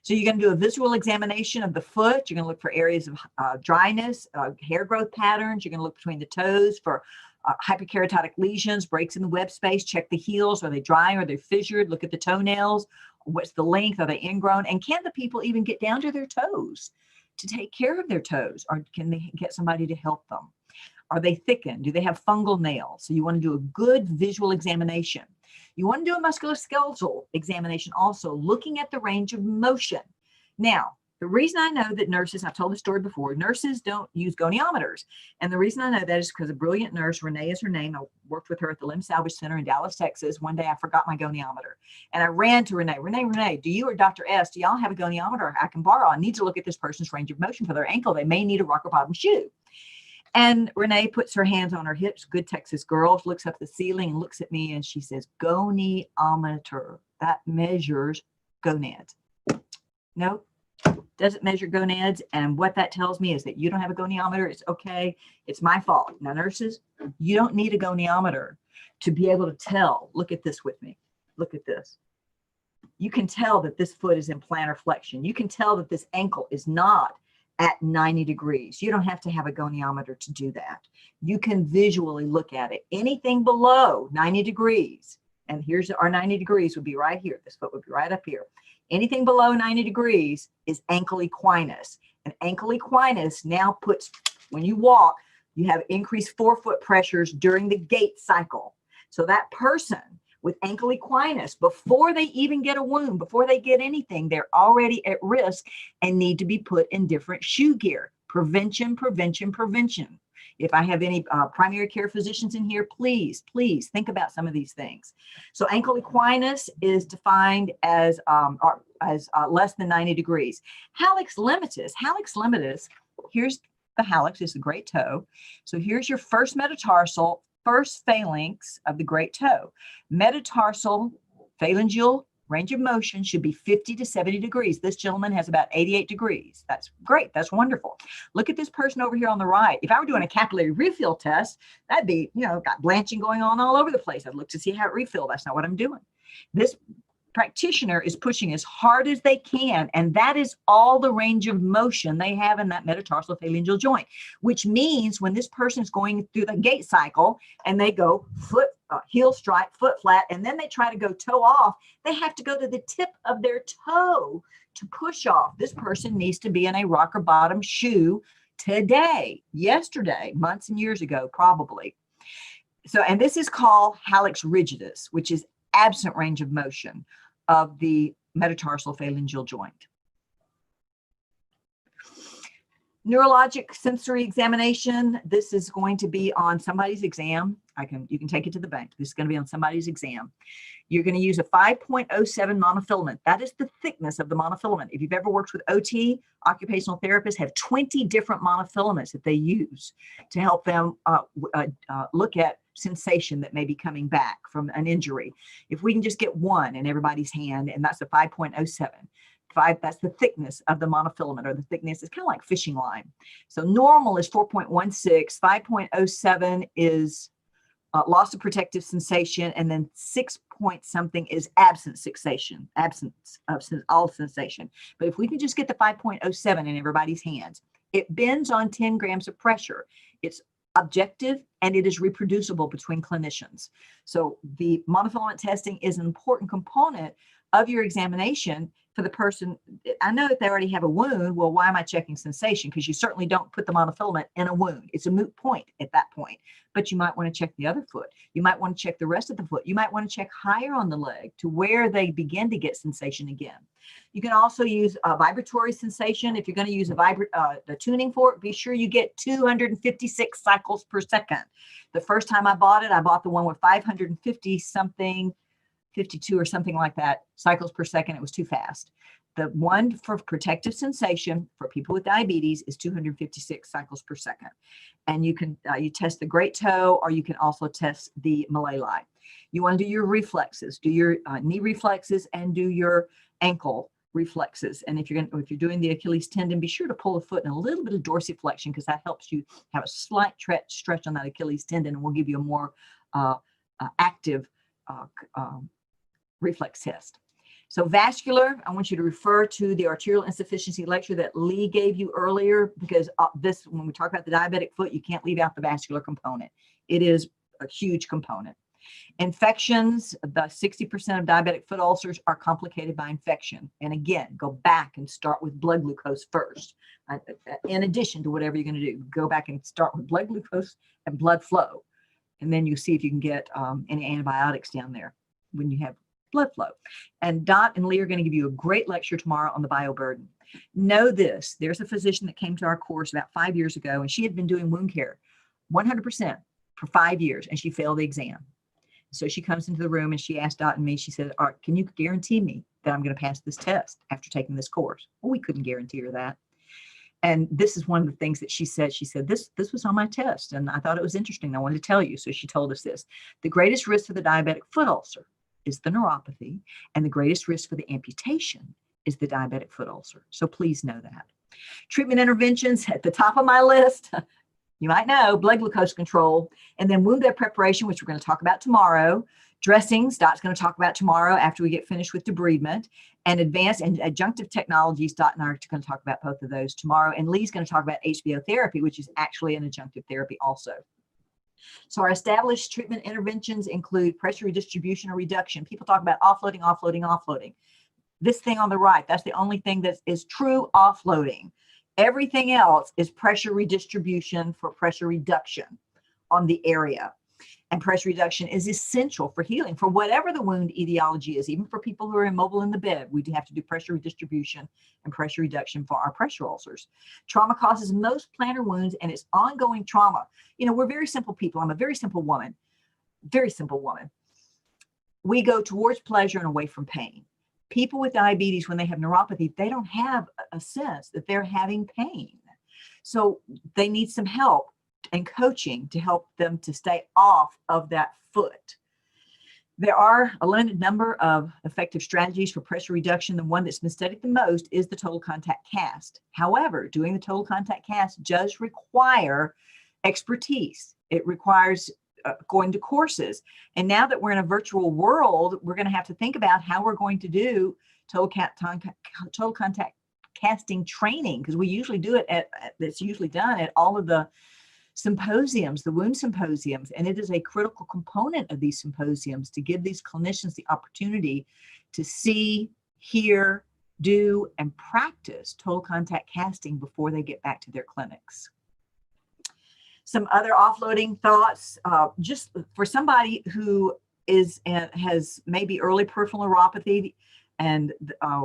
So you're going to do a visual examination of the foot. You're going to look for areas of dryness, hair growth patterns. You're going to look between the toes for hyperkeratotic lesions, breaks in the web space. Check the heels. Are they dry? Are they fissured? Look at the toenails. What's the length? Are they ingrown? And can the people even get down to their toes to take care of their toes, or can they get somebody to help them? Are they thickened? Do they have fungal nails? So you want to do a good visual examination. You want to do a musculoskeletal examination also, looking at the range of motion. Now, the reason I know that nurses, I've told the story before, nurses don't use goniometers. And the reason I know that is because a brilliant nurse, Renee is her name, I worked with her at the Limb Salvage Center in Dallas, Texas. One day I forgot my goniometer. And I ran to Renee, do you or Dr. S, do y'all have a goniometer I can borrow? I need to look at this person's range of motion for their ankle. They may need a rocker bottom shoe. And Renee puts her hands on her hips, good Texas girl, looks up the ceiling and looks at me and she says, goniometer, that measures gonads. Nope. Doesn't measure gonads. And what that tells me is that you don't have a goniometer. It's okay. It's my fault. Now, nurses, you don't need a goniometer to be able to tell. Look at this with me. Look at this. You can tell that this foot is in plantar flexion. You can tell that this ankle is not at 90 degrees. You don't have to have a goniometer to do that. You can visually look at it. Anything below 90 degrees, and here's our 90 degrees would be right here. This foot would be right up here. Anything below 90 degrees is ankle equinus. And ankle equinus now puts, when you walk, you have increased forefoot pressures during the gait cycle. So that person with ankle equinus, before they even get a wound, before they get anything, they're already at risk and need to be put in different shoe gear. Prevention, prevention, prevention. If I have any primary care physicians in here, please think about some of these things. So ankle equinus is defined as less than 90 degrees. Hallux limitus, here's the hallux, is the great toe. So here's your first metatarsal, first phalanx of the great toe. Metatarsal phalangeal range of motion should be 50 to 70 degrees. This gentleman has about 88 degrees. That's great. That's wonderful. Look at this person over here on the right. If I were doing a capillary refill test, that'd be, got blanching going on all over the place. I'd look to see how it refilled. That's not what I'm doing. This practitioner is pushing as hard as they can, and that is all the range of motion they have in that metatarsal phalangeal joint, which means when this person is going through the gait cycle and they go foot, heel strike, foot flat, and then they try to go toe off, they have to go to the tip of their toe to push off. This person needs to be in a rocker bottom shoe today, yesterday, months and years ago, probably. So, and this is called hallux rigidus, which is absent range of motion of the metatarsal phalangeal joint. Neurologic sensory examination. This is going to be on somebody's exam. You can take it to the bank. This is going to be on somebody's exam. You're going to use a 5.07 monofilament. That is the thickness of the monofilament. If you've ever worked with OT, occupational therapists have 20 different monofilaments that they use to help them look at sensation that may be coming back from an injury. If we can just get one in everybody's hand, and that's a 5.07. That's the thickness of the monofilament, or the thickness is kind of like fishing line. So normal is 4.16, 5.07 is loss of protective sensation, and then 6 point something is absence of all sensation. But if we can just get the 5.07 in everybody's hands, it bends on 10 grams of pressure. It's objective and it is reproducible between clinicians. So the monofilament testing is an important component of your examination for the person. I know if they already have a wound, well, why am I checking sensation? Because you certainly don't put the monofilament in a wound. It's a moot point at that point. But you might want to check the other foot. You might want to check the rest of the foot. You might want to check higher on the leg to where they begin to get sensation again. You can also use a vibratory sensation. If you're going to use the tuning fork, be sure you get 256 cycles per second. The first time I bought it, I bought the one with 550 something, 52 or something like that cycles per second. It was too fast. The one for protective sensation for people with diabetes is 256 cycles per second. And you can you test the great toe, or you can also test the malleoli. You want to do your reflexes, do your knee reflexes, and do your ankle reflexes. And if you're doing the Achilles tendon, be sure to pull the foot in a little bit of dorsiflexion, because that helps you have a slight stretch on that Achilles tendon, and will give you a more active reflex test. So vascular, I want you to refer to the arterial insufficiency lecture that Lee gave you earlier, because when we talk about the diabetic foot, you can't leave out the vascular component. It is a huge component. Infections, the 60% of diabetic foot ulcers are complicated by infection. And again, go back and start with blood glucose first. In addition to whatever you're going to do, go back and start with blood glucose and blood flow. And then you see if you can get any antibiotics down there when you have blood flow. And Dot and Lee are going to give you a great lecture tomorrow on the bioburden. Know this, there's a physician that came to our course about 5 years ago, and she had been doing wound care 100% for 5 years, and she failed the exam. So she comes into the room and she asked Dot and me, she said, can you guarantee me that I'm going to pass this test after taking this course? Well, we couldn't guarantee her that. And this is one of the things that she said. She said, this was on my test, and I thought it was interesting. I wanted to tell you. So she told us this: the greatest risk for the diabetic foot ulcer is the neuropathy, and the greatest risk for the amputation is the diabetic foot ulcer. So please know that. Treatment interventions at the top of my list, you might know, blood glucose control, and then wound bed preparation, which we're going to talk about tomorrow. Dressings, Dot's going to talk about tomorrow after we get finished with debridement. And advanced and adjunctive technologies, Dot and I are going to talk about both of those tomorrow. And Lee's going to talk about HBO therapy, which is actually an adjunctive therapy also. So our established treatment interventions include pressure redistribution or reduction. People talk about offloading, offloading, offloading. This thing on the right, that's the only thing that is true offloading. Everything else is pressure redistribution for pressure reduction on the area. And pressure reduction is essential for healing, for whatever the wound etiology is. Even for people who are immobile in the bed, we do have to do pressure redistribution and pressure reduction for our pressure ulcers. Trauma causes most plantar wounds, and it's ongoing trauma. You know, we're very simple people. I'm a very simple woman, very simple woman. We go towards pleasure and away from pain. People with diabetes, when they have neuropathy, they don't have a sense that they're having pain. So they need some help and coaching to help them to stay off of that foot. There are a limited number of effective strategies for pressure reduction. The one that's been studied the most is the total contact cast. However, doing the total contact cast does require expertise. It requires going to courses. And now that we're in a virtual world, we're going to have to think about how we're going to do total contact casting training, because we usually do it that's usually done at all of the symposiums, the wound symposiums. And it is a critical component of these symposiums to give these clinicians the opportunity to see, hear, do, and practice total contact casting before they get back to their clinics. Some other offloading thoughts, just for somebody who has maybe early peripheral neuropathy, and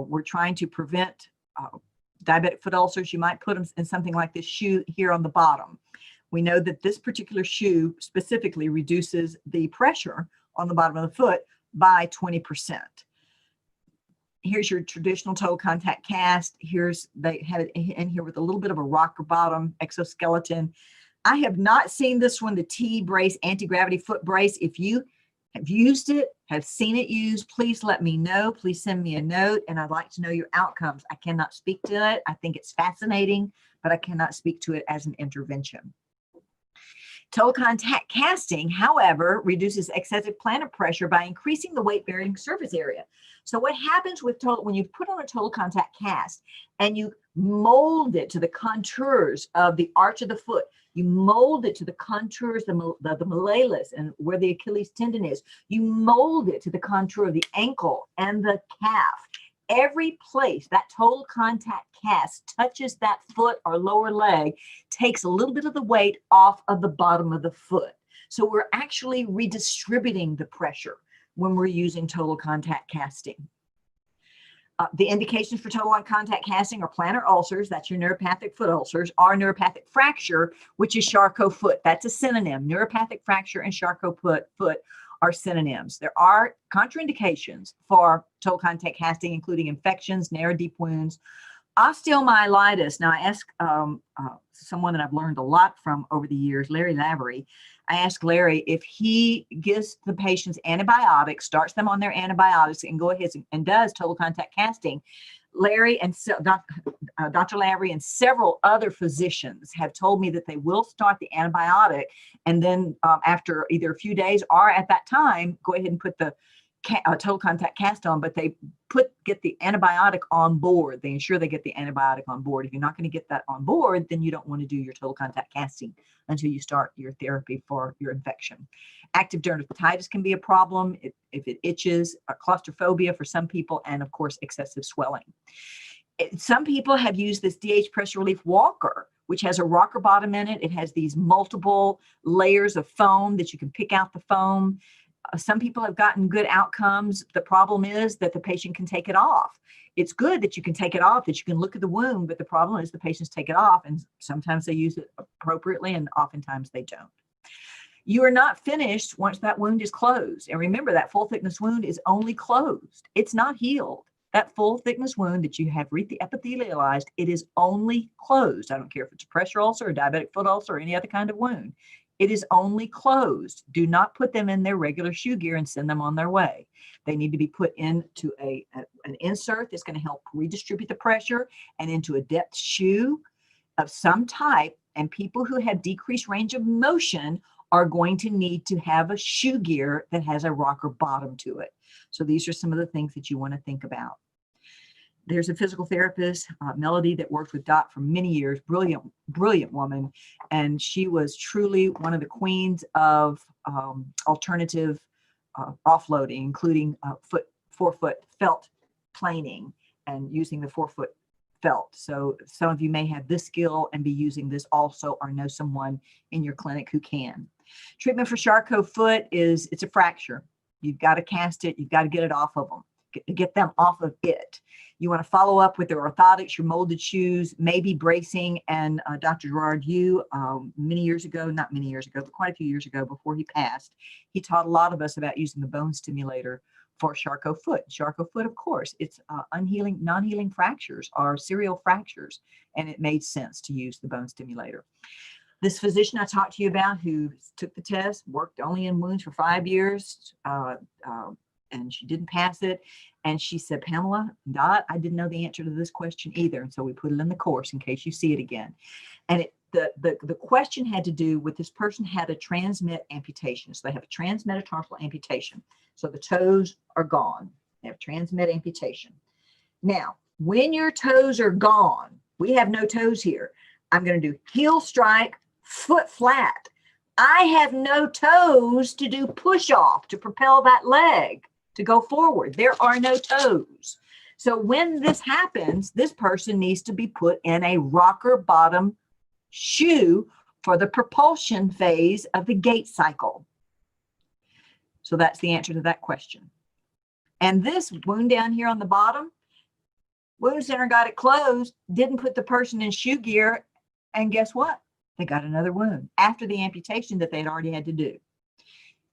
we're trying to prevent diabetic foot ulcers, you might put them in something like this shoe here on the bottom. We know that this particular shoe specifically reduces the pressure on the bottom of the foot by 20%. Here's your traditional toe contact cast. They have it in here with a little bit of a rocker bottom exoskeleton. I have not seen this one, the T-brace anti-gravity foot brace. If you have used it, have seen it used, please let me know. Please send me a note, and I'd like to know your outcomes. I cannot speak to it. I think it's fascinating, but I cannot speak to it as an intervention. Total contact casting, however, reduces excessive plantar pressure by increasing the weight-bearing surface area. So what happens with when you put on a total contact cast and you mold it to the contours of the arch of the foot, you mold it to the contours, the malleolus and where the Achilles tendon is, you mold it to the contour of the ankle and the calf. Every place that total contact cast touches that foot or lower leg takes a little bit of the weight off of the bottom of the foot. So we're actually redistributing the pressure when we're using total contact casting. The indications for total contact casting are plantar ulcers, that's your neuropathic foot ulcers, or neuropathic fracture, which is Charcot foot. That's a synonym. Neuropathic fracture and Charcot foot are synonyms. There are contraindications for total contact casting, including infections, narrow deep wounds, osteomyelitis. Now, I asked someone that I've learned a lot from over the years, Larry Lavery. I asked Larry if he gives the patients antibiotics, starts them on their antibiotics, and go ahead and does total contact casting. Larry and Dr. Lavery and several other physicians have told me that they will start the antibiotic, and then after either a few days or at that time, go ahead and put the total contact cast on, but they get the antibiotic on board. They ensure they get the antibiotic on board. If you're not going to get that on board, then you don't want to do your total contact casting until you start your therapy for your infection. Active dermatitis can be a problem if it itches, claustrophobia for some people, and of course, excessive swelling. Some people have used this DH pressure relief walker, which has a rocker bottom in it. It has these multiple layers of foam that you can pick out the foam. Some people have gotten good outcomes. The problem is that the patient can take it off. It's good that you can take it off, that you can look at the wound, but the problem is the patients take it off, and sometimes they use it appropriately and oftentimes they don't. You are not finished once that wound is closed. And remember, that full thickness wound is only closed. It's not healed. That full thickness wound that you have epithelialized, it is only closed. I don't care if it's a pressure ulcer, a diabetic foot ulcer, or any other kind of wound. It is only closed. Do not put them in their regular shoe gear and send them on their way. They need to be put into an insert that's going to help redistribute the pressure and into a depth shoe of some type. And people who have decreased range of motion are going to need to have a shoe gear that has a rocker bottom to it. So these are some of the things that you want to think about. There's a physical therapist, Melody, that worked with Dot for many years, brilliant woman. And she was truly one of the queens of alternative offloading, including forefoot felt planing and using the forefoot felt. So some of you may have this skill and be using this also, or know someone in your clinic who can. Treatment for Charcot foot it's a fracture. You've got to cast it. You've got to get it off of them. Get them off of it. You want to follow up with the orthotics, your molded shoes, maybe bracing. And Dr. Gerard Yu, many years ago, not many years ago, but quite a few years ago before he passed, he taught a lot of us about using the bone stimulator for Charcot foot. Charcot foot, of course, it's non-healing fractures or serial fractures, and it made sense to use the bone stimulator. This physician I talked to you about who took the test, worked only in wounds for 5 years, and she didn't pass it. And she said, Pamela, Dot, I didn't know the answer to this question either. And so we put it in the course in case you see it again. And the question had to do with this person had a transmit amputation. So they have a transmetatarsal amputation. So the toes are gone. They have transmit amputation. Now, when your toes are gone, we have no toes here. I'm going to do heel strike, foot flat. I have no toes to do push off, to propel that leg, to go forward. There are no toes. So when this happens, this person needs to be put in a rocker bottom shoe for the propulsion phase of the gait cycle. So that's the answer to that question. And this wound down here on the bottom, wound center got it closed, didn't put the person in shoe gear, and guess what? They got another wound after the amputation that they'd already had to do.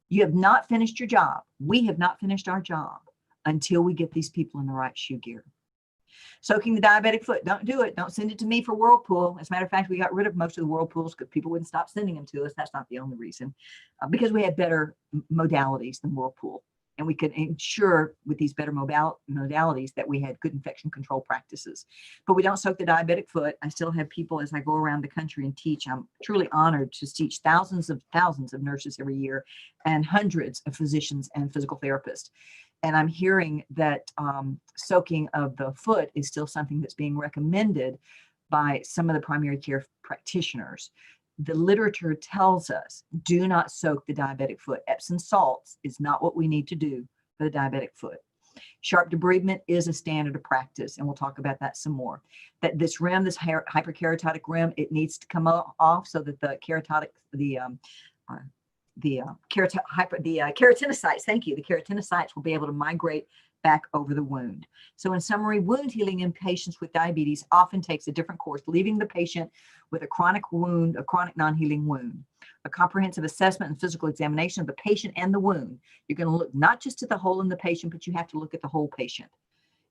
You have not finished your job. We have not finished our job until we get these people in the right shoe gear. Soaking the diabetic foot, don't do it. Don't send it to me for Whirlpool. As a matter of fact, we got rid of most of the Whirlpools because people wouldn't stop sending them to us. That's not the only reason, because we had better modalities than Whirlpool. And we could ensure with these better modalities that we had good infection control practices. But we don't soak the diabetic foot. I still have people as I go around the country and teach. I'm truly honored to teach thousands of nurses every year and hundreds of physicians and physical therapists. And I'm hearing that soaking of the foot is still something that's being recommended by some of the primary care practitioners. The literature tells us do not soak the diabetic foot. Epsom salts is not what we need to do for the diabetic foot. Sharp debridement is a standard of practice, and we'll talk about that some more. That this rim, this hyperkeratotic rim, it needs to come off so that the keratinocytes, thank you, the keratinocytes will be able to migrate back over the wound. So in summary, wound healing in patients with diabetes often takes a different course, leaving the patient with a chronic wound, a chronic non-healing wound. A comprehensive assessment and physical examination of the patient and the wound. You're going to look not just at the hole in the patient, but you have to look at the whole patient.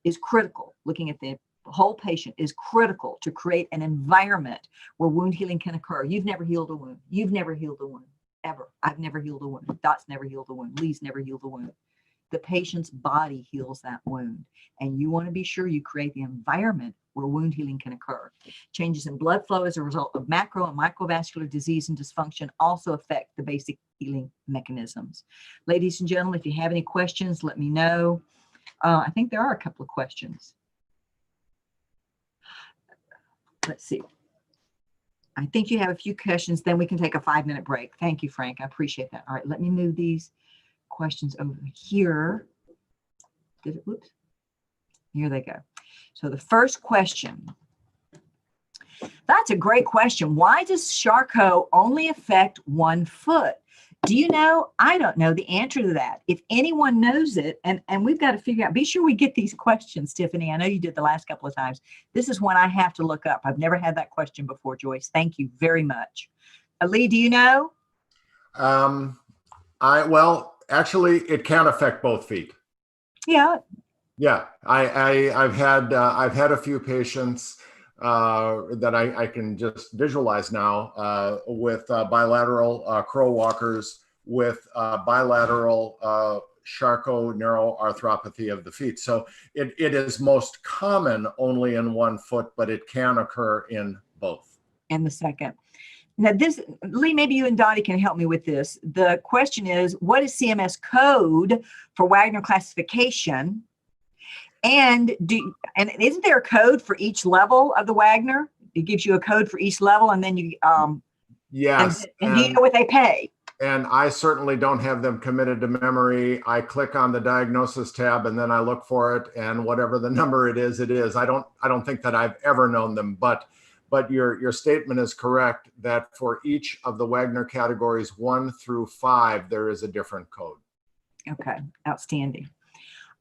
Is critical. Looking at the whole patient is critical to create an environment where wound healing can occur. You've never healed a wound. You've never healed a wound, ever. I've never healed a wound. Dot's never healed a wound. Lee's never healed a wound. The patient's body heals that wound. And you want to be sure you create the environment where wound healing can occur. Changes in blood flow as a result of macro and microvascular disease and dysfunction also affect the basic healing mechanisms. Ladies and gentlemen, if you have any questions, let me know. I think there are a couple of questions. Let's see. I think you have a few questions, then we can take a 5-minute break. Thank you, Frank. I appreciate that. All right, let me move these questions over here. Did it? Whoops. Here they go. So the first question. That's a great question. Why does Charcot only affect one foot? Do you know? I don't know the answer to that. If anyone knows it, and we've got to figure out, be sure we get these questions, Tiffany. I know you did the last couple of times. This is one I have to look up. I've never had that question before, Joyce. Thank you very much. Lee, do you know? Well, actually, it can affect both feet. Yeah. Yeah, I've had a few patients that I can just visualize now with bilateral crow walkers with bilateral Charcot neuroarthropathy of the feet. So it is most common only in one foot, but it can occur in both. And the second. Now this, Lee, maybe you and Dottie can help me with this. The question is, what is CMS code for Wagner classification? And isn't there a code for each level of the Wagner? It gives you a code for each level, and then you yes. And do you know what they pay? And I certainly don't have them committed to memory. I click on the diagnosis tab and then I look for it, and whatever the number it is, it is. I don't think that I've ever known them, but your statement is correct that for each of the Wagner categories 1 through 5, there is a different code. Okay, outstanding.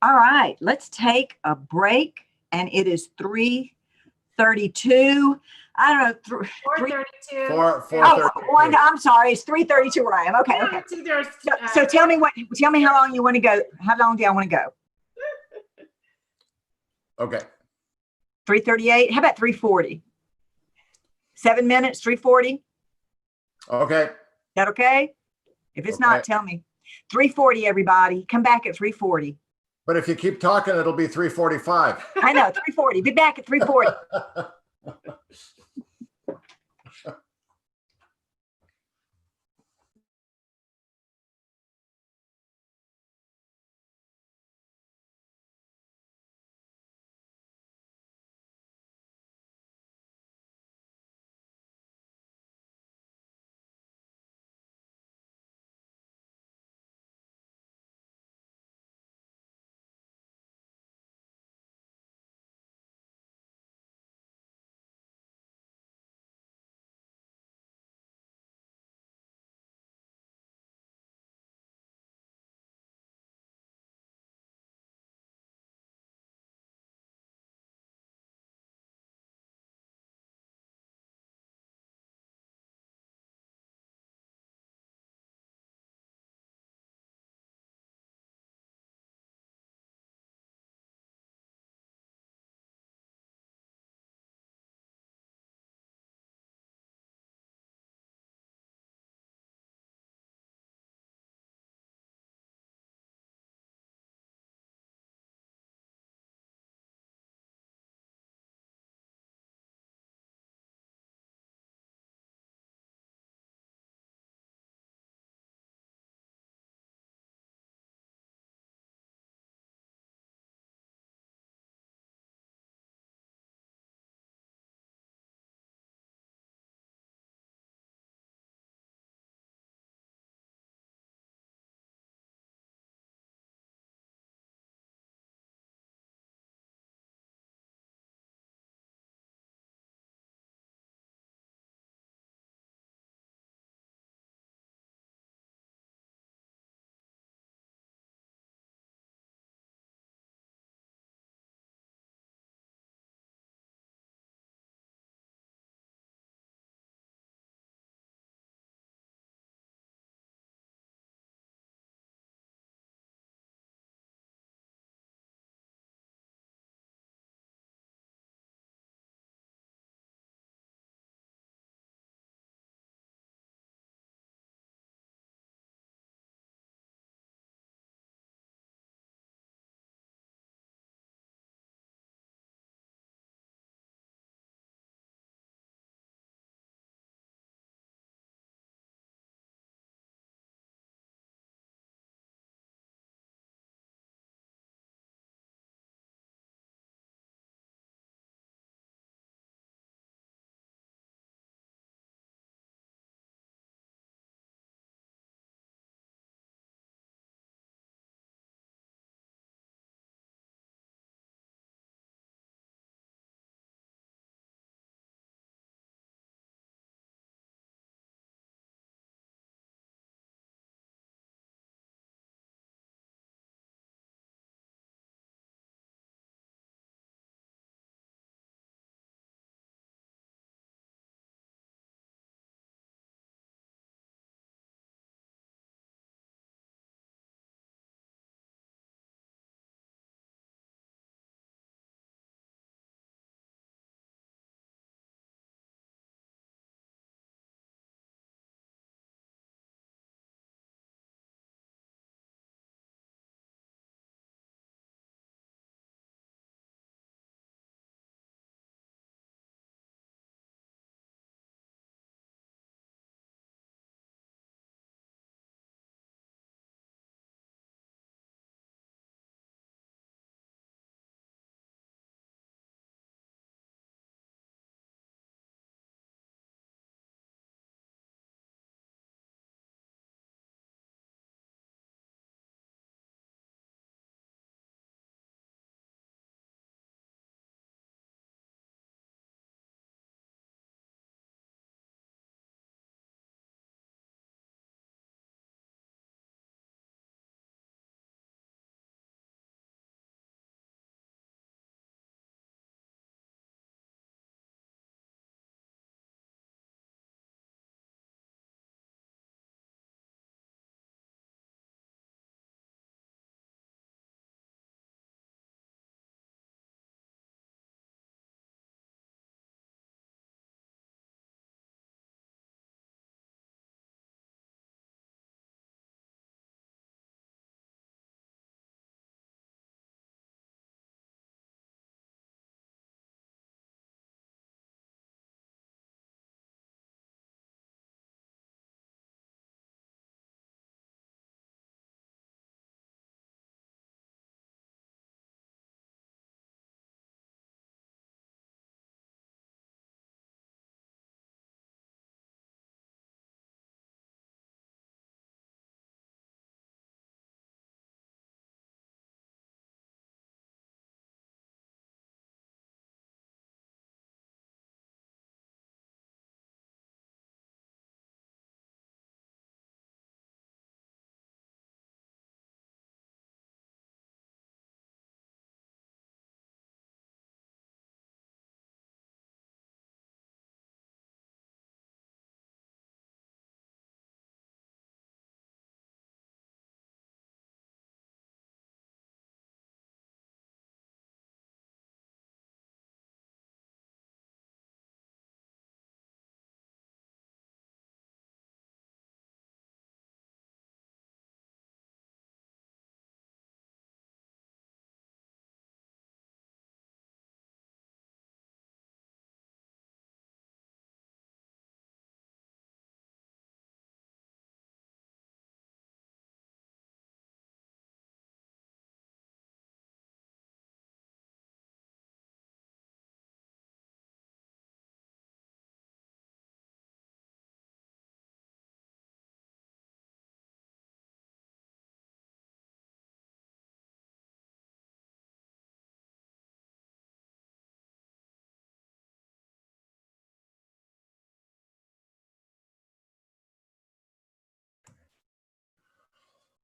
All right, let's take a break, and it is 3:32. I don't know. 4:32. 4:32. I'm sorry, it's 3:32 where I am. Okay, okay. So tell me how long you want to go. How long do I want to go? Okay. 3:38. How about 3:40? 7 minutes, 3:40. Okay. Is that okay? If it's not, tell me. 3:40, everybody. Come back at 3:40. But if you keep talking, it'll be 3:45. I know, 3:40. Be back at 3:40.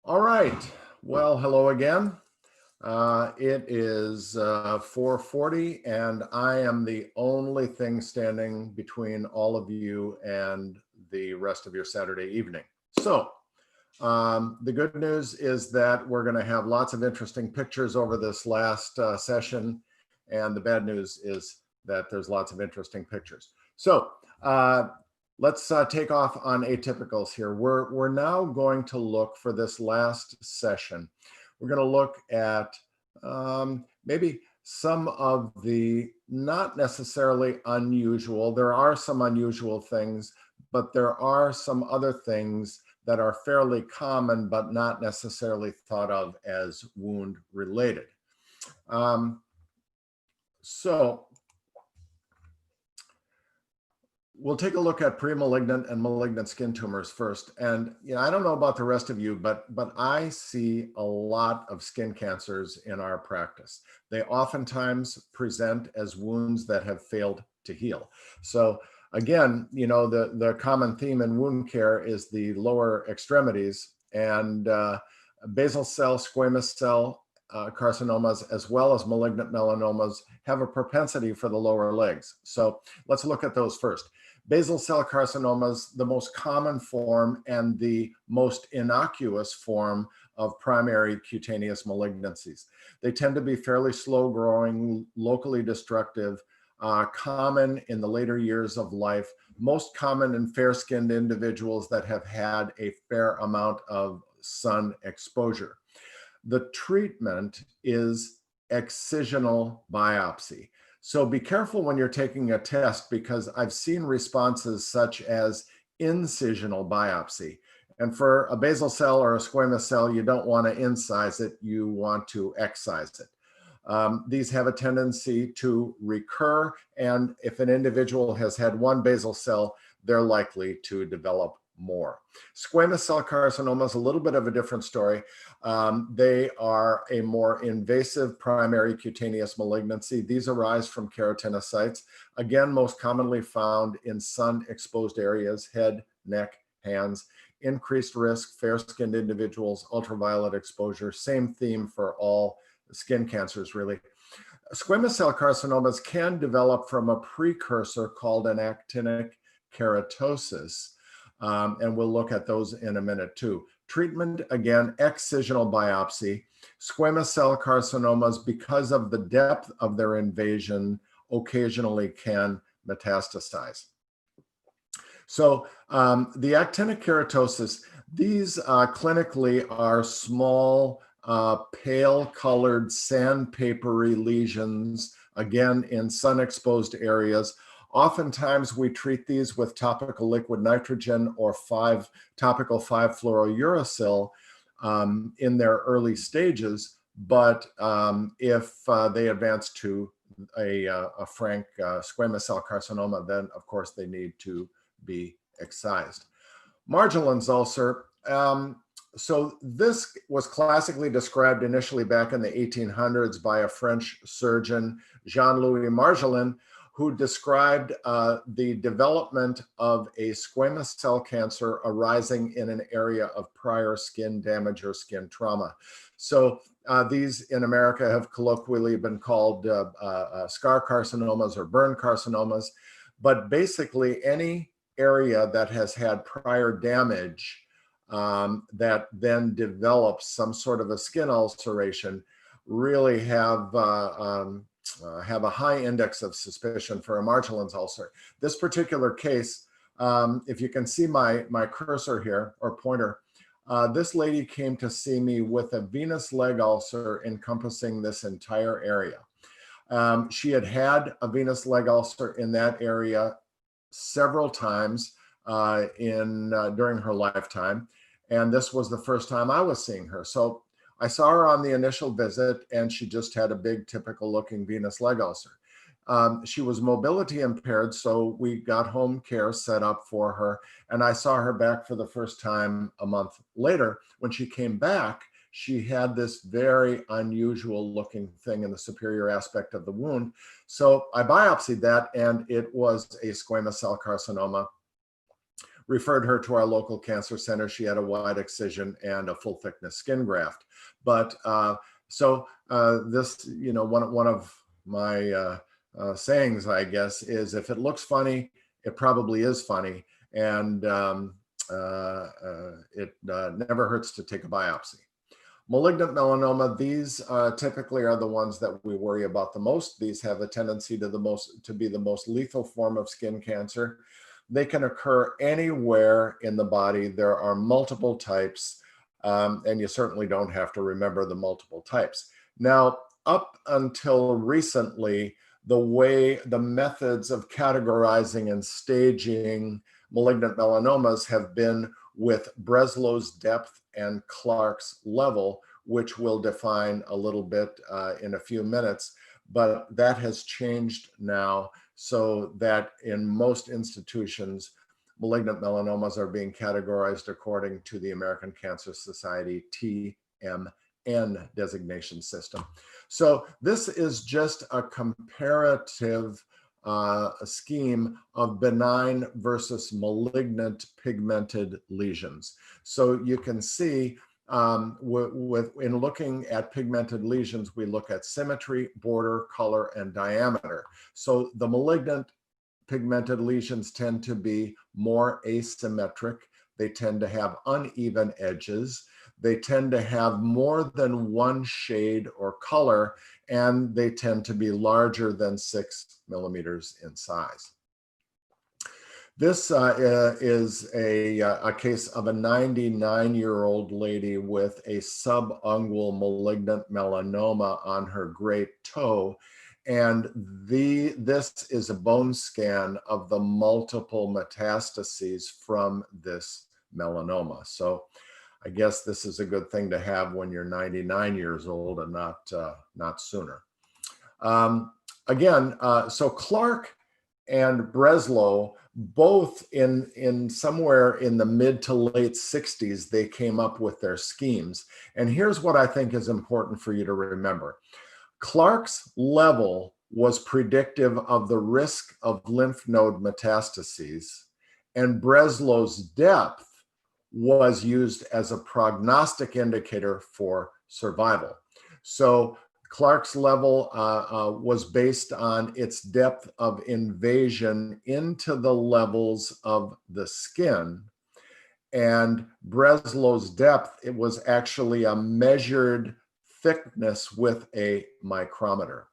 All right. Well, hello again. It is 4:40 and I am the only thing standing between all of you and the rest of your Saturday evening. So the good news is that we're going to have lots of interesting pictures over this last session. And the bad news is that there's lots of interesting pictures. So let's take off on atypicals here. We're now going to look for this last session. We're going to look at maybe some of the not necessarily unusual. There are some unusual things, but there are some other things that are fairly common, but not necessarily thought of as wound related. So we'll take a look at premalignant and malignant skin tumors first. And I don't know about the rest of you, but I see a lot of skin cancers in our practice. They oftentimes present as wounds that have failed to heal. So again, the common theme in wound care is the lower extremities, and basal cell, squamous cell carcinomas, as well as malignant melanomas, have a propensity for the lower legs. So let's look at those first. Basal cell carcinomas, the most common form and the most innocuous form of primary cutaneous malignancies. They tend to be fairly slow growing, locally destructive, common in the later years of life, most common in fair-skinned individuals that have had a fair amount of sun exposure. The treatment is excisional biopsy. So be careful when you're taking a test, because I've seen responses such as incisional biopsy. And for a basal cell or a squamous cell, you don't want to incise it, you want to excise it. These have a tendency to recur, and if an individual has had one basal cell, they're likely to develop more. Squamous cell carcinoma is a little bit of a different story. They are a more invasive primary cutaneous malignancy. These arise from keratinocytes, again, most commonly found in sun-exposed areas, head, neck, hands. Increased risk, fair-skinned individuals, ultraviolet exposure, same theme for all skin cancers, really. Squamous cell carcinomas can develop from a precursor called an actinic keratosis, and we'll look at those in a minute too. Treatment, again, excisional biopsy. Squamous cell carcinomas, because of the depth of their invasion, occasionally can metastasize. So the actinic keratosis, these clinically are small, pale colored sandpapery lesions, again, in sun-exposed areas. Oftentimes we treat these with topical liquid nitrogen or topical 5-fluorouracil in their early stages, but if they advance to a frank squamous cell carcinoma, then of course they need to be excised. Marjolin ulcer. So this was classically described initially back in the 1800s by a French surgeon, Jean-Louis Marjolin, who described the development of a squamous cell cancer arising in an area of prior skin damage or skin trauma. So these in America have colloquially been called scar carcinomas or burn carcinomas, but basically any area that has had prior damage that then develops some sort of a skin ulceration really have a high index of suspicion for a Marjolin ulcer. This particular case, if you can see my cursor here or pointer, this lady came to see me with a venous leg ulcer encompassing this entire area. She had had a venous leg ulcer in that area several times during her lifetime. And this was the first time I was seeing her. So I saw her on the initial visit and she just had a big typical looking venous leg ulcer. She was mobility impaired, so we got home care set up for her. And I saw her back for the first time a month later. When she came back, she had this very unusual looking thing in the superior aspect of the wound. So I biopsied that and it was a squamous cell carcinoma. referred her to our local cancer center. She had a wide excision and a full thickness skin graft. But this, one of my sayings, I guess, is if it looks funny, it probably is funny. And it never hurts to take a biopsy. Malignant melanoma, these typically are the ones that we worry about the most. These have a tendency to be the most lethal form of skin cancer. They can occur anywhere in the body. There are multiple types, and you certainly don't have to remember the multiple types. Now, up until recently, the methods of categorizing and staging malignant melanomas have been with Breslow's depth and Clark's level, which we'll define a little bit in a few minutes. But that has changed now, so that in most institutions, malignant melanomas are being categorized according to the American Cancer Society TMN designation system. So this is just a comparative scheme of benign versus malignant pigmented lesions. So you can see in looking at pigmented lesions, we look at symmetry, border, color, and diameter. So the malignant pigmented lesions tend to be more asymmetric. They tend to have uneven edges. They tend to have more than one shade or color, and they tend to be larger than 6 millimeters in size. This is a case of a 99-year-old lady with a subungual malignant melanoma on her great toe. And this is a bone scan of the multiple metastases from this melanoma. So I guess this is a good thing to have when you're 99 years old and not sooner. So Clark and Breslow, both in somewhere in the mid to late 60s, they came up with their schemes. And here's what I think is important for you to remember. Clark's level was predictive of the risk of lymph node metastases, and Breslow's depth was used as a prognostic indicator for survival. So Clark's level was based on its depth of invasion into the levels of the skin. And Breslow's depth, it was actually a measured thickness with a micrometer.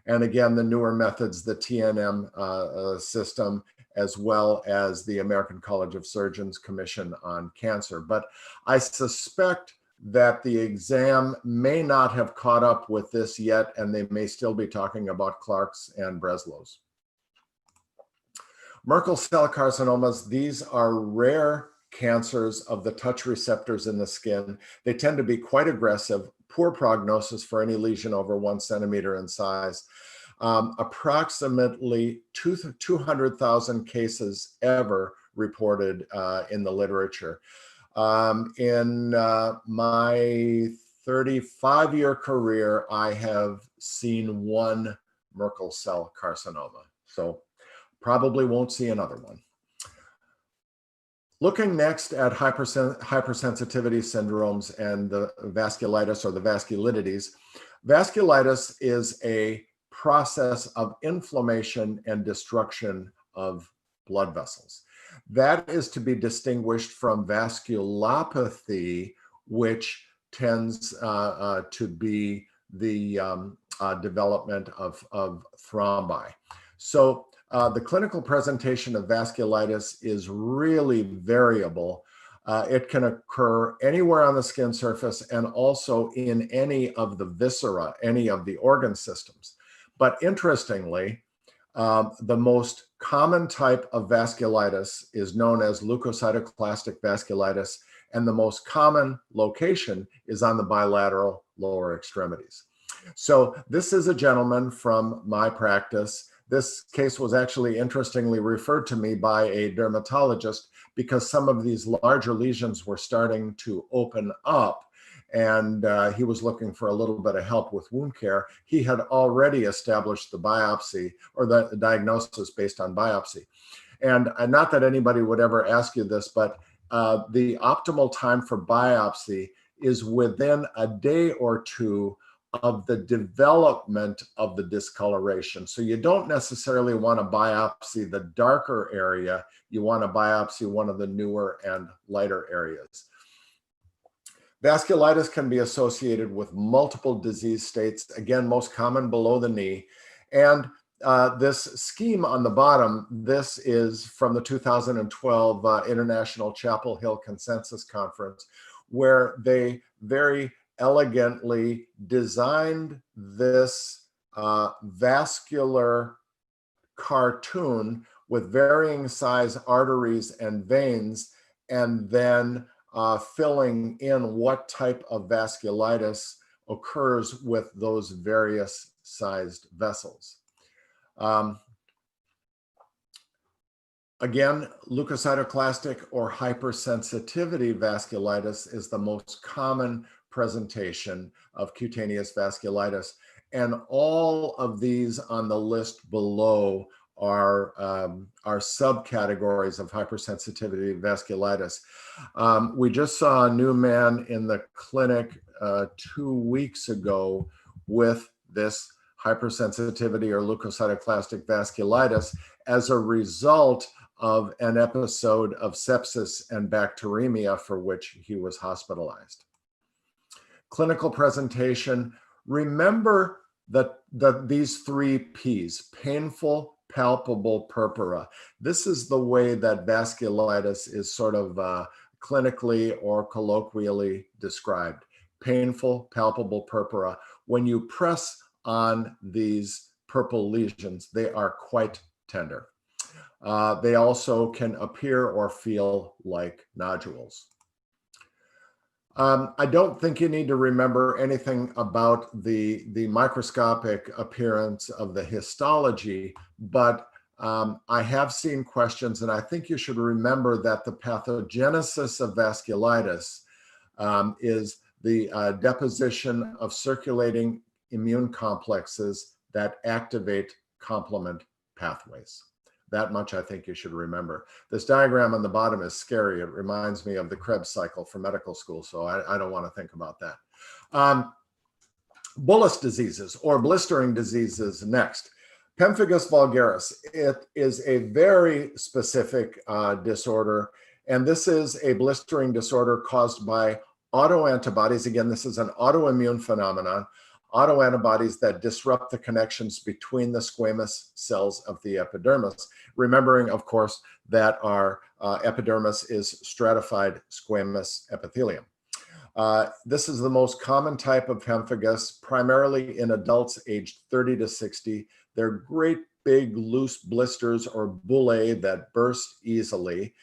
And again, the newer methods, the TNM system, as well as the American College of Surgeons Commission on Cancer. But I suspect that the exam may not have caught up with this yet, and they may still be talking about Clark's and Breslow's. Merkel cell carcinomas, these are rare cancers of the touch receptors in the skin. They tend to be quite aggressive, poor prognosis for any lesion over 1 centimeter in size. Approximately 200,000 cases ever reported in the literature. In my 35-year career, I have seen 1 Merkel cell carcinoma, so probably won't see another one. Looking next at hypersensitivity syndromes and the vasculitis or the vasculitides. Vasculitis is a process of inflammation and destruction of blood vessels. That is to be distinguished from vasculopathy, which tends to be the development of thrombi. So the clinical presentation of vasculitis is really variable. It can occur anywhere on the skin surface and also in any of the viscera, any of the organ systems. But interestingly, the most common type of vasculitis is known as leukocytoclastic vasculitis, and the most common location is on the bilateral lower extremities. So this is a gentleman from my practice. This case was actually interestingly referred to me by a dermatologist because some of these larger lesions were starting to open up, and he was looking for a little bit of help with wound care. He had already established the biopsy or the diagnosis based on biopsy. And not that anybody would ever ask you this, but the optimal time for biopsy is within a day or two of the development of the discoloration. So you don't necessarily want to biopsy the darker area. You want to biopsy one of the newer and lighter areas. Vasculitis can be associated with multiple disease states, again, most common below the knee. And this scheme on the bottom, this is from the 2012 International Chapel Hill Consensus Conference, where they very elegantly designed this vascular cartoon with varying size arteries and veins, and then filling in what type of vasculitis occurs with those various sized vessels. Again, leukocytoclastic or hypersensitivity vasculitis is the most common presentation of cutaneous vasculitis. And all of these on the list below are subcategories of hypersensitivity vasculitis. We just saw a new man in the clinic 2 weeks ago with this hypersensitivity or leukocytoclastic vasculitis as a result of an episode of sepsis and bacteremia for which he was hospitalized. Clinical presentation, remember that these 3 P's, painful, palpable, purpura. This is the way that vasculitis is sort of clinically or colloquially described. Painful, palpable, purpura. When you press on these purple lesions, they are quite tender. They also can appear or feel like nodules. I don't think you need to remember anything about the microscopic appearance of the histology, but I have seen questions, and I think you should remember that the pathogenesis of vasculitis is the deposition of circulating immune complexes that activate complement pathways. That much I think you should remember. This diagram on the bottom is scary. It reminds me of the Krebs cycle from medical school, so I don't want to think about that. Bullous diseases or blistering diseases next. Pemphigus vulgaris. It is a very specific disorder, and this is a blistering disorder caused by autoantibodies. Again, this is an autoimmune phenomenon. Autoantibodies that disrupt the connections between the squamous cells of the epidermis. Remembering, of course, that our epidermis is stratified squamous epithelium. This is the most common type of pemphigus, primarily in adults aged 30 to 60. They're great big loose blisters or bullae that burst easily.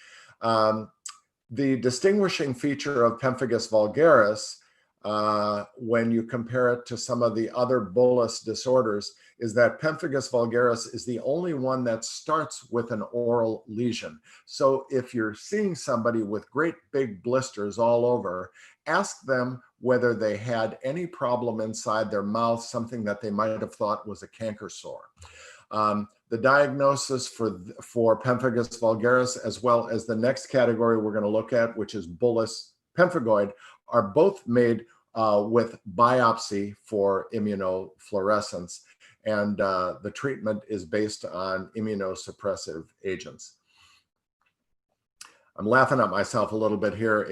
The distinguishing feature of pemphigus vulgaris when you compare it to some of the other bullous disorders is that pemphigus vulgaris is the only one that starts with an oral lesion. So if you're seeing somebody with great big blisters all over, ask them whether they had any problem inside their mouth, something that they might have thought was a canker sore. The diagnosis for pemphigus vulgaris, as well as the next category we're going to look at, which is bullous pemphigoid, are both made with biopsy for immunofluorescence, and the treatment is based on immunosuppressive agents. I'm laughing at myself a little bit here.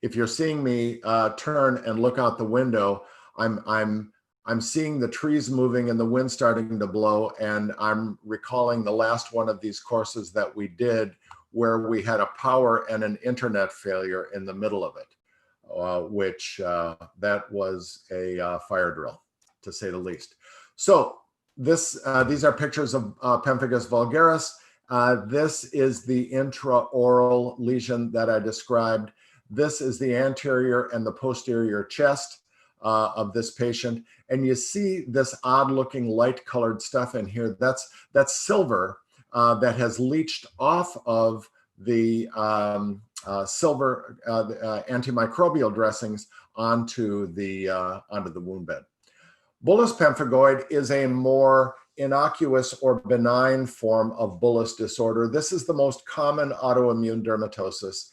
If you're seeing me turn and look out the window, I'm seeing the trees moving and the wind starting to blow, and I'm recalling the last one of these courses that we did where we had a power and an internet failure in the middle of it, which that was a fire drill, to say the least. So these are pictures of pemphigus vulgaris. This is the intraoral lesion that I described. This is the anterior and the posterior chest of this patient. And you see this odd looking light colored stuff in here. That's silver that has leached off of the silver antimicrobial dressings onto the wound bed. Bullous pemphigoid is a more innocuous or benign form of bullous disorder. This is the most common autoimmune dermatosis.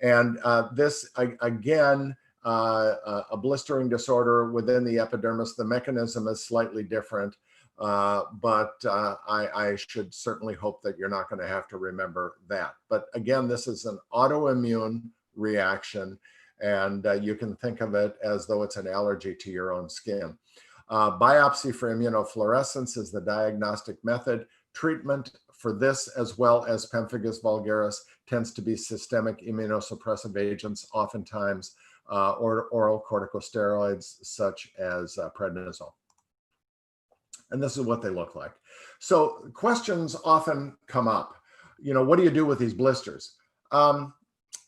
And this, again, a blistering disorder within the epidermis. The mechanism is slightly different, but I should certainly hope that you're not going to have to remember that. But again, this is an autoimmune reaction, and you can think of it as though it's an allergy to your own skin. Biopsy for immunofluorescence is the diagnostic method. Treatment for this, as well as pemphigus vulgaris, tends to be systemic immunosuppressive agents, oftentimes or oral corticosteroids such as prednisone. And this is what they look like. So questions often come up. You know, what do you do with these blisters?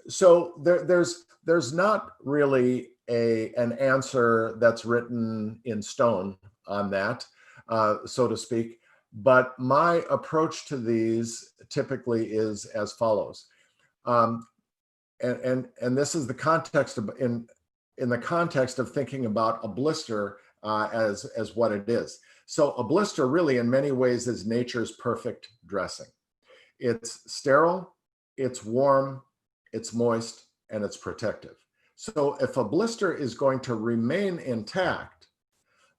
So there's not really an answer that's written in stone on that, so to speak. But my approach to these typically is as follows. And this is the context of, in the context of thinking about a blister as what it is. So a blister really in many ways is nature's perfect dressing. It's sterile, it's warm, it's moist, and it's protective. So if a blister is going to remain intact,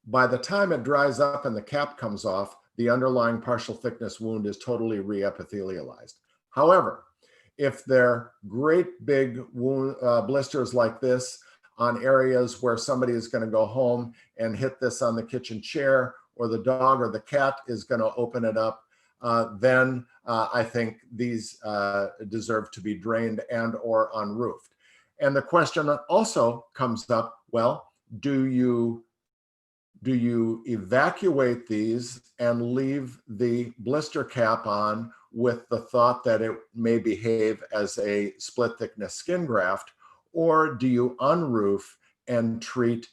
by the time it dries up and the cap comes off, the underlying partial thickness wound is totally reepithelialized. However, if they're great big wound, blisters like this on areas where somebody is going to go home and hit this on the kitchen chair, or the dog or the cat is going to open it up, then I think these deserve to be drained and or unroofed. And the question also comes up, well, do you evacuate these and leave the blister cap on with the thought that it may behave as a split thickness skin graft, or do you unroof and treat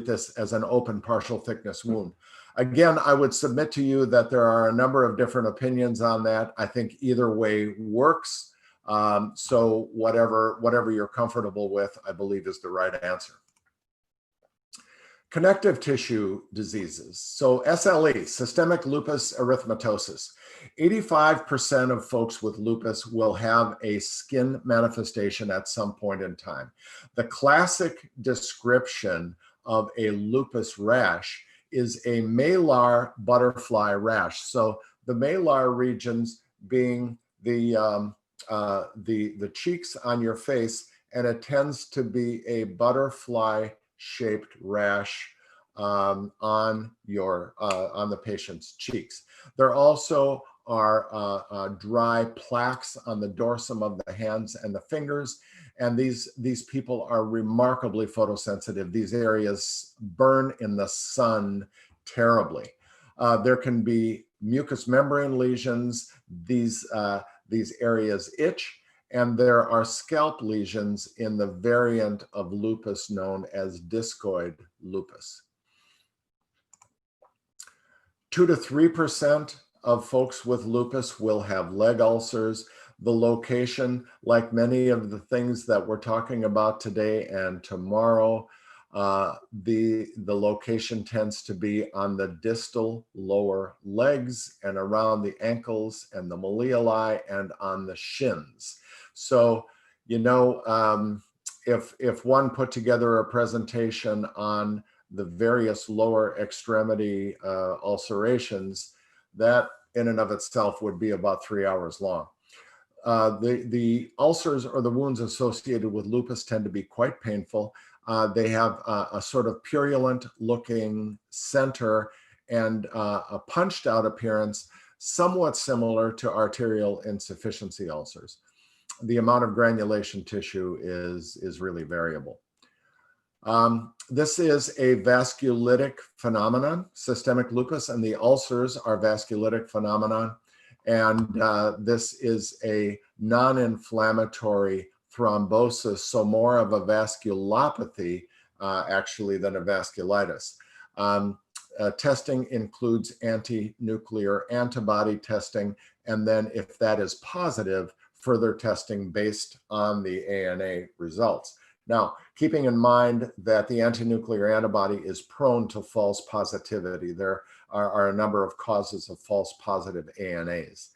this as an open partial thickness wound? Again, I would submit to you that there are a number of different opinions on that. I think either way works. So whatever you're comfortable with, I believe is the right answer. Connective tissue diseases. So SLE, systemic lupus erythematosus. 85% of folks with lupus will have a skin manifestation at some point in time. The classic description of a lupus rash is a malar butterfly rash. So the malar regions being the cheeks on your face, and it tends to be a butterfly-shaped rash on the patient's cheeks. There also are dry plaques on the dorsum of the hands and the fingers, and these people are remarkably photosensitive. These areas burn in the sun terribly. There can be mucous membrane lesions. These areas itch, and there are scalp lesions in the variant of lupus known as discoid lupus. 2 to 3% of folks with lupus will have leg ulcers. The location, like many of the things that we're talking about today and tomorrow, the location tends to be on the distal lower legs and around the ankles and the malleoli and on the shins. So, you know, if one put together a presentation on the various lower extremity ulcerations, that in and of itself would be about 3 hours long. The ulcers or the wounds associated with lupus tend to be quite painful. They have a sort of purulent looking center and a punched out appearance, somewhat similar to arterial insufficiency ulcers. The amount of granulation tissue is really variable. This is a vasculitic phenomenon, systemic lupus, and the ulcers are vasculitic phenomenon. And this is a non-inflammatory thrombosis, so more of a vasculopathy actually than a vasculitis. Testing includes anti-nuclear antibody testing, and then if that is positive, further testing based on the ANA results. Now, keeping in mind that the anti-nuclear antibody is prone to false positivity, there are a number of causes of false positive ANAs.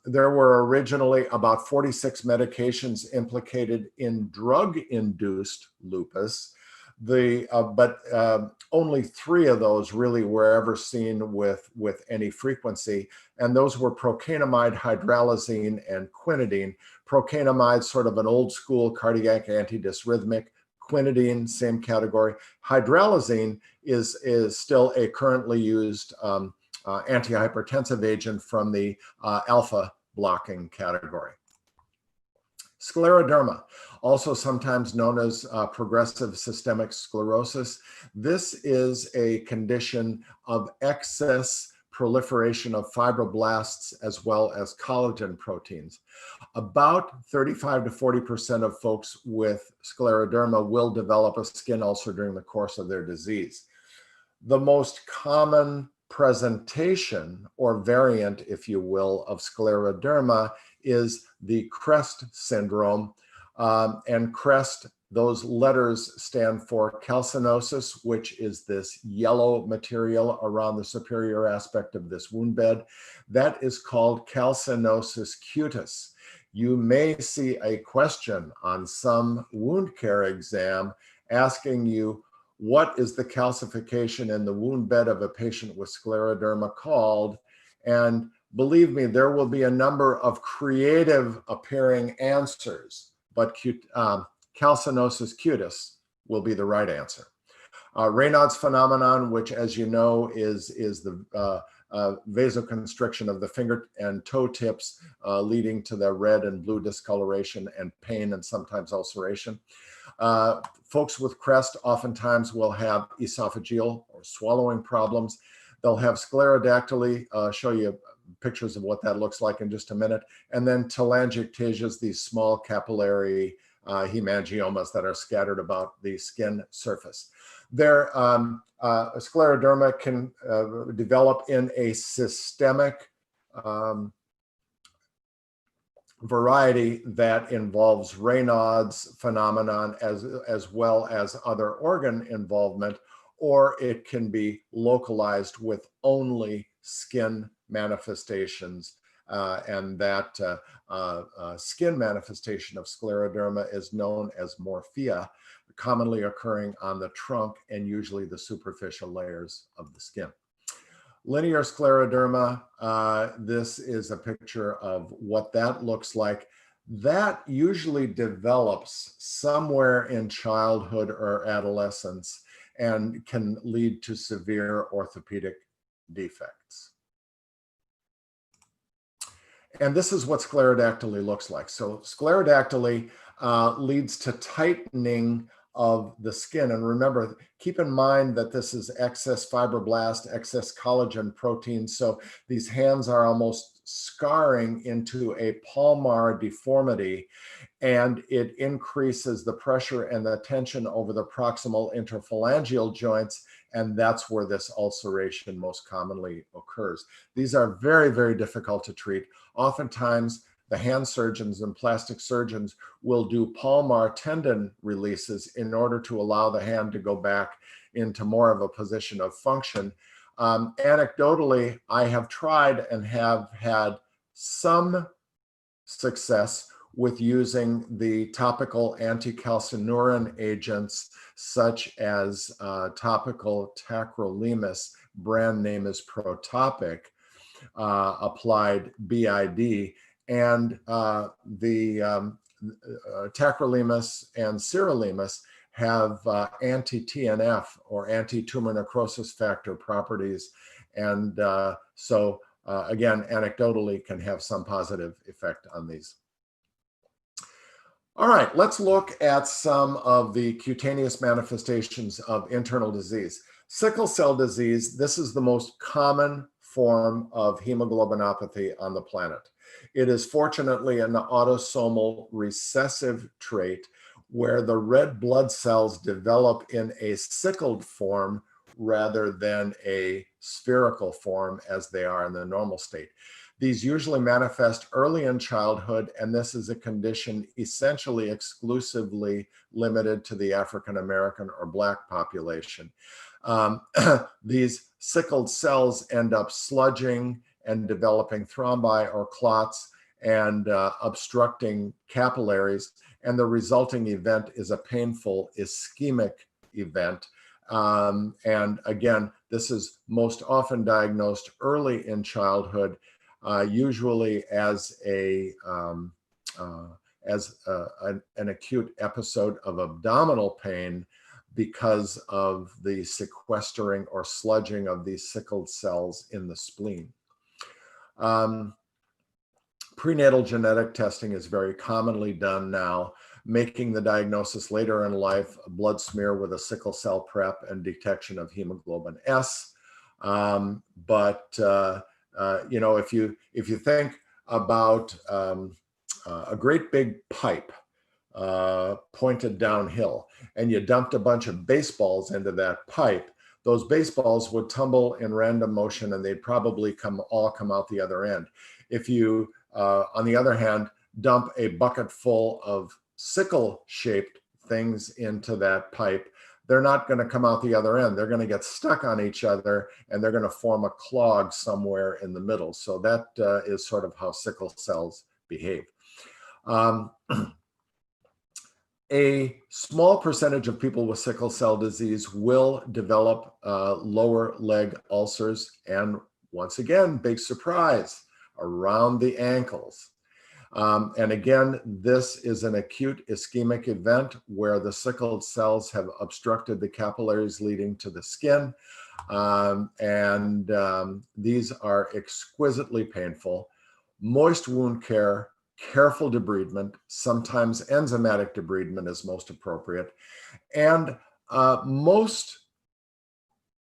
There were originally about 46 medications implicated in drug-induced lupus. But only 3 of those really were ever seen with any frequency, and those were procainamide, hydralazine, and quinidine. Procainamide, sort of an old school cardiac antidysrhythmic. Quinidine, same category. Hydralazine is still a currently used antihypertensive agent from the alpha blocking category. Scleroderma, also sometimes known as progressive systemic sclerosis. This is a condition of excess proliferation of fibroblasts as well as collagen proteins. About 35 to 40% of folks with scleroderma will develop a skin ulcer during the course of their disease. The most common presentation or variant, if you will, of scleroderma is the CREST syndrome. And CREST, those letters stand for calcinosis, which is this yellow material around the superior aspect of this wound bed. That is called calcinosis cutis. You may see a question on some wound care exam asking you, what is the calcification in the wound bed of a patient with scleroderma called? And believe me, there will be a number of creative appearing answers, but calcinosis cutis will be the right answer. Raynaud's phenomenon, which, as you know, is the vasoconstriction of the finger and toe tips, leading to the red and blue discoloration and pain and sometimes ulceration. Folks with CREST oftentimes will have esophageal or swallowing problems. They'll have sclerodactyly. Show you pictures of what that looks like in just a minute. And then telangiectasias, these small capillary hemangiomas that are scattered about the skin surface. Scleroderma can develop in a systemic variety that involves Raynaud's phenomenon as well as other organ involvement, or it can be localized with only skin manifestations. And that skin manifestation of scleroderma is known as morphea, commonly occurring on the trunk and usually the superficial layers of the skin. Linear scleroderma, this is a picture of what that looks like. That usually develops somewhere in childhood or adolescence and can lead to severe orthopedic defects. And this is what sclerodactyly looks like. So sclerodactyly leads to tightening of the skin. And remember, keep in mind that this is excess fibroblast, excess collagen protein. So these hands are almost scarring into a palmar deformity, and it increases the pressure and the tension over the proximal interphalangeal joints. And that's where this ulceration most commonly occurs. These are very, very difficult to treat. Oftentimes, the hand surgeons and plastic surgeons will do palmar tendon releases in order to allow the hand to go back into more of a position of function. Anecdotally, I have tried and have had some success with using the topical anti-calcineurin agents such as topical tacrolimus, brand name is Protopic, applied BID, and the tacrolimus and sirolimus have anti-TNF or anti-tumor necrosis factor properties. And so again, anecdotally can have some positive effect on these. All right, let's look at some of the cutaneous manifestations of internal disease. Sickle cell disease, this is the most common form of hemoglobinopathy on the planet. It is fortunately an autosomal recessive trait where the red blood cells develop in a sickled form rather than a spherical form as they are in the normal state. These usually manifest early in childhood, and this is a condition essentially exclusively limited to the African American or Black population. These sickled cells end up sludging and developing thrombi or clots and obstructing capillaries, and the resulting event is a painful ischemic event. And again, this is most often diagnosed early in childhood, usually as an acute episode of abdominal pain because of the sequestering or sludging of these sickled cells in the spleen. Prenatal genetic testing is very commonly done now, making the diagnosis later in life a blood smear with a sickle cell prep and detection of hemoglobin S. You know, if you think about a great big pipe pointed downhill, and you dumped a bunch of baseballs into that pipe, those baseballs would tumble in random motion and they'd probably all come out the other end. If you, on the other hand, dump a bucket full of sickle-shaped things into that pipe, they're not going to come out the other end. They're going to get stuck on each other and they're going to form a clog somewhere in the middle. So that is sort of how sickle cells behave. A small percentage of people with sickle cell disease will develop lower leg ulcers, and once again, big surprise, around the ankles. And again, this is an acute ischemic event where the sickled cells have obstructed the capillaries leading to the skin. These are exquisitely painful. Moist wound care, careful debridement, sometimes enzymatic debridement is most appropriate. And most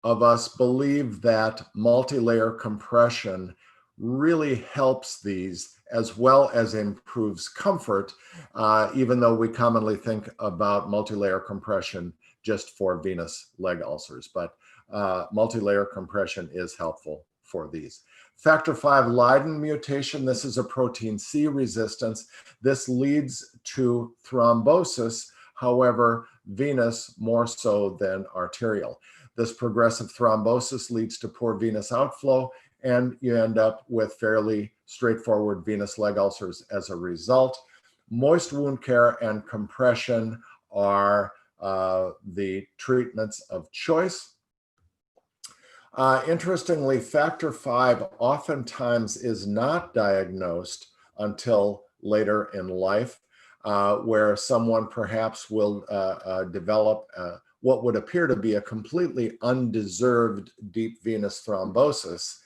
of us believe that multi-layer compression really helps these as well as improves comfort, even though we commonly think about multi-layer compression just for venous leg ulcers. But multi-layer compression is helpful for these. Factor V Leiden mutation, this is a protein C resistance. This leads to thrombosis, however, venous more so than arterial. This progressive thrombosis leads to poor venous outflow, and you end up with fairly straightforward venous leg ulcers as a result. Moist wound care and compression are the treatments of choice. Interestingly, factor V oftentimes is not diagnosed until later in life, where someone perhaps will develop what would appear to be a completely undeserved deep venous thrombosis.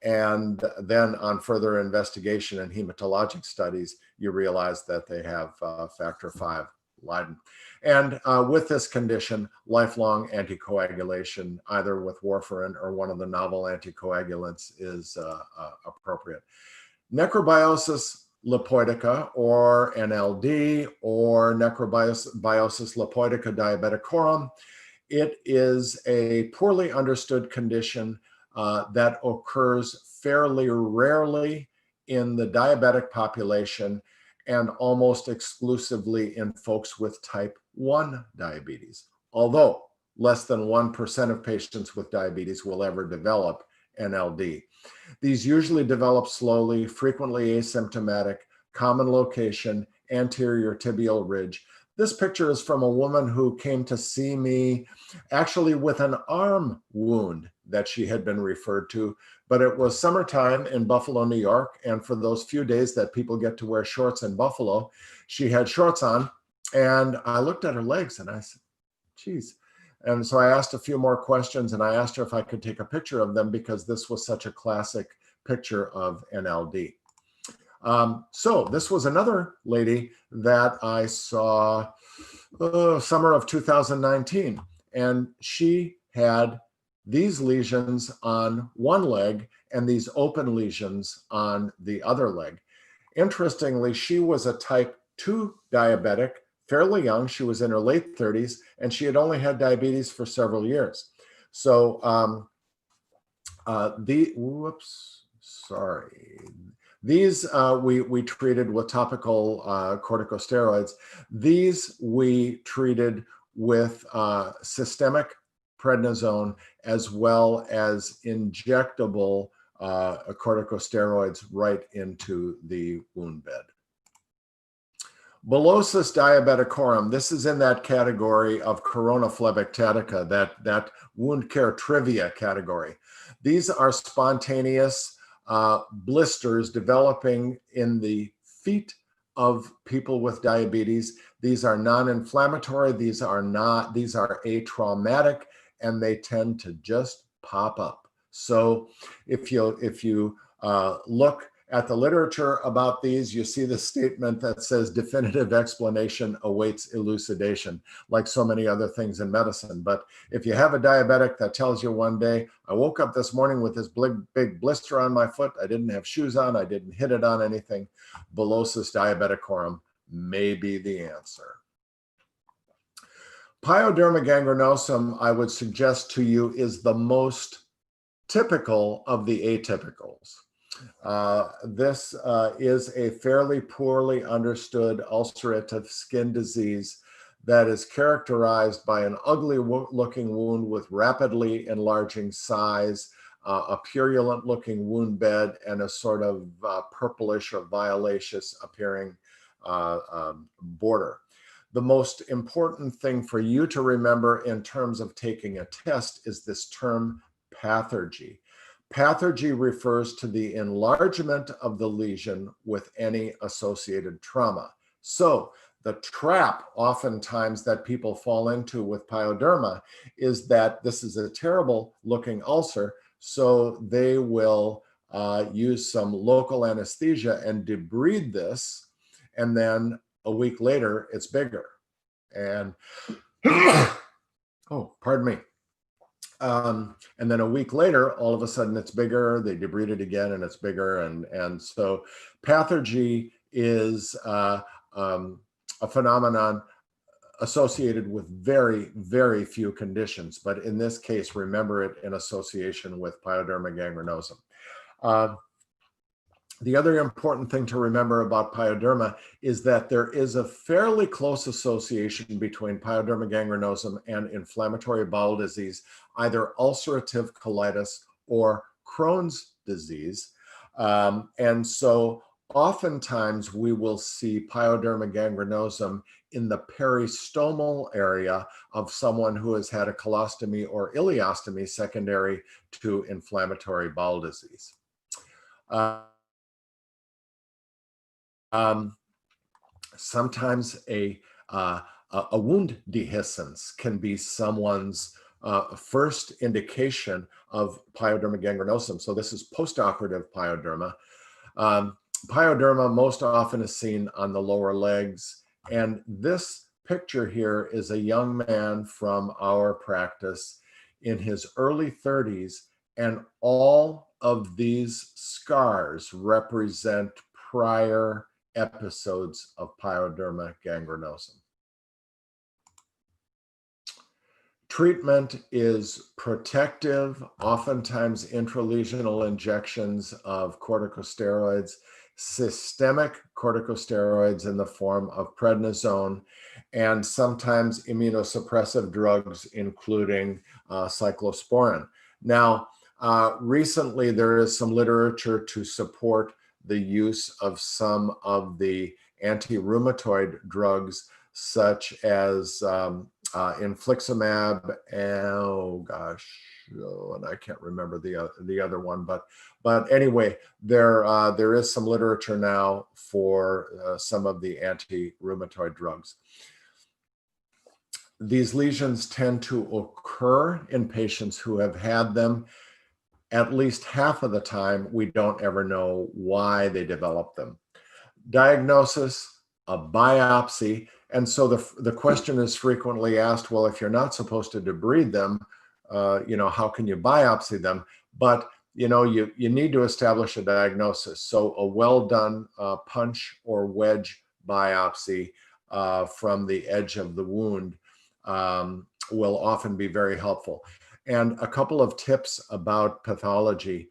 And then on further investigation and hematologic studies, you realize that they have factor V Leiden. And with this condition, lifelong anticoagulation, either with warfarin or one of the novel anticoagulants, is appropriate. Necrobiosis lipoidica, or NLD, or necrobiosis lipoidica diabeticorum, it is a poorly understood condition that occurs fairly rarely in the diabetic population and almost exclusively in folks with type 1 diabetes, although less than 1% of patients with diabetes will ever develop NLD. These usually develop slowly, frequently asymptomatic, common location, anterior tibial ridge. This picture is from a woman who came to see me actually with an arm wound that she had been referred to, but it was summertime in Buffalo, New York, and for those few days that people get to wear shorts in Buffalo, she had shorts on, and I looked at her legs and I said, geez. And so I asked a few more questions, and I asked her if I could take a picture of them because this was such a classic picture of NLD. So this was another lady that I saw summer of 2019, and she had these lesions on one leg and these open lesions on the other leg. Interestingly, she was a type 2 diabetic, fairly young. She was in her late 30s, and she had only had diabetes for several years. So These we treated with topical corticosteroids. These we treated with systemic prednisone as well as injectable corticosteroids right into the wound bed. Bullosus diabeticorum, this is in that category of corona phlebitictica, that wound care trivia category. These are spontaneous blisters developing in the feet of people with diabetes. These are non-inflammatory, these are atraumatic, and they tend to just pop up. So if you look at the literature about these, you see the statement that says definitive explanation awaits elucidation, like so many other things in medicine. But if you have a diabetic that tells you one day, I woke up this morning with this big blister on my foot, I didn't have shoes on, I didn't hit it on anything, Bullosus diabeticorum may be the answer. Pyoderma gangrenosum, I would suggest to you, is the most typical of the atypicals. This is a fairly poorly understood ulcerative skin disease that is characterized by an ugly looking wound with rapidly enlarging size, a purulent looking wound bed, and a sort of purplish or violaceous appearing border. The most important thing for you to remember in terms of taking a test is this term pathergy. Pathergy refers to the enlargement of the lesion with any associated trauma. So the trap oftentimes that people fall into with pyoderma is that this is a terrible looking ulcer, so they will use some local anesthesia and debride this, and then a week later it's bigger. And oh, pardon me. And then a week later, all of a sudden it's bigger, they debride it again and it's bigger. And so pathergy is a phenomenon associated with very, very few conditions. But in this case, remember it in association with pyoderma gangrenosum. The other important thing to remember about pyoderma is that there is a fairly close association between pyoderma gangrenosum and inflammatory bowel disease, either ulcerative colitis or Crohn's disease. And so oftentimes we will see pyoderma gangrenosum in the peristomal area of someone who has had a colostomy or ileostomy secondary to inflammatory bowel disease. Sometimes a wound dehiscence can be someone's first indication of pyoderma gangrenosum. So this is postoperative pyoderma. Pyoderma most often is seen on the lower legs. And this picture here is a young man from our practice in his early 30s. And all of these scars represent prior episodes of pyoderma gangrenosum. Treatment is protective, oftentimes intralesional injections of corticosteroids, systemic corticosteroids in the form of prednisone, and sometimes immunosuppressive drugs, including cyclosporin. Now, recently there is some literature to support the use of some of the anti-rheumatoid drugs, such as infliximab, and I can't remember the other one, but anyway, there is some literature now for some of the anti-rheumatoid drugs. These lesions tend to occur in patients who have had them. At least half of the time, we don't ever know why they develop them. Diagnosis, a biopsy. And so the question is frequently asked, well, if you're not supposed to debride them, how can you biopsy them? But, you need to establish a diagnosis. So a well-done punch or wedge biopsy from the edge of the wound will often be very helpful. And a couple of tips about pathology.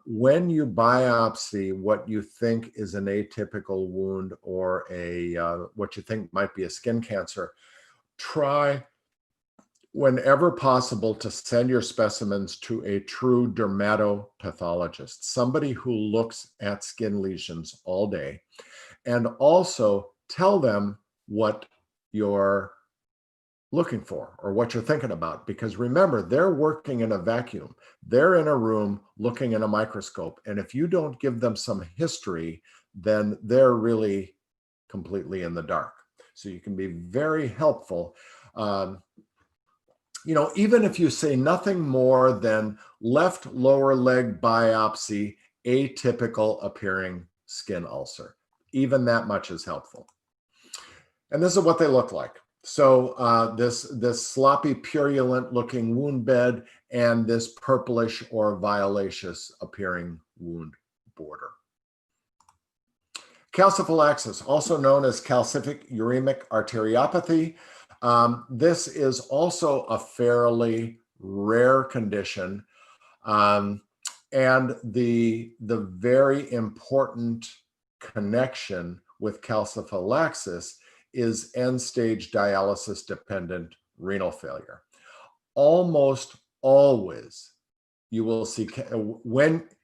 When you biopsy what you think is an atypical wound or what you think might be a skin cancer, try whenever possible to send your specimens to a true dermatopathologist, somebody who looks at skin lesions all day, and also tell them what you're looking for or what you're thinking about. Because remember, they're working in a vacuum. They're in a room looking in a microscope. And if you don't give them some history, then they're really completely in the dark. So you can be very helpful. You know, even if you say nothing more than left lower leg biopsy, atypical appearing skin ulcer, even that much is helpful. And this is what they look like. So this sloppy, purulent looking wound bed and this purplish or violaceous appearing wound border. Calciphylaxis, also known as calcific uremic arteriopathy. This is also a fairly rare condition. And the very important connection with calciphylaxis is end-stage dialysis-dependent renal failure. Almost always, you will see,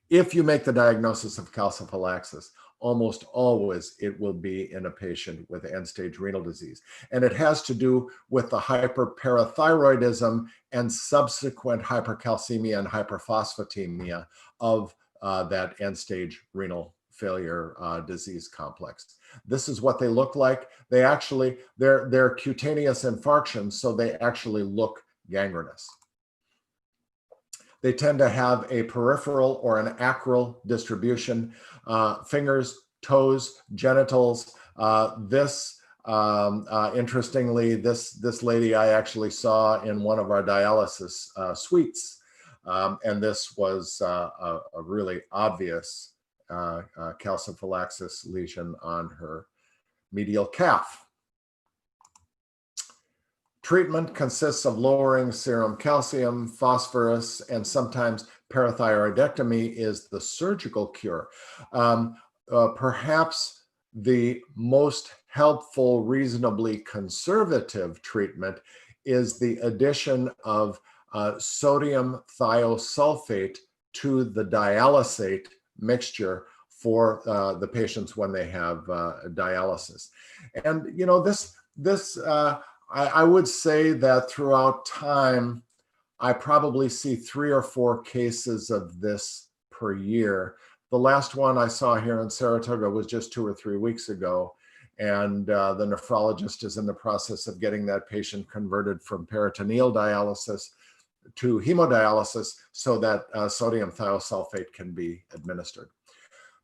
if you make the diagnosis of calciphylaxis, almost always it will be in a patient with end-stage renal disease. And it has to do with the hyperparathyroidism and subsequent hypercalcemia and hyperphosphatemia of that end-stage renal failure disease complex. This is what they look like. They actually, they're cutaneous infarctions, so they actually look gangrenous. They tend to have a peripheral or an acral distribution, fingers, toes, genitals. Interestingly, this lady I actually saw in one of our dialysis suites. And this was a really obvious calciphylaxis lesion on her medial calf. Treatment consists of lowering serum calcium, phosphorus, and sometimes parathyroidectomy is the surgical cure. Perhaps the most helpful, reasonably conservative treatment is the addition of sodium thiosulfate to the dialysate mixture for the patients when they have dialysis. And you know, I would say that throughout time, I probably see 3 or 4 cases of this per year. The last one I saw here in Saratoga was just 2 or 3 weeks ago. And the nephrologist is in the process of getting that patient converted from peritoneal dialysis to hemodialysis so that sodium thiosulfate can be administered.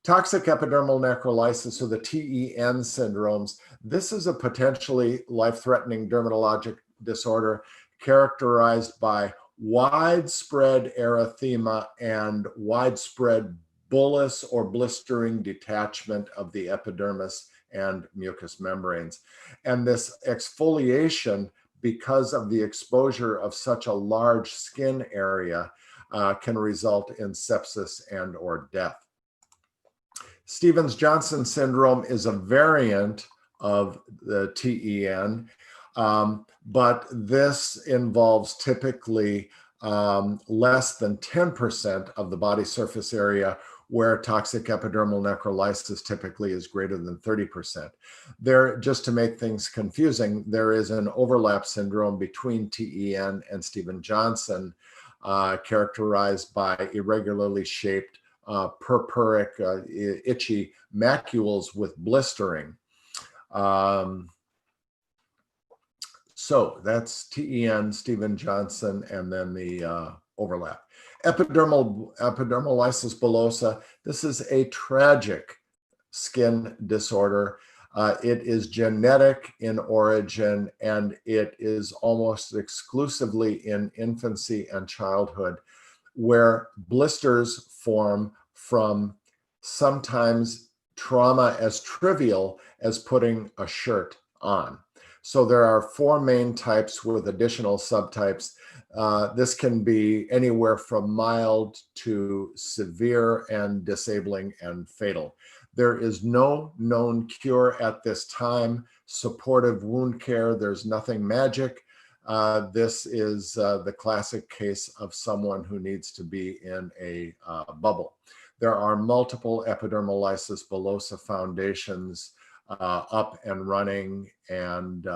Toxic epidermal necrolysis, or the TEN syndromes. This is a potentially life-threatening dermatologic disorder characterized by widespread erythema and widespread bullous or blistering detachment of the epidermis and mucous membranes. And this exfoliation, because of the exposure of such a large skin area, can result in sepsis and or death. Stevens-Johnson syndrome is a variant of the TEN, but this involves typically less than 10% of the body surface area, where toxic epidermal necrolysis typically is greater than 30%. There, just to make things confusing, there is an overlap syndrome between TEN and Stevens-Johnson, characterized by irregularly shaped purpuric, itchy macules with blistering. So that's TEN, Stevens-Johnson, and then the overlap. Epidermolysis bullosa. This is a tragic skin disorder. It is genetic in origin, and it is almost exclusively in infancy and childhood, where blisters form from sometimes trauma as trivial as putting a shirt on. So there are 4 main types with additional subtypes. This can be anywhere from mild to severe and disabling and fatal. There is no known cure at this time. Supportive wound care, there's nothing magic. This is the classic case of someone who needs to be in a bubble. There are multiple epidermal lysis bullosa foundations up and running, and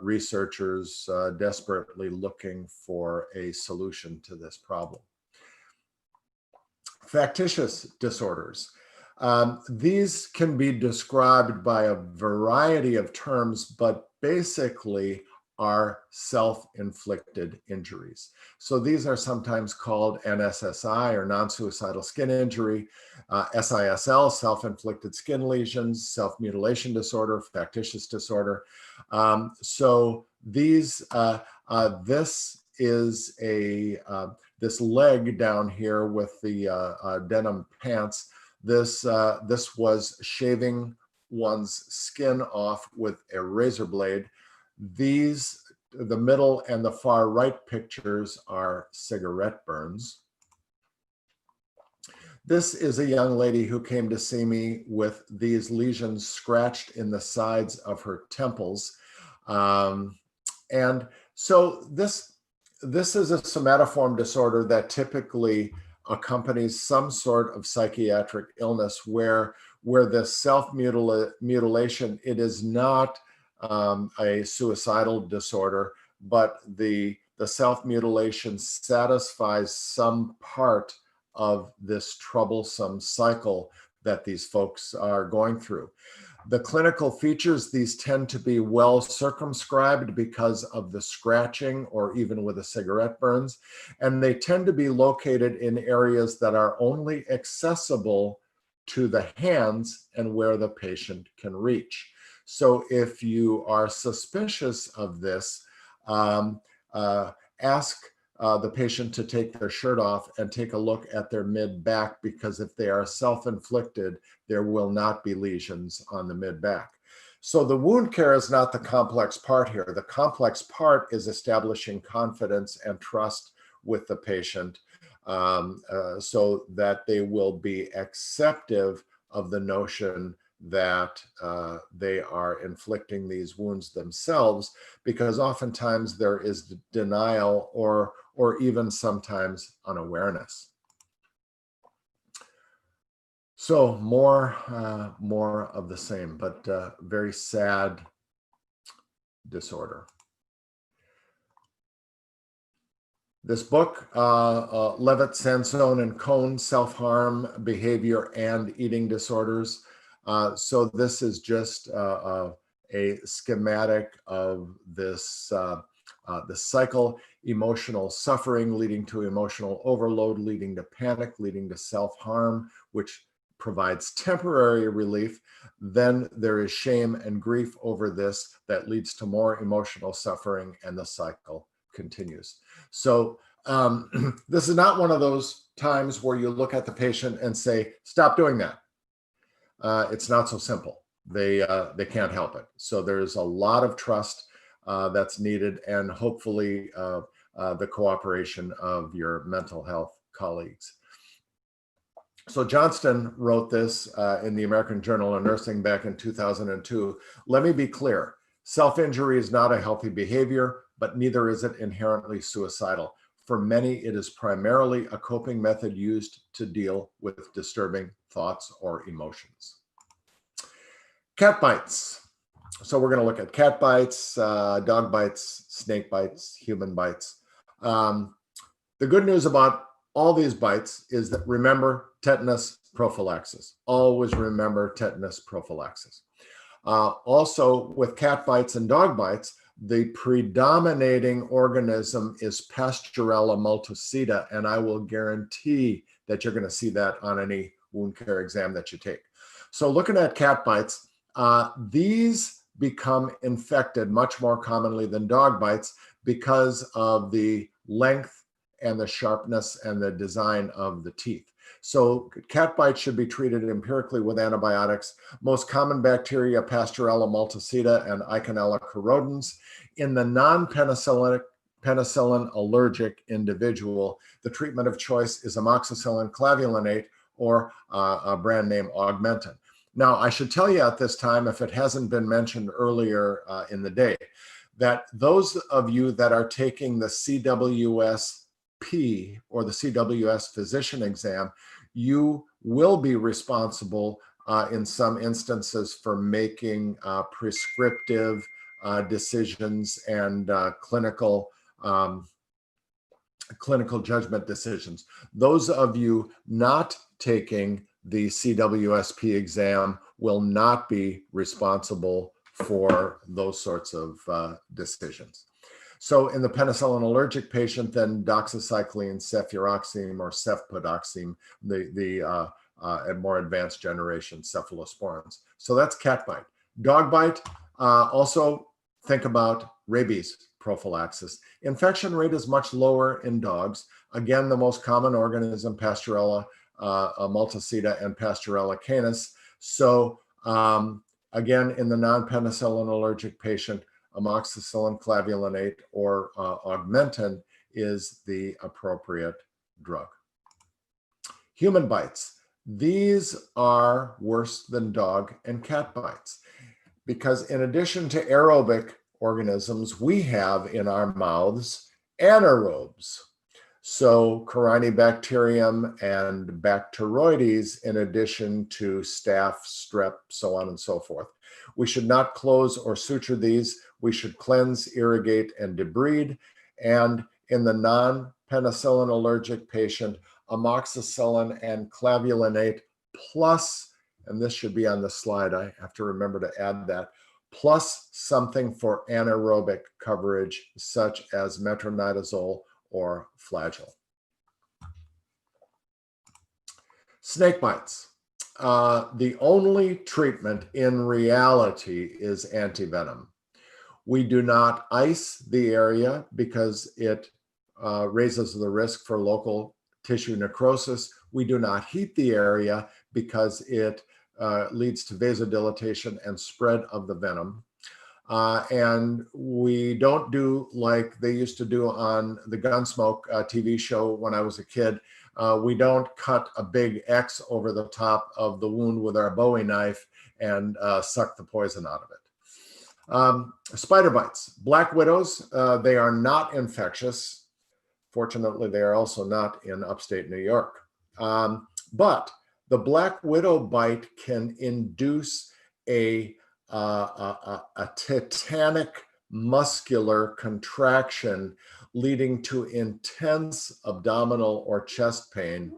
researchers desperately looking for a solution to this problem. Factitious disorders. These can be described by a variety of terms, but basically are self-inflicted injuries. So these are sometimes called NSSI, or non-suicidal skin injury, SISL, self-inflicted skin lesions, self-mutilation disorder, factitious disorder. So these, this is this leg down here with the denim pants. This was shaving one's skin off with a razor blade. These, the middle and the far right pictures, are cigarette burns. This is a young lady who came to see me with these lesions scratched in the sides of her temples. And so this is a somatoform disorder that typically accompanies some sort of psychiatric illness where the self-mutilation, it is not a suicidal disorder, but the self-mutilation satisfies some part of this troublesome cycle that these folks are going through. The clinical features, these tend to be well circumscribed because of the scratching or even with the cigarette burns, and they tend to be located in areas that are only accessible to the hands and where the patient can reach. So if you are suspicious of this, ask the patient to take their shirt off and take a look at their mid-back, because if they are self-inflicted, there will not be lesions on the mid-back. So the wound care is not the complex part here. The complex part is establishing confidence and trust with the patient so that they will be acceptive of the notion that they are inflicting these wounds themselves, because oftentimes there is denial or even sometimes unawareness. So more of the same, but very sad disorder. This book, Levitt, Sansone, and Cohn, Self-Harm, Behavior, and Eating Disorders. So this is just a schematic of this the cycle: emotional suffering leading to emotional overload, leading to panic, leading to self-harm, which provides temporary relief. Then there is shame and grief over this that leads to more emotional suffering, and the cycle continues. So this is not one of those times where you look at the patient and say, stop doing that. It's not so simple. They can't help it. So there's a lot of trust that's needed, and hopefully the cooperation of your mental health colleagues. So Johnston wrote this in the American Journal of Nursing back in 2002. Let me be clear. Self-injury is not a healthy behavior, but neither is it inherently suicidal. For many, it is primarily a coping method used to deal with disturbing thoughts or emotions. Cat bites. So we're going to look at cat bites, dog bites, snake bites, human bites. The good news about all these bites is that, remember, tetanus prophylaxis. Always remember tetanus prophylaxis. Also, with cat bites and dog bites, the predominating organism is Pasteurella multocida, and I will guarantee that you're going to see that on any wound care exam that you take. So looking at cat bites, these become infected much more commonly than dog bites because of the length and the sharpness and the design of the teeth. So cat bites should be treated empirically with antibiotics. Most common bacteria, Pasteurella multicida and Eikenella corrodens. In the non-penicillin allergic individual, the treatment of choice is amoxicillin clavulanate or a brand name Augmentin. Now, I should tell you at this time, if it hasn't been mentioned earlier in the day, that those of you that are taking the CWSP or the CWS physician exam, you will be responsible in some instances for making prescriptive decisions and clinical judgment decisions. Those of you not taking the CWSP exam will not be responsible for those sorts of decisions. So in the penicillin allergic patient, then doxycycline, cefuroxime, or cefpodoxime, the more advanced generation cephalosporins. So that's cat bite. Dog bite, also think about rabies prophylaxis. Infection rate is much lower in dogs. Again, the most common organism, Pasteurella multicida and Pasteurella canis. So again, in the non-penicillin allergic patient, amoxicillin clavulanate or Augmentin is the appropriate drug. Human bites. These are worse than dog and cat bites because in addition to aerobic organisms, we have in our mouths anaerobes. So Corynebacterium and Bacteroides, in addition to staph, strep, so on and so forth. We should not close or suture these. We should cleanse, irrigate, and debride. And in the non-penicillin allergic patient, amoxicillin and clavulanate plus, and this should be on the slide, I have to remember to add that, plus something for anaerobic coverage, such as metronidazole or Flagyl. Snake bites. The only treatment in reality is antivenom. We do not ice the area because it raises the risk for local tissue necrosis. We do not heat the area because it leads to vasodilatation and spread of the venom. And we don't do like they used to do on the Gunsmoke TV show when I was a kid. We don't cut a big X over the top of the wound with our Bowie knife and suck the poison out of it. Spider bites. Black widows, they are not infectious. Fortunately, they are also not in upstate New York. But the black widow bite can induce a tetanic muscular contraction leading to intense abdominal or chest pain.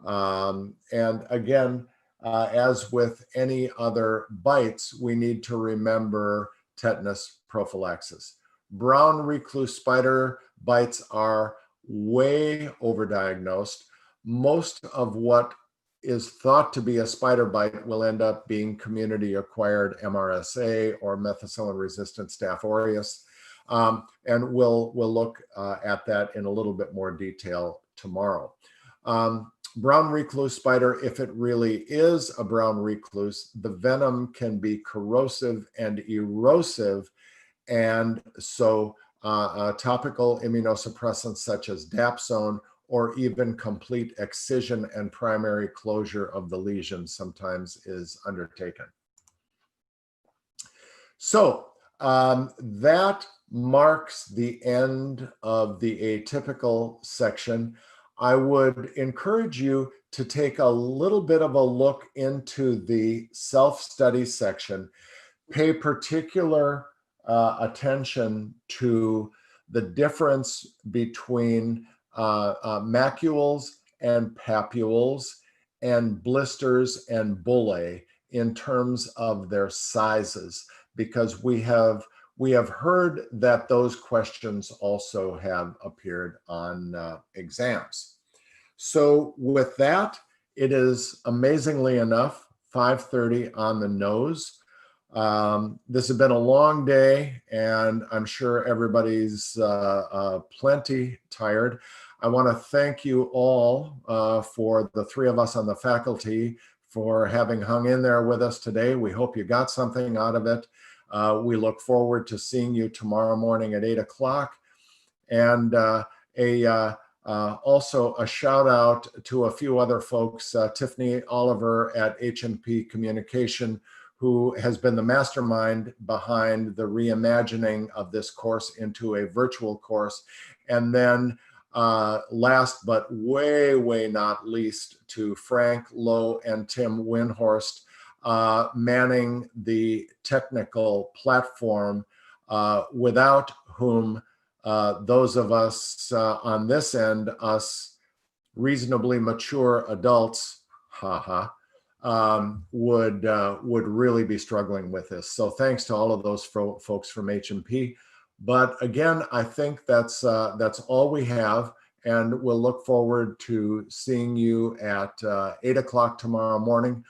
And again, as with any other bites, we need to remember tetanus prophylaxis. Brown recluse spider bites are way overdiagnosed. Most of what is thought to be a spider bite will end up being community-acquired MRSA or methicillin-resistant Staph aureus. And we'll look at that in a little bit more detail tomorrow. Brown recluse spider, if it really is a brown recluse, the venom can be corrosive and erosive. And so topical immunosuppressants such as dapsone or even complete excision and primary closure of the lesion sometimes is undertaken. So that marks the end of the atypical section. I would encourage you to take a little bit of a look into the self-study section. Pay particular attention to the difference between macules and papules and blisters and bullae in terms of their sizes, because we have heard that those questions also have appeared on exams. So with that, it is amazingly enough 5:30 on the nose. This has been a long day, and I'm sure everybody's plenty tired. I want to thank you all for the three of us on the faculty for having hung in there with us today. We hope you got something out of it. We look forward to seeing you tomorrow morning at 8 o'clock. And also a shout out to a few other folks, Tiffany Oliver at HMP Communication, who has been the mastermind behind the reimagining of this course into a virtual course. And then last but way not least, to Frank Lowe and Tim Winhorst, manning the technical platform, without whom those of us on this end, us reasonably mature adults, would really be struggling with this. So thanks to all of those folks from HMP. But again, I think that's all we have, and we'll look forward to seeing you at 8 o'clock tomorrow morning.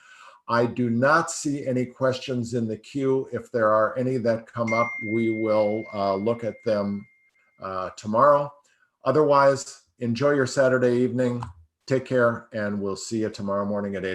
I do not see any questions in the queue. If there are any that come up, we will look at them tomorrow. Otherwise, enjoy your Saturday evening. Take care, and we'll see you tomorrow morning at 8.